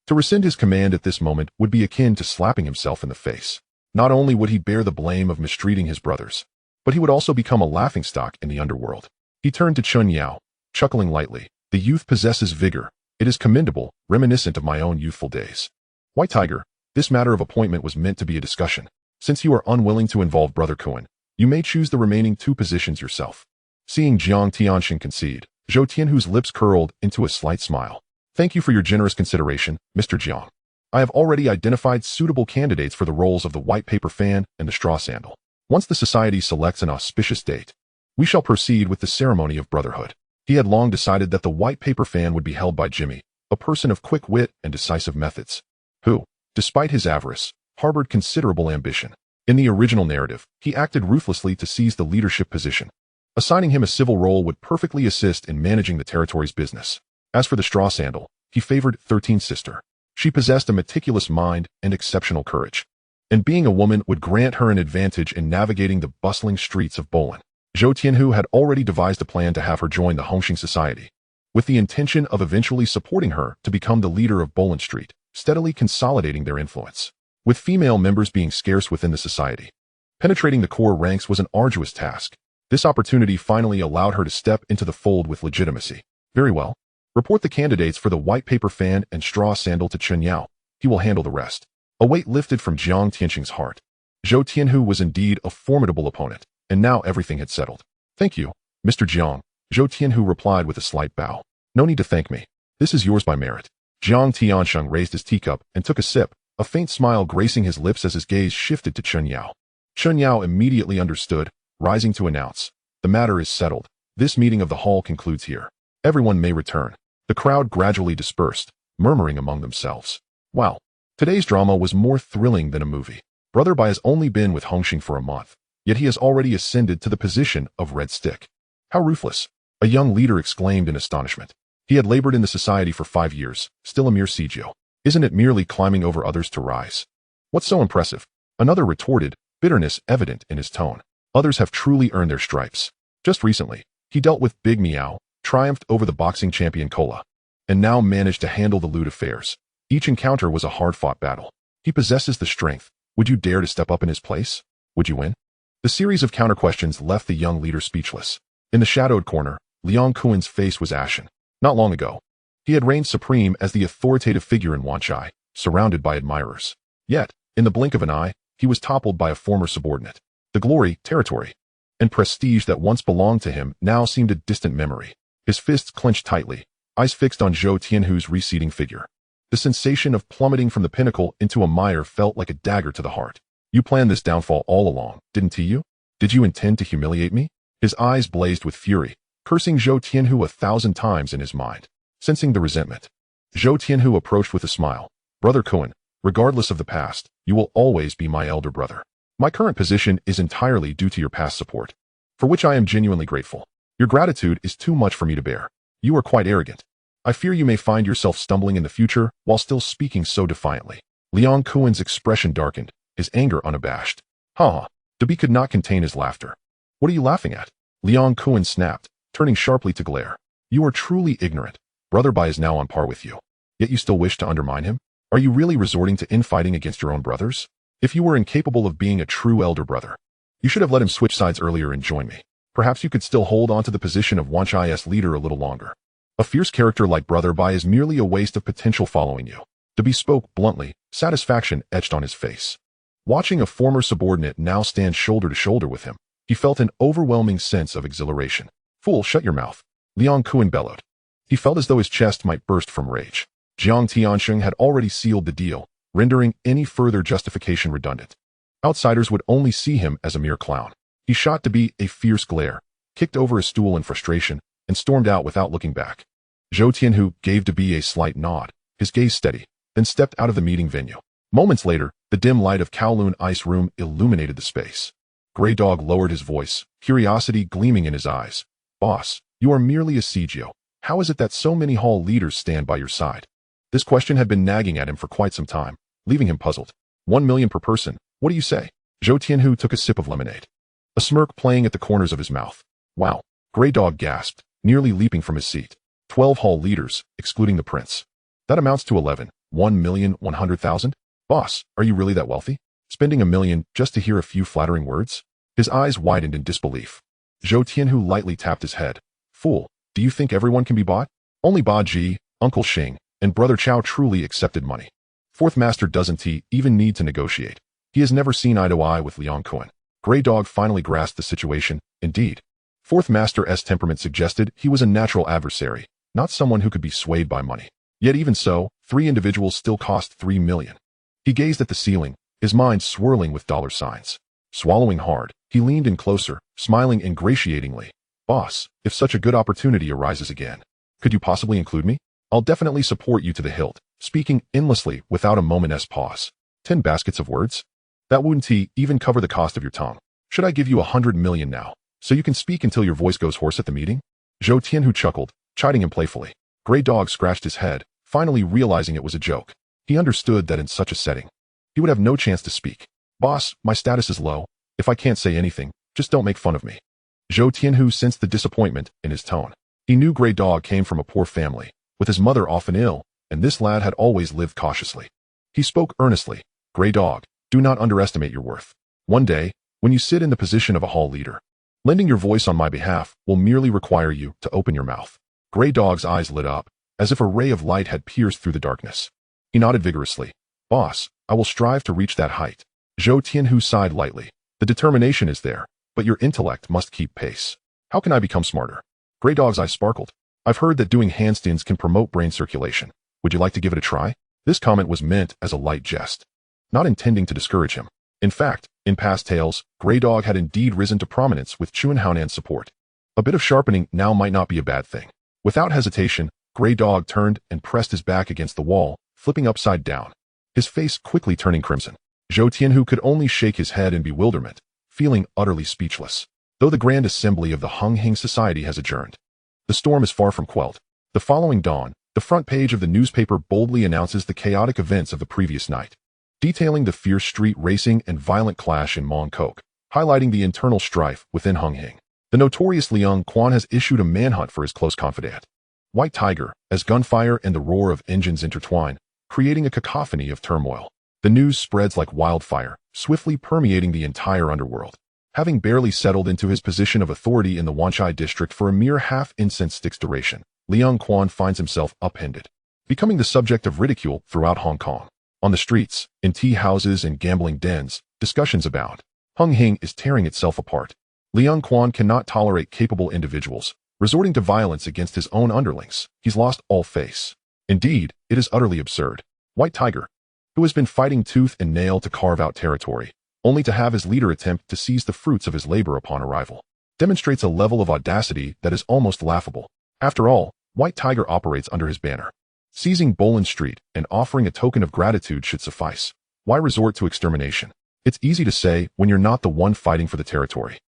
to rescind his command at this moment would be akin to slapping himself in the face. Not only would he bear the blame of mistreating his brothers, but he would also become a laughingstock in the underworld. He turned to Chun Yao, chuckling lightly. The youth possesses vigor. It is commendable, reminiscent of my own youthful days. White Tiger, this matter of appointment was meant to be a discussion. Since you are unwilling to involve Brother Kun, you may choose the remaining 2 positions yourself. Seeing Jiang Tianxing concede, Zhou Tianhu's lips curled into a slight smile. Thank you for your generous consideration, Mr. Jiang. I have already identified suitable candidates for the roles of the white paper fan and the straw sandal. Once the society selects an auspicious date, we shall proceed with the ceremony of brotherhood. He had long decided that the white paper fan would be held by Jimmy, a person of quick wit and decisive methods, who, despite his avarice, harbored considerable ambition. In the original narrative, he acted ruthlessly to seize the leadership position. Assigning him a civil role would perfectly assist in managing the territory's business. As for the straw sandal, he favored 13's sister. She possessed a meticulous mind and exceptional courage, and being a woman would grant her an advantage in navigating the bustling streets of Bolin. Zhou Tianhu had already devised a plan to have her join the Hong Hing Society, with the intention of eventually supporting her to become the leader of Bolin Street, steadily consolidating their influence. With female members being scarce within the society, penetrating the core ranks was an arduous task. This opportunity finally allowed her to step into the fold with legitimacy. Very well. Report the candidates for the white paper fan and straw sandal to Chen Yao. He will handle the rest. A weight lifted from Jiang Tianxing's heart. Zhou Tianhu was indeed a formidable opponent, and now everything had settled. Thank you, Mr. Jiang, Zhou Tianhu replied with a slight bow. No need to thank me. This is yours by merit. Jiang Tianxing raised his teacup and took a sip, a faint smile gracing his lips as his gaze shifted to Chen Yao. Chen Yao immediately understood, rising to announce, the matter is settled. This meeting of the hall concludes here. Everyone may return. The crowd gradually dispersed, murmuring among themselves. Wow, today's drama was more thrilling than a movie. Brother Bai has only been with Hong Hing for a month, yet he has already ascended to the position of Red Stick. How ruthless, a young leader exclaimed in astonishment. He had labored in the society for 5 years, still a mere Sijio. Isn't it merely climbing over others to rise? What's so impressive? Another retorted, bitterness evident in his tone. Others have truly earned their stripes. Just recently, he dealt with Big Meow, triumphed over the boxing champion Kola, and now managed to handle the lewd affairs. Each encounter was a hard-fought battle. He possesses the strength. Would you dare to step up in his place? Would you win? The series of counter-questions left the young leader speechless. In the shadowed corner, Liang Kuin's face was ashen. Not long ago, he had reigned supreme as the authoritative figure in Wanchai, surrounded by admirers. Yet, in the blink of an eye, he was toppled by a former subordinate. The glory, territory, and prestige that once belonged to him now seemed a distant memory. His fists clenched tightly, eyes fixed on Zhou Tianhu's receding figure. The sensation of plummeting from the pinnacle into a mire felt like a dagger to the heart. You planned this downfall all along, didn't you? Did you intend to humiliate me? His eyes blazed with fury, cursing Zhou Tianhu 1,000 times in his mind. Sensing the resentment, Zhou Tianhu approached with a smile. Brother Kun, regardless of the past, you will always be my elder brother. My current position is entirely due to your past support, for which I am genuinely grateful. Your gratitude is too much for me to bear. You are quite arrogant. I fear you may find yourself stumbling in the future while still speaking so defiantly. Liang Kuin's expression darkened, his anger unabashed. Ha! Dabi could not contain his laughter. What are you laughing at? Liang Kun snapped, turning sharply to glare. You are truly ignorant. Brother Bai is now on par with you. Yet you still wish to undermine him? Are you really resorting to infighting against your own brothers? If you were incapable of being a true elder brother, You should have let him switch sides earlier and join me. Perhaps you could still hold on to the position of Wanchai's leader a little longer. A fierce character like Brother Bai is merely a waste of potential following you. Debby spoke bluntly, satisfaction etched on his face. Watching a former subordinate now stand shoulder to shoulder with him, he felt an overwhelming sense of exhilaration. Fool, shut your mouth. Liang Kun bellowed. He felt as though his chest might burst from rage. Jiang Tiansheng had already sealed the deal, rendering any further justification redundant. Outsiders would only see him as a mere clown. He shot Debby a fierce glare, kicked over a stool in frustration, and stormed out without looking back. Zhou Tianhu gave Debby a slight nod, his gaze steady, then stepped out of the meeting venue. Moments later, the dim light of Kowloon Ice Room illuminated the space. Grey Dog lowered his voice, curiosity gleaming in his eyes. Boss, you are merely a Sijio. How is it that so many hall leaders stand by your side? This question had been nagging at him for quite some time, leaving him puzzled. 1 million per person, what do you say? Zhou Tianhu took a sip of lemonade. A smirk playing at the corners of his mouth. Wow, Grey Dog gasped, nearly leaping from his seat. 12 hall leaders, excluding the prince. That amounts to 1,100,000? Boss, are you really that wealthy? Spending 1 million just to hear a few flattering words? His eyes widened in disbelief. Zhou Tianhu lightly tapped his head. Fool, do you think everyone can be bought? Only Ba Ji, Uncle Xing, and Brother Chao truly accepted money. Fourth Master doesn't he even need to negotiate. He has never seen eye to eye with Liang Kun. Grey Dog finally grasped the situation. Indeed. Fourth Master's temperament suggested he was a natural adversary, not someone who could be swayed by money. Yet even so, 3 individuals still cost 3 million. He gazed at the ceiling, his mind swirling with dollar signs. Swallowing hard, he leaned in closer, smiling ingratiatingly. Boss, if such a good opportunity arises again, could you possibly include me? I'll definitely support you to the hilt, speaking endlessly without a moment's pause. 10 baskets of words? That wouldn't even cover the cost of your tongue. Should I give you 100 million now, so you can speak until your voice goes hoarse at the meeting? Zhou Tianhu chuckled, chiding him playfully. Grey Dog scratched his head, finally realizing it was a joke. He understood that in such a setting, he would have no chance to speak. Boss, my status is low. If I can't say anything, just don't make fun of me. Zhou Tianhu sensed the disappointment in his tone. He knew Grey Dog came from a poor family, with his mother often ill, and this lad had always lived cautiously. He spoke earnestly. Grey Dog, do not underestimate your worth. One day, when you sit in the position of a hall leader, lending your voice on my behalf will merely require you to open your mouth. Grey Dog's eyes lit up, as if a ray of light had pierced through the darkness. He nodded vigorously. Boss, I will strive to reach that height. Zhou Tianhu sighed lightly. The determination is there, but your intellect must keep pace. How can I become smarter? Grey Dog's eyes sparkled. I've heard that doing handstands can promote brain circulation. Would you like to give it a try? This comment was meant as a light jest, not intending to discourage him. In fact, in past tales, Grey Dog had indeed risen to prominence with Chun Haonan's support. A bit of sharpening now might not be a bad thing. Without hesitation, Grey Dog turned and pressed his back against the wall, flipping upside down, his face quickly turning crimson. Zhou Tianhu could only shake his head in bewilderment, feeling utterly speechless. Though the Grand Assembly of the Hong Hing Society has adjourned, the storm is far from quelled. The following dawn, the front page of the newspaper boldly announces the chaotic events of the previous night, detailing the fierce street racing and violent clash in Mong Kok, highlighting the internal strife within Hong Hing. The notorious Liang Quan has issued a manhunt for his close confidant, White Tiger, as gunfire and the roar of engines intertwine, creating a cacophony of turmoil. The news spreads like wildfire, swiftly permeating the entire underworld. Having barely settled into his position of authority in the Wanchai district for a mere half-incensed duration, Liang Quan finds himself upended, becoming the subject of ridicule throughout Hong Kong. On the streets, in tea houses and gambling dens, discussions abound. Hong Hing is tearing itself apart. Liang Quan cannot tolerate capable individuals, resorting to violence against his own underlings. He's lost all face. Indeed, it is utterly absurd. White Tiger, who has been fighting tooth and nail to carve out territory, only to have his leader attempt to seize the fruits of his labor upon arrival, demonstrates a level of audacity that is almost laughable. After all, White Tiger operates under his banner. Seizing Boland Street and offering a token of gratitude should suffice. Why resort to extermination? It's easy to say when you're not the one fighting for the territory.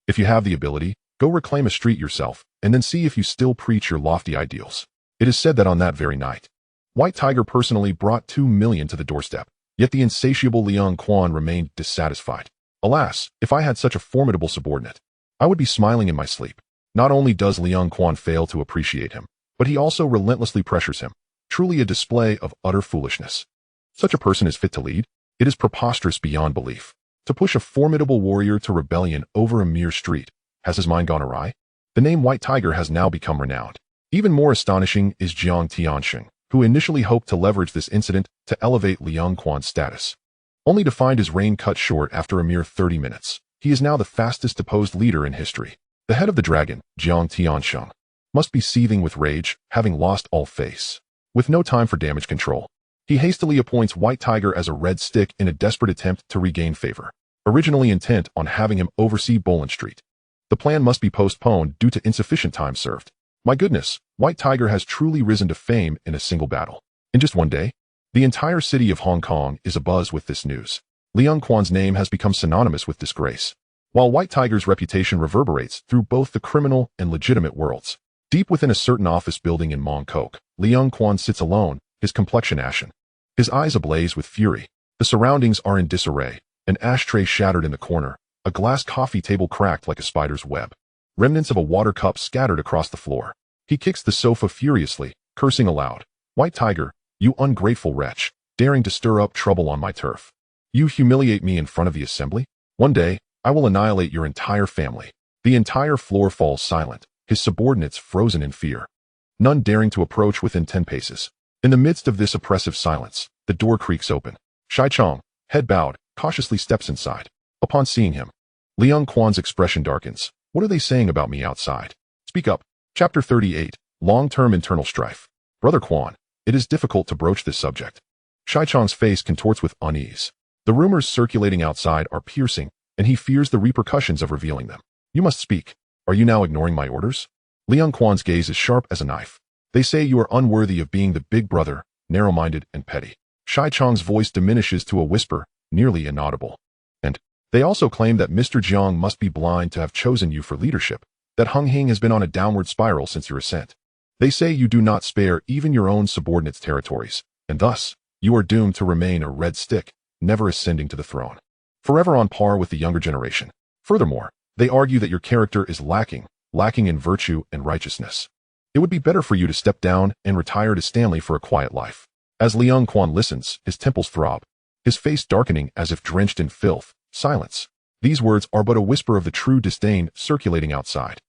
If you have the ability, go reclaim a street yourself, and then see if you still preach your lofty ideals. It is said that on that very night, White Tiger personally brought 2 million to the doorstep, yet the insatiable Liang Quan remained dissatisfied. Alas, if I had such a formidable subordinate, I would be smiling in my sleep. Not only does Liang Quan fail to appreciate him, but he also relentlessly pressures him. Truly a display of utter foolishness. Such a person is fit to lead? It is preposterous beyond belief. To push a formidable warrior to rebellion over a mere street. Has his mind gone awry? The name White Tiger has now become renowned. Even more astonishing is Jiang Tianxing, who initially hoped to leverage this incident to elevate Liang Quan's status, only to find his reign cut short after a mere 30 minutes. He is now the fastest deposed leader in history. The head of the dragon, Jiang Tianxing, must be seething with rage, having lost all face. With no time for damage control, he hastily appoints White Tiger as a red stick in a desperate attempt to regain favor, originally intent on having him oversee Boland Street. The plan must be postponed due to insufficient time served. My goodness, White Tiger has truly risen to fame in a single battle. In just one day, the entire city of Hong Kong is abuzz with this news. Liang Quan's name has become synonymous with disgrace, while White Tiger's reputation reverberates through both the criminal and legitimate worlds. Deep within a certain office building in Mong Kok, Liang Quan sits alone, his complexion ashen, his eyes ablaze with fury. The surroundings are in disarray, an ashtray shattered in the corner, a glass coffee table cracked like a spider's web, remnants of a water cup scattered across the floor. He kicks the sofa furiously, cursing aloud. White Tiger, you ungrateful wretch, daring to stir up trouble on my turf. You humiliate me in front of the assembly? One day, I will annihilate your entire family. The entire floor falls silent, his subordinates frozen in fear, none daring to approach within 10 paces. In the midst of this oppressive silence, the door creaks open. Shai Chong, head bowed, cautiously steps inside. Upon seeing him, Liang Quan's expression darkens. What are they saying about me outside? Speak up. Chapter 38, Long-Term Internal Strife. Brother Quan, it is difficult to broach this subject. Shai Chong's face contorts with unease. The rumors circulating outside are piercing, and he fears the repercussions of revealing them. You must speak. Are you now ignoring my orders? Liang Quan's gaze is sharp as a knife. They say you are unworthy of being the big brother, narrow-minded and petty. Shai Chong's voice diminishes to a whisper, nearly inaudible. And they also claim that Mr. Jiang must be blind to have chosen you for leadership, that Hong Hing has been on a downward spiral since your ascent. They say you do not spare even your own subordinates' territories, and thus, you are doomed to remain a red stick, never ascending to the throne, forever on par with the younger generation. Furthermore, they argue that your character is lacking in virtue and righteousness. It would be better for you to step down and retire to Stanley for a quiet life. As Liang Quan listens, his temples throb, his face darkening as if drenched in filth. Silence. These words are but a whisper of the true disdain circulating outside.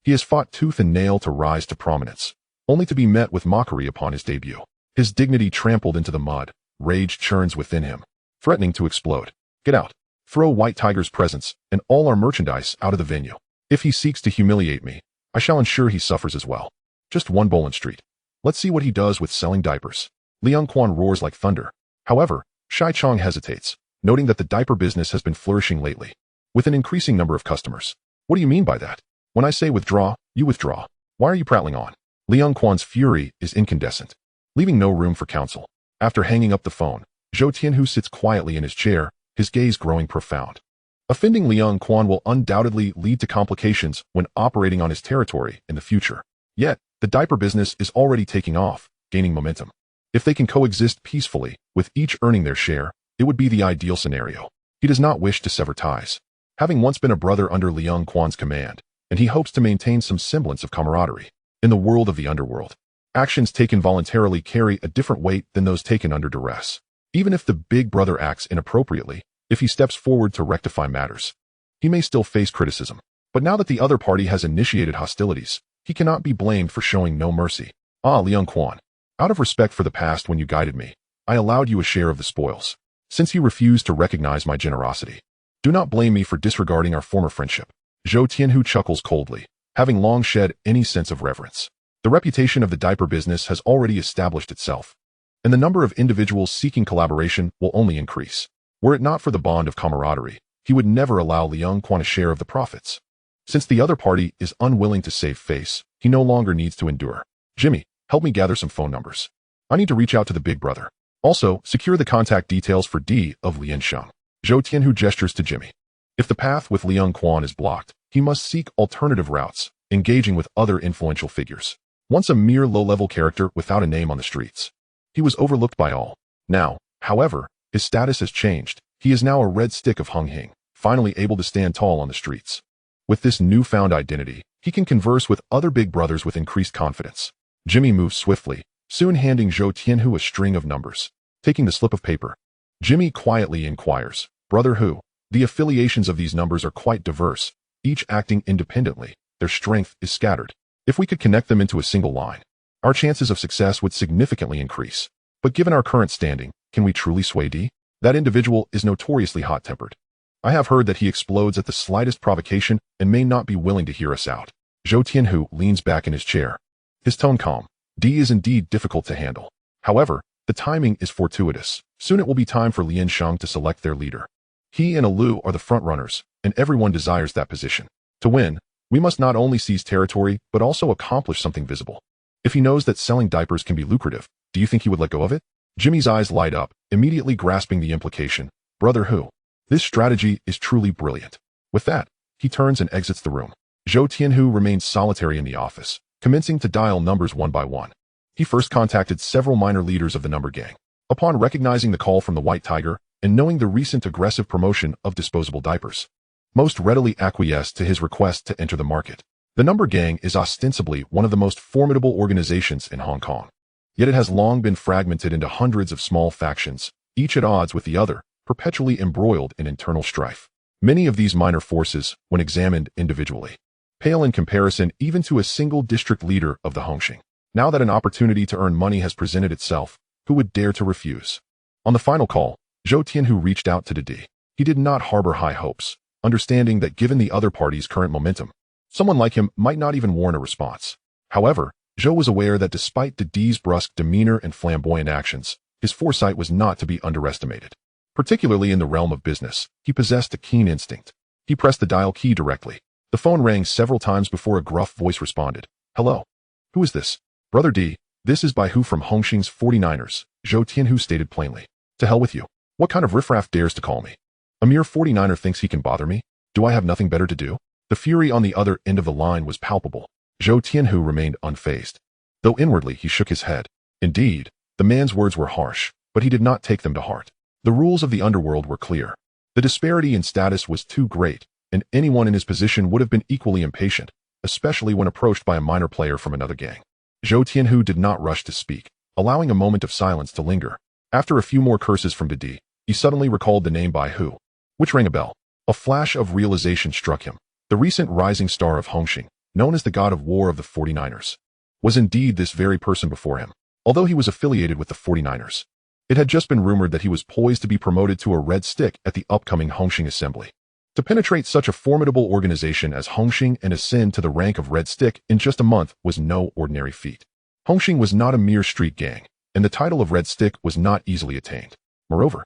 He has fought tooth and nail to rise to prominence, only to be met with mockery upon his debut. His dignity trampled into the mud, rage churns within him, threatening to explode. Get out. Throw White Tiger's presence and all our merchandise out of the venue. If he seeks to humiliate me, I shall ensure he suffers as well. Just one Boland Street. Let's see what he does with selling diapers. Liang Quan roars like thunder. However, Shai Chong hesitates, noting that the diaper business has been flourishing lately, with an increasing number of customers. What do you mean by that? When I say withdraw, you withdraw. Why are you prattling on? Liang Quan's fury is incandescent, leaving no room for counsel. After hanging up the phone, Zhou Tianhu sits quietly in his chair, his gaze growing profound. Offending Liang Quan will undoubtedly lead to complications when operating on his territory in the future. Yet, the diaper business is already taking off, gaining momentum. If they can coexist peacefully, with each earning their share, it would be the ideal scenario. He does not wish to sever ties, having once been a brother under Liang Quan's command, and he hopes to maintain some semblance of camaraderie. In the world of the underworld, actions taken voluntarily carry a different weight than those taken under duress. Even if the big brother acts inappropriately, if he steps forward to rectify matters, he may still face criticism. But now that the other party has initiated hostilities, he cannot be blamed for showing no mercy. Ah, Liang Quan, out of respect for the past when you guided me, I allowed you a share of the spoils. Since you refused to recognize my generosity, do not blame me for disregarding our former friendship. Zhou Tianhu chuckles coldly, having long shed any sense of reverence. The reputation of the diaper business has already established itself, and the number of individuals seeking collaboration will only increase. Were it not for the bond of camaraderie, he would never allow Liang Quan a share of the profits. Since the other party is unwilling to save face, he no longer needs to endure. Jimmy, help me gather some phone numbers. I need to reach out to the big brother. Also, secure the contact details for D of Liansheng. Zhou Tianhu gestures to Jimmy. If the path with Liang Quan is blocked, he must seek alternative routes, engaging with other influential figures. Once a mere low-level character without a name on the streets, he was overlooked by all. Now, however, his status has changed. He is now a red stick of Hong Hing, finally able to stand tall on the streets. With this newfound identity, he can converse with other big brothers with increased confidence. Jimmy moves swiftly, soon handing Zhou Tianhu a string of numbers. Taking the slip of paper, Jimmy quietly inquires, "Brother who?" The affiliations of these numbers are quite diverse, each acting independently. Their strength is scattered. If we could connect them into a single line, our chances of success would significantly increase. But given our current standing, can we truly sway D? That individual is notoriously hot-tempered. I have heard that he explodes at the slightest provocation and may not be willing to hear us out. Zhou Tianhu leans back in his chair, his tone calm. D is indeed difficult to handle. However, the timing is fortuitous. Soon it will be time for Lian Sheng to select their leader. He and Alu are the front-runners, and everyone desires that position. To win, we must not only seize territory, but also accomplish something visible. If he knows that selling diapers can be lucrative, do you think he would let go of it? Jimmy's eyes light up, immediately grasping the implication. Brother Hu. This strategy is truly brilliant. With that, he turns and exits the room. Zhou Tianhu remains solitary in the office, commencing to dial numbers one by one. He first contacted several minor leaders of the number gang. Upon recognizing the call from the White Tiger and knowing the recent aggressive promotion of disposable diapers, most readily acquiesced to his request to enter the market. The number gang is ostensibly one of the most formidable organizations in Hong Kong. Yet it has long been fragmented into hundreds of small factions, each at odds with the other, perpetually embroiled in internal strife. Many of these minor forces, when examined individually, pale in comparison even to a single district leader of the Hong Hing. Now that an opportunity to earn money has presented itself, who would dare to refuse? On the final call, Zhou Tianhu reached out to Didi. He did not harbor high hopes, understanding that given the other party's current momentum, someone like him might not even warrant a response. However, Zhou was aware that despite Didi's brusque demeanor and flamboyant actions, his foresight was not to be underestimated. Particularly in the realm of business, he possessed a keen instinct. He pressed the dial key directly. The phone rang several times before a gruff voice responded. Hello. Who is this? Brother D, this is Bai Hu from Hong Hing's 49ers, Zhou Tianhu stated plainly. To hell with you. What kind of riffraff dares to call me? A mere 49er thinks he can bother me? Do I have nothing better to do? The fury on the other end of the line was palpable. Zhou Tianhu remained unfazed, though inwardly he shook his head. Indeed, the man's words were harsh, but he did not take them to heart. The rules of the underworld were clear. The disparity in status was too great, and anyone in his position would have been equally impatient, especially when approached by a minor player from another gang. Zhou Tianhu did not rush to speak, allowing a moment of silence to linger. After a few more curses from Didi, he suddenly recalled the name Bai Hu, which rang a bell. A flash of realization struck him. The recent rising star of Hong Hing, known as the god of war of the 49ers, was indeed this very person before him. Although he was affiliated with the 49ers, it had just been rumored that he was poised to be promoted to a red stick at the upcoming Hong Hing assembly. To penetrate such a formidable organization as Hong Hing and ascend to the rank of red stick in just a month was no ordinary feat. Hong Hing was not a mere street gang, and the title of red stick was not easily attained. Moreover,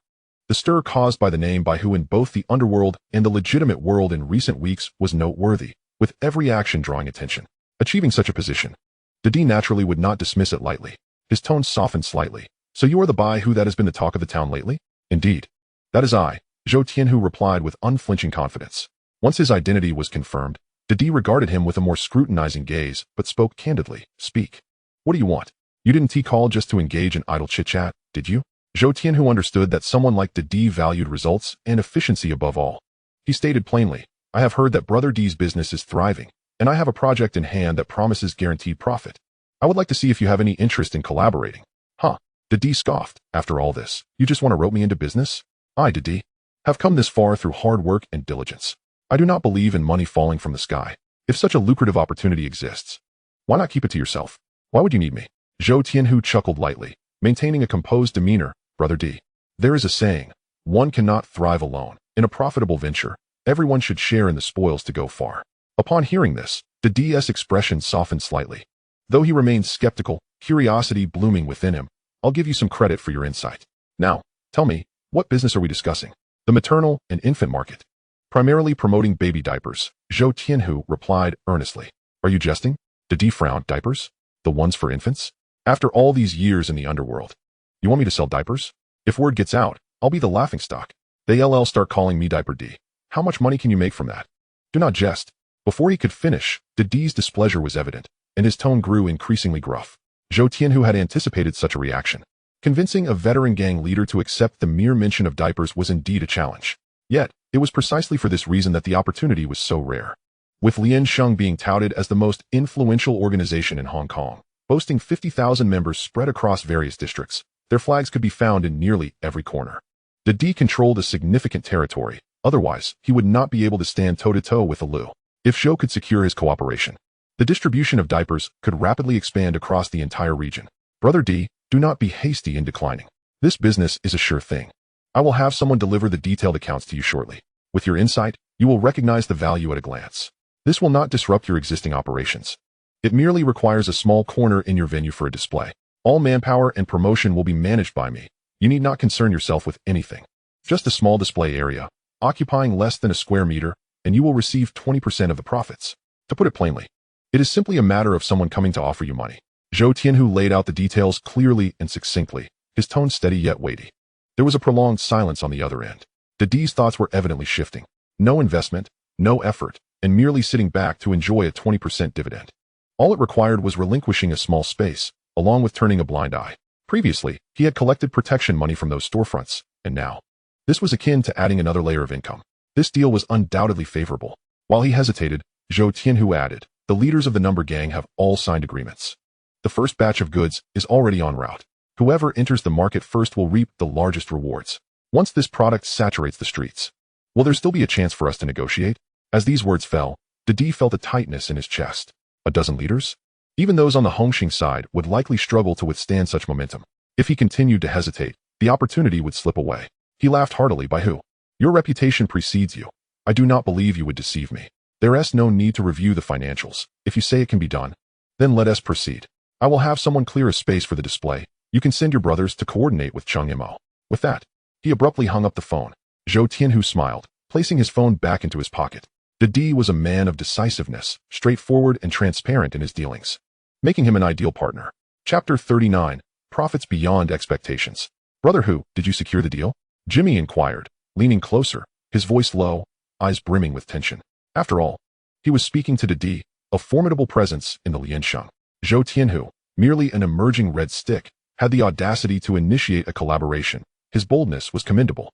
the stir caused by the name Bai Hu in both the underworld and the legitimate world in recent weeks was noteworthy, with every action drawing attention. Achieving such a position, Didi naturally would not dismiss it lightly. His tone softened slightly. So you are the Bai Hu that has been the talk of the town lately? Indeed. That is I, Zhou Tianhu replied with unflinching confidence. Once his identity was confirmed, Didi regarded him with a more scrutinizing gaze, but spoke candidly. Speak. What do you want? You didn't call just to engage in idle chit-chat, did you? Zhou Tianhu understood that someone like Didi valued results and efficiency above all. He stated plainly, I have heard that Brother D's business is thriving, and I have a project in hand that promises guaranteed profit. I would like to see if you have any interest in collaborating. Huh? Didi scoffed. After all this, you just want to rope me into business? I, Didi, have come this far through hard work and diligence. I do not believe in money falling from the sky. If such a lucrative opportunity exists, why not keep it to yourself? Why would you need me? Zhou Tianhu chuckled lightly, maintaining a composed demeanor. Brother D, there is a saying, one cannot thrive alone. In a profitable venture, everyone should share in the spoils to go far. Upon hearing this, Didi's expression softened slightly. Though he remained skeptical, curiosity blooming within him. I'll give you some credit for your insight. Now, tell me, what business are we discussing? The maternal and infant market. Primarily promoting baby diapers, Zhou Tianhu replied earnestly. Are you jesting? Didi frowned. Diapers? The ones for infants? After all these years in the underworld, you want me to sell diapers? If word gets out, I'll be the laughingstock. They'll start calling me Diaper D. How much money can you make from that? Do not jest. Before he could finish, Didi's displeasure was evident, and his tone grew increasingly gruff. Zhou Tianhu had anticipated such a reaction. Convincing a veteran gang leader to accept the mere mention of diapers was indeed a challenge. Yet, it was precisely for this reason that the opportunity was so rare. With Lian Sheng being touted as the most influential organization in Hong Kong, boasting 50,000 members spread across various districts, their flags could be found in nearly every corner. Didi controlled a significant territory, Otherwise, he would not be able to stand toe-to-toe with the Lu. If Zhou could secure his cooperation, the distribution of diapers could rapidly expand across the entire region. Brother D, do not be hasty in declining. This business is a sure thing. I will have someone deliver the detailed accounts to you shortly. With your insight, you will recognize the value at a glance. This will not disrupt your existing operations. It merely requires a small corner in your venue for a display. All manpower and promotion will be managed by me. You need not concern yourself with anything. Just a small display area, occupying less than a square meter, and you will receive 20% of the profits. To put it plainly, it is simply a matter of someone coming to offer you money. Zhou Tianhu laid out the details clearly and succinctly, his tone steady yet weighty. There was a prolonged silence on the other end. Didi's thoughts were evidently shifting. No investment, no effort, and merely sitting back to enjoy a 20% dividend. All it required was relinquishing a small space, along with turning a blind eye. Previously, he had collected protection money from those storefronts, and now, this was akin to adding another layer of income. This deal was undoubtedly favorable. While he hesitated, Zhou Tianhu added, the leaders of the number gang have all signed agreements. The first batch of goods is already en route. Whoever enters the market first will reap the largest rewards. Once this product saturates the streets, will there still be a chance for us to negotiate? As these words fell, Didi felt a tightness in his chest. A dozen leaders? Even those on the Hong Hing side would likely struggle to withstand such momentum. If he continued to hesitate, the opportunity would slip away. He laughed heartily. By who? Your reputation precedes you. I do not believe you would deceive me. There is no need to review the financials. If you say it can be done, then let us proceed. I will have someone clear a space for the display. You can send your brothers to coordinate with Chung Mo. With that, he abruptly hung up the phone. Zhou Tianhu smiled, placing his phone back into his pocket. Didi was a man of decisiveness, straightforward and transparent in his dealings, making him an ideal partner. Chapter 39, Profits Beyond Expectations. Brother Hu, did you secure the deal? Jimmy inquired, leaning closer, his voice low, eyes brimming with tension. After all, he was speaking to Didi, a formidable presence in the Liansheng. Zhou Tianhu, merely an emerging red stick, had the audacity to initiate a collaboration. His boldness was commendable.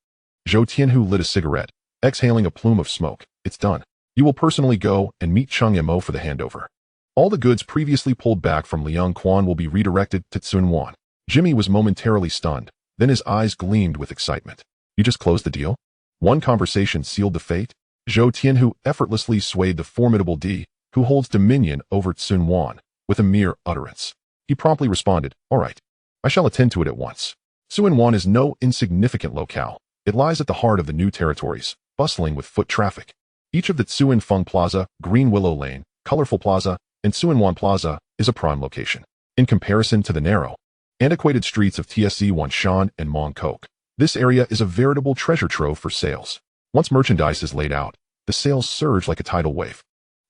Zhou Tianhu lit a cigarette, exhaling a plume of smoke. It's done. You will personally go and meet Chung Mo for the handover. All the goods previously pulled back from Liang Quan will be redirected to Tsun. Jimmy was momentarily stunned, then his eyes gleamed with excitement. You just closed the deal? One conversation sealed the fate? Zhou Tianhu effortlessly swayed the formidable D, who holds dominion over Tsun, with a mere utterance. He promptly responded, all right. I shall attend to it at once. Tsun is no insignificant locale. It lies at the heart of the new territories, bustling with foot traffic. Each of the Tsun Feng Plaza, Green Willow Lane, Colorful Plaza, and Tsun Plaza is a prime location. In comparison to the narrow, antiquated streets of TSC Wanshan and Mong Kok, this area is a veritable treasure trove for sales. Once merchandise is laid out, the sales surge like a tidal wave.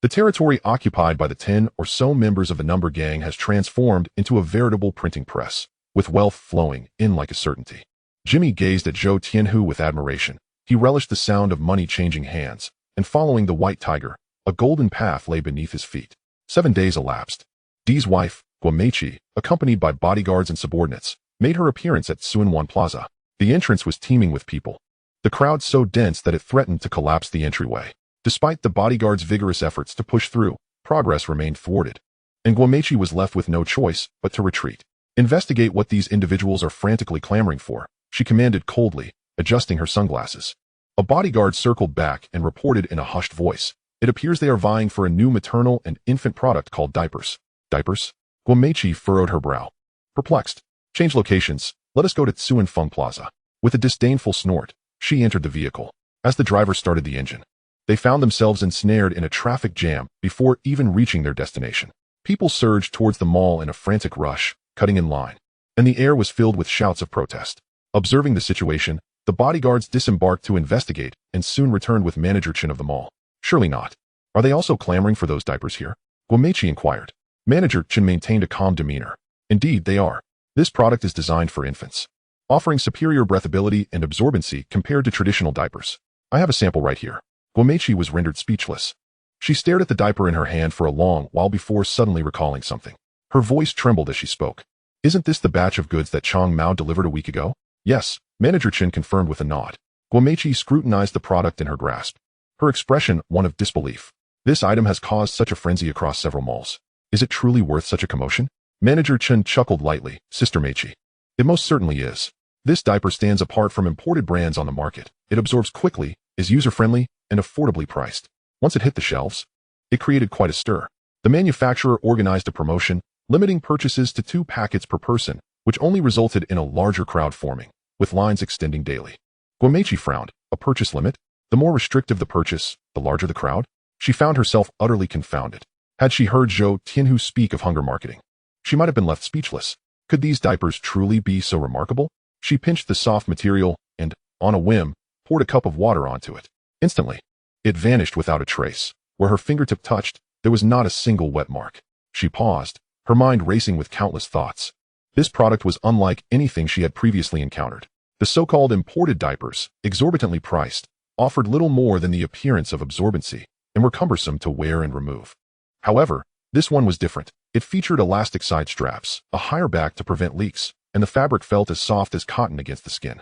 The territory occupied by the 10 or so members of the number gang has transformed into a veritable printing press, with wealth flowing in like a certainty. Jimmy gazed at Zhou Tianhu with admiration. He relished the sound of money changing hands, and following the white tiger, a golden path lay beneath his feet. 7 days elapsed. Dee's wife, Guomeichi, accompanied by bodyguards and subordinates, made her appearance at Tsun Plaza. The entrance was teeming with people. The crowd so dense that it threatened to collapse the entryway. Despite the bodyguards' vigorous efforts to push through, progress remained thwarted, and Guomeichi was left with no choice but to retreat. Investigate what these individuals are frantically clamoring for, she commanded coldly, adjusting her sunglasses. A bodyguard circled back and reported in a hushed voice, it appears they are vying for a new maternal and infant product called diapers. Diapers? Guomeichi furrowed her brow. Perplexed. Change locations, let us go to Tsun Feng Plaza. With a disdainful snort, she entered the vehicle. As the driver started the engine, they found themselves ensnared in a traffic jam before even reaching their destination. People surged towards the mall in a frantic rush, cutting in line, and the air was filled with shouts of protest. Observing the situation, the bodyguards disembarked to investigate and soon returned with Manager Chen of the mall. Surely not. Are they also clamoring for those diapers here? Guomeichi inquired. Manager Chen maintained a calm demeanor. Indeed, they are. This product is designed for infants, offering superior breathability and absorbency compared to traditional diapers. I have a sample right here. Guomeichi was rendered speechless. She stared at the diaper in her hand for a long while before suddenly recalling something. Her voice trembled as she spoke. Isn't this the batch of goods that Chang Mao delivered a week ago? Yes, Manager Chen confirmed with a nod. Guomeichi scrutinized the product in her grasp, her expression one of disbelief. This item has caused such a frenzy across several malls. Is it truly worth such a commotion? Manager Chen chuckled lightly. Sister Meichi. It most certainly is. This diaper stands apart from imported brands on the market. It absorbs quickly, is user-friendly and affordably priced. Once it hit the shelves, it created quite a stir. The manufacturer organized a promotion, limiting purchases to 2 packets per person, which only resulted in a larger crowd forming, with lines extending daily. Guomechi frowned. A purchase limit? The more restrictive the purchase, the larger the crowd? She found herself utterly confounded. Had she heard Zhou Tianhu speak of hunger marketing, she might have been left speechless. Could these diapers truly be so remarkable? She pinched the soft material and, on a whim, poured a cup of water onto it. Instantly, it vanished without a trace. Where her fingertip touched, there was not a single wet mark. She paused, her mind racing with countless thoughts. This product was unlike anything she had previously encountered. The so-called imported diapers, exorbitantly priced, offered little more than the appearance of absorbency and were cumbersome to wear and remove. However, this one was different. It featured elastic side straps, a higher back to prevent leaks, and the fabric felt as soft as cotton against the skin.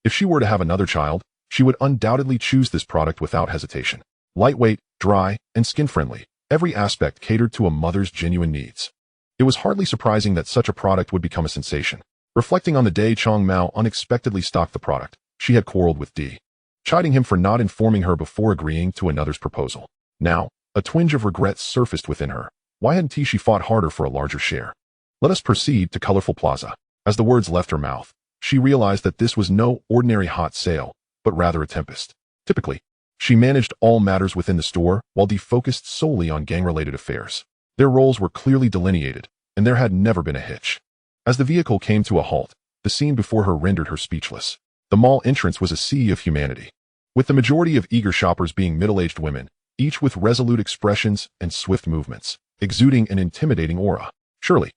If she were to have another child, she would undoubtedly choose this product without hesitation. Lightweight, dry, and skin-friendly, every aspect catered to a mother's genuine needs. It was hardly surprising that such a product would become a sensation. Reflecting on the day Chong Mao unexpectedly stocked the product, she had quarreled with Di, chiding him for not informing her before agreeing to another's proposal. Now, a twinge of regret surfaced within her. Why hadn't she fought harder for a larger share? Let us proceed to Colorful Plaza. As the words left her mouth, she realized that this was no ordinary hot sale, but rather a tempest. Typically, she managed all matters within the store while Di focused solely on gang-related affairs. Their roles were clearly delineated, and there had never been a hitch. As the vehicle came to a halt, the scene before her rendered her speechless. The mall entrance was a sea of humanity, with the majority of eager shoppers being middle-aged women, each with resolute expressions and swift movements, exuding an intimidating aura. Surely,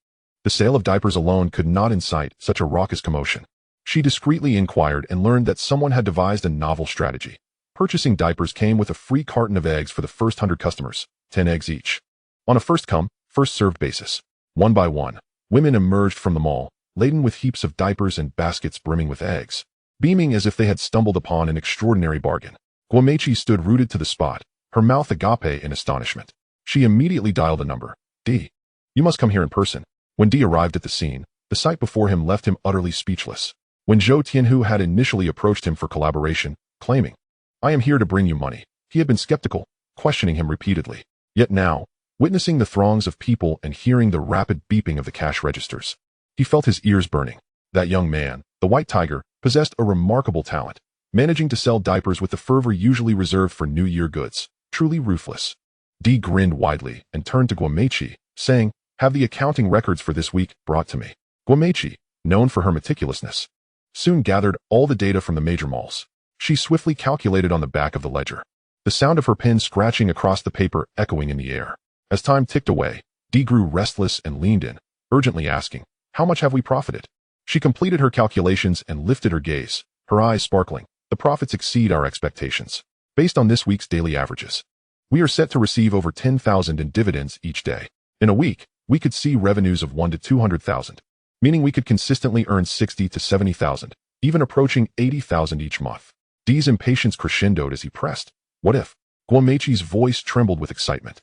the sale of diapers alone could not incite such a raucous commotion. She discreetly inquired and learned that someone had devised a novel strategy. Purchasing diapers came with a free carton of eggs for the first 100 customers, 10 eggs each. On a first-come, first-served basis. One by one, women emerged from the mall, laden with heaps of diapers and baskets brimming with eggs, beaming as if they had stumbled upon an extraordinary bargain. Guomechi stood rooted to the spot, her mouth agape in astonishment. She immediately dialed a number. Di, you must come here in person. When Di arrived at the scene, the sight before him left him utterly speechless. When Zhou Tianhu had initially approached him for collaboration, claiming, I am here to bring you money, he had been skeptical, questioning him repeatedly. Yet now, witnessing the throngs of people and hearing the rapid beeping of the cash registers, he felt his ears burning. That young man, the White Tiger, possessed a remarkable talent, managing to sell diapers with the fervor usually reserved for New Year goods. Truly ruthless. Di grinned widely and turned to Guomechi, saying, have the accounting records for this week brought to me. Guomechi, known for her meticulousness, soon gathered all the data from the major malls. She swiftly calculated on the back of the ledger, the sound of her pen scratching across the paper echoing in the air. As time ticked away, Di grew restless and leaned in, urgently asking, how much have we profited? She completed her calculations and lifted her gaze, her eyes sparkling. The profits exceed our expectations. Based on this week's daily averages, we are set to receive over 10,000 in dividends each day. In a week, we could see revenues of 1 to 200,000, meaning we could consistently earn 60 to 70,000, even approaching 80,000 each month. Di's impatience crescendoed as he pressed. What if? Guomechi's voice trembled with excitement.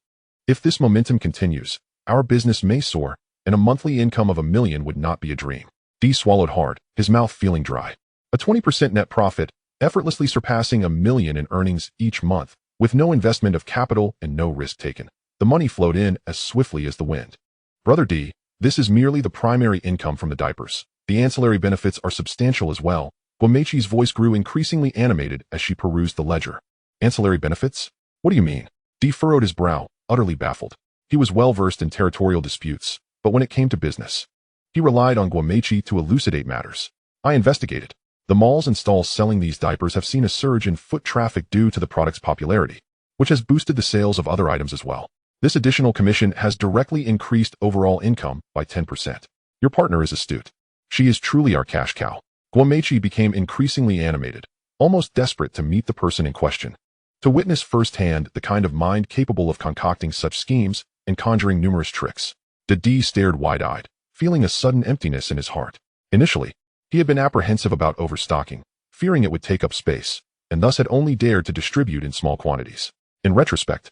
If this momentum continues, our business may soar, and a monthly income of $1 million would not be a dream. Di swallowed hard, his mouth feeling dry. A 20% net profit, effortlessly surpassing $1 million in earnings each month, with no investment of capital and no risk taken. The money flowed in as swiftly as the wind. Brother Di, this is merely the primary income from the diapers. The ancillary benefits are substantial as well. Guomechi's voice grew increasingly animated as she perused the ledger. Ancillary benefits? What do you mean? Di furrowed his brow, utterly baffled. He was well versed in territorial disputes, but when it came to business, he relied on Guomechi to elucidate matters. I investigated. The malls and stalls selling these diapers have seen a surge in foot traffic due to the product's popularity, which has boosted the sales of other items as well. This additional commission has directly increased overall income by 10%. Your partner is astute. She is truly our cash cow. Guomechi became increasingly animated, almost desperate to meet the person in question, to witness firsthand the kind of mind capable of concocting such schemes and conjuring numerous tricks. Di stared wide-eyed, feeling a sudden emptiness in his heart. Initially, he had been apprehensive about overstocking, fearing it would take up space, and thus had only dared to distribute in small quantities. In retrospect,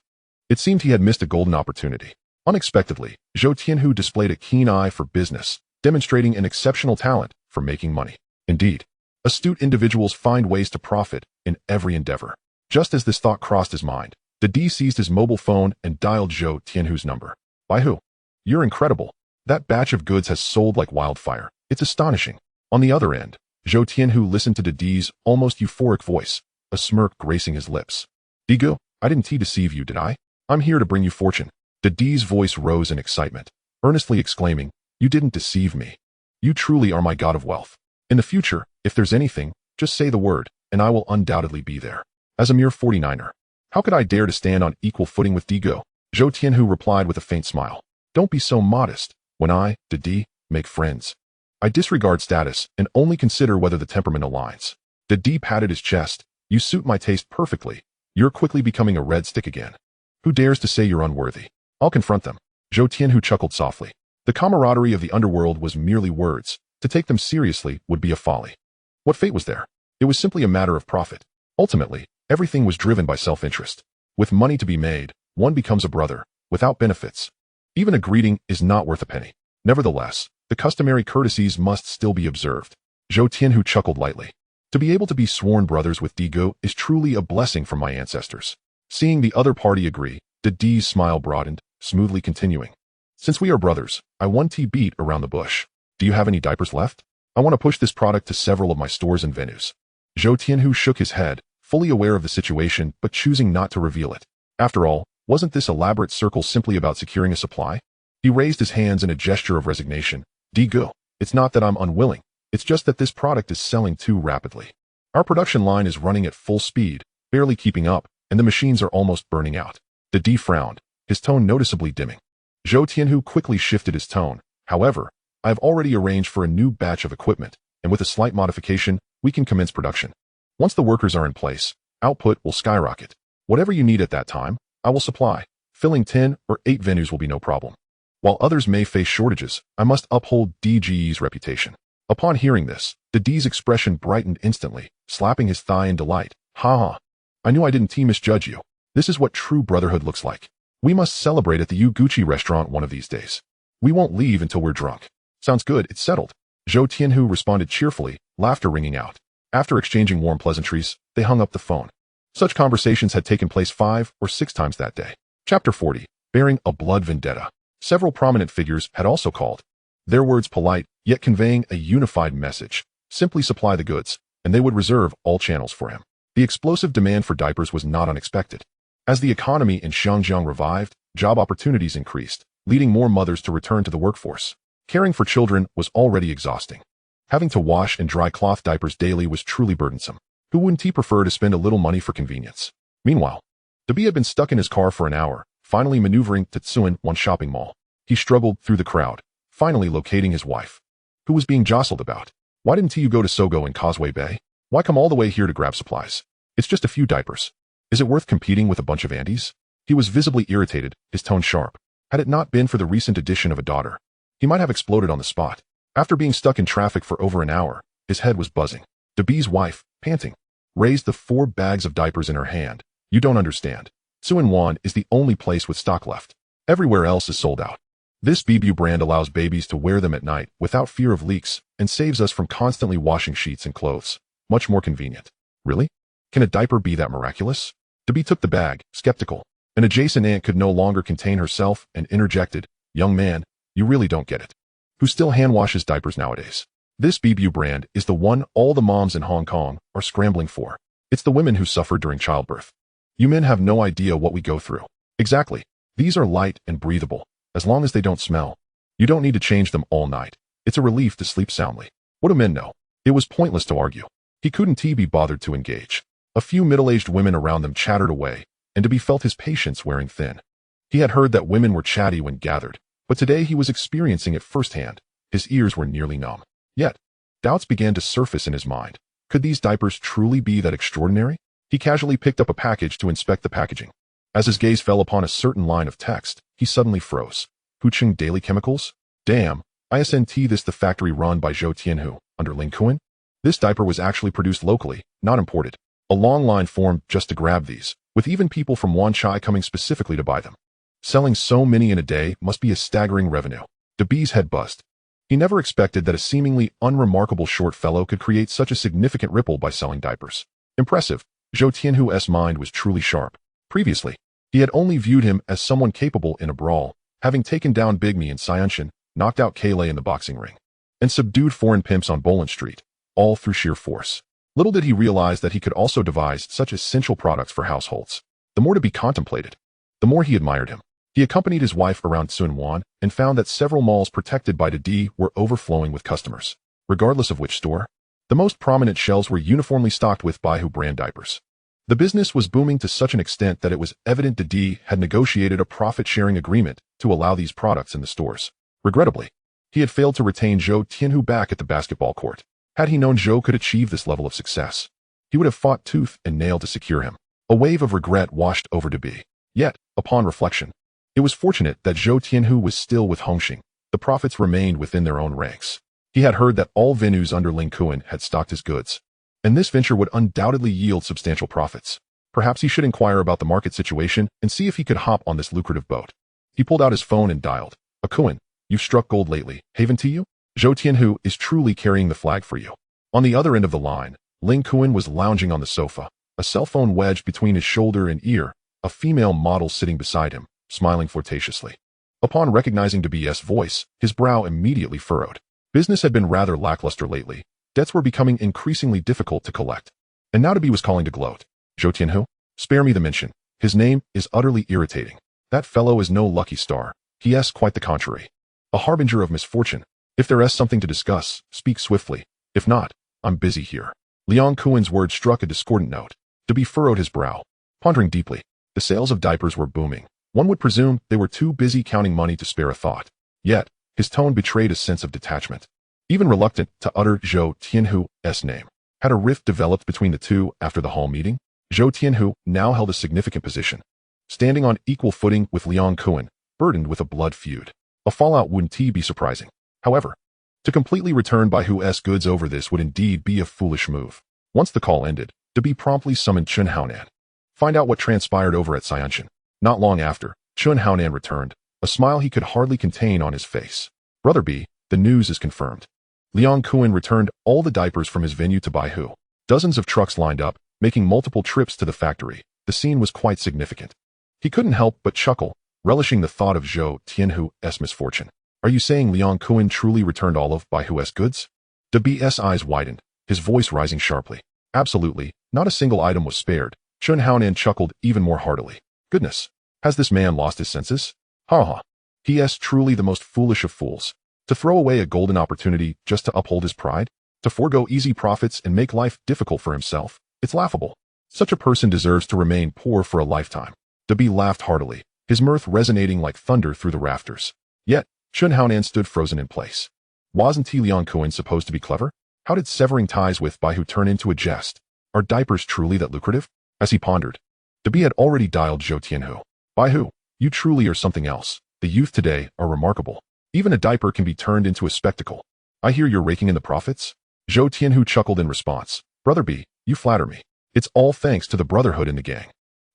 it seemed he had missed a golden opportunity. Unexpectedly, Zhou Tianhu displayed a keen eye for business, demonstrating an exceptional talent for making money. Indeed, astute individuals find ways to profit in every endeavor. Just as this thought crossed his mind, Didi seized his mobile phone and dialed Zhou Tianhu's number. By who? You're incredible. That batch of goods has sold like wildfire. It's astonishing. On the other end, Zhou Tianhu listened to Didi's almost euphoric voice, a smirk gracing his lips. Digu, I didn't deceive you, did I? I'm here to bring you fortune. Didi's voice rose in excitement, earnestly exclaiming, you didn't deceive me. You truly are my god of wealth. In the future, if there's anything, just say the word, and I will undoubtedly be there. As a mere 49er, how could I dare to stand on equal footing with Digu? Zhou Tianhu replied with a faint smile. Don't be so modest. When I, Didi, make friends, I disregard status and only consider whether the temperament aligns. Didi patted his chest. You suit my taste perfectly. You're quickly becoming a red stick again. Who dares to say you're unworthy? I'll confront them. Zhou Tianhu chuckled softly. The camaraderie of the underworld was merely words. To take them seriously would be a folly. What fate was there? It was simply a matter of profit. Ultimately, everything was driven by self-interest. With money to be made, one becomes a brother. Without benefits, even a greeting is not worth a penny. Nevertheless, the customary courtesies must still be observed. Zhou Tianhu chuckled lightly. To be able to be sworn brothers with Digu is truly a blessing from my ancestors. Seeing the other party agree, Didi's smile broadened, smoothly continuing. Since we are brothers, I won't beat around the bush. Do you have any diapers left? I want to push this product to several of my stores and venues. Zhou Tianhu shook his head, fully aware of the situation but choosing not to reveal it. After all, wasn't this elaborate circle simply about securing a supply? He raised his hands in a gesture of resignation. Digu, it's not that I'm unwilling. It's just that this product is selling too rapidly. Our production line is running at full speed, barely keeping up, and the machines are almost burning out. Didi frowned, his tone noticeably dimming. Zhou Tianhu quickly shifted his tone. However, I have already arranged for a new batch of equipment, and with a slight modification, we can commence production. Once the workers are in place, output will skyrocket. Whatever you need at that time, I will supply. Filling 10 or 8 venues will be no problem. While others may face shortages, I must uphold DGE's reputation. Upon hearing this, Didi's expression brightened instantly, slapping his thigh in delight. Ha ha. I knew I didn't misjudge you. This is what true brotherhood looks like. We must celebrate at the Gucci restaurant one of these days. We won't leave until we're drunk. Sounds good, it's settled. Zhou Tianhu responded cheerfully, laughter ringing out. After exchanging warm pleasantries, they hung up the phone. Such conversations had taken place 5 or 6 times that day. Chapter 40. Bearing a blood vendetta. Several prominent figures had also called. Their words polite, yet conveying a unified message. Simply supply the goods, and they would reserve all channels for him. The explosive demand for diapers was not unexpected. As the economy in Xinjiang revived, job opportunities increased, leading more mothers to return to the workforce. Caring for children was already exhausting. Having to wash and dry cloth diapers daily was truly burdensome. Who wouldn't he prefer to spend a little money for convenience? Meanwhile, Didi had been stuck in his car for an hour, finally maneuvering to Tsui, one shopping mall. He struggled through the crowd, finally locating his wife, who was being jostled about. Why didn't you go to Sogo in Causeway Bay? Why come all the way here to grab supplies? It's just a few diapers. Is it worth competing with a bunch of Andes? He was visibly irritated, his tone sharp. Had it not been for the recent addition of a daughter, he might have exploded on the spot. After being stuck in traffic for over an hour, his head was buzzing. Didi's wife, panting, raised the 4 bags of diapers in her hand. You don't understand. Tsui is the only place with stock left. Everywhere else is sold out. This BBU brand allows babies to wear them at night without fear of leaks and saves us from constantly washing sheets and clothes. Much more convenient. Really? Can a diaper be that miraculous? Didi took the bag, skeptical. An adjacent aunt could no longer contain herself and interjected, Young man, you really don't get it. Who still hand washes diapers nowadays? This BBU brand is the one all the moms in Hong Kong are scrambling for. It's the women who suffer during childbirth. You men have no idea what we go through. Exactly. These are light and breathable, as long as they don't smell. You don't need to change them all night. It's a relief to sleep soundly. What do men know? It was pointless to argue. He couldn't be bothered to engage. A few middle-aged women around them chattered away, and Didi felt his patience wearing thin. He had heard that women were chatty when gathered, but today he was experiencing it firsthand. His ears were nearly numb. Yet, doubts began to surface in his mind. Could these diapers truly be that extraordinary? He casually picked up a package to inspect the packaging. As his gaze fell upon a certain line of text, he suddenly froze. Hucheng Daily Chemicals? Damn, isn't this the factory run by Zhou Tianhu, under Ling Kuan? This diaper was actually produced locally, not imported. A long line formed just to grab these, with even people from Wanchai coming specifically to buy them. Selling so many in a day must be a staggering revenue. Didi's head buzzed. He never expected that a seemingly unremarkable short fellow could create such a significant ripple by selling diapers. Impressive. Zhou Tianhu's mind was truly sharp. Previously, he had only viewed him as someone capable in a brawl, having taken down Big Me in Xianshan, knocked out Kailei in the boxing ring, and subdued foreign pimps on Bolan Street, all through sheer force. Little did he realize that he could also devise such essential products for households. The more to be contemplated, the more he admired him. He accompanied his wife around Tsunwan and found that several malls protected by Didi were overflowing with customers. Regardless of which store, the most prominent shelves were uniformly stocked with Baihu brand diapers. The business was booming to such an extent that it was evident Didi had negotiated a profit-sharing agreement to allow these products in the stores. Regrettably, he had failed to retain Zhou Tianhu back at the basketball court. Had he known Zhou could achieve this level of success, he would have fought tooth and nail to secure him. A wave of regret washed over Didi. Yet, upon reflection, it was fortunate that Zhou Tianhu was still with Hong Hing. The profits remained within their own ranks. He had heard that all venues under Ling Kuan had stocked his goods, and this venture would undoubtedly yield substantial profits. Perhaps he should inquire about the market situation and see if he could hop on this lucrative boat. He pulled out his phone and dialed. Kuan, you've struck gold lately. Haven to you? Zhou Tianhu is truly carrying the flag for you. On the other end of the line, Ling Kuan was lounging on the sofa, a cell phone wedged between his shoulder and ear, a female model sitting beside him, smiling flirtatiously. Upon recognizing Didi's voice, his brow immediately furrowed. Business had been rather lackluster lately. Debts were becoming increasingly difficult to collect. And now Dibi was calling to gloat. Zhou Tianhu? Spare me the mention. His name is utterly irritating. That fellow is no lucky star. He is quite the contrary. A harbinger of misfortune. If there is something to discuss, speak swiftly. If not, I'm busy here. Liang Kuan's words struck a discordant note. Dibi furrowed his brow. Pondering deeply, the sales of diapers were booming. One would presume they were too busy counting money to spare a thought. Yet, his tone betrayed a sense of detachment. Even reluctant to utter Zhou Tianhu's name. Had a rift developed between the two after the hall meeting? Zhou Tianhu now held a significant position, standing on equal footing with Liang Kuan, burdened with a blood feud. A fallout wouldn't be surprising. However, to completely return Baihu's goods over this would indeed be a foolish move. Once the call ended, Dibi promptly summoned Chun Haonan. Find out what transpired over at Xianshan. Not long after, Chun Haonan returned, a smile he could hardly contain on his face. Brother B, the news is confirmed. Liang Kuan returned all the diapers from his venue to Baihu. Dozens of trucks lined up, making multiple trips to the factory. The scene was quite significant. He couldn't help but chuckle, relishing the thought of Zhou Tianhu's misfortune. Are you saying Liang Kuan truly returned all of Baihu's goods? Dibi's eyes widened, his voice rising sharply. Absolutely, not a single item was spared. Chun Haonan chuckled even more heartily. Goodness, has this man lost his senses? Ha ha. He is truly the most foolish of fools. To throw away a golden opportunity just to uphold his pride? To forego easy profits and make life difficult for himself? It's laughable. Such a person deserves to remain poor for a lifetime. Dibi laughed heartily, his mirth resonating like thunder through the rafters. Yet, Chun Haonan stood frozen in place. Wasn't Liang Kuan supposed to be clever? How did severing ties with Baihu turn into a jest? Are diapers truly that lucrative? As he pondered, Dibi had already dialed Zhou Tianhu. Baihu, you truly are something else. The youth today are remarkable. Even a diaper can be turned into a spectacle. I hear you're raking in the profits? Zhou Tianhu chuckled in response. Brother B, you flatter me. It's all thanks to the brotherhood in the gang.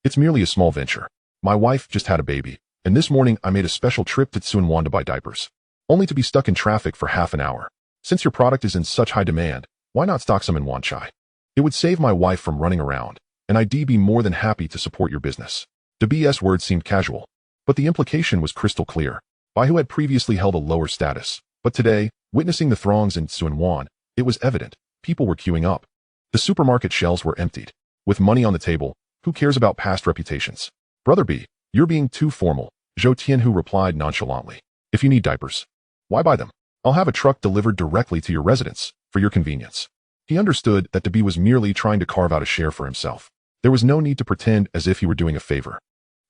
It's merely a small venture. My wife just had a baby, and this morning I made a special trip to Tsunwan to buy diapers, only to be stuck in traffic for half an hour. Since your product is in such high demand, why not stock some in Wanchai? It would save my wife from running around, and I'd be more than happy to support your business. Dibi's words seemed casual, but the implication was crystal clear. Baihu had previously held a lower status, but today, witnessing the throngs in Tsunwan, it was evident, people were queuing up. The supermarket shelves were emptied. With money on the table, who cares about past reputations? Brother B, you're being too formal, Zhou Tianhu replied nonchalantly. If you need diapers, why buy them? I'll have a truck delivered directly to your residence, for your convenience. He understood that Dibi was merely trying to carve out a share for himself. There was no need to pretend as if he were doing a favor.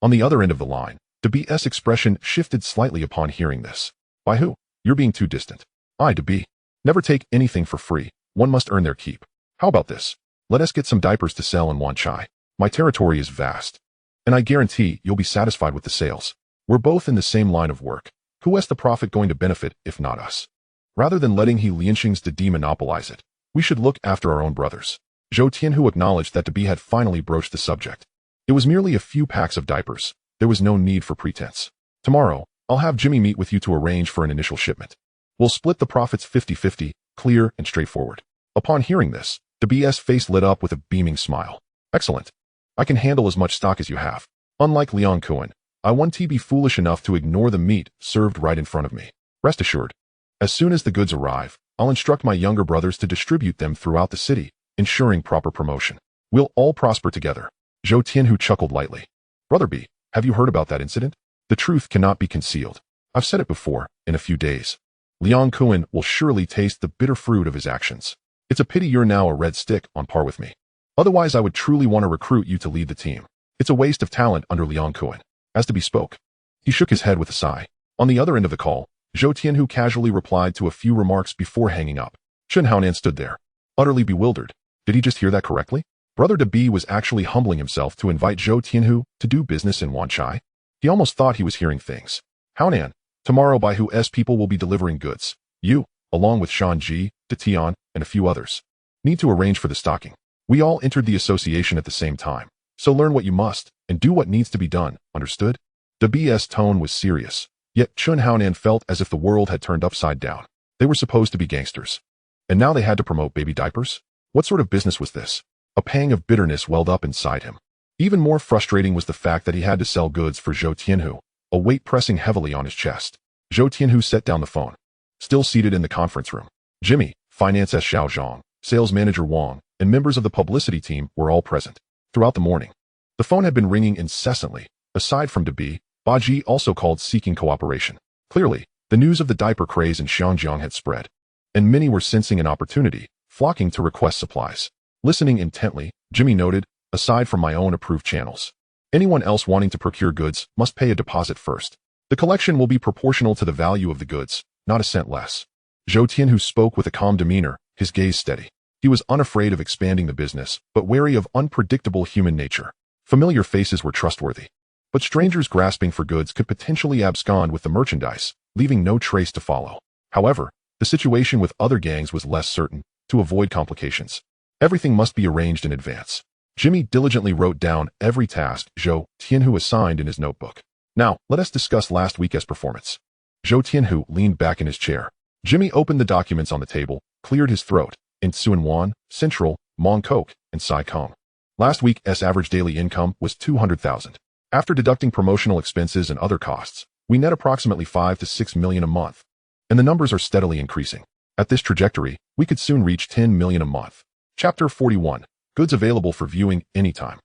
On the other end of the line, Dibi's expression shifted slightly upon hearing this. Baihu, you're being too distant. I, Dibi, never take anything for free. One must earn their keep. How about this? Let us get some diapers to sell in Wanchai. My territory is vast, and I guarantee you'll be satisfied with the sales. We're both in the same line of work. Who is the profit going to benefit if not us? Rather than letting He Lianxing's to demonopolize it, we should look after our own brothers. Zhou Tianhu acknowledged that Dibi had finally broached the subject. It was merely a few packs of diapers. There was no need for pretense. Tomorrow, I'll have Jimmy meet with you to arrange for an initial shipment. We'll split the profits 50-50, clear and straightforward. Upon hearing this, Dibi's face lit up with a beaming smile. Excellent. I can handle as much stock as you have. Unlike Liang Kun, I won't be foolish enough to ignore the meat served right in front of me. Rest assured, as soon as the goods arrive, I'll instruct my younger brothers to distribute them throughout the city, ensuring proper promotion. We'll all prosper together. Zhou Tianhu chuckled lightly. Brother B, have you heard about that incident? The truth cannot be concealed. I've said it before, in a few days. Liang Kun will surely taste the bitter fruit of his actions. It's a pity you're now a red stick on par with me. Otherwise, I would truly want to recruit you to lead the team. It's a waste of talent under Liang Kun. As to be spoke. He shook his head with a sigh. On the other end of the call, Zhou Tianhu casually replied to a few remarks before hanging up. Chen Haonan stood there, utterly bewildered. Did he just hear that correctly? Brother De B was actually humbling himself to invite Zhou Tianhu to do business in Wanchai. He almost thought he was hearing things. Haonan, tomorrow by who's people will be delivering goods. You, along with Shan Ji, De Tian, and a few others, need to arrange for the stocking. We all entered the association at the same time, so learn what you must, and do what needs to be done, understood? De B's tone was serious, yet Chun Haonan felt as if the world had turned upside down. They were supposed to be gangsters, and now they had to promote baby diapers? What sort of business was this? A pang of bitterness welled up inside him. Even more frustrating was the fact that he had to sell goods for Zhou Tianhu, a weight pressing heavily on his chest. Zhou Tianhu set down the phone. Still seated in the conference room, Jimmy, Finance S. Xiao Zhang, Sales Manager Wang, and members of the publicity team were all present. Throughout the morning, the phone had been ringing incessantly. Aside from De B, Baji also called seeking cooperation. Clearly, the news of the diaper craze in Xiangjiang had spread, and many were sensing an opportunity, flocking to request supplies. Listening intently, Jimmy noted, aside from my own approved channels, anyone else wanting to procure goods must pay a deposit first. The collection will be proportional to the value of the goods, not a cent less. Zhou Tianhu spoke with a calm demeanor, his gaze steady. He was unafraid of expanding the business, but wary of unpredictable human nature. Familiar faces were trustworthy, but strangers grasping for goods could potentially abscond with the merchandise, leaving no trace to follow. However, the situation with other gangs was less certain. To avoid complications, everything must be arranged in advance. Jimmy diligently wrote down every task Zhou Tianhu assigned in his notebook. Now, let us discuss last week's performance. Zhou Tianhu leaned back in his chair. Jimmy opened the documents on the table, cleared his throat, in Tsuan, Central, Mong Kok, and Sai Kong. Last week's average daily income was 200,000. After deducting promotional expenses and other costs, we net approximately 5 to 6 million a month. And the numbers are steadily increasing. At this trajectory, we could soon reach 10 million a month. Chapter 41. Goods available for viewing anytime.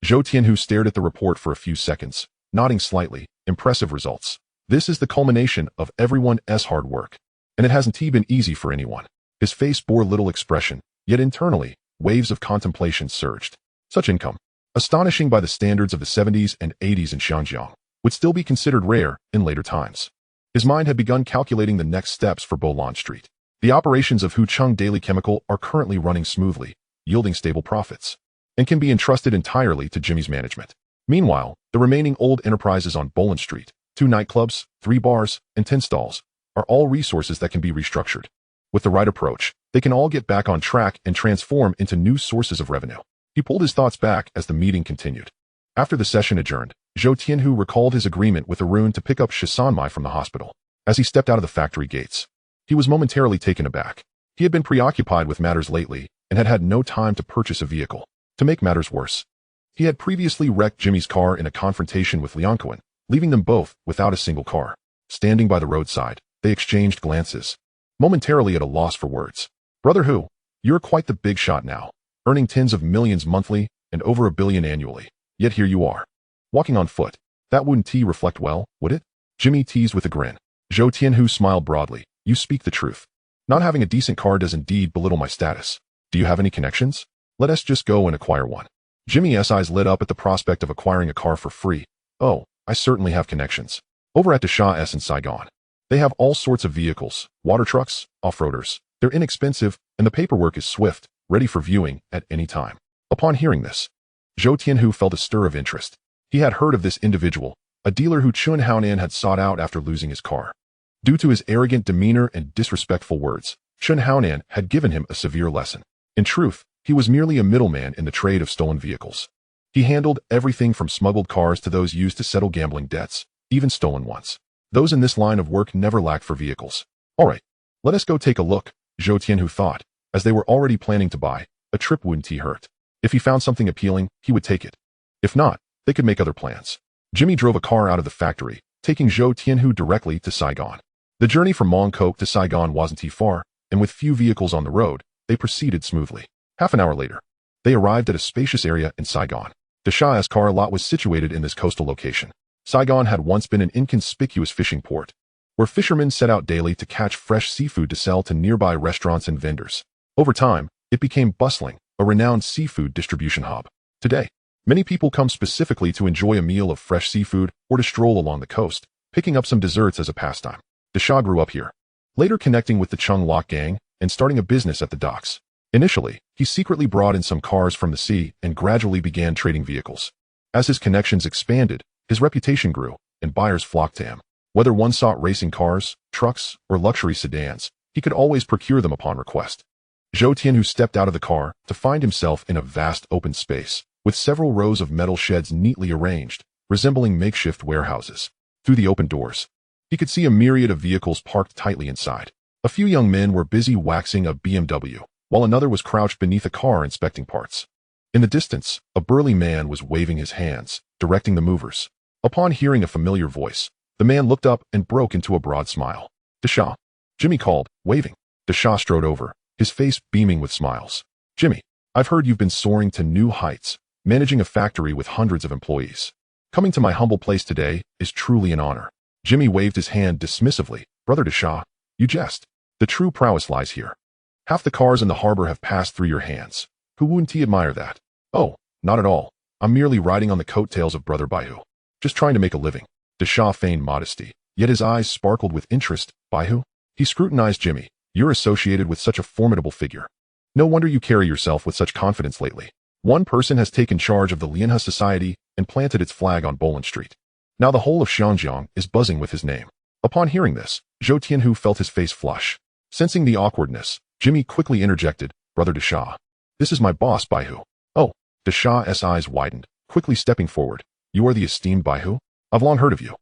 Zhou Tianhu stared at the report for a few seconds, nodding slightly. Impressive results. This is the culmination of everyone's hard work. And it hasn't been easy for anyone. His face bore little expression, yet internally, waves of contemplation surged. Such income, astonishing by the standards of the 70s and 80s in Xiangjiang, would still be considered rare in later times. His mind had begun calculating the next steps for Bolan Street. The operations of Hucheng Daily Chemical are currently running smoothly, yielding stable profits, and can be entrusted entirely to Jimmy's management. Meanwhile, the remaining old enterprises on Bolan Street, 2 nightclubs, 3 bars, and 10 stalls, are all resources that can be restructured. With the right approach, they can all get back on track and transform into new sources of revenue. He pulled his thoughts back as the meeting continued. After the session adjourned, Zhou Tianhu recalled his agreement with Arun to pick up Shisanmai from the hospital. As he stepped out of the factory gates, he was momentarily taken aback. He had been preoccupied with matters lately and had had no time to purchase a vehicle. To make matters worse, he had previously wrecked Jimmy's car in a confrontation with Liang Kun, leaving them both without a single car. Standing by the roadside, they exchanged glances, momentarily at a loss for words. Brother Hu, you're quite the big shot now, earning tens of millions monthly and over $1 billion annually. Yet here you are, walking on foot. That wouldn't reflect well, would it? Jimmy teased with a grin. Zhou Tianhu smiled broadly. You speak the truth. Not having a decent car does indeed belittle my status. Do you have any connections? Let us just go and acquire one. Jimmy's eyes lit up at the prospect of acquiring a car for free. Oh, I certainly have connections. Over at the Shah's in Saigon. They have all sorts of vehicles, water trucks, off-roaders. They're inexpensive, and the paperwork is swift, ready for viewing at any time. Upon hearing this, Zhou Tianhu felt a stir of interest. He had heard of this individual, a dealer who Chun Haonan had sought out after losing his car. Due to his arrogant demeanor and disrespectful words, Chun Haonan had given him a severe lesson. In truth, he was merely a middleman in the trade of stolen vehicles. He handled everything from smuggled cars to those used to settle gambling debts, even stolen ones. Those in this line of work never lacked for vehicles. All right, let us go take a look, Zhou Tianhu thought, as they were already planning to buy. A trip wouldn't hurt. If he found something appealing, he would take it. If not, they could make other plans. Jimmy drove a car out of the factory, taking Zhou Tianhu directly to Saigon. The journey from Mongkok to Saigon wasn't too far, and with few vehicles on the road, they proceeded smoothly. Half an hour later, they arrived at a spacious area in Saigon. Dasha's car lot was situated in this coastal location. Saigon had once been an inconspicuous fishing port, where fishermen set out daily to catch fresh seafood to sell to nearby restaurants and vendors. Over time, it became bustling, a renowned seafood distribution hub. Today, many people come specifically to enjoy a meal of fresh seafood or to stroll along the coast, picking up some desserts as a pastime. Dasha grew up here, later connecting with the Chung Lok gang and starting a business at the docks. Initially, he secretly brought in some cars from the sea and gradually began trading vehicles. As his connections expanded, his reputation grew, and buyers flocked to him. Whether one sought racing cars, trucks, or luxury sedans, he could always procure them upon request. Zhou Tianhu stepped out of the car to find himself in a vast open space, with several rows of metal sheds neatly arranged, resembling makeshift warehouses. Through the open doors, he could see a myriad of vehicles parked tightly inside. A few young men were busy waxing a BMW, while another was crouched beneath a car inspecting parts. In the distance, a burly man was waving his hands, directing the movers. Upon hearing a familiar voice, the man looked up and broke into a broad smile. Dasha, Jimmy called, waving. Dasha strode over, his face beaming with smiles. Jimmy, I've heard you've been soaring to new heights, managing a factory with hundreds of employees. Coming to my humble place today is truly an honor. Jimmy waved his hand dismissively. Brother Dasha, you jest. The true prowess lies here. Half the cars in the harbor have passed through your hands. Who wouldn't he admire that? Oh, not at all. I'm merely riding on the coattails of Brother Baihu. Just trying to make a living. Dasha feigned modesty, yet his eyes sparkled with interest. Baihu? He scrutinized Jimmy. You're associated with such a formidable figure. No wonder you carry yourself with such confidence lately. One person has taken charge of the Lianhe Society and planted its flag on Bolan Street. Now the whole of Xinjiang is buzzing with his name. Upon hearing this, Zhou Tianhu felt his face flush. Sensing the awkwardness, Jimmy quickly interjected, Brother Dasha. This is my boss, Baihu. Oh, Dasha's eyes widened, quickly stepping forward. You are the esteemed Baihu? I've long heard of you.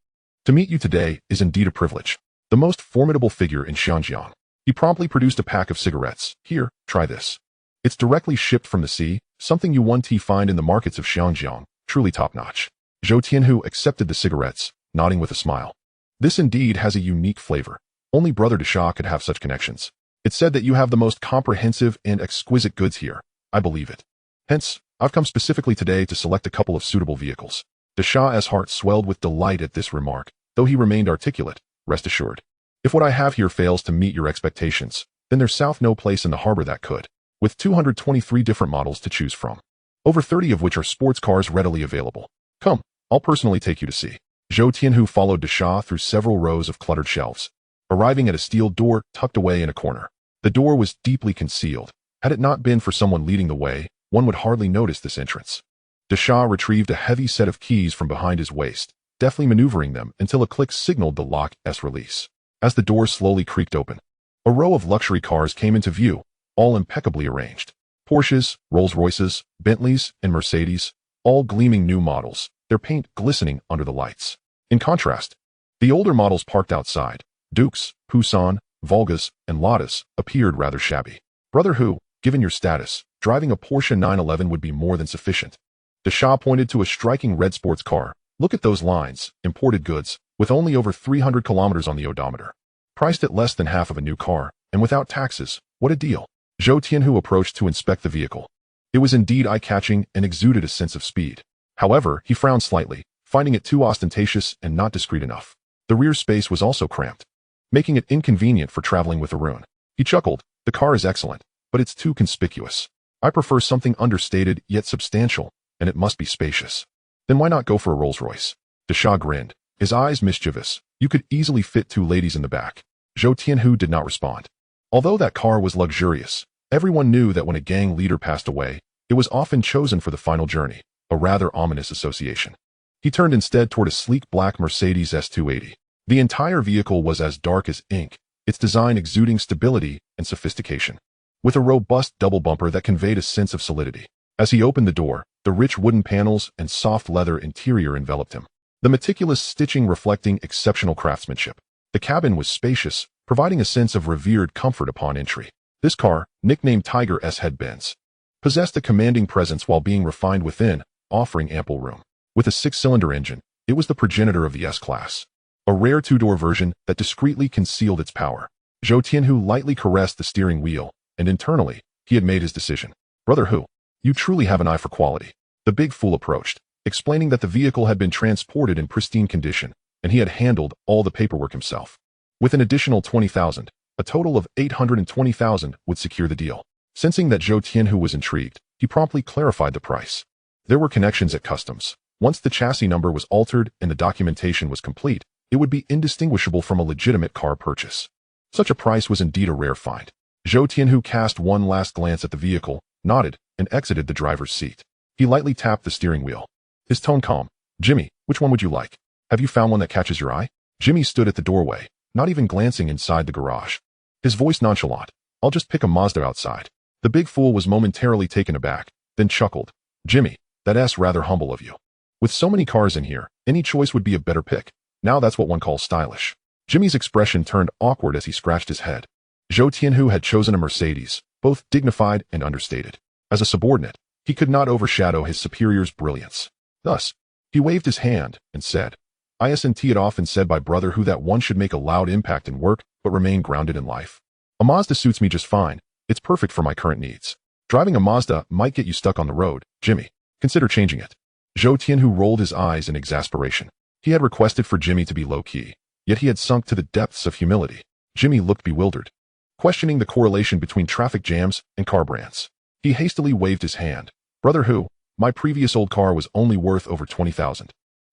To meet you today is indeed a privilege. The most formidable figure in Xinjiang. He promptly produced a pack of cigarettes. Here, try this. It's directly shipped from the sea, something you won't find in the markets of Xinjiang, truly top-notch. Zhou Tianhu accepted the cigarettes, nodding with a smile. This indeed has a unique flavor. Only Brother Dasha could have such connections. It's said that you have the most comprehensive and exquisite goods here. I believe it. Hence, I've come specifically today to select a couple of suitable vehicles. Dasha's heart swelled with delight at this remark, though he remained articulate. Rest assured. If what I have here fails to meet your expectations, then there's no place in the harbor that could. With 223 different models to choose from. Over 30 of which are sports cars readily available. Come, I'll personally take you to see. Zhou Tianhu followed Dasha through several rows of cluttered shelves, arriving at a steel door tucked away in a corner. The door was deeply concealed. Had it not been for someone leading the way, one would hardly notice this entrance. Dasha retrieved a heavy set of keys from behind his waist, deftly maneuvering them until a click signaled the lock's release. As the door slowly creaked open, a row of luxury cars came into view, all impeccably arranged. Porsches, Rolls-Royces, Bentleys, and Mercedes, all gleaming new models, their paint glistening under the lights. In contrast, the older models parked outside, Dukes, Pusan, Volgas, and Ladas, appeared rather shabby. Brother Hu, given your status, driving a Porsche 911 would be more than sufficient. Dasha pointed to a striking red sports car. Look at those lines, imported goods, with only over 300 kilometers on the odometer. Priced at less than half of a new car, and without taxes, what a deal. Zhou Tianhu approached to inspect the vehicle. It was indeed eye-catching and exuded a sense of speed. However, he frowned slightly, finding it too ostentatious and not discreet enough. The rear space was also cramped, making it inconvenient for traveling with Arun. He chuckled, the car is excellent, but it's too conspicuous. I prefer something understated yet substantial, and it must be spacious. Then why not go for a Rolls-Royce? Dasha grinned, his eyes mischievous. You could easily fit 2 ladies in the back. Zhou Tianhu did not respond. Although that car was luxurious, everyone knew that when a gang leader passed away, it was often chosen for the final journey, a rather ominous association. He turned instead toward a sleek black Mercedes S280. The entire vehicle was as dark as ink, its design exuding stability and sophistication, with a robust double bumper that conveyed a sense of solidity. As he opened the door, the rich wooden panels and soft leather interior enveloped him, the meticulous stitching reflecting exceptional craftsmanship. The cabin was spacious, providing a sense of revered comfort upon entry. This car, nicknamed Tiger S, had Benz possessed a commanding presence while being refined within, offering ample room. With a 6-cylinder engine, it was the progenitor of the S-Class, a rare 2-door version that discreetly concealed its power. Zhou Tianhu lightly caressed the steering wheel, and internally, he had made his decision. Brother Hu, you truly have an eye for quality. The big fool approached, explaining that the vehicle had been transported in pristine condition, and he had handled all the paperwork himself. With an additional 20,000, a total of 820,000 would secure the deal. Sensing that Zhou Tianhu was intrigued, he promptly clarified the price. There were connections at customs. Once the chassis number was altered and the documentation was complete, it would be indistinguishable from a legitimate car purchase. Such a price was indeed a rare find. Zhou Tianhu cast one last glance at the vehicle, nodded, and exited the driver's seat. He lightly tapped the steering wheel. His tone calm. Jimmy, which one would you like? Have you found one that catches your eye? Jimmy stood at the doorway, not even glancing inside the garage. His voice nonchalant. I'll just pick a Mazda outside. The big fool was momentarily taken aback, then chuckled. Jimmy, that's rather humble of you. With so many cars in here, any choice would be a better pick. Now that's what one calls stylish. Jimmy's expression turned awkward as he scratched his head. Zhou Tianhu had chosen a Mercedes, both dignified and understated. As a subordinate, he could not overshadow his superior's brilliance. Thus, he waved his hand and said, Isn't it often said by Brother Hu that one should make a loud impact in work, but remain grounded in life? A Mazda suits me just fine. It's perfect for my current needs. Driving a Mazda might get you stuck on the road, Jimmy. Consider changing it. Zhou Tianhu rolled his eyes in exasperation. He had requested for Jimmy to be low-key, yet he had sunk to the depths of humility. Jimmy looked bewildered, questioning the correlation between traffic jams and car brands. He hastily waved his hand. Brother Hu, my previous old car was only worth over 20,000.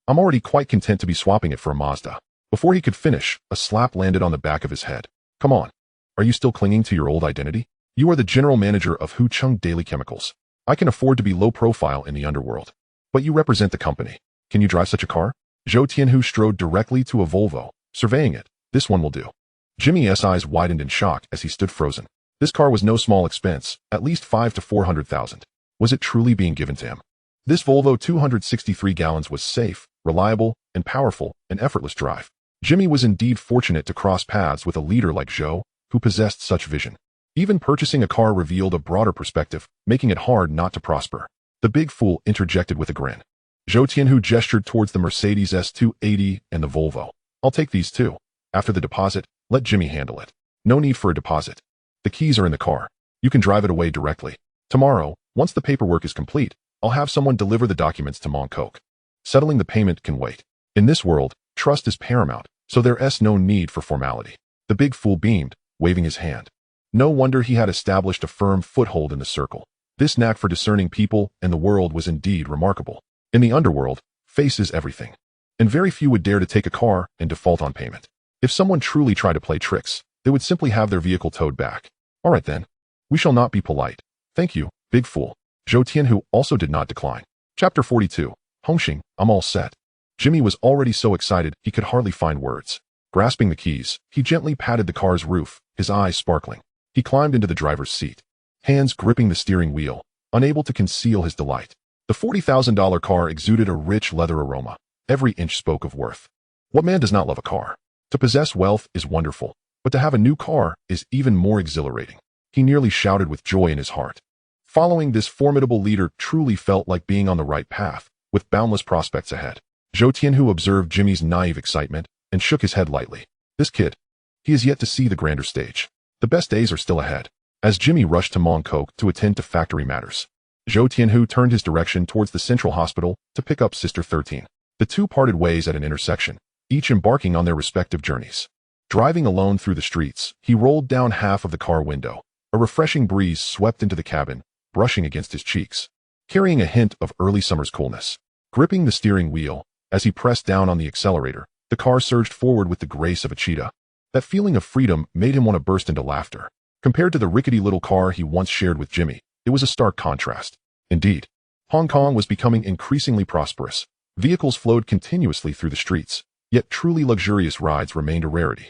I'm already quite content to be swapping it for a Mazda. Before he could finish, a slap landed on the back of his head. Come on. Are you still clinging to your old identity? You are the general manager of Hu Chung Daily Chemicals. I can afford to be low profile in the underworld. But you represent the company. Can you drive such a car? Zhou Tianhu strode directly to a Volvo, surveying it. This one will do. Jimmy's eyes widened in shock as he stood frozen. This car was no small expense, at least 500 to 400,000. Was it truly being given to him? This Volvo 263 gallons was safe, reliable, and powerful, an effortless drive. Jimmy was indeed fortunate to cross paths with a leader like Zhou, who possessed such vision. Even purchasing a car revealed a broader perspective, making it hard not to prosper. The big fool interjected with a grin. Zhou Tianhu gestured towards the Mercedes S280 and the Volvo. I'll take these too. After the deposit, let Jimmy handle it. No need for a deposit. The keys are in the car. You can drive it away directly. Tomorrow, once the paperwork is complete, I'll have someone deliver the documents to Mongkok. Settling the payment can wait. In this world, trust is paramount, so there's no need for formality. The big fool beamed, waving his hand. No wonder he had established a firm foothold in the circle. This knack for discerning people and the world was indeed remarkable. In the underworld, face is everything. And very few would dare to take a car and default on payment. If someone truly tried to play tricks, they would simply have their vehicle towed back. All right then. We shall not be polite. Thank you, big fool. Zhou Tianhu also did not decline. Chapter 42. Hong Hing, I'm all set. Jimmy was already so excited he could hardly find words. Grasping the keys, he gently patted the car's roof, his eyes sparkling. He climbed into the driver's seat, hands gripping the steering wheel, unable to conceal his delight. The $40,000 car exuded a rich leather aroma. Every inch spoke of worth. What man does not love a car? To possess wealth is wonderful, but to have a new car is even more exhilarating. He nearly shouted with joy in his heart. Following this formidable leader truly felt like being on the right path, with boundless prospects ahead. Zhou Tianhu observed Jimmy's naive excitement and shook his head lightly. This kid, he is yet to see the grander stage. The best days are still ahead. As Jimmy rushed to Mongkok to attend to factory matters, Zhou Tianhu turned his direction towards the central hospital to pick up Sister 13. The two parted ways at an intersection, each embarking on their respective journeys. Driving alone through the streets, he rolled down half of the car window. A refreshing breeze swept into the cabin, brushing against his cheeks, carrying a hint of early summer's coolness. Gripping the steering wheel, as he pressed down on the accelerator, the car surged forward with the grace of a cheetah. That feeling of freedom made him want to burst into laughter. Compared to the rickety little car he once shared with Jimmy, it was a stark contrast. Indeed, Hong Kong was becoming increasingly prosperous. Vehicles flowed continuously through the streets, yet truly luxurious rides remained a rarity.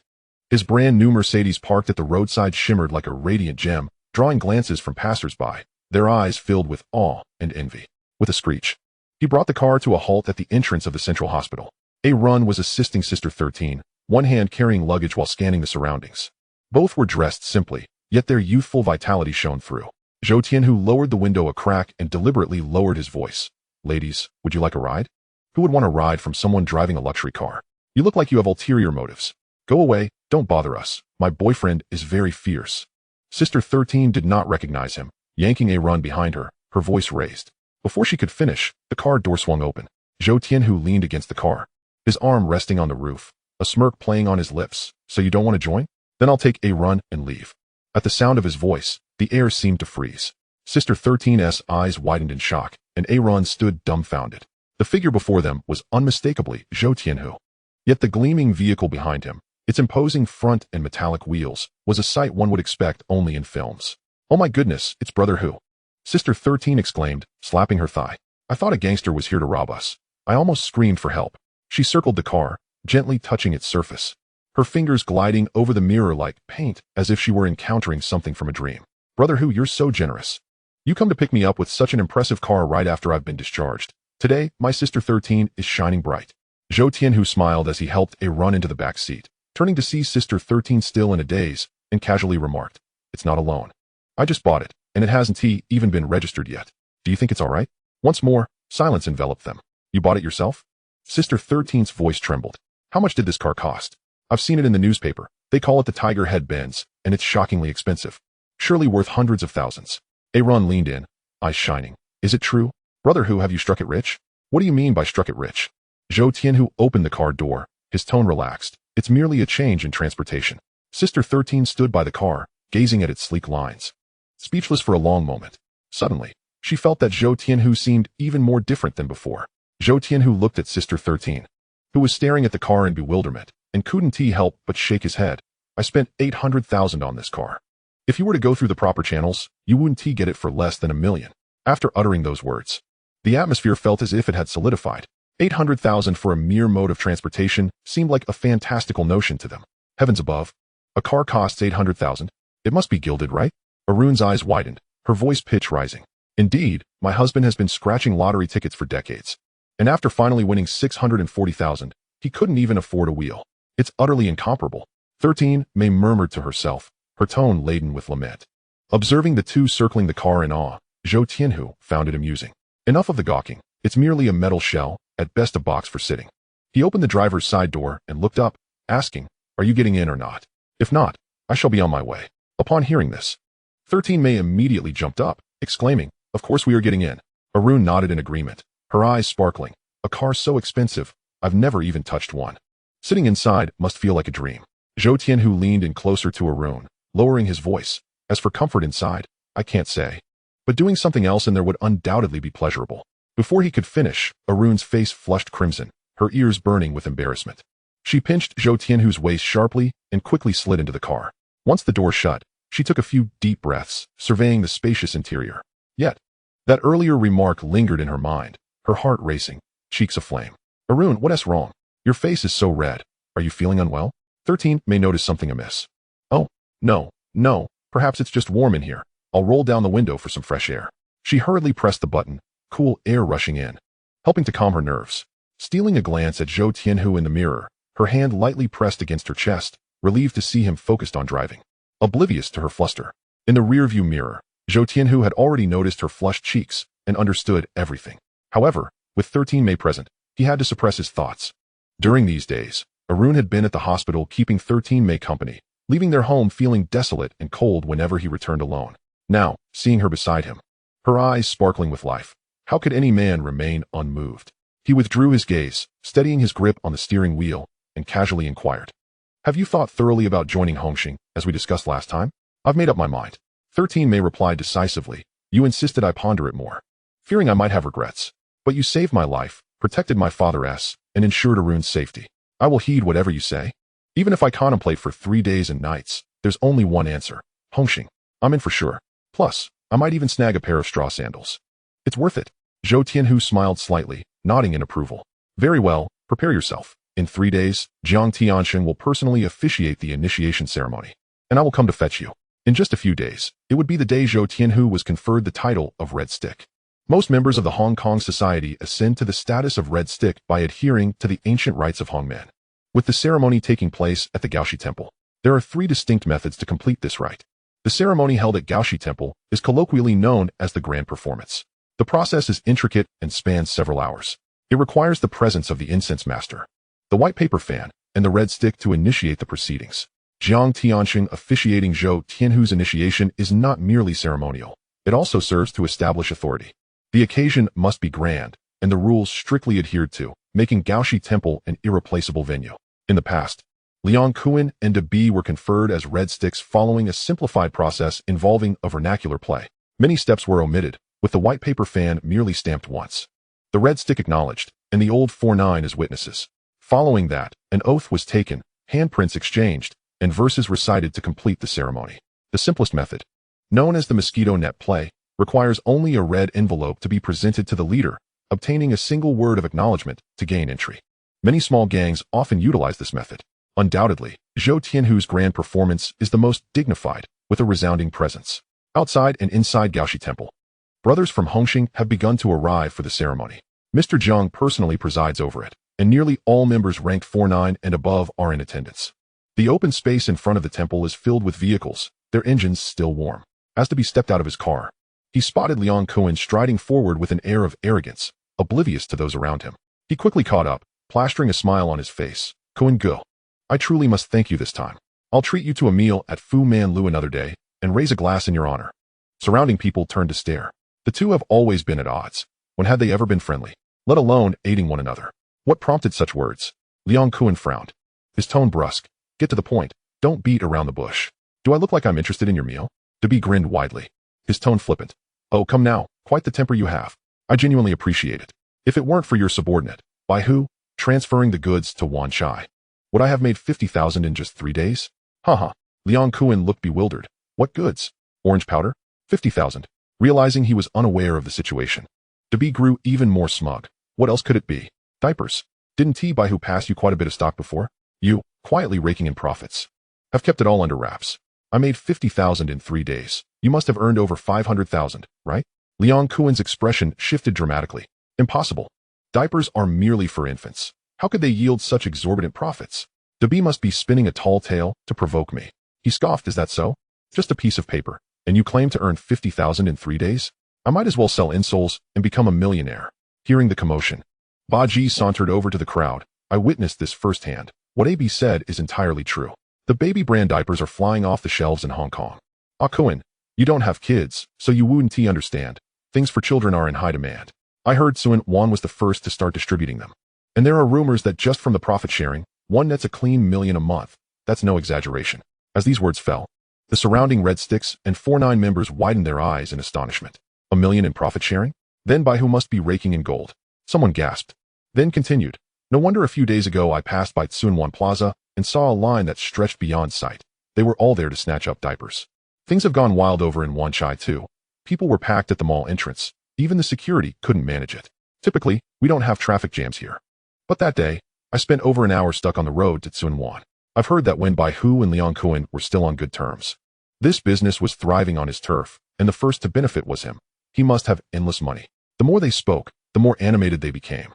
His brand new Mercedes parked at the roadside shimmered like a radiant gem, drawing glances from passers-by, their eyes filled with awe and envy. With a screech, he brought the car to a halt at the entrance of the central hospital. A Run was assisting Sister 13, one hand carrying luggage while scanning the surroundings. Both were dressed simply, yet their youthful vitality shone through. Zhou Tianhu lowered the window a crack and deliberately lowered his voice. Ladies, would you like a ride? Who would want a ride from someone driving a luxury car? You look like you have ulterior motives. Go away, don't bother us. My boyfriend is very fierce. Sister 13 did not recognize him, yanking a run behind her, her voice raised. Before she could finish, the car door swung open. Zhou Tianhu leaned against the car, his arm resting on the roof, a smirk playing on his lips. So you don't want to join? Then I'll take a run and leave. At the sound of his voice, the air seemed to freeze. Sister 13's eyes widened in shock, and Aaron stood dumbfounded. The figure before them was unmistakably Zhou Tianhu. Yet the gleaming vehicle behind him, its imposing front and metallic wheels, was a sight one would expect only in films. Oh my goodness, it's Brother Hu. Sister 13 exclaimed, slapping her thigh. I thought a gangster was here to rob us. I almost screamed for help. She circled the car, gently touching its surface, her fingers gliding over the mirror like paint, as if she were encountering something from a dream. Brother Hu, you're so generous. You come to pick me up with such an impressive car right after I've been discharged. Today, my Sister 13 is shining bright. Zhou Tianhu smiled as he helped a run into the back seat, turning to see Sister 13 still in a daze, and casually remarked, it's not a loan. I just bought it, and it hasn't even been registered yet. Do you think it's all right? Once more, silence enveloped them. You bought it yourself? Sister 13's voice trembled. How much did this car cost? I've seen it in the newspaper. They call it the Tiger Head Benz, and it's shockingly expensive. Surely worth hundreds of thousands. Aaron leaned in, eyes shining. Is it true? Brother Hu, have you struck it rich? What do you mean by struck it rich? Zhou Tianhu opened the car door, his tone relaxed. It's merely a change in transportation. Sister 13 stood by the car, gazing at its sleek lines, speechless for a long moment. Suddenly, she felt that Zhou Tianhu seemed even more different than before. Zhou Tianhu looked at Sister 13, who was staring at the car in bewilderment, and couldn't help but shake his head. I spent 800,000 on this car. If you were to go through the proper channels, you wouldn't get it for less than $1 million. After uttering those words, the atmosphere felt as if it had solidified. 800,000 for a mere mode of transportation seemed like a fantastical notion to them. Heavens above. A car costs 800,000. It must be gilded, right? Arun's eyes widened, her voice pitch rising. Indeed, my husband has been scratching lottery tickets for decades. And after finally winning 640,000, he couldn't even afford a wheel. It's utterly incomparable. 13, May murmured to herself, her tone laden with lament. Observing the two circling the car in awe, Zhou Tianhu found it amusing. Enough of the gawking. It's merely a metal shell, at best a box for sitting. He opened the driver's side door and looked up, asking, are you getting in or not? If not, I shall be on my way. Upon hearing this, 13 May immediately jumped up, exclaiming, of course we are getting in. Arun nodded in agreement, her eyes sparkling. A car so expensive, I've never even touched one. Sitting inside must feel like a dream. Zhou Tianhu leaned in closer to Arun, lowering his voice. As for comfort inside, I can't say. But doing something else in there would undoubtedly be pleasurable. Before he could finish, Arun's face flushed crimson, her ears burning with embarrassment. She pinched Zhou Tianhu's waist sharply and quickly slid into the car. Once the door shut, she took a few deep breaths, surveying the spacious interior. Yet, that earlier remark lingered in her mind, her heart racing, cheeks aflame. Arun, what is wrong? Your face is so red. Are you feeling unwell? 13 May notice something amiss. Oh, no, perhaps it's just warm in here. I'll roll down the window for some fresh air. She hurriedly pressed the button, cool air rushing in, helping to calm her nerves. Stealing a glance at Zhou Tianhu in the mirror, her hand lightly pressed against her chest, relieved to see him focused on driving. Oblivious to her fluster. In the rearview mirror, Zhou Tianhu had already noticed her flushed cheeks and understood everything. However, with 13 May present, he had to suppress his thoughts. During these days, Arun had been at the hospital keeping 13 May company, leaving their home feeling desolate and cold whenever he returned alone. Now, seeing her beside him, her eyes sparkling with life, how could any man remain unmoved? He withdrew his gaze, steadying his grip on the steering wheel, and casually inquired, have you thought thoroughly about joining Hong Hing, as we discussed last time? I've made up my mind. 13 May replied decisively, you insisted I ponder it more, fearing I might have regrets. But you saved my life, protected my father's, and ensured Arun's safety. I will heed whatever you say. Even if I contemplate for 3 days and nights, there's only one answer. Hong Hing. I'm in for sure. Plus, I might even snag a pair of straw sandals. It's worth it. Zhou Tianhu smiled slightly, nodding in approval. Very well, prepare yourself. In 3 days, Jiang Tianxin will personally officiate the initiation ceremony, and I will come to fetch you. In just a few days, it would be the day Zhou Tianhu was conferred the title of Red Stick. Most members of the Hong Kong society ascend to the status of Red Stick by adhering to the ancient rites of Hongmen. With the ceremony taking place at the Gaoxi Temple, there are 3 distinct methods to complete this rite. The ceremony held at Gaoshi Temple is colloquially known as the Grand Performance. The process is intricate and spans several hours. It requires the presence of the incense master, the white paper fan, and the red stick to initiate the proceedings. Jiang Tianxing officiating Zhou Tianhu's initiation is not merely ceremonial. It also serves to establish authority. The occasion must be grand, and the rules strictly adhered to, making Gaoshi Temple an irreplaceable venue. In the past, Liang Kuan and De Bi were conferred as red sticks following a simplified process involving a vernacular play. Many steps were omitted, with the white paper fan merely stamped once. The red stick acknowledged, and the old 4-9 as witnesses. Following that, an oath was taken, handprints exchanged, and verses recited to complete the ceremony. The simplest method, known as the mosquito net play, requires only a red envelope to be presented to the leader, obtaining a single word of acknowledgement to gain entry. Many small gangs often utilize this method. Undoubtedly, Zhou Tianhu's grand performance is the most dignified, with a resounding presence. Outside and inside Gaoshi Temple, brothers from Hong Hing have begun to arrive for the ceremony. Mr. Zhang personally presides over it, and nearly all members ranked 4-9 and above are in attendance. The open space in front of the temple is filled with vehicles, their engines still warm. As Bi stepped out of his car, he spotted Liang Kuan striding forward with an air of arrogance, oblivious to those around him. He quickly caught up, plastering a smile on his face. Kuan Go, I truly must thank you this time. I'll treat you to a meal at Fu Man Lu another day, and raise a glass in your honor. Surrounding people turned to stare. The two have always been at odds. When had they ever been friendly, let alone aiding one another? What prompted such words? Liang Kuan frowned, his tone brusque. Get to the point. Don't beat around the bush. Do I look like I'm interested in your meal? Bi grinned widely, his tone flippant. Oh, come now, quite the temper you have. I genuinely appreciate it. If it weren't for your subordinate, by who, transferring the goods to Wan Chai, would I have made 50,000 in just 3 days? Haha. Liang Kuan looked bewildered. What goods? Orange powder? 50,000. Realizing he was unaware of the situation, Bi grew even more smug. What else could it be? Diapers. Didn't Bai who pass you quite a bit of stock before? You, quietly raking in profits, have kept it all under wraps. I made 50,000 in 3 days. You must have earned over 500,000, right? Liang Kuan's expression shifted dramatically. Impossible. Diapers are merely for infants. How could they yield such exorbitant profits? Bi must be spinning a tall tale to provoke me. He scoffed. Is that so? Just a piece of paper, and you claim to earn 50,000 in 3 days? I might as well sell insoles and become a millionaire. Hearing the commotion, Baji sauntered over to the crowd. I witnessed this firsthand. What Bi said is entirely true. The baby brand diapers are flying off the shelves in Hong Kong. Kuan, you don't have kids, so you wouldn't understand. Things for children are in high demand. I heard Tsui Wan was the first to start distributing them. And there are rumors that just from the profit sharing, one nets a clean $1 million a month. That's no exaggeration. As these words fell, the surrounding red sticks and 4-9 members widened their eyes in astonishment. $1 million in profit sharing? Then by who must be raking in gold? Someone gasped. Then continued. No wonder a few days ago I passed by Tsui Wan Plaza and saw a line that stretched beyond sight. They were all there to snatch up diapers. Things have gone wild over in Wan Chai too. People were packed at the mall entrance. Even the security couldn't manage it. Typically, we don't have traffic jams here. But that day, I spent over an hour stuck on the road to Tsui Wan. I've heard that when Bai Hu and Liang Kuan were still on good terms. This business was thriving on his turf, and the first to benefit was him. He must have endless money. The more they spoke, the more animated they became.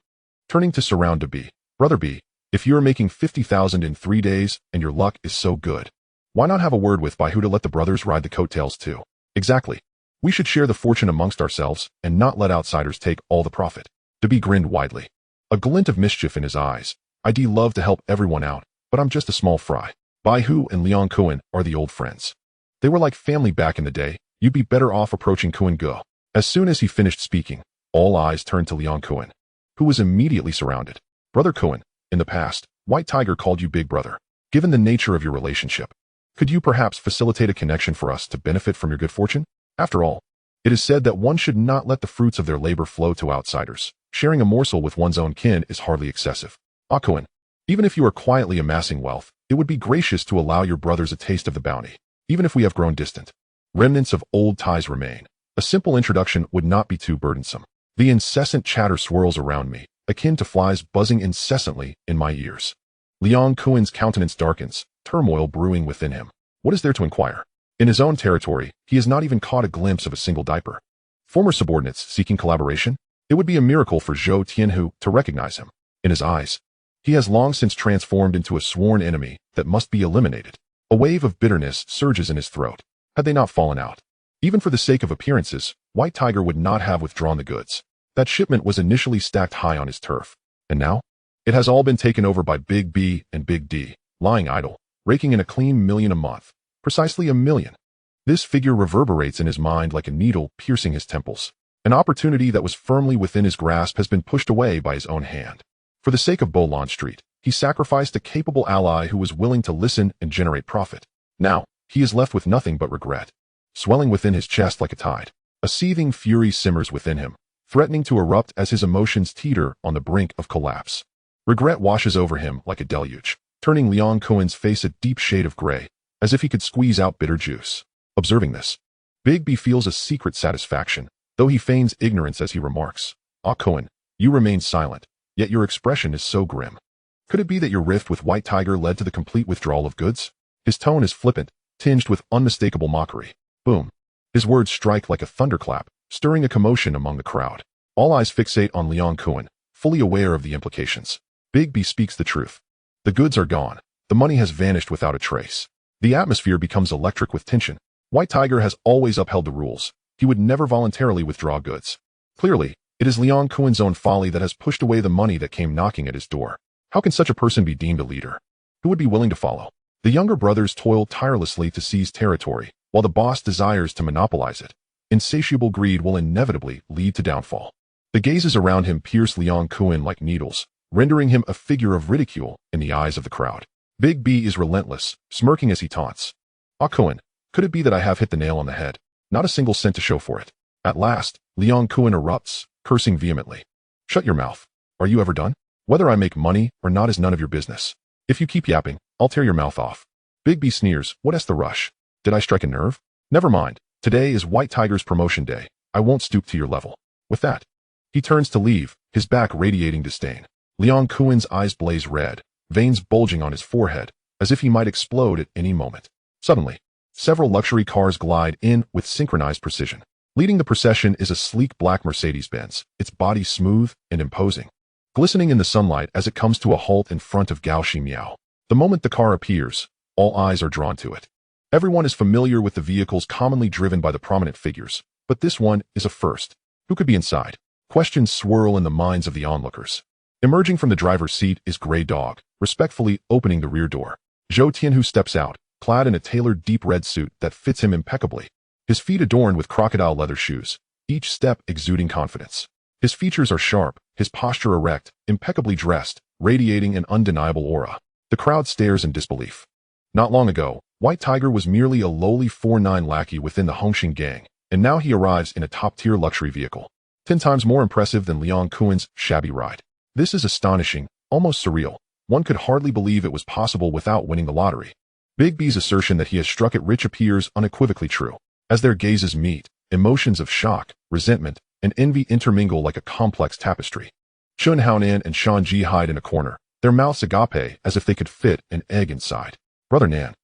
Turning to surround Bi. Brother Bi, if you're making 50,000 in 3 days and your luck is so good, why not have a word with Bai Hu to let the brothers ride the coattails too? Exactly. We should share the fortune amongst ourselves and not let outsiders take all the profit. Bi grinned widely, a glint of mischief in his eyes. I'd love to help everyone out, but I'm just a small fry. Bai Hu and Liang Kuan are the old friends. They were like family back in the day. You'd be better off approaching Kuan Go. As soon as he finished speaking, all eyes turned to Liang Kuan, who was immediately surrounded. Brother Kuan, in the past, White Tiger called you Big Brother. Given the nature of your relationship, could you perhaps facilitate a connection for us to benefit from your good fortune? After all, it is said that one should not let the fruits of their labor flow to outsiders. Sharing a morsel with one's own kin is hardly excessive. Kuan, even if you are quietly amassing wealth, it would be gracious to allow your brothers a taste of the bounty, even if we have grown distant. Remnants of old ties remain. A simple introduction would not be too burdensome. The incessant chatter swirls around me, akin to flies buzzing incessantly in my ears. Liang Kuan's countenance darkens, turmoil brewing within him. What is there to inquire? In his own territory, he has not even caught a glimpse of a single diaper. Former subordinates seeking collaboration? It would be a miracle for Zhou Tianhu to recognize him. In his eyes, he has long since transformed into a sworn enemy that must be eliminated. A wave of bitterness surges in his throat. had they not fallen out. Even for the sake of appearances, White Tiger would not have withdrawn the goods. That shipment was initially stacked high on his turf. And now? It has all been taken over by Big B and Big D, lying idle, raking in a clean $1 million a month. Precisely $1 million. This figure reverberates in his mind like a needle piercing his temples. An opportunity that was firmly within his grasp has been pushed away by his own hand. For the sake of Bolon Street, he sacrificed a capable ally who was willing to listen and generate profit. Now, he is left with nothing but regret. Swelling within his chest like a tide, a seething fury simmers within him, threatening to erupt as his emotions teeter on the brink of collapse. Regret washes over him like a deluge, turning Leon Cohen's face a deep shade of gray, as if he could squeeze out bitter juice. Observing this, Big B feels a secret satisfaction, though he feigns ignorance as he remarks, "Ah, Cohen, you remain silent, yet your expression is so grim. Could it be that your rift with White Tiger led to the complete withdrawal of goods?" His tone is flippant, tinged with unmistakable mockery. Boom. His words strike like a thunderclap, stirring a commotion among the crowd. All eyes fixate on Leon Cohen, fully aware of the implications. Big B speaks the truth. The goods are gone. The money has vanished without a trace. The atmosphere becomes electric with tension. White Tiger has always upheld the rules. He would never voluntarily withdraw goods. Clearly, it is Leon Cohen's own folly that has pushed away the money that came knocking at his door. How can such a person be deemed a leader? Who would be willing to follow? The younger brothers toil tirelessly to seize territory, while the boss desires to monopolize it. Insatiable greed will inevitably lead to downfall. The gazes around him pierce Leon Cohen like needles, rendering him a figure of ridicule in the eyes of the crowd. Big B is relentless, smirking as he taunts. "Ah, Cohen, could it be that I have hit the nail on the head? Not a single cent to show for it." At last, Leon Cohen erupts, cursing vehemently. "Shut your mouth. Are you ever done? Whether I make money or not is none of your business. If you keep yapping, I'll tear your mouth off." Big B sneers. "What's the rush? Did I strike a nerve? Never mind. Today is White Tiger's promotion day. I won't stoop to your level." With that, he turns to leave, his back radiating disdain. Leon Cohen's eyes blaze red, veins bulging on his forehead, as if he might explode at any moment. Suddenly, several luxury cars glide in with synchronized precision. Leading the procession is a sleek black Mercedes-Benz, its body smooth and imposing, glistening in the sunlight as it comes to a halt in front of Gao Shi Miao. The moment the car appears, all eyes are drawn to it. Everyone is familiar with the vehicles commonly driven by the prominent figures, but this one is a first. Who could be inside? Questions swirl in the minds of the onlookers. Emerging from the driver's seat is Grey Dog, respectfully opening the rear door. Zhou Tianhu steps out, clad in a tailored deep red suit that fits him impeccably. His feet adorned with crocodile leather shoes, each step exuding confidence. His features are sharp, his posture erect, impeccably dressed, radiating an undeniable aura. The crowd stares in disbelief. Not long ago, White Tiger was merely a lowly 4'9" lackey within the Hong Hing gang, and now he arrives in a top-tier luxury vehicle, 10 times more impressive than Leon Cohen's shabby ride. This is astonishing, almost surreal. One could hardly believe it was possible without winning the lottery. Big B's assertion that he has struck it rich appears unequivocally true. As their gazes meet, emotions of shock, resentment, and envy intermingle like a complex tapestry. Chun Haonan and Shan Ji hide in a corner, their mouths agape as if they could fit an egg inside. "Brother Nan,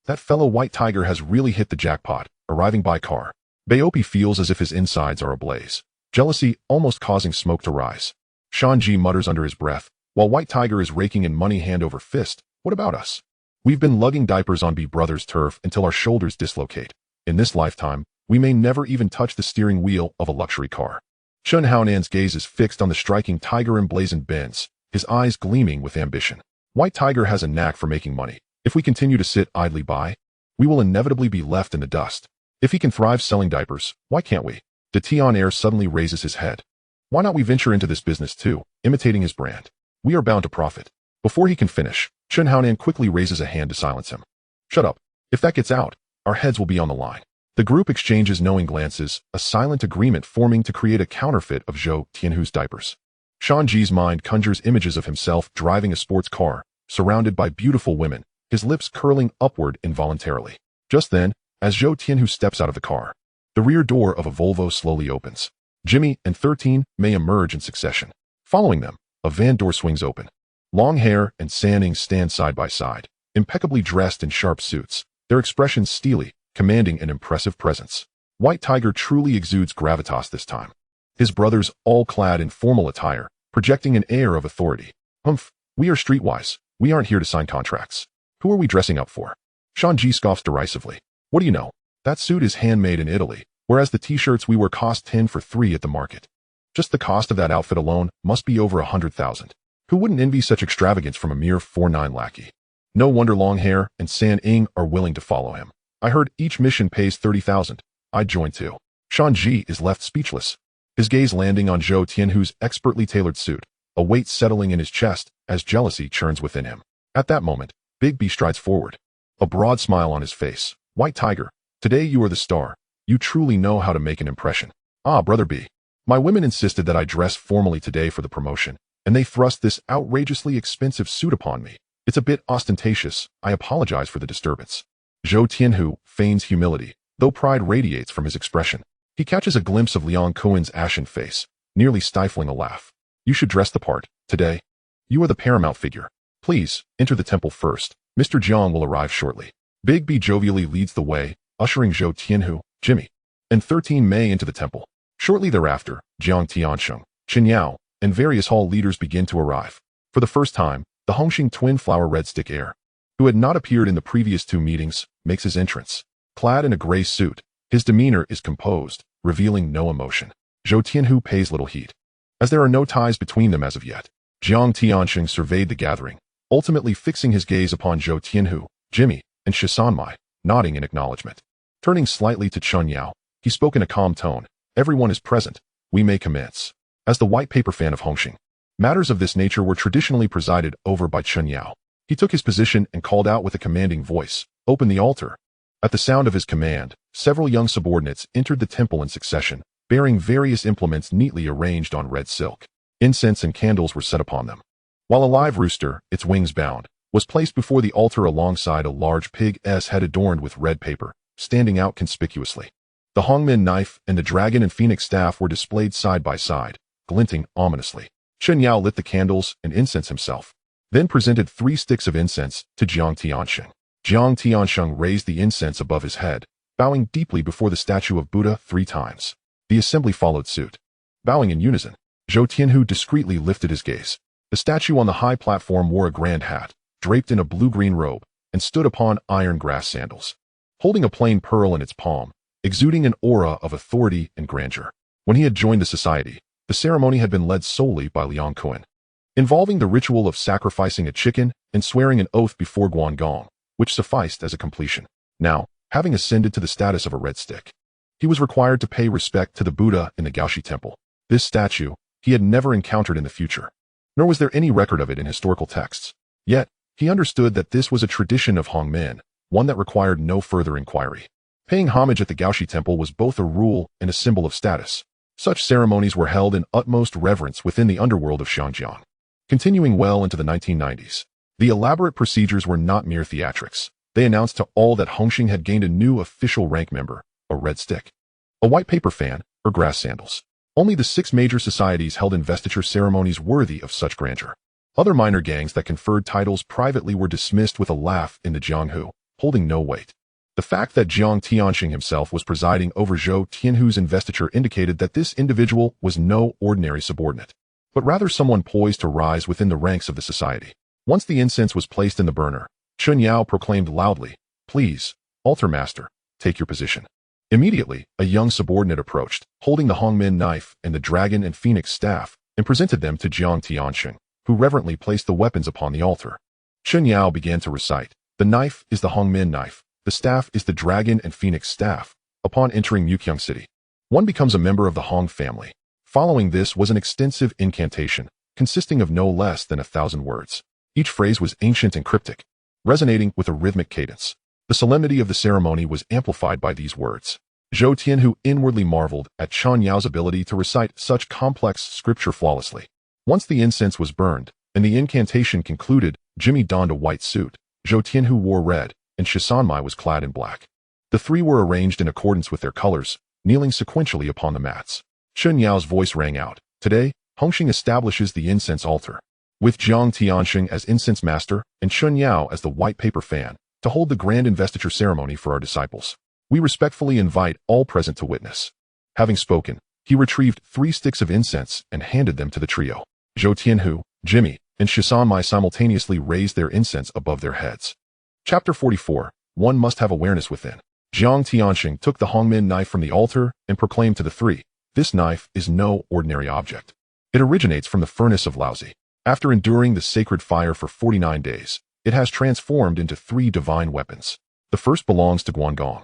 that fellow White Tiger has really hit the jackpot," arriving by car. Baopi feels as if his insides are ablaze, jealousy almost causing smoke to rise. Shan Ji mutters under his breath, while White Tiger is raking in money hand over fist. "What about us? We've been lugging diapers on B Brothers' turf until our shoulders dislocate. In this lifetime, we may never even touch the steering wheel of a luxury car." Chun Haonan's gaze is fixed on the striking tiger-emblazoned Benz, his eyes gleaming with ambition. White Tiger has a knack for making money. If we continue to sit idly by, we will inevitably be left in the dust. If he can thrive selling diapers, why can't we? De Tion Air suddenly raises his head. "Why not we venture into this business too, imitating his brand? We are bound to profit." Before he can finish, Chun Haonan quickly raises a hand to silence him. "Shut up. If that gets out, our heads will be on the line." The group exchanges knowing glances, a silent agreement forming to create a counterfeit of Zhou Tianhu's diapers. Shan Ji's mind conjures images of himself driving a sports car, surrounded by beautiful women, his lips curling upward involuntarily. Just then, as Zhou Tianhu steps out of the car, the rear door of a Volvo slowly opens. Jimmy and 13 may emerge in succession. Following them, a van door swings open. Long Hair and Sanning stand side by side, impeccably dressed in sharp suits, their expressions steely, commanding an impressive presence. White Tiger truly exudes gravitas this time. His brothers all clad in formal attire, projecting an air of authority. "Humph, we are streetwise. We aren't here to sign contracts. Who are we dressing up for?" Shan Ji scoffs derisively. "What do you know? That suit is handmade in Italy, whereas the t-shirts we wear cost 10 for 3 at the market. Just the cost of that outfit alone must be over 100,000. Who wouldn't envy such extravagance from a mere 4'9" lackey? No wonder Long Hair and San Ing are willing to follow him. I heard each mission pays 30,000. I'd join too. Shan Ji is left speechless, his gaze landing on Zhou Tianhu's expertly tailored suit, a weight settling in his chest as jealousy churns within him. At that moment, Big B strides forward, a broad smile on his face. White Tiger, today you are the star. You truly know how to make an impression. Ah, Brother B. My women insisted that I dress formally today for the promotion, and they thrust this outrageously expensive suit upon me. It's a bit ostentatious. I apologize for the disturbance. Zhou Tianhu feigns humility, though pride radiates from his expression. He catches a glimpse of Liang Kuen's ashen face, nearly stifling a laugh. You should dress the part, today. You are the paramount figure. Please, enter the temple first. Mr. Jiang will arrive shortly. Big B jovially leads the way, ushering Zhou Tianhu, Jimmy, and 13 Mei into the temple. Shortly thereafter, Jiang Tiansheng, Chen Yao, and various hall leaders begin to arrive. For the first time, the Hong Hing twin flower red stick heir, who had not appeared in the previous 2 meetings, makes his entrance. Clad in a gray suit, his demeanor is composed, revealing no emotion. Zhou Tianhu pays little heed, as there are no ties between them as of yet. Jiang Tiansheng surveyed the gathering, ultimately fixing his gaze upon Zhou Tianhu, Jimmy, and Shisanmai, nodding in acknowledgement. Turning slightly to Chen Yao, he spoke in a calm tone. Everyone is present. We may commence. As the white paper fan of Hong Hing, matters of this nature were traditionally presided over by Chen Yao. He took his position and called out with a commanding voice, "Open the altar." At the sound of his command, several young subordinates entered the temple in succession, bearing various implements neatly arranged on red silk. Incense and candles were set upon them, while a live rooster, its wings bound, was placed before the altar alongside a large pig's head adorned with red paper, standing out conspicuously. The Hongmen knife and the dragon and phoenix staff were displayed side by side, glinting ominously. Chen Yao lit the candles and incense himself, then presented 3 sticks of incense to Jiang Tiansheng. Jiang Tiansheng raised the incense above his head, bowing deeply before the statue of Buddha 3 times. The assembly followed suit, bowing in unison. Zhou Tianhu discreetly lifted his gaze. The statue on the high platform wore a grand hat, draped in a blue-green robe, and stood upon iron grass sandals, holding a plain pearl in its palm, exuding an aura of authority and grandeur. When he had joined the society, the ceremony had been led solely by Liang Kuen, involving the ritual of sacrificing a chicken and swearing an oath before Guangong, which sufficed as a completion. Now, having ascended to the status of a red stick, he was required to pay respect to the Buddha in the Gaoshi temple. This statue he had never encountered in the future, nor was there any record of it in historical texts. Yet, he understood that this was a tradition of Hongmen, one that required no further inquiry. Paying homage at the Gaoshi temple was both a rule and a symbol of status. Such ceremonies were held in utmost reverence within the underworld of Xinjiang. Continuing well into the 1990s, the elaborate procedures were not mere theatrics. They announced to all that Hong Hing had gained a new official rank member, a red stick, a white paper fan, or grass sandals. Only the 6 major societies held investiture ceremonies worthy of such grandeur. Other minor gangs that conferred titles privately were dismissed with a laugh in the Jianghu, holding no weight. The fact that Jiang Tianxing himself was presiding over Zhou Tianhu's investiture indicated that this individual was no ordinary subordinate, but rather someone poised to rise within the ranks of the society. Once the incense was placed in the burner, Chen Yao proclaimed loudly, "Please, altar master, take your position." Immediately, a young subordinate approached, holding the Hongmen knife and the dragon and phoenix staff, and presented them to Jiang Tianxing, who reverently placed the weapons upon the altar. Chen Yao began to recite, "The knife is the Hongmen knife. The staff is the dragon and phoenix staff." Upon entering Mukyang City, one becomes a member of the Hong family. Following this was an extensive incantation, consisting of no less than 1,000 words. Each phrase was ancient and cryptic, resonating with a rhythmic cadence. The solemnity of the ceremony was amplified by these words. Zhou Tianhu inwardly marveled at Chen Yao's ability to recite such complex scripture flawlessly. Once the incense was burned, and the incantation concluded, Jimmy donned a white suit, Zhou Tianhu wore red, and Shisanmai was clad in black. The 3 were arranged in accordance with their colors, kneeling sequentially upon the mats. Chen Yao's voice rang out, "Today, Hong Hing establishes the incense altar, with Jiang Tianxing as incense master and Chen Yao as the white paper fan, to hold the grand investiture ceremony for our disciples. We respectfully invite all present to witness." Having spoken, he retrieved 3 sticks of incense and handed them to the trio. Zhou Tianhu, Jimmy, and Shisanmai simultaneously raised their incense above their heads. Chapter 44. One must have awareness within. Jiang Tianxing took the Hongmin knife from the altar and proclaimed to the three, "This knife is no ordinary object. It originates from the furnace of Laozi. After enduring the sacred fire for 49 days, it has transformed into 3 divine weapons. The first belongs to Guangong,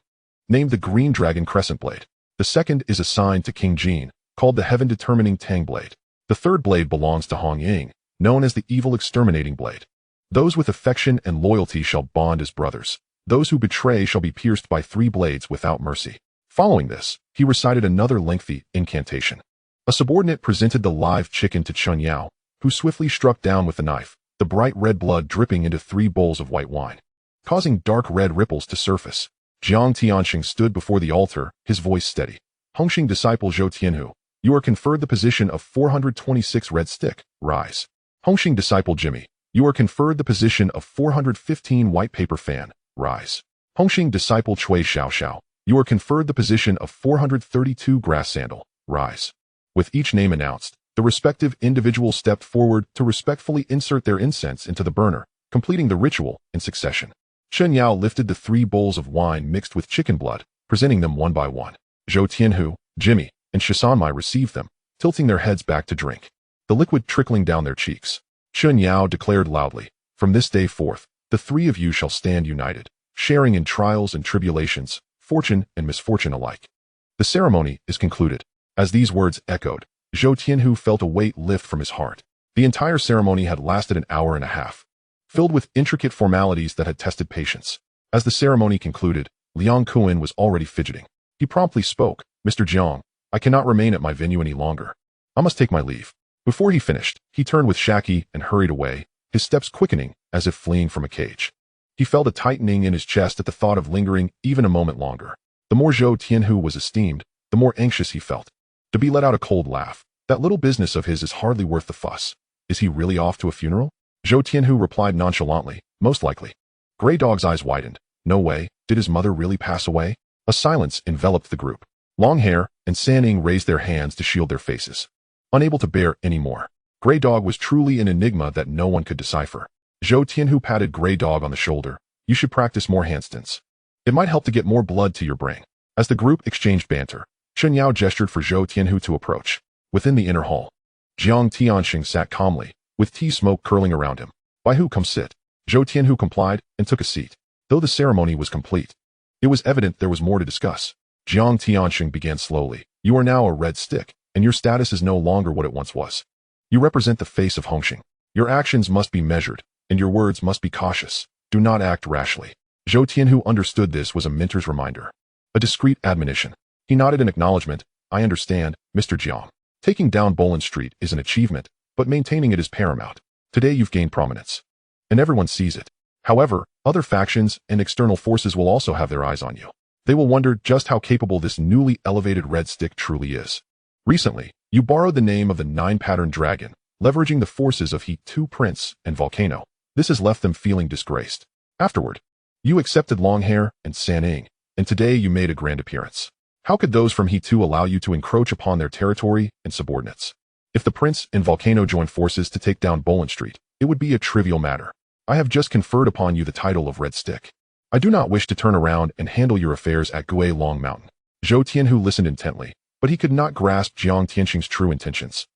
named the Green Dragon Crescent Blade. The second is assigned to King Jin, called the Heaven-Determining Tang Blade. The third blade belongs to Hong Hing, known as the Evil Exterminating Blade. Those with affection and loyalty shall bond as brothers. Those who betray shall be pierced by 3 blades without mercy." Following this, he recited another lengthy incantation. A subordinate presented the live chicken to Chun Yao, who swiftly struck down with the knife, the bright red blood dripping into 3 bowls of white wine, causing dark red ripples to surface. Jiang Tianxing stood before the altar, his voice steady. "Hongxing disciple Zhou Tianhu, you are conferred the position of 426 red stick, rise. Hongxing disciple Jimmy, you are conferred the position of 415 white paper fan, rise. Hongxing disciple Chui Xiao, you are conferred the position of 432 grass sandal, rise." With each name announced, the respective individuals stepped forward to respectfully insert their incense into the burner, completing the ritual in succession. Chen Yao lifted the 3 bowls of wine mixed with chicken blood, presenting them one by one. Zhou Tianhu, Jimmy, and Shisanmai received them, tilting their heads back to drink, the liquid trickling down their cheeks. Chen Yao declared loudly, "From this day forth, the 3 of you shall stand united, sharing in trials and tribulations, fortune and misfortune alike." The ceremony is concluded. As these words echoed, Zhou Tianhu felt a weight lift from his heart. The entire ceremony had lasted an hour and a half, filled with intricate formalities that had tested patience. As the ceremony concluded, Liang Kun was already fidgeting. He promptly spoke, "Mr. Jiang, I cannot remain at my venue any longer. I must take my leave." Before he finished, he turned with Shaki and hurried away, his steps quickening as if fleeing from a cage. He felt a tightening in his chest at the thought of lingering even a moment longer. The more Zhou Tianhu was esteemed, the more anxious he felt. To be let out a cold laugh, "That little business of his is hardly worth the fuss. Is he really off to a funeral?" Zhou Tianhu replied nonchalantly, "Most likely." Grey Dog's eyes widened. "No way, did his mother really pass away?" A silence enveloped the group. Long Hair and Sanning raised their hands to shield their faces, unable to bear any more. Grey Dog was truly an enigma that no one could decipher. Zhou Tianhu patted Grey Dog on the shoulder. "You should practice more handstands. It might help to get more blood to your brain." As the group exchanged banter, Chen Yao gestured for Zhou Tianhu to approach. Within the inner hall, Jiang Tianxing sat calmly, with tea smoke curling around him. "By who come sit?" Zhou Tianhu complied and took a seat. Though the ceremony was complete, it was evident there was more to discuss. Jiang Tianxing began slowly. "You are now a red stick, and your status is no longer what it once was. You represent the face of Hongxing. Your actions must be measured, and your words must be cautious. Do not act rashly." Zhou Tianhu understood this was a mentor's reminder, a discreet admonition. He nodded in acknowledgement. "I understand, Mr. Jiang. Taking down Bolin Street is an achievement, but maintaining it is paramount. Today you've gained prominence, and everyone sees it. However, other factions and external forces will also have their eyes on you. They will wonder just how capable this newly elevated red stick truly is. Recently, you borrowed the name of the 9-pattern dragon, leveraging the forces of Heat 2 Prince and Volcano. This has left them feeling disgraced. Afterward, you accepted Long Hair and Sanning, and today you made a grand appearance. How could those from Heat 2 allow you to encroach upon their territory and subordinates? If the Prince and Volcano joined forces to take down Bolin Street, it would be a trivial matter. I have just conferred upon you the title of Red Stick. I do not wish to turn around and handle your affairs at Gui Long Mountain." Zhou Tianhu listened intently, but he could not grasp Jiang Tianxing's true intentions.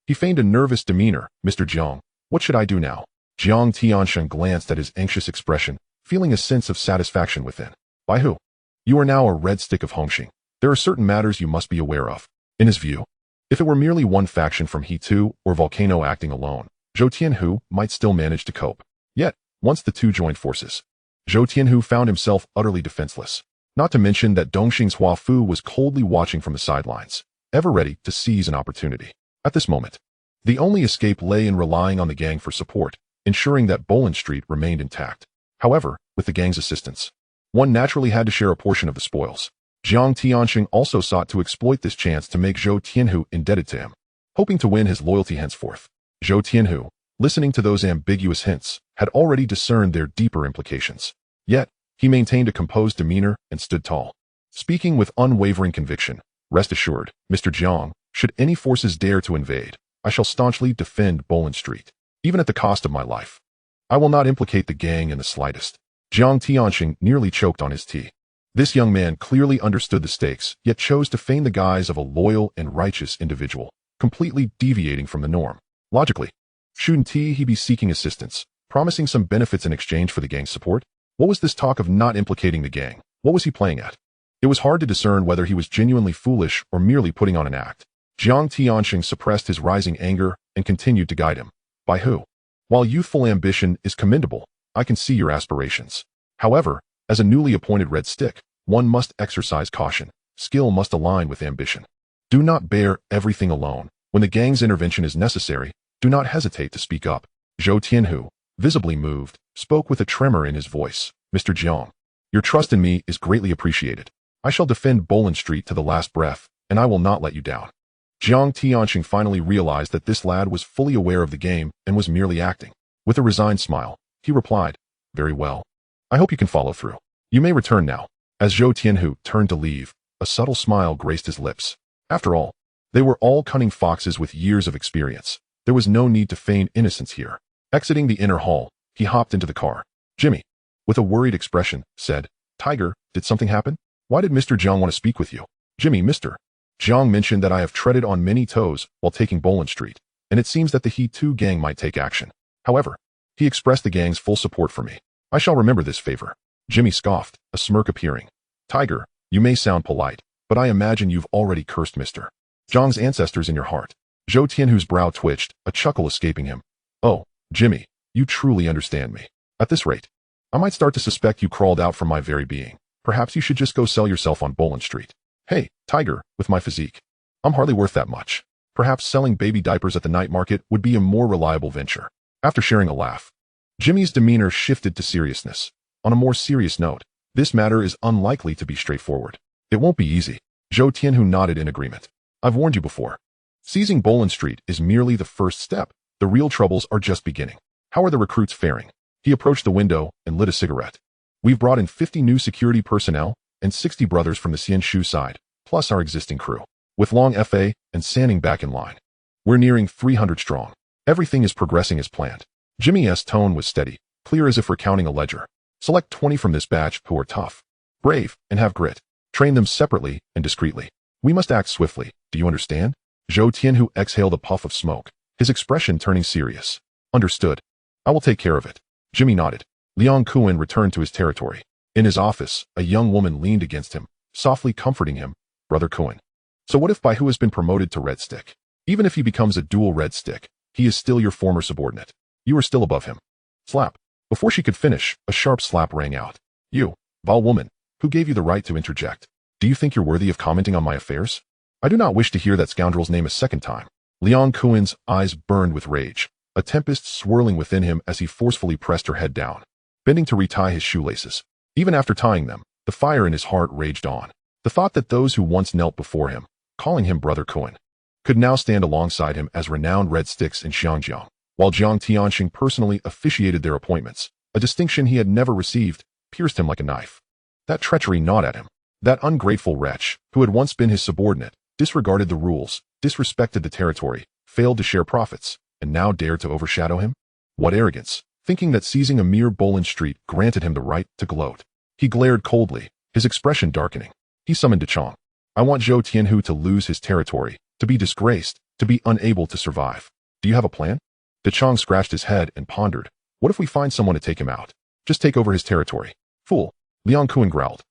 He feigned a nervous demeanor. "Mr. Jiang, what should I do now?" Jiang Tianxing glanced at his anxious expression, feeling a sense of satisfaction within. "By who? You are now a red stick of Hongxing. There are certain matters you must be aware of." In his view, if it were merely one faction from Heat 2 or Volcano acting alone, Zhou Tianhu might still manage to cope. Yet, once the two joined forces, Zhou Tianhu found himself utterly defenseless. Not to mention that Dongxing's Hua Fu was coldly watching from the sidelines, ever ready to seize an opportunity. At this moment, the only escape lay in relying on the gang for support, ensuring that Bolin Street remained intact. However, with the gang's assistance, one naturally had to share a portion of the spoils. Jiang Tianxing also sought to exploit this chance to make Zhou Tianhu indebted to him, hoping to win his loyalty henceforth. Zhou Tianhu, listening to those ambiguous hints, had already discerned their deeper implications. Yet, he maintained a composed demeanor and stood tall, speaking with unwavering conviction. "Rest assured, Mr. Jiang, should any forces dare to invade, I shall staunchly defend Bolin Street, even at the cost of my life. I will not implicate the gang in the slightest." Jiang Tianxing nearly choked on his tea. This young man clearly understood the stakes, yet chose to feign the guise of a loyal and righteous individual, completely deviating from the norm. Logically, shouldn't he be seeking assistance, promising some benefits in exchange for the gang's support? What was this talk of not implicating the gang? What was he playing at? It was hard to discern whether he was genuinely foolish or merely putting on an act. Jiang Tianxing suppressed his rising anger and continued to guide him. By who? While youthful ambition is commendable, I can see your aspirations. However, as a newly appointed Red Stick, one must exercise caution. Skill must align with ambition. Do not bear everything alone. When the gang's intervention is necessary, do not hesitate to speak up. Zhou Tianhu, visibly moved, spoke with a tremor in his voice. Mr. Jiang, your trust in me is greatly appreciated. I shall defend Bolin Street to the last breath, and I will not let you down. Jiang Tianxing finally realized that this lad was fully aware of the game and was merely acting. With a resigned smile, he replied, very well. I hope you can follow through. You may return now. As Zhou Tianhu turned to leave, a subtle smile graced his lips. After all, they were all cunning foxes with years of experience. There was no need to feign innocence here. Exiting the inner hall, he hopped into the car. Jimmy, with a worried expression, said, Tiger, did something happen? Why did Mr. Jiang want to speak with you? Jimmy, Mr. Jiang mentioned that I have treaded on many toes while taking Bolin Street, and it seems that the He Too gang might take action. However, he expressed the gang's full support for me. I shall remember this favor. Jimmy scoffed, a smirk appearing. Tiger, you may sound polite, but I imagine you've already cursed Mr. Jiang's ancestors in your heart. Zhou Tianhu's brow twitched, a chuckle escaping him. Oh, Jimmy, you truly understand me. At this rate, I might start to suspect you crawled out from my very being. Perhaps you should just go sell yourself on Bolin Street. Hey, Tiger, with my physique, I'm hardly worth that much. Perhaps selling baby diapers at the night market would be a more reliable venture. After sharing a laugh, Jimmy's demeanor shifted to seriousness. On a more serious note, this matter is unlikely to be straightforward. It won't be easy. Zhou Tianhu nodded in agreement. I've warned you before. Seizing Bolin Street is merely the first step. The real troubles are just beginning. How are the recruits faring? He approached the window and lit a cigarette. We've brought in 50 new security personnel and 60 brothers from the Xianshu side, plus our existing crew, with Long Fa and Sanning back in line. We're nearing 300 strong. Everything is progressing as planned. Jimmy's tone was steady, clear as if recounting a ledger. Select 20 from this batch who are tough, brave, and have grit. Train them separately and discreetly. We must act swiftly, do you understand? Zhou Tianhu exhaled a puff of smoke, his expression turning serious. Understood. I will take care of it. Jimmy nodded. Liang Kuan returned to his territory. In his office, a young woman leaned against him, softly comforting him. Brother Kuan. So what if Bai Hu has been promoted to Red Stick? Even if he becomes a dual Red Stick, he is still your former subordinate. You are still above him. Slap. Before she could finish, a sharp slap rang out. You, vile woman, who gave you the right to interject? Do you think you're worthy of commenting on my affairs? I do not wish to hear that scoundrel's name a second time. Liang Kuan's eyes burned with rage, a tempest swirling within him as he forcefully pressed her head down, bending to retie his shoelaces. Even after tying them, the fire in his heart raged on. The thought that those who once knelt before him, calling him Brother Kuan, could now stand alongside him as renowned Red Sticks in Xiangjiang, while Jiang Tianxing personally officiated their appointments, a distinction he had never received, pierced him like a knife. That treachery gnawed at him. That ungrateful wretch, who had once been his subordinate, disregarded the rules, disrespected the territory, failed to share profits, and now dared to overshadow him? What arrogance, thinking that seizing a mere Bolin Street granted him the right to gloat. He glared coldly, his expression darkening. He summoned Dechong. I want Zhou Tianhu to lose his territory, to be disgraced, to be unable to survive. Do you have a plan? Dechong scratched his head and pondered. What if we find someone to take him out? Just take over his territory. Fool. Liang Kuan growled.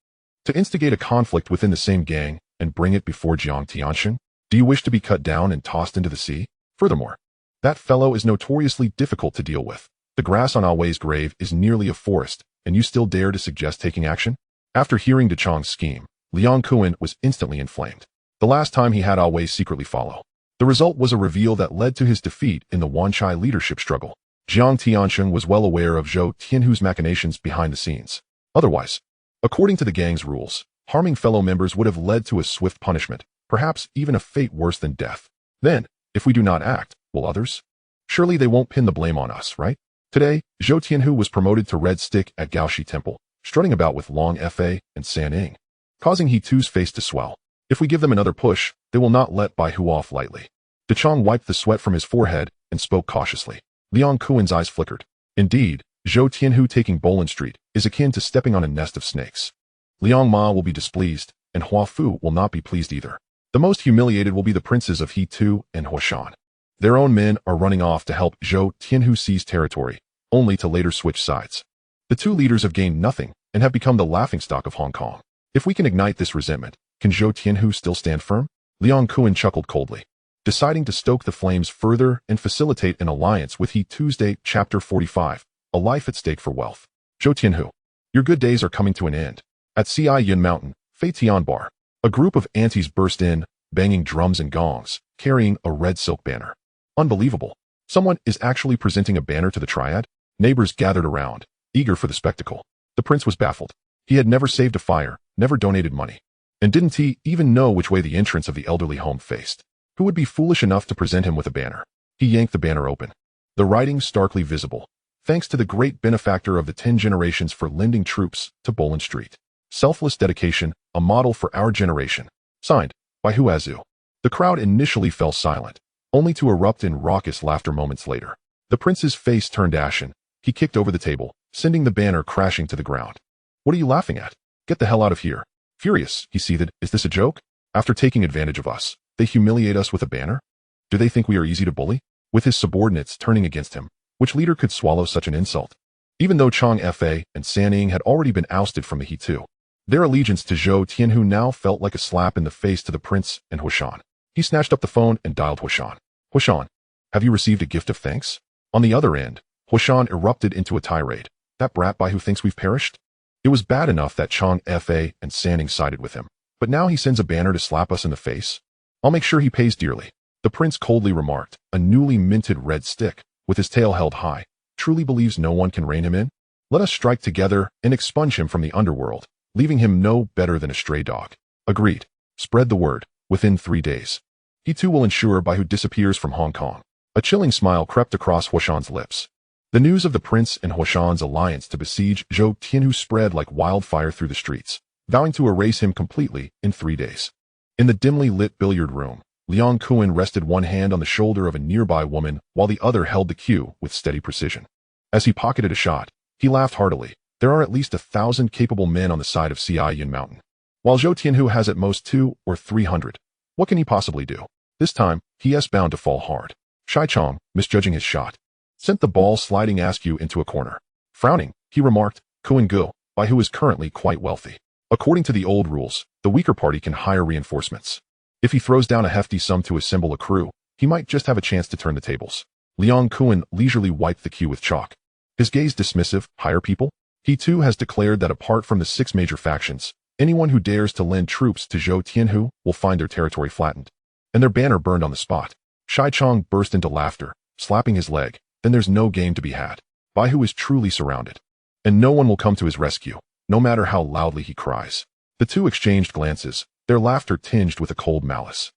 To instigate a conflict within the same gang and bring it before Jiang Tianxing? Do you wish to be cut down and tossed into the sea? Furthermore, that fellow is notoriously difficult to deal with. The grass on Away's grave is nearly a forest, and you still dare to suggest taking action? After hearing Dechong's scheme, Liang Kuan was instantly inflamed. The last time he had Away secretly follow. The result was a reveal that led to his defeat in the Wanchai leadership struggle. Jiang Tianxing was well aware of Zhou Tianhu's machinations behind the scenes. Otherwise, according to the gang's rules, harming fellow members would have led to a swift punishment, perhaps even a fate worse than death. Then, if we do not act, will others? Surely they won't pin the blame on us, right? Today, Zhou Tianhu was promoted to Red Stick at Gaoshi Temple, strutting about with Long Fa and Sanning, causing He Tu's face to swell. If we give them another push, they will not let Bai Hu off lightly. Dechong wiped the sweat from his forehead and spoke cautiously. Liang Kuan's eyes flickered. Indeed, Zhou Tianhu taking Bolin Street is akin to stepping on a nest of snakes. Liang Ma will be displeased, and Hua Fu will not be pleased either. The most humiliated will be the princes of He Tu and Huashan. Their own men are running off to help Zhou Tianhu seize territory, only to later switch sides. The two leaders have gained nothing and have become the laughingstock of Hong Kong. If we can ignite this resentment, can Zhou Tianhu still stand firm? Liang Kun chuckled coldly, deciding to stoke the flames further and facilitate an alliance with He Tuesday, Chapter 45, A Life at Stake for Wealth. Zhou Tianhu, your good days are coming to an end. At Ci Yun Mountain, Fei Tian Bar, a group of aunties burst in, banging drums and gongs, carrying a red silk banner. Unbelievable. Someone is actually presenting a banner to the Triad? Neighbors gathered around, eager for the spectacle. The prince was baffled. He had never saved a fire, never donated money. And didn't he even know which way the entrance of the elderly home faced? Who would be foolish enough to present him with a banner? He yanked the banner open. The writing starkly visible. Thanks to the great benefactor of the 10 generations for lending troops to Boland Street. Selfless dedication, a model for our generation. Signed, by Huazu. The crowd initially fell silent, only to erupt in raucous laughter moments later. The prince's face turned ashen. He kicked over the table, sending the banner crashing to the ground. What are you laughing at? Get the hell out of here. Furious, he seethed, is this a joke? After taking advantage of us, they humiliate us with a banner? Do they think we are easy to bully? With his subordinates turning against him, which leader could swallow such an insult? Even though Chang Fa and Sanning had already been ousted from the He Tu, their allegiance to Zhou Tianhu now felt like a slap in the face to the prince and Huashan. He snatched up the phone and dialed Huashan. Huashan, have you received a gift of thanks? On the other end, Huashan erupted into a tirade. That brat by who thinks we've perished? It was bad enough that Chang Fa and Sanning sided with him, but now he sends a banner to slap us in the face? I'll make sure he pays dearly. The prince coldly remarked, a newly minted red stick, with his tail held high, truly believes no one can rein him in? Let us strike together and expunge him from the underworld, leaving him no better than a stray dog. Agreed. Spread the word. Within 3 days. He too will ensure by who disappears from Hong Kong. A chilling smile crept across Huashan's lips. The news of the prince and Huashan's alliance to besiege Zhou Tianhu spread like wildfire through the streets, vowing to erase him completely in 3 days. In the dimly lit billiard room, Liang Kun rested one hand on the shoulder of a nearby woman while the other held the cue with steady precision. As he pocketed a shot, he laughed heartily. There are at least 1,000 capable men on the side of Ci Yun Mountain, while Zhou Tianhu has at most 200 or 300. What can he possibly do? This time, he is bound to fall hard. Shai Chong, misjudging his shot, sent the ball sliding askew into a corner. Frowning, he remarked, Kun Gu, by who is currently quite wealthy. According to the old rules, the weaker party can hire reinforcements. If he throws down a hefty sum to assemble a crew, he might just have a chance to turn the tables. Liang Kun leisurely wiped the cue with chalk. His gaze dismissive, hire people? He too has declared that apart from the 6 major factions, anyone who dares to lend troops to Zhou Tianhu will find their territory flattened, and their banner burned on the spot. Shai Chong burst into laughter, slapping his leg. Then there's no game to be had. Bai Hu is truly surrounded, and no one will come to his rescue, no matter how loudly he cries. The two exchanged glances, their laughter tinged with a cold malice.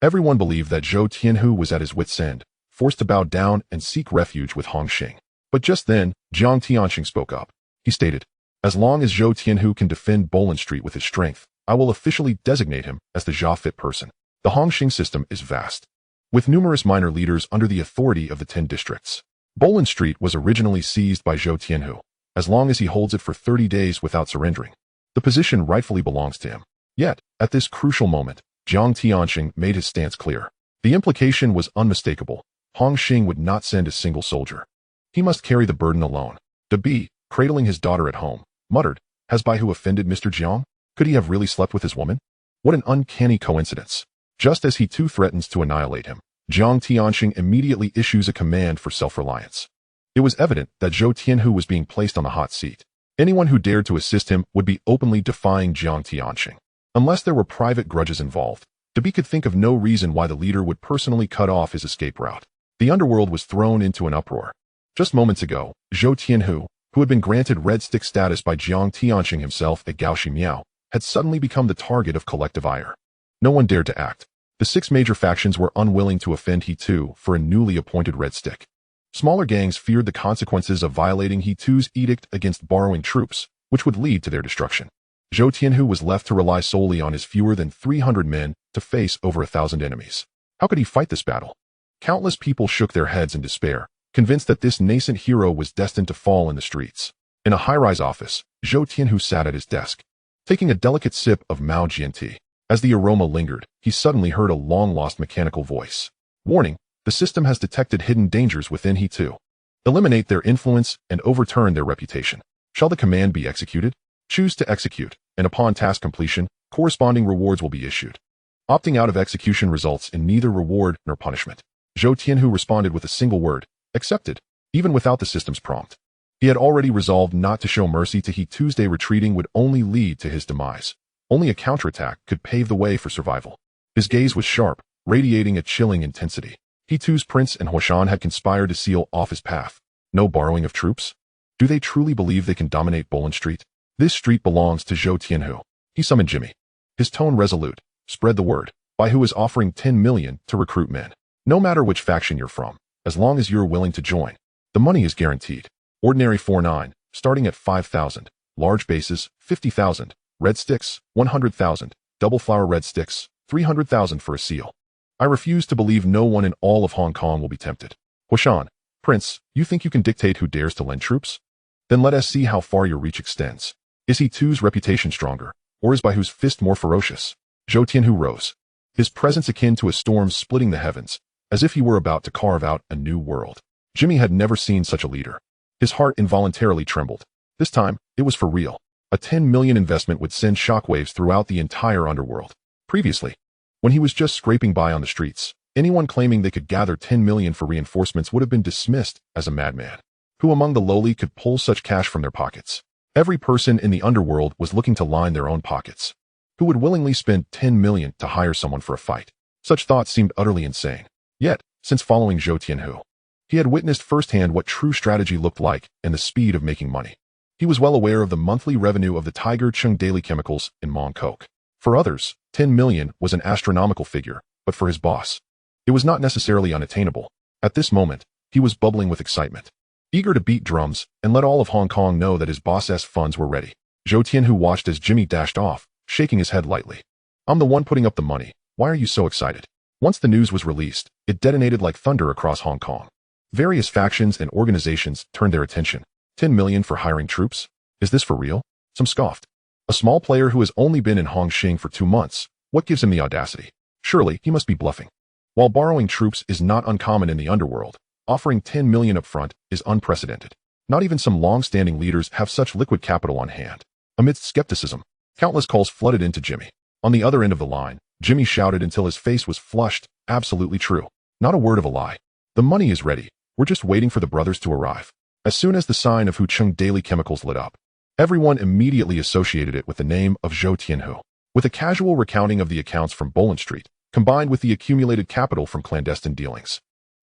Everyone believed that Zhou Tianhu was at his wit's end, forced to bow down and seek refuge with Hong Hing. But just then, Jiang Tianxing spoke up. He stated, as long as Zhou Tianhu can defend Boland Street with his strength, I will officially designate him as the Jia-fit person. The Hong Hing system is vast, with numerous minor leaders under the authority of the 10 districts. Boland Street was originally seized by Zhou Tianhu. As long as he holds it for 30 days without surrendering, the position rightfully belongs to him. Yet, at this crucial moment, Jiang Tianxing made his stance clear. The implication was unmistakable. Hong Hing would not send a single soldier. He must carry the burden alone. De B, cradling his daughter at home, muttered, has Bai Hu offended Mr. Jiang? Could he have really slept with his woman? What an uncanny coincidence. Just as he too threatens to annihilate him, Jiang Tianxing immediately issues a command for self-reliance. It was evident that Zhou Tianhu was being placed on the hot seat. Anyone who dared to assist him would be openly defying Jiang Tianxing. Unless there were private grudges involved, De B could think of no reason why the leader would personally cut off his escape route. The underworld was thrown into an uproar. Just moments ago, Zhou Tianhu, who had been granted red stick status by Jiang Tianxing himself at Gaoxi Miao, had suddenly become the target of collective ire. No one dared to act. The 6 major factions were unwilling to offend He Tu for a newly appointed red stick. Smaller gangs feared the consequences of violating He Tu's edict against borrowing troops, which would lead to their destruction. Zhou Tianhu was left to rely solely on his fewer than 300 men to face over 1,000 enemies. How could he fight this battle? Countless people shook their heads in despair, convinced that this nascent hero was destined to fall in the streets. In a high-rise office, Zhou Tianhu sat at his desk. taking a delicate sip of Mao Jian tea. As the aroma lingered, he suddenly heard a long-lost mechanical voice. Warning, the system has detected hidden dangers within He too. Eliminate their influence and overturn their reputation. Shall the command be executed? Choose to execute, and upon task completion, corresponding rewards will be issued. Opting out of execution results in neither reward nor punishment. Zhou Tianhu responded with a single word, accepted, even without the system's prompt. He had already resolved not to show mercy to He Tuesday. Retreating would only lead to his demise. Only a counterattack could pave the way for survival. His gaze was sharp, radiating a chilling intensity. He Tu's prince and Huashan had conspired to seal off his path. No borrowing of troops? Do they truly believe they can dominate Bolin Street? This street belongs to Zhou Tianhu. He summoned Jimmy. His tone resolute. Spread the word. By who is offering 10 million to recruit men. No matter which faction you're from, as long as you're willing to join. The money is guaranteed. Ordinary 4-9, starting at 5,000. Large bases, 50,000. Red sticks, 100,000. Double flower red sticks, 300,000 for a seal. I refuse to believe no one in all of Hong Kong will be tempted. Huashan, Prince, you think you can dictate who dares to lend troops? Then let us see how far your reach extends. Is He Tu's reputation stronger, or is Bai Hu's fist more ferocious? Zhou Tianhu rose. His presence akin to a storm splitting the heavens, as if he were about to carve out a new world. Jimmy had never seen such a leader. His heart involuntarily trembled. This time, it was for real. A 10 million investment would send shockwaves throughout the entire underworld. Previously, when he was just scraping by on the streets, anyone claiming they could gather 10 million for reinforcements would have been dismissed as a madman. Who among the lowly could pull such cash from their pockets? Every person in the underworld was looking to line their own pockets. Who would willingly spend 10 million to hire someone for a fight? Such thoughts seemed utterly insane. Yet, since following Zhou Tianhu, he had witnessed firsthand what true strategy looked like and the speed of making money. He was well aware of the monthly revenue of the Tiger Chung Daily Chemicals in Mongkok. For others, 10 million was an astronomical figure, but for his boss, it was not necessarily unattainable. At this moment, he was bubbling with excitement, eager to beat drums and let all of Hong Kong know that his boss's funds were ready. Zhou Tianhu watched as Jimmy dashed off, shaking his head lightly. I'm the one putting up the money. Why are you so excited? Once the news was released, it detonated like thunder across Hong Kong. Various factions and organizations turned their attention. 10 million for hiring troops? Is this for real? Some scoffed. A small player who has only been in Hong Hing for 2 months. What gives him the audacity? Surely, he must be bluffing. While borrowing troops is not uncommon in the underworld, offering 10 million upfront is unprecedented. Not even some long-standing leaders have such liquid capital on hand. Amidst skepticism, countless calls flooded into Jimmy. On the other end of the line, Jimmy shouted until his face was flushed. Absolutely true. Not a word of a lie. The money is ready. We're just waiting for the brothers to arrive. As soon as the sign of Hu Chung Daily Chemicals lit up, everyone immediately associated it with the name of Zhou Tianhu. With a casual recounting of the accounts from Bolin Street, combined with the accumulated capital from clandestine dealings,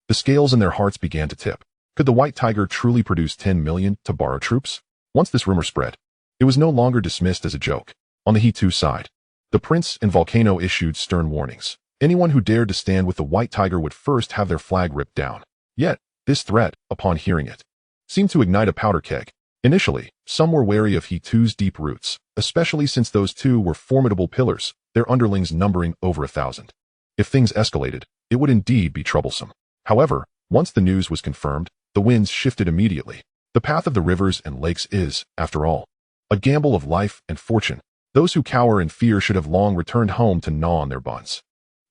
the scales in their hearts began to tip. Could the White Tiger truly produce 10 million to borrow troops? Once this rumor spread, it was no longer dismissed as a joke. On the He Tu side, the Prince and Volcano issued stern warnings. Anyone who dared to stand with the White Tiger would first have their flag ripped down. Yet, this threat, upon hearing it, seemed to ignite a powder keg. Initially, some were wary of He Tu's deep roots, especially since those two were formidable pillars, their underlings numbering over 1,000. If things escalated, it would indeed be troublesome. However, once the news was confirmed, the winds shifted immediately. The path of the rivers and lakes is, after all, a gamble of life and fortune. Those who cower in fear should have long returned home to gnaw on their buns.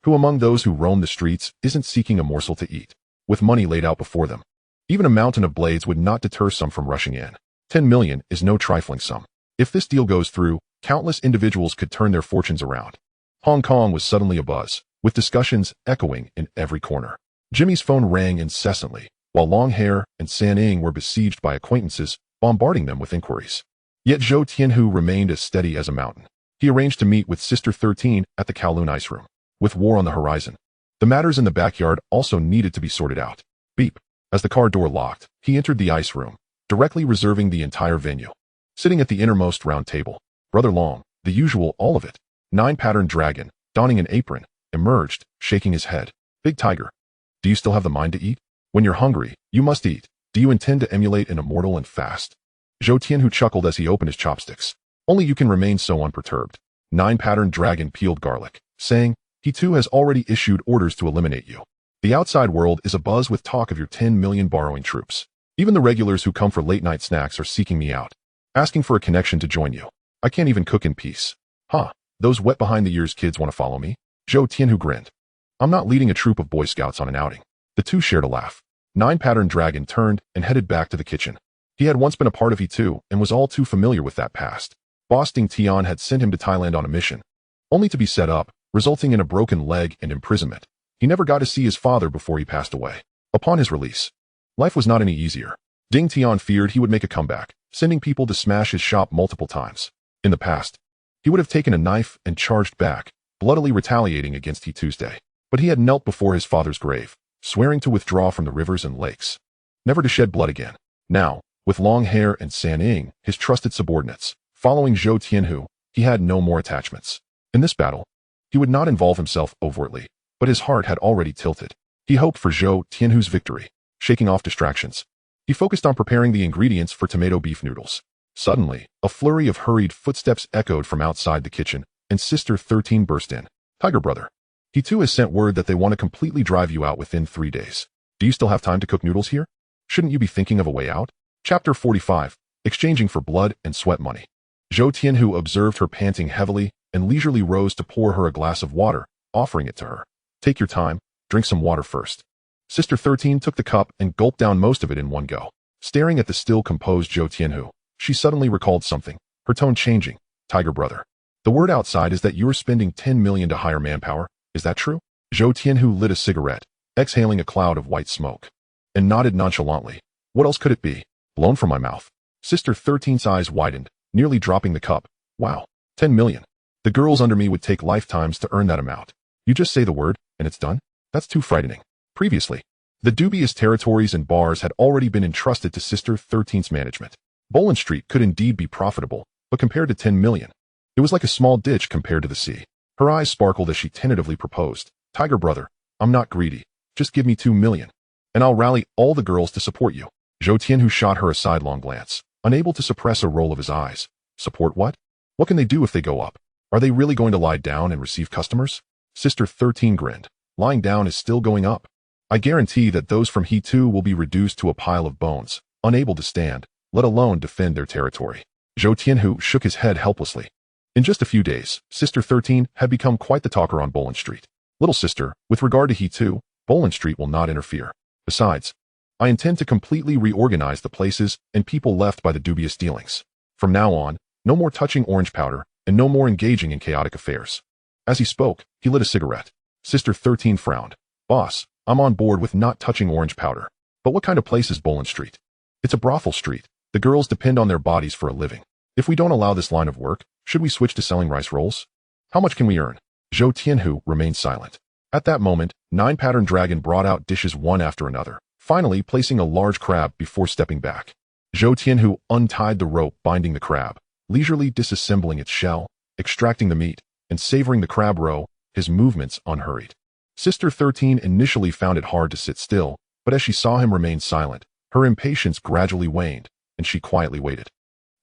Who among those who roam the streets isn't seeking a morsel to eat, with money laid out before them? Even a mountain of blades would not deter some from rushing in. 10 million is no trifling sum. If this deal goes through, countless individuals could turn their fortunes around. Hong Kong was suddenly abuzz, with discussions echoing in every corner. Jimmy's phone rang incessantly, while Long Hair and San Ing were besieged by acquaintances, bombarding them with inquiries. Yet Zhou Tianhu remained as steady as a mountain. He arranged to meet with Sister 13 at the Kowloon ice room. With war on the horizon, the matters in the backyard also needed to be sorted out. Beep. As the car door locked, he entered the ice room, directly reserving the entire venue. Sitting at the innermost round table, Brother Long, the usual all of it, 9-patterned dragon, donning an apron, emerged, shaking his head. Big Tiger. Do you still have the mind to eat? When you're hungry, you must eat. Do you intend to emulate an immortal and fast? Zhou Tianhu chuckled as he opened his chopsticks. Only you can remain so unperturbed. 9-patterned dragon peeled garlic, saying, he too has already issued orders to eliminate you. The outside world is abuzz with talk of your 10 million borrowing troops. Even the regulars who come for late-night snacks are seeking me out, asking for a connection to join you. I can't even cook in peace. Huh, those wet behind the ears kids want to follow me? Zhou Tianhu grinned. I'm not leading a troop of Boy Scouts on an outing. The two shared a laugh. Nine-Pattern Dragon turned and headed back to the kitchen. He had once been a part of E2 and was all too familiar with that past. Boss Ding Tian had sent him to Thailand on a mission, only to be set up, resulting in a broken leg and imprisonment. He never got to see his father before he passed away. Upon his release, life was not any easier. Ding Tian feared he would make a comeback, sending people to smash his shop multiple times. In the past, he would have taken a knife and charged back, bloodily retaliating against He Tuesday. But he had knelt before his father's grave, swearing to withdraw from the rivers and lakes, never to shed blood again. Now, with long hair and San Ying, his trusted subordinates, following Zhou Tianhu, he had no more attachments. In this battle, he would not involve himself overtly, but his heart had already tilted. He hoped for Zhou Tianhu's victory. Shaking off distractions, he focused on preparing the ingredients for tomato beef noodles. Suddenly, a flurry of hurried footsteps echoed from outside the kitchen, and Sister 13 burst in. Tiger brother, he too has sent word that they want to completely drive you out within 3 days. Do you still have time to cook noodles here? Shouldn't you be thinking of a way out? Chapter 45, Exchanging for Blood and Sweat Money. Zhou Tianhu observed her panting heavily and leisurely rose to pour her a glass of water, offering it to her. Take your time, drink some water first. Sister 13 took the cup and gulped down most of it in one go. Staring at the still composed Zhou Tianhu, she suddenly recalled something, her tone changing. Tiger brother, the word outside is that you're spending 10 million to hire manpower. Is that true? Zhou Tianhu lit a cigarette, exhaling a cloud of white smoke, and nodded nonchalantly. What else could it be? Blown from my mouth. Sister 13's eyes widened, nearly dropping the cup. Wow, 10 million. The girls under me would take lifetimes to earn that amount. You just say the word, and it's done? That's too frightening. Previously, the dubious territories and bars had already been entrusted to Sister 13's management. Bolin Street could indeed be profitable, but compared to 10 million, it was like a small ditch compared to the sea. Her eyes sparkled as she tentatively proposed. Tiger brother, I'm not greedy. Just give me 2 million, and I'll rally all the girls to support you. Zhou Tianhu shot her a sidelong glance, unable to suppress a roll of his eyes. Support what? What can they do if they go up? Are they really going to lie down and receive customers? Sister 13 grinned. Lying down is still going up. I guarantee that those from He too will be reduced to a pile of bones, unable to stand, let alone defend their territory. Zhou Tianhu shook his head helplessly. In just a few days, Sister 13 had become quite the talker on Bolin Street. Little sister, with regard to He too, Bolin Street will not interfere. Besides, I intend to completely reorganize the places and people left by the dubious dealings. From now on, no more touching orange powder, and no more engaging in chaotic affairs. As he spoke, he lit a cigarette. Sister 13 frowned. Boss, I'm on board with not touching orange powder. But what kind of place is Bolin Street? It's a brothel street. The girls depend on their bodies for a living. If we don't allow this line of work, should we switch to selling rice rolls? How much can we earn? Zhou Tianhu remained silent. At that moment, Nine-Pattern Dragon brought out dishes one after another, finally placing a large crab before stepping back. Zhou Tianhu untied the rope binding the crab, leisurely disassembling its shell, extracting the meat, and savoring the crab roe, his movements unhurried. Sister 13 initially found it hard to sit still, but as she saw him remain silent, her impatience gradually waned, and she quietly waited.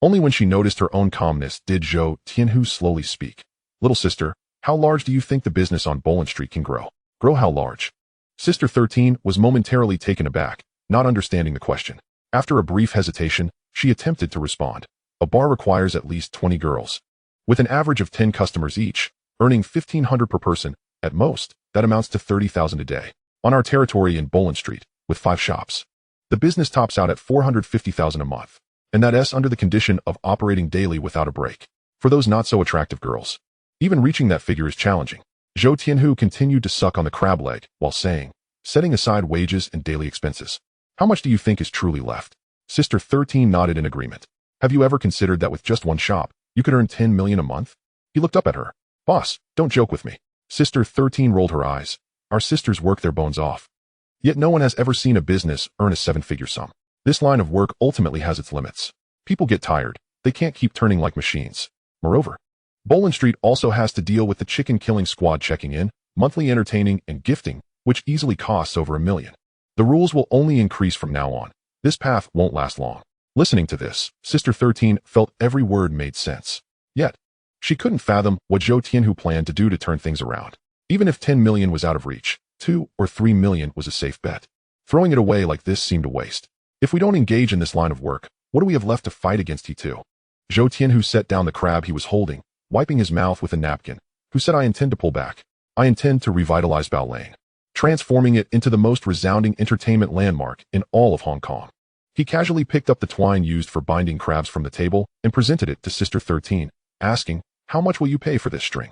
Only when she noticed her own calmness did Zhou Tianhu slowly speak. Little sister, how large do you think the business on Bolin Street can grow? Grow how large? Sister 13 was momentarily taken aback, not understanding the question. After a brief hesitation, she attempted to respond. A bar requires at least 20 girls, with an average of 10 customers each, earning 1,500 per person. At most, that amounts to 30,000 a day. On our territory in Bolin Street, with 5 shops, the business tops out at 450,000 a month, and that's under the condition of operating daily without a break. For those not so attractive girls, even reaching that figure is challenging. Zhou Tianhu continued to suck on the crab leg while saying, setting aside wages and daily expenses. How much do you think is truly left? Sister 13 nodded in agreement. Have you ever considered that with just one shop, you could earn 10 million a month? He looked up at her. Boss, don't joke with me. Sister 13 rolled her eyes. Our sisters work their bones off. Yet no one has ever seen a business earn a 7-figure sum. This line of work ultimately has its limits. People get tired. They can't keep turning like machines. Moreover, Bolin Street also has to deal with the chicken-killing squad checking in, monthly entertaining, and gifting, which easily costs over $1 million. The rules will only increase from now on. This path won't last long. Listening to this, Sister 13 felt every word made sense. Yet, she couldn't fathom what Zhou Tianhu planned to do to turn things around. Even if 10 million was out of reach, 2 or 3 million was a safe bet. Throwing it away like this seemed a waste. If we don't engage in this line of work, what do we have left to fight against He too? Zhou Tianhu set down the crab he was holding, wiping his mouth with a napkin, who said, I intend to pull back. I intend to revitalize Baolane, transforming it into the most resounding entertainment landmark in all of Hong Kong. He casually picked up the twine used for binding crabs from the table and presented it to Sister 13, asking, how much will you pay for this string?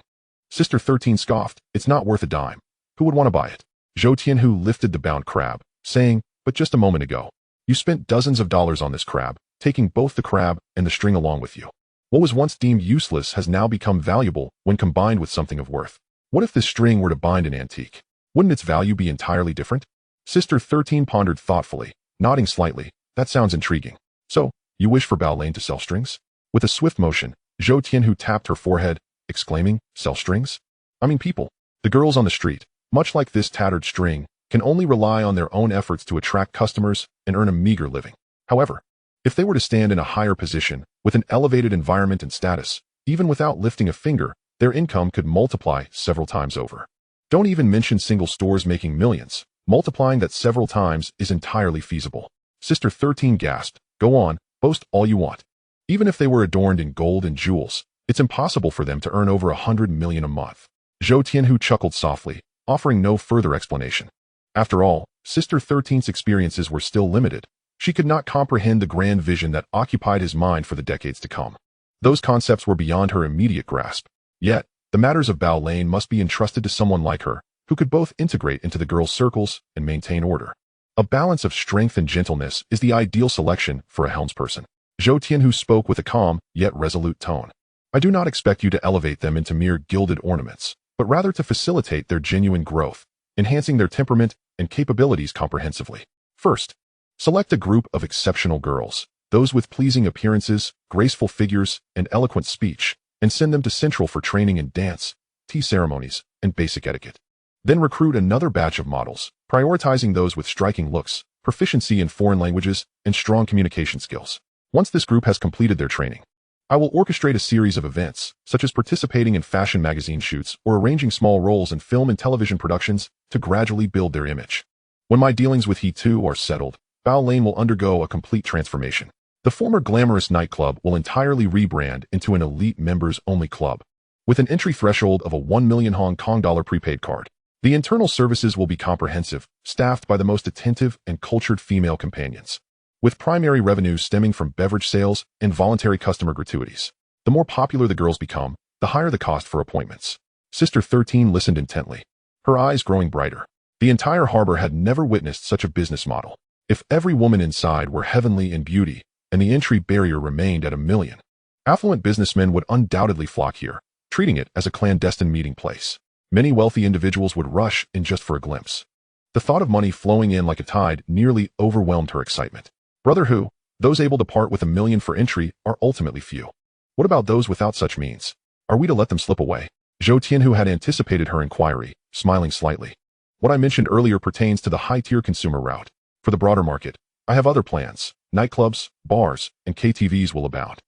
Sister 13 scoffed, it's not worth a dime. Who would want to buy it? Zhou Tianhu lifted the bound crab, saying, but just a moment ago, you spent dozens of dollars on this crab, taking both the crab and the string along with you. What was once deemed useless has now become valuable when combined with something of worth. What if this string were to bind an antique? Wouldn't its value be entirely different? Sister 13 pondered thoughtfully, nodding slightly. That sounds intriguing. So, you wish for Baolane to sell strings? With a swift motion, Zhou Tianhu tapped her forehead, exclaiming, sell strings? I mean people. The girls on the street, much like this tattered string, can only rely on their own efforts to attract customers and earn a meager living. However, if they were to stand in a higher position, with an elevated environment and status, even without lifting a finger, their income could multiply several times over. Don't even mention single stores making millions. Multiplying that several times is entirely feasible. Sister 13 gasped, go on, boast all you want. Even if they were adorned in gold and jewels, it's impossible for them to earn over 100 million a month. Zhou Tianhu chuckled softly, offering no further explanation. After all, Sister 13's experiences were still limited. She could not comprehend the grand vision that occupied his mind for the decades to come. Those concepts were beyond her immediate grasp. Yet, the matters of Baolane must be entrusted to someone like her, who could both integrate into the girls' circles and maintain order. A balance of strength and gentleness is the ideal selection for a helmsperson. Zhou Tianhu spoke with a calm, yet resolute tone. I do not expect you to elevate them into mere gilded ornaments, but rather to facilitate their genuine growth, enhancing their temperament and capabilities comprehensively. First, select a group of exceptional girls, those with pleasing appearances, graceful figures, and eloquent speech, and send them to Central for training in dance, tea ceremonies, and basic etiquette. Then recruit another batch of models, prioritizing those with striking looks, proficiency in foreign languages, and strong communication skills. Once this group has completed their training, I will orchestrate a series of events, such as participating in fashion magazine shoots or arranging small roles in film and television productions to gradually build their image. When my dealings with he too are settled, Baolane will undergo a complete transformation. The former glamorous nightclub will entirely rebrand into an elite members-only club, with an entry threshold of a 1 million Hong Kong dollar prepaid card. The internal services will be comprehensive, staffed by the most attentive and cultured female companions, with primary revenues stemming from beverage sales and voluntary customer gratuities. The more popular the girls become, the higher the cost for appointments. Sister 13 listened intently, her eyes growing brighter. The entire harbor had never witnessed such a business model. If every woman inside were heavenly in beauty, and the entry barrier remained at 1 million, affluent businessmen would undoubtedly flock here, treating it as a clandestine meeting place. Many wealthy individuals would rush in just for a glimpse. The thought of money flowing in like a tide nearly overwhelmed her excitement. Brother who, those able to part with 1 million for entry are ultimately few. What about those without such means? Are we to let them slip away? Zhou Tianhu had anticipated her inquiry, smiling slightly. What I mentioned earlier pertains to the high-tier consumer route. For the broader market, I have other plans. Nightclubs, bars, and KTVs will abound.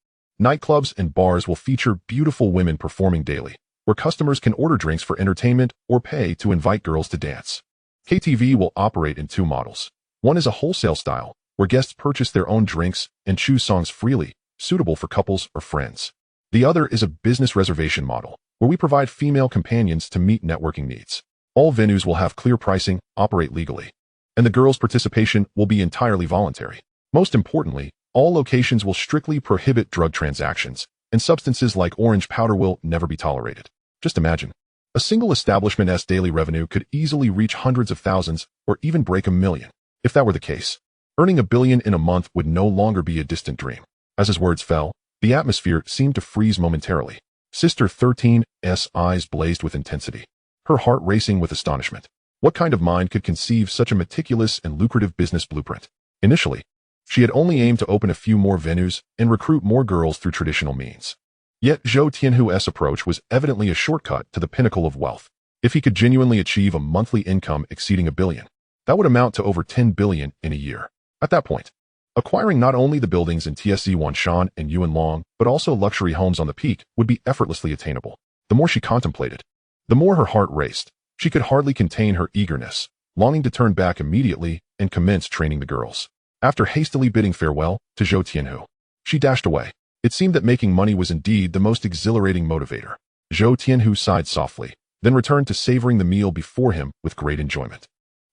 Nightclubs and bars will feature beautiful women performing daily, where customers can order drinks for entertainment or pay to invite girls to dance. KTV will operate in 2 models. One is a wholesale style, where guests purchase their own drinks and choose songs freely, suitable for couples or friends. The other is a business reservation model, where we provide female companions to meet networking needs. All venues will have clear pricing, operate legally, and the girls' participation will be entirely voluntary. Most importantly, all locations will strictly prohibit drug transactions, and substances like orange powder will never be tolerated. Just imagine. A single establishment's daily revenue could easily reach hundreds of thousands or even break 1 million. If that were the case, earning 1 billion in a month would no longer be a distant dream. As his words fell, the atmosphere seemed to freeze momentarily. Sister 13's eyes blazed with intensity, her heart racing with astonishment. What kind of mind could conceive such a meticulous and lucrative business blueprint? Initially, she had only aimed to open a few more venues and recruit more girls through traditional means. Yet Zhou Tianhu's approach was evidently a shortcut to the pinnacle of wealth. If he could genuinely achieve a monthly income exceeding 1 billion, that would amount to over 10 billion in a year. At that point, acquiring not only the buildings in TSC Wanshan and Yuan Long, but also luxury homes on the peak would be effortlessly attainable. The more she contemplated, the more her heart raced. She could hardly contain her eagerness, longing to turn back immediately and commence training the girls. After hastily bidding farewell to Zhou Tianhu, she dashed away. It seemed that making money was indeed the most exhilarating motivator. Zhou Tianhu sighed softly, then returned to savoring the meal before him with great enjoyment.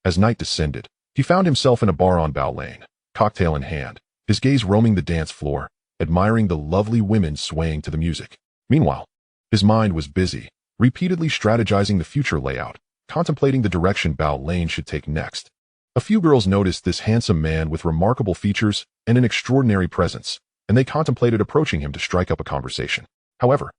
As night descended, he found himself in a bar on Bao Lane, cocktail in hand, his gaze roaming the dance floor, admiring the lovely women swaying to the music. Meanwhile, his mind was busy, repeatedly strategizing the future layout, contemplating the direction Bao Lane should take next. A few girls noticed this handsome man with remarkable features and an extraordinary presence, and they contemplated approaching him to strike up a conversation. However,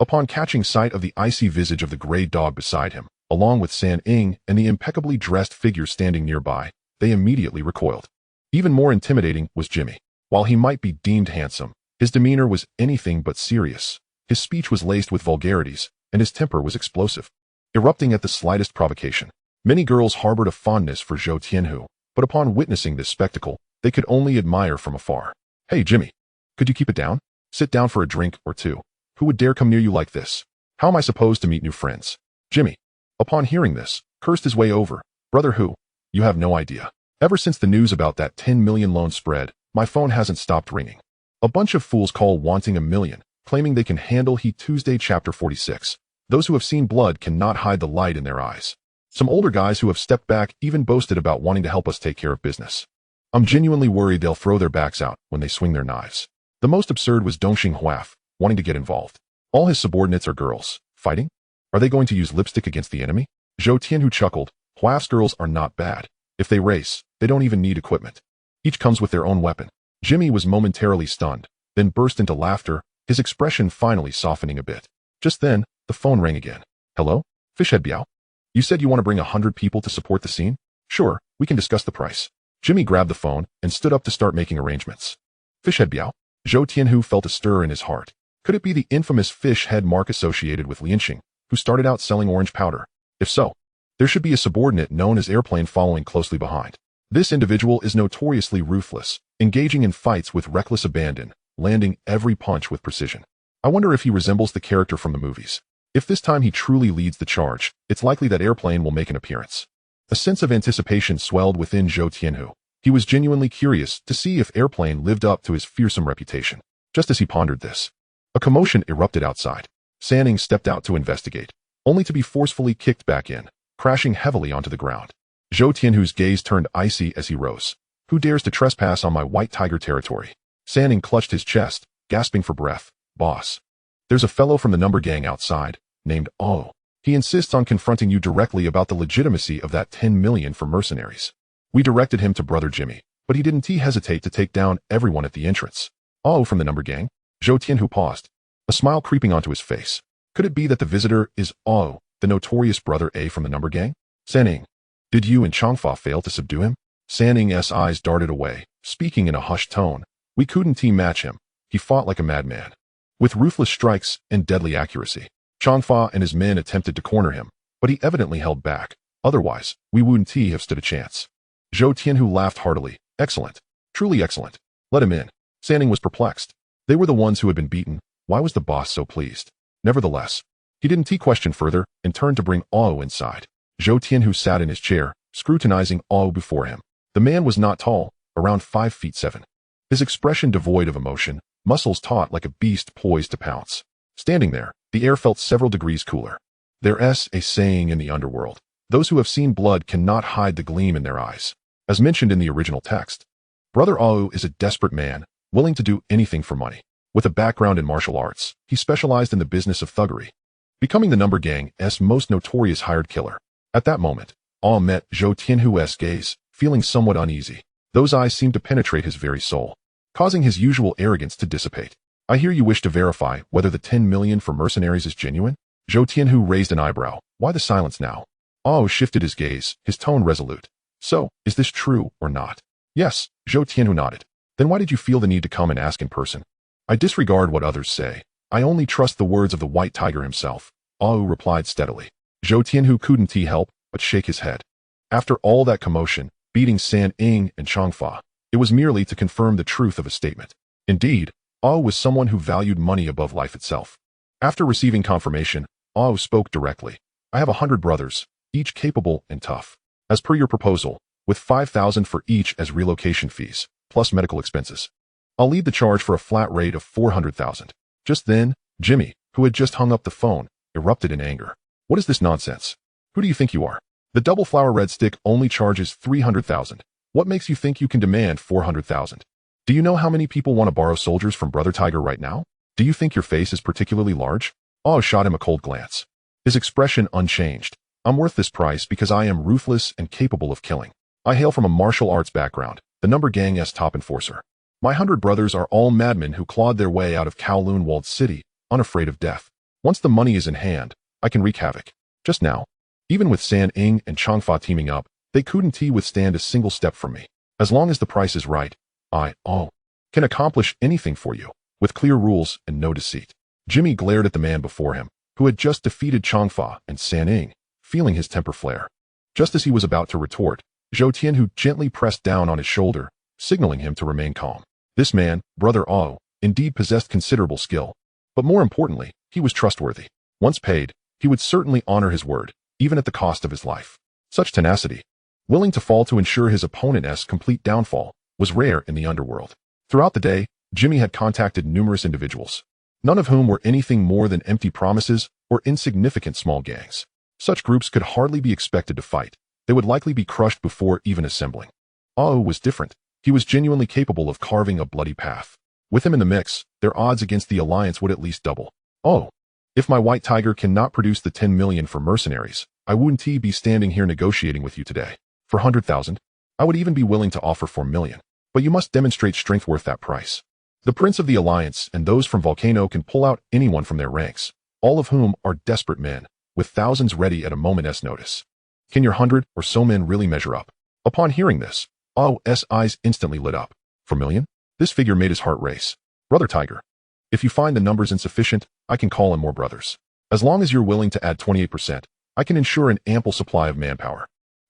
upon catching sight of the icy visage of the gray dog beside him, along with San Ing and the impeccably dressed figure standing nearby, they immediately recoiled. Even more intimidating was Jimmy. While he might be deemed handsome, his demeanor was anything but serious. His speech was laced with vulgarities, and his temper was explosive, erupting at the slightest provocation. Many girls harbored a fondness for Zhou Tianhu, but upon witnessing this spectacle, they could only admire from afar. "Hey, Jimmy, could you keep it down? Sit down for a drink or two. Who would dare come near you like this? How am I supposed to meet new friends?" Jimmy, upon hearing this, cursed his way over. "Brother who? You have no idea. Ever since the news about that 10 million loan spread, my phone hasn't stopped ringing. A bunch of fools call wanting a million, claiming they can handle he Tuesday chapter 46. Those who have seen blood cannot hide the light in their eyes. Some older guys who have stepped back even boasted about wanting to help us take care of business. I'm genuinely worried they'll throw their backs out when they swing their knives." The most absurd was Dongxing Huaf, wanting to get involved. All his subordinates are girls. Fighting? Are they going to use lipstick against the enemy? Zhou Tianhu chuckled. Huaf's girls are not bad. If they race, they don't even need equipment. Each comes with their own weapon. Jimmy was momentarily stunned, then burst into laughter, his expression finally softening a bit. Just then, the phone rang again. "Hello? Fishhead Biao? You said you want to bring 100 people to support the scene? Sure, we can discuss the price." Jimmy grabbed the phone and stood up to start making arrangements. "Fishhead Biao?" Zhou Tianhu felt a stir in his heart. Could it be the infamous fish head mark associated with Lianxing, who started out selling orange powder? If so, there should be a subordinate known as Airplane following closely behind. This individual is notoriously ruthless, engaging in fights with reckless abandon, landing every punch with precision. I wonder if he resembles the character from the movies. If this time he truly leads the charge, it's likely that Airplane will make an appearance. A sense of anticipation swelled within Zhou Tianhu. He was genuinely curious to see if Airplane lived up to his fearsome reputation. Just as he pondered this, a commotion erupted outside. Sanning stepped out to investigate, only to be forcefully kicked back in, crashing heavily onto the ground. Zhou Tianhu's gaze turned icy as he rose. "Who dares to trespass on my white tiger territory?" Sanning clutched his chest, gasping for breath. "Boss, there's a fellow from the number gang outside, named Oh. He insists on confronting you directly about the legitimacy of that 10 million for mercenaries. We directed him to Brother Jimmy, but he didn't hesitate to take down everyone at the entrance." "Oh, from the number gang?" Zhou Tianhu paused, a smile creeping onto his face. Could it be that the visitor is Oh, the notorious Brother A from the number gang? "Sanning, did you and Changfa fail to subdue him?" Sanning's eyes darted away, speaking in a hushed tone. "We couldn't match him. He fought like a madman, with ruthless strikes and deadly accuracy. Changfa and his men attempted to corner him, but he evidently held back. Otherwise, we wouldn't have stood a chance." Zhou Tianhu laughed heartily. "Excellent. Truly excellent. Let him in." Sanning was perplexed. They were the ones who had been beaten. Why was the boss so pleased? Nevertheless, he didn't question further and turned to bring Oh inside. Zhou Tianhu sat in his chair, scrutinizing Oh before him. The man was not tall, around 5'7". His expression devoid of emotion, muscles taut like a beast poised to pounce. Standing there, the air felt several degrees cooler. There's a saying in the Underworld: those who have seen blood cannot hide the gleam in their eyes. As mentioned in the original text, Brother Ao is a desperate man, willing to do anything for money. With a background in martial arts, he specialized in the business of thuggery, becoming the number gang's most notorious hired killer. At that moment, Ao met Zhou Tianhu's gaze, feeling somewhat uneasy. Those eyes seemed to penetrate his very soul, causing his usual arrogance to dissipate. "I hear you wish to verify whether the 10 million for mercenaries is genuine?" Zhou Tianhu raised an eyebrow. Why the silence now? Ao shifted his gaze, his tone resolute. "So, is this true or not?" "Yes," Zhou Tianhu nodded. "Then why did you feel the need to come and ask in person?" "I disregard what others say. I only trust the words of the white tiger himself," Ao replied steadily. Zhou Tianhu couldn't help but shake his head. After all that commotion, beating San Ing and Changfa, it was merely to confirm the truth of a statement. Indeed, Ao was someone who valued money above life itself. After receiving confirmation, Ao spoke directly. "I have 100 brothers, each capable and tough. As per your proposal, with 5,000 for each as relocation fees, plus medical expenses." I'll lead the charge for a flat rate of 400,000. Just then, Jimmy, who had just hung up the phone, erupted in anger. What is this nonsense? Who do you think you are? The double flower red stick only charges 300,000. What makes you think you can demand 400,000? Do you know how many people want to borrow soldiers from Brother Tiger right now? Do you think your face is particularly large? Oh shot him a cold glance. His expression unchanged. I'm worth this price because I am ruthless and capable of killing. I hail from a martial arts background, the number gang's top enforcer. My 100 brothers are all madmen who clawed their way out of Kowloon walled city, unafraid of death. Once the money is in hand, I can wreak havoc. Just now, even with San Ing and Changfa teaming up, they couldn't withstand a single step from me. As long as the price is right, I can accomplish anything for you, with clear rules and no deceit. Jimmy glared at the man before him, who had just defeated Changfa and San Ing, feeling his temper flare. Just as he was about to retort, Zhou Tianhu gently pressed down on his shoulder, signaling him to remain calm. This man, Brother Ao, indeed possessed considerable skill, but more importantly, he was trustworthy. Once paid, he would certainly honor his word, even at the cost of his life. Such tenacity, willing to fall to ensure his opponent's complete downfall, was rare in the underworld. Throughout the day, Jimmy had contacted numerous individuals, none of whom were anything more than empty promises or insignificant small gangs. Such groups could hardly be expected to fight. They would likely be crushed before even assembling. Ao was different. He was genuinely capable of carving a bloody path. With him in the mix, their odds against the alliance would at least double. Oh, if my white tiger cannot produce the 10 million for mercenaries, I wouldn't be standing here negotiating with you today. For 100,000, I would even be willing to offer 4 million. But you must demonstrate strength worth that price. The Prince of the Alliance and those from Volcano can pull out anyone from their ranks, all of whom are desperate men, with thousands ready at a moment's notice. Can your 100 or so men really measure up? Upon hearing this, Ao's eyes instantly lit up. 4 million? This figure made his heart race. Brother Tiger, if you find the numbers insufficient, I can call in more brothers. As long as you're willing to add 28%, I can ensure an ample supply of manpower.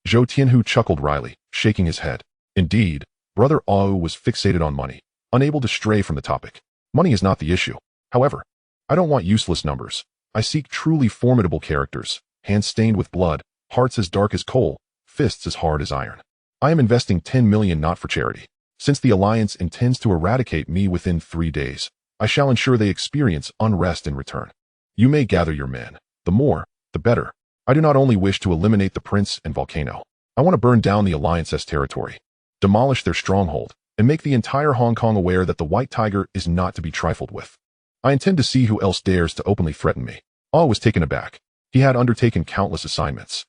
Zhou Tianhu chuckled wryly, shaking his head. Indeed, Brother Ao was fixated on money, unable to stray from the topic. Money is not the issue. However, I don't want useless numbers. I seek truly formidable characters, hands stained with blood, hearts as dark as coal, fists as hard as iron. I am investing 10 million not for charity. Since the Alliance intends to eradicate me within 3 days, I shall ensure they experience unrest in return. You may gather your men. The more, the better. I do not only wish to eliminate the Prince and Volcano. I want to burn down the Alliance's territory, demolish their stronghold, and make the entire Hong Kong aware that the White Tiger is not to be trifled with. I intend to see who else dares to openly threaten me. Ao was taken aback. He had undertaken countless assignments,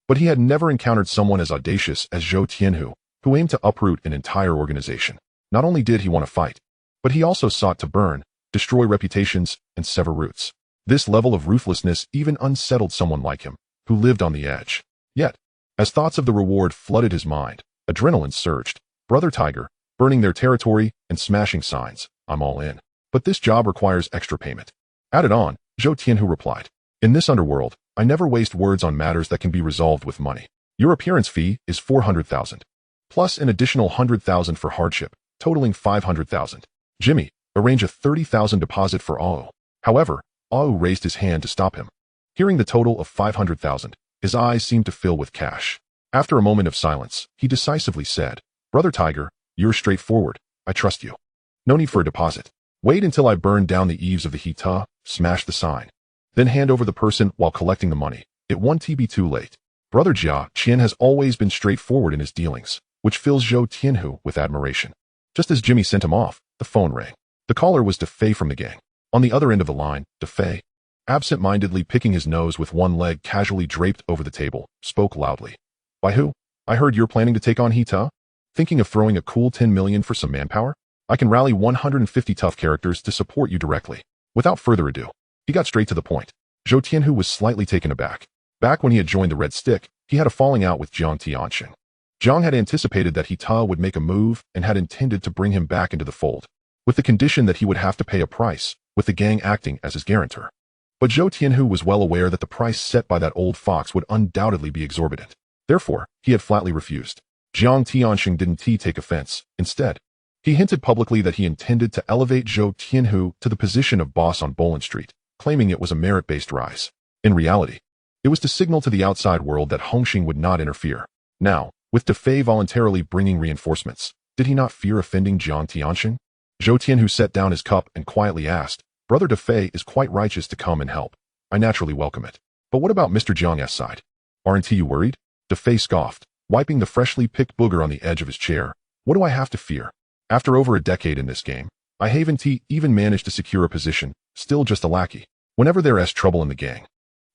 but he had never encountered someone as audacious as Zhou Tianhu, who aimed to uproot an entire organization. Not only did he want to fight, but he also sought to burn, destroy reputations, and sever roots. This level of ruthlessness even unsettled someone like him, who lived on the edge. Yet, as thoughts of the reward flooded his mind, adrenaline surged. Brother Tiger, burning their territory and smashing signs, I'm all in. But this job requires extra payment. Added on, Zhou Tianhu replied. In this underworld, I never waste words on matters that can be resolved with money. Your appearance fee is 400,000, plus an additional 100,000 for hardship, totaling 500,000. Jimmy, arrange a 30,000 deposit for Ao. However, Ao raised his hand to stop him. Hearing the total of 500,000, his eyes seemed to fill with cash. After a moment of silence, he decisively said, Brother Tiger, you're straightforward. I trust you. No need for a deposit. Wait until I burn down the eaves of the Hita, smash the sign. Then hand over the person while collecting the money. It won't be too late. Brother Jia Qian has always been straightforward in his dealings, which fills Zhou Tianhu with admiration. Just as Jimmy sent him off, the phone rang. The caller was DeFei from the gang. On the other end of the line, DeFei, absent-mindedly picking his nose with one leg casually draped over the table, spoke loudly. By who? I heard you're planning to take on Hita? Thinking of throwing a cool 10 million for some manpower? I can rally 150 tough characters to support you directly. Without further ado, he got straight to the point. Zhou Tianhu was slightly taken aback. Back when he had joined the Red Stick, he had a falling out with Jiang Tianxing. Jiang had anticipated that Hita would make a move and had intended to bring him back into the fold, with the condition that he would have to pay a price, with the gang acting as his guarantor. But Zhou Tianhu was well aware that the price set by that old fox would undoubtedly be exorbitant. Therefore, he had flatly refused. Jiang Tianxing didn't take offense. Instead, he hinted publicly that he intended to elevate Zhou Tianhu to the position of boss on Boland Street, claiming it was a merit-based rise. In reality, it was to signal to the outside world that Hong Hing would not interfere. Now, with DeFei voluntarily bringing reinforcements, did he not fear offending Jiang Tianxing? Zhou Tianhu set down his cup and quietly asked, Brother De Fei is quite righteous to come and help. I naturally welcome it. But what about Mr. Jiang's side? Aren't you worried? De Fei scoffed, wiping the freshly picked booger on the edge of his chair. What do I have to fear? After over a decade in this game, I haven't even managed to secure a position, still just a lackey. Whenever there's trouble in the gang,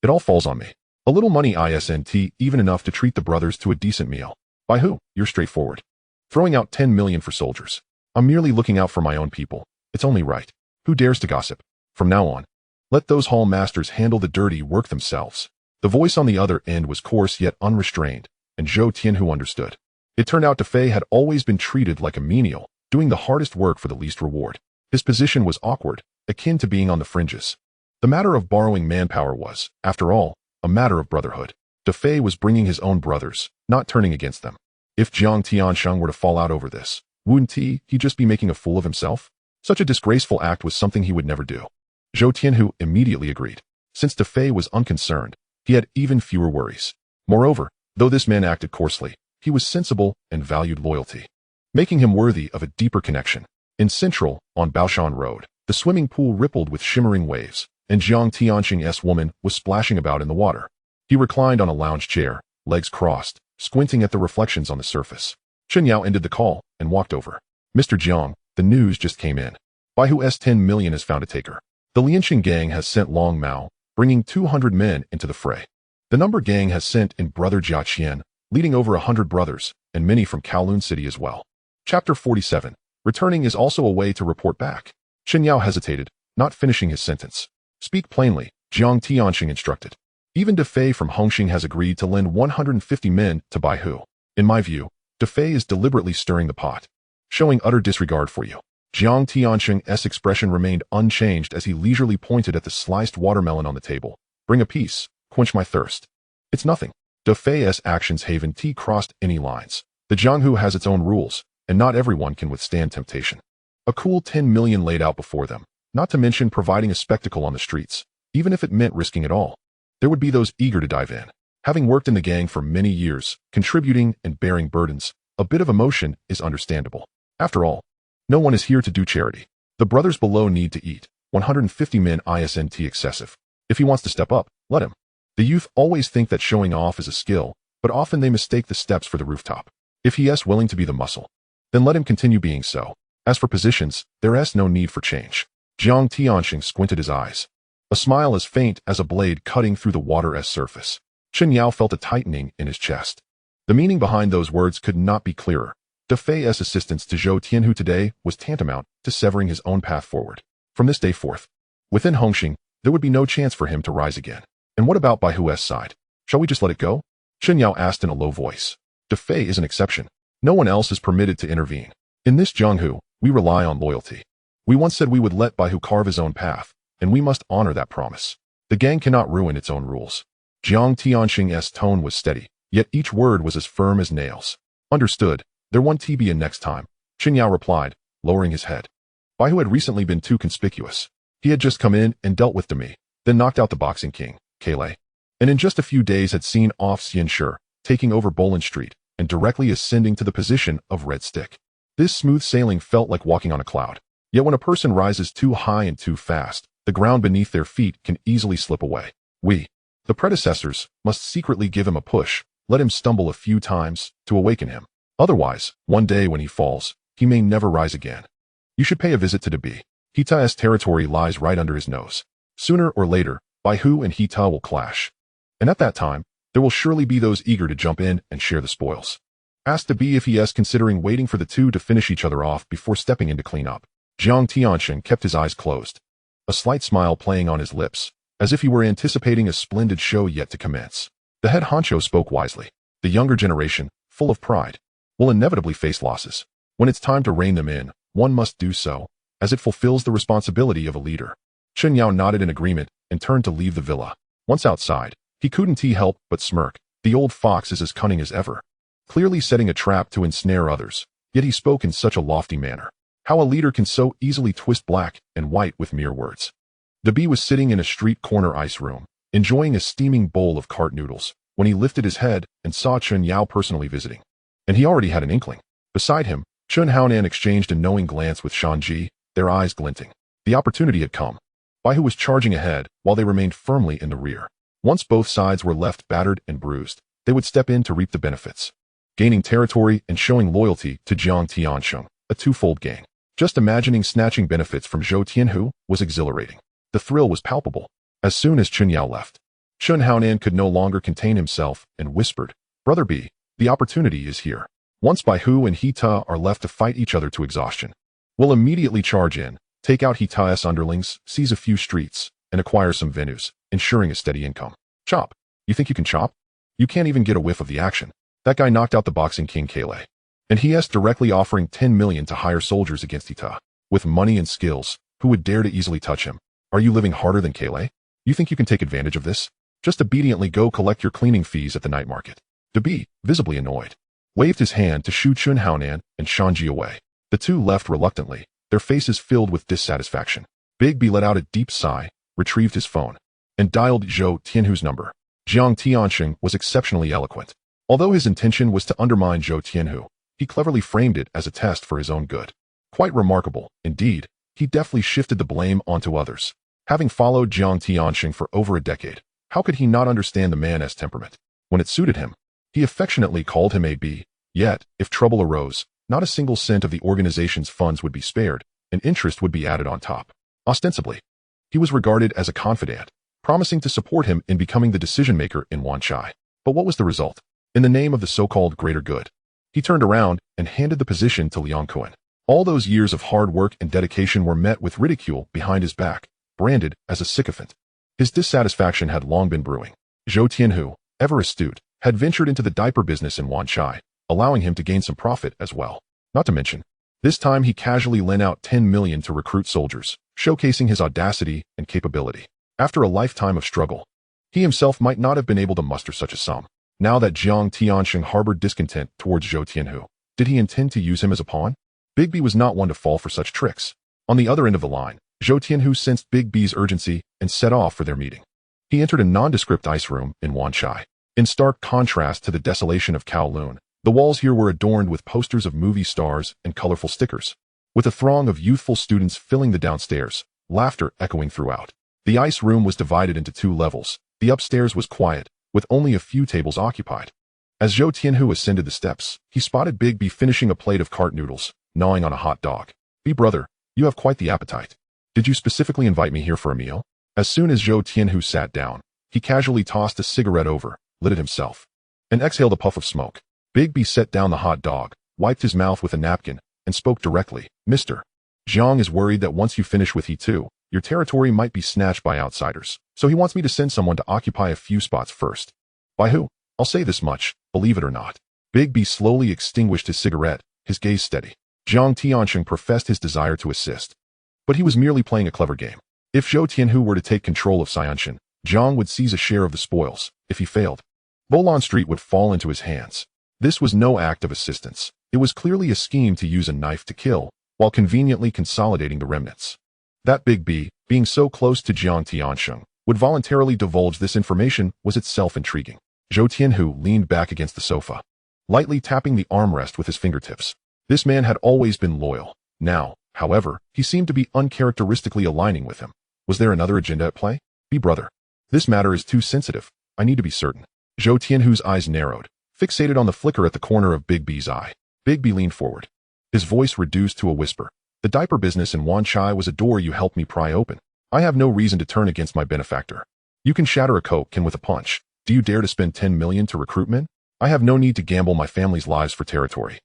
it all falls on me. A little money isn't even enough to treat the brothers to a decent meal. By who? You're straightforward. Throwing out 10 million for soldiers. I'm merely looking out for my own people. It's only right. Who dares to gossip? From now on, let those hall masters handle the dirty work themselves. The voice on the other end was coarse yet unrestrained, and Zhou Tianhu understood. It turned out De Fei had always been treated like a menial, doing the hardest work for the least reward. His position was awkward, akin to being on the fringes. The matter of borrowing manpower was, after all, a matter of brotherhood. De Fei was bringing his own brothers, not turning against them. If Jiang Tiansheng were to fall out over this, wouldn't he just be making a fool of himself? Such a disgraceful act was something he would never do. Zhou Tianhu immediately agreed. Since De Fei was unconcerned, he had even fewer worries. Moreover, though this man acted coarsely, he was sensible and valued loyalty, making him worthy of a deeper connection. In Central, on Baoshan Road, the swimming pool rippled with shimmering waves, and Jiang Tiansheng's woman was splashing about in the water. He reclined on a lounge chair, legs crossed, squinting at the reflections on the surface. Chen Yao ended the call and walked over. Mr. Jiang, the news just came in. Baihu's 10 million has found a taker. The Lianqing gang has sent Long Mao, bringing 200 men into the fray. The Number gang has sent in Brother Jia Qian, leading over 100 brothers, and many from Kowloon City as well. Chapter 47. Returning is also a way to report back. Chen Yao hesitated, not finishing his sentence. Speak plainly, Jiang Tiansheng instructed. Even De Fei from Hong Hing has agreed to lend 150 men to Baihu. In my view, De Fei is deliberately stirring the pot, showing utter disregard for you. Jiang Tiansheng's expression remained unchanged as he leisurely pointed at the sliced watermelon on the table. Bring a piece, quench my thirst. It's nothing. De Fei's actions haven't crossed any lines. The Jianghu has its own rules, and not everyone can withstand temptation. A cool 10 million laid out before them, not to mention providing a spectacle on the streets, even if it meant risking it all. There would be those eager to dive in. Having worked in the gang for many years, contributing and bearing burdens, a bit of emotion is understandable. After all, no one is here to do charity. The brothers below need to eat. 150 men isn't excessive. If he wants to step up, let him. The youth always think that showing off is a skill, but often they mistake the steps for the rooftop. If he is willing to be the muscle, then let him continue being so. As for positions, there is no need for change. Jiang Tiansheng squinted his eyes. A smile as faint as a blade cutting through the water's surface. Chen Yao felt a tightening in his chest. The meaning behind those words could not be clearer. De Fei's assistance to Zhou Tianhu today was tantamount to severing his own path forward. From this day forth, within Hong Hing, there would be no chance for him to rise again. And what about Baihu's side? Shall we just let it go? Chen Yao asked in a low voice. De Fei is an exception. No one else is permitted to intervene. In this Jianghu, we rely on loyalty. We once said we would let Baihu carve his own path, and we must honor that promise. The gang cannot ruin its own rules. Jiang Tiansheng's tone was steady, yet each word was as firm as nails. Understood. There won't be a next time, Chen Yao replied, lowering his head. Baihu had recently been too conspicuous. He had just come in and dealt with Demi, then knocked out the boxing king, Causeway, and in just a few days had seen off Xianshi, taking over Boland Street, and directly ascending to the position of Red Stick. This smooth sailing felt like walking on a cloud. Yet when a person rises too high and too fast, the ground beneath their feet can easily slip away. We, the predecessors, must secretly give him a push, let him stumble a few times, to awaken him. Otherwise, one day when he falls, he may never rise again. You should pay a visit to Debi. Hita's territory lies right under his nose. Sooner or later, Baihu and Hita will clash. And at that time, there will surely be those eager to jump in and share the spoils. Ask Debi if he is considering waiting for the two to finish each other off before stepping in to clean up. Jiang Tiansheng kept his eyes closed, a slight smile playing on his lips, as if he were anticipating a splendid show yet to commence. The head honcho spoke wisely. The younger generation, full of pride, will inevitably face losses. When it's time to rein them in, one must do so, as it fulfills the responsibility of a leader. Chen Yao nodded in agreement and turned to leave the villa. Once outside, he couldn't help but smirk. The old fox is as cunning as ever, clearly setting a trap to ensnare others, yet he spoke in such a lofty manner. How a leader can so easily twist black and white with mere words. Debi was sitting in a street corner ice room, enjoying a steaming bowl of cart noodles, when he lifted his head and saw Chen Yao personally visiting. And he already had an inkling. Beside him, Chun Haonan exchanged a knowing glance with Shanji, their eyes glinting. The opportunity had come. Baihu was charging ahead, while they remained firmly in the rear. Once both sides were left battered and bruised, they would step in to reap the benefits. Gaining territory and showing loyalty to Jiang Tiansheng, a twofold gain. Just imagining snatching benefits from Zhou Tianhu was exhilarating. The thrill was palpable. As soon as Chun Yao left, Chun Haonan could no longer contain himself and whispered, "Brother B, the opportunity is here. Once Baihu and Hita are left to fight each other to exhaustion, we'll immediately charge in, take out Hita's underlings, seize a few streets, and acquire some venues, ensuring a steady income." Chop. You think you can chop? You can't even get a whiff of the action. That guy knocked out the boxing king Kale. And he's directly offering 10 million to hire soldiers against Hita. With money and skills, who would dare to easily touch him? Are you living harder than Kale? You think you can take advantage of this? Just obediently go collect your cleaning fees at the night market. Dabi, visibly annoyed, waved his hand to Shu Chun Haonan and Shanji away. The two left reluctantly, their faces filled with dissatisfaction. Big B let out a deep sigh, retrieved his phone, and dialed Zhou Tianhu's number. Jiang Tiansheng was exceptionally eloquent. Although his intention was to undermine Zhou Tianhu, he cleverly framed it as a test for his own good. Quite remarkable, indeed. He deftly shifted the blame onto others. Having followed Jiang Tiansheng for over a decade, how could he not understand the man's temperament? When it suited him, he affectionately called him AB. Yet, if trouble arose, not a single cent of the organization's funds would be spared, and interest would be added on top. Ostensibly, he was regarded as a confidant, promising to support him in becoming the decision-maker in Wanchai. But what was the result? In the name of the so-called greater good, he turned around and handed the position to Liang Kun. All those years of hard work and dedication were met with ridicule behind his back, branded as a sycophant. His dissatisfaction had long been brewing. Zhou Tianhu, ever astute, had ventured into the diaper business in Wanchai, allowing him to gain some profit as well. Not to mention, this time he casually lent out 10 million to recruit soldiers, showcasing his audacity and capability. After a lifetime of struggle, he himself might not have been able to muster such a sum. Now that Jiang Tiansheng harbored discontent towards Zhou Tianhu, did he intend to use him as a pawn? Big B was not one to fall for such tricks. On the other end of the line, Zhou Tianhu sensed Big B's urgency and set off for their meeting. He entered a nondescript ice room in Wanchai. In stark contrast to the desolation of Kowloon, the walls here were adorned with posters of movie stars and colorful stickers. With a throng of youthful students filling the downstairs, laughter echoing throughout. The ice room was divided into two levels. The upstairs was quiet, with only a few tables occupied. As Zhou Tianhu ascended the steps, he spotted Big B finishing a plate of cart noodles, gnawing on a hot dog. "B brother, you have quite the appetite. Did you specifically invite me here for a meal?" As soon as Zhou Tianhu sat down, he casually tossed a cigarette over, lit it himself, and exhaled a puff of smoke. Big B set down the hot dog, wiped his mouth with a napkin, and spoke directly. "Mr. Zhang is worried that once you finish with he too, your territory might be snatched by outsiders, so he wants me to send someone to occupy a few spots first." "By who?" "I'll say this much, believe it or not." Big B slowly extinguished his cigarette, his gaze steady. Jiang Tiansheng professed his desire to assist, but he was merely playing a clever game. If Zhou Tianhu were to take control of Xianshan, Jiang would seize a share of the spoils. If he failed, Bolon Street would fall into his hands. This was no act of assistance. It was clearly a scheme to use a knife to kill, while conveniently consolidating the remnants. That Big B, being so close to Jiang Tiansheng, would voluntarily divulge this information was itself intriguing. Zhou Tianhu leaned back against the sofa, lightly tapping the armrest with his fingertips. This man had always been loyal. Now, however, he seemed to be uncharacteristically aligning with him. Was there another agenda at play? "B brother, this matter is too sensitive. I need to be certain." Zhou Tianhu's eyes narrowed, fixated on the flicker at the corner of Big B's eye. Big B leaned forward, his voice reduced to a whisper. "The diaper business in Wanchai was a door you helped me pry open. I have no reason to turn against my benefactor. You can shatter a Coke can with a punch. Do you dare to spend 10 million to recruit men? I have no need to gamble my family's lives for territory.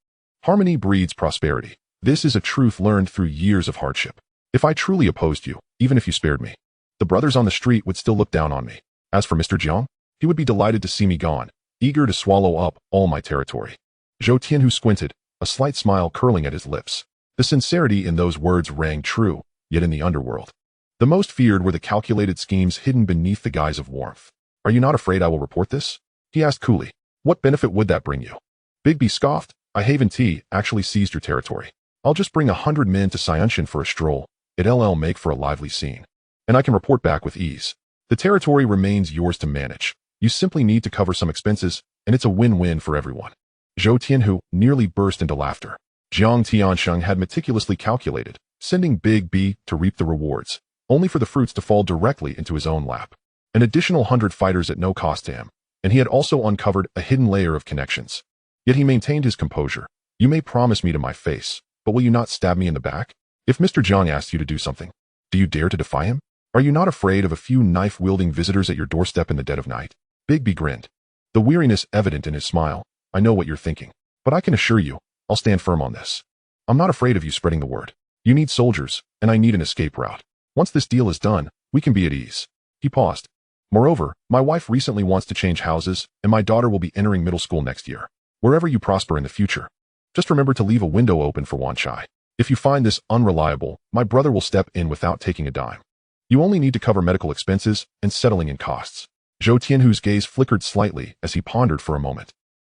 Harmony breeds prosperity. This is a truth learned through years of hardship. If I truly opposed you, even if you spared me, the brothers on the street would still look down on me. As for Mr. Jiang, he would be delighted to see me gone, eager to swallow up all my territory." Zhou Tianhu squinted, a slight smile curling at his lips. The sincerity in those words rang true, yet in the underworld, the most feared were the calculated schemes hidden beneath the guise of warmth. "Are you not afraid I will report this?" he asked coolly. "What benefit would that bring you?" Big B scoffed. "I Haven T actually seized your territory. I'll just bring 100 men to Xianshan for a stroll. It'll make for a lively scene, and I can report back with ease. The territory remains yours to manage. You simply need to cover some expenses, and it's a win-win for everyone." Zhou Tianhu nearly burst into laughter. Jiang Tiansheng had meticulously calculated, sending Big B to reap the rewards, only for the fruits to fall directly into his own lap. An additional 100 fighters at no cost to him, and he had also uncovered a hidden layer of connections. Yet he maintained his composure. You may promise me to my face, but will you not stab me in the back? If Mr. Jiang asks you to do something, do you dare to defy him? Are you not afraid of a few knife-wielding visitors at your doorstep in the dead of night? Bigby grinned, the weariness evident in his smile. I know what you're thinking, but I can assure you, I'll stand firm on this. I'm not afraid of you spreading the word. You need soldiers, and I need an escape route. Once this deal is done, we can be at ease. He paused. Moreover, my wife recently wants to change houses, and my daughter will be entering middle school next year. Wherever you prosper in the future, just remember to leave a window open for Wan Chai. If you find this unreliable, my brother will step in without taking a dime. You only need to cover medical expenses and settling in costs. Zhou Tianhu's gaze flickered slightly as he pondered for a moment.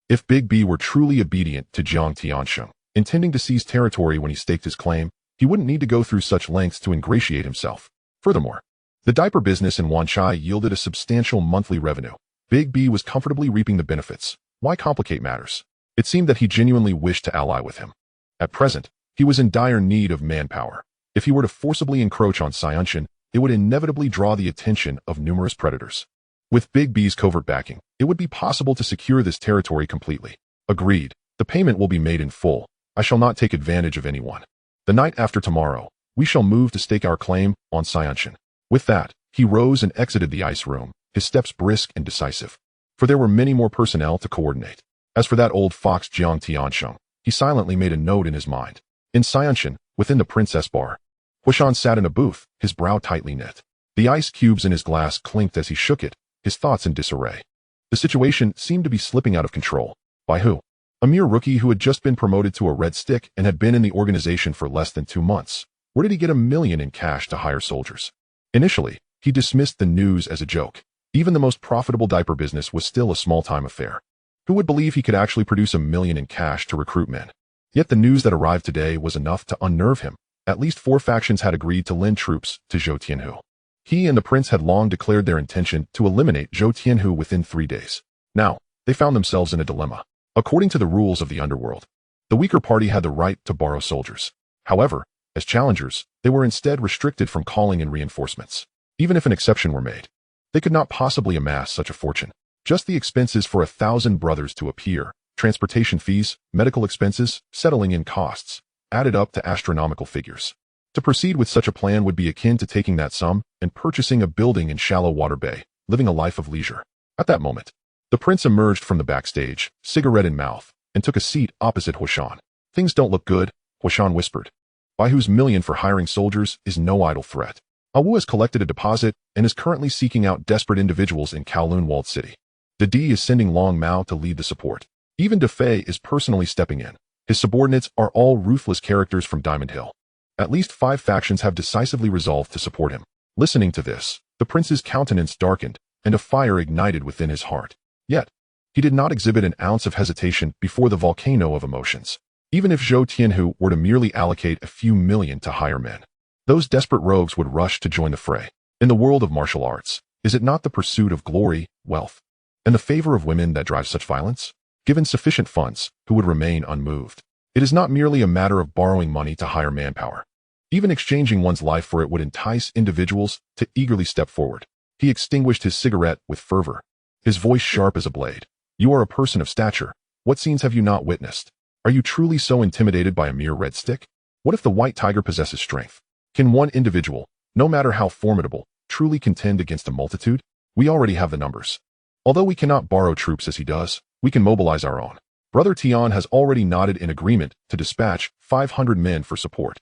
If Big B were truly obedient to Jiang Tiansheng, intending to seize territory when he staked his claim, he wouldn't need to go through such lengths to ingratiate himself. Furthermore, the diaper business in Wan Chai yielded a substantial monthly revenue. Big B was comfortably reaping the benefits. Why complicate matters? It seemed that he genuinely wished to ally with him. At present, he was in dire need of manpower. If he were to forcibly encroach on Xianshan, it would inevitably draw the attention of numerous predators. With Big B's covert backing, it would be possible to secure this territory completely. Agreed. The payment will be made in full. I shall not take advantage of anyone. The night after tomorrow, we shall move to stake our claim on Xianshan. With that, he rose and exited the ice room, his steps brisk and decisive. For there were many more personnel to coordinate. As for that old fox Jiang Tiansheng, he silently made a note in his mind. In Xianshan, within the Princess Bar, Huishan sat in a booth, his brow tightly knit. The ice cubes in his glass clinked as he shook it, his thoughts in disarray. The situation seemed to be slipping out of control. By who? A mere rookie who had just been promoted to a red stick and had been in the organization for less than 2 months. Where did he get $1 million in cash to hire soldiers? Initially, he dismissed the news as a joke. Even the most profitable diaper business was still a small-time affair. Who would believe he could actually produce $1 million in cash to recruit men? Yet the news that arrived today was enough to unnerve him. At least 4 factions had agreed to lend troops to Zhou Tianhu. He and the prince had long declared their intention to eliminate Zhou Tianhu within 3 days. Now, they found themselves in a dilemma. According to the rules of the Underworld, the weaker party had the right to borrow soldiers. However, as challengers, they were instead restricted from calling in reinforcements. Even if an exception were made, they could not possibly amass such a fortune. Just the expenses for 1,000 brothers to appear, transportation fees, medical expenses, settling in costs, added up to astronomical figures. To proceed with such a plan would be akin to taking that sum and purchasing a building in Shallow Water Bay, living a life of leisure. At that moment, the prince emerged from the backstage, cigarette in mouth, and took a seat opposite Huishan. Things don't look good, Huishan whispered. By whose $1 million for hiring soldiers is no idle threat. Awu has collected a deposit and is currently seeking out desperate individuals in Kowloon walled city. Didi is sending Long Mao to lead the support. Even De Fei is personally stepping in. His subordinates are all ruthless characters from Diamond Hill. At least 5 factions have decisively resolved to support him. Listening to this, the prince's countenance darkened, and a fire ignited within his heart. Yet, he did not exhibit an ounce of hesitation before the volcano of emotions. Even if Zhou Tianhu were to merely allocate a few million to hire men, those desperate rogues would rush to join the fray. In the world of martial arts, is it not the pursuit of glory, wealth, and the favor of women that drives such violence? Given sufficient funds, who would remain unmoved? It is not merely a matter of borrowing money to hire manpower. Even exchanging one's life for it would entice individuals to eagerly step forward. He extinguished his cigarette with fervor, his voice sharp as a blade. You are a person of stature. What scenes have you not witnessed? Are you truly so intimidated by a mere red stick? What if the white tiger possesses strength? Can one individual, no matter how formidable, truly contend against a multitude? We already have the numbers. Although we cannot borrow troops as he does, we can mobilize our own. Brother Tian has already nodded in agreement to dispatch 500 men for support.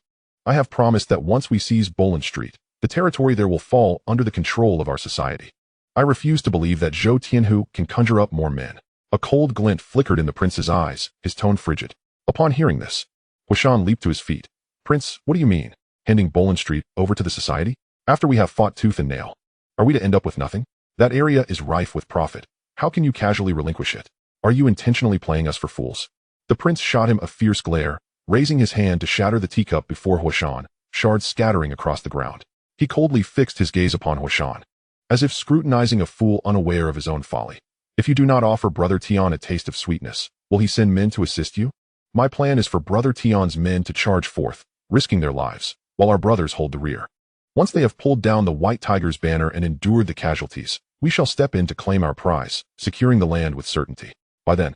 I have promised that once we seize Boland Street, the territory there will fall under the control of our society. I refuse to believe that Zhou Tianhu can conjure up more men. A cold glint flickered in the prince's eyes, his tone frigid. Upon hearing this, Huishan leaped to his feet. Prince, what do you mean? Handing Boland Street over to the society? After we have fought tooth and nail, are we to end up with nothing? That area is rife with profit. How can you casually relinquish it? Are you intentionally playing us for fools? The prince shot him a fierce glare, raising his hand to shatter the teacup before Huishan, shards scattering across the ground. He coldly fixed his gaze upon Huishan, as if scrutinizing a fool unaware of his own folly. If you do not offer Brother Tian a taste of sweetness, will he send men to assist you? My plan is for Brother Tian's men to charge forth, risking their lives, while our brothers hold the rear. Once they have pulled down the White Tiger's banner and endured the casualties, we shall step in to claim our prize, securing the land with certainty. By then,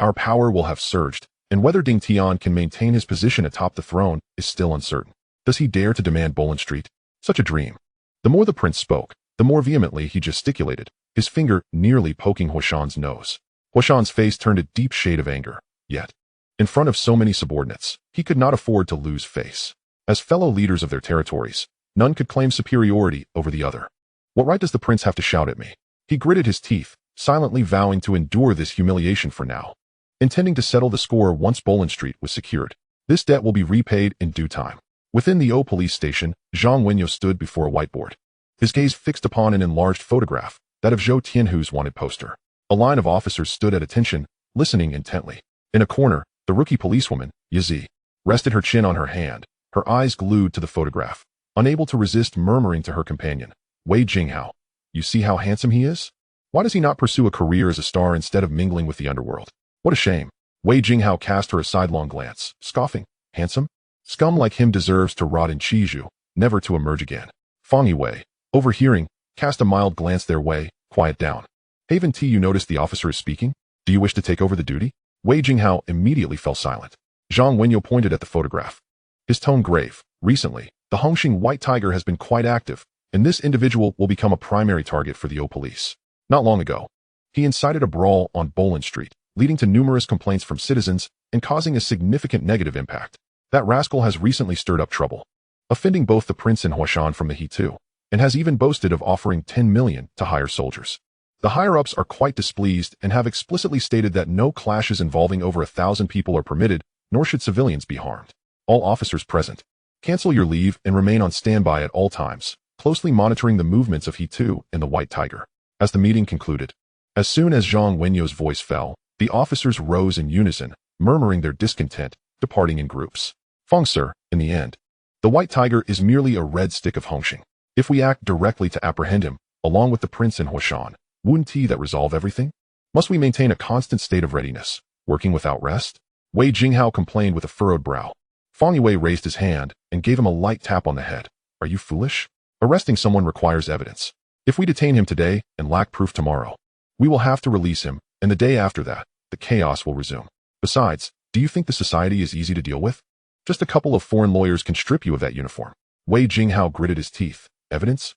our power will have surged, and whether Ding Tian can maintain his position atop the throne is still uncertain. Does he dare to demand Bolin Street? Such a dream. The more the prince spoke, the more vehemently he gesticulated, his finger nearly poking Huashan's nose. Huashan's face turned a deep shade of anger, yet, in front of so many subordinates, he could not afford to lose face. As fellow leaders of their territories, none could claim superiority over the other. What right does the prince have to shout at me? He gritted his teeth, silently vowing to endure this humiliation for now, intending to settle the score once Bolin Street was secured. This debt will be repaid in due time. Within the O police station, Zhang Wenyo stood before a whiteboard, his gaze fixed upon an enlarged photograph, that of Zhou Tianhu's wanted poster. A line of officers stood at attention, listening intently. In a corner, the rookie policewoman, Yazi, rested her chin on her hand, her eyes glued to the photograph, unable to resist murmuring to her companion, Wei Jinghao, you see how handsome he is? Why does he not pursue a career as a star instead of mingling with the underworld? What a shame. Wei Jinghao cast her a sidelong glance, scoffing, handsome? Scum like him deserves to rot in Chizhu, never to emerge again. Fang Yiwei, overhearing, cast a mild glance their way, quiet down. Haven T, you noticed the officer is speaking? Do you wish to take over the duty? Wei Jinghao immediately fell silent. Zhang Wenyo pointed at the photograph, his tone grave. Recently, the Hong Hing White Tiger has been quite active, and this individual will become a primary target for the O police. Not long ago, he incited a brawl on Bolin Street, leading to numerous complaints from citizens and causing a significant negative impact. That rascal has recently stirred up trouble, offending both the prince and Huashan from the He too, and has even boasted of offering 10 million to hire soldiers. The higher-ups are quite displeased and have explicitly stated that no clashes involving over 1,000 people are permitted, nor should civilians be harmed. All officers present, cancel your leave and remain on standby at all times, closely monitoring the movements of He too and the White Tiger. As the meeting concluded, as soon as Zhang Wenyo's voice fell, the officers rose in unison, murmuring their discontent, departing in groups. Feng sir, in the end, the White Tiger is merely a red stick of Hong Hing. If we act directly to apprehend him, along with the prince and Huashan, wouldn't that resolve everything? Must we maintain a constant state of readiness, working without rest? Wei Jinghao complained with a furrowed brow. Fang Yiwei raised his hand and gave him a light tap on the head. Are you foolish? Arresting someone requires evidence. If we detain him today and lack proof tomorrow, we will have to release him, and the day after that, the chaos will resume. Besides, do you think the society is easy to deal with? Just a couple of foreign lawyers can strip you of that uniform. Wei Jinghao gritted his teeth. Evidence?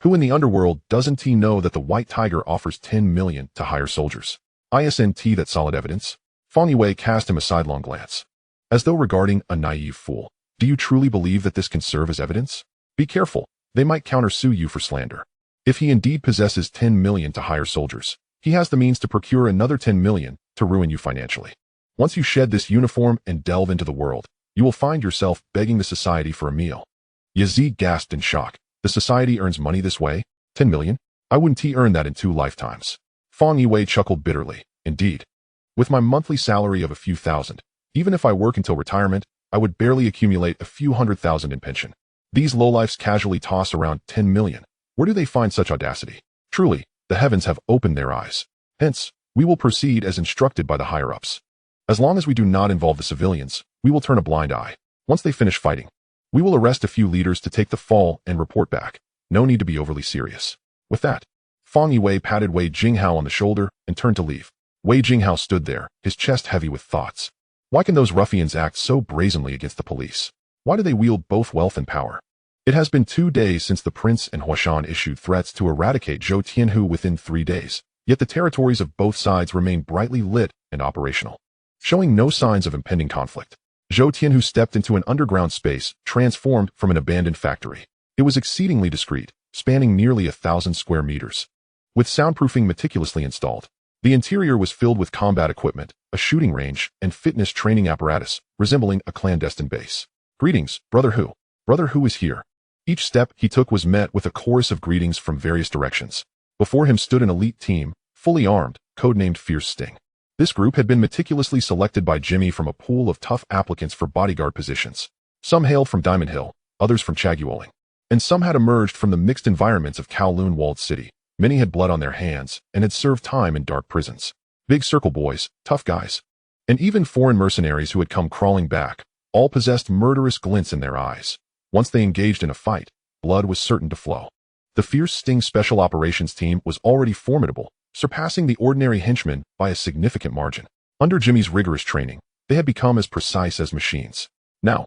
Who in the underworld doesn't know that the White Tiger offers 10 million to hire soldiers? Isn't that solid evidence? Fang Yiwei cast him a sidelong glance, as though regarding a naive fool. Do you truly believe that this can serve as evidence? Be careful, they might countersue you for slander. If he indeed possesses 10 million to hire soldiers, he has the means to procure another 10 million to ruin you financially. Once you shed this uniform and delve into the world, you will find yourself begging the society for a meal. Yazid gasped in shock. The society earns money this way? 10 million? I wouldn't earn that in 2 lifetimes. Fang Yiwei chuckled bitterly. Indeed. With my monthly salary of a few thousand, even if I work until retirement, I would barely accumulate a few 100,000 in pension. These lowlifes casually toss around 10 million. Where do they find such audacity? Truly, the heavens have opened their eyes. Hence, we will proceed as instructed by the higher-ups. As long as we do not involve the civilians, we will turn a blind eye. Once they finish fighting, we will arrest a few leaders to take the fall and report back. No need to be overly serious. With that, Fang Yiwei patted Wei Jinghao on the shoulder and turned to leave. Wei Jinghao stood there, his chest heavy with thoughts. Why can those ruffians act so brazenly against the police? Why do they wield both wealth and power? It has been 2 days since the prince and Huashan issued threats to eradicate Zhou Tianhu within 3 days, yet the territories of both sides remain brightly lit and operational, showing no signs of impending conflict. Zhou Tianhu stepped into an underground space transformed from an abandoned factory. It was exceedingly discreet, spanning nearly 1,000 square meters, with soundproofing meticulously installed. The interior was filled with combat equipment, a shooting range, and fitness training apparatus, resembling a clandestine base. Greetings, Brother Hu. Brother Hu is here. Each step he took was met with a chorus of greetings from various directions. Before him stood an elite team, fully armed, codenamed Fierce Sting. This group had been meticulously selected by Jimmy from a pool of tough applicants for bodyguard positions. Some hailed from Diamond Hill, others from Chaguoling, and some had emerged from the mixed environments of Kowloon walled city. Many had blood on their hands and had served time in dark prisons. Big circle boys, tough guys. And even foreign mercenaries who had come crawling back, all possessed murderous glints in their eyes. Once they engaged in a fight, blood was certain to flow. The fierce Sting Special Operations team was already formidable, surpassing the ordinary henchmen by a significant margin. Under Jimmy's rigorous training, they had become as precise as machines. Now,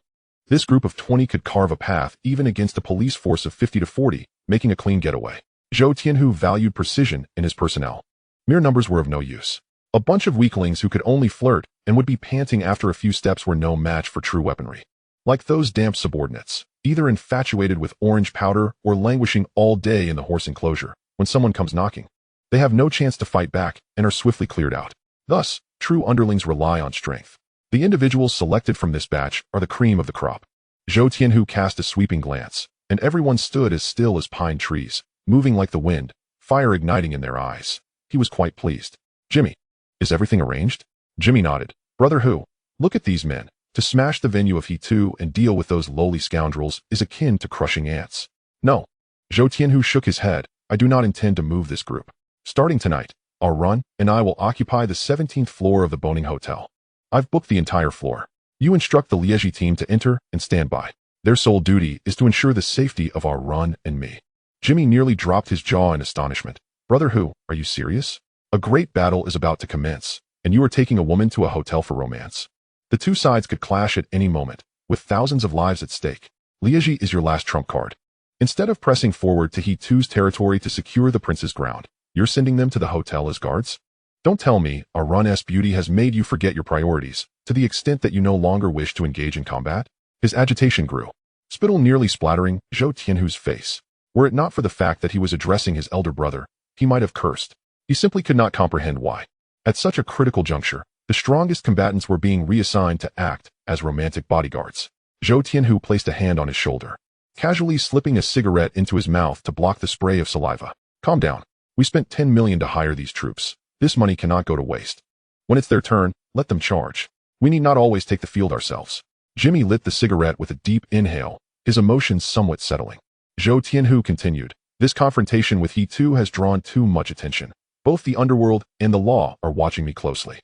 this group of 20 could carve a path even against a police force of 50 to 40, making a clean getaway. Zhou Tianhu valued precision in his personnel. Mere numbers were of no use. A bunch of weaklings who could only flirt and would be panting after a few steps were no match for true weaponry. Like those damp subordinates, either infatuated with orange powder or languishing all day in the horse enclosure, when someone comes knocking, they have no chance to fight back and are swiftly cleared out. Thus, true underlings rely on strength. The individuals selected from this batch are the cream of the crop. Zhou Tianhu cast a sweeping glance, and everyone stood as still as pine trees, moving like the wind, fire igniting in their eyes. He was quite pleased. Jimmy, is everything arranged? Jimmy nodded. Brother Hu, look at these men. To smash the venue of He2 and deal with those lowly scoundrels is akin to crushing ants. No. Zhou Tianhu shook his head. I do not intend to move this group. Starting tonight, our run and I will occupy the 17th floor of the Boning Hotel. I've booked the entire floor. You instruct the Liegi team to enter and stand by. Their sole duty is to ensure the safety of our run and me. Jimmy nearly dropped his jaw in astonishment. Brother Hu, are you serious? A great battle is about to commence, and you are taking a woman to a hotel for romance. The two sides could clash at any moment, with thousands of lives at stake. Liegi is your last trump card. Instead of pressing forward to He2's territory to secure the prince's ground, you're sending them to the hotel as guards? Don't tell me our run's beauty has made you forget your priorities, to the extent that you no longer wish to engage in combat? His agitation grew, spittle nearly splattering Zhou Tianhu's face. Were it not for the fact that he was addressing his elder brother, he might have cursed. He simply could not comprehend why. At such a critical juncture, the strongest combatants were being reassigned to act as romantic bodyguards. Zhou Tianhu placed a hand on his shoulder, casually slipping a cigarette into his mouth to block the spray of saliva. Calm down. We spent 10 million to hire these troops. This money cannot go to waste. When it's their turn, let them charge. We need not always take the field ourselves. Jimmy lit the cigarette with a deep inhale, his emotions somewhat settling. Zhou Tianhu continued, this confrontation with He2 has drawn too much attention. Both the underworld and the law are watching me closely.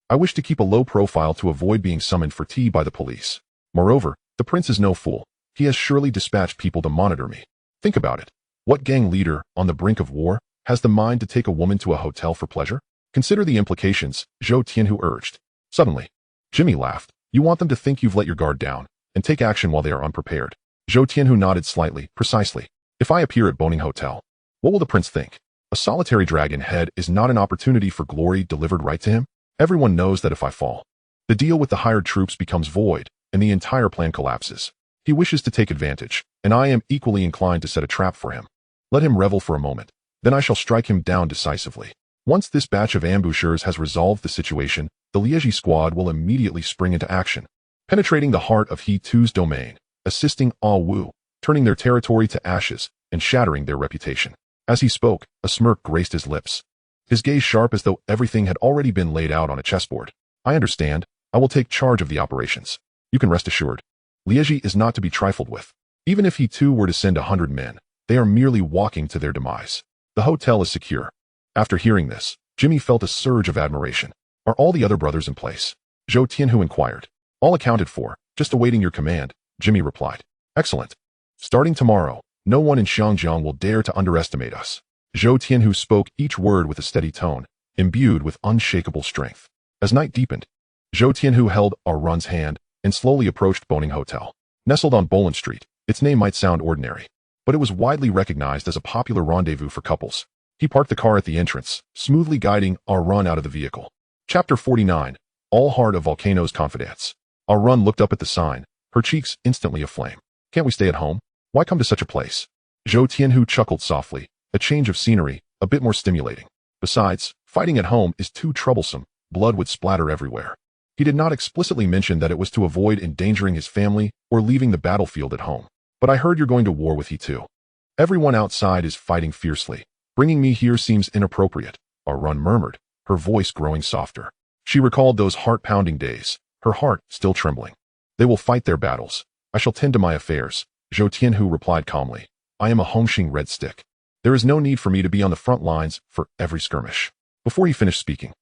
I wish to keep a low profile to avoid being summoned for tea by the police. Moreover, the prince is no fool. He has surely dispatched people to monitor me. Think about it. What gang leader, on the brink of war, has the mind to take a woman to a hotel for pleasure? Consider the implications, Zhou Tianhu urged. Suddenly, Jimmy laughed. You want them to think you've let your guard down, and take action while they are unprepared. Zhou Tianhu nodded slightly. Precisely. If I appear at Boning Hotel, what will the prince think? A solitary dragon head is not an opportunity for glory delivered right to him. Everyone knows that if I fall, the deal with the hired troops becomes void, and the entire plan collapses. He wishes to take advantage, and I am equally inclined to set a trap for him. Let him revel for a moment, then I shall strike him down decisively. Once this batch of ambushers has resolved the situation, the Liegi squad will immediately spring into action, penetrating the heart of He2's domain, assisting Ah Wu, turning their territory to ashes, and shattering their reputation. As he spoke, a smirk graced his lips, his gaze sharp as though everything had already been laid out on a chessboard. I understand. I will take charge of the operations. You can rest assured. Liegi is not to be trifled with. Even if He2 were to send 100 men, they are merely walking to their demise. The hotel is secure. After hearing this, Jimmy felt a surge of admiration. Are all the other brothers in place? Zhou Tianhu inquired. All accounted for, just awaiting your command, Jimmy replied. Excellent. Starting tomorrow, no one in Xiangjiang will dare to underestimate us. Zhou Tianhu spoke each word with a steady tone, imbued with unshakable strength. As night deepened, Zhou Tianhu held our run's hand and slowly approached Boning Hotel. Nestled on Boland Street, its name might sound ordinary, but it was widely recognized as a popular rendezvous for couples. He parked the car at the entrance, smoothly guiding our run out of the vehicle. Chapter 49, All Heart of Volcano's Confidence. Our run looked up at the sign, her cheeks instantly aflame. Can't we stay at home? Why come to such a place? Zhou Tianhu chuckled softly. A change of scenery, a bit more stimulating. Besides, fighting at home is too troublesome. Blood would splatter everywhere. He did not explicitly mention that it was to avoid endangering his family or leaving the battlefield at home. But I heard you're going to war with He2. Everyone outside is fighting fiercely. Bringing me here seems inappropriate, our run murmured, her voice growing softer. She recalled those heart-pounding days, her heart still trembling. They will fight their battles. I shall tend to my affairs, Zhou Tianhu replied calmly. I am a Hong Hing red stick. There is no need for me to be on the front lines for every skirmish. Before he finished speaking,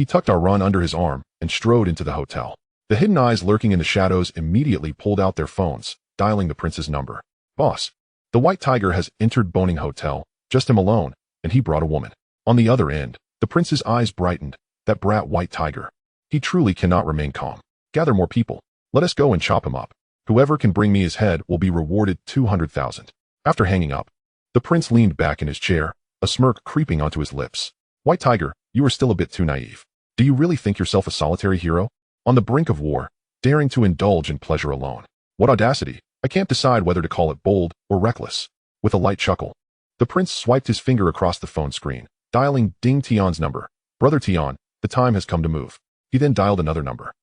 He tucked our run under his arm and strode into the hotel. The hidden eyes lurking in the shadows immediately pulled out their phones, dialing the prince's number. Boss, the White Tiger has entered Boning Hotel, just him alone, and he brought a woman. On the other end, the prince's eyes brightened. That brat White Tiger. He truly cannot remain calm. Gather more people. Let us go and chop him up. Whoever can bring me his head will be rewarded 200,000. After hanging up, the prince leaned back in his chair, a smirk creeping onto his lips. White Tiger, you are still a bit too naive. Do you really think yourself a solitary hero? On the brink of war, daring to indulge in pleasure alone. What audacity! I can't decide whether to call it bold or reckless. With a light chuckle, the prince swiped his finger across the phone screen, dialing Ding Tian's number. Brother Tian, the time has come to move. He then dialed another number.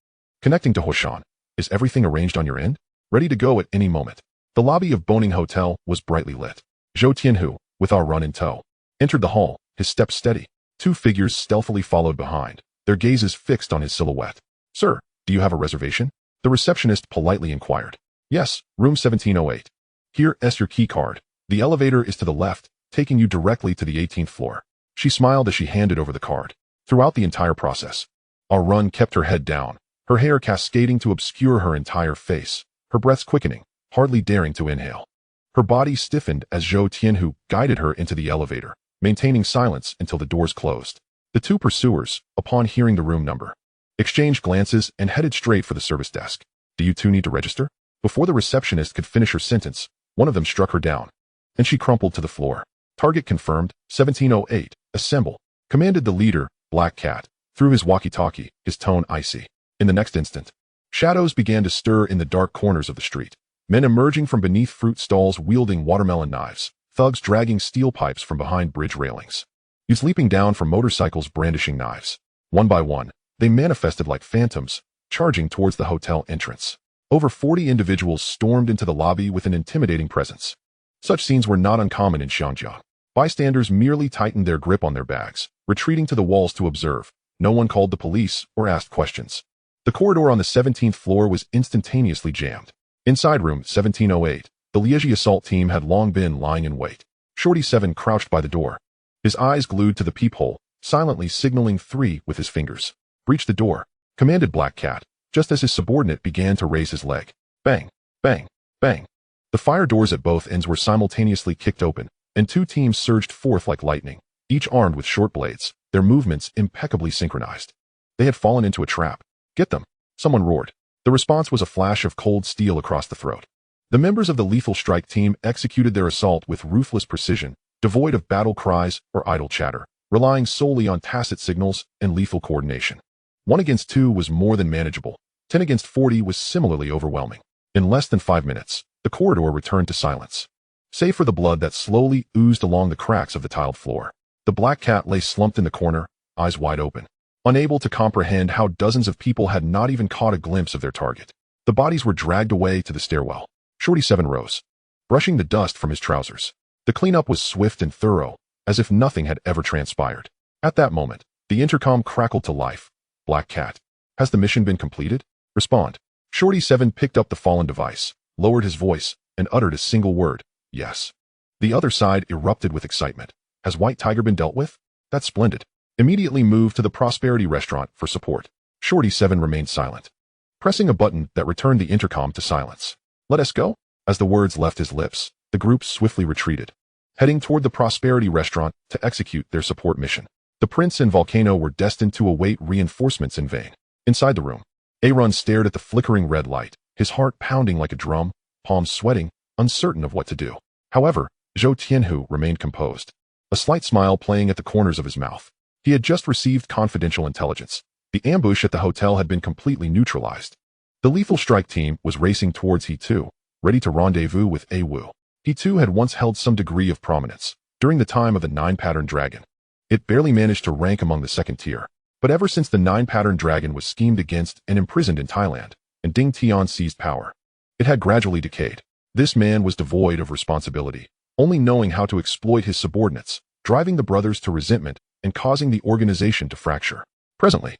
Connecting to Hoshan. Is everything arranged on your end? Ready to go at any moment. The lobby of Boning Hotel was brightly lit. Zhou Tianhu, with our run in tow, entered the hall, his steps steady. Two figures stealthily followed behind, their gazes fixed on his silhouette. Sir, do you have a reservation? The receptionist politely inquired. Yes, room 1708. Here is your key card. The elevator is to the left, taking you directly to the 18th floor. She smiled as she handed over the card. Throughout the entire process, our run kept her head down, her hair cascading to obscure her entire face, her breaths quickening, hardly daring to inhale. Her body stiffened as Zhou Tianhu guided her into the elevator, maintaining silence until the doors closed. The two pursuers, upon hearing the room number, exchanged glances and headed straight for the service desk. Do you two need to register? Before the receptionist could finish her sentence, one of them struck her down, and she crumpled to the floor. Target confirmed, 1708, assemble, commanded the leader, Black Cat, through his walkie-talkie, his tone icy. In the next instant, shadows began to stir in the dark corners of the street. Men emerging from beneath fruit stalls wielding watermelon knives, thugs dragging steel pipes from behind bridge railings, youths leaping down from motorcycles brandishing knives. One by one, they manifested like phantoms, charging towards the hotel entrance. Over 40 individuals stormed into the lobby with an intimidating presence. Such scenes were not uncommon in Xiangjiang. Bystanders merely tightened their grip on their bags, retreating to the walls to observe. No one called the police or asked questions. The corridor on the 17th floor was instantaneously jammed. Inside room 1708, the Liege assault team had long been lying in wait. Shorty 7 crouched by the door, his eyes glued to the peephole, silently signaling 3 with his fingers. Breach the door, commanded Black Cat, just as his subordinate began to raise his leg. Bang, bang, bang. The fire doors at both ends were simultaneously kicked open, and 2 teams surged forth like lightning, each armed with short blades, their movements impeccably synchronized. They had fallen into a trap. Get them! Someone roared. The response was a flash of cold steel across the throat. The members of the lethal strike team executed their assault with ruthless precision, devoid of battle cries or idle chatter, relying solely on tacit signals and lethal coordination. 1 against 2 was more than manageable. 10 against 40 was similarly overwhelming. In less than 5 minutes, the corridor returned to silence. Save for the blood that slowly oozed along the cracks of the tiled floor. The Black Cat lay slumped in the corner, eyes wide open, unable to comprehend how dozens of people had not even caught a glimpse of their target. The bodies were dragged away to the stairwell. Shorty 7 rose, brushing the dust from his trousers. The cleanup was swift and thorough, as if nothing had ever transpired. At that moment, the intercom crackled to life. Black Cat. Has the mission been completed? Respond. Shorty 7 picked up the fallen device, lowered his voice, and uttered a single word. Yes. The other side erupted with excitement. Has White Tiger been dealt with? That's splendid. Immediately moved to the Prosperity Restaurant for support. Shorty 7 remained silent, pressing a button that returned the intercom to silence. Let us go? As the words left his lips, the group swiftly retreated, heading toward the Prosperity Restaurant to execute their support mission. The Prince and Volcano were destined to await reinforcements in vain. Inside the room, Aaron stared at the flickering red light, his heart pounding like a drum, palms sweating, uncertain of what to do. However, Zhou Tianhu remained composed, a slight smile playing at the corners of his mouth. He had just received confidential intelligence. The ambush at the hotel had been completely neutralized. The lethal strike team was racing towards He2, ready to rendezvous with Awu. He2 had once held some degree of prominence during the time of the 9-pattern dragon. It barely managed to rank among the second tier. But ever since the 9-pattern dragon was schemed against and imprisoned in Thailand, and Ding Tian seized power, it had gradually decayed. This man was devoid of responsibility, only knowing how to exploit his subordinates, driving the brothers to resentment and causing the organization to fracture. Presently,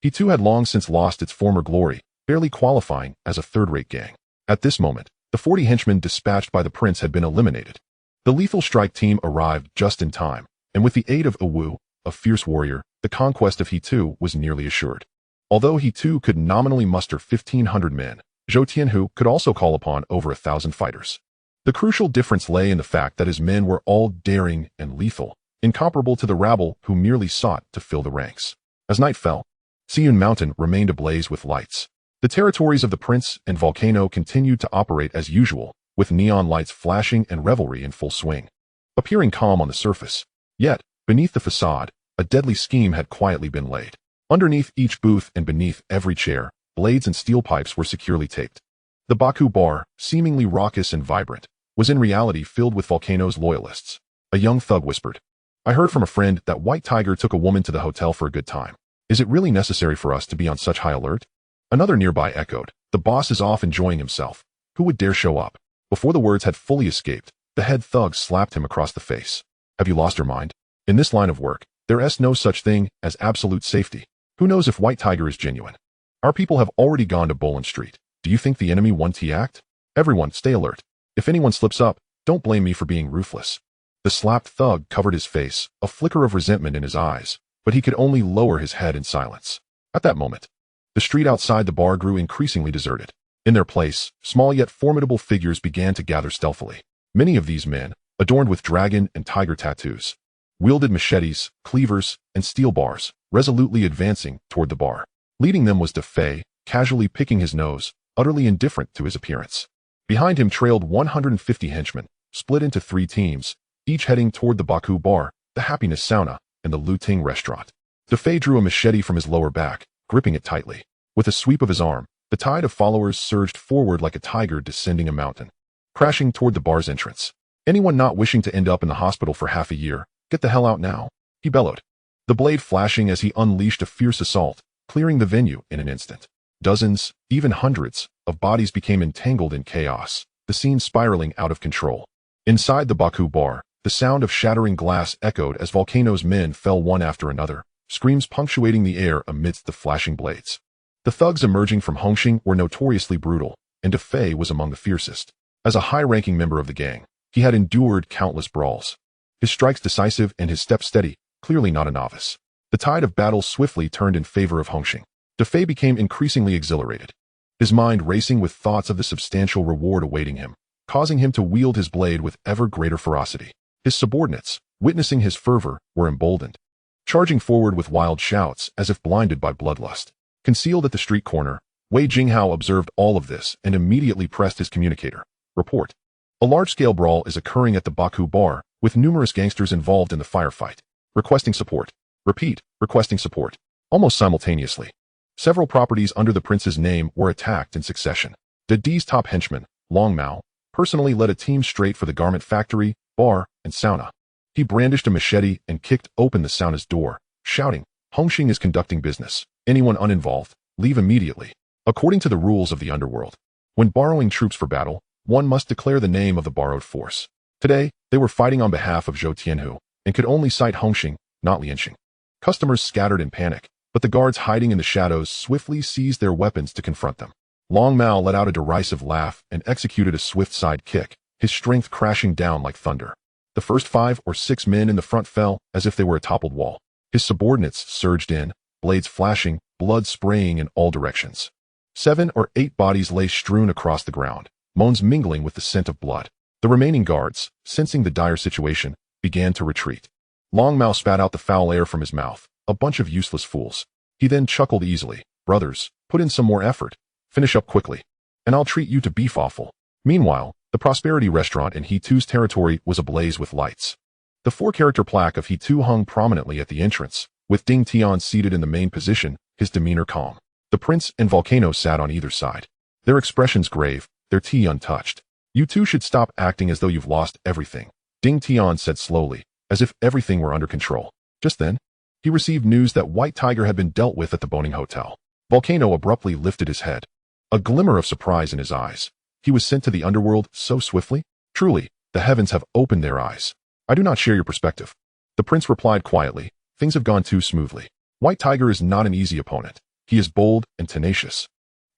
He2 had long since lost its former glory, barely qualifying as a third-rate gang. At this moment, the 40 henchmen dispatched by the prince had been eliminated. The lethal strike team arrived just in time, and with the aid of Awu, a fierce warrior, the conquest of He too was nearly assured. Although He too could nominally muster 1,500 men, Zhou Tianhu could also call upon over 1,000 fighters. The crucial difference lay in the fact that his men were all daring and lethal, incomparable to the rabble who merely sought to fill the ranks. As night fell, Tsui Mountain remained ablaze with lights. The territories of the prince and volcano continued to operate as usual, with neon lights flashing and revelry in full swing. Appearing calm on the surface, yet, beneath the facade, a deadly scheme had quietly been laid. Underneath each booth and beneath every chair, blades and steel pipes were securely taped. The Baku bar, seemingly raucous and vibrant, was in reality filled with Volcano's loyalists. A young thug whispered, "I heard from a friend that White Tiger took a woman to the hotel for a good time. Is it really necessary for us to be on such high alert?" Another nearby echoed, "The boss is off enjoying himself. Who would dare show up?" Before the words had fully escaped, the head thug slapped him across the face. "Have you lost your mind? In this line of work, there is no such thing as absolute safety. Who knows if White Tiger is genuine? Our people have already gone to Boland Street. Do you think the enemy won T-Act? Everyone, stay alert. If anyone slips up, don't blame me for being ruthless." The slapped thug covered his face, a flicker of resentment in his eyes, but he could only lower his head in silence. At that moment, the street outside the bar grew increasingly deserted. In their place, small yet formidable figures began to gather stealthily. Many of these men, adorned with dragon and tiger tattoos, wielded machetes, cleavers, and steel bars, resolutely advancing toward the bar. Leading them was Fei, casually picking his nose, utterly indifferent to his appearance. Behind him trailed 150 henchmen, split into 3 teams, each heading toward the Baku bar, the Happiness Sauna, and the Lu Ting restaurant. Fei drew a machete from his lower back, gripping it tightly. With a sweep of his arm, the tide of followers surged forward like a tiger descending a mountain, crashing toward the bar's entrance. "Anyone not wishing to end up in the hospital for half a year, get the hell out now," he bellowed, the blade flashing as he unleashed a fierce assault, clearing the venue in an instant. Dozens, even hundreds, of bodies became entangled in chaos, the scene spiraling out of control. Inside the Baku bar, the sound of shattering glass echoed as Volcano's men fell one after another, screams punctuating the air amidst the flashing blades. The thugs emerging from Hong Hing were notoriously brutal, and Fei was among the fiercest. As a high-ranking member of the gang, he had endured countless brawls. His strikes decisive and his step steady, clearly not a novice. The tide of battle swiftly turned in favor of Hong Hing. Fei became increasingly exhilarated, his mind racing with thoughts of the substantial reward awaiting him, causing him to wield his blade with ever greater ferocity. His subordinates, witnessing his fervor, were emboldened, charging forward with wild shouts as if blinded by bloodlust. Concealed at the street corner, Wei Jinghao observed all of this and immediately pressed his communicator. "Report. A large-scale brawl is occurring at the Baku bar, with numerous gangsters involved in the firefight. Requesting support. Repeat, requesting support." Almost simultaneously, several properties under the prince's name were attacked in succession. Di's top henchman, Long Mao, personally led a team straight for the garment factory, bar, and sauna. He brandished a machete and kicked open the sauna's door, shouting, "Hong Hing is conducting business. Anyone uninvolved, leave immediately." According to the rules of the Underworld, when borrowing troops for battle, one must declare the name of the borrowed force. Today, they were fighting on behalf of Zhou Tianhu, and could only cite Hong Hing, not Lianxing. Customers scattered in panic, but the guards hiding in the shadows swiftly seized their weapons to confront them. Long Mao let out a derisive laugh and executed a swift side kick, his strength crashing down like thunder. The first 5 or 6 men in the front fell as if they were a toppled wall. His subordinates surged in, blades flashing, blood spraying in all directions. 7 or 8 bodies lay strewn across the ground, moans mingling with the scent of blood. The remaining guards, sensing the dire situation, began to retreat. Long Mao spat out the foul air from his mouth. "A bunch of useless fools." He then chuckled easily. "Brothers, put in some more effort. Finish up quickly, and I'll treat you to beef offal." Meanwhile, the Prosperity restaurant in He too's territory was ablaze with lights. The 4-character plaque of He too hung prominently at the entrance, with Ding Tian seated in the main position, his demeanor calm. The prince and Volcano sat on either side, their expressions grave, their tea untouched. "You two should stop acting as though you've lost everything," Ding Tian said slowly, as if everything were under control. Just then, he received news that White Tiger had been dealt with at the Boning Hotel. Volcano abruptly lifted his head, a glimmer of surprise in his eyes. He was sent to the Underworld so swiftly? Truly, the heavens have opened their eyes. "I do not share your perspective," the prince replied quietly. "Things have gone too smoothly. White Tiger is not an easy opponent. He is bold and tenacious,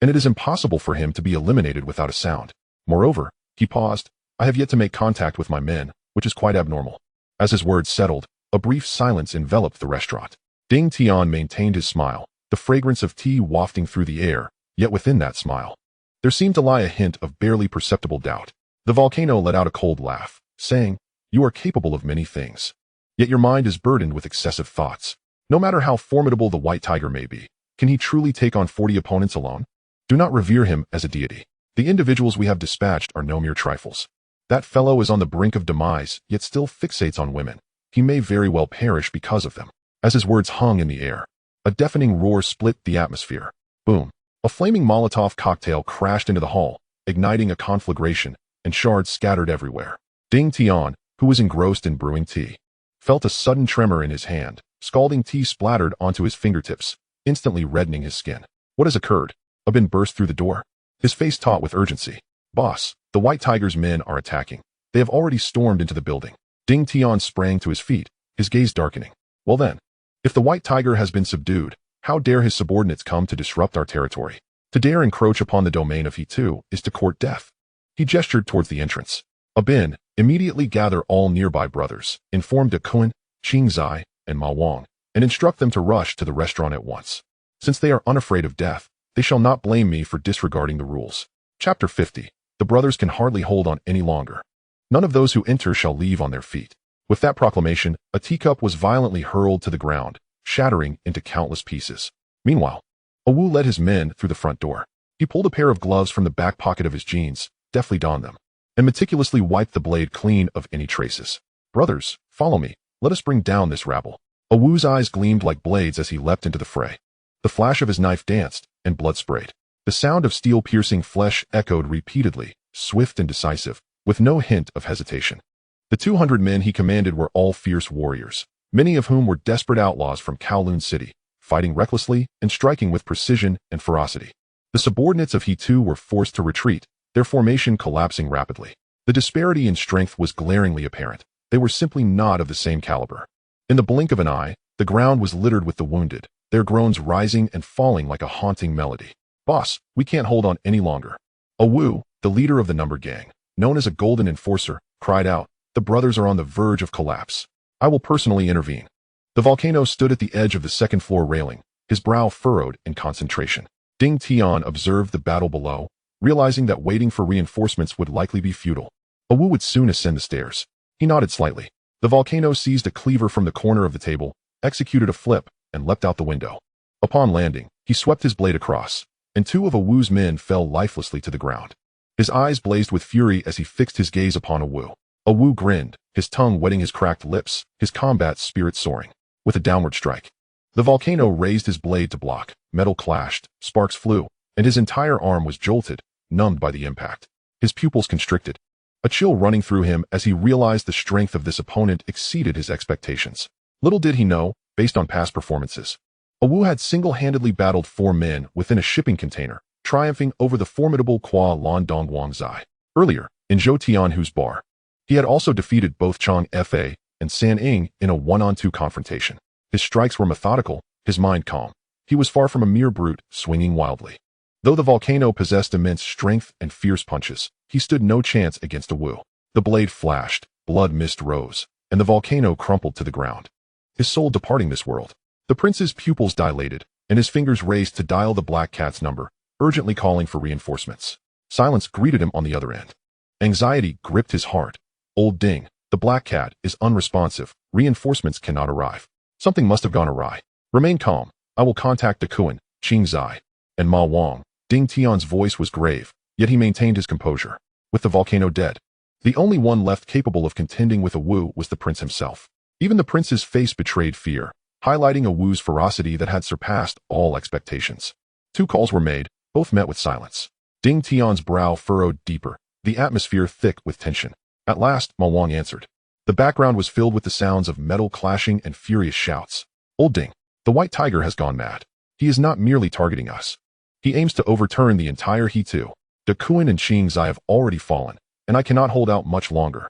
and it is impossible for him to be eliminated without a sound. Moreover," he paused, "I have yet to make contact with my men, which is quite abnormal." As his words settled, a brief silence enveloped the restaurant. Ding Tian maintained his smile, the fragrance of tea wafting through the air, yet within that smile, there seemed to lie a hint of barely perceptible doubt. The volcano let out a cold laugh, saying, "You are capable of many things. Yet your mind is burdened with excessive thoughts. No matter how formidable the white tiger may be, can he truly take on 40 opponents alone? Do not revere him as a deity. The individuals we have dispatched are no mere trifles. That fellow is on the brink of demise, yet still fixates on women. He may very well perish because of them." As his words hung in the air, a deafening roar split the atmosphere. Boom. A flaming Molotov cocktail crashed into the hall, igniting a conflagration, and shards scattered everywhere. Ding Tian, who was engrossed in brewing tea, felt a sudden tremor in his hand. Scalding tea splattered onto his fingertips, instantly reddening his skin. What has occurred? A bin burst through the door, his face taut with urgency. "Boss, the White Tiger's men are attacking. They have already stormed into the building." Ding Tian sprang to his feet, his gaze darkening. "Well then, if the White Tiger has been subdued, how dare his subordinates come to disrupt our territory? To dare encroach upon the domain of he too is to court death." He gestured towards the entrance. "A bin, immediately gather all nearby brothers, inform De Kun, Tsui, and Ma Wang, and instruct them to rush to the restaurant at once. Since they are unafraid of death, they shall not blame me for disregarding the rules." Chapter 50. The brothers can hardly hold on any longer. None of those who enter shall leave on their feet. With that proclamation, a teacup was violently hurled to the ground, shattering into countless pieces. Meanwhile, Awu led his men through the front door. He pulled a pair of gloves from the back pocket of his jeans, deftly donned them, and meticulously wiped the blade clean of any traces. "Brothers, follow me. Let us bring down this rabble." Awu's eyes gleamed like blades as he leapt into the fray. The flash of his knife danced, and blood sprayed. The sound of steel-piercing flesh echoed repeatedly, swift and decisive, with no hint of hesitation. The 200 men he commanded were all fierce warriors, many of whom were desperate outlaws from Kowloon City, fighting recklessly and striking with precision and ferocity. The subordinates of he too were forced to retreat, their formation collapsing rapidly. The disparity in strength was glaringly apparent. They were simply not of the same caliber. In the blink of an eye, the ground was littered with the wounded, their groans rising and falling like a haunting melody. "Boss, we can't hold on any longer." Awu, the leader of the number gang, known as a Golden Enforcer, cried out, "The brothers are on the verge of collapse. I will personally intervene." The volcano stood at the edge of the second-floor railing, his brow furrowed in concentration. Ding Tian observed the battle below, realizing that waiting for reinforcements would likely be futile. Awu would soon ascend the stairs. He nodded slightly. The volcano seized a cleaver from the corner of the table, executed a flip, and leapt out the window. Upon landing, he swept his blade across, and 2 of Awu's men fell lifelessly to the ground. His eyes blazed with fury as he fixed his gaze upon Awu. Awu grinned, his tongue wetting his cracked lips, his combat spirit soaring. With a downward strike, the volcano raised his blade to block. Metal clashed, sparks flew, and his entire arm was jolted, numbed by the impact. His pupils constricted, a chill running through him as he realized the strength of this opponent exceeded his expectations. Little did he know, based on past performances, Awu had single-handedly battled 4 men within a shipping container, triumphing over the formidable Kwa Lan Dongwang Zai. Earlier, in Zhou Tianhu's bar, he had also defeated both Chang Fa and San Ing in a 1-on-2 confrontation. His strikes were methodical, his mind calm. He was far from a mere brute, swinging wildly. Though the volcano possessed immense strength and fierce punches, he stood no chance against Awu. The blade flashed, blood mist rose, and the volcano crumpled to the ground, his soul departing this world. The prince's pupils dilated, and his fingers raced to dial the black cat's number, urgently calling for reinforcements. Silence greeted him on the other end. Anxiety gripped his heart. "Old Ding, the black cat is unresponsive. Reinforcements cannot arrive. Something must have gone awry. Remain calm. I will contact De Kun, Tsui, and Ma Wang." Ding Tian's voice was grave, yet he maintained his composure. With the volcano dead, the only one left capable of contending with Awu was the prince himself. Even the prince's face betrayed fear, highlighting Awu's ferocity that had surpassed all expectations. 2 calls were made, both met with silence. Ding Tian's brow furrowed deeper, the atmosphere thick with tension. At last, Ma Wang answered. The background was filled with the sounds of metal clashing and furious shouts. "Old Ding, the White Tiger has gone mad. He is not merely targeting us. He aims to overturn the entire he too. De Kun and Tsui have already fallen, and I cannot hold out much longer."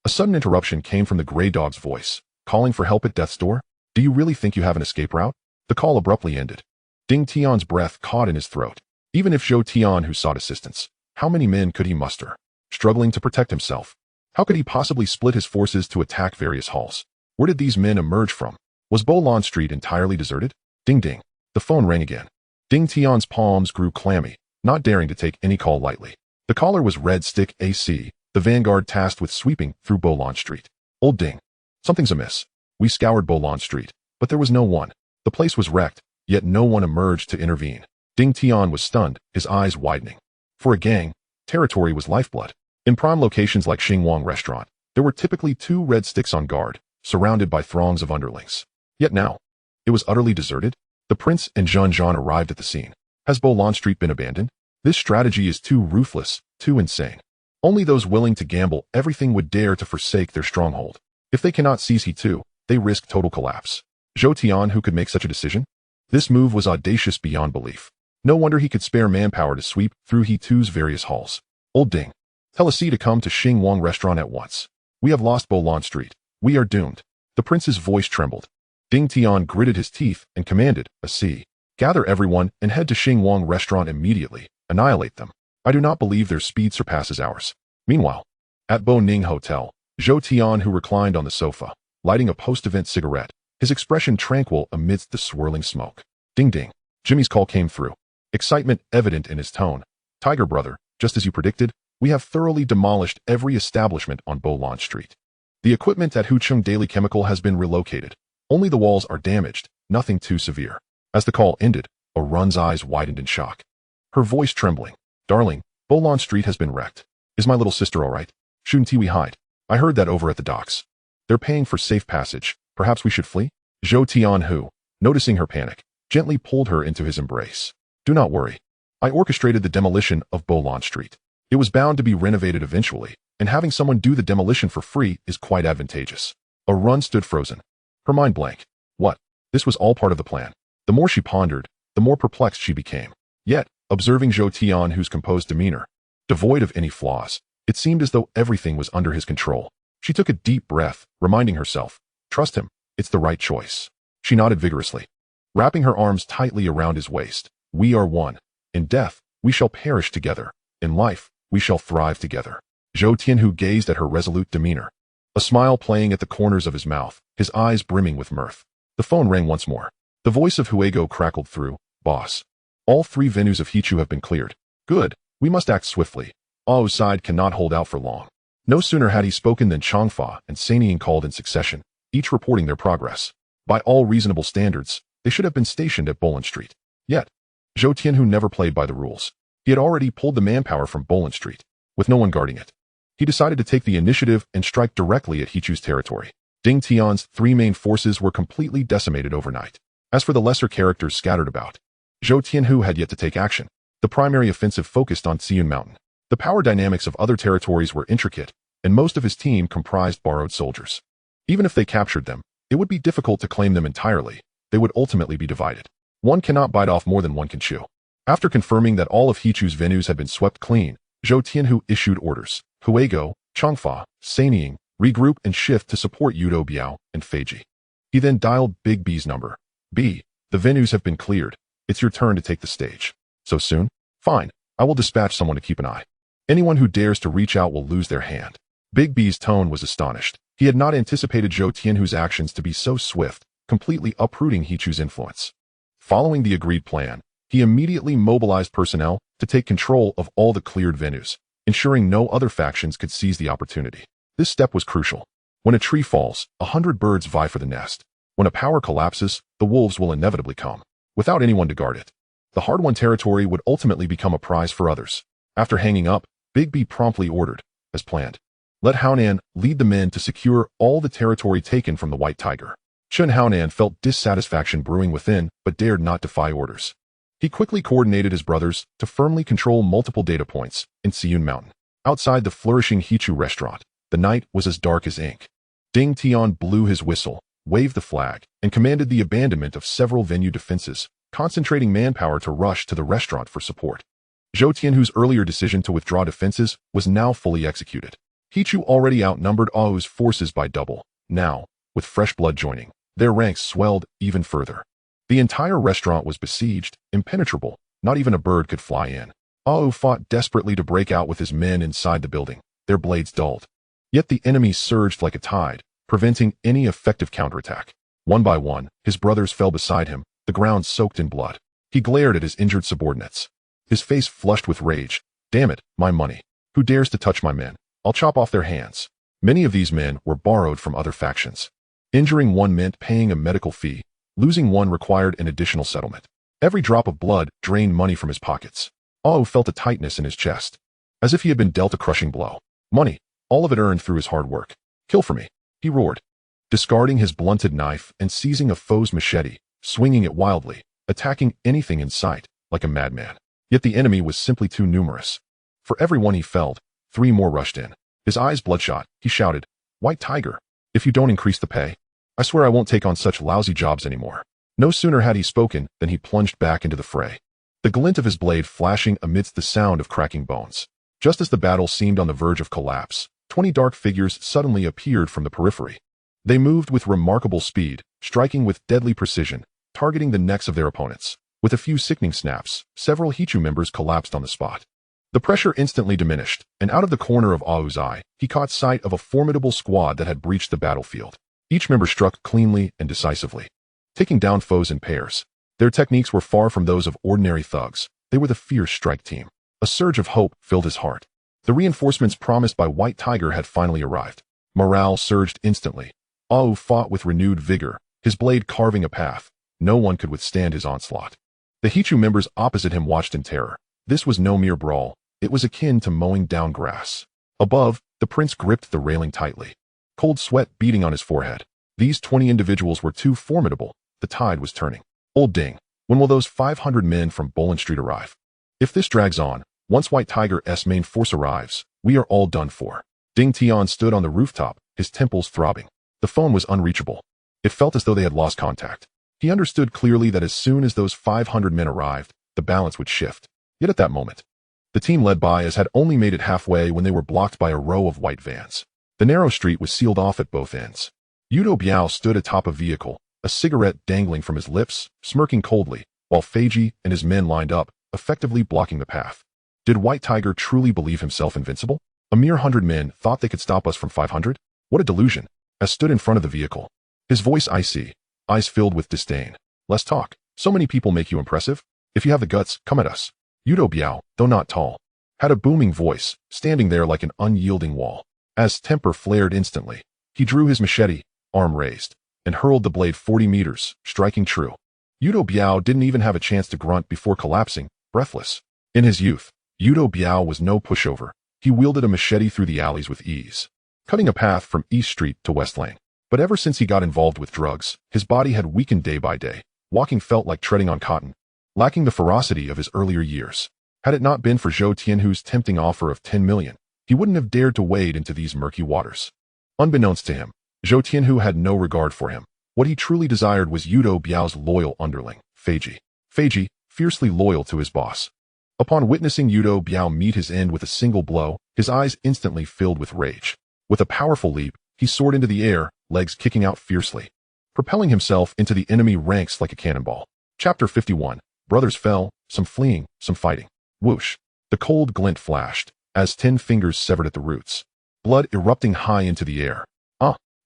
A sudden interruption came from the gray dog's voice, calling for help at death's door. "Do you really think you have an escape route?" The call abruptly ended. Ding Tian's breath caught in his throat. Even if Zhou Tian who sought assistance, how many men could he muster? Struggling to protect himself, how could he possibly split his forces to attack various halls? Where did these men emerge from? Was Bolon Street entirely deserted? Ding ding. The phone rang again. Ding Tian's palms grew clammy, not daring to take any call lightly. The caller was Red Stick AC, the vanguard tasked with sweeping through Bolon Street. Old Ding. Something's amiss. We scoured Bolon Street, but there was no one. The place was wrecked, yet no one emerged to intervene. Ding Tian was stunned, his eyes widening. For a gang, territory was lifeblood. In prime locations like Xingwang Restaurant, there were typically 2 red sticks on guard, surrounded by throngs of underlings. Yet now, it was utterly deserted. The prince and Zhan arrived at the scene. Has Bolon Street been abandoned? This strategy is too ruthless, too insane. Only those willing to gamble everything would dare to forsake their stronghold. If they cannot seize He2, they risk total collapse. Zhou Tian, who could make such a decision? This move was audacious beyond belief. No wonder he could spare manpower to sweep through He2's various halls. Old Ding. Tell a C to come to Xingwang Restaurant at once. We have lost Bolon Street. We are doomed. The prince's voice trembled. Ding Tian gritted his teeth and commanded, a C. Gather everyone and head to Xingwang Restaurant immediately. Annihilate them. I do not believe their speed surpasses ours. Meanwhile, at Bo Ning Hotel, Zhou Tian, who reclined on the sofa, lighting a post-event cigarette, his expression tranquil amidst the swirling smoke. Ding ding. Jimmy's call came through. Excitement evident in his tone. Tiger brother, just as you predicted, we have thoroughly demolished every establishment on Bolon Street. The equipment at Hucheng Daily Chemical has been relocated. Only the walls are damaged, nothing too severe. As the call ended, Orun's eyes widened in shock. Her voice trembling. Darling, Bolon Street has been wrecked. Is my little sister all right? Shouldn't we hide? I heard that over at the docks. They're paying for safe passage. Perhaps we should flee? Zhou Tian, who, noticing her panic, gently pulled her into his embrace. Do not worry. I orchestrated the demolition of Bolon Street. It was bound to be renovated eventually, and having someone do the demolition for free is quite advantageous. Orun stood frozen. Her mind blank. What? This was all part of the plan. The more she pondered, the more perplexed she became. Yet, observing Zhou Tian, whose composed demeanor, devoid of any flaws, it seemed as though everything was under his control. She took a deep breath, reminding herself, trust him, it's the right choice. She nodded vigorously, wrapping her arms tightly around his waist. We are one. In death, we shall perish together. In life, we shall thrive together. Zhou Tianhu gazed at her resolute demeanor, a smile playing at the corners of his mouth, his eyes brimming with mirth. The phone rang once more. The voice of Huego crackled through. Boss. All 3 venues of Hichu have been cleared. Good. We must act swiftly. Ao's side cannot hold out for long. No sooner had he spoken than Changfa and Saniying called in succession, each reporting their progress. By all reasonable standards, they should have been stationed at Bolon Street. Yet, Zhou Tianhu never played by the rules. He had already pulled the manpower from Bolon Street, with no one guarding it. He decided to take the initiative and strike directly at Hichu's territory. Ding Tian's 3 main forces were completely decimated overnight. As for the lesser characters scattered about, Zhou Tianhu had yet to take action. The primary offensive focused on Tsui Mountain. The power dynamics of other territories were intricate, and most of his team comprised borrowed soldiers. Even if they captured them, it would be difficult to claim them entirely. They would ultimately be divided. One cannot bite off more than one can chew. After confirming that all of Hichu's venues had been swept clean, Zhou Tianhu issued orders. Huego, Changfa, Saniying, regroup and shift to support Yudo Biao and Feiji. He then dialed Big B's number. B, the venues have been cleared. It's your turn to take the stage. So soon? Fine. I will dispatch someone to keep an eye. Anyone who dares to reach out will lose their hand. Big B's tone was astonished. He had not anticipated Zhou Tianhu's actions to be so swift, completely uprooting Hichu's influence. Following the agreed plan, he immediately mobilized personnel to take control of all the cleared venues, ensuring no other factions could seize the opportunity. This step was crucial. When a tree falls, 100 birds vie for the nest. When a power collapses, the wolves will inevitably come, without anyone to guard it. The hard-won territory would ultimately become a prize for others. After hanging up, Big B promptly ordered, as planned, let Haonan lead the men to secure all the territory taken from the White Tiger. Chen Haonan felt dissatisfaction brewing within, but dared not defy orders. He quickly coordinated his brothers to firmly control multiple data points in Tsui Mountain. Outside the flourishing Hichu restaurant, the night was as dark as ink. Ding Tian blew his whistle, waved the flag, and commanded the abandonment of several venue defenses, concentrating manpower to rush to the restaurant for support. Zhou Tianhu's earlier decision to withdraw defenses was now fully executed. Hichu already outnumbered Ao's forces by double. Now, with fresh blood joining, their ranks swelled even further. The entire restaurant was besieged, impenetrable. Not even a bird could fly in. Ao fought desperately to break out with his men inside the building, their blades dulled. Yet the enemy surged like a tide, preventing any effective counterattack. One by one, his brothers fell beside him, the ground soaked in blood. He glared at his injured subordinates. His face flushed with rage. Damn it, my money. Who dares to touch my men? I'll chop off their hands. Many of these men were borrowed from other factions. Injuring one meant paying a medical fee. Losing one required an additional settlement. Every drop of blood drained money from his pockets. Ao felt a tightness in his chest, as if he had been dealt a crushing blow. Money, all of it earned through his hard work. Kill for me, he roared, discarding his blunted knife and seizing a foe's machete, swinging it wildly, attacking anything in sight, like a madman. Yet the enemy was simply too numerous. For every one he felled, 3 more rushed in. His eyes bloodshot, he shouted, "White Tiger, if you don't increase the pay, I swear I won't take on such lousy jobs anymore." No sooner had he spoken than he plunged back into the fray, the glint of his blade flashing amidst the sound of cracking bones. Just as the battle seemed on the verge of collapse, 20 dark figures suddenly appeared from the periphery. They moved with remarkable speed, striking with deadly precision, targeting the necks of their opponents. With a few sickening snaps, several Hichu members collapsed on the spot. The pressure instantly diminished, and out of the corner of Ao's eye, he caught sight of a formidable squad that had breached the battlefield. Each member struck cleanly and decisively, taking down foes in pairs. Their techniques were far from those of ordinary thugs. They were the fierce strike team. A surge of hope filled his heart. The reinforcements promised by White Tiger had finally arrived. Morale surged instantly. Ao fought with renewed vigor, his blade carving a path. No one could withstand his onslaught. The Hichu members opposite him watched in terror. This was no mere brawl. It was akin to mowing down grass. Above, the prince gripped the railing tightly, cold sweat beating on his forehead. These 20 individuals were too formidable. The tide was turning. Old Ding, when will those 500 men from Bolin Street arrive? If this drags on, once White Tiger's main force arrives, we are all done for. Ding Tian stood on the rooftop, his temples throbbing. The phone was unreachable. It felt as though they had lost contact. He understood clearly that as soon as those 500 men arrived, the balance would shift. Yet at that moment, the team led by as had only made it halfway when they were blocked by a row of white vans. The narrow street was sealed off at both ends. Yudo Biao stood atop a vehicle, a cigarette dangling from his lips, smirking coldly, while Feiji and his men lined up, effectively blocking the path. Did White Tiger truly believe himself invincible? A mere 100 men thought they could stop us from 500? What a delusion! As stood in front of the vehicle, his voice icy, eyes filled with disdain. Less talk. So many people make you impressive. If you have the guts, come at us. Yudo Biao, though not tall, had a booming voice, standing there like an unyielding wall. As temper flared instantly, he drew his machete, arm raised, and hurled the blade 40 meters, striking true. Yudo Biao didn't even have a chance to grunt before collapsing, breathless. In his youth, Yudo Biao was no pushover. He wielded a machete through the alleys with ease, cutting a path from East Street to West Lane. But ever since he got involved with drugs, his body had weakened day by day. Walking felt like treading on cotton, lacking the ferocity of his earlier years. Had it not been for Zhou Tianhu's tempting offer of 10 million, he wouldn't have dared to wade into these murky waters. Unbeknownst to him, Zhou Tianhu had no regard for him. What he truly desired was Yudo Biao's loyal underling, Feiji. Feiji, fiercely loyal to his boss. Upon witnessing Yudo Biao meet his end with a single blow, his eyes instantly filled with rage. With a powerful leap, he soared into the air, legs kicking out fiercely, propelling himself into the enemy ranks like a cannonball. Chapter 51. Brothers fell, some fleeing, some fighting. Whoosh. The cold glint flashed, as 10 fingers severed at the roots, blood erupting high into the air.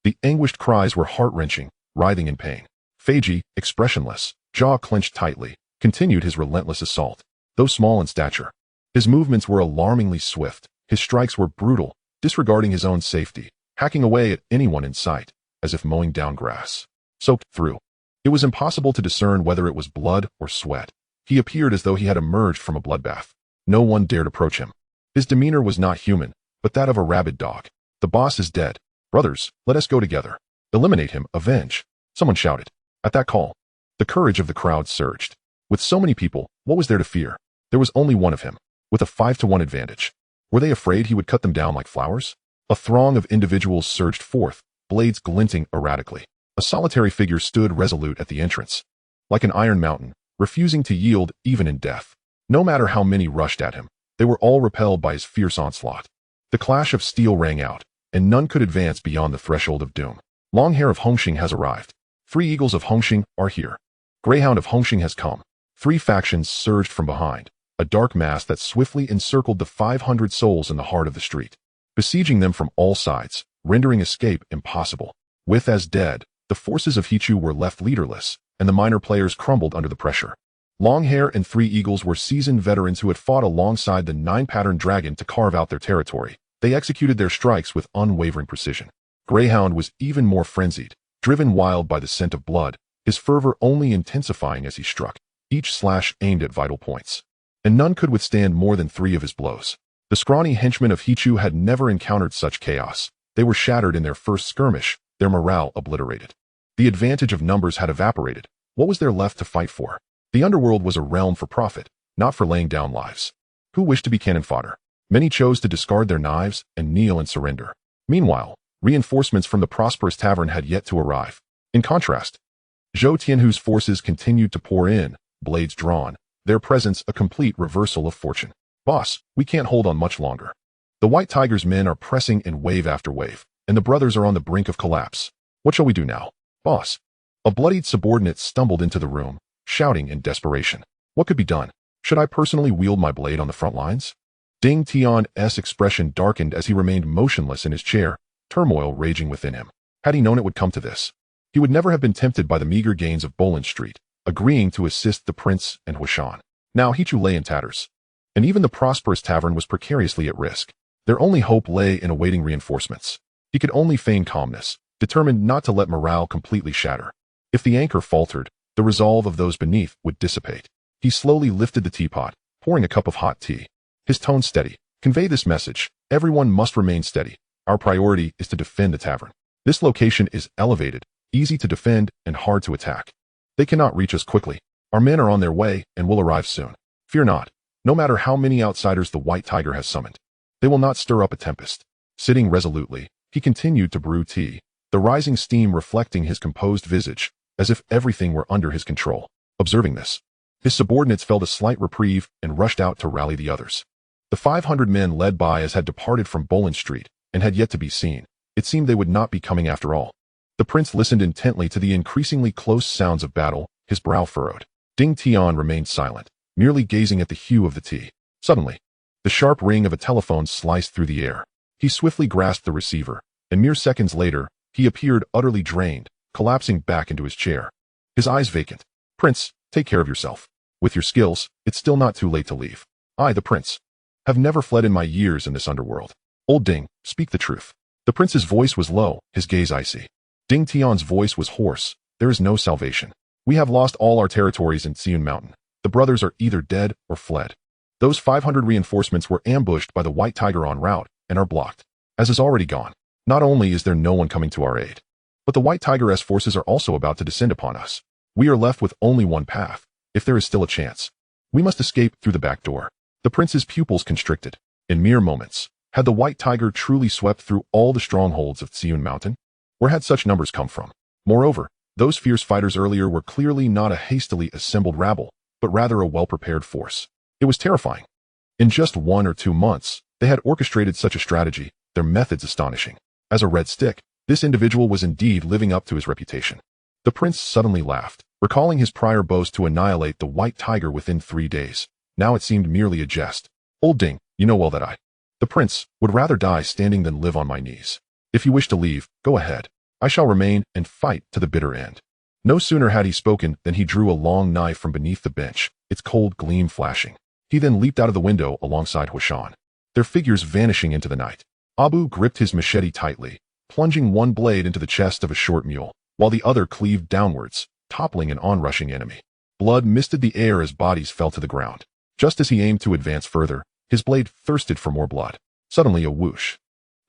The anguished cries were heart-wrenching, writhing in pain. Feiji, expressionless, jaw clenched tightly, continued his relentless assault. Though small in stature, his movements were alarmingly swift. His strikes were brutal, disregarding his own safety, hacking away at anyone in sight, as if mowing down grass. Soaked through, it was impossible to discern whether it was blood or sweat. He appeared as though he had emerged from a bloodbath. No one dared approach him. His demeanor was not human, but that of a rabid dog. The boss is dead. Brothers, let us go together. Eliminate him, avenge. Someone shouted. At that call, the courage of the crowd surged. With so many people, what was there to fear? There was only one of him, with a 5-to-1 advantage. Were they afraid he would cut them down like flowers? A throng of individuals surged forth, blades glinting erratically. A solitary figure stood resolute at the entrance, like an iron mountain, refusing to yield even in death. No matter how many rushed at him, they were all repelled by his fierce onslaught. The clash of steel rang out, and none could advance beyond the threshold of doom. Long Hair of Hong Hing has arrived. 3 eagles of Hong Hing are here. Greyhound of Hong Hing has come. 3 factions surged from behind, a dark mass that swiftly encircled the 500 souls in the heart of the street, besieging them from all sides, rendering escape impossible. With as dead, The forces of Hichu were left leaderless, and the minor players crumbled under the pressure. Longhair and Three Eagles were seasoned veterans who had fought alongside the Nine-Pattern Dragon to carve out their territory. They executed their strikes with unwavering precision. Greyhound was even more frenzied, driven wild by the scent of blood, his fervor only intensifying as he struck, each slash aimed at vital points. And none could withstand more than 3 of his blows. The scrawny henchmen of Hichu had never encountered such chaos. They were shattered in their first skirmish, their morale obliterated. The advantage of numbers had evaporated. What was there left to fight for? The Underworld was a realm for profit, not for laying down lives. Who wished to be cannon fodder? Many chose to discard their knives and kneel and surrender. Meanwhile, reinforcements from the prosperous tavern had yet to arrive. In contrast, Zhou Tianhu's forces continued to pour in, blades drawn, their presence a complete reversal of fortune. Boss, we can't hold on much longer. The White Tiger's men are pressing in wave after wave, and the brothers are on the brink of collapse. What shall we do now? Boss. A bloodied subordinate stumbled into the room, shouting in desperation. What could be done? Should I personally wield my blade on the front lines? Ding Tian's expression darkened as he remained motionless in his chair, turmoil raging within him. Had he known it would come to this, he would never have been tempted by the meager gains of Bolin Street, agreeing to assist the prince and Huishan. Now Hichu lay in tatters, and even the prosperous tavern was precariously at risk. Their only hope lay in awaiting reinforcements. He could only feign calmness, determined not to let morale completely shatter. If the anchor faltered, the resolve of those beneath would dissipate. He slowly lifted the teapot, pouring a cup of hot tea. His tone steady. Convey this message. Everyone must remain steady. Our priority is to defend the tavern. This location is elevated, easy to defend, and hard to attack. They cannot reach us quickly. Our men are on their way and will arrive soon. Fear not. No matter how many outsiders the White Tiger has summoned, they will not stir up a tempest. Sitting resolutely, he continued to brew tea, the rising steam reflecting his composed visage, as if everything were under his control. Observing this, his subordinates felt a slight reprieve and rushed out to rally the others. The 500 men led by as had departed from Bolin Street and had yet to be seen. It seemed they would not be coming after all. The prince listened intently to the increasingly close sounds of battle, his brow furrowed. Ding Tian remained silent, merely gazing at the hue of the tea. Suddenly, the sharp ring of a telephone sliced through the air. He swiftly grasped the receiver, and mere seconds later, he appeared utterly drained, collapsing back into his chair. His eyes vacant. Prince, take care of yourself. With your skills, it's still not too late to leave. I, the prince, have never fled in my years in this underworld. Old Ding, speak the truth. The prince's voice was low, his gaze icy. Ding Tian's voice was hoarse. There is no salvation. We have lost all our territories in Xiun Mountain. The brothers are either dead or fled. Those 500 reinforcements were ambushed by the White Tiger en route and are blocked. As is already gone. Not only is there no one coming to our aid, but the White Tiger's forces are also about to descend upon us. We are left with only one path, if there is still a chance. We must escape through the back door. The prince's pupils constricted. In mere moments, had the White Tiger truly swept through all the strongholds of Xiun Mountain? Where had such numbers come from? Moreover, those fierce fighters earlier were clearly not a hastily assembled rabble, but rather a well-prepared force. It was terrifying. In just 1 or 2 months, they had orchestrated such a strategy, their methods astonishing. As a red stick, this individual was indeed living up to his reputation. The prince suddenly laughed, recalling his prior boast to annihilate the White Tiger within 3 days. Now it seemed merely a jest. Old Ding, you know well that I, the prince, would rather die standing than live on my knees. If you wish to leave, go ahead. I shall remain and fight to the bitter end. No sooner had he spoken than he drew a long knife from beneath the bench, its cold gleam flashing. He then leaped out of the window alongside Huishan, their figures vanishing into the night. Abu gripped his machete tightly, plunging one blade into the chest of a short mule, while the other cleaved downwards, toppling an onrushing enemy. Blood misted the air as bodies fell to the ground. Just as he aimed to advance further, his blade thirsted for more blood. Suddenly a whoosh.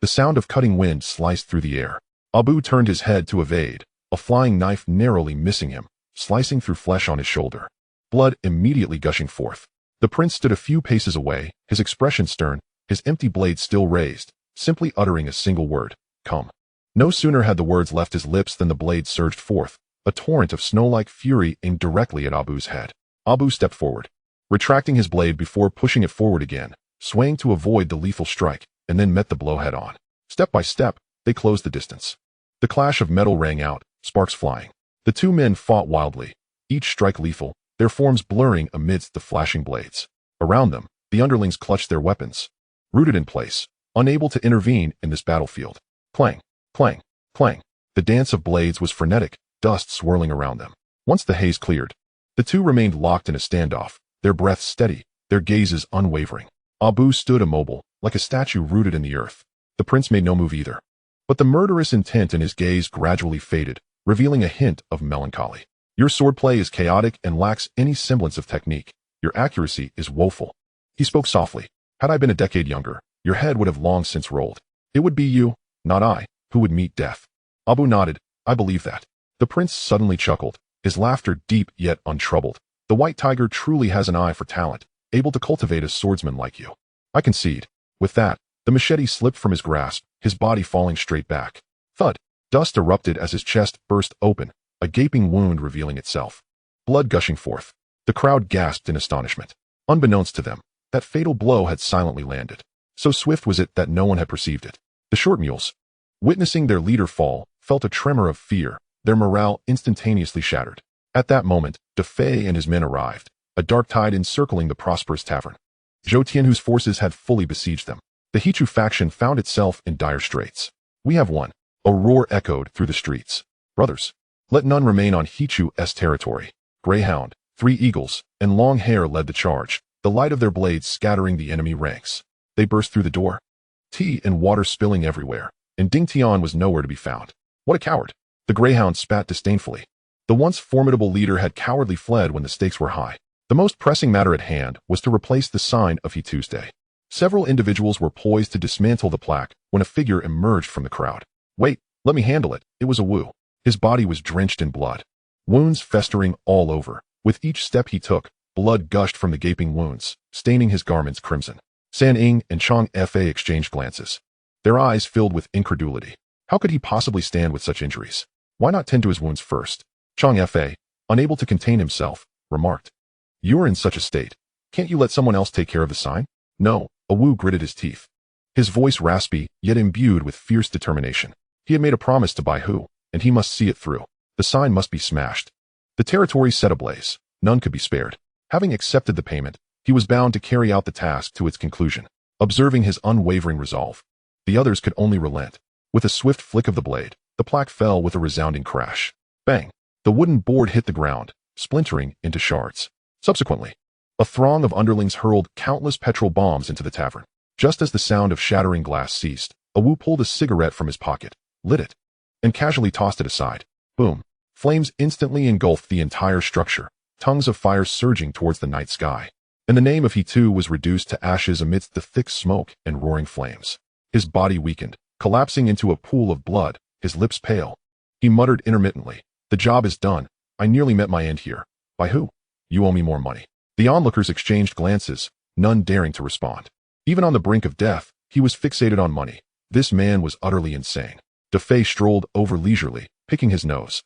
The sound of cutting wind sliced through the air. Abu turned his head to evade, a flying knife narrowly missing him, slicing through flesh on his shoulder. Blood immediately gushing forth. The prince stood a few paces away, his expression stern, his empty blade still raised, simply uttering a single word, come. No sooner had the words left his lips than the blade surged forth, a torrent of snow-like fury aimed directly at Abu's head. Abu stepped forward, retracting his blade before pushing it forward again, swaying to avoid the lethal strike, and then met the blow head-on. Step by step, they closed the distance. The clash of metal rang out, sparks flying. The 2 men fought wildly, each strike lethal, their forms blurring amidst the flashing blades. Around them, the underlings clutched their weapons, rooted in place, unable to intervene in this battlefield. Clang, clang, clang. The dance of blades was frenetic, dust swirling around them. Once the haze cleared, the two remained locked in a standoff, their breaths steady, their gazes unwavering. Abu stood immobile, like a statue rooted in the earth. The prince made no move either. But the murderous intent in his gaze gradually faded, revealing a hint of melancholy. Your swordplay is chaotic and lacks any semblance of technique. Your accuracy is woeful. He spoke softly. Had I been a decade younger, your head would have long since rolled. It would be you, not I, who would meet death. Abu nodded. I believe that. The prince suddenly chuckled, his laughter deep yet untroubled. The white tiger truly has an eye for talent, able to cultivate a swordsman like you. I concede. With that, the machete slipped from his grasp, his body falling straight back. Thud. Dust erupted as his chest burst open, a gaping wound revealing itself. Blood gushing forth. The crowd gasped in astonishment. Unbeknownst to them, that fatal blow had silently landed. So swift was it that no one had perceived it. The short mules, witnessing their leader fall, felt a tremor of fear, their morale instantaneously shattered. At that moment, Defei and his men arrived, a dark tide encircling the prosperous tavern. Zhou Tianhu's forces had fully besieged them. The Hichu faction found itself in dire straits. We have won. A roar echoed through the streets. Brothers, let none remain on Hichu's territory. Greyhound, 3 eagles, and long hair led the charge, the light of their blades scattering the enemy ranks. They burst through the door. Tea and water spilling everywhere, and Ding Tian was nowhere to be found. What a coward! The greyhound spat disdainfully. The once formidable leader had cowardly fled when the stakes were high. The most pressing matter at hand was to replace the sign of He Tuesday. Several individuals were poised to dismantle the plaque when a figure emerged from the crowd. Wait, let me handle it. It was a Wu. His body was drenched in blood. Wounds festering all over. With each step he took, blood gushed from the gaping wounds, staining his garments crimson. San Ying and Chang Fa exchanged glances. Their eyes filled with incredulity. How could he possibly stand with such injuries? Why not tend to his wounds first? Chang Fa, unable to contain himself, remarked. You are in such a state. Can't you let someone else take care of the sign? No, a Wu gritted his teeth. His voice raspy, yet imbued with fierce determination. He had made a promise to Bai Hu, and he must see it through. The sign must be smashed. The territory set ablaze. None could be spared. Having accepted the payment, he was bound to carry out the task to its conclusion. Observing his unwavering resolve, the others could only relent. With a swift flick of the blade, the plaque fell with a resounding crash. Bang! The wooden board hit the ground, splintering into shards. Subsequently, a throng of underlings hurled countless petrol bombs into the tavern. Just as the sound of shattering glass ceased, a Wu pulled a cigarette from his pocket, lit it, and casually tossed it aside. Boom! Flames instantly engulfed the entire structure, tongues of fire surging towards the night sky. And the name of He too was reduced to ashes amidst the thick smoke and roaring flames. His body weakened, collapsing into a pool of blood, his lips pale. He muttered intermittently, "The job is done. I nearly met my end here. By who? You owe me more money." The onlookers exchanged glances, none daring to respond. Even on the brink of death, he was fixated on money. This man was utterly insane. Defei strolled over leisurely, picking his nose,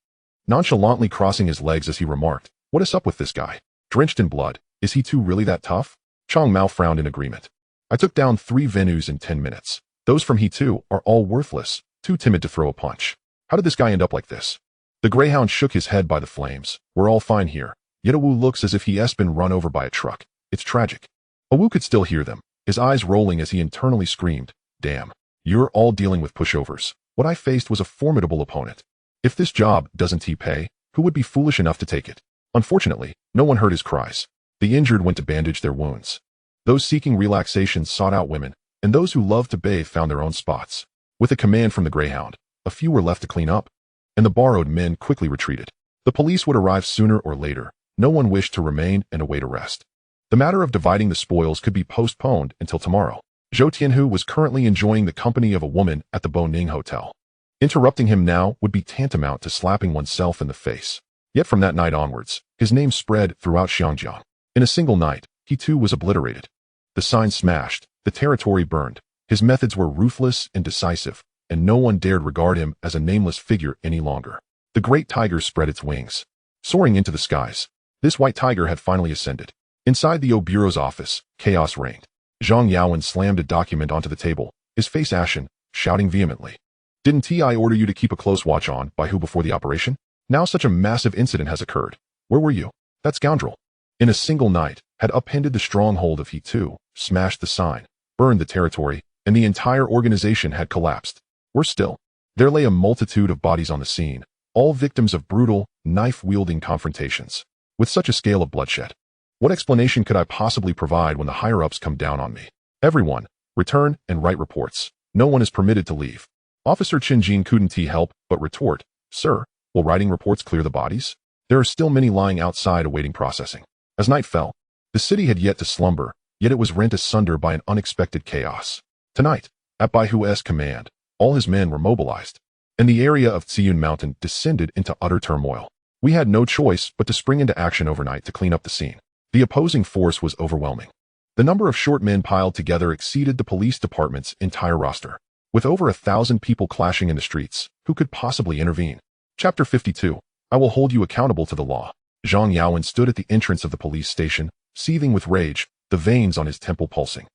nonchalantly crossing his legs as he remarked, "What is up with this guy? Drenched in blood, is he too really that tough?" Chang Mao frowned in agreement. "I took down 3 Venus in 10 minutes. Those from He too are all worthless, too timid to throw a punch. How did this guy end up like this?" The greyhound shook his head by the flames. "We're all fine here. Yet a Wu looks as if he has been run over by a truck. It's tragic." A Wu could still hear them, his eyes rolling as he internally screamed, "Damn, you're all dealing with pushovers. What I faced was a formidable opponent. If this job doesn't pay, who would be foolish enough to take it?" Unfortunately, no one heard his cries. The injured went to bandage their wounds. Those seeking relaxation sought out women, and those who loved to bathe found their own spots. With a command from the greyhound, a few were left to clean up, and the borrowed men quickly retreated. The police would arrive sooner or later. No one wished to remain and await arrest. The matter of dividing the spoils could be postponed until tomorrow. Zhou Tianhu was currently enjoying the company of a woman at the Boning Hotel. Interrupting him now would be tantamount to slapping oneself in the face. Yet from that night onwards, his name spread throughout Xiangjiang. In a single night, he too was obliterated. The sign smashed, the territory burned. His methods were ruthless and decisive, and no one dared regard him as a nameless figure any longer. The great tiger spread its wings, soaring into the skies. This white tiger had finally ascended. Inside the Bureau's office, chaos reigned. Zhang Yaowen slammed a document onto the table, his face ashen, shouting vehemently, "Didn't I order you to keep a close watch on Bai Hu before the operation? Now such a massive incident has occurred. Where were you? That scoundrel, in a single night, had upended the stronghold of He too, smashed the sign, burned the territory, and the entire organization had collapsed. Worse still, There lay a multitude of bodies on the scene, all victims of brutal, knife-wielding confrontations. With such a scale of bloodshed, what explanation could I possibly provide when the higher-ups come down on me? Everyone, return and write reports. No one is permitted to leave. Officer Chin-jin couldn't help but retort, Sir, will writing reports clear the bodies? There are still many lying outside awaiting processing. As night fell, the city had yet to slumber, yet it was rent asunder by an unexpected chaos. Tonight, at Baihu's command, all his men were mobilized, and the area of Tsui Mountain descended into utter turmoil. We had no choice but to spring into action overnight to clean up the scene. The opposing force was overwhelming. The number of short men piled together exceeded the police department's entire roster. With over 1,000 people clashing in the streets, who could possibly intervene? Chapter 52. I will hold you accountable to the law. Zhang Yaowen stood at the entrance of the police station, seething with rage, the veins on his temple pulsing.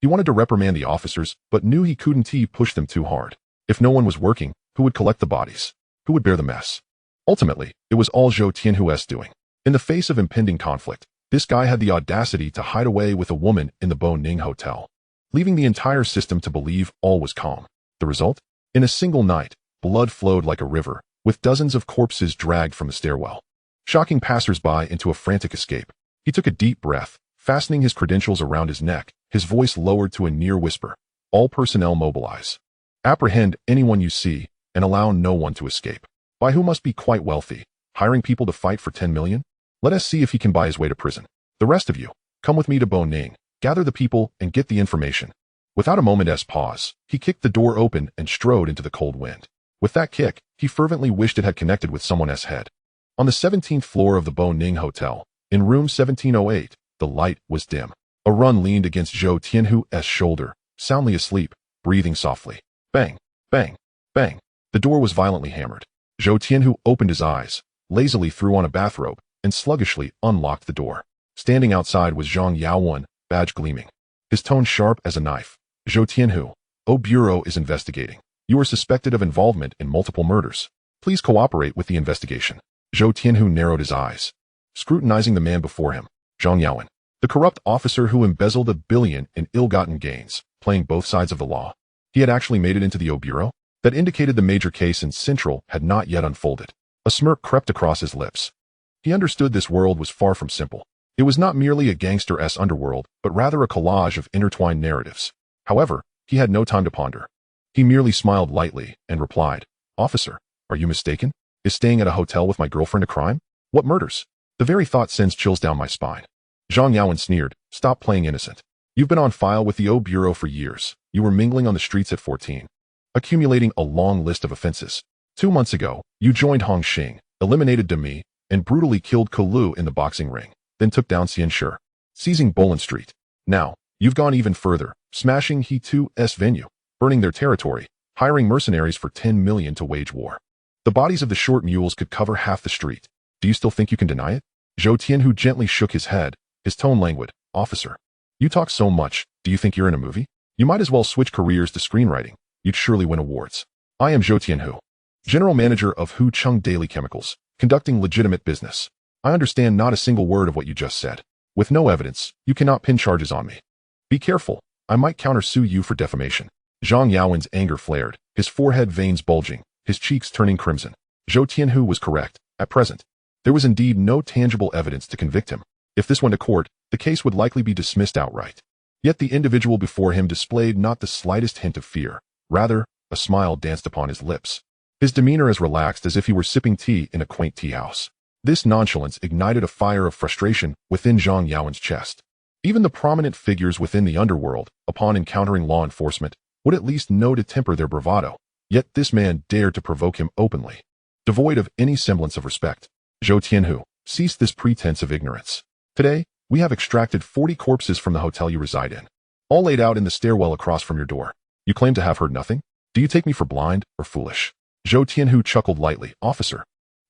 He wanted to reprimand the officers, but knew he couldn't push them too hard. If no one was working, who would collect the bodies? Who would bear the mess? Ultimately, it was all Zhou Tianhu's doing. In the face of impending conflict, this guy had the audacity to hide away with a woman in the Bo Ning Hotel, leaving the entire system to believe all was calm. The result? In a single night, blood flowed like a river, with dozens of corpses dragged from the stairwell, shocking passers-by into a frantic escape. He took a deep breath, fastening his credentials around his neck, his voice lowered to a near whisper. All personnel mobilize. Apprehend anyone you see, and allow no one to escape. Baihu must be quite wealthy, hiring people to fight for 10 million? Let us see if he can buy his way to prison. The rest of you, come with me to Bo Ning, gather the people, and get the information. Without a moment's pause, he kicked the door open and strode into the cold wind. With that kick, he fervently wished it had connected with someone's head. On the 17th floor of the Bo Ning Hotel, in room 1708, the light was dim. A run leaned against Zhou Tianhu's shoulder, soundly asleep, breathing softly. Bang, bang, bang. The door was violently hammered. Zhou Tianhu opened his eyes, lazily threw on a bathrobe, and sluggishly unlocked the door. Standing outside was Zhang Yaowen, badge gleaming, his tone sharp as a knife. Zhou Tianhu, Bureau is investigating. You are suspected of involvement in multiple murders. Please cooperate with the investigation. Zhou Tianhu narrowed his eyes, scrutinizing the man before him. Zhang Yaowen, the corrupt officer who embezzled $1 billion in ill-gotten gains, playing both sides of the law. He had actually made it into the Bureau? That indicated the major case in Central had not yet unfolded. A smirk crept across his lips. He understood this world was far from simple. It was not merely a gangster-esque underworld, but rather a collage of intertwined narratives. However, he had no time to ponder. He merely smiled lightly and replied, Officer, are you mistaken? Is staying at a hotel with my girlfriend a crime? What murders? The very thought sends chills down my spine. Zhang Yaowen sneered, stop playing innocent. You've been on file with the Bureau for years. You were mingling on the streets at 14, accumulating a long list of offenses. 2 months ago, you joined Hong Hing, eliminated Demi, and brutally killed Kowloon in the boxing ring, then took down Xianshi, seizing Bolan Street. Now, you've gone even further, smashing He 2's venue, burning their territory, hiring mercenaries for 10 million to wage war. The bodies of the short mules could cover half the street. Do you still think you can deny it? Zhou Tianhu gently shook his head, his tone languid. Officer, you talk so much, do you think you're in a movie? You might as well switch careers to screenwriting. You'd surely win awards. I am Zhou Tianhu, General Manager of Hu Chung Daily Chemicals, conducting legitimate business. I understand not a single word of what you just said. With no evidence, you cannot pin charges on me. Be careful, I might countersue you for defamation. Zhang Yaowen's anger flared, his forehead veins bulging, his cheeks turning crimson. Zhou Tianhu was correct. At present, there was indeed no tangible evidence to convict him. If this went to court, the case would likely be dismissed outright. Yet the individual before him displayed not the slightest hint of fear. Rather, a smile danced upon his lips. His demeanor as relaxed as if he were sipping tea in a quaint tea house. This nonchalance ignited a fire of frustration within Zhang Yaowen's chest. Even the prominent figures within the underworld, upon encountering law enforcement, would at least know to temper their bravado. Yet this man dared to provoke him openly. Devoid of any semblance of respect, Zhou Tianhu, cease this pretense of ignorance. Today, we have extracted 40 corpses from the hotel you reside in, all laid out in the stairwell across from your door. You claim to have heard nothing? Do you take me for blind or foolish? Zhou Tianhu chuckled lightly. Officer,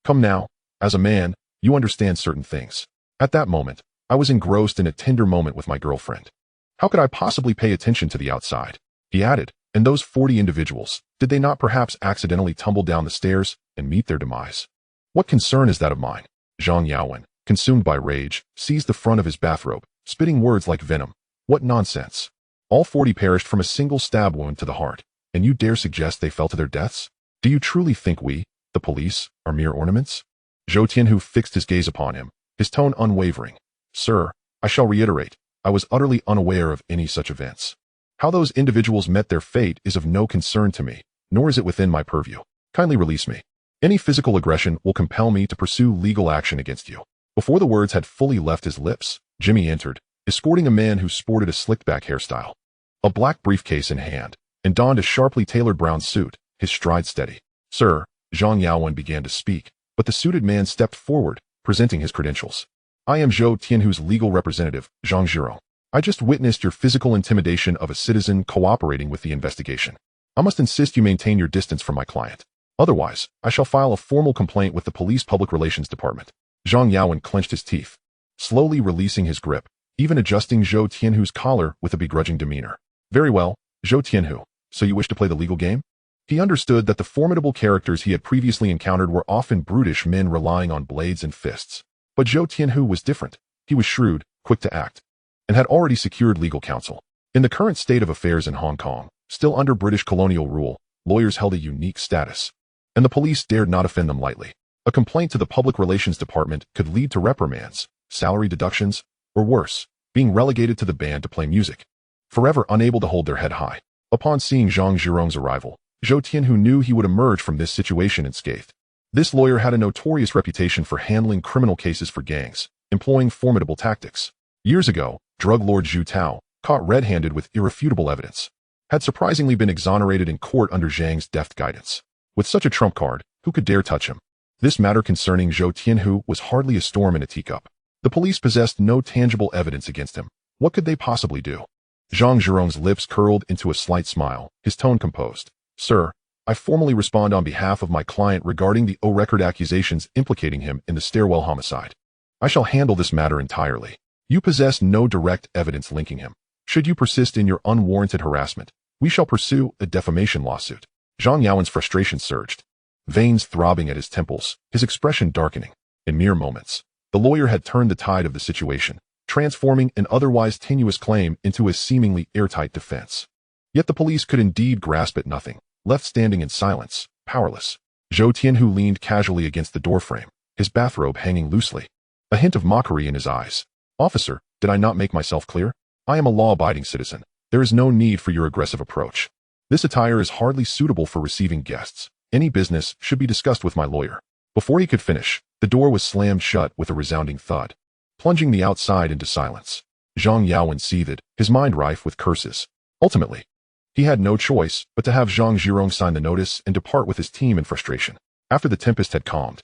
come now. As a man, you understand certain things. At that moment, I was engrossed in a tender moment with my girlfriend. How could I possibly pay attention to the outside? He added, and those 40 individuals, did they not perhaps accidentally tumble down the stairs and meet their demise? What concern is that of mine? Zhang Yaowen, consumed by rage, seized the front of his bathrobe, spitting words like venom. What nonsense. All 40 perished from a single stab wound to the heart, and you dare suggest they fell to their deaths? Do you truly think we, the police, are mere ornaments? Zhou Tianhu fixed his gaze upon him, his tone unwavering. Sir, I shall reiterate, I was utterly unaware of any such events. How those individuals met their fate is of no concern to me, nor is it within my purview. Kindly release me. Any physical aggression will compel me to pursue legal action against you. Before the words had fully left his lips, Jimmy entered, escorting a man who sported a slicked-back hairstyle, a black briefcase in hand, and donned a sharply tailored brown suit, his stride steady. Sir, Zhang Yaowen began to speak, but the suited man stepped forward, presenting his credentials. I am Zhou Tianhu's legal representative, Zhang Zhirong. I just witnessed your physical intimidation of a citizen cooperating with the investigation. I must insist you maintain your distance from my client. Otherwise, I shall file a formal complaint with the police public relations department. Zhang Yaowen clenched his teeth, slowly releasing his grip, even adjusting Zhou Tianhu's collar with a begrudging demeanor. Very well, Zhou Tianhu, so you wish to play the legal game? He understood that the formidable characters he had previously encountered were often brutish men relying on blades and fists. But Zhou Tianhu was different. He was shrewd, quick to act, and had already secured legal counsel. In the current state of affairs in Hong Kong, still under British colonial rule, lawyers held a unique status, and the police dared not offend them lightly. A complaint to the public relations department could lead to reprimands, salary deductions, or worse, being relegated to the band to play music, forever unable to hold their head high. Upon seeing Zhang Zhirong's arrival, Zhou Tianhu knew he would emerge from this situation unscathed. This lawyer had a notorious reputation for handling criminal cases for gangs, employing formidable tactics. Years ago, drug lord Zhu Tao, caught red-handed with irrefutable evidence, had surprisingly been exonerated in court under Zhang's deft guidance. With such a trump card, who could dare touch him? This matter concerning Zhou Tianhu was hardly a storm in a teacup. The police possessed no tangible evidence against him. What could they possibly do? Zhang Zhirong's lips curled into a slight smile, his tone composed. Sir, I formally respond on behalf of my client regarding the on-record accusations implicating him in the stairwell homicide. I shall handle this matter entirely. You possess no direct evidence linking him. Should you persist in your unwarranted harassment, we shall pursue a defamation lawsuit. Zhang Yaowen's frustration surged, veins throbbing at his temples, his expression darkening. In mere moments, the lawyer had turned the tide of the situation, transforming an otherwise tenuous claim into a seemingly airtight defense. Yet the police could indeed grasp at nothing, left standing in silence, powerless. Zhou Tianhu leaned casually against the doorframe, his bathrobe hanging loosely, a hint of mockery in his eyes. Officer, did I not make myself clear? I am a law-abiding citizen. There is no need for your aggressive approach. This attire is hardly suitable for receiving guests. Any business should be discussed with my lawyer. Before he could finish, the door was slammed shut with a resounding thud, plunging the outside into silence. Zhang Yaowen seethed, his mind rife with curses. Ultimately, he had no choice but to have Zhang Zhirong sign the notice and depart with his team in frustration. After the tempest had calmed,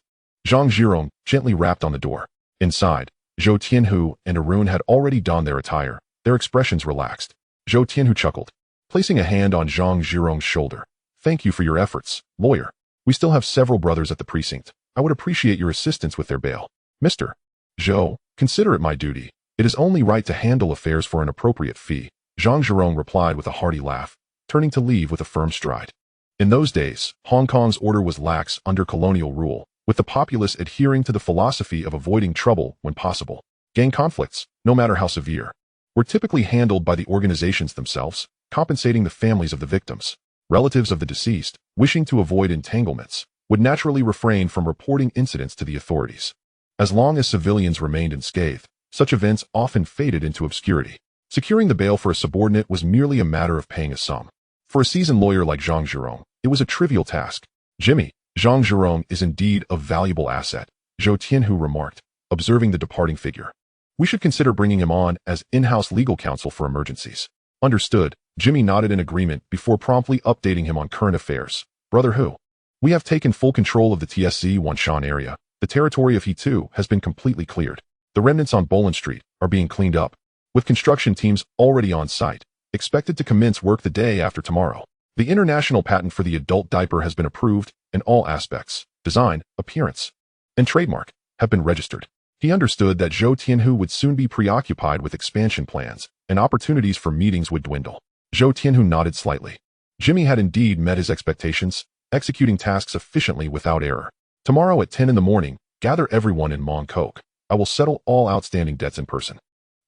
Zhang Zhirong gently rapped on the door. Inside, Zhou Tianhu and Arun had already donned their attire, their expressions relaxed. Zhou Tianhu chuckled, placing a hand on Zhang Zhirong's shoulder. Thank you for your efforts, lawyer. We still have several brothers at the precinct. I would appreciate your assistance with their bail. Mr. Zhou, consider it my duty. It is only right to handle affairs for an appropriate fee. Zhang Zhirong replied with a hearty laugh, turning to leave with a firm stride. In those days, Hong Kong's order was lax under colonial rule, with the populace adhering to the philosophy of avoiding trouble when possible. Gang conflicts, no matter how severe, were typically handled by the organizations themselves, compensating the families of the victims. Relatives of the deceased, wishing to avoid entanglements, would naturally refrain from reporting incidents to the authorities. As long as civilians remained unscathed, such events often faded into obscurity. Securing the bail for a subordinate was merely a matter of paying a sum. For a seasoned lawyer like Zhang Zhirong, it was a trivial task. Jimmy, Zhang Zhirong is indeed a valuable asset, Zhou Tianhu remarked, observing the departing figure. We should consider bringing him on as in-house legal counsel for emergencies. Understood. Jimmy nodded in agreement before promptly updating him on current affairs. Brother Hu, we have taken full control of the TSC Wanshan area. The territory of He2 has been completely cleared. The remnants on Boland Street are being cleaned up, with construction teams already on site, expected to commence work the day after tomorrow. The international patent for the adult diaper has been approved, and all aspects, design, appearance, and trademark, have been registered. He understood that Zhou Tianhu would soon be preoccupied with expansion plans, and opportunities for meetings would dwindle. Zhou Tianhu nodded slightly. Jimmy had indeed met his expectations, executing tasks efficiently without error. Tomorrow at 10 in the morning, gather everyone in Mong Kok. I will settle all outstanding debts in person.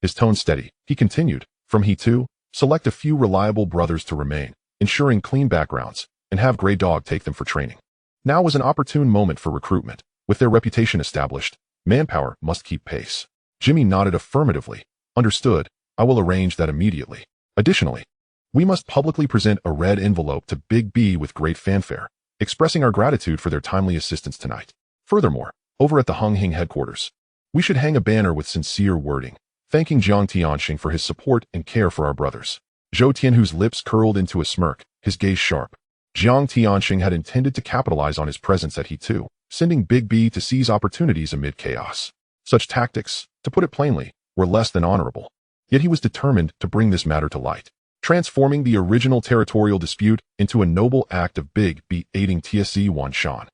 His tone steady, he continued. From He2, select a few reliable brothers to remain, ensuring clean backgrounds, and have Grey Dog take them for training. Now was an opportune moment for recruitment. With their reputation established, manpower must keep pace. Jimmy nodded affirmatively. Understood. I will arrange that immediately. Additionally, we must publicly present a red envelope to Big B with great fanfare, expressing our gratitude for their timely assistance tonight. Furthermore, over at the Hong Hing headquarters, we should hang a banner with sincere wording, thanking Jiang Tianxing for his support and care for our brothers. Zhou Tianhu's lips curled into a smirk, his gaze sharp. Jiang Tianxing had intended to capitalize on his presence at He2, sending Big B to seize opportunities amid chaos. Such tactics, to put it plainly, were less than honorable. Yet he was determined to bring this matter to light, transforming the original territorial dispute into a noble act of Big B aiding TSE Wan Shan.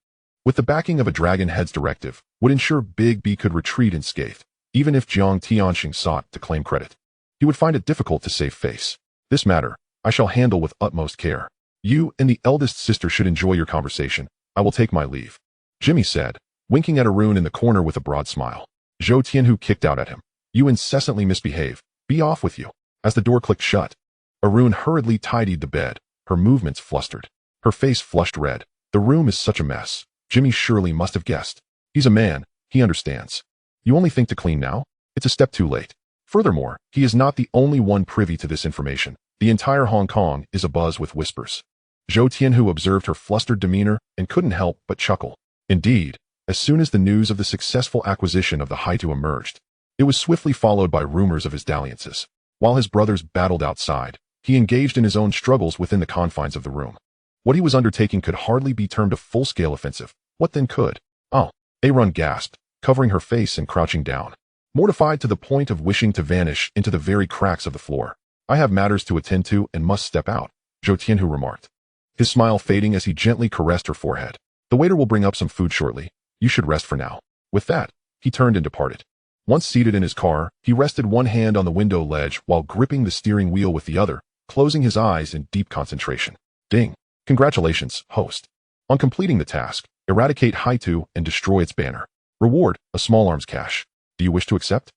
With the backing of a Dragon Head's directive, would ensure Big B could retreat unscathed, even if Jiang Tianxing sought to claim credit. He would find it difficult to save face. This matter, I shall handle with utmost care. You and the eldest sister should enjoy your conversation. I will take my leave. Jimmy said, winking at Arun in the corner with a broad smile. Zhou Tianhu kicked out at him. You incessantly misbehave. Be off with you. As the door clicked shut, Arun hurriedly tidied the bed, her movements flustered. Her face flushed red. The room is such a mess. Jimmy surely must have guessed. He's a man. He understands. You only think to clean now? It's a step too late. Furthermore, he is not the only one privy to this information. The entire Hong Kong is abuzz with whispers. Zhou Tianhu observed her flustered demeanor and couldn't help but chuckle. Indeed, as soon as the news of the successful acquisition of the Haitu emerged, it was swiftly followed by rumors of his dalliances. While his brothers battled outside, he engaged in his own struggles within the confines of the room. What he was undertaking could hardly be termed a full-scale offensive. What then could? Oh, Arun gasped, covering her face and crouching down, mortified to the point of wishing to vanish into the very cracks of the floor. I have matters to attend to and must step out, Zhou Tianhu remarked, his smile fading as he gently caressed her forehead. The waiter will bring up some food shortly. You should rest for now. With that, he turned and departed. Once seated in his car, he rested one hand on the window ledge while gripping the steering wheel with the other, closing his eyes in deep concentration. Ding. Congratulations, host. On completing the task, eradicate Haitu and destroy its banner. Reward, a small arms cache. Do you wish to accept?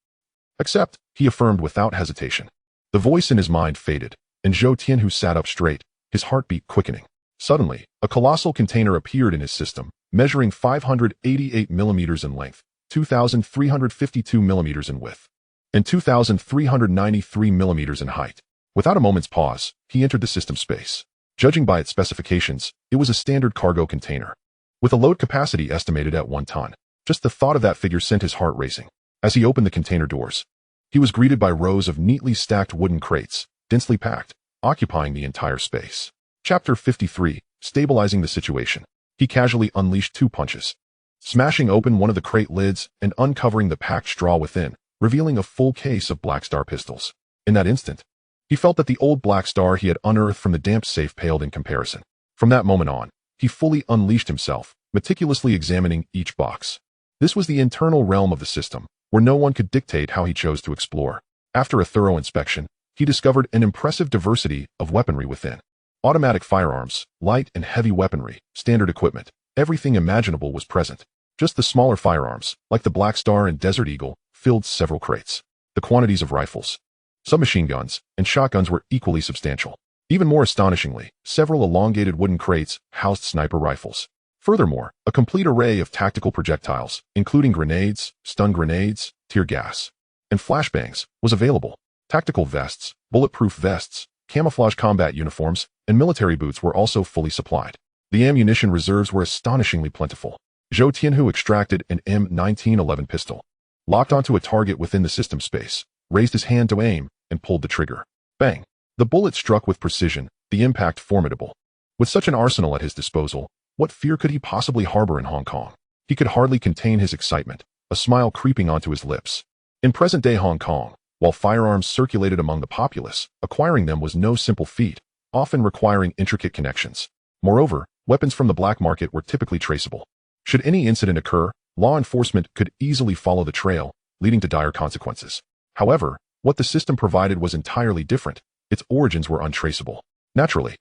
Accept, he affirmed without hesitation. The voice in his mind faded, and Zhou Tianhu sat up straight, his heartbeat quickening. Suddenly, a colossal container appeared in his system, measuring 588 millimeters in length, 2,352 millimeters in width, and 2,393 millimeters in height. Without a moment's pause, he entered the system space. Judging by its specifications, it was a standard cargo container, with a load capacity estimated at 1 ton. Just the thought of that figure sent his heart racing. As he opened the container doors, he was greeted by rows of neatly stacked wooden crates, densely packed, occupying the entire space. Chapter 53, Stabilizing the Situation. He casually unleashed 2 punches, smashing open one of the crate lids and uncovering the packed straw within, revealing a full case of Black Star pistols. In that instant, he felt that the old Black Star he had unearthed from the damp safe paled in comparison. From that moment on, he fully unleashed himself, meticulously examining each box. This was the internal realm of the system, where no one could dictate how he chose to explore. After a thorough inspection, he discovered an impressive diversity of weaponry within. Automatic firearms, light and heavy weaponry, standard equipment, everything imaginable was present. Just the smaller firearms, like the Black Star and Desert Eagle, filled several crates. The quantities of rifles, submachine guns, and shotguns were equally substantial. Even more astonishingly, several elongated wooden crates housed sniper rifles. Furthermore, a complete array of tactical projectiles, including grenades, stun grenades, tear gas, and flashbangs, was available. Tactical vests, bulletproof vests, camouflage combat uniforms, and military boots were also fully supplied. The ammunition reserves were astonishingly plentiful. Zhou Tianhu extracted an M1911 pistol, locked onto a target within the system space, raised his hand to aim, and pulled the trigger. Bang! The bullet struck with precision, the impact formidable. With such an arsenal at his disposal, what fear could he possibly harbor in Hong Kong? He could hardly contain his excitement, a smile creeping onto his lips. In present-day Hong Kong, while firearms circulated among the populace, acquiring them was no simple feat, often requiring intricate connections. Moreover, weapons from the black market were typically traceable. Should any incident occur, law enforcement could easily follow the trail, leading to dire consequences. However, what the system provided was entirely different. Its origins were untraceable. Naturally,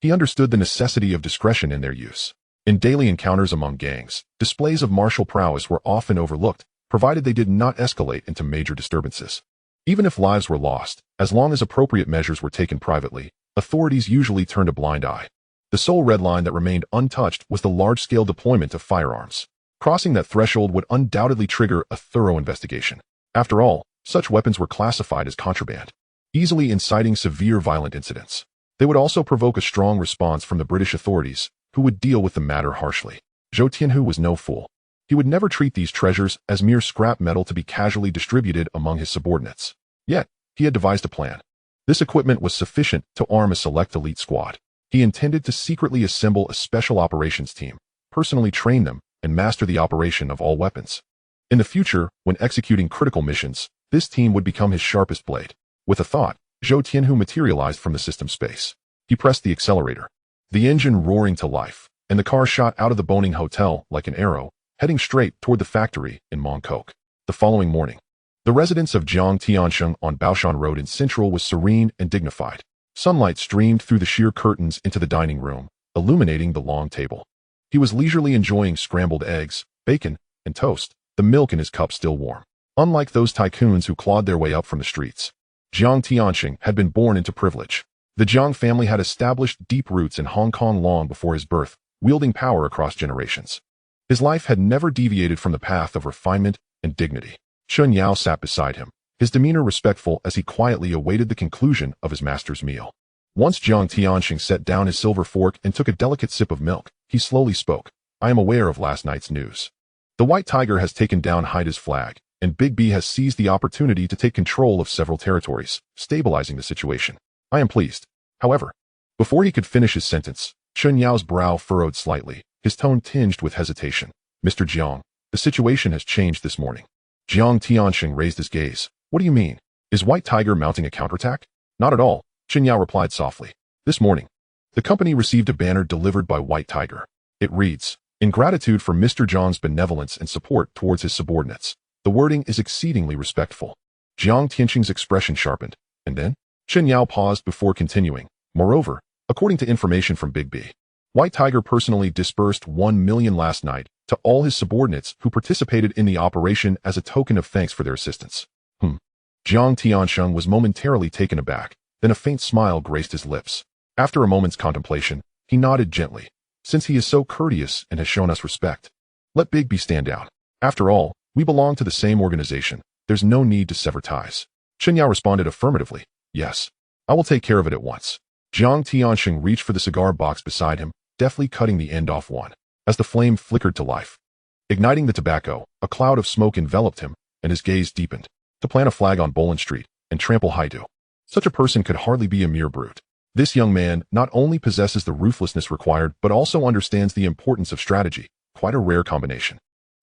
he understood the necessity of discretion in their use. In daily encounters among gangs, displays of martial prowess were often overlooked, provided they did not escalate into major disturbances. Even if lives were lost, as long as appropriate measures were taken privately, authorities usually turned a blind eye. The sole red line that remained untouched was the large-scale deployment of firearms. Crossing that threshold would undoubtedly trigger a thorough investigation. After all, such weapons were classified as contraband, easily inciting severe violent incidents. They would also provoke a strong response from the British authorities, who would deal with the matter harshly. Zhou Tianhu was no fool. He would never treat these treasures as mere scrap metal to be casually distributed among his subordinates. Yet, he had devised a plan. This equipment was sufficient to arm a select elite squad. He intended to secretly assemble a special operations team, personally train them, and master the operation of all weapons. In the future, when executing critical missions, this team would become his sharpest blade. With a thought, Zhou Tianhu materialized from the system space. He pressed the accelerator. The engine roaring to life, and the car shot out of the Boning Hotel like an arrow, heading straight toward the factory in Mongkok. The following morning, the residence of Jiang Tiansheng on Baoshan Road in Central was serene and dignified. Sunlight streamed through the sheer curtains into the dining room, illuminating the long table. He was leisurely enjoying scrambled eggs, bacon, and toast, the milk in his cup still warm. Unlike those tycoons who clawed their way up from the streets, Jiang Tiansheng had been born into privilege. The Jiang family had established deep roots in Hong Kong long before his birth, wielding power across generations. His life had never deviated from the path of refinement and dignity. Chun Yao sat beside him, his demeanor respectful as he quietly awaited the conclusion of his master's meal. Once Jiang Tiansheng set down his silver fork and took a delicate sip of milk, he slowly spoke. I am aware of last night's news. The White Tiger has taken down Haida's flag, and Big B has seized the opportunity to take control of several territories, stabilizing the situation. I am pleased. However, before he could finish his sentence, Chun Yao's brow furrowed slightly, his tone tinged with hesitation. Mr. Jiang, the situation has changed this morning. Jiang Tiansheng raised his gaze. What do you mean? Is White Tiger mounting a counterattack? Not at all, Chun Yao replied softly. This morning, the company received a banner delivered by White Tiger. It reads, in gratitude for Mr. Jiang's benevolence and support towards his subordinates. The wording is exceedingly respectful. Jiang Tiansheng's expression sharpened, and then, Chun Yao paused before continuing. Moreover, according to information from Big B, White Tiger personally disbursed 1 million last night to all his subordinates who participated in the operation as a token of thanks for their assistance. Jiang Tiansheng was momentarily taken aback, then a faint smile graced his lips. After a moment's contemplation, he nodded gently. Since he is so courteous and has shown us respect, let Big B stand down. After all, we belong to the same organization. There's no need to sever ties. Chun Yao responded affirmatively. Yes, I will take care of it at once. Jiang Tiansheng reached for the cigar box beside him, deftly cutting the end off one. As the flame flickered to life, igniting the tobacco, a cloud of smoke enveloped him, and his gaze deepened. To plant a flag on Boland Street and trample Haidu. Such a person could hardly be a mere brute. This young man not only possesses the ruthlessness required, but also understands the importance of strategy, quite a rare combination.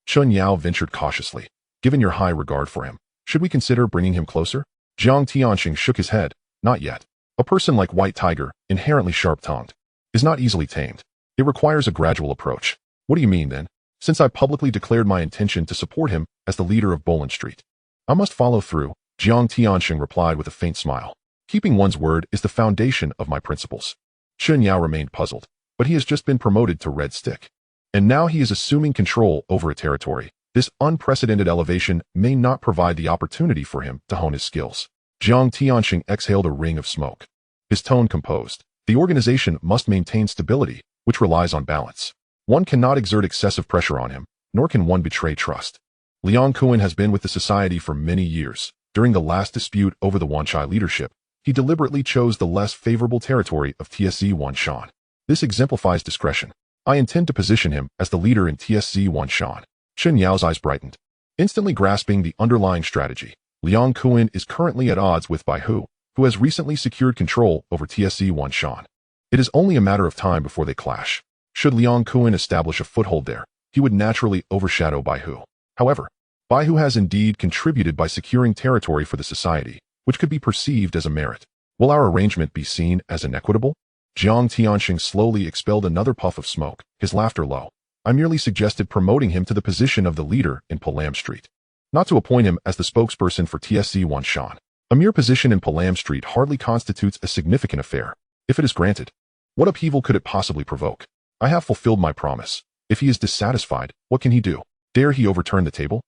Chun Yao ventured cautiously. Given your high regard for him, should we consider bringing him closer? Jiang Tiansheng shook his head. Not yet. A person like White Tiger, inherently sharp-tongued, is not easily tamed. It requires a gradual approach. What do you mean, then? Since I publicly declared my intention to support him as the leader of Boland Street, I must follow through, Jiang Tiansheng replied with a faint smile. Keeping one's word is the foundation of my principles. Chun Yao remained puzzled, but he has just been promoted to Red Stick. And now he is assuming control over a territory. This unprecedented elevation may not provide the opportunity for him to hone his skills. Jiang Tiansheng exhaled a ring of smoke. His tone composed. The organization must maintain stability, which relies on balance. One cannot exert excessive pressure on him, nor can one betray trust. Liang Kun has been with the society for many years. During the last dispute over the Wanchai leadership, he deliberately chose the less favorable territory of TSC Wanshan. This exemplifies discretion. I intend to position him as the leader in TSC Wanshan. Chun Yao's eyes brightened. Instantly grasping the underlying strategy, Liang Kun is currently at odds with Bai Hu, who has recently secured control over TSC Wanshan. It is only a matter of time before they clash. Should Liang Kun establish a foothold there, he would naturally overshadow Bai Hu. However, Bai Hu has indeed contributed by securing territory for the society, which could be perceived as a merit. Will our arrangement be seen as inequitable? Jiang Tiansheng slowly expelled another puff of smoke, his laughter low. I merely suggested promoting him to the position of the leader in Palam Street, not to appoint him as the spokesperson for TSC Wanshan. A mere position in Palam Street hardly constitutes a significant affair. If it is granted, what upheaval could it possibly provoke? I have fulfilled my promise. If he is dissatisfied, what can he do? Dare he overturn the table?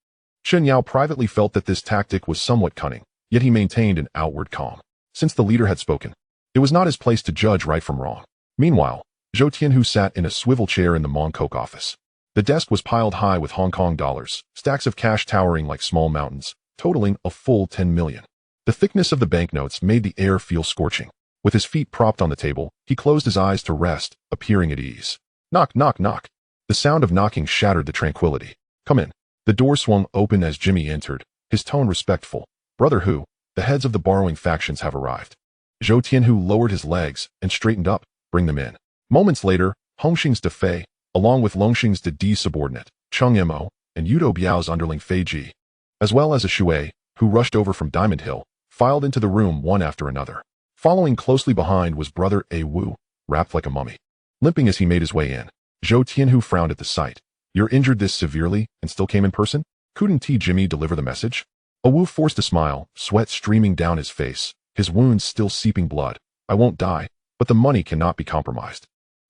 Chun Yao privately felt that this tactic was somewhat cunning, yet he maintained an outward calm. Since the leader had spoken, it was not his place to judge right from wrong. Meanwhile, Zhou Tianhu sat in a swivel chair in the Mongkok office. The desk was piled high with Hong Kong dollars, stacks of cash towering like small mountains, totaling a full 10 million. The thickness of the banknotes made the air feel scorching. With his feet propped on the table, he closed his eyes to rest, appearing at ease. Knock, knock, knock. The sound of knocking shattered the tranquility. Come in. The door swung open as Jimmy entered, his tone respectful. Brother Hu, the heads of the borrowing factions have arrived. Zhou Tianhu lowered his legs and straightened up. Bring them in. Moments later, Hong Hing's De Fei, along with Longxing's De D subordinate, Cheng Mo, and Yudo Biao's underling Fei Ji, as well as a Shui, who rushed over from Diamond Hill, filed into the room one after another. Following closely behind was brother A Wu, wrapped like a mummy. Limping as he made his way in, Zhou Tianhu frowned at the sight. You're injured this severely and still came in person? Couldn't Jimmy deliver the message? A Wu forced a smile, sweat streaming down his face, his wounds still seeping blood. I won't die, but the money cannot be compromised.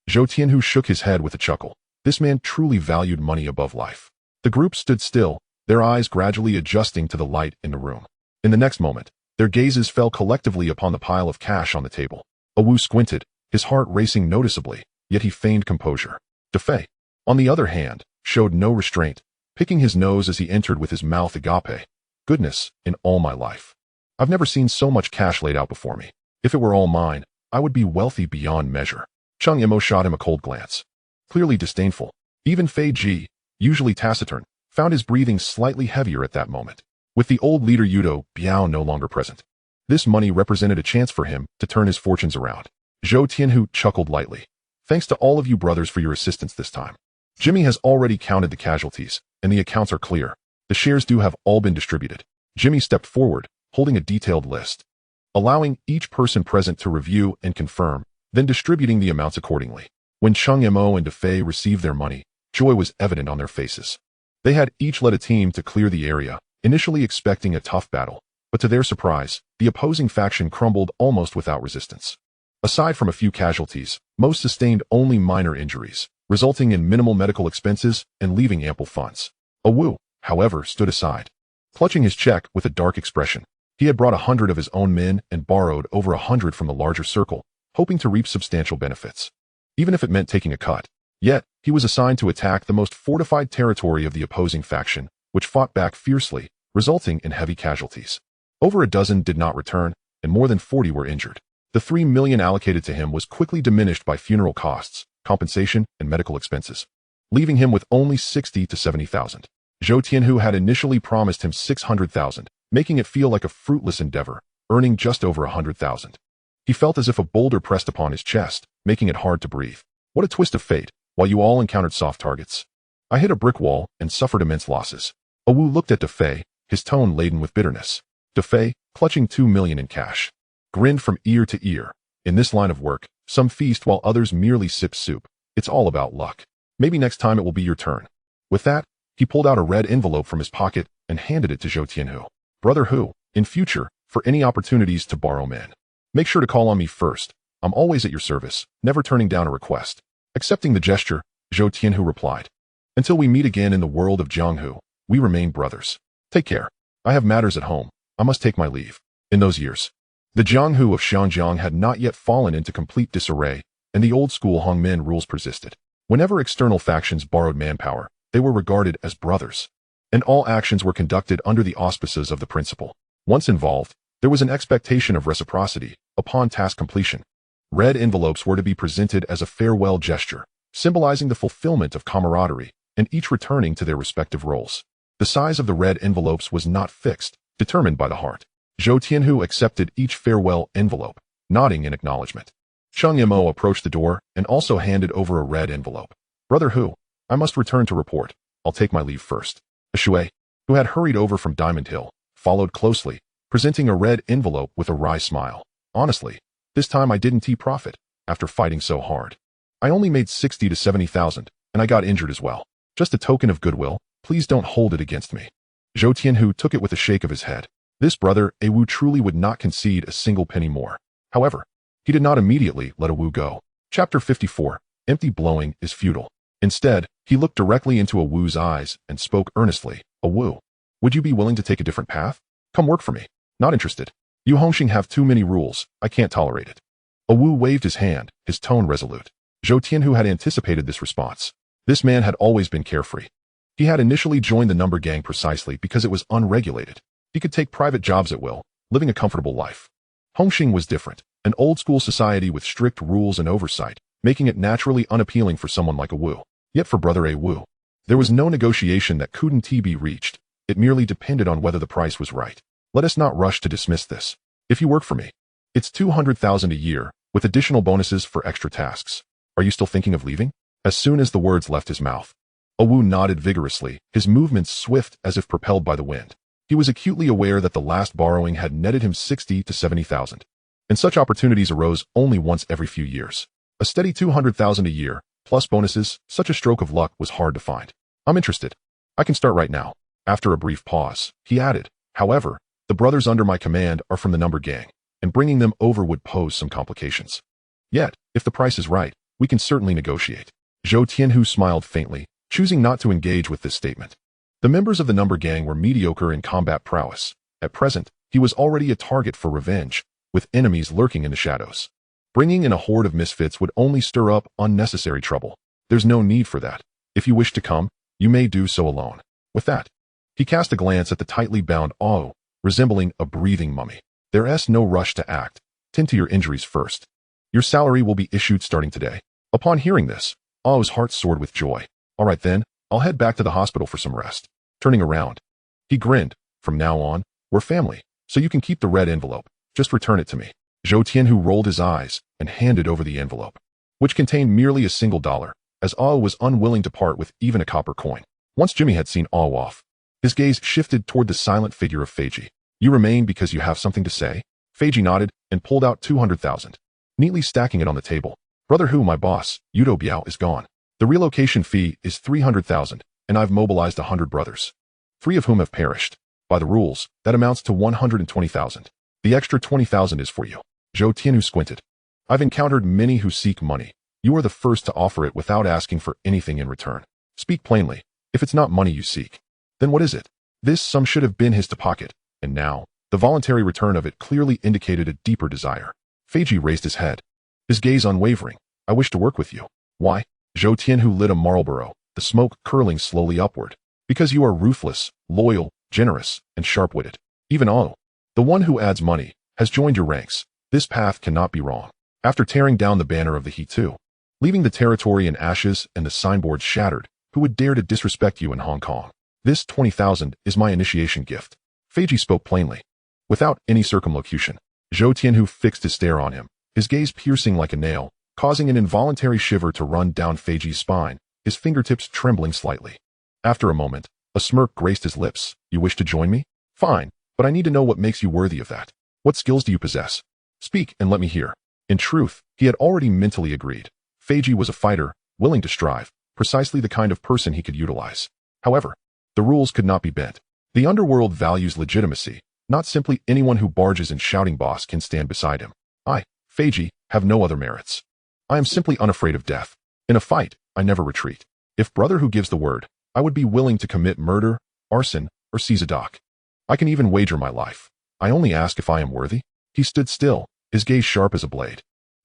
Zhou Tianhu shook his head with a chuckle. This man truly valued money above life. The group stood still, their eyes gradually adjusting to the light in the room. In the next moment, their gazes fell collectively upon the pile of cash on the table. A Wu squinted, his heart racing noticeably, yet he feigned composure. De Fei, on the other hand, showed no restraint, picking his nose as he entered with his mouth agape. Goodness, in all my life, I've never seen so much cash laid out before me. If it were all mine, I would be wealthy beyond measure. Cheng Mo shot him a cold glance. Clearly disdainful. Even Fei Ji, usually taciturn, found his breathing slightly heavier at that moment. With the old leader Yudo Biao no longer present, this money represented a chance for him to turn his fortunes around. Zhou Tianhu chuckled lightly. Thanks to all of you brothers for your assistance this time. Jimmy has already counted the casualties, and the accounts are clear. The shares do have all been distributed. Jimmy stepped forward, holding a detailed list, allowing each person present to review and confirm, then distributing the amounts accordingly. When Cheng Mo and De Fei received their money, joy was evident on their faces. They had each led a team to clear the area, initially expecting a tough battle, but to their surprise, the opposing faction crumbled almost without resistance. Aside from a few casualties, most sustained only minor injuries, resulting in minimal medical expenses and leaving ample funds. A Wu, however, stood aside, clutching his check with a dark expression. He had brought 100 of his own men and borrowed over 100 from the larger circle, hoping to reap substantial benefits, even if it meant taking a cut. Yet, he was assigned to attack the most fortified territory of the opposing faction, which fought back fiercely, resulting in heavy casualties. Over a dozen did not return, and more than 40 were injured. The 3 million allocated to him was quickly diminished by funeral costs, compensation, and medical expenses, leaving him with only 60 to 70,000. Zhou Tianhu had initially promised him 600,000, making it feel like a fruitless endeavor, earning just over 100,000. He felt as if a boulder pressed upon his chest, making it hard to breathe. What a twist of fate, while you all encountered soft targets. I hit a brick wall and suffered immense losses. A Wu looked at De Fei, his tone laden with bitterness. De Fei, clutching 2 million in cash, grinned from ear to ear. In this line of work, some feast while others merely sip soup. It's all about luck. Maybe next time it will be your turn. With that, he pulled out a red envelope from his pocket and handed it to Zhou Tianhu. Brother Hu, in future, for any opportunities to borrow men, make sure to call on me first. I'm always at your service, never turning down a request. Accepting the gesture, Zhou Tianhu replied. Until we meet again in the world of Jianghu, we remain brothers. Take care. I have matters at home. I must take my leave. In those years, the Jianghu of Xianjiang had not yet fallen into complete disarray, and the old-school Hongmen rules persisted. Whenever external factions borrowed manpower, they were regarded as brothers, and all actions were conducted under the auspices of the principal. Once involved, there was an expectation of reciprocity upon task completion. Red envelopes were to be presented as a farewell gesture, symbolizing the fulfillment of camaraderie, and each returning to their respective roles. The size of the red envelopes was not fixed, determined by the heart. Zhou Tianhu accepted each farewell envelope, nodding in acknowledgement. Cheng Mo approached the door and also handed over a red envelope. Brother Hu, I must return to report. I'll take my leave first. A Shui, who had hurried over from Diamond Hill, followed closely, presenting a red envelope with a wry smile. Honestly, this time I didn't profit, after fighting so hard. I only made 60 to 70,000, and I got injured as well. Just a token of goodwill, please don't hold it against me. Zhou Tianhu took it with a shake of his head. This brother, A Wu, truly would not concede a single penny more. However, he did not immediately let A Wu go. Chapter 54, Empty blowing is futile. Instead, he looked directly into A Wu's eyes and spoke earnestly. A Wu, would you be willing to take a different path? Come work for me. Not interested. You Hong Hing have too many rules. I can't tolerate it. A Wu waved his hand, his tone resolute. Zhou Tianhu had anticipated this response. This man had always been carefree. He had initially joined the number gang precisely because it was unregulated. He could take private jobs at will, living a comfortable life. Hong Hing was different, an old-school society with strict rules and oversight, making it naturally unappealing for someone like a Wu. Yet for Brother A Wu, there was no negotiation that couldn't be reached. It merely depended on whether the price was right. Let us not rush to dismiss this. If you work for me, it's 200,000 a year, with additional bonuses for extra tasks. Are you still thinking of leaving? As soon as the words left his mouth, A Wu nodded vigorously, his movements swift as if propelled by the wind. He was acutely aware that the last borrowing had netted him 60 to 70,000. And such opportunities arose only once every few years. A steady 200,000 a year, plus bonuses, such a stroke of luck was hard to find. I'm interested. I can start right now. After a brief pause, he added, however, the brothers under my command are from the number gang, and bringing them over would pose some complications. Yet, if the price is right, we can certainly negotiate. Zhou Tianhu smiled faintly, choosing not to engage with this statement. The members of the number gang were mediocre in combat prowess. At present, he was already a target for revenge, with enemies lurking in the shadows. Bringing in a horde of misfits would only stir up unnecessary trouble. There's no need for that. If you wish to come, you may do so alone. With that, he cast a glance at the tightly bound Ao, resembling a breathing mummy. There's no rush to act. Tend to your injuries first. Your salary will be issued starting today. Upon hearing this, Ao's heart soared with joy. All right then, I'll head back to the hospital for some rest. Turning around, he grinned. From now on, we're family, so you can keep the red envelope. Just return it to me. Zhou Tianhu rolled his eyes and handed over the envelope, which contained merely a single dollar, as Ao was unwilling to part with even a copper coin. Once Jimmy had seen Ao off, his gaze shifted toward the silent figure of Feiji. You remain because you have something to say? Feiji nodded and pulled out 200,000, neatly stacking it on the table. Brother Hu, my boss, Yudo Biao, is gone. The relocation fee is 300,000, and I've mobilized 100 brothers, 3 of whom have perished. By the rules, that amounts to 120,000. The extra 20,000 is for you. Zhou Tianhu squinted. I've encountered many who seek money. You are the first to offer it without asking for anything in return. Speak plainly. If it's not money you seek, then what is it? This sum should have been his to pocket, and now, the voluntary return of it clearly indicated a deeper desire. Feiji raised his head, his gaze unwavering. I wish to work with you. Why? Zhou Tianhu lit a Marlboro, the smoke curling slowly upward. Because you are ruthless, loyal, generous, and sharp-witted. Even Ao, the one who adds money, has joined your ranks. This path cannot be wrong. After tearing down the banner of the He Too, leaving the territory in ashes and the signboard shattered, who would dare to disrespect you in Hong Kong? This 20,000 is my initiation gift. Feiji spoke plainly, without any circumlocution. Zhou Tianhu fixed his stare on him, his gaze piercing like a nail, causing an involuntary shiver to run down Feiji's spine, his fingertips trembling slightly. After a moment, a smirk graced his lips. You wish to join me? Fine, but I need to know what makes you worthy of that. What skills do you possess? Speak and let me hear. In truth, he had already mentally agreed. Feiji was a fighter, willing to strive, precisely the kind of person he could utilize. However, the rules could not be bent. The Underworld values legitimacy. Not simply anyone who barges in shouting boss can stand beside him. I, Feiji, have no other merits. I am simply unafraid of death. In a fight, I never retreat. If Brother Who gives the word, I would be willing to commit murder, arson, or seize a dock. I can even wager my life. I only ask if I am worthy. He stood still, his gaze sharp as a blade,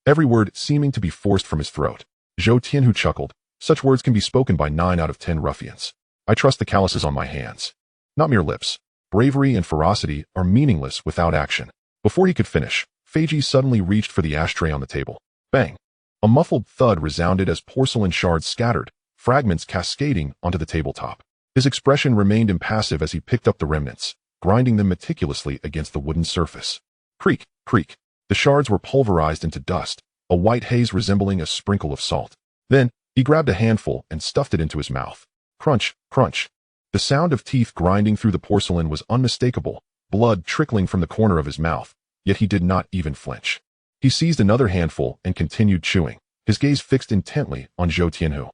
every word seeming to be forced from his throat. Zhou Tianhu chuckled. Such words can be spoken by 9 out of 10 ruffians. I trust the calluses on my hands. Not mere lips. Bravery and ferocity are meaningless without action. Before he could finish, Feiji suddenly reached for the ashtray on the table. Bang! A muffled thud resounded as porcelain shards scattered, fragments cascading onto the tabletop. His expression remained impassive as he picked up the remnants, grinding them meticulously against the wooden surface. Creak, creak. The shards were pulverized into dust, a white haze resembling a sprinkle of salt. Then, he grabbed a handful and stuffed it into his mouth. Crunch, crunch. The sound of teeth grinding through the porcelain was unmistakable, blood trickling from the corner of his mouth, yet he did not even flinch. He seized another handful and continued chewing, his gaze fixed intently on Zhou Tianhu.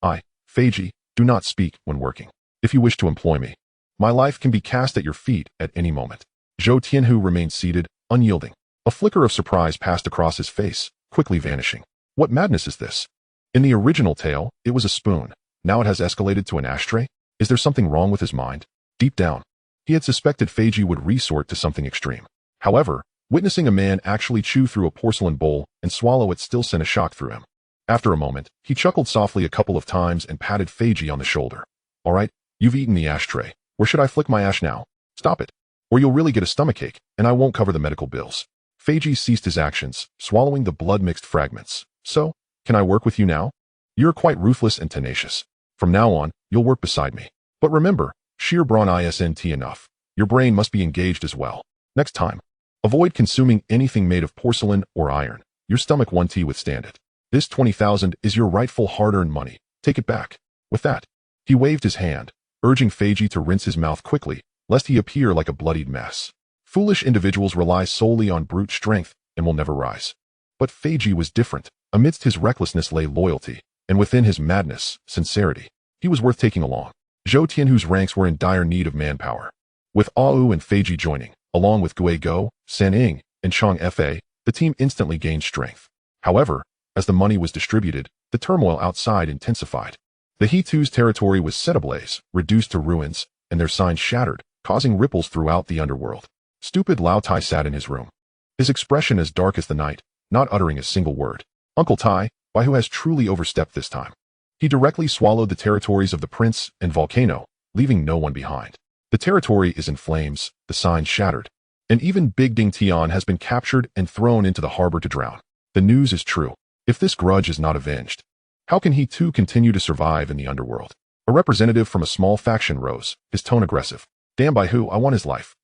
I, Feiji, do not speak when working. If you wish to employ me, my life can be cast at your feet at any moment. Zhou Tianhu remained seated, unyielding. A flicker of surprise passed across his face, quickly vanishing. What madness is this? In the original tale, it was a spoon. Now it has escalated to an ashtray? Is there something wrong with his mind? Deep down, he had suspected Feiji would resort to something extreme. However, witnessing a man actually chew through a porcelain bowl and swallow it still sent a shock through him. After a moment, he chuckled softly a couple of times and patted Feiji on the shoulder. All right, you've eaten the ashtray. Where should I flick my ash now? Stop it, or you'll really get a stomachache, and I won't cover the medical bills. Feiji ceased his actions, swallowing the blood-mixed fragments. So, can I work with you now? You're quite ruthless and tenacious. From now on, you'll work beside me. But remember, sheer brawn isn't enough. Your brain must be engaged as well. Next time, avoid consuming anything made of porcelain or iron. Your stomach won't withstand it. This 20,000 is your rightful hard-earned money. Take it back. With that, he waved his hand, urging Feiji to rinse his mouth quickly, lest he appear like a bloodied mess. Foolish individuals rely solely on brute strength and will never rise. But Feiji was different. Amidst his recklessness lay loyalty, and within his madness, sincerity. He was worth taking along. Zhou Tianhu's ranks were in dire need of manpower. With Au and Feiji joining, along with Gui Go, San Ying, and Chang Fa, the team instantly gained strength. However, as the money was distributed, the turmoil outside intensified. The He-Tu's territory was set ablaze, reduced to ruins, and their signs shattered, causing ripples throughout the underworld. Stupid Lao Tai sat in his room, his expression as dark as the night, not uttering a single word. Uncle Tai, by who has truly overstepped this time? He directly swallowed the territories of the Prince and Volcano, leaving no one behind. The territory is in flames, the signs shattered, and even Big Ding Tian has been captured and thrown into the harbor to drown. The news is true. If this grudge is not avenged, how can he too continue to survive in the underworld? A representative from a small faction rose, his tone aggressive. Damn, by who, I want his life.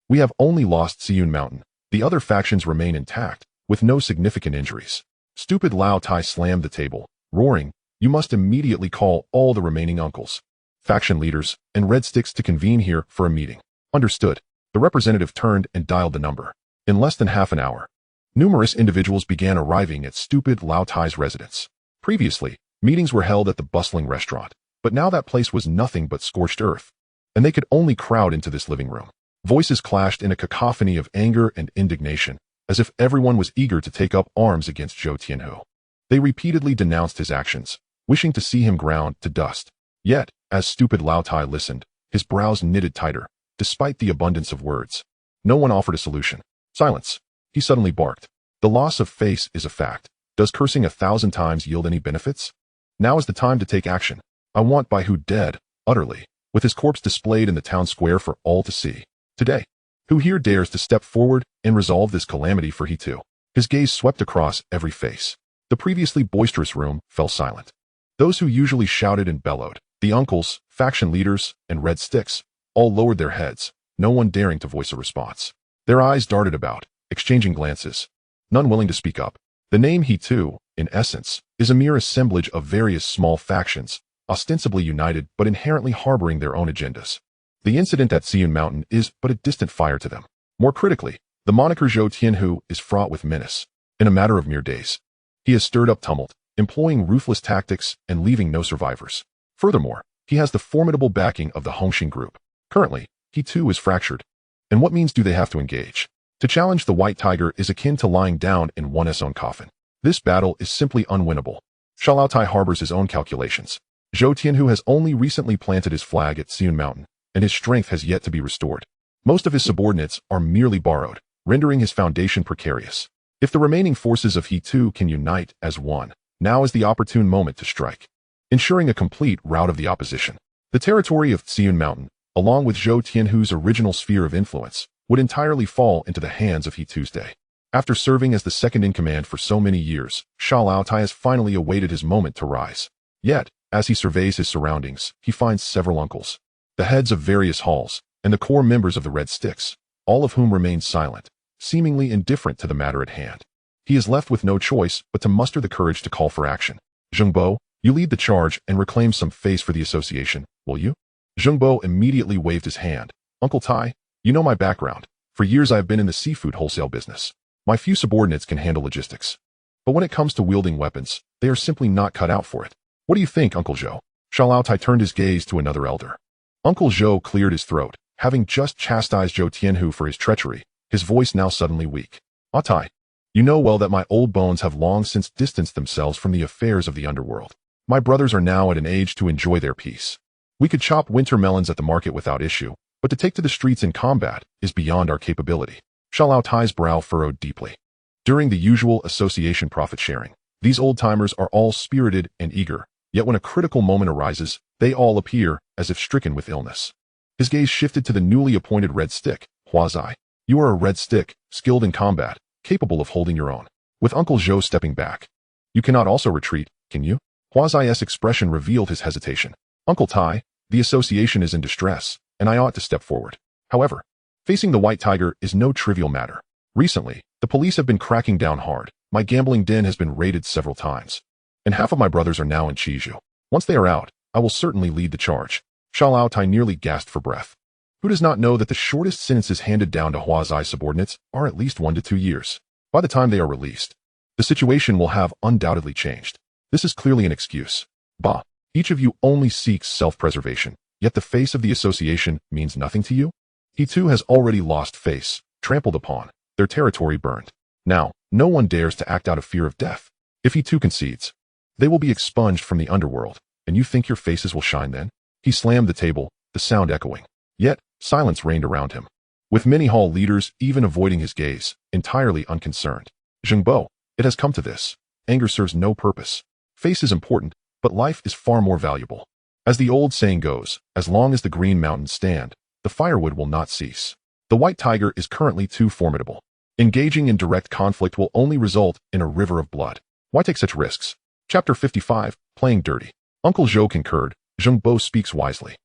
We have only lost Tsui Mountain. The other factions remain intact, with no significant injuries. Stupid Lao Tai slammed the table, roaring, you must immediately call all the remaining uncles, faction leaders, and red sticks to convene here for a meeting. Understood. The representative turned and dialed the number. In less than half an hour, numerous individuals began arriving at stupid Lao Tai's residence. Previously, meetings were held at the bustling restaurant, but now that place was nothing but scorched earth, and they could only crowd into this living room. Voices clashed in a cacophony of anger and indignation, as if everyone was eager to take up arms against Zhou Tianhu. They repeatedly denounced his actions, wishing to see him ground to dust. Yet, as stupid Lao Tai listened, his brows knitted tighter, despite the abundance of words. No one offered a solution. Silence. He suddenly barked. The loss of face is a fact. Does cursing 1,000 times yield any benefits? Now is the time to take action. I want Bai Hu dead, utterly, with his corpse displayed in the town square for all to see. Today, who here dares to step forward and resolve this calamity for he too? His gaze swept across every face. The previously boisterous room fell silent. Those who usually shouted and bellowed, the uncles, faction leaders, and red sticks, all lowered their heads, no one daring to voice a response. Their eyes darted about, exchanging glances, none willing to speak up. The name he too, in essence, is a mere assemblage of various small factions, ostensibly united but inherently harboring their own agendas. The incident at Tsui Mountain is but a distant fire to them. More critically, the moniker Zhou Tianhu is fraught with menace. In a matter of mere days, he has stirred up tumult, employing ruthless tactics and leaving no survivors. Furthermore, he has the formidable backing of the Hong Hing group. Currently, he too is fractured. And what means do they have to engage? To challenge the White Tiger is akin to lying down in one's own coffin. This battle is simply unwinnable. Lao Tai harbors his own calculations. Zhou Tianhu has only recently planted his flag at Tsui Mountain, and his strength has yet to be restored. Most of his subordinates are merely borrowed, rendering his foundation precarious. If the remaining forces of he too can unite as one, now is the opportune moment to strike, ensuring a complete rout of the opposition. The territory of Tsui Mountain, along with Zhou Tianhu's original sphere of influence, would entirely fall into the hands of he Tuesday. After serving as the second-in-command for so many years, Lao Tai has finally awaited his moment to rise. Yet, as he surveys his surroundings, he finds several uncles, the heads of various halls, and the core members of the Red Sticks, all of whom remain silent, seemingly indifferent to the matter at hand. He is left with no choice but to muster the courage to call for action. Zhengbo, you lead the charge and reclaim some face for the association, will you? Zhengbo immediately waved his hand. Uncle Tai, you know my background. For years I have been in the seafood wholesale business. My few subordinates can handle logistics. But when it comes to wielding weapons, they are simply not cut out for it. What do you think, Uncle Zhou? Lao Tai turned his gaze to another elder. Uncle Zhou cleared his throat, having just chastised Zhou Tianhu for his treachery, his voice now suddenly weak. Ah Tai, you know well that my old bones have long since distanced themselves from the affairs of the underworld. My brothers are now at an age to enjoy their peace. We could chop winter melons at the market without issue, but to take to the streets in combat is beyond our capability. Lao Tai's brow furrowed deeply. During the usual association profit sharing, These old-timers are all spirited and eager, yet when a critical moment arises, they all appear as if stricken with illness. His gaze shifted to the newly appointed Red Stick. Huazai, you are a Red Stick, skilled in combat, capable of holding your own. With Uncle Zhou stepping back. You cannot also retreat, can you? Huazai's expression revealed his hesitation. Uncle Tai, the association is in distress, and I ought to step forward. However, facing the White Tiger is no trivial matter. Recently, the police have been cracking down hard. My gambling den has been raided several times. And half of my brothers are now in Chizhu. Once they are out, I will certainly lead the charge. Xiao Tai nearly gasped for breath. Who does not know that the shortest sentences handed down to Huazai subordinates are at least 1 to 2 years? By the time they are released, the situation will have undoubtedly changed. This is clearly an excuse. Bah, each of you only seeks self-preservation, yet the face of the association means nothing to you? He too has already lost face, trampled upon, their territory burned. Now, no one dares to act out of fear of death. If he too concedes, they will be expunged from the underworld, and you think your faces will shine then? He slammed the table, the sound echoing. Yet, silence reigned around him, with many hall leaders even avoiding his gaze, entirely unconcerned. Zhengbo, it has come to this. Anger serves no purpose. Face is important, but life is far more valuable. As the old saying goes, as long as the Green Mountains stand, the firewood will not cease. The White Tiger is currently too formidable. Engaging in direct conflict will only result in a river of blood. Why take such risks? Chapter 55, Playing Dirty. Uncle Zhou concurred. Zhengbo speaks wisely.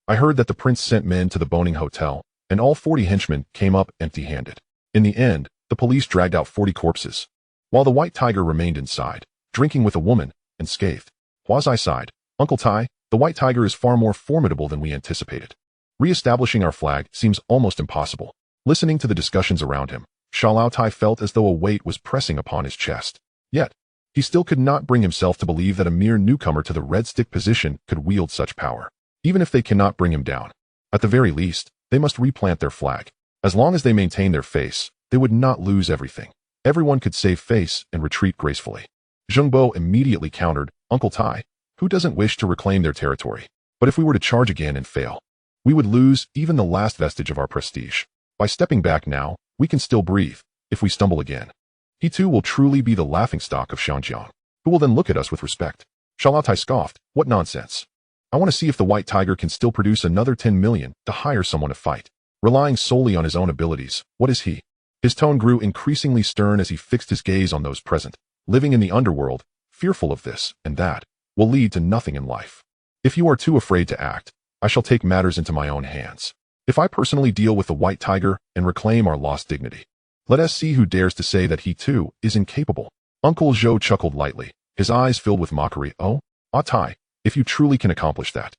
I heard that the prince sent men to the Boning Hotel, and all 40 henchmen came up empty-handed. In the end, the police dragged out 40 corpses, while the White Tiger remained inside, drinking with a woman, and scathed. Huazai sighed. Uncle Tai, the White Tiger is far more formidable than we anticipated. Re-establishing our flag seems almost impossible. Listening to the discussions around him, Xiao Tai felt as though a weight was pressing upon his chest. Yet, he still could not bring himself to believe that a mere newcomer to the Red Stick position could wield such power. Even if they cannot bring him down, at the very least, they must replant their flag. As long as they maintain their face, they would not lose everything. Everyone could save face and retreat gracefully. Zhengbo immediately countered, Uncle Tai, who doesn't wish to reclaim their territory? But if we were to charge again and fail, we would lose even the last vestige of our prestige. By stepping back now, we can still breathe. If we stumble again, he too will truly be the laughingstock of Shanjiang, who will then look at us with respect. Xiao Tai scoffed, what nonsense. I want to see if the White Tiger can still produce another 10 million to hire someone to fight. Relying solely on his own abilities, what is he? His tone grew increasingly stern as he fixed his gaze on those present. Living in the underworld, fearful of this and that, will lead to nothing in life. If you are too afraid to act, I shall take matters into my own hands. If I personally deal with the White Tiger and reclaim our lost dignity, let us see who dares to say that he too is incapable. Uncle Zhou chuckled lightly, his eyes filled with mockery. Oh, Tai, if you truly can accomplish that,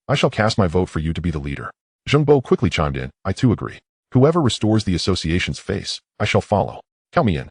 I shall cast my vote for you to be the leader. Zhengbo quickly chimed in, I too agree. Whoever restores the association's face, I shall follow. Count me in.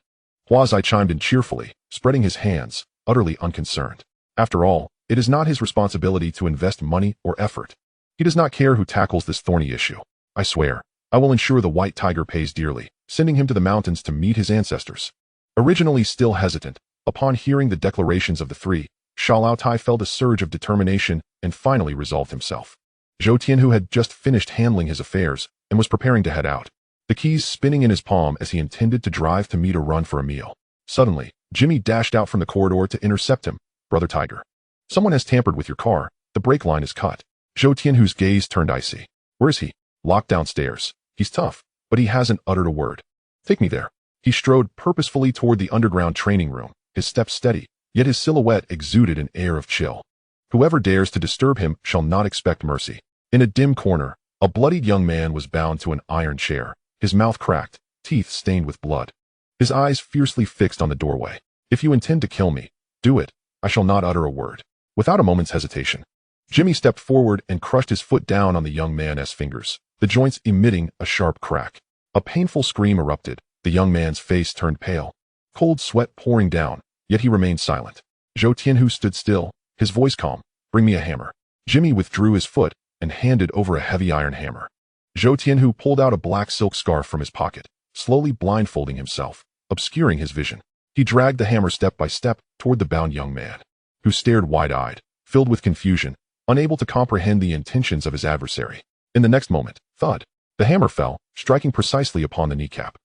Huazai chimed in cheerfully, spreading his hands, utterly unconcerned. After all, it is not his responsibility to invest money or effort. He does not care who tackles this thorny issue. I swear, I will ensure the White Tiger pays dearly, sending him to the mountains to meet his ancestors. Originally still hesitant, upon hearing the declarations of the three, Xiao Tai felt a surge of determination and finally resolved himself. Zhou Tianhu had just finished handling his affairs and was preparing to head out, the keys spinning in his palm as he intended to drive to meet or run for a meal. Suddenly, Jimmy dashed out from the corridor to intercept him. Brother Tiger, someone has tampered with your car. The brake line is cut. Zhou Tianhu's gaze turned icy. Where is he? Locked downstairs. He's tough, but he hasn't uttered a word. Take me there. He strode purposefully toward the underground training room, his steps steady, yet his silhouette exuded an air of chill. Whoever dares to disturb him shall not expect mercy. In a dim corner, a bloodied young man was bound to an iron chair, his mouth cracked, teeth stained with blood. His eyes fiercely fixed on the doorway. If you intend to kill me, do it. I shall not utter a word. Without a moment's hesitation, Jimmy stepped forward and crushed his foot down on the young man's fingers, the joints emitting a sharp crack. A painful scream erupted. The young man's face turned pale, cold sweat pouring down, yet he remained silent. Zhou Tianhu stood still, his voice calm. Bring me a hammer. Jimmy withdrew his foot and handed over a heavy iron hammer. Zhou Tianhu pulled out a black silk scarf from his pocket, slowly blindfolding himself, obscuring his vision. He dragged the hammer step by step toward the bound young man, who stared wide-eyed, filled with confusion, unable to comprehend the intentions of his adversary. In the next moment, thud, the hammer fell, striking precisely upon the kneecap.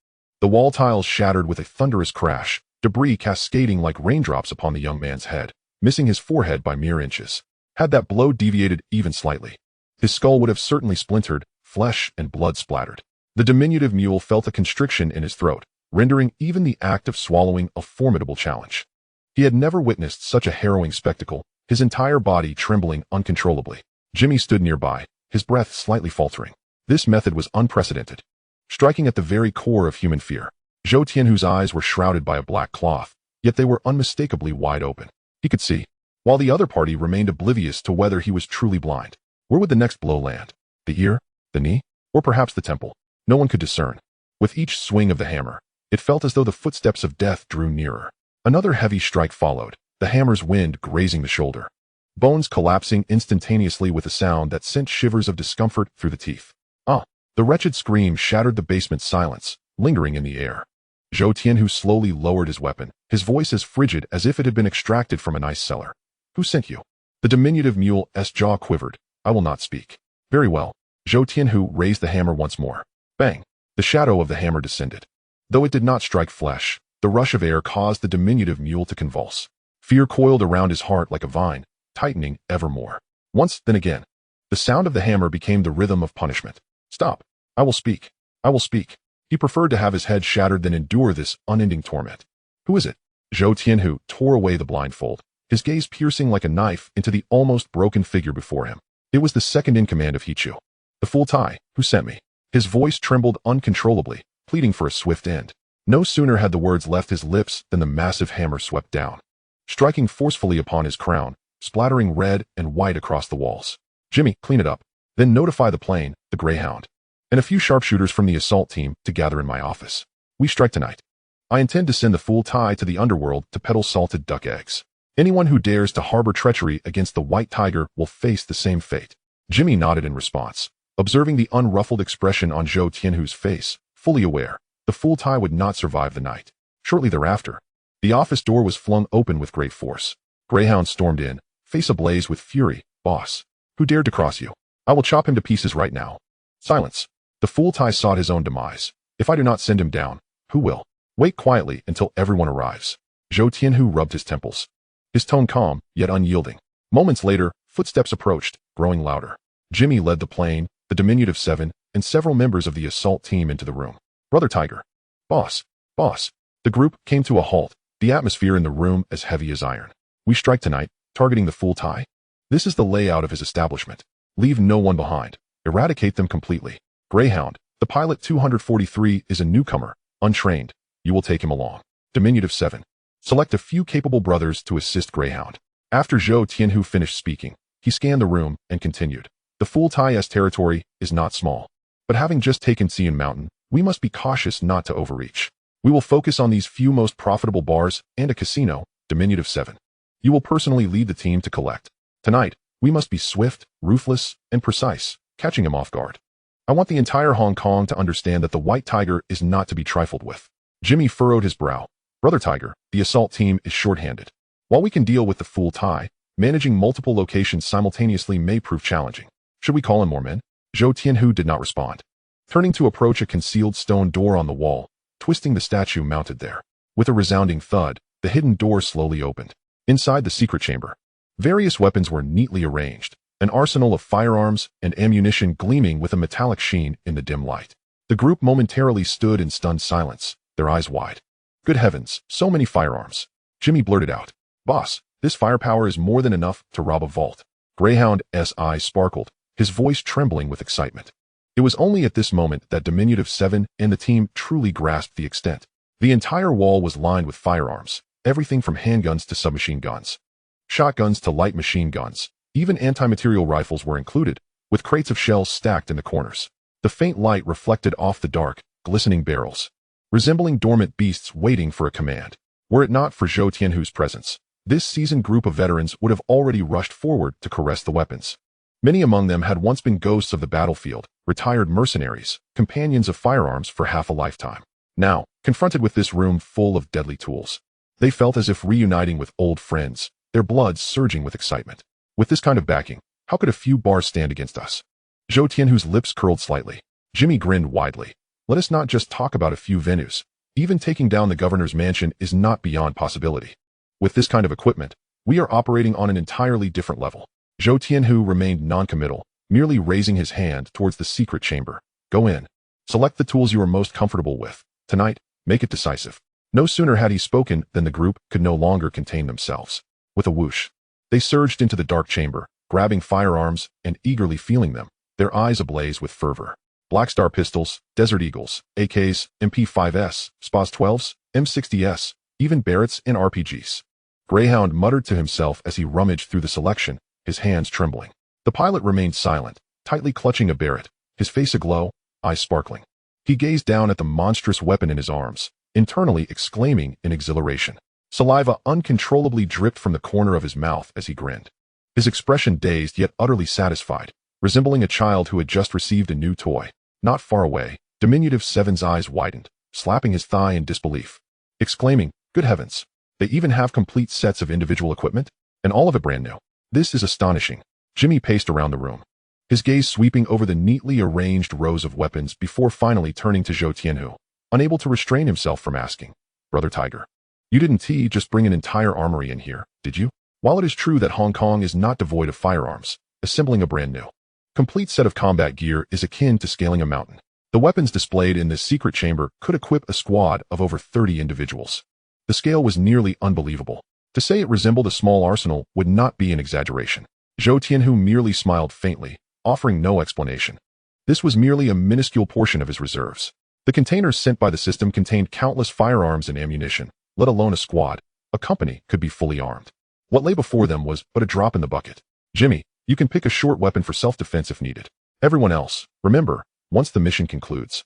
The wall tiles shattered with a thunderous crash, debris cascading like raindrops upon the young man's head, missing his forehead by mere inches. Had that blow deviated even slightly, his skull would have certainly splintered, flesh and blood splattered. The diminutive mule felt a constriction in his throat, rendering even the act of swallowing a formidable challenge. He had never witnessed such a harrowing spectacle, his entire body trembling uncontrollably. Jimmy stood nearby, his breath slightly faltering. This method was unprecedented, striking at the very core of human fear. Zhou Tianhu's eyes were shrouded by a black cloth, yet they were unmistakably wide open. He could see, while the other party remained oblivious to whether he was truly blind. Where would the next blow land? The ear? The knee? Or perhaps the temple? No one could discern. With each swing of the hammer, it felt as though the footsteps of death drew nearer. Another heavy strike followed, the hammer's wind grazing the shoulder. Bones collapsing instantaneously with a sound that sent shivers of discomfort through the teeth. Ah! The wretched scream shattered the basement's silence, lingering in the air. Zhou Tianhu slowly lowered his weapon, his voice as frigid as if it had been extracted from an ice cellar. Who sent you? The diminutive mule's jaw quivered. I will not speak. Very well. Zhou Tianhu raised the hammer once more. Bang! The shadow of the hammer descended. Though it did not strike flesh, the rush of air caused the diminutive mule to convulse. Fear coiled around his heart like a vine, tightening ever more. Once, then again. The sound of the hammer became the rhythm of punishment. Stop. I will speak. I will speak. He preferred to have his head shattered than endure this unending torment. Who is it? Zhou Tianhu tore away the blindfold, his gaze piercing like a knife into the almost broken figure before him. It was the second-in-command of Hichu. The full Tai, who sent me. His voice trembled uncontrollably, pleading for a swift end. No sooner had the words left his lips than the massive hammer swept down, striking forcefully upon his crown, splattering red and white across the walls. Jimmy, clean it up. Then notify the plane, the Greyhound, and a few sharpshooters from the assault team to gather in my office. We strike tonight. I intend to send the fool Tai to the underworld to peddle salted duck eggs. Anyone who dares to harbor treachery against the White Tiger will face the same fate. Jimmy nodded in response, observing the unruffled expression on Zhou Tianhu's face, fully aware the fool Tai would not survive the night. Shortly thereafter, the office door was flung open with great force. Greyhound stormed in, face ablaze with fury. Boss, who dared to cross you? I will chop him to pieces right now. Silence. The fool Tai sought his own demise. If I do not send him down, who will? Wait quietly until everyone arrives. Zhou Tianhu rubbed his temples, his tone calm, yet unyielding. Moments later, footsteps approached, growing louder. Jimmy led the plane, the diminutive 7, and several members of the assault team into the room. Brother Tiger. Boss. Boss. The group came to a halt, the atmosphere in the room as heavy as iron. We strike tonight, targeting the fool Tai. This is the layout of his establishment. Leave no one behind. Eradicate them completely. Greyhound, the pilot 243 is a newcomer, untrained. You will take him along. Diminutive 7. Select a few capable brothers to assist Greyhound. After Zhou Tianhu finished speaking, he scanned the room and continued. The fool Tai's territory is not small, but having just taken Xian Mountain, we must be cautious not to overreach. We will focus on these few most profitable bars and a casino, diminutive 7. You will personally lead the team to collect. Tonight, we must be swift, ruthless, and precise, catching him off guard. I want the entire Hong Kong to understand that the White Tiger is not to be trifled with. Jimmy furrowed his brow. Brother Tiger, the assault team is short-handed. While we can deal with the fool Tai, managing multiple locations simultaneously may prove challenging. Should we call in more men? Zhou Tianhu did not respond, turning to approach a concealed stone door on the wall, twisting the statue mounted there. With a resounding thud, the hidden door slowly opened. Inside the secret chamber, various weapons were neatly arranged, an arsenal of firearms and ammunition gleaming with a metallic sheen in the dim light. The group momentarily stood in stunned silence, their eyes wide. Good heavens, so many firearms. Jimmy blurted out. Boss, this firepower is more than enough to rob a vault. Greyhound's eyes sparkled, his voice trembling with excitement. It was only at this moment that diminutive 7 and the team truly grasped the extent. The entire wall was lined with firearms, everything from handguns to submachine guns, shotguns to light machine guns. Even anti-material rifles were included, with crates of shells stacked in the corners. The faint light reflected off the dark, glistening barrels, resembling dormant beasts waiting for a command. Were it not for Zhou Tianhu's presence, this seasoned group of veterans would have already rushed forward to caress the weapons. Many among them had once been ghosts of the battlefield, retired mercenaries, companions of firearms for half a lifetime. Now, confronted with this room full of deadly tools, they felt as if reuniting with old friends, their blood surging with excitement. With this kind of backing, how could a few bars stand against us? Zhou Tianhu's lips curled slightly. Jimmy grinned widely. Let us not just talk about a few venues. Even taking down the governor's mansion is not beyond possibility. With this kind of equipment, we are operating on an entirely different level. Zhou Tianhu remained non-committal, merely raising his hand towards the secret chamber. Go in. Select the tools you are most comfortable with. Tonight, make it decisive. No sooner had he spoken than the group could no longer contain themselves. With a whoosh, they surged into the dark chamber, grabbing firearms and eagerly feeling them, their eyes ablaze with fervor. Black Star pistols, Desert Eagles, AKs, MP5s, SPAS 12s, M60s, even Barretts and RPGs. Greyhound muttered to himself as he rummaged through the selection, his hands trembling. The pilot remained silent, tightly clutching a Barrett, his face aglow, eyes sparkling. He gazed down at the monstrous weapon in his arms, internally exclaiming in exhilaration. Saliva uncontrollably dripped from the corner of his mouth as he grinned. His expression dazed yet utterly satisfied, resembling a child who had just received a new toy. Not far away, diminutive Seven's eyes widened, slapping his thigh in disbelief, exclaiming, "Good heavens! They even have complete sets of individual equipment? And all of it brand new. This is astonishing." Jimmy paced around the room, his gaze sweeping over the neatly arranged rows of weapons before finally turning to Zhou Tianhu, unable to restrain himself from asking, "Brother Tiger, you didn't just bring an entire armory in here, did you?" While it is true that Hong Kong is not devoid of firearms, assembling a brand new, complete set of combat gear is akin to scaling a mountain. The weapons displayed in this secret chamber could equip a squad of over 30 individuals. The scale was nearly unbelievable. To say it resembled a small arsenal would not be an exaggeration. Zhou Tianhu merely smiled faintly, offering no explanation. This was merely a minuscule portion of his reserves. The containers sent by the system contained countless firearms and ammunition, let alone a squad. A company could be fully armed. What lay before them was but a drop in the bucket. "Jimmy, you can pick a short weapon for self-defense if needed. Everyone else, remember, once the mission concludes,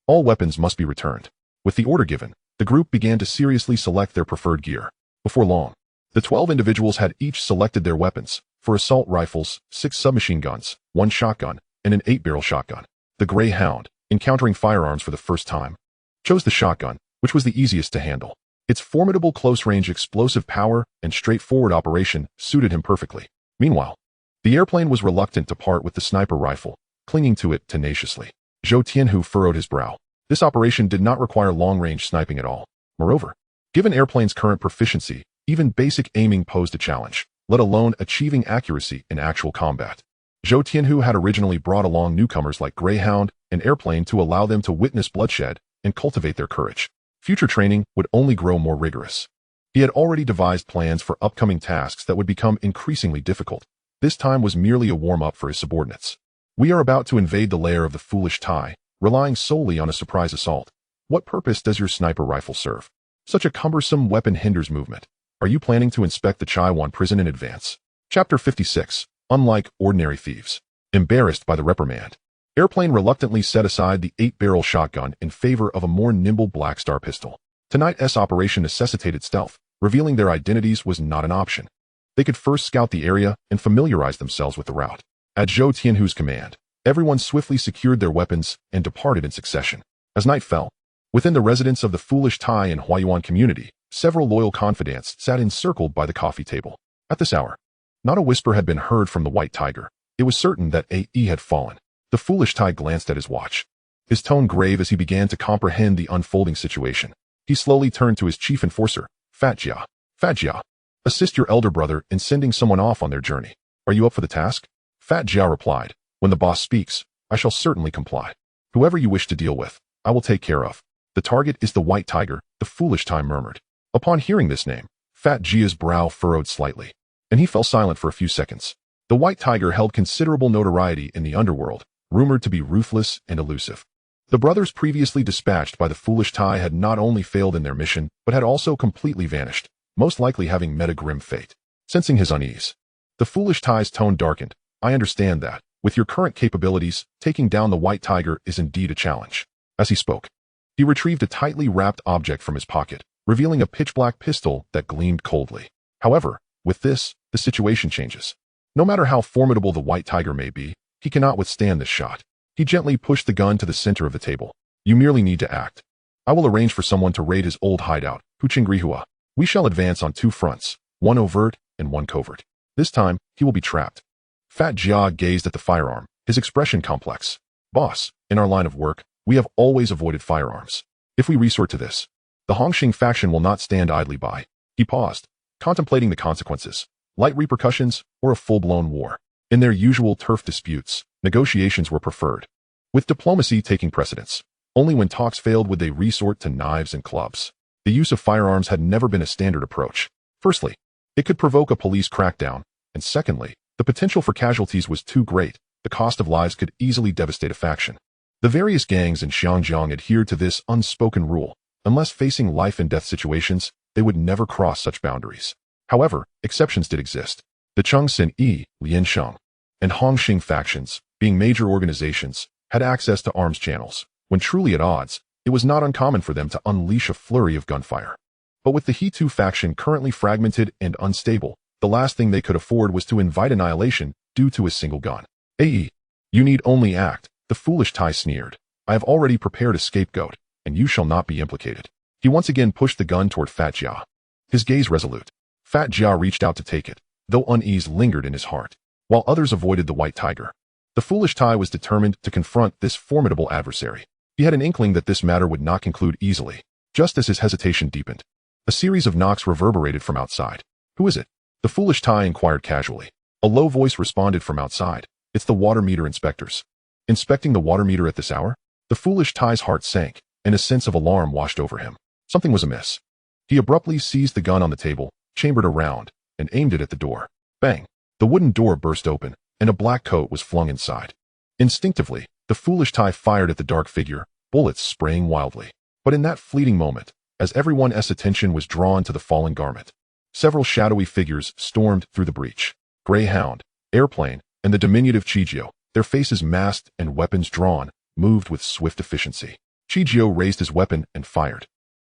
all weapons must be returned." With the order given, the group began to seriously select their preferred gear. Before long, the 12 individuals had each selected their weapons. For assault rifles, 6 submachine guns, 1 shotgun, and an 8-barrel shotgun. The Greyhound, encountering firearms for the first time, chose the shotgun, which was the easiest to handle. Its formidable close-range explosive power and straightforward operation suited him perfectly. Meanwhile, the airplane was reluctant to part with the sniper rifle, clinging to it tenaciously. Zhou Tianhu furrowed his brow. This operation did not require long-range sniping at all. Moreover, given airplane's current proficiency, even basic aiming posed a challenge, let alone achieving accuracy in actual combat. Zhou Tianhu had originally brought along newcomers like Greyhound and Airplane to allow them to witness bloodshed and cultivate their courage. Future training would only grow more rigorous. He had already devised plans for upcoming tasks that would become increasingly difficult. This time was merely a warm-up for his subordinates. We are about to invade the lair of the foolish Tai, relying solely on a surprise assault. What purpose does your sniper rifle serve? Such a cumbersome weapon hinders movement. Are you planning to inspect the Chaiwan prison in advance? Chapter 56. Unlike ordinary thieves. Embarrassed by the reprimand, Airplane reluctantly set aside the 8-barrel shotgun in favor of a more nimble Black Star pistol. Tonight's operation necessitated stealth. Revealing their identities was not an option. They could first scout the area and familiarize themselves with the route. At Zhou Tianhu's command, everyone swiftly secured their weapons and departed in succession. As night fell, within the residence of the foolish Tai and Huayuan community, several loyal confidants sat encircled by the coffee table. At this hour, not a whisper had been heard from the White Tiger. It was certain that AE had fallen. The foolish Tai glanced at his watch, his tone grave as he began to comprehend the unfolding situation. He slowly turned to his chief enforcer, Fat Jia. "Fat Jia, assist your elder brother in sending someone off on their journey. Are you up for the task?" Fat Jia replied, "When the boss speaks, I shall certainly comply. Whoever you wish to deal with, I will take care of." "The target is the White Tiger," the foolish Tai murmured. Upon hearing this name, Fat Jia's brow furrowed slightly, and he fell silent for a few seconds. The White Tiger held considerable notoriety in the underworld, rumored to be ruthless and elusive. The brothers previously dispatched by the foolish Tai had not only failed in their mission, but had also completely vanished, most likely having met a grim fate. Sensing his unease, the foolish Tai's tone darkened. "I understand that, with your current capabilities, taking down the White Tiger is indeed a challenge." As he spoke, he retrieved a tightly wrapped object from his pocket, revealing a pitch-black pistol that gleamed coldly. However, with this, the situation changes. No matter how formidable the White Tiger may be, he cannot withstand this shot. He gently pushed the gun to the center of the table. "You merely need to act. I will arrange for someone to raid his old hideout, Huchingrihua. We shall advance on 2 fronts, one overt and one covert. This time, he will be trapped." Fat Jia gazed at the firearm, his expression complex. "Boss, in our line of work, we have always avoided firearms. If we resort to this, The Hong Hing faction will not stand idly by. He paused, contemplating the consequences, light repercussions, or a full-blown war. In their usual turf disputes, negotiations were preferred, with diplomacy taking precedence. Only when talks failed would they resort to knives and clubs. The use of firearms had never been a standard approach. Firstly, it could provoke a police crackdown, and secondly, the potential for casualties was too great. The cost of lives could easily devastate a faction. The various gangs in Xiangjiang adhered to this unspoken rule. Unless facing life-and-death situations, they would never cross such boundaries. However, exceptions did exist. The Chengxin Yi, Liansheng, and Hong Hing factions, being major organizations, had access to arms channels. When truly at odds, it was not uncommon for them to unleash a flurry of gunfire. But with the He-Tu faction currently fragmented and unstable, the last thing they could afford was to invite annihilation due to a single gun. "Aye, you need only act," the foolish Tai sneered. "I have already prepared a scapegoat, and you shall not be implicated." He once again pushed the gun toward Fat Jia. His gaze resolute. Fat Jia reached out to take it, though unease lingered in his heart, while others avoided the white tiger. The foolish Tai was determined to confront this formidable adversary. He had an inkling that this matter would not conclude easily. Just as his hesitation deepened, a series of knocks reverberated from outside. "Who is it?" The foolish Tai inquired casually. A low voice responded from outside. "It's the water meter inspectors." Inspecting the water meter at this hour? The foolish Tai's heart sank, and a sense of alarm washed over him. Something was amiss. He abruptly seized the gun on the table, chambered a round, and aimed it at the door. Bang! The wooden door burst open, and a black coat was flung inside. Instinctively, the foolish Tai fired at the dark figure, bullets spraying wildly. But in that fleeting moment, as everyone's attention was drawn to the fallen garment, several shadowy figures stormed through the breach. Greyhound, Airplane, and the diminutive Chijio, their faces masked and weapons drawn, moved with swift efficiency. Chijio raised his weapon and fired,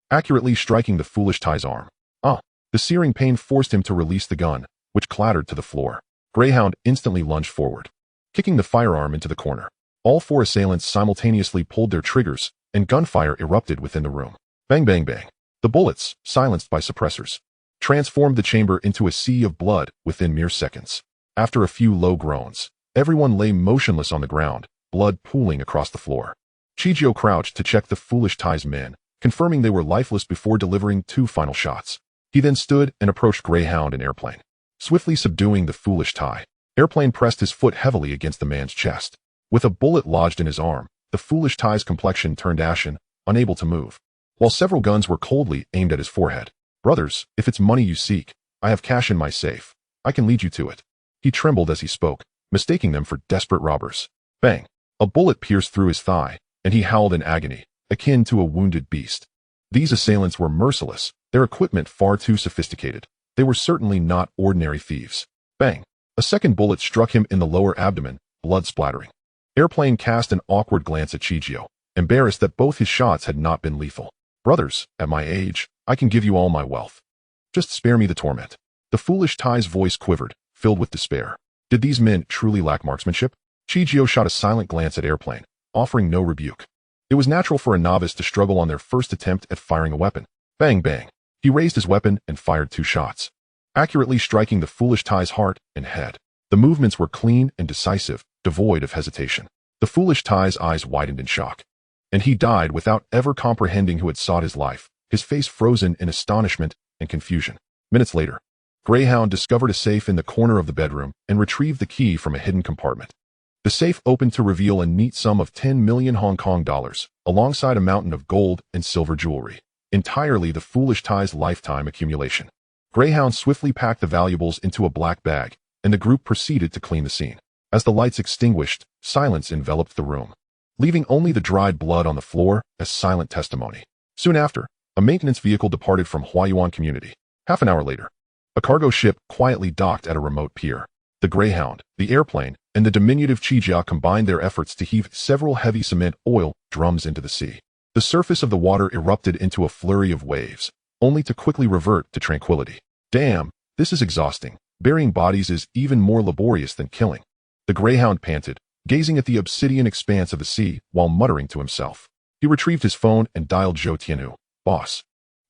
accurately striking the foolish Tai's arm. The searing pain forced him to release the gun, which clattered to the floor. Greyhound instantly lunged forward, kicking the firearm into the corner. All four assailants simultaneously pulled their triggers, and gunfire erupted within the room. Bang, bang, bang. The bullets, silenced by suppressors, transformed the chamber into a sea of blood within mere seconds. After a few low groans, everyone lay motionless on the ground, blood pooling across the floor. Chijio crouched to check the foolish Tai's men, confirming they were lifeless before delivering 2 final shots. He then stood and approached Greyhound and Airplane, swiftly subduing the foolish Tai. Airplane pressed his foot heavily against the man's chest. With a bullet lodged in his arm, the foolish Tai's complexion turned ashen, unable to move, while several guns were coldly aimed at his forehead. "Brothers, if it's money you seek, I have cash in my safe. I can lead you to it." He trembled as he spoke, mistaking them for desperate robbers. Bang! A bullet pierced through his thigh, and he howled in agony, akin to a wounded beast. These assailants were merciless, their equipment far too sophisticated. They were certainly not ordinary thieves. Bang! A second bullet struck him in the lower abdomen, blood splattering. Airplane cast an awkward glance at Chijio, embarrassed that both his shots had not been lethal. "Brothers, at my age, I can give you all my wealth. Just spare me the torment." The foolish Tai's voice quivered, filled with despair. Did these men truly lack marksmanship? Chijio shot a silent glance at Airplane, offering no rebuke. It was natural for a novice to struggle on their first attempt at firing a weapon. Bang, bang. He raised his weapon and fired 2 shots, accurately striking the foolish Tai's heart and head. The movements were clean and decisive, devoid of hesitation. The foolish Tai's eyes widened in shock, and he died without ever comprehending who had sought his life, his face frozen in astonishment and confusion. Minutes later, Greyhound discovered a safe in the corner of the bedroom and retrieved the key from a hidden compartment. The safe opened to reveal a neat sum of 10 million Hong Kong dollars, alongside a mountain of gold and silver jewelry, entirely the foolish Tai's lifetime accumulation. Greyhound swiftly packed the valuables into a black bag, and the group proceeded to clean the scene. As the lights extinguished, silence enveloped the room, leaving only the dried blood on the floor as silent testimony. Soon after, a maintenance vehicle departed from Huayuan community. Half an hour later, a cargo ship quietly docked at a remote pier. The Greyhound, the Airplane, and the diminutive Chijia combined their efforts to heave several heavy cement oil drums into the sea. The surface of the water erupted into a flurry of waves, only to quickly revert to tranquility. "Damn, this is exhausting. Burying bodies is even more laborious than killing." The Greyhound panted, gazing at the obsidian expanse of the sea while muttering to himself. He retrieved his phone and dialed Zhou Tianhu. "Boss,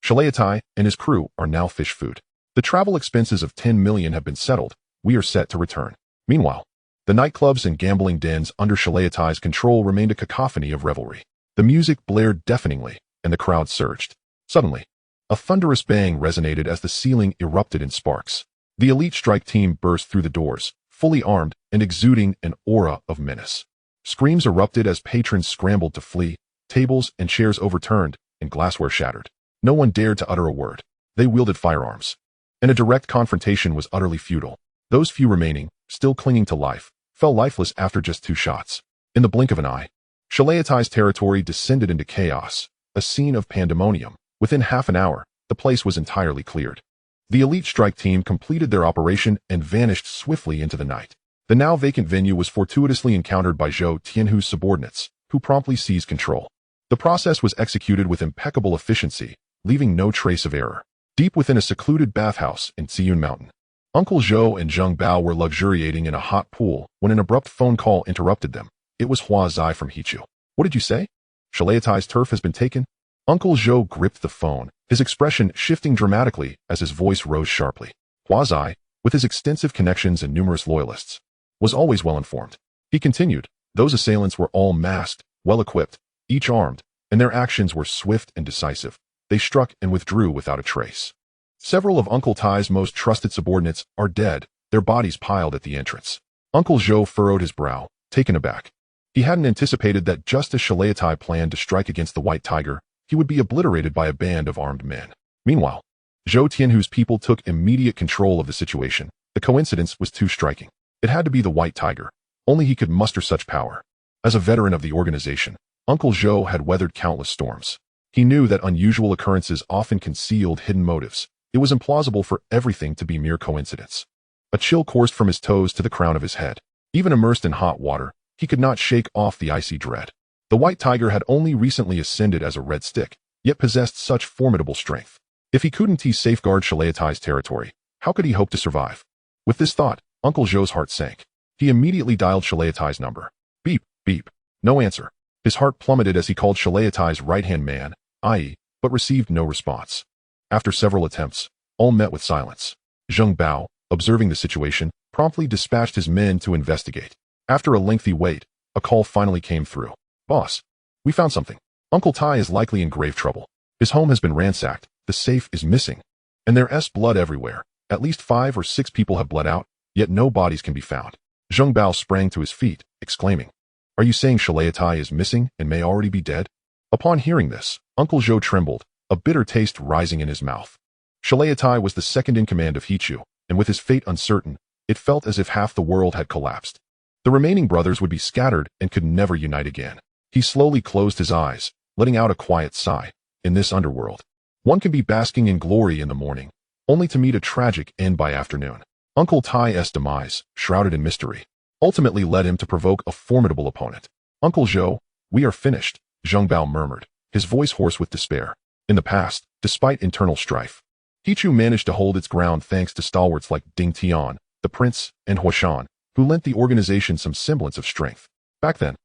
Shalayatai and his crew are now fish food. The travel expenses of 10 million have been settled. We are set to return." Meanwhile, the nightclubs and gambling dens under Shalayatai's control remained a cacophony of revelry. The music blared deafeningly, and the crowd surged. Suddenly, a thunderous bang resonated as the ceiling erupted in sparks. The elite strike team burst through the doors, fully armed and exuding an aura of menace. Screams erupted as patrons scrambled to flee, tables and chairs overturned, and glassware shattered. No one dared to utter a word. They wielded firearms. And a direct confrontation was utterly futile. Those few remaining, still clinging to life, fell lifeless after just 2 shots. In the blink of an eye, Shalayatai's territory descended into chaos, a scene of pandemonium. Within half an hour, the place was entirely cleared. The elite strike team completed their operation and vanished swiftly into the night. The now vacant venue was fortuitously encountered by Zhou Tianhu's subordinates, who promptly seized control. The process was executed with impeccable efficiency, leaving no trace of error. Deep within a secluded bathhouse in Tsui Mountain, Uncle Zhou and Zheng Bao were luxuriating in a hot pool when an abrupt phone call interrupted them. It was Hua Zai from Hichu. What did you say? Shalayatai's turf has been taken? Uncle Zhou gripped the phone, his expression shifting dramatically as his voice rose sharply. Hua Zai, with his extensive connections and numerous loyalists, was always well informed. He continued, those assailants were all masked, well-equipped, each armed, and their actions were swift and decisive. They struck and withdrew without a trace. Several of Uncle Tai's most trusted subordinates are dead, their bodies piled at the entrance. Uncle Zhou furrowed his brow, taken aback. He hadn't anticipated that just as Shalayatai planned to strike against the White Tiger, he would be obliterated by a band of armed men. Meanwhile, Zhou Tianhu's people took immediate control of the situation. The coincidence was too striking. It had to be the White Tiger. Only he could muster such power. As a veteran of the organization, Uncle Zhou had weathered countless storms. He knew that unusual occurrences often concealed hidden motives. It was implausible for everything to be mere coincidence. A chill coursed from his toes to the crown of his head. Even immersed in hot water, he could not shake off the icy dread. The White Tiger had only recently ascended as a red stick, yet possessed such formidable strength. If he couldn't safeguard Shalayatai's territory, how could he hope to survive? With this thought, Uncle Zhou's heart sank. He immediately dialed Shalayatai's number. Beep, beep. No answer. His heart plummeted as he called Shalayatai's right-hand man, i.e., but received no response. After several attempts, all met with silence. Zheng Bao, observing the situation, promptly dispatched his men to investigate. After a lengthy wait, a call finally came through. Boss, we found something. Uncle Tai is likely in grave trouble. His home has been ransacked, the safe is missing, and there's blood everywhere. At least 5 or 6 people have bled out, yet no bodies can be found. Zheng Bao sprang to his feet, exclaiming, Are you saying Shalayatai is missing and may already be dead? Upon hearing this, Uncle Zhou trembled, a bitter taste rising in his mouth. Shalayatai was the second in command of Hichu, and with his fate uncertain, it felt as if half the world had collapsed. The remaining brothers would be scattered and could never unite again. He slowly closed his eyes, letting out a quiet sigh. In this underworld, one can be basking in glory in the morning, only to meet a tragic end by afternoon. Uncle Tai's demise, shrouded in mystery, ultimately led him to provoke a formidable opponent. Uncle Zhou, we are finished, Zheng Bao murmured, his voice hoarse with despair. In the past, despite internal strife, Hichu managed to hold its ground thanks to stalwarts like Ding Tian, the prince, and Huashan, who lent the organization some semblance of strength. Back then,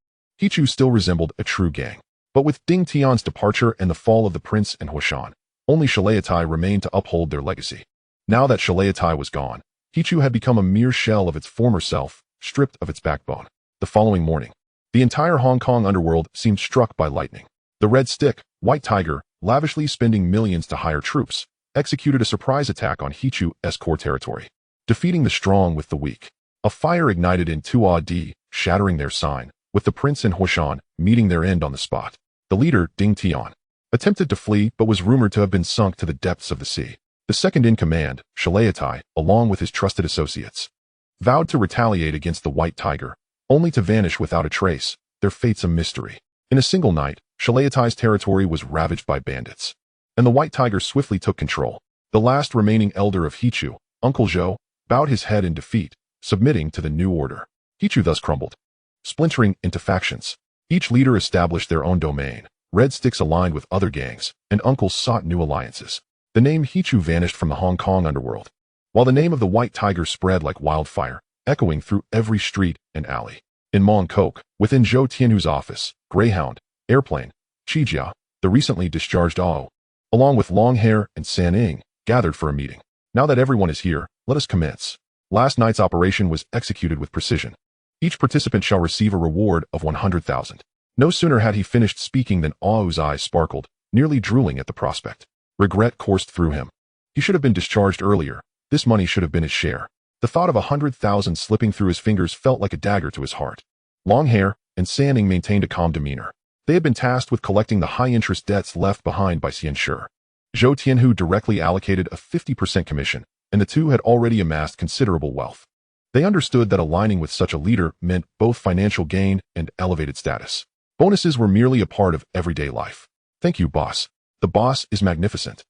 Hichu still resembled a true gang. But with Ding Tian's departure and the fall of the prince and Huashan, only Shalayatai remained to uphold their legacy. Now that Shalayatai was gone, Hichu had become a mere shell of its former self, stripped of its backbone. The following morning, the entire Hong Kong underworld seemed struck by lightning. The Red Stick, White Tiger, lavishly spending millions to hire troops, executed a surprise attack on Hichu's core territory, defeating the strong with the weak. A fire ignited in Tsui, shattering their sign, with the prince and Huashan meeting their end on the spot. The leader, Ding Tian, attempted to flee but was rumored to have been sunk to the depths of the sea. The second in command, Shalayatai, along with his trusted associates, vowed to retaliate against the White Tiger, only to vanish without a trace, their fates a mystery. In a single night, Shalayatai's territory was ravaged by bandits, and the White Tiger swiftly took control. The last remaining elder of Hichu, Uncle Zhou, bowed his head in defeat, submitting to the new order. Hichu thus crumbled, splintering into factions. Each leader established their own domain. Red Sticks aligned with other gangs, and uncles sought new alliances. The name Hichu vanished from the Hong Kong underworld, while the name of the White Tiger spread like wildfire, echoing through every street and alley. In Mong Kok, within Zhou Tianhu's office, Greyhound, Airplane, Chijia, the recently discharged Ao, along with Long Hair and San Ing, gathered for a meeting. Now that everyone is here, let us commence. Last night's operation was executed with precision. Each participant shall receive a reward of 100,000. No sooner had he finished speaking than Ao's eyes sparkled, nearly drooling at the prospect. Regret coursed through him. He should have been discharged earlier. This money should have been his share. The thought of 100,000 slipping through his fingers felt like a dagger to his heart. Long hair and Sanning maintained a calm demeanor. They had been tasked with collecting the high-interest debts left behind by Xianshi. Zhou Tianhu directly allocated a 50% commission, and the two had already amassed considerable wealth. They understood that aligning with such a leader meant both financial gain and elevated status. Bonuses were merely a part of everyday life. Thank you, boss. The boss is magnificent.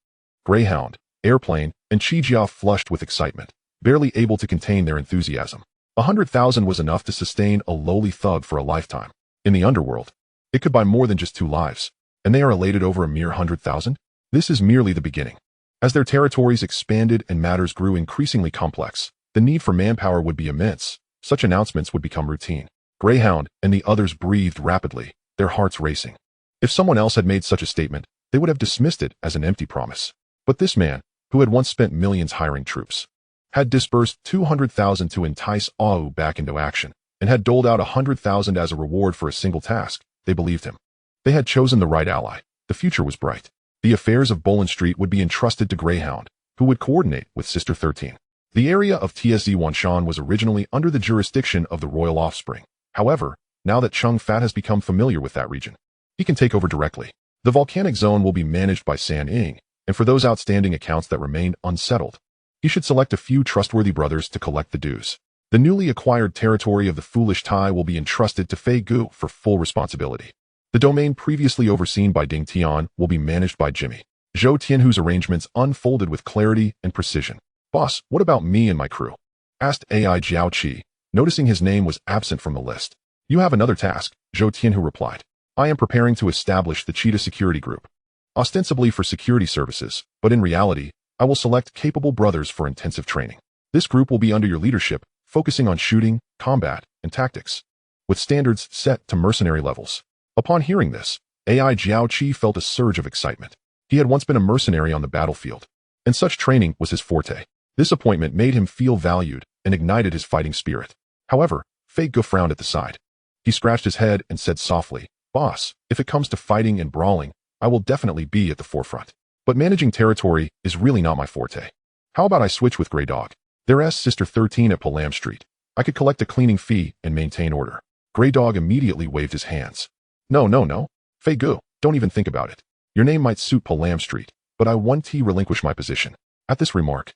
Greyhound, Airplane, and Chijia flushed with excitement, barely able to contain their enthusiasm. 100,000 was enough to sustain a lowly thug for a lifetime. In the underworld, it could buy more than just 2 lives, and they are elated over a mere 100,000? This is merely the beginning. As their territories expanded and matters grew increasingly complex, the need for manpower would be immense. Such announcements would become routine. Greyhound and the others breathed rapidly, their hearts racing. If someone else had made such a statement, they would have dismissed it as an empty promise. But this man, who had once spent millions hiring troops, had disbursed 200,000 to entice AU back into action, and had doled out 100,000 as a reward for a single task. They believed him. They had chosen the right ally. The future was bright. The affairs of Bolan Street would be entrusted to Greyhound, who would coordinate with Sister 13. The area of TSZ Wanshan was originally under the jurisdiction of the royal offspring. However, now that Chung Fat has become familiar with that region, he can take over directly. The volcanic zone will be managed by San Ying, and for those outstanding accounts that remain unsettled, he should select a few trustworthy brothers to collect the dues. The newly acquired territory of the Foolish Tai will be entrusted to Fei Gu for full responsibility. The domain previously overseen by Ding Tian will be managed by Jimmy. Zhou Tianhu's arrangements unfolded with clarity and precision. Boss, what about me and my crew? Asked AI Jiao Qi, noticing his name was absent from the list. You have another task, Zhou Tianhu replied. I am preparing to establish the Cheetah Security Group, ostensibly for security services, but in reality, I will select capable brothers for intensive training. This group will be under your leadership, focusing on shooting, combat, and tactics, with standards set to mercenary levels. Upon hearing this, AI Jiao Qi felt a surge of excitement. He had once been a mercenary on the battlefield, and such training was his forte. This appointment made him feel valued and ignited his fighting spirit. However, Fei Gu frowned at the side. He scratched his head and said softly, Boss, if it comes to fighting and brawling, I will definitely be at the forefront. But managing territory is really not my forte. How about I switch with Grey Dog? There's Sister 13 at Palam Street. I could collect a cleaning fee and maintain order. Grey Dog immediately waved his hands. No. Fei Gu, don't even think about it. Your name might suit Palam Street, but I want to relinquish my position. At this remark,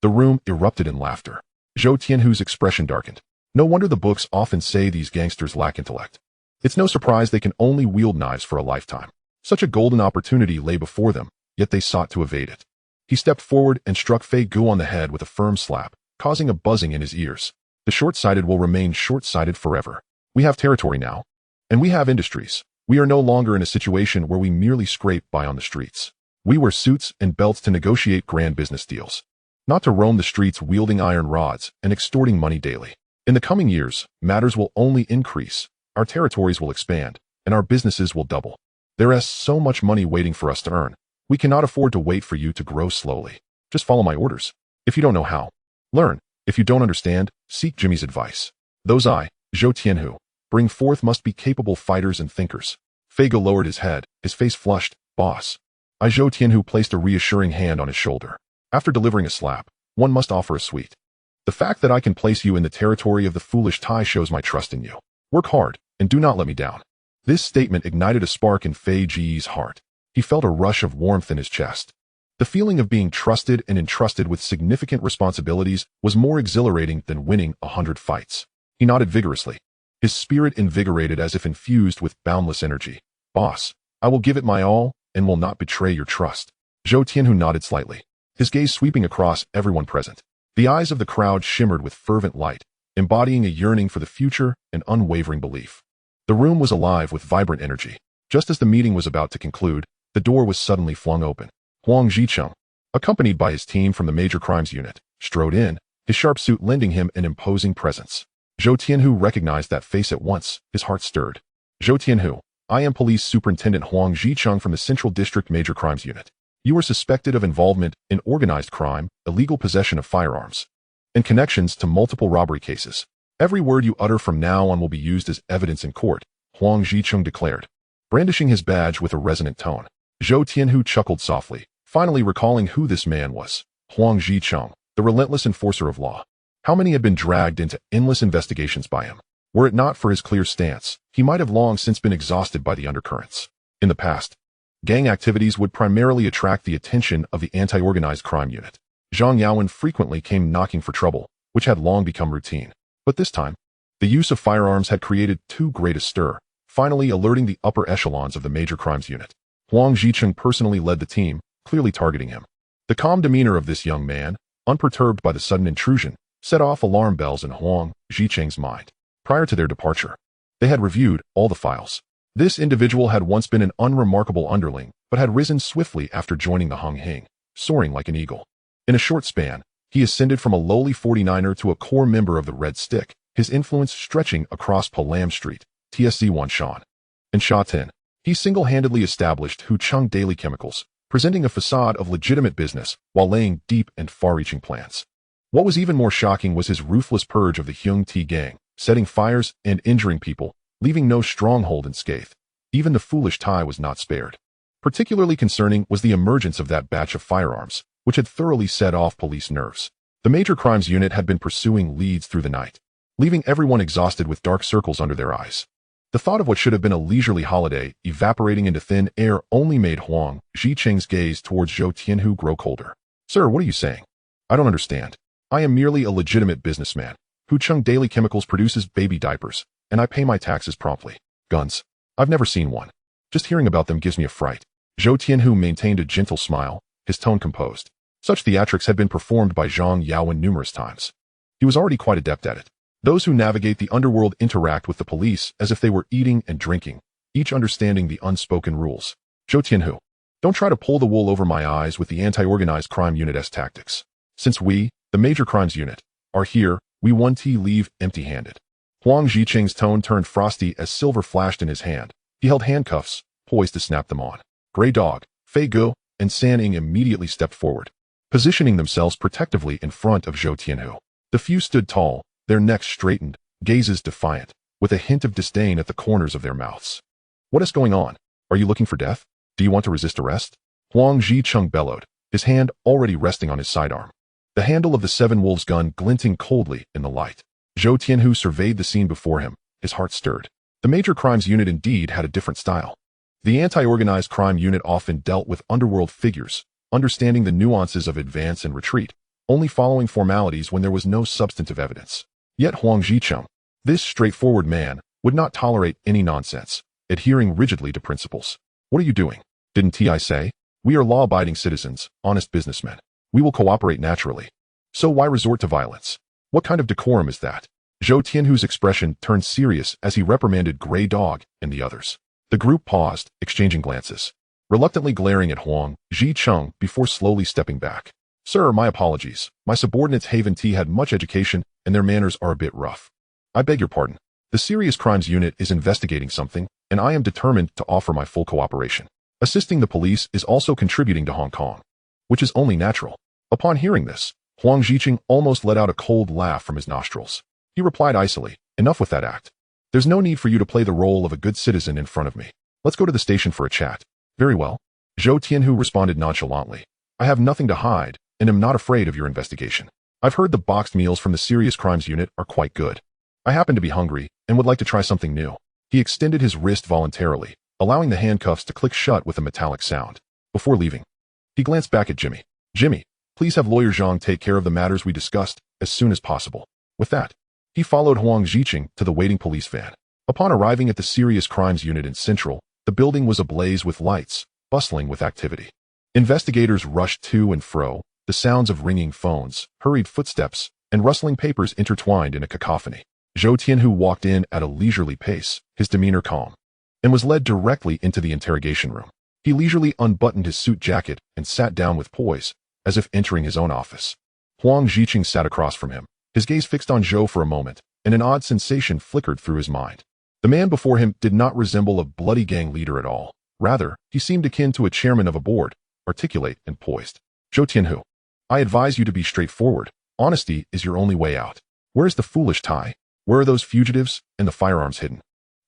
the room erupted in laughter. Zhou Tianhu's expression darkened. No wonder the books often say these gangsters lack intellect. It's no surprise they can only wield knives for a lifetime. Such a golden opportunity lay before them, yet they sought to evade it. He stepped forward and struck Fei Gu on the head with a firm slap, causing a buzzing in his ears. The short-sighted will remain short-sighted forever. We have territory now, and we have industries. We are no longer in a situation where we merely scrape by on the streets. We wear suits and belts to negotiate grand business deals, not to roam the streets wielding iron rods and extorting money daily. In the coming years, matters will only increase, our territories will expand, and our businesses will double. There is so much money waiting for us to earn. We cannot afford to wait for you to grow slowly. Just follow my orders. If you don't know how, learn. If you don't understand, seek Jimmy's advice. Those I, Zhou Tianhu, bring forth must be capable fighters and thinkers. Fei Gu lowered his head, his face flushed. Boss. Zhou Tianhu placed a reassuring hand on his shoulder. After delivering a slap, one must offer a sweet. The fact that I can place you in the territory of the Foolish Tai shows my trust in you. Work hard, and do not let me down. This statement ignited a spark in Fei Ji's heart. He felt a rush of warmth in his chest. The feeling of being trusted and entrusted with significant responsibilities was more exhilarating than winning 100 fights. He nodded vigorously, his spirit invigorated as if infused with boundless energy. Boss, I will give it my all and will not betray your trust. Zhou Tianhu nodded slightly, his gaze sweeping across everyone present. The eyes of the crowd shimmered with fervent light, embodying a yearning for the future and unwavering belief. The room was alive with vibrant energy. Just as the meeting was about to conclude, the door was suddenly flung open. Huang Zhicheng, accompanied by his team from the Major Crimes Unit, strode in, his sharp suit lending him an imposing presence. Zhou Tianhu recognized that face at once, his heart stirred. Zhou Tianhu, I am Police Superintendent Huang Zhicheng from the Central District Major Crimes Unit. You are suspected of involvement in organized crime, illegal possession of firearms, and connections to multiple robbery cases. Every word you utter from now on will be used as evidence in court, Huang Zhicheng declared, brandishing his badge with a resonant tone. Zhou Tianhu chuckled softly, finally recalling who this man was. Huang Zicheng, the relentless enforcer of law. How many had been dragged into endless investigations by him? Were it not for his clear stance, he might have long since been exhausted by the undercurrents. In the past, gang activities would primarily attract the attention of the anti-organized crime unit. Zhang Yaowen frequently came knocking for trouble, which had long become routine. But this time, the use of firearms had created too great a stir, finally alerting the upper echelons of the major crimes unit. Huang Zicheng personally led the team, clearly targeting him. The calm demeanor of this young man, unperturbed by the sudden intrusion, set off alarm bells in Huang Zicheng's mind. Prior to their departure, they had reviewed all the files. This individual had once been an unremarkable underling, but had risen swiftly after joining the Hong Hing, soaring like an eagle. In a short span, he ascended from a lowly 49er to a core member of the Red Stick, his influence stretching across Palam Street, TSC Wanshan. In Sha Tin, he single-handedly established Hucheng Daily Chemicals, presenting a facade of legitimate business while laying deep and far-reaching plans. What was even more shocking was his ruthless purge of the Hyung Ti gang, setting fires and injuring people, leaving no stronghold unscathed. Even the foolish Tai was not spared. Particularly concerning was the emergence of that batch of firearms, which had thoroughly set off police nerves. The major crimes unit had been pursuing leads through the night, leaving everyone exhausted with dark circles under their eyes. The thought of what should have been a leisurely holiday evaporating into thin air only made Huang Zicheng's gaze towards Zhou Tianhu grow colder. Sir, what are you saying? I don't understand. I am merely a legitimate businessman. Hucheng Daily Chemicals produces baby diapers, and I pay my taxes promptly. Guns. I've never seen one. Just hearing about them gives me a fright. Zhou Tianhu maintained a gentle smile, his tone composed. Such theatrics had been performed by Zhang Yaowen numerous times. He was already quite adept at it. Those who navigate the underworld interact with the police as if they were eating and drinking, each understanding the unspoken rules. Zhou Tianhu, don't try to pull the wool over my eyes with the anti-organized crime unit's tactics. Since we, the major crimes unit, are here, we won't leave empty-handed. Huang Zicheng's tone turned frosty as silver flashed in his hand. He held handcuffs, poised to snap them on. Grey Dog, Fei Guo, and San Ing immediately stepped forward, positioning themselves protectively in front of Zhou Tianhu. The few stood tall, their necks straightened, gazes defiant, with a hint of disdain at the corners of their mouths. What is going on? Are you looking for death? Do you want to resist arrest? Huang Zicheng bellowed, his hand already resting on his sidearm. The handle of the Seven Wolves gun glinting coldly in the light. Zhou Tianhu surveyed the scene before him, his heart stirred. The major crimes unit indeed had a different style. The anti-organized crime unit often dealt with underworld figures, understanding the nuances of advance and retreat, only following formalities when there was no substantive evidence. Yet Huang Zicheng, this straightforward man, would not tolerate any nonsense, adhering rigidly to principles. What are you doing? Didn't I say? We are law-abiding citizens, honest businessmen. We will cooperate naturally. So why resort to violence? What kind of decorum is that? Zhou Tianhu's expression turned serious as he reprimanded Grey Dog and the others. The group paused, exchanging glances, reluctantly glaring at Huang Zicheng before slowly stepping back. Sir, my apologies. My subordinates Haven T had much education and their manners are a bit rough. I beg your pardon. The Serious Crimes Unit is investigating something, and I am determined to offer my full cooperation. Assisting the police is also contributing to Hong Kong, which is only natural. Upon hearing this, Huang Zicheng almost let out a cold laugh from his nostrils. He replied icily, enough with that act. There's no need for you to play the role of a good citizen in front of me. Let's go to the station for a chat. Very well. Zhou Tianhu responded nonchalantly. I have nothing to hide, and am not afraid of your investigation. I've heard the boxed meals from the Serious Crimes Unit are quite good. I happen to be hungry, and would like to try something new. He extended his wrist voluntarily, allowing the handcuffs to click shut with a metallic sound. Before leaving, he glanced back at Jimmy. Jimmy, please have Lawyer Zhang take care of the matters we discussed as soon as possible. With that, he followed Huang Zicheng to the waiting police van. Upon arriving at the Serious Crimes Unit in Central, the building was ablaze with lights, bustling with activity. Investigators rushed to and fro, the sounds of ringing phones, hurried footsteps, and rustling papers intertwined in a cacophony. Zhou Tianhu walked in at a leisurely pace, his demeanor calm, and was led directly into the interrogation room. He leisurely unbuttoned his suit jacket and sat down with poise, as if entering his own office. Huang Zicheng sat across from him, his gaze fixed on Zhou for a moment, and an odd sensation flickered through his mind. The man before him did not resemble a bloody gang leader at all. Rather, he seemed akin to a chairman of a board, articulate and poised. Zhou Tianhu, I advise you to be straightforward. Honesty is your only way out. Where is the foolish Tai? Where are those fugitives and the firearms hidden?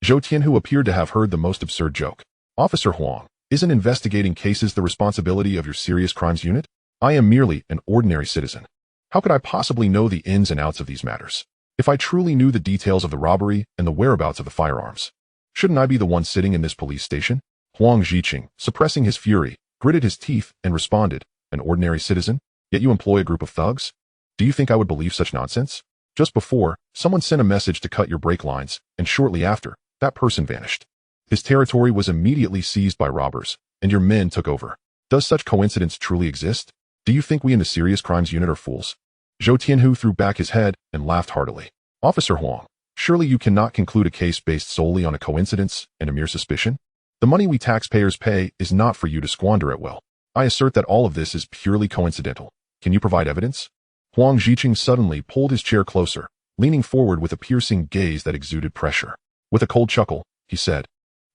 Zhou Tianhu appeared to have heard the most absurd joke. Officer Huang, Isn't investigating cases the responsibility of your serious crimes unit? I am merely an ordinary citizen. How could I possibly know the ins and outs of these matters? If I truly knew the details of the robbery and the whereabouts of the firearms, shouldn't I be the one sitting in this police station? Huang Ziqing, suppressing his fury, gritted his teeth and responded, an ordinary citizen? Yet you employ a group of thugs? Do you think I would believe such nonsense? Just before, someone sent a message to cut your brake lines, and shortly after, that person vanished. His territory was immediately seized by robbers, and your men took over. Does such coincidence truly exist? Do you think we in the serious crimes unit are fools? Zhou Tianhu threw back his head and laughed heartily. Officer Huang, surely you cannot conclude a case based solely on a coincidence and a mere suspicion? The money we taxpayers pay is not for you to squander at will. I assert that all of this is purely coincidental. Can you provide evidence? Huang Ziqing suddenly pulled his chair closer, leaning forward with a piercing gaze that exuded pressure. With a cold chuckle, he said,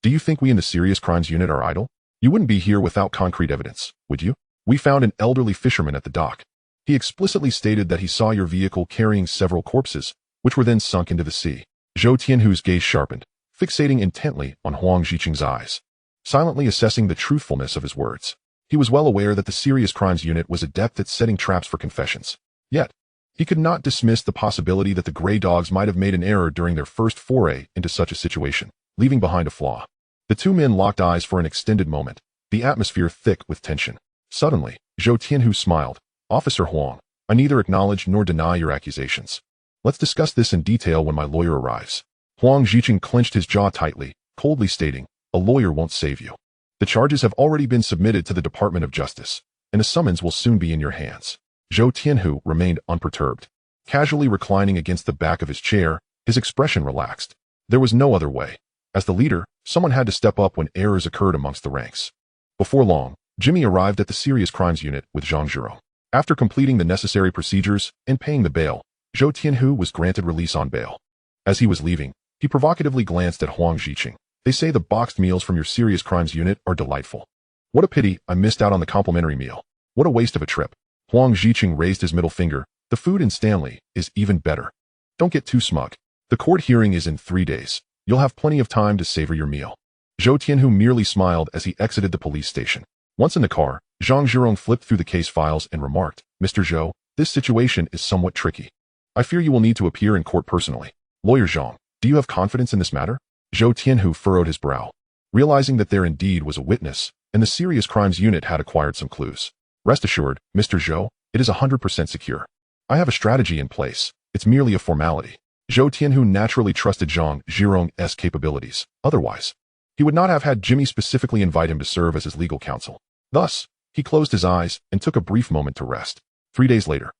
do you think we in the serious crimes unit are idle? You wouldn't be here without concrete evidence, would you? We found an elderly fisherman at the dock. He explicitly stated that he saw your vehicle carrying several corpses, which were then sunk into the sea. Zhou Tianhu's gaze sharpened, fixating intently on Huang Ziqing's eyes, silently assessing the truthfulness of his words. He was well aware that the serious crimes unit was adept at setting traps for confessions. Yet, he could not dismiss the possibility that the Grey Dogs might have made an error during their first foray into such a situation, leaving behind a flaw. The two men locked eyes for an extended moment, the atmosphere thick with tension. Suddenly, Zhou Tianhu smiled. Officer Huang, I neither acknowledge nor deny your accusations. Let's discuss this in detail when my lawyer arrives. Huang Ziqing clenched his jaw tightly, coldly stating, a lawyer won't save you. The charges have already been submitted to the Department of Justice, and a summons will soon be in your hands. Zhou Tianhu remained unperturbed. Casually reclining against the back of his chair, his expression relaxed. There was no other way. As the leader, someone had to step up when errors occurred amongst the ranks. Before long, Jimmy arrived at the Serious Crimes Unit with Zhang Zhirong. After completing the necessary procedures and paying the bail, Zhou Tianhu was granted release on bail. As he was leaving, he provocatively glanced at Huang Ziqing. They say the boxed meals from your Serious Crimes Unit are delightful. What a pity I missed out on the complimentary meal. What a waste of a trip. Huang Ziqing raised his middle finger. The food in Stanley is even better. Don't get too smug. The court hearing is in 3 days. You'll have plenty of time to savor your meal. Zhou Tianhu merely smiled as he exited the police station. Once in the car, Zhang Zhirong flipped through the case files and remarked, Mr. Zhou, this situation is somewhat tricky. I fear you will need to appear in court personally. Lawyer Zhang, do you have confidence in this matter? Zhou Tianhu furrowed his brow, realizing that there indeed was a witness, and the Serious Crimes Unit had acquired some clues. Rest assured, Mr. Zhou, it is 100% secure. I have a strategy in place. It's merely a formality. Zhou Tianhu naturally trusted Zhang Zhirong's capabilities. Otherwise, he would not have had Jimmy specifically invite him to serve as his legal counsel. Thus, he closed his eyes and took a brief moment to rest. 3 days later,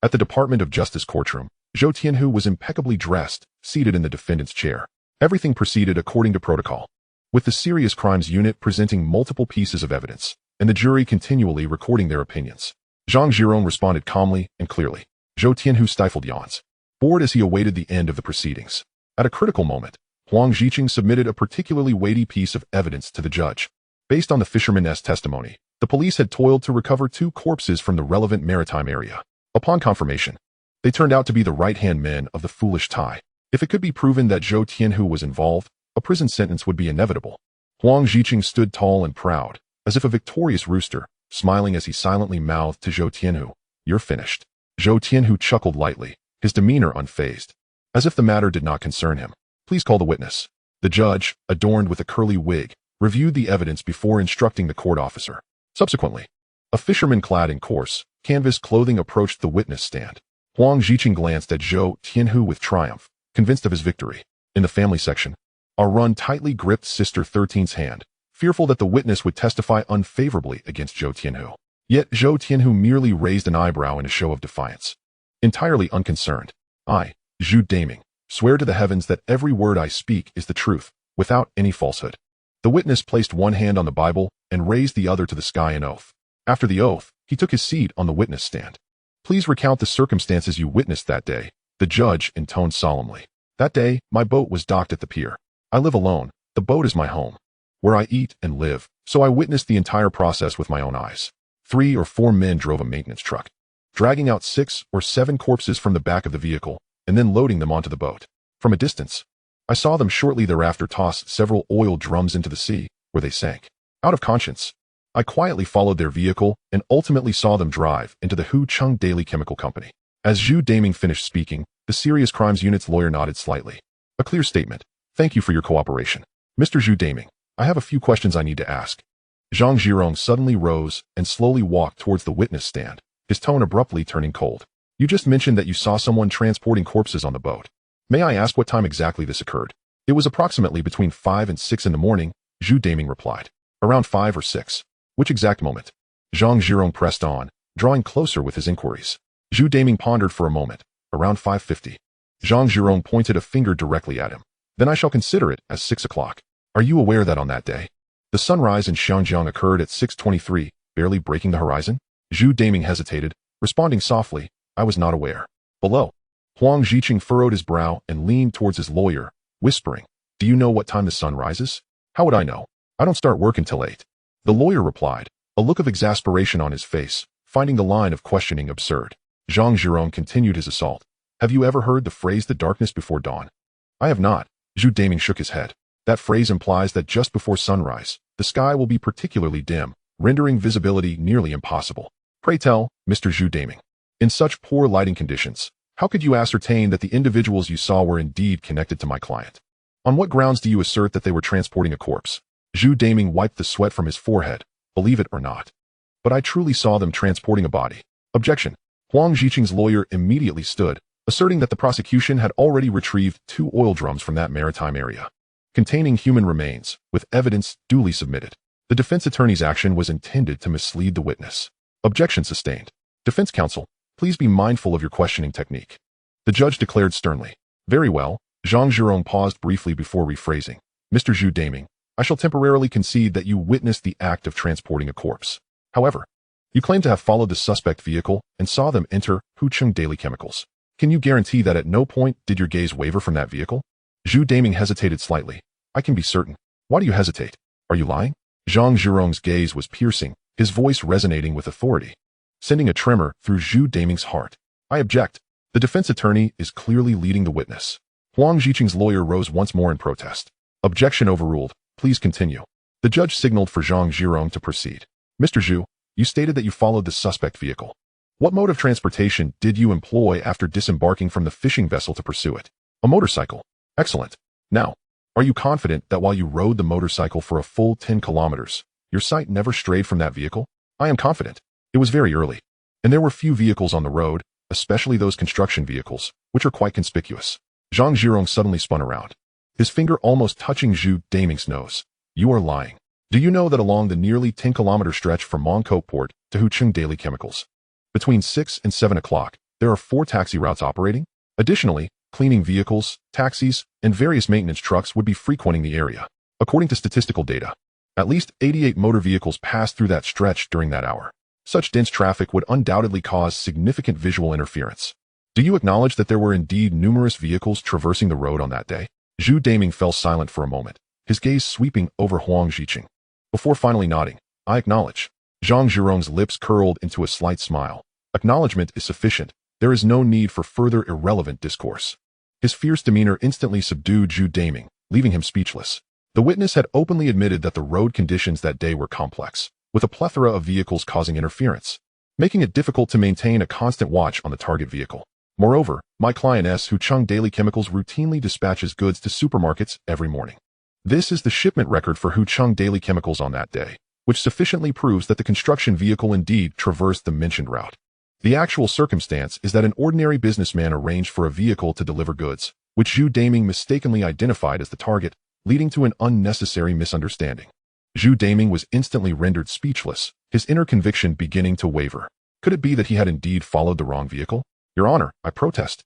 at the Department of Justice courtroom, Zhou Tianhu was impeccably dressed, seated in the defendant's chair. Everything proceeded according to protocol, with the Serious Crimes Unit presenting multiple pieces of evidence, and the jury continually recording their opinions. Zhang Zhirong responded calmly and clearly. Zhou Tianhu stifled yawns, bored as he awaited the end of the proceedings. At a critical moment, Huang Ziqing submitted a particularly weighty piece of evidence to the judge. Based on the fisherman's testimony, the police had toiled to recover 2 corpses from the relevant maritime area. Upon confirmation, they turned out to be the right-hand men of the foolish Tai. If it could be proven that Zhou Tianhu was involved, a prison sentence would be inevitable. Huang Ziqing stood tall and proud, as if a victorious rooster, smiling as he silently mouthed to Zhou Tianhu, "You're finished." Zhou Tianhu chuckled lightly, his demeanor unfazed, as if the matter did not concern him. Please call the witness. The judge, adorned with a curly wig, reviewed the evidence before instructing the court officer. Subsequently, a fisherman clad in coarse, canvas clothing approached the witness stand. Huang Ziqing glanced at Zhou Tianhu with triumph, convinced of his victory. In the family section, Arun tightly gripped Sister 13's hand, fearful that the witness would testify unfavorably against Zhou Tianhu. Yet Zhou Tianhu merely raised an eyebrow in a show of defiance. Entirely unconcerned, I, Zhu Daming, swear to the heavens that every word I speak is the truth, without any falsehood. The witness placed one hand on the Bible and raised the other to the sky in oath. After the oath, he took his seat on the witness stand. Please recount the circumstances you witnessed that day, the judge intoned solemnly. That day, my boat was docked at the pier. I live alone. The boat is my home, where I eat and live, so I witnessed the entire process with my own eyes. 3 or 4 men drove a maintenance truck, dragging out 6 or 7 corpses from the back of the vehicle, and then loading them onto the boat. From a distance, I saw them shortly thereafter toss several oil drums into the sea, where they sank. Out of conscience, I quietly followed their vehicle and ultimately saw them drive into the Hu Chung Daily Chemical Company. As Zhu Daming finished speaking, the Serious Crimes Unit's lawyer nodded slightly. A clear statement. Thank you for your cooperation. Mr. Zhu Daming, I have a few questions I need to ask. Zhang Zhirong suddenly rose and slowly walked towards the witness stand, his tone abruptly turning cold. You just mentioned that you saw someone transporting corpses on the boat. May I ask what time exactly this occurred? It was approximately between 5 and 6 in the morning, Zhu Daming replied. Around 5 or 6. Which exact moment? Zhang Zhirong pressed on, drawing closer with his inquiries. Zhu Daming pondered for a moment. Around 5:50. Zhang Zhirong pointed a finger directly at him. Then I shall consider it as 6 o'clock. Are you aware that on that day, the sunrise in Xiangjiang occurred at 6:23, barely breaking the horizon? Zhu Daming hesitated, responding softly, I was not aware. Below. Huang Zhiqing furrowed his brow and leaned towards his lawyer, whispering, Do you know what time the sun rises? How would I know? I don't start work until 8. The lawyer replied, a look of exasperation on his face, finding the line of questioning absurd. Zhang Zhirong continued his assault. Have you ever heard the phrase the darkness before dawn? I have not. Zhu Daming shook his head. That phrase implies that just before sunrise, the sky will be particularly dim, rendering visibility nearly impossible. Pray tell, Mr. Zhu Daming, in such poor lighting conditions, how could you ascertain that the individuals you saw were indeed connected to my client? On what grounds do you assert that they were transporting a corpse? Zhu Daming wiped the sweat from his forehead, believe it or not. But I truly saw them transporting a body. Objection. Huang Zhiqing's lawyer immediately stood, asserting that the prosecution had already retrieved 2 oil drums from that maritime area, containing human remains, with evidence duly submitted. The defense attorney's action was intended to mislead the witness. Objection sustained. Defense counsel, please be mindful of your questioning technique. The judge declared sternly. Very well. Zhang Zhirong paused briefly before rephrasing. Mr. Zhu Daming, I shall temporarily concede that you witnessed the act of transporting a corpse. However, you claim to have followed the suspect vehicle and saw them enter Hu Chung Daily Chemicals. Can you guarantee that at no point did your gaze waver from that vehicle? Zhu Daming hesitated slightly. I can be certain. Why do you hesitate? Are you lying? Zhang Zhirong's gaze was piercing, his voice resonating with authority, sending a tremor through Zhu Daming's heart. I object. The defense attorney is clearly leading the witness. Huang Zhiqing's lawyer rose once more in protest. Objection overruled. Please continue. The judge signaled for Zhang Zhirong to proceed. Mr. Zhu, you stated that you followed the suspect vehicle. What mode of transportation did you employ after disembarking from the fishing vessel to pursue it? A motorcycle. Excellent. Now, are you confident that while you rode the motorcycle for a full 10 kilometers, your sight never strayed from that vehicle? I am confident. It was very early, and there were few vehicles on the road, especially those construction vehicles, which are quite conspicuous. Zhang Zhirong suddenly spun around, his finger almost touching Zhu Daming's nose. You are lying. Do you know that along the nearly 10-kilometer stretch from Mongkok Port to Hu Chung Daily Chemicals, between 6 and 7 o'clock, there are 4 taxi routes operating? Additionally, cleaning vehicles, taxis, and various maintenance trucks would be frequenting the area. According to statistical data, at least 88 motor vehicles passed through that stretch during that hour. Such dense traffic would undoubtedly cause significant visual interference. Do you acknowledge that there were indeed numerous vehicles traversing the road on that day? Zhu Daming fell silent for a moment, his gaze sweeping over Huang Zhiqing. Before finally nodding, I acknowledge. Zhang Zhirong's lips curled into a slight smile. Acknowledgement is sufficient. There is no need for further irrelevant discourse. His fierce demeanor instantly subdued Zhu Daming, leaving him speechless. The witness had openly admitted that the road conditions that day were complex, with a plethora of vehicles causing interference, making it difficult to maintain a constant watch on the target vehicle. Moreover, my client Hu Chung Daily Chemicals routinely dispatches goods to supermarkets every morning. This is the shipment record for Hu Chung Daily Chemicals on that day, which sufficiently proves that the construction vehicle indeed traversed the mentioned route. The actual circumstance is that an ordinary businessman arranged for a vehicle to deliver goods, which Zhu Daming mistakenly identified as the target, leading to an unnecessary misunderstanding. Zhu Daming was instantly rendered speechless, his inner conviction beginning to waver. Could it be that he had indeed followed the wrong vehicle? Your Honor, I protest.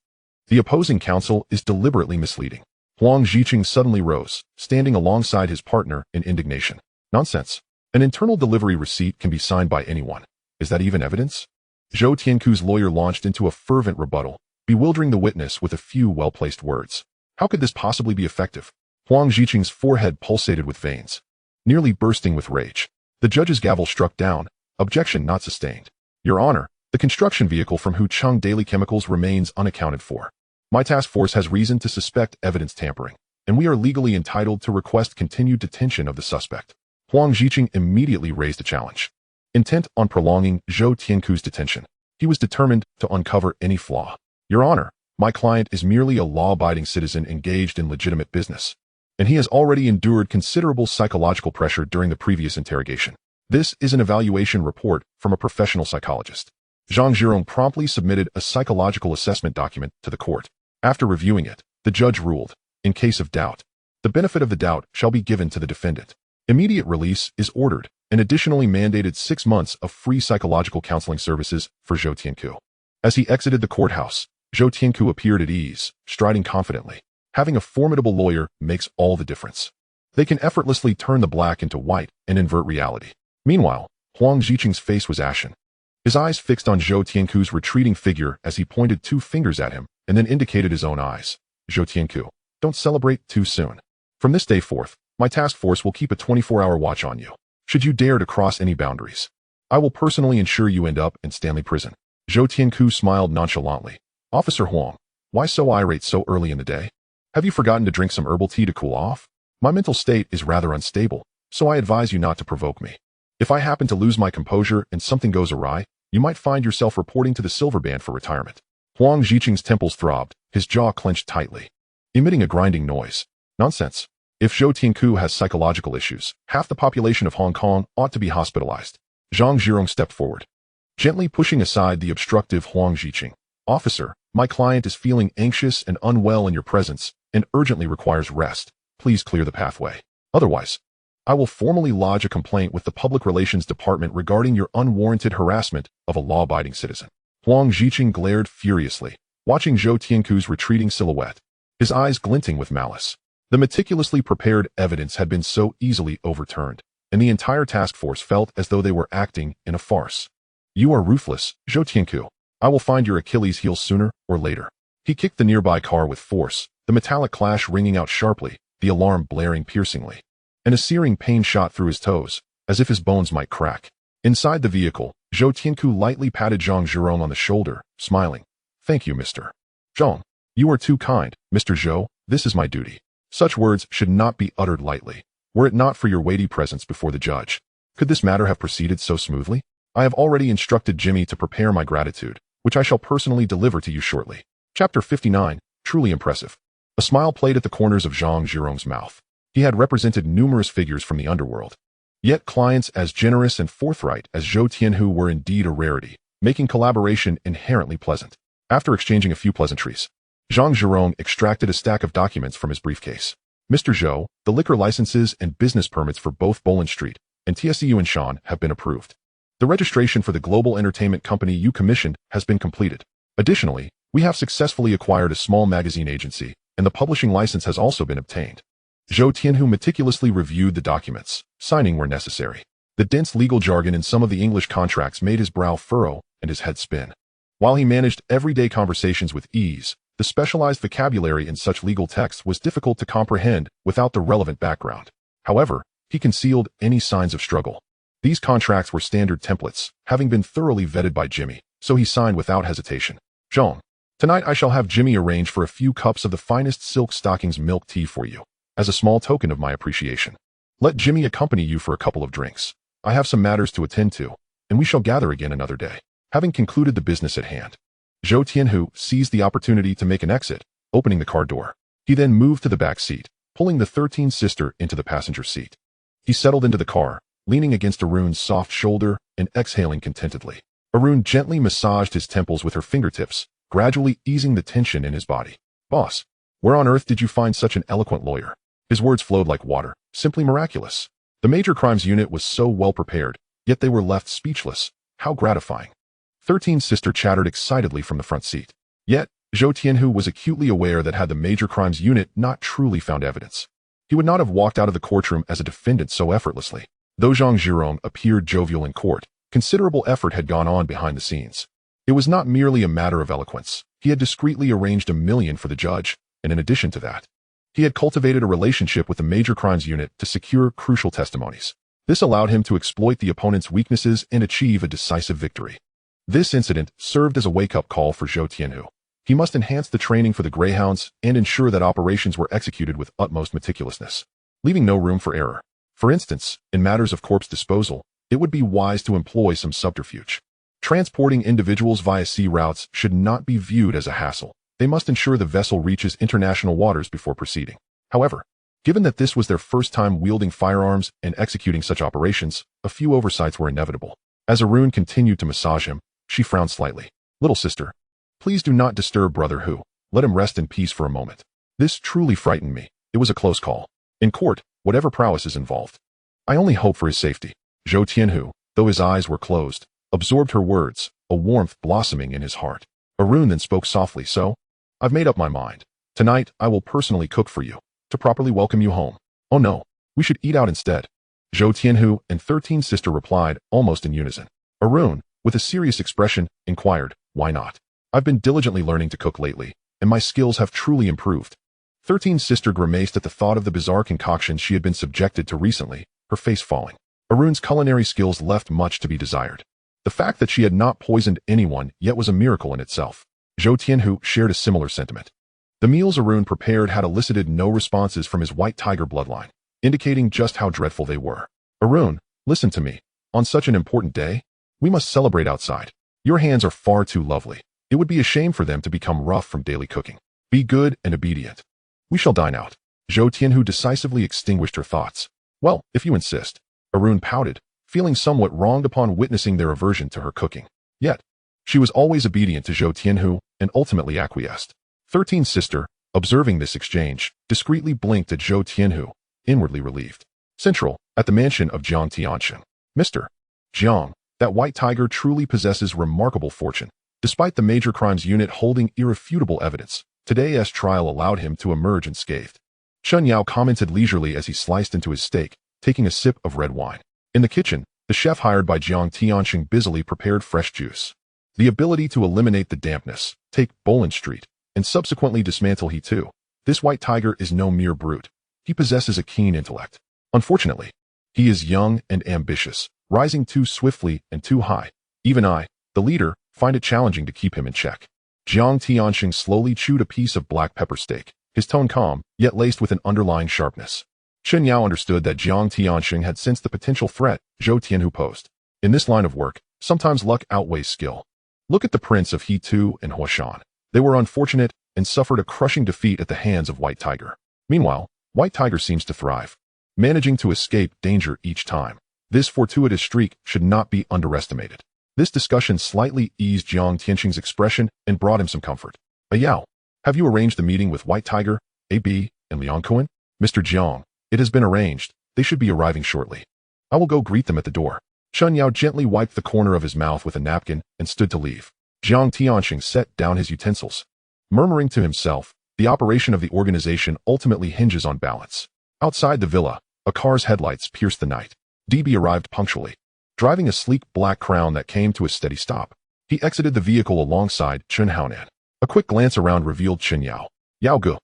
The opposing counsel is deliberately misleading. Huang Zhiqing suddenly rose, standing alongside his partner in indignation. Nonsense. An internal delivery receipt can be signed by anyone. Is that even evidence? Zhou Tianku's lawyer launched into a fervent rebuttal, bewildering the witness with a few well-placed words. How could this possibly be effective? Huang Zhiqing's forehead pulsated with veins, nearly bursting with rage. The judge's gavel struck down. Objection not sustained. Your Honor, the construction vehicle from Hu Chung Daily Chemicals remains unaccounted for. My task force has reason to suspect evidence tampering, and we are legally entitled to request continued detention of the suspect. Huang Ziqing immediately raised a challenge. Intent on prolonging Zhou Tianku's detention, he was determined to uncover any flaw. Your Honor, my client is merely a law-abiding citizen engaged in legitimate business, and he has already endured considerable psychological pressure during the previous interrogation. This is an evaluation report from a professional psychologist. Zhang Zhirong promptly submitted a psychological assessment document to the court. After reviewing it, the judge ruled, in case of doubt, the benefit of the doubt shall be given to the defendant. Immediate release is ordered, and additionally mandated 6 months of free psychological counseling services for Zhou Tianku. As he exited the courthouse, Zhou Tianku appeared at ease, striding confidently. Having a formidable lawyer makes all the difference. They can effortlessly turn the black into white and invert reality. Meanwhile, Huang Ziqing's face was ashen. His eyes fixed on Zhou Tianku's retreating figure as he pointed 2 fingers at him and then indicated his own eyes. Zhou Tianku, don't celebrate too soon. From this day forth, my task force will keep a 24-hour watch on you. Should you dare to cross any boundaries, I will personally ensure you end up in Stanley Prison. Zhou Tianku smiled nonchalantly. Officer Huang, why so irate so early in the day? Have you forgotten to drink some herbal tea to cool off? My mental state is rather unstable, so I advise you not to provoke me. If I happen to lose my composure and something goes awry, you might find yourself reporting to the Silver Band for retirement. Huang Ziqing's temples throbbed, his jaw clenched tightly, emitting a grinding noise. Nonsense. If Zhou Tianku has psychological issues, half the population of Hong Kong ought to be hospitalized. Zhang Zhirong stepped forward, gently pushing aside the obstructive Huang Ziqing. Officer, my client is feeling anxious and unwell in your presence and urgently requires rest. Please clear the pathway. Otherwise, I will formally lodge a complaint with the Public Relations Department regarding your unwarranted harassment of a law-abiding citizen. Huang Ziqing glared furiously, watching Zhou Tianku's retreating silhouette, his eyes glinting with malice. The meticulously prepared evidence had been so easily overturned, and the entire task force felt as though they were acting in a farce. You are ruthless, Zhou Tianku. I will find your Achilles heel sooner or later. He kicked the nearby car with force, the metallic clash ringing out sharply, the alarm blaring piercingly, and a searing pain shot through his toes, as if his bones might crack. Inside the vehicle, Zhou Tianku lightly patted Zhang Zhirong on the shoulder, smiling. Thank you, Mr. Zhang. You are too kind, Mr. Zhou. This is my duty. Such words should not be uttered lightly, were it not for your weighty presence before the judge. Could this matter have proceeded so smoothly? I have already instructed Jimmy to prepare my gratitude, which I shall personally deliver to you shortly. Chapter 59, Truly Impressive. A smile played at the corners of Zhang Zhirong's mouth. He had represented numerous figures from the underworld. Yet clients as generous and forthright as Zhou Tianhu were indeed a rarity, making collaboration inherently pleasant. After exchanging a few pleasantries, Zhang Zhirong extracted a stack of documents from his briefcase. Mr. Zhou, the liquor licenses and business permits for both Boland Street and TSEU in Shan have been approved. The registration for the global entertainment company you commissioned has been completed. Additionally, we have successfully acquired a small magazine agency, and the publishing license has also been obtained. Zhou Tianhu meticulously reviewed the documents, signing where necessary. The dense legal jargon in some of the English contracts made his brow furrow and his head spin. While he managed everyday conversations with ease, the specialized vocabulary in such legal texts was difficult to comprehend without the relevant background. However, he concealed any signs of struggle. These contracts were standard templates, having been thoroughly vetted by Jimmy, so he signed without hesitation. Zhang, tonight I shall have Jimmy arrange for a few cups of the finest silk stockings milk tea for you, as a small token of my appreciation. Let Jimmy accompany you for a couple of drinks. I have some matters to attend to, and we shall gather again another day. Having concluded the business at hand, Zhou Tianhu seized the opportunity to make an exit, opening the car door. He then moved to the back seat, pulling the 13th sister into the passenger seat. He settled into the car, leaning against Arun's soft shoulder and exhaling contentedly. Arun gently massaged his temples with her fingertips, gradually easing the tension in his body. Boss, where on earth did you find such an eloquent lawyer? His words flowed like water, simply miraculous. The major crimes unit was so well prepared, yet they were left speechless. How gratifying. 13's sister chattered excitedly from the front seat. Yet, Zhou Tianhu was acutely aware that had the major crimes unit not truly found evidence, he would not have walked out of the courtroom as a defendant so effortlessly. Though Zhang Zhirong appeared jovial in court, considerable effort had gone on behind the scenes. It was not merely a matter of eloquence. He had discreetly arranged $1 million for the judge, and in addition to that, he had cultivated a relationship with the major crimes unit to secure crucial testimonies. This allowed him to exploit the opponent's weaknesses and achieve a decisive victory. This incident served as a wake-up call for Zhou Tianhu. He must enhance the training for the Greyhounds and ensure that operations were executed with utmost meticulousness, leaving no room for error. For instance, in matters of corpse disposal, it would be wise to employ some subterfuge. Transporting individuals via sea routes should not be viewed as a hassle. They must ensure the vessel reaches international waters before proceeding. However, given that this was their first time wielding firearms and executing such operations, a few oversights were inevitable. As Arun continued to massage him, she frowned slightly. Little sister, please do not disturb brother Hu. Let him rest in peace for a moment. This truly frightened me. It was a close call. In court, whatever prowess is involved, I only hope for his safety. Zhou Tianhu, though his eyes were closed, absorbed her words, a warmth blossoming in his heart. Arun then spoke softly, so, I've made up my mind. Tonight, I will personally cook for you, to properly welcome you home. Oh no, we should eat out instead. Zhou Tianhu and 13 sister replied, almost in unison. Arun, with a serious expression, inquired, why not? I've been diligently learning to cook lately, and my skills have truly improved. 13 sister grimaced at the thought of the bizarre concoction she had been subjected to recently, her face falling. Arun's culinary skills left much to be desired. The fact that she had not poisoned anyone yet was a miracle in itself. Zhou Tianhu shared a similar sentiment. The meals Arun prepared had elicited no responses from his white tiger bloodline, indicating just how dreadful they were. Arun, listen to me. On such an important day, we must celebrate outside. Your hands are far too lovely. It would be a shame for them to become rough from daily cooking. Be good and obedient. We shall dine out. Zhou Tianhu decisively extinguished her thoughts. Well, if you insist. Arun pouted, feeling somewhat wronged upon witnessing their aversion to her cooking. Yet, she was always obedient to Zhou Tianhu and ultimately acquiesced. 13 sister, observing this exchange, discreetly blinked at Zhou Tianhu, inwardly relieved. Central, at the mansion of Jiang Tianxing. Mr. Jiang, that white tiger truly possesses remarkable fortune. Despite the major crimes unit holding irrefutable evidence, today's trial allowed him to emerge unscathed. Chun Yao commented leisurely as he sliced into his steak, taking a sip of red wine. In the kitchen, the chef hired by Jiang Tianxing busily prepared fresh juice. The ability to eliminate the dampness, take Boland Street, and subsequently dismantle He too. This white tiger is no mere brute. He possesses a keen intellect. Unfortunately, he is young and ambitious, rising too swiftly and too high. Even I, the leader, find it challenging to keep him in check. Jiang Tianxing slowly chewed a piece of black pepper steak, his tone calm, yet laced with an underlying sharpness. Chen Yao understood that Jiang Tianxing had sensed the potential threat Zhou Tianhu posed. In this line of work, sometimes luck outweighs skill. Look at the prince of He Tu and Huashan. They were unfortunate and suffered a crushing defeat at the hands of White Tiger. Meanwhile, White Tiger seems to thrive, managing to escape danger each time. This fortuitous streak should not be underestimated. This discussion slightly eased Jiang Tianxing's expression and brought him some comfort. Yao, have you arranged the meeting with White Tiger, AB, and Liang Kun? Mr. Jiang, it has been arranged. They should be arriving shortly. I will go greet them at the door. Chun Yao gently wiped the corner of his mouth with a napkin and stood to leave. Jiang Tianxing set down his utensils. Murmuring to himself, the operation of the organization ultimately hinges on balance. Outside the villa, a car's headlights pierced the night. DB arrived punctually, driving a sleek black Crown that came to a steady stop. He exited the vehicle alongside Chun Haonan. A quick glance around revealed Chen Yao. Yao Gu.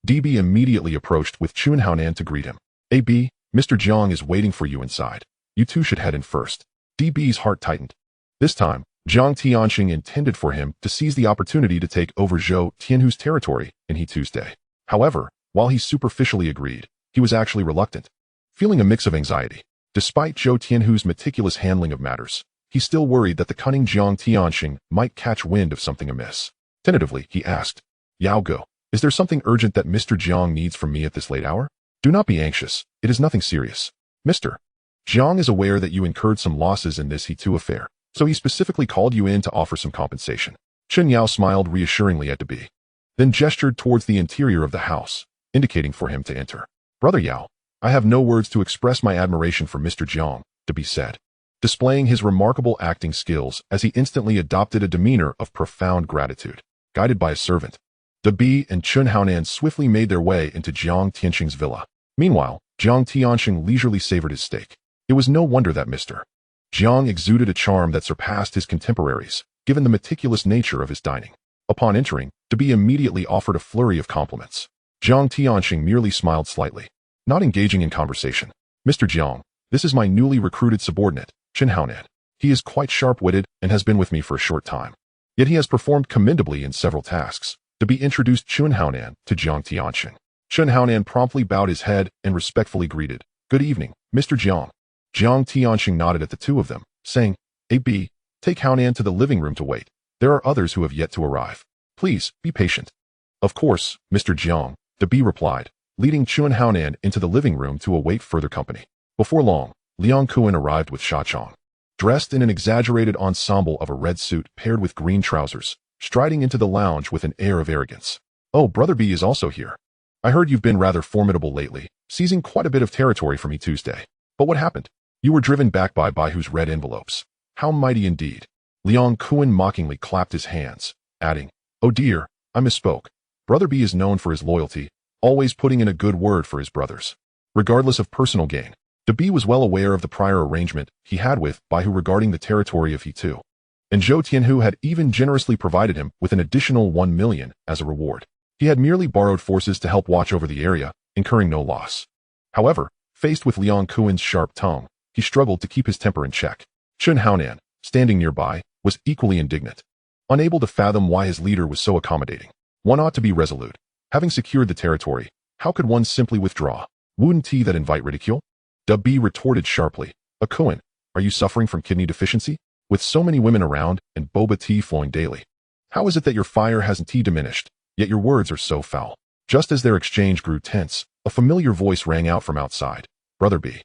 DB immediately approached with Chun Haonan to greet him. AB, Mr. Jiang is waiting for you inside. You two should head in first. DB's heart tightened. This time, Jiang Tianxing intended for him to seize the opportunity to take over Zhou Tianhu's territory in He Tuesday. However, while he superficially agreed, he was actually reluctant, feeling a mix of anxiety. Despite Zhou Tianhu's meticulous handling of matters, he still worried that the cunning Jiang Tianxing might catch wind of something amiss. Tentatively, he asked, Yao Go, is there something urgent that Mr. Jiang needs from me at this late hour? Do not be anxious. It is nothing serious. Mr. Jiang is aware that you incurred some losses in this He Tu affair, so he specifically called you in to offer some compensation. Chen Yao smiled reassuringly at DB, then gestured towards the interior of the house, indicating for him to enter. Brother Yao, I have no words to express my admiration for Mr. Jiang, DB said, displaying his remarkable acting skills as he instantly adopted a demeanor of profound gratitude. Guided by a servant, DB and Chun Haonan swiftly made their way into Jiang Tianxing's villa. Meanwhile, Jiang Tianxing leisurely savored his steak. It was no wonder that Mr. Jiang exuded a charm that surpassed his contemporaries, given the meticulous nature of his dining. Upon entering, DB immediately offered a flurry of compliments. Jiang Tianxing merely smiled slightly, not engaging in conversation. Mr. Jiang, this is my newly recruited subordinate, Chen Haonan. He is quite sharp-witted and has been with me for a short time. Yet he has performed commendably in several tasks. DB introduced Chun Haonan to Jiang Tianxing. Chun Haonan promptly bowed his head and respectfully greeted, Good evening, Mr. Jiang. Jiang Tianxing nodded at the two of them, saying, A.B., take Haonan to the living room to wait. There are others who have yet to arrive. Please, be patient. Of course, Mr. Jiang, B replied, leading Chun Haonan into the living room to await further company. Before long, Liang Kun arrived with Sha Chong. Dressed in an exaggerated ensemble of a red suit paired with green trousers, striding into the lounge with an air of arrogance. Oh, Brother B is also here. I heard you've been rather formidable lately, seizing quite a bit of territory from me Tuesday. But what happened? You were driven back by whose red envelopes. How mighty indeed. Liang Kun mockingly clapped his hands, adding, Oh dear, I misspoke. Brother B is known for his loyalty, always putting in a good word for his brothers. Regardless of personal gain, B was well aware of the prior arrangement he had with Baihu regarding the territory of He too. And Zhou Tianhu had even generously provided him with an additional 1 million as a reward. He had merely borrowed forces to help watch over the area, incurring no loss. However, faced with Liang Kun's sharp tongue, he struggled to keep his temper in check. Chun Haonan, standing nearby, was equally indignant. Unable to fathom why his leader was so accommodating. One ought to be resolute. Having secured the territory, how could one simply withdraw? Wouldn't tea that invite ridicule? B retorted sharply, A Kun, are you suffering from kidney deficiency? With so many women around and boba tea flowing daily. How is it that your fire hasn't diminished, yet your words are so foul? Just as their exchange grew tense, a familiar voice rang out from outside. Brother B.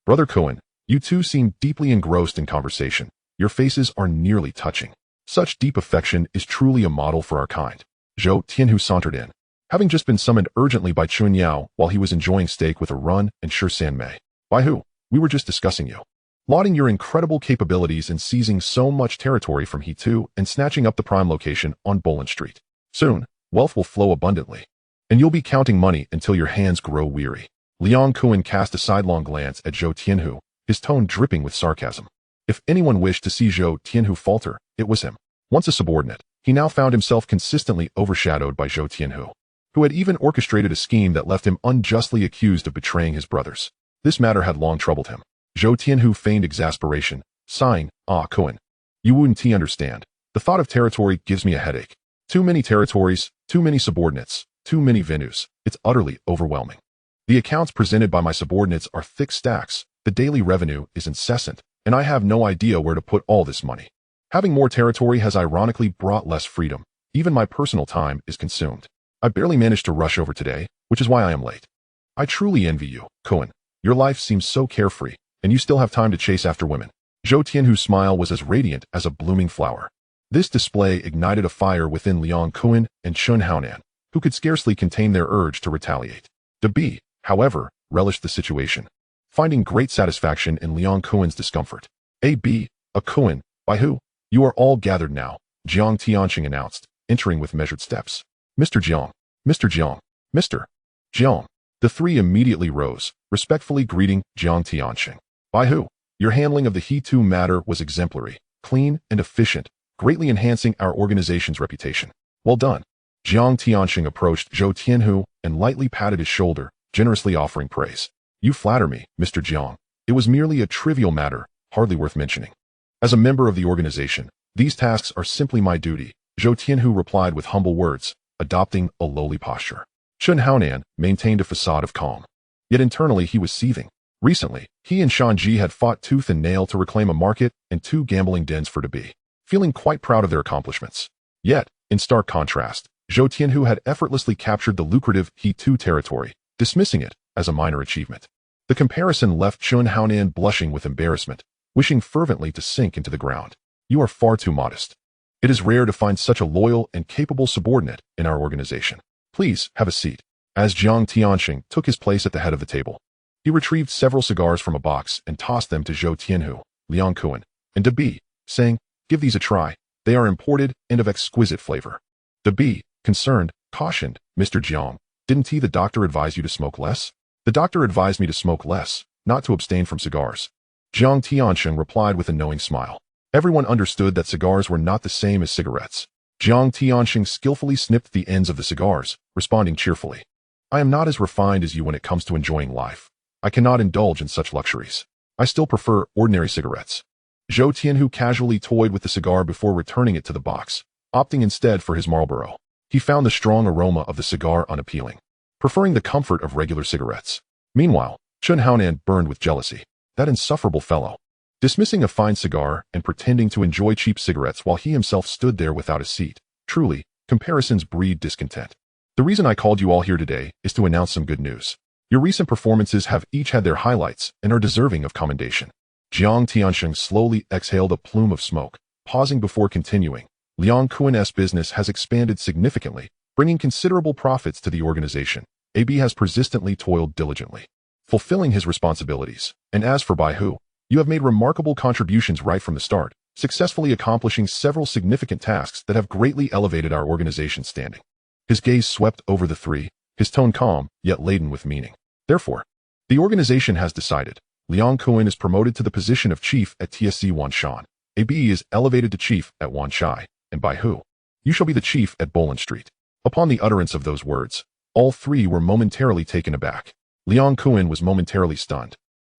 Brother Kun, you two seem deeply engrossed in conversation. Your faces are nearly touching. Such deep affection is truly a model for our kind. Zhou Tianhu sauntered in, having just been summoned urgently by Chun Yao while he was enjoying steak with a run and Shi San Mei. Baihu, we were just discussing you. Lauding your incredible capabilities in seizing so much territory from He too and snatching up the prime location on Bolan Street. Soon, wealth will flow abundantly, and you'll be counting money until your hands grow weary. Liang Kun cast a sidelong glance at Zhou Tianhu, his tone dripping with sarcasm. If anyone wished to see Zhou Tianhu falter, it was him. Once a subordinate, he now found himself consistently overshadowed by Zhou Tianhu, who had even orchestrated a scheme that left him unjustly accused of betraying his brothers. This matter had long troubled him. Zhou Tianhu feigned exasperation, sighing, Ah Kun. You wouldn't understand. The thought of territory gives me a headache. Too many territories, too many subordinates, too many venues. It's utterly overwhelming. The accounts presented by my subordinates are thick stacks, the daily revenue is incessant, and I have no idea where to put all this money. Having more territory has ironically brought less freedom. Even my personal time is consumed. I barely managed to rush over today, which is why I am late. I truly envy you, Kun. Your life seems so carefree, and you still have time to chase after women. Zhou Tianhu's smile was as radiant as a blooming flower. This display ignited a fire within Liang Kun and Chun Haonan, who could scarcely contain their urge to retaliate. B, however, relished the situation, finding great satisfaction in Liang Kun's discomfort. A Kun, Baihu, you are all gathered now, Jiang Tianxing announced, entering with measured steps. Mr. Jiang, Mr. Jiang, Mr. Jiang. The three immediately rose, respectfully greeting Jiang Tianxing. Baihu, your handling of the He too matter was exemplary, clean and efficient, greatly enhancing our organization's reputation. Well done. Jiang Tianxing approached Zhou Tianhu and lightly patted his shoulder, generously offering praise. You flatter me, Mr. Jiang. It was merely a trivial matter, hardly worth mentioning. As a member of the organization, these tasks are simply my duty, Zhou Tianhu replied with humble words, adopting a lowly posture. Chun Haonan maintained a facade of calm. Yet internally he was seething. Recently, he and Shanji had fought tooth and nail to reclaim a market and 2 gambling dens for B, feeling quite proud of their accomplishments. Yet, in stark contrast, Zhou Tianhu had effortlessly captured the lucrative He too territory, dismissing it as a minor achievement. The comparison left Chun Haonan blushing with embarrassment, wishing fervently to sink into the ground. You are far too modest. It is rare to find such a loyal and capable subordinate in our organization. Please, have a seat. As Jiang Tianxing took his place at the head of the table, he retrieved several cigars from a box and tossed them to Zhou Tianhu, Liang Kun, and B, saying, give these a try. They are imported and of exquisite flavor. B, concerned, cautioned, Mr. Jiang, didn't the doctor advise you to smoke less? The doctor advised me to smoke less, not to abstain from cigars. Jiang Tianxing replied with a knowing smile. Everyone understood that cigars were not the same as cigarettes. Jiang Tianxing skillfully snipped the ends of the cigars, responding cheerfully. I am not as refined as you when it comes to enjoying life. I cannot indulge in such luxuries. I still prefer ordinary cigarettes. Zhou Tianhu casually toyed with the cigar before returning it to the box, opting instead for his Marlboro. He found the strong aroma of the cigar unappealing, preferring the comfort of regular cigarettes. Meanwhile, Chun Haonan burned with jealousy. That insufferable fellow. Dismissing a fine cigar and pretending to enjoy cheap cigarettes while he himself stood there without a seat. Truly, comparisons breed discontent. The reason I called you all here today is to announce some good news. Your recent performances have each had their highlights and are deserving of commendation. Jiang Tiansheng slowly exhaled a plume of smoke, pausing before continuing. Liang Kuan's business has expanded significantly, bringing considerable profits to the organization. AB has persistently toiled diligently, fulfilling his responsibilities. And as for Bai Hu, you have made remarkable contributions right from the start, successfully accomplishing several significant tasks that have greatly elevated our organization's standing. His gaze swept over the three, his tone calm, yet laden with meaning. Therefore, the organization has decided. Liang Kuan is promoted to the position of chief at TSC Wanshan. AB is elevated to chief at Wanshai, and Bai Hu, you shall be the chief at Bolan Street. Upon the utterance of those words, all three were momentarily taken aback. Liang Kuan was momentarily stunned,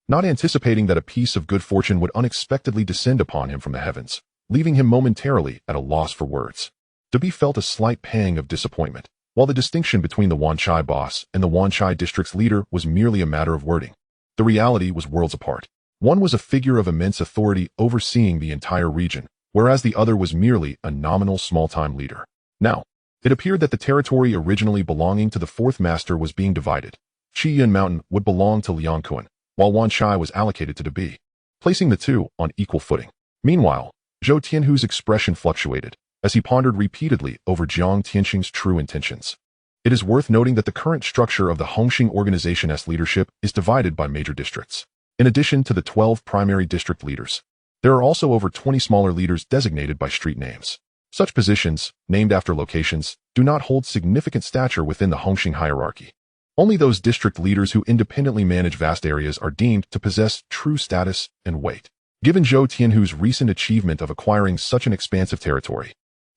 not anticipating that a piece of good fortune would unexpectedly descend upon him from the heavens, leaving him momentarily at a loss for words. Dabi felt a slight pang of disappointment. While the distinction between the Wanshai boss and the Wanshai district's leader was merely a matter of wording, the reality was worlds apart. One was a figure of immense authority overseeing the entire region, whereas the other was merely a nominal small-time leader. Now, it appeared that the territory originally belonging to the fourth master was being divided. Qiyun Mountain would belong to Liang Kuan, while Wanshai was allocated to Dabi, placing the two on equal footing. Meanwhile, Zhou Tianhu's expression fluctuated, as he pondered repeatedly over Jiang Tianxing's true intentions. It is worth noting that the current structure of the Hong Hing organization's leadership is divided by major districts. In addition to the 12 primary district leaders, there are also over 20 smaller leaders designated by street names. Such positions, named after locations, do not hold significant stature within the Hong Hing hierarchy. Only those district leaders who independently manage vast areas are deemed to possess true status and weight. Given Zhou Tianhu's recent achievement of acquiring such an expansive territory,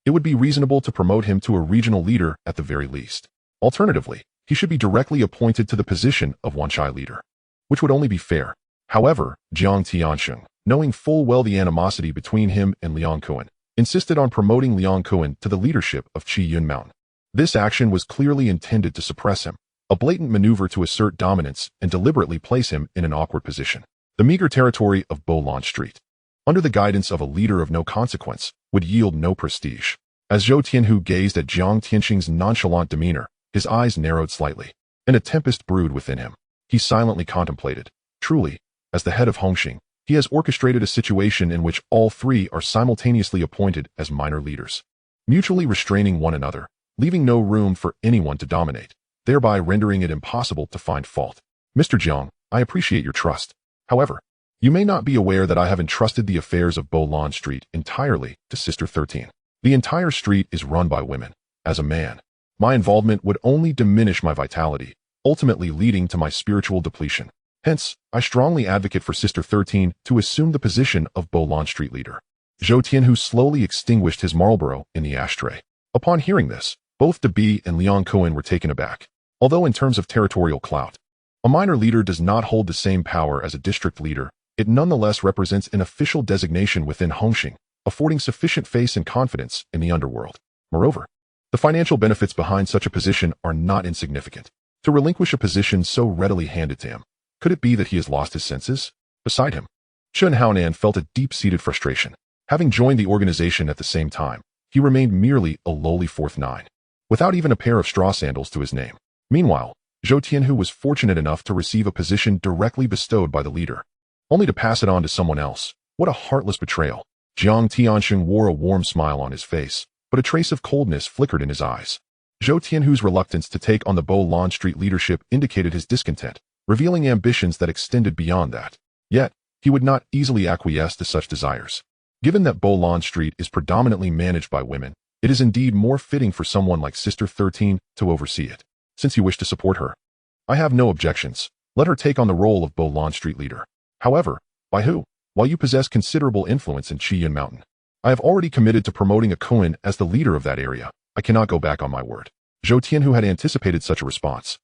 it would be reasonable to promote him to a regional leader at the very least. Alternatively, he should be directly appointed to the position of Wanshai leader, which would only be fair. However, Jiang Tiansheng, knowing full well the animosity between him and Liang Kuan, insisted on promoting Liang Kuan to the leadership of Qiyun Mountain. This action was clearly intended to suppress him, a blatant maneuver to assert dominance and deliberately place him in an awkward position. The meager territory of Bolan Street, under the guidance of a leader of no consequence, would yield no prestige. As Zhou Tianhu gazed at Jiang Tianxing's nonchalant demeanor, his eyes narrowed slightly, and a tempest brewed within him. He silently contemplated. Truly, as the head of Hong Hing, he has orchestrated a situation in which all three are simultaneously appointed as minor leaders, mutually restraining one another, leaving no room for anyone to dominate, thereby rendering it impossible to find fault. Mr. Jiang, I appreciate your trust. However, you may not be aware that I have entrusted the affairs of Bolan Street entirely to Sister 13. The entire street is run by women. As a man, my involvement would only diminish my vitality, ultimately leading to my spiritual depletion. Hence, I strongly advocate for Sister 13 to assume the position of Bolan Street leader. Zhou Tianhu slowly extinguished his Marlboro in the ashtray. Upon hearing this, both Dabi and Liang Kuan were taken aback. Although in terms of territorial clout, a minor leader does not hold the same power as a district leader, it nonetheless represents an official designation within Hong Hing, affording sufficient face and confidence in the underworld. Moreover, the financial benefits behind such a position are not insignificant. To relinquish a position so readily handed to him, could it be that he has lost his senses? Beside him, Chun Haonan felt a deep-seated frustration. Having joined the organization at the same time, he remained merely a lowly fourth nine, without even a pair of straw sandals to his name. Meanwhile, Zhou Tianhu was fortunate enough to receive a position directly bestowed by the leader, only to pass it on to someone else. What a heartless betrayal. Jiang Tiansheng wore a warm smile on his face, but a trace of coldness flickered in his eyes. Zhou Tianhu's reluctance to take on the Bolan Street leadership indicated his discontent, revealing ambitions that extended beyond that. Yet, he would not easily acquiesce to such desires. Given that Bolan Street is predominantly managed by women, it is indeed more fitting for someone like Sister 13 to oversee it. Since you wish to support her, I have no objections. Let her take on the role of Bolan Street leader. However, by who? While you possess considerable influence in Qiyun Mountain, I have already committed to promoting a Kuan as the leader of that area. I cannot go back on my word. Zhou Tianhu had anticipated such a response.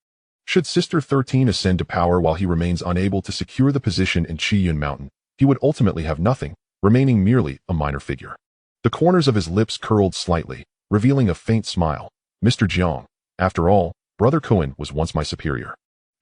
Should Sister 13 ascend to power while he remains unable to secure the position in Qiyun Mountain, he would ultimately have nothing, remaining merely a minor figure. The corners of his lips curled slightly, revealing a faint smile. Mr. Jiang, after all, Brother Kuan was once my superior.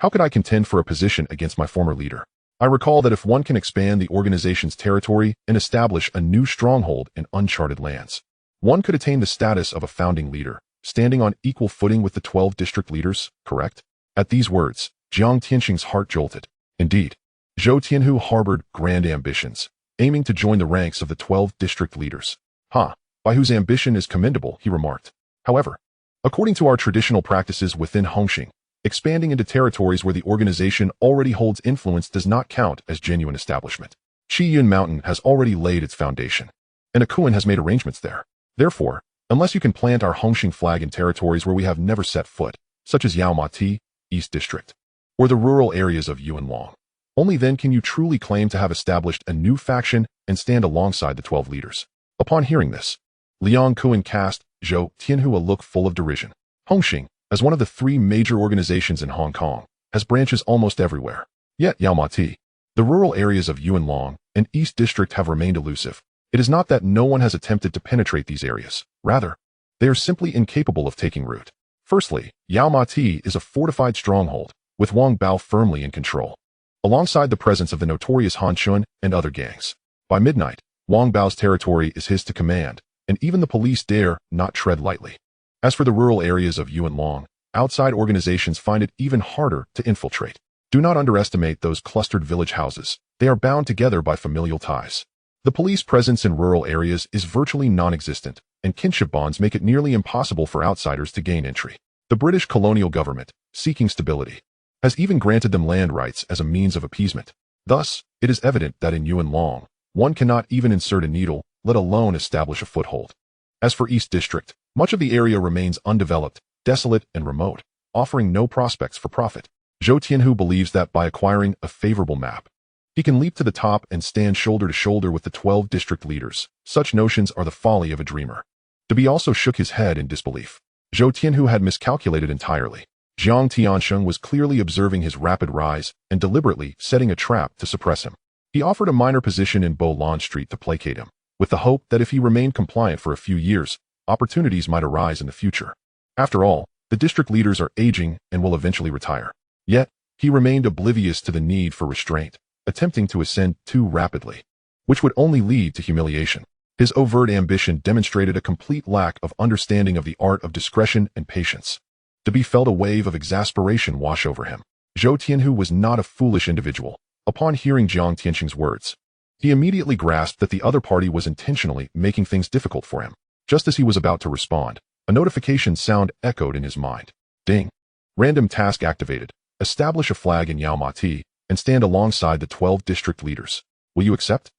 How could I contend for a position against my former leader? I recall that if one can expand the organization's territory and establish a new stronghold in uncharted lands, one could attain the status of a founding leader, standing on equal footing with the 12 district leaders, correct? At these words, Jiang Tianxing's heart jolted. Indeed, Zhou Tianhu harbored grand ambitions, aiming to join the ranks of the 12 district leaders. By whose ambition is commendable, he remarked. However, according to our traditional practices within Hong Hing, expanding into territories where the organization already holds influence does not count as genuine establishment. Qiyun Mountain has already laid its foundation, and Kowloon has made arrangements there. Therefore, unless you can plant our Hong Hing flag in territories where we have never set foot, such as Yao Ma Ti, East District, or the rural areas of Yuanlong, only then can you truly claim to have established a new faction and stand alongside the 12 leaders. Upon hearing this, Liang Kowloon cast Zhou Tianhu a look full of derision. Hong Hing, as one of the 3 major organizations in Hong Kong, has branches almost everywhere. Yet Yao Ma Ti, the rural areas of Yuanlong and East District have remained elusive. It is not that no one has attempted to penetrate these areas. Rather, they are simply incapable of taking root. Firstly, Yao Ma Ti is a fortified stronghold, with Wang Bao firmly in control, alongside the presence of the notorious Han Chun and other gangs. By midnight, Wang Bao's territory is his to command, and even the police dare not tread lightly. As for the rural areas of Yuanlong, outside organizations find it even harder to infiltrate. Do not underestimate those clustered village houses. They are bound together by familial ties. The police presence in rural areas is virtually non-existent, and kinship bonds make it nearly impossible for outsiders to gain entry. The British colonial government, seeking stability, has even granted them land rights as a means of appeasement. Thus, it is evident that in Yuanlong, one cannot even insert a needle, let alone establish a foothold. As for East District, much of the area remains undeveloped, desolate, and remote, offering no prospects for profit. Zhou Tianhu believes that by acquiring a favorable map, he can leap to the top and stand shoulder to shoulder with the 12 district leaders. Such notions are the folly of a dreamer. Debby also shook his head in disbelief. Zhou Tianhu had miscalculated entirely. Jiang Tianxing was clearly observing his rapid rise and deliberately setting a trap to suppress him. He offered a minor position in Bo Lan Street to placate him, with the hope that if he remained compliant for a few years, opportunities might arise in the future. After all, the district leaders are aging and will eventually retire. Yet, he remained oblivious to the need for restraint, attempting to ascend too rapidly, which would only lead to humiliation. His overt ambition demonstrated a complete lack of understanding of the art of discretion and patience. Debby felt a wave of exasperation wash over him. Zhou Tianhu was not a foolish individual. Upon hearing Jiang Tianxing's words, he immediately grasped that the other party was intentionally making things difficult for him. Just as he was about to respond, a notification sound echoed in his mind. Ding. Random task activated. Establish a flag in Yao Ma Ti and stand alongside the 12 district leaders. Will you accept?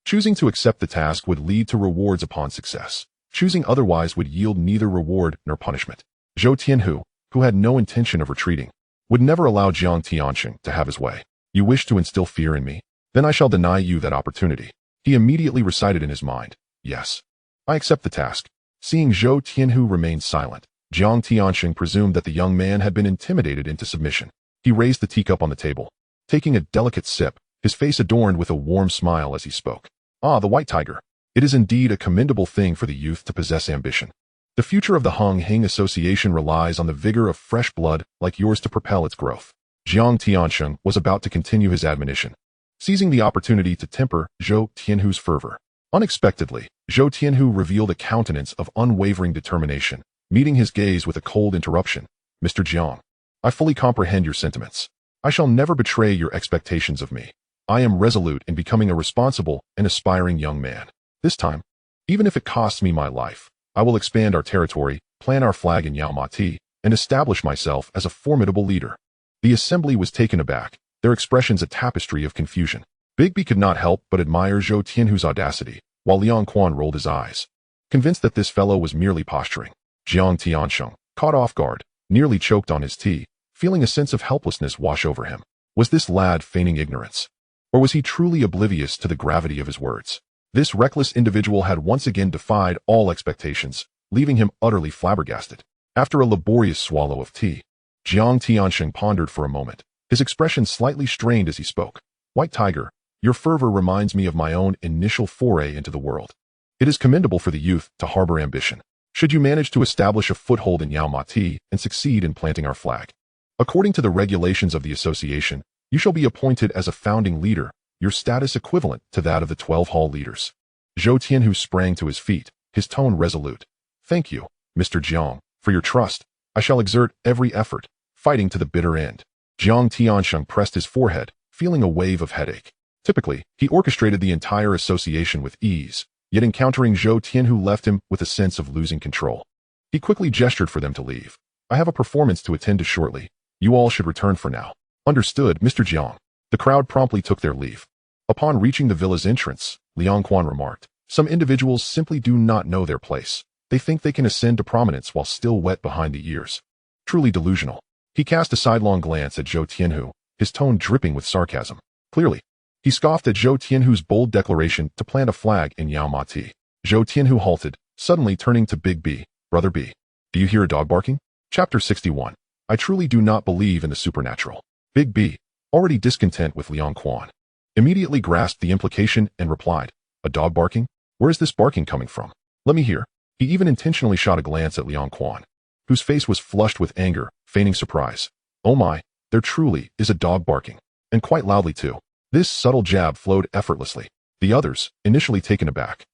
Choosing to accept the task would lead to rewards upon success. Choosing otherwise would yield neither reward nor punishment. Zhou Tianhu, who had no intention of retreating, would never allow Jiang Tianxing to have his way. You wish to instill fear in me? Then I shall deny you that opportunity. He immediately recited in his mind, yes, I accept the task. Seeing Zhou Tianhu remain silent, Jiang Tianxing presumed that the young man had been intimidated into submission. He raised the teacup on the table, taking a delicate sip, his face adorned with a warm smile as he spoke. Ah, the white tiger. It is indeed a commendable thing for the youth to possess ambition. The future of the Hong Hing Association relies on the vigor of fresh blood like yours to propel its growth. Jiang Tianxing was about to continue his admonition, seizing the opportunity to temper Zhou Tianhu's fervor. Unexpectedly, Zhou Tianhu revealed a countenance of unwavering determination, meeting his gaze with a cold interruption. Mr. Jiang, I fully comprehend your sentiments. I shall never betray your expectations of me. I am resolute in becoming a responsible and aspiring young man. This time, even if it costs me my life, I will expand our territory, plant our flag in Yao Ma Ti, and establish myself as a formidable leader. The assembly was taken aback, their expressions a tapestry of confusion. Bigby could not help but admire Zhou Tianhu's audacity, while Liang Quan rolled his eyes, convinced that this fellow was merely posturing. Jiang Tianxing, caught off guard, nearly choked on his tea, feeling a sense of helplessness wash over him. Was this lad feigning ignorance? Or was he truly oblivious to the gravity of his words? This reckless individual had once again defied all expectations, leaving him utterly flabbergasted. After a laborious swallow of tea, Jiang Tianxing pondered for a moment, his expression slightly strained as he spoke. White Tiger, your fervor reminds me of my own initial foray into the world. It is commendable for the youth to harbor ambition. Should you manage to establish a foothold in Yao Ma Ti and succeed in planting our flag, According to the regulations of the association, you shall be appointed as a founding leader, your status equivalent to that of the 12 hall leaders. Zhou Tianhu sprang to his feet, his tone resolute. Thank you, Mr. Jiang, for your trust. I shall exert every effort, fighting to the bitter end. Jiang Tiansheng pressed his forehead, feeling a wave of headache. Typically, he orchestrated the entire association with ease, yet encountering Zhou Tianhu left him with a sense of losing control. He quickly gestured for them to leave. I have a performance to attend to shortly. You all should return for now. Understood, Mr. Jiang. The crowd promptly took their leave. Upon reaching the villa's entrance, Liang Quan remarked, some individuals simply do not know their place. They think they can ascend to prominence while still wet behind the ears. Truly delusional. He cast a sidelong glance at Zhou Tianhu, his tone dripping with sarcasm. Clearly, he scoffed at Zhou Tianhu's bold declaration to plant a flag in Yao Ma Ti. Zhou Tianhu halted, suddenly turning to Big B. Brother B. Do you hear a dog barking? Chapter 61. I truly do not believe in the supernatural. Big B, already discontent with Liang Quan, immediately grasped the implication and replied, a dog barking? Where is this barking coming from? Let me hear. He even intentionally shot a glance at Liang Quan, whose face was flushed with anger, feigning surprise. Oh my, there truly is a dog barking, and quite loudly too. This subtle jab flowed effortlessly. The others, initially taken aback,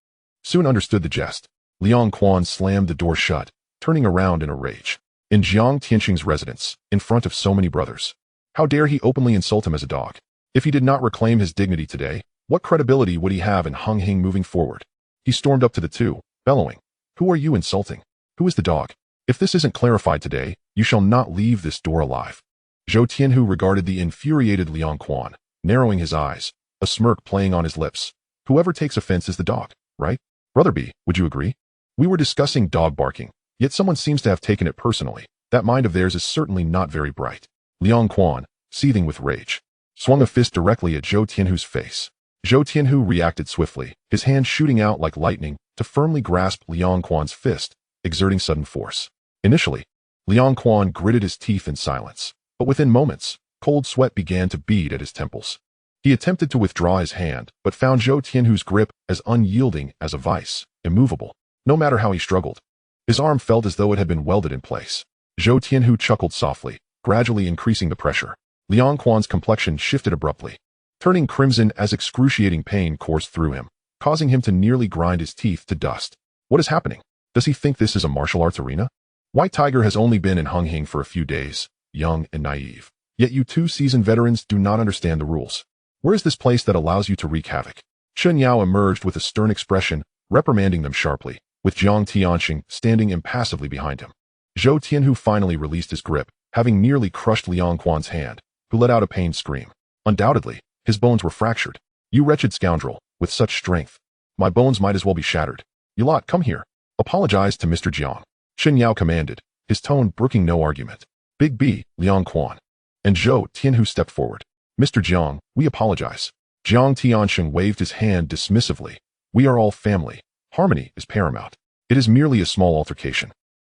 soon understood the jest. Liang Quan slammed the door shut, turning around in a rage. In Jiang Tianxing's residence, in front of so many brothers. How dare he openly insult him as a dog? If he did not reclaim his dignity today, what credibility would he have in Hong Hing moving forward? He stormed up to the two, bellowing, who are you insulting? Who is the dog? If this isn't clarified today, you shall not leave this door alive. Zhou Tianhu regarded the infuriated Liang Quan, narrowing his eyes, a smirk playing on his lips. Whoever takes offense is the dog, right? Brother B, would you agree? We were discussing dog barking, yet someone seems to have taken it personally. That mind of theirs is certainly not very bright. Liang Quan, seething with rage, swung a fist directly at Zhou Tianhu's face. Zhou Tianhu reacted swiftly, his hand shooting out like lightning to firmly grasp Liang Quan's fist, exerting sudden force. Initially, Liang Quan gritted his teeth in silence, but within moments, cold sweat began to bead at his temples. He attempted to withdraw his hand, but found Zhou Tianhu's grip as unyielding as a vice, immovable. No matter how he struggled, his arm felt as though it had been welded in place. Zhou Tianhu chuckled softly, gradually increasing the pressure. Liang Quan's complexion shifted abruptly, turning crimson as excruciating pain coursed through him, causing him to nearly grind his teeth to dust. What is happening? Does he think this is a martial arts arena? White Tiger has only been in Hong Hing for a few days, young and naive. Yet you two seasoned veterans do not understand the rules. Where is this place that allows you to wreak havoc? Chen Yao emerged with a stern expression, reprimanding them sharply, with Jiang Tianxing standing impassively behind him. Zhou Tianhu finally released his grip, having nearly crushed Liang Quan's hand, who let out a pained scream. Undoubtedly, his bones were fractured. You wretched scoundrel, with such strength. My bones might as well be shattered. You lot, come here. Apologize to Mr. Jiang. Chen Yao commanded, his tone brooking no argument. Big B, Liang Quan, and Zhou Tianhu stepped forward. Mr. Jiang, we apologize. Jiang Tianxing waved his hand dismissively. We are all family. Harmony is paramount. It is merely a small altercation.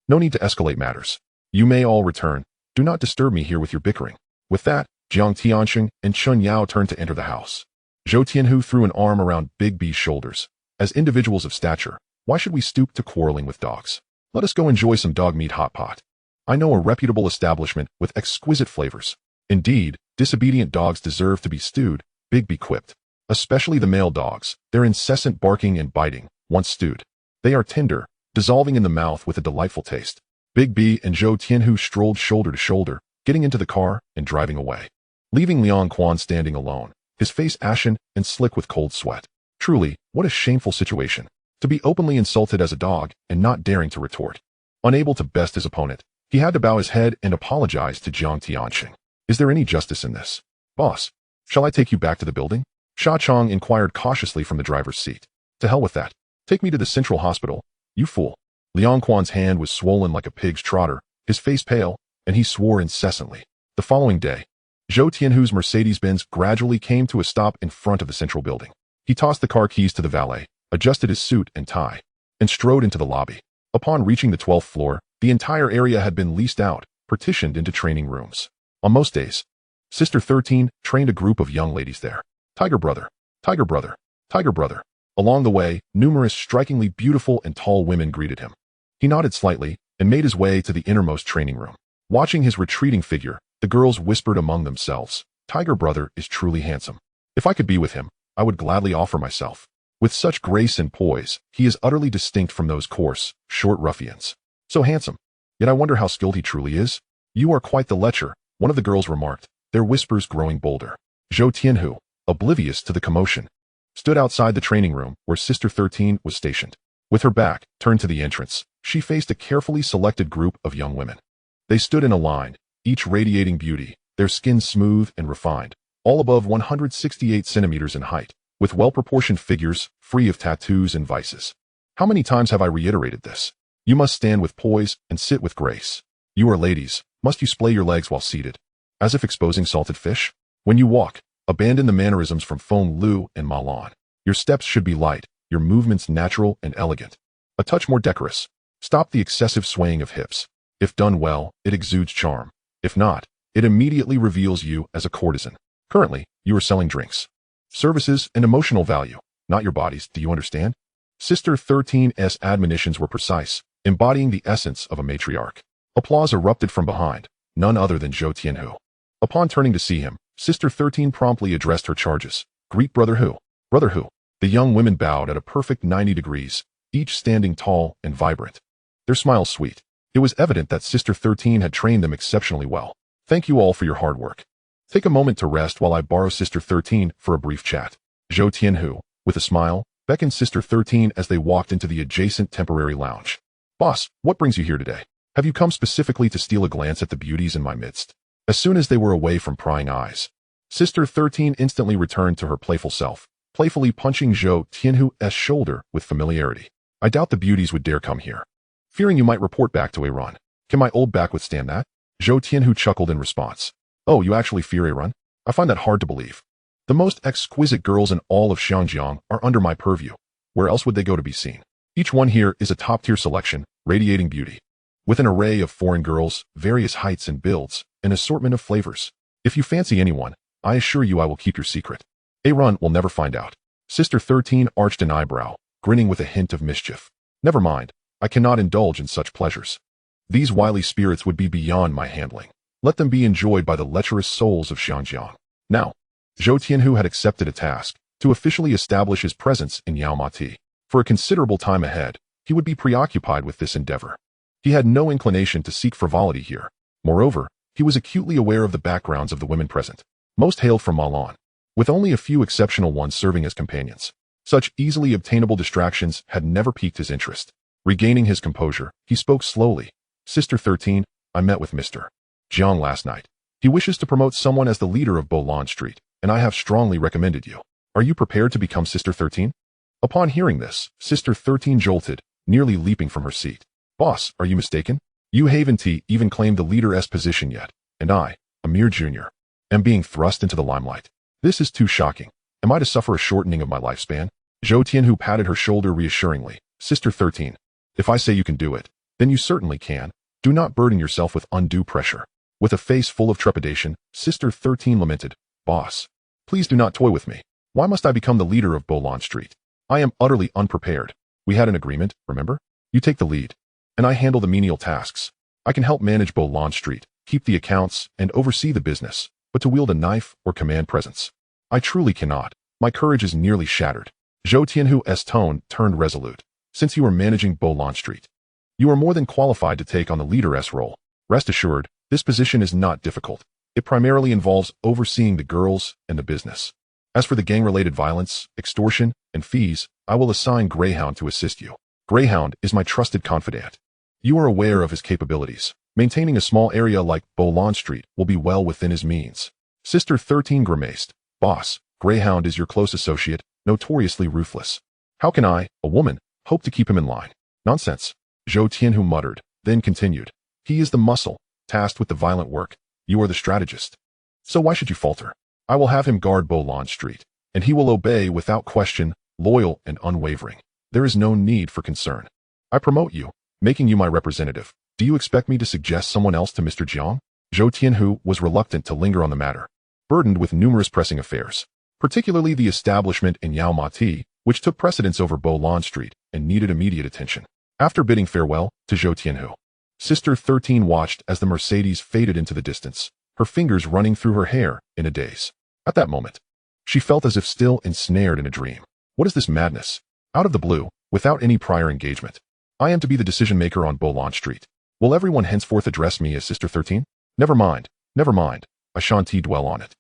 No need to escalate matters. You may all return. Do not disturb me here with your bickering. With that, Jiang Tianxing and Chen Yao turned to enter the house. Zhou Tianhu threw an arm around Big B's shoulders. As individuals of stature, why should we stoop to quarreling with dogs? Let us go enjoy some dog meat hot pot. I know a reputable establishment with exquisite flavors. Indeed, disobedient dogs deserve to be stewed, Big B quipped. Especially the male dogs, their incessant barking and biting, once stewed. They are tender, dissolving in the mouth with a delightful taste. Big B and Zhou Tianhu strolled shoulder to shoulder, getting into the car and driving away, leaving Liang Quan standing alone, his face ashen and slick with cold sweat. Truly, what a shameful situation. To be openly insulted as a dog and not daring to retort. Unable to best his opponent, he had to bow his head and apologize to Jiang Tianxing. Is there any justice in this? Boss, shall I take you back to the building? Sha Chong inquired cautiously from the driver's seat. To hell with that. Take me to the central hospital, you fool. Liang Quan's hand was swollen like a pig's trotter, his face pale, and he swore incessantly. The following day, Zhou Tianhu's Mercedes-Benz gradually came to a stop in front of the central building. He tossed the car keys to the valet, adjusted his suit and tie, and strode into the lobby. Upon reaching the 12th floor, the entire area had been leased out, partitioned into training rooms. On most days, Sister 13 trained a group of young ladies there. Tiger brother, tiger brother, tiger brother. Along the way, numerous strikingly beautiful and tall women greeted him. He nodded slightly and made his way to the innermost training room. Watching his retreating figure, The girls whispered among themselves, "Tiger brother is truly handsome. If I could be with him, I would gladly offer myself. With such grace and poise, he is utterly distinct from those coarse, short ruffians. So handsome. Yet I wonder how skilled he truly is." "You are quite the lecher," one of the girls remarked, their whispers growing bolder. Zhou Tianhu, oblivious to the commotion, stood outside the training room where Sister 13 was stationed. With her back turned to the entrance, she faced a carefully selected group of young women. They stood in a line, each radiating beauty, their skin smooth and refined, all above 168 centimeters in height, with well-proportioned figures, free of tattoos and vices. How many times have I reiterated this? You must stand with poise and sit with grace. You are ladies, must you splay your legs while seated, as if exposing salted fish? When you walk, abandon the mannerisms from Feng Lu and Ma Lan. Your steps should be light, your movements natural and elegant. A touch more decorous. Stop the excessive swaying of hips. If done well, it exudes charm. If not, it immediately reveals you as a courtesan. Currently, you are selling drinks, services, and emotional value, not your bodies, do you understand? Sister 13's admonitions were precise, embodying the essence of a matriarch. Applause erupted from behind, none other than Zhou Tianhu. Upon turning to see him, Sister 13 promptly addressed her charges. "Greet Brother Hu." "Brother Hu." The young women bowed at a perfect 90 degrees, each standing tall and vibrant. Their smiles sweet. It was evident that Sister 13 had trained them exceptionally well. "Thank you all for your hard work. Take a moment to rest while I borrow Sister 13 for a brief chat." Zhou Tianhu, with a smile, beckoned Sister 13 as they walked into the adjacent temporary lounge. "Boss, what brings you here today? Have you come specifically to steal a glance at the beauties in my midst?" As soon as they were away from prying eyes, Sister 13 instantly returned to her playful self, playfully punching Zhou Tianhu's shoulder with familiarity. "I doubt the beauties would dare come here, fearing you might report back to Aaron. Can my old back withstand that?" Zhou Tianhu chuckled in response. "Oh, you actually fear Aaron? I find that hard to believe. The most exquisite girls in all of Xiangjiang are under my purview. Where else would they go to be seen? Each one here is a top-tier selection, radiating beauty, with an array of foreign girls, various heights and builds, an assortment of flavors. If you fancy anyone, I assure you I will keep your secret. Aaron will never find out." Sister 13 arched an eyebrow, grinning with a hint of mischief. "Never mind, I cannot indulge in such pleasures. These wily spirits would be beyond my handling. Let them be enjoyed by the lecherous souls of Xiangjiang." Now, Zhou Tianhu had accepted a task to officially establish his presence in Yaomati. For a considerable time ahead, he would be preoccupied with this endeavor. He had no inclination to seek frivolity here. Moreover, he was acutely aware of the backgrounds of the women present. Most hailed from Malan, with only a few exceptional ones serving as companions. Such easily obtainable distractions had never piqued his interest. Regaining his composure, he spoke slowly. "Sister 13, I met with Mr. Jiang last night. He wishes to promote someone as the leader of Bolan Street, and I have strongly recommended you. Are you prepared to become Sister 13? Upon hearing this, Sister 13 jolted, nearly leaping from her seat. "Boss, are you mistaken? You haven't even claimed the leader's position yet, and I, a mere junior, am being thrust into the limelight. This is too shocking. Am I to suffer a shortening of my lifespan?" Zhou Tianhu patted her shoulder reassuringly. "Sister 13, if I say you can do it, then you certainly can. Do not burden yourself with undue pressure." With a face full of trepidation, Sister 13 lamented, "Boss, please do not toy with me. Why must I become the leader of Bolan Street? I am utterly unprepared. We had an agreement, remember? You take the lead, and I handle the menial tasks. I can help manage Bolan Street, keep the accounts, and oversee the business, but to wield a knife or command presence, I truly cannot. My courage is nearly shattered." Zhou Tianhu's tone turned resolute. "Since you are managing Bolan Street, you are more than qualified to take on the leader's role. Rest assured, this position is not difficult. It primarily involves overseeing the girls and the business. As for the gang-related violence, extortion, and fees, I will assign Greyhound to assist you. Greyhound is my trusted confidant. You are aware of his capabilities. Maintaining a small area like Bolan Street will be well within his means." Sister 13 grimaced. "Boss, Greyhound is your close associate, notoriously ruthless. How can I, a woman, hope to keep him in line?" "Nonsense," Zhou Tianhu muttered, then continued. "He is the muscle, tasked with the violent work. You are the strategist. So why should you falter? I will have him guard Bolan Street, and he will obey without question, loyal and unwavering. There is no need for concern. I promote you, making you my representative. Do you expect me to suggest someone else to Mr. Jiang?" Zhou Tianhu was reluctant to linger on the matter, burdened with numerous pressing affairs, particularly the establishment in Yaomati, which took precedence over Bolan Street and needed immediate attention. After bidding farewell to Zhou Tianhu, Sister 13 watched as the Mercedes faded into the distance, her fingers running through her hair in a daze. At that moment, she felt as if still ensnared in a dream. What is this madness? Out of the blue, without any prior engagement, I am to be the decision-maker on Boulogne Street. Will everyone henceforth address me as Sister 13? Never mind, I shan't dwell on it.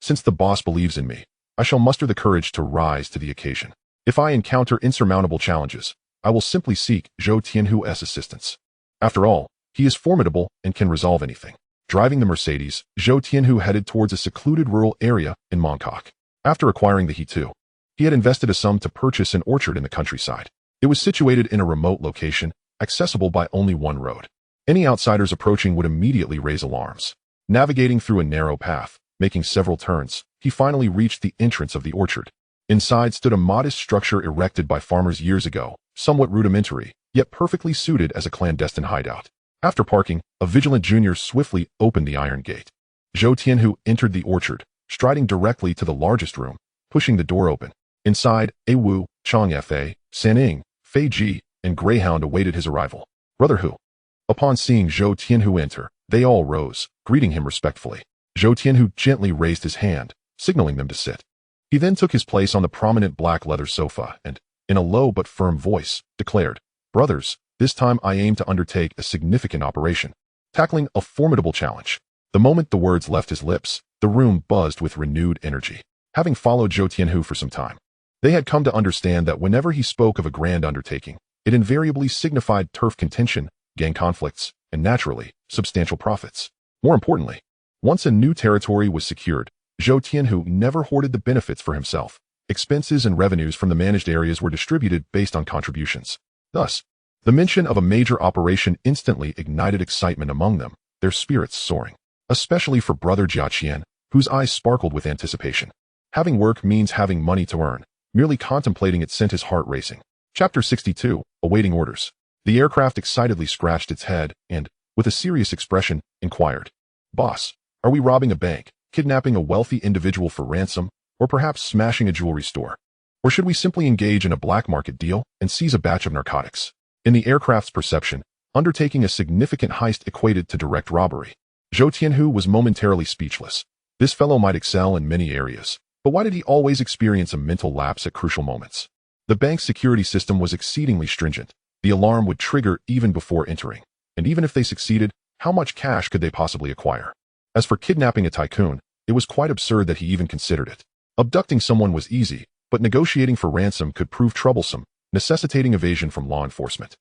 Since the boss believes in me, I shall muster the courage to rise to the occasion. If I encounter insurmountable challenges, I will simply seek Zhou Tianhu's assistance. After all, he is formidable and can resolve anything. Driving the Mercedes, Zhou Tianhu headed towards a secluded rural area in Mongkok. After acquiring the He-2, he had invested a sum to purchase an orchard in the countryside. It was situated in a remote location, accessible by only one road. Any outsiders approaching would immediately raise alarms. Navigating through a narrow path, making several turns, he finally reached the entrance of the orchard. Inside stood a modest structure erected by farmers years ago, somewhat rudimentary, yet perfectly suited as a clandestine hideout. After parking, a vigilant junior swiftly opened the iron gate. Zhou Tianhu entered the orchard, striding directly to the largest room, pushing the door open. Inside, A Wu, Chong Fa, Saning, Fei Ji, and Greyhound awaited his arrival. Brother Hu. Upon seeing Zhou Tianhu enter, they all rose, greeting him respectfully. Zhou Tianhu gently raised his hand, signaling them to sit. He then took his place on the prominent black leather sofa and, in a low but firm voice, declared, "Brothers, this time I aim to undertake a significant operation, tackling a formidable challenge." The moment the words left his lips, the room buzzed with renewed energy. Having followed Zhou Tianhu for some time, they had come to understand that whenever he spoke of a grand undertaking, it invariably signified turf contention, gang conflicts, and naturally, substantial profits. More importantly, once a new territory was secured, Zhou Tianhu never hoarded the benefits for himself. Expenses and revenues from the managed areas were distributed based on contributions. Thus, the mention of a major operation instantly ignited excitement among them, their spirits soaring. Especially for brother Jiaqian, whose eyes sparkled with anticipation. Having work means having money to earn. Merely contemplating it sent his heart racing. Chapter 62, Awaiting Orders. The aircraft excitedly scratched its head and, with a serious expression, inquired, "Boss, are we robbing a bank, kidnapping a wealthy individual for ransom, or perhaps smashing a jewelry store? Or should we simply engage in a black market deal and seize a batch of narcotics?" In the aircraft's perception, undertaking a significant heist equated to direct robbery. Zhou Tianhu was momentarily speechless. This fellow might excel in many areas, but why did he always experience a mental lapse at crucial moments? The bank's security system was exceedingly stringent. The alarm would trigger even before entering. And even if they succeeded, how much cash could they possibly acquire? As for kidnapping a tycoon, it was quite absurd that he even considered it. Abducting someone was easy, but negotiating for ransom could prove troublesome, necessitating evasion from law enforcement,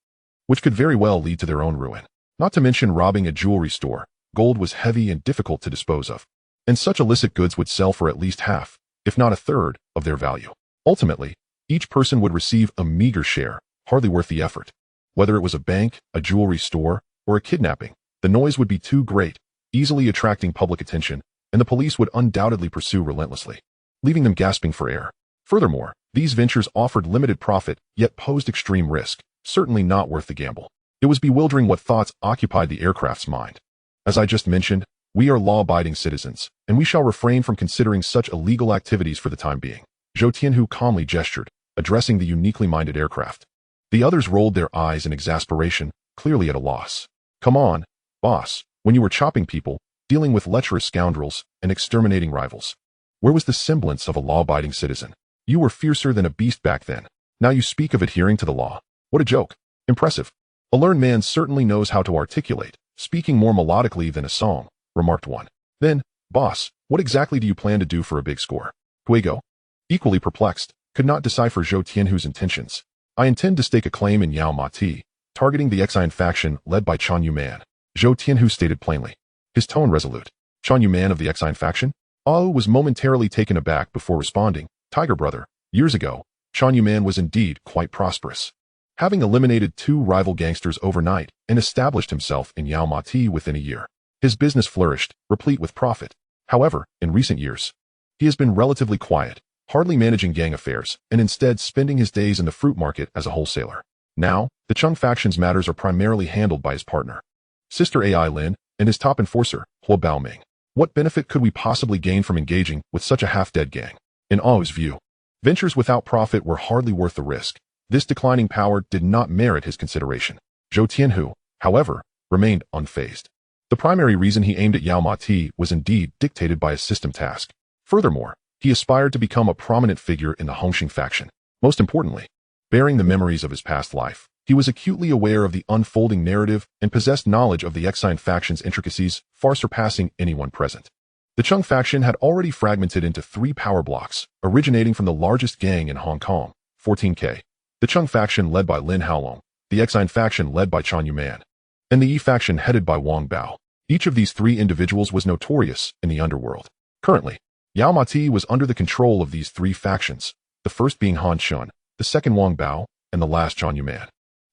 which could very well lead to their own ruin. Not to mention robbing a jewelry store. Gold was heavy and difficult to dispose of, and such illicit goods would sell for at least half, if not a third, of their value. Ultimately, each person would receive a meager share, hardly worth the effort. Whether it was a bank, a jewelry store, or a kidnapping, the noise would be too great, easily attracting public attention, and the police would undoubtedly pursue relentlessly, leaving them gasping for air. Furthermore, these ventures offered limited profit, yet posed extreme risk, certainly not worth the gamble. It was bewildering what thoughts occupied the aircraft's mind. As I just mentioned, we are law-abiding citizens, and we shall refrain from considering such illegal activities for the time being. Zhou Tianhu calmly gestured, addressing the uniquely minded aircraft. The others rolled their eyes in exasperation, clearly at a loss. "Come on, boss, when you were chopping people, dealing with lecherous scoundrels, and exterminating rivals, where was the semblance of a law-abiding citizen? You were fiercer than a beast back then. Now you speak of adhering to the law. What a joke. Impressive. A learned man certainly knows how to articulate, speaking more melodically than a song," remarked one. "Then, boss, what exactly do you plan to do for a big score?" Huigo, equally perplexed, could not decipher Zhou Tianhu's intentions. "I intend to stake a claim in Yao Mati, targeting the Exine faction led by Chan Yuman," Zhou Tianhu stated plainly, his tone resolute. "Chan Yuman of the Exine faction?" Ao was momentarily taken aback before responding. "Tiger brother, years ago, Chan Yuman was indeed quite prosperous, having eliminated 2 rival gangsters overnight and established himself in Yao Mati within a year. His business flourished, replete with profit. However, in recent years, he has been relatively quiet, hardly managing gang affairs, and instead spending his days in the fruit market as a wholesaler. Now, the Chung faction's matters are primarily handled by his partner, Sister Ai Lin, and his top enforcer, Hua Baoming. What benefit could we possibly gain from engaging with such a half-dead gang? In Ao's view, ventures without profit were hardly worth the risk. This declining power did not merit his consideration. Zhou Tianhu, however, remained unfazed. The primary reason he aimed at Yao Ma-Ti was indeed dictated by a system task. Furthermore, he aspired to become a prominent figure in the Hong Hing faction. Most importantly, bearing the memories of his past life, he was acutely aware of the unfolding narrative and possessed knowledge of the Exine faction's intricacies, far surpassing anyone present. The Chung faction had already fragmented into 3 power blocks, originating from the largest gang in Hong Kong, 14K. The Chung faction led by Lin Haolong, the Exine faction led by Chan Yuman, and the Yi faction headed by Wang Bao. Each of these 3 individuals was notorious in the underworld. Currently, Yao Ma-Ti was under the control of these 3 factions, the first being Han Chun, the second Wang Bao, and the last Chan Yuman.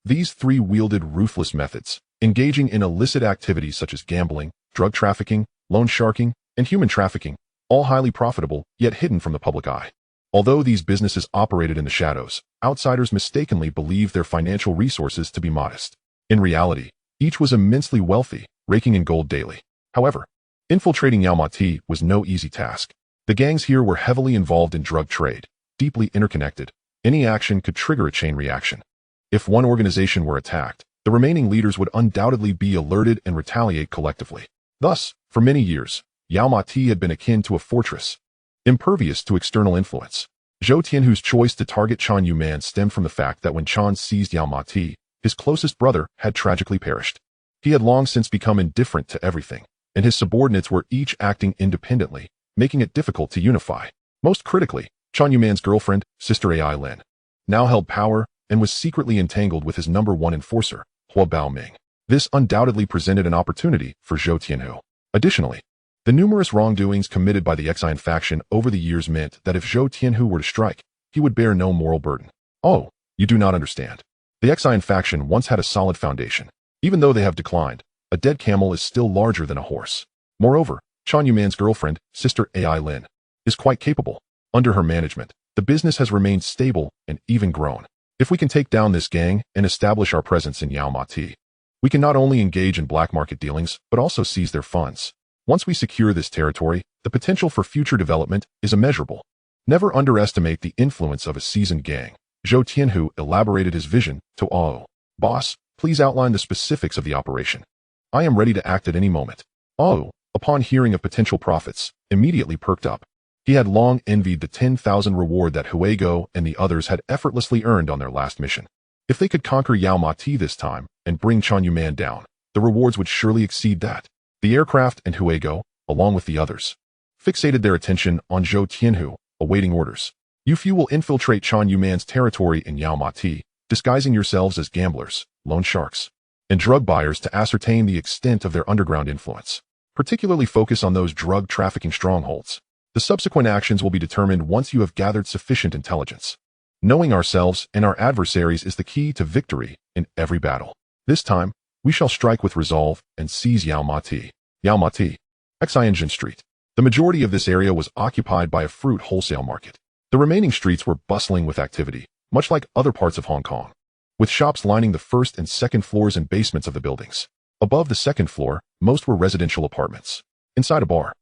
These 3 wielded ruthless methods, engaging in illicit activities such as gambling, drug trafficking, loan sharking, and human trafficking, all highly profitable, yet hidden from the public eye. Although these businesses operated in the shadows, outsiders mistakenly believed their financial resources to be modest. In reality, each was immensely wealthy, raking in gold daily. However, infiltrating Yao Ma-Ti was no easy task. The gangs here were heavily involved in drug trade, deeply interconnected. Any action could trigger a chain reaction. If one organization were attacked, the remaining leaders would undoubtedly be alerted and retaliate collectively. Thus, for many years, Yao Ma-Ti had been akin to a fortress, impervious to external influence. Zhou Tianhu's choice to target Chan Yuman stemmed from the fact that when Chan seized Yao Ma-Ti, his closest brother had tragically perished. He had long since become indifferent to everything, and his subordinates were each acting independently, making it difficult to unify. Most critically, Chan Yuman's girlfriend, Sister Ai Lin, now held power and was secretly entangled with his number 1 enforcer, Hua Baoming. This undoubtedly presented an opportunity for Zhou Tianhu. Additionally, the numerous wrongdoings committed by the Exine faction over the years meant that if Zhou Tianhu were to strike, he would bear no moral burden. Oh, you do not understand. The Exine faction once had a solid foundation. Even though they have declined, a dead camel is still larger than a horse. Moreover, Chan Yuman's girlfriend, Sister Ai Lin, is quite capable. Under her management, the business has remained stable and even grown. If we can take down this gang and establish our presence in Yao Ma-Ti, we can not only engage in black market dealings, but also seize their funds. Once we secure this territory, the potential for future development is immeasurable. Never underestimate the influence of a seasoned gang. Zhou Tianhu elaborated his vision to Ao. Boss, please outline the specifics of the operation. I am ready to act at any moment. Ao, upon hearing of potential profits, immediately perked up. He had long envied the 10,000 reward that Huego and the others had effortlessly earned on their last mission. If they could conquer Yao Ma-Ti this time and bring Chan Yuman down, the rewards would surely exceed that. The aircraft and Huego, along with the others, fixated their attention on Zhou Tianhu, awaiting orders. You few will infiltrate Chan Yuman's territory in Yao Ma-Ti, disguising yourselves as gamblers, loan sharks, and drug buyers to ascertain the extent of their underground influence. Particularly focus on those drug trafficking strongholds. The subsequent actions will be determined once you have gathered sufficient intelligence. Knowing ourselves and our adversaries is the key to victory in every battle. This time, we shall strike with resolve and seize Yao Ma-Ti. Yao Ma-Ti, Xianjin Street. The majority of this area was occupied by a fruit wholesale market. The remaining streets were bustling with activity, much like other parts of Hong Kong, with shops lining the first and second floors and basements of the buildings. Above the second floor, most were residential apartments. Inside a bar,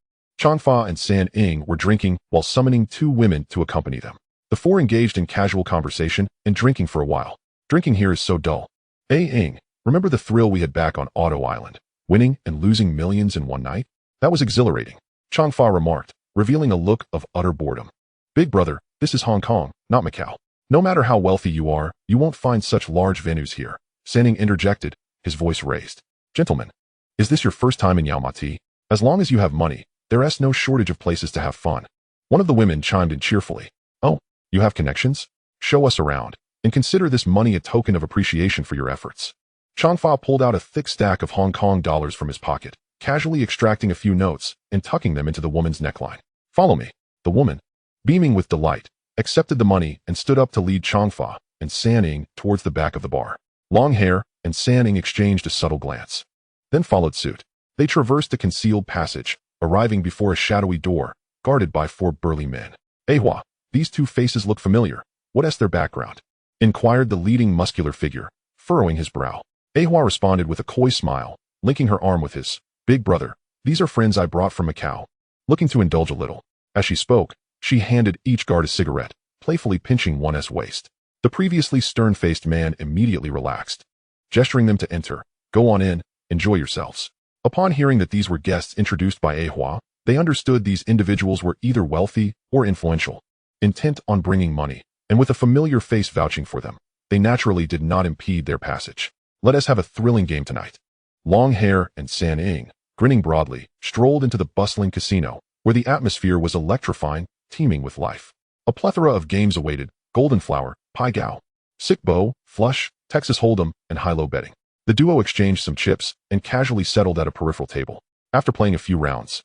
Changfa and San Ing were drinking while summoning 2 women to accompany them. The 4 engaged in casual conversation and drinking for a while. Drinking here is so dull. Ing, remember the thrill we had back on Auto Island, winning and losing millions in one night? That was exhilarating, Changfa remarked, revealing a look of utter boredom. Big brother, this is Hong Kong, not Macau. No matter how wealthy you are, you won't find such large venues here. San Ing interjected, his voice raised. Gentlemen, is this your first time in Yao Ma-Ti? As long as you have money, there is no shortage of places to have fun. One of the women chimed in cheerfully. Oh, you have connections? Show us around, and consider this money a token of appreciation for your efforts. Changfa pulled out a thick stack of Hong Kong dollars from his pocket, casually extracting a few notes and tucking them into the woman's neckline. Follow me. The woman, beaming with delight, accepted the money and stood up to lead Changfa and San Ing towards the back of the bar. Long hair and San Ing exchanged a subtle glance, then followed suit. They traversed a concealed passage, arriving before a shadowy door, guarded by 4 burly men. Ahua, these 2 faces look familiar. What is their background? Inquired the leading muscular figure, furrowing his brow. Ahua responded with a coy smile, linking her arm with his. Big brother, these are friends I brought from Macau. Looking to indulge a little. As she spoke, she handed each guard a cigarette, playfully pinching one's waist. The previously stern-faced man immediately relaxed, gesturing them to enter. Go on in, enjoy yourselves. Upon hearing that these were guests introduced by Ahua, they understood these individuals were either wealthy or influential, intent on bringing money, and with a familiar face vouching for them, they naturally did not impede their passage. Let us have a thrilling game tonight. Long Hair and San Ing, grinning broadly, strolled into the bustling casino, where the atmosphere was electrifying, teeming with life. A plethora of games awaited: Golden Flower, Pai Gow, Sick Bow, Flush, Texas Hold'em, and high-low betting. The duo exchanged some chips and casually settled at a peripheral table. After playing a few rounds,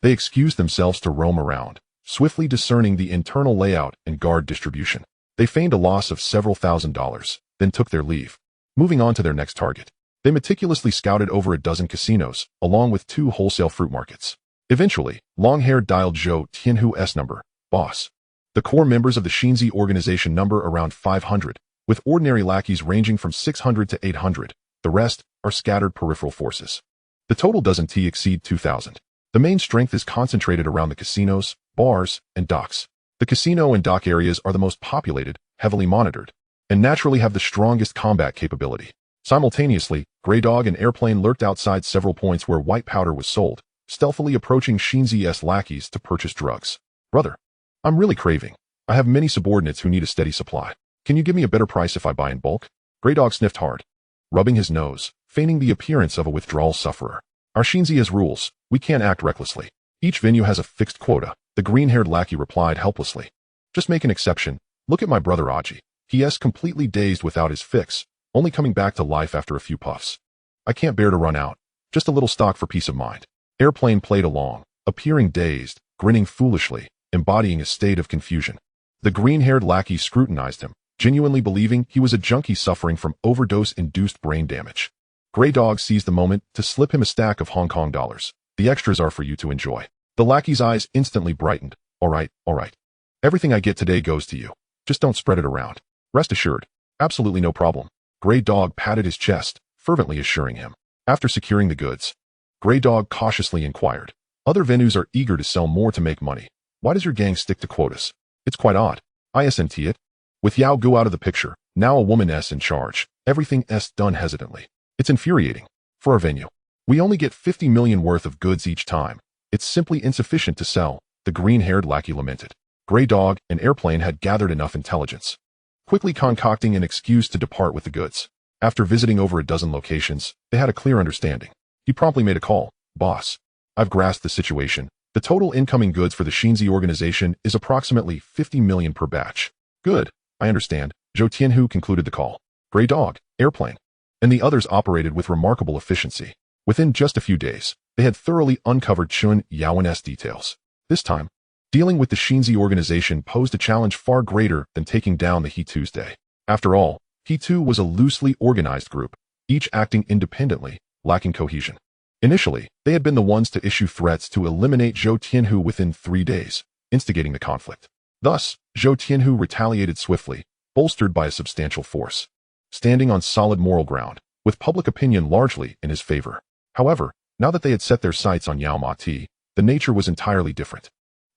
they excused themselves to roam around, swiftly discerning the internal layout and guard distribution. They feigned a loss of several $1,000s, then took their leave. Moving on to their next target, they meticulously scouted over a dozen casinos, along with 2 wholesale fruit markets. Eventually, Long-Hair dialed Zhou Tianhu's number, boss. The core members of the Shinzi organization number around 500, with ordinary lackeys ranging from 600 to 800. The rest are scattered peripheral forces. The total doesn't exceed 2,000. The main strength is concentrated around the casinos, bars, and docks. The casino and dock areas are the most populated, heavily monitored, and naturally have the strongest combat capability. Simultaneously, Grey Dog and Airplane lurked outside several points where white powder was sold, stealthily approaching Shinzi's lackeys to purchase drugs. Brother, I'm really craving. I have many subordinates who need a steady supply. Can you give me a better price if I buy in bulk? Grey Dog sniffed hard, rubbing his nose, feigning the appearance of a withdrawal sufferer. Our Shinzi has rules. We can't act recklessly. Each venue has a fixed quota, the green-haired lackey replied helplessly. Just make an exception. Look at my brother Aji. He is completely dazed without his fix, only coming back to life after a few puffs. I can't bear to run out. Just a little stock for peace of mind. Airplane played along, appearing dazed, grinning foolishly, embodying a state of confusion. The green-haired lackey scrutinized him, genuinely believing he was a junkie suffering from overdose-induced brain damage. Grey Dog seized the moment to slip him a stack of Hong Kong dollars. The extras are for you to enjoy. The lackey's eyes instantly brightened. All right. Everything I get today goes to you. Just don't spread it around. Rest assured. Absolutely no problem. Grey Dog patted his chest, fervently assuring him. After securing the goods, Grey Dog cautiously inquired. Other venues are eager to sell more to make money. Why does your gang stick to quotas? It's quite odd. Isn't it? With Yao Gu out of the picture, now a woman S in charge, everything S done hesitantly. It's infuriating. For our venue, we only get 50 million worth of goods each time. It's simply insufficient to sell, the green-haired lackey lamented. Grey Dog and Airplane had gathered enough intelligence, quickly concocting an excuse to depart with the goods. After visiting over a dozen locations, they had a clear understanding. He promptly made a call. Boss, I've grasped the situation. The total incoming goods for the Shinzi organization is approximately 50 million per batch. Good, I understand. Zhou Tianhu concluded the call. Grey Dog, Airplane, and the others operated with remarkable efficiency. Within just a few days, they had thoroughly uncovered Chun Yaowen's details. This time, dealing with the Shinzi organization posed a challenge far greater than taking down the He Tuesday. After all, He Tu was a loosely organized group, each acting independently, lacking cohesion. Initially, they had been the ones to issue threats to eliminate Zhou Tianhu within 3 days, instigating the conflict. Thus, Zhou Tianhu retaliated swiftly, bolstered by a substantial force, standing on solid moral ground, with public opinion largely in his favor. However, now that they had set their sights on Yao Ma Ti, the nature was entirely different.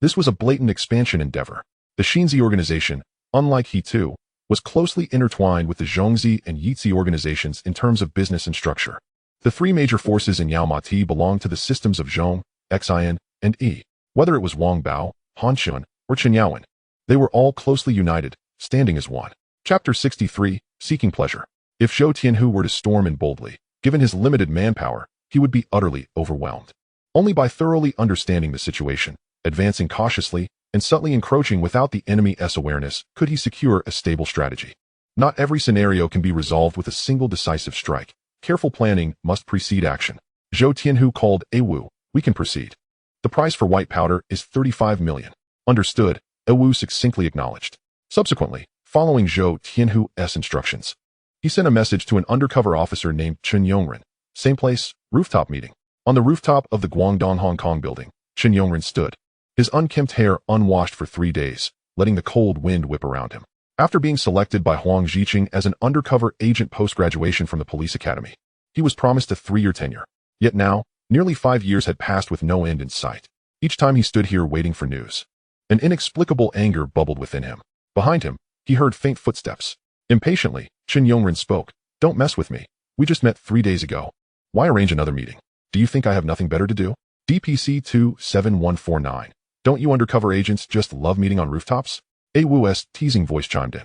This was a blatant expansion endeavor. The Shinzi organization, unlike He Tu, was closely intertwined with the Zhongzi and Yitzi organizations in terms of business and structure. The 3 major forces in Yao Ma Ti belonged to the systems of Zhong, Xin, and Yi. Whether it was Wang Bao, Han Chun, or Chen Yaowen, they were all closely united, standing as one. Chapter 63, Seeking Pleasure. If Zhou Tianhu were to storm in boldly, given his limited manpower, he would be utterly overwhelmed. Only by thoroughly understanding the situation, advancing cautiously, and subtly encroaching without the enemy's awareness could he secure a stable strategy. Not every scenario can be resolved with a single decisive strike. Careful planning must precede action. Zhou Tianhu called Ewu. We can proceed. The price for white powder is 35 million. Understood, Ewu succinctly acknowledged. Subsequently, following Zhou Tianhu's instructions, he sent a message to an undercover officer named Chen Yongren. Same place, rooftop meeting. On the rooftop of the Guangdong Hong Kong building, Chen Yongren stood, his unkempt hair unwashed for 3 days, letting the cold wind whip around him. After being selected by Huang Zhiqing as an undercover agent post-graduation from the police academy, he was promised a 3-year tenure. Yet now, nearly 5 years had passed with no end in sight. Each time he stood here waiting for news, an inexplicable anger bubbled within him. Behind him, he heard faint footsteps. Impatiently, Chen Yongren spoke. Don't mess with me. We just met 3 days ago. Why arrange another meeting? Do you think I have nothing better to do? DPC 27149. Don't you undercover agents just love meeting on rooftops? A Wu's teasing voice chimed in.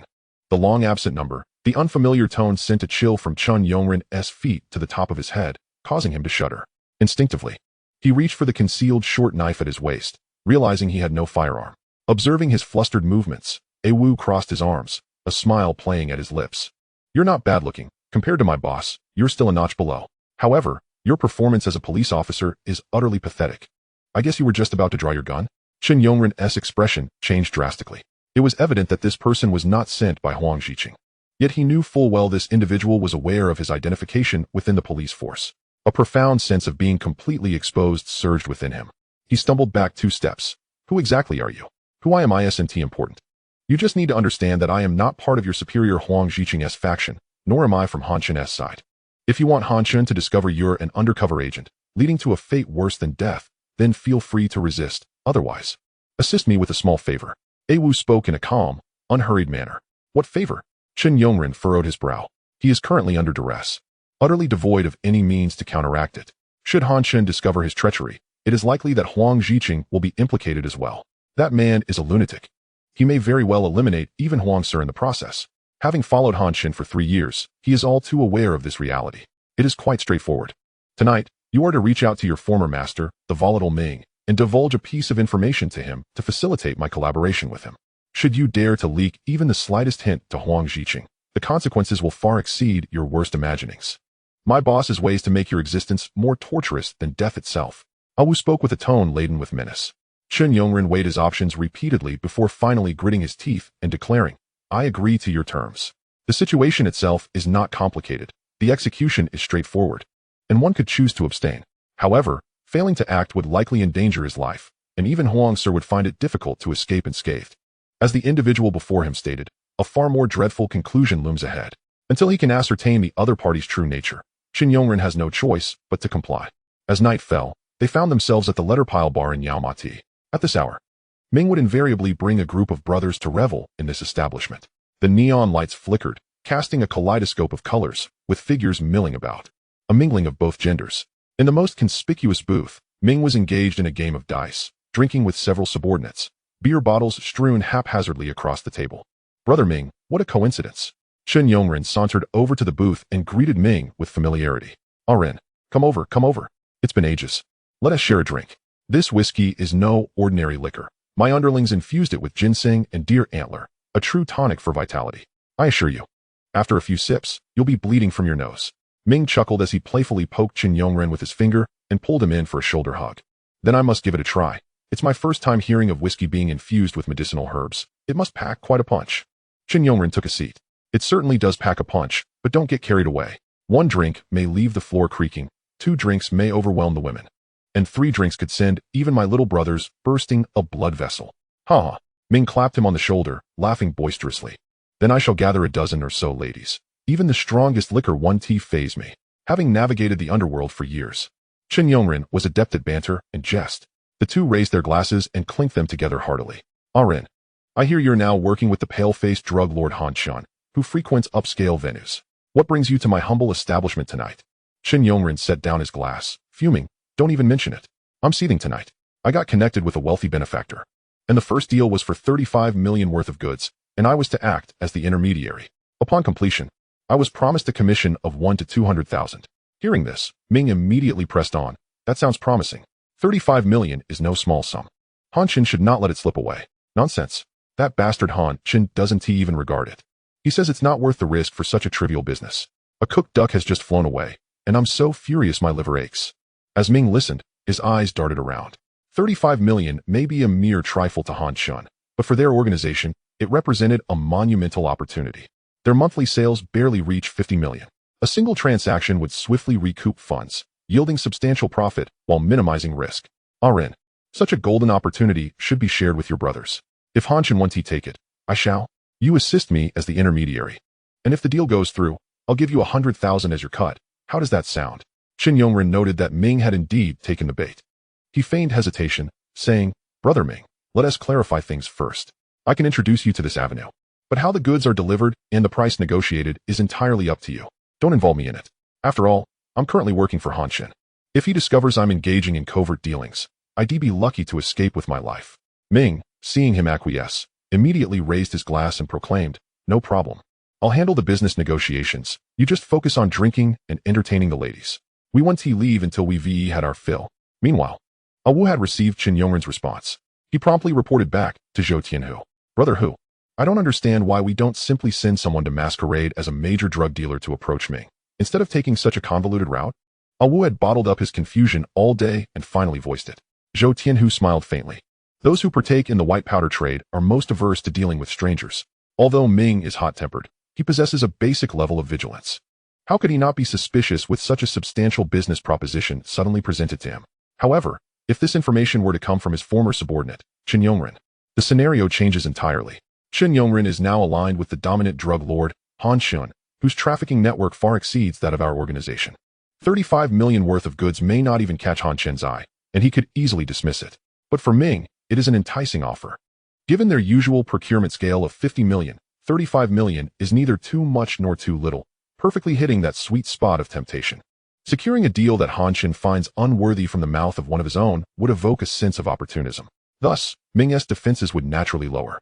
The long-absent number, the unfamiliar tone sent a chill from Chun Yongren's feet to the top of his head, causing him to shudder. Instinctively, he reached for the concealed short knife at his waist, realizing he had no firearm. Observing his flustered movements, A Wu crossed his arms, a smile playing at his lips. You're not bad-looking. Compared to my boss, you're still a notch below. However, your performance as a police officer is utterly pathetic. I guess you were just about to draw your gun? Chun Yongren's expression changed drastically. It was evident that this person was not sent by Huang Zhiqing. Yet he knew full well this individual was aware of his identification within the police force. A profound sense of being completely exposed surged within him. He stumbled back 2 steps. Who exactly are you? Why am ISNT important? You just need to understand that I am not part of your superior Huang Zhiqing's faction, nor am I from Han Chen's side. If you want Han Chen to discover you're an undercover agent, leading to a fate worse than death, then feel free to resist. Otherwise, assist me with a small favor. A Wu spoke in a calm, unhurried manner. What favor? Chun Yongren furrowed his brow. He is currently under duress, utterly devoid of any means to counteract it. Should Han Chen discover his treachery, it is likely that Huang Zhiqing will be implicated as well. That man is a lunatic. He may very well eliminate even Huang Sir in the process. Having followed Han Chen for 3 years, he is all too aware of this reality. It is quite straightforward. Tonight, you are to reach out to your former master, the volatile Ming, and divulge a piece of information to him to facilitate my collaboration with him. Should you dare to leak even the slightest hint to Huang Zhiqing, the consequences will far exceed your worst imaginings. My boss has ways to make your existence more torturous than death itself. A Wu spoke with a tone laden with menace. Chun Yongren weighed his options repeatedly before finally gritting his teeth and declaring, I agree to your terms. The situation itself is not complicated. The execution is straightforward, and one could choose to abstain. However, failing to act would likely endanger his life, and even Huang Sir would find it difficult to escape unscathed. As the individual before him stated, a far more dreadful conclusion looms ahead. Until he can ascertain the other party's true nature, Chun Yongren has no choice but to comply. As night fell, they found themselves at the letter pile bar in Yaomati. At this hour, Ming would invariably bring a group of brothers to revel in this establishment. The neon lights flickered, casting a kaleidoscope of colors, with figures milling about. A mingling of both genders. In the most conspicuous booth, Ming was engaged in a game of dice, drinking with several subordinates, beer bottles strewn haphazardly across the table. Brother Ming, what a coincidence. Chun Yongren sauntered over to the booth and greeted Ming with familiarity. Ren, come over, come over. It's been ages. Let us share a drink. This whiskey is no ordinary liquor. My underlings infused it with ginseng and deer antler, a true tonic for vitality. I assure you. After a few sips, you'll be bleeding from your nose. Ming chuckled as he playfully poked Chun Yongren with his finger and pulled him in for a shoulder hug. Then I must give it a try. It's my first time hearing of whiskey being infused with medicinal herbs. It must pack quite a punch. Chun Yongren took a seat. It certainly does pack a punch, but don't get carried away. 1 drink may leave the floor creaking, 2 drinks may overwhelm the women, and 3 drinks could send even my little brothers bursting a blood vessel. Ha ha. Ming clapped him on the shoulder, laughing boisterously. Then I shall gather a dozen or so ladies. Even the strongest liquor won't faze me, having navigated the underworld for years. Chun Yongren was adept at banter and jest. The two raised their glasses and clinked them together heartily. Ren, I hear you're now working with the pale-faced drug lord Han Chen, who frequents upscale venues. What brings you to my humble establishment tonight? Chun Yongren set down his glass, fuming. Don't even mention it. I'm seething tonight. I got connected with a wealthy benefactor, and the first deal was for 35 million worth of goods, and I was to act as the intermediary. Upon completion, I was promised a commission of 1 to 200,000. Hearing this, Ming immediately pressed on. That sounds promising. 35 million is no small sum. Han Chen should not let it slip away. Nonsense. That bastard Han Chen doesn't even regard it. He says it's not worth the risk for such a trivial business. A cooked duck has just flown away, and I'm so furious my liver aches. As Ming listened, his eyes darted around. 35 million may be a mere trifle to Han Chen, but for their organization, it represented a monumental opportunity. Their monthly sales barely reach 50 million. A single transaction would swiftly recoup funds, yielding substantial profit while minimizing risk. Ren, such a golden opportunity should be shared with your brothers. If Han Chen wants to take it, I shall. You assist me as the intermediary. And if the deal goes through, I'll give you 100,000 as your cut. How does that sound? Chun Yongren noted that Ming had indeed taken the bait. He feigned hesitation, saying, Brother Ming, let us clarify things first. I can introduce you to this avenue, but how the goods are delivered and the price negotiated is entirely up to you. Don't involve me in it. After all, I'm currently working for Han Chen. If he discovers I'm engaging in covert dealings, I'd be lucky to escape with my life. Ming, seeing him acquiesce, immediately raised his glass and proclaimed, "No problem. I'll handle the business negotiations. You just focus on drinking and entertaining the ladies. We won't leave until we've had our fill." Meanwhile, Awu had received Qin Yongren's response. He promptly reported back to Zhou Tianhu. "Brother Hu, I don't understand why we don't simply send someone to masquerade as a major drug dealer to approach Ming, instead of taking such a convoluted route." Awu had bottled up his confusion all day and finally voiced it. Zhou Tianhu smiled faintly. Those who partake in the white powder trade are most averse to dealing with strangers. Although Ming is hot-tempered, he possesses a basic level of vigilance. How could he not be suspicious with such a substantial business proposition suddenly presented to him? However, if this information were to come from his former subordinate, Qin Yongren, the scenario changes entirely. Qin Yongren is now aligned with the dominant drug lord, Han Shun, whose trafficking network far exceeds that of our organization. 35 million worth of goods may not even catch Han Chen's eye, and he could easily dismiss it. But for Ming, it is an enticing offer. Given their usual procurement scale of 50 million, 35 million is neither too much nor too little, perfectly hitting that sweet spot of temptation. Securing a deal that Han Chen finds unworthy from the mouth of one of his own would evoke a sense of opportunism. Thus, Ming's defenses would naturally lower.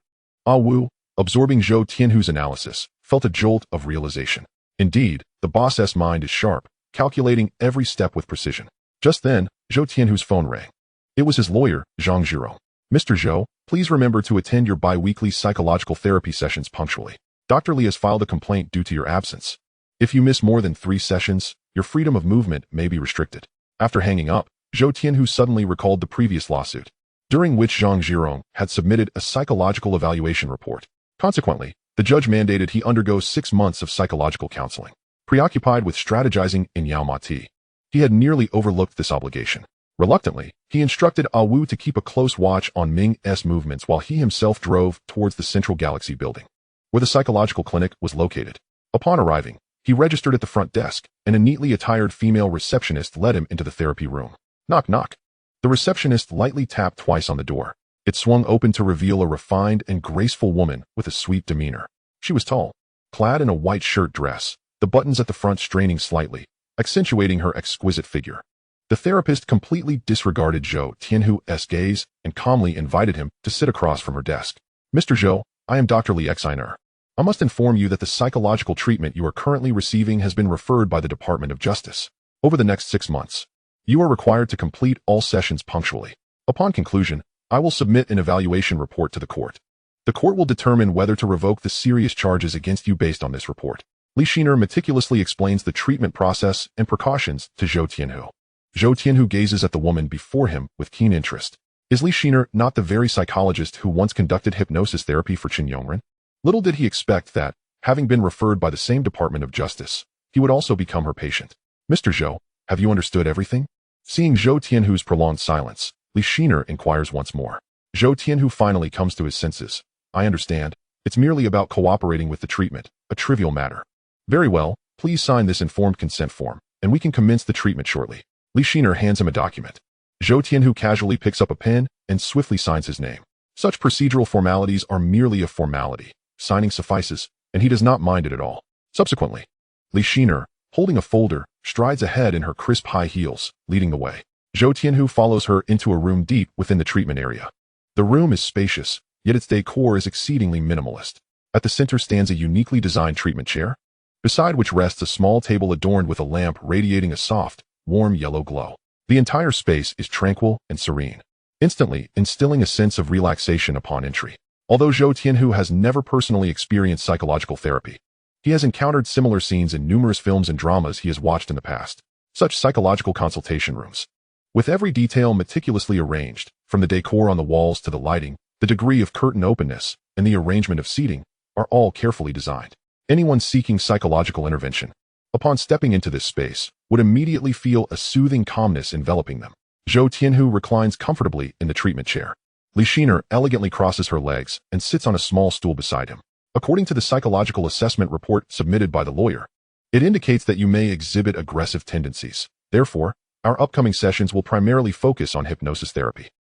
Awu, absorbing Zhou Tianhu's analysis, felt a jolt of realization. Indeed, the boss's mind is sharp, calculating every step with precision. Just then, Zhou Tianhu's phone rang. It was his lawyer, Zhang Zhiro. "Mr. Zhou, please remember to attend your bi-weekly psychological therapy sessions punctually. Dr. Li has filed a complaint due to your absence. If you miss more than 3 sessions, your freedom of movement may be restricted." After hanging up, Zhou Tianhu suddenly recalled the previous lawsuit, during which Zhang Zhiro had submitted a psychological evaluation report. Consequently, the judge mandated he undergo 6 months of psychological counseling. Preoccupied with strategizing in Yao Ma Ti, he had nearly overlooked this obligation. Reluctantly, he instructed Awu to keep a close watch on Ming's movements while he himself drove towards the Central Galaxy building, where the psychological clinic was located. Upon arriving, he registered at the front desk, and a neatly attired female receptionist led him into the therapy room. Knock, knock. The receptionist lightly tapped twice on the door. It swung open to reveal a refined and graceful woman with a sweet demeanor. She was tall, clad in a white shirt dress, the buttons at the front straining slightly, accentuating her exquisite figure. The therapist completely disregarded Zhou Tianhu's gaze and calmly invited him to sit across from her desk. "Mr. Zhou, I am Dr. Li Xiner. I must inform you that the psychological treatment you are currently receiving has been referred by the Department of Justice. Over the next 6 months, you are required to complete all sessions punctually. Upon conclusion, I will submit an evaluation report to the court. The court will determine whether to revoke the serious charges against you based on this report." Li Xiner meticulously explains the treatment process and precautions to Zhou Tianhu. Zhou Tianhu gazes at the woman before him with keen interest. Is Li Xiner not the very psychologist who once conducted hypnosis therapy for Qin Yongren? Little did he expect that, having been referred by the same Department of Justice, he would also become her patient. "Mr. Zhou, have you understood everything?" Seeing Zhou Tianhu's prolonged silence, Li Xiner inquires once more. Zhou Tianhu finally comes to his senses. "I understand. It's merely about cooperating with the treatment, a trivial matter." "Very well, please sign this informed consent form, and we can commence the treatment shortly." Li Xiner hands him a document. Zhou Tianhu casually picks up a pen and swiftly signs his name. Such procedural formalities are merely a formality. Signing suffices, and he does not mind it at all. Subsequently, Li Xiner, holding a folder, strides ahead in her crisp high heels, leading the way. Zhou Tianhu follows her into a room deep within the treatment area. The room is spacious, yet its decor is exceedingly minimalist. At the center stands a uniquely designed treatment chair, beside which rests a small table adorned with a lamp radiating a soft, warm yellow glow. The entire space is tranquil and serene, instantly instilling a sense of relaxation upon entry. Although Zhou Tianhu has never personally experienced psychological therapy, he has encountered similar scenes in numerous films and dramas he has watched in the past. Such psychological consultation rooms, with every detail meticulously arranged, from the decor on the walls to the lighting, the degree of curtain openness, and the arrangement of seating, are all carefully designed. Anyone seeking psychological intervention, upon stepping into this space, would immediately feel a soothing calmness enveloping them. Zhou Tianhu reclines comfortably in the treatment chair. Li Xiner elegantly crosses her legs and sits on a small stool beside him. According to the psychological assessment report submitted by the lawyer, it indicates that you may exhibit aggressive tendencies. Therefore, our upcoming sessions will primarily focus on hypnosis therapy.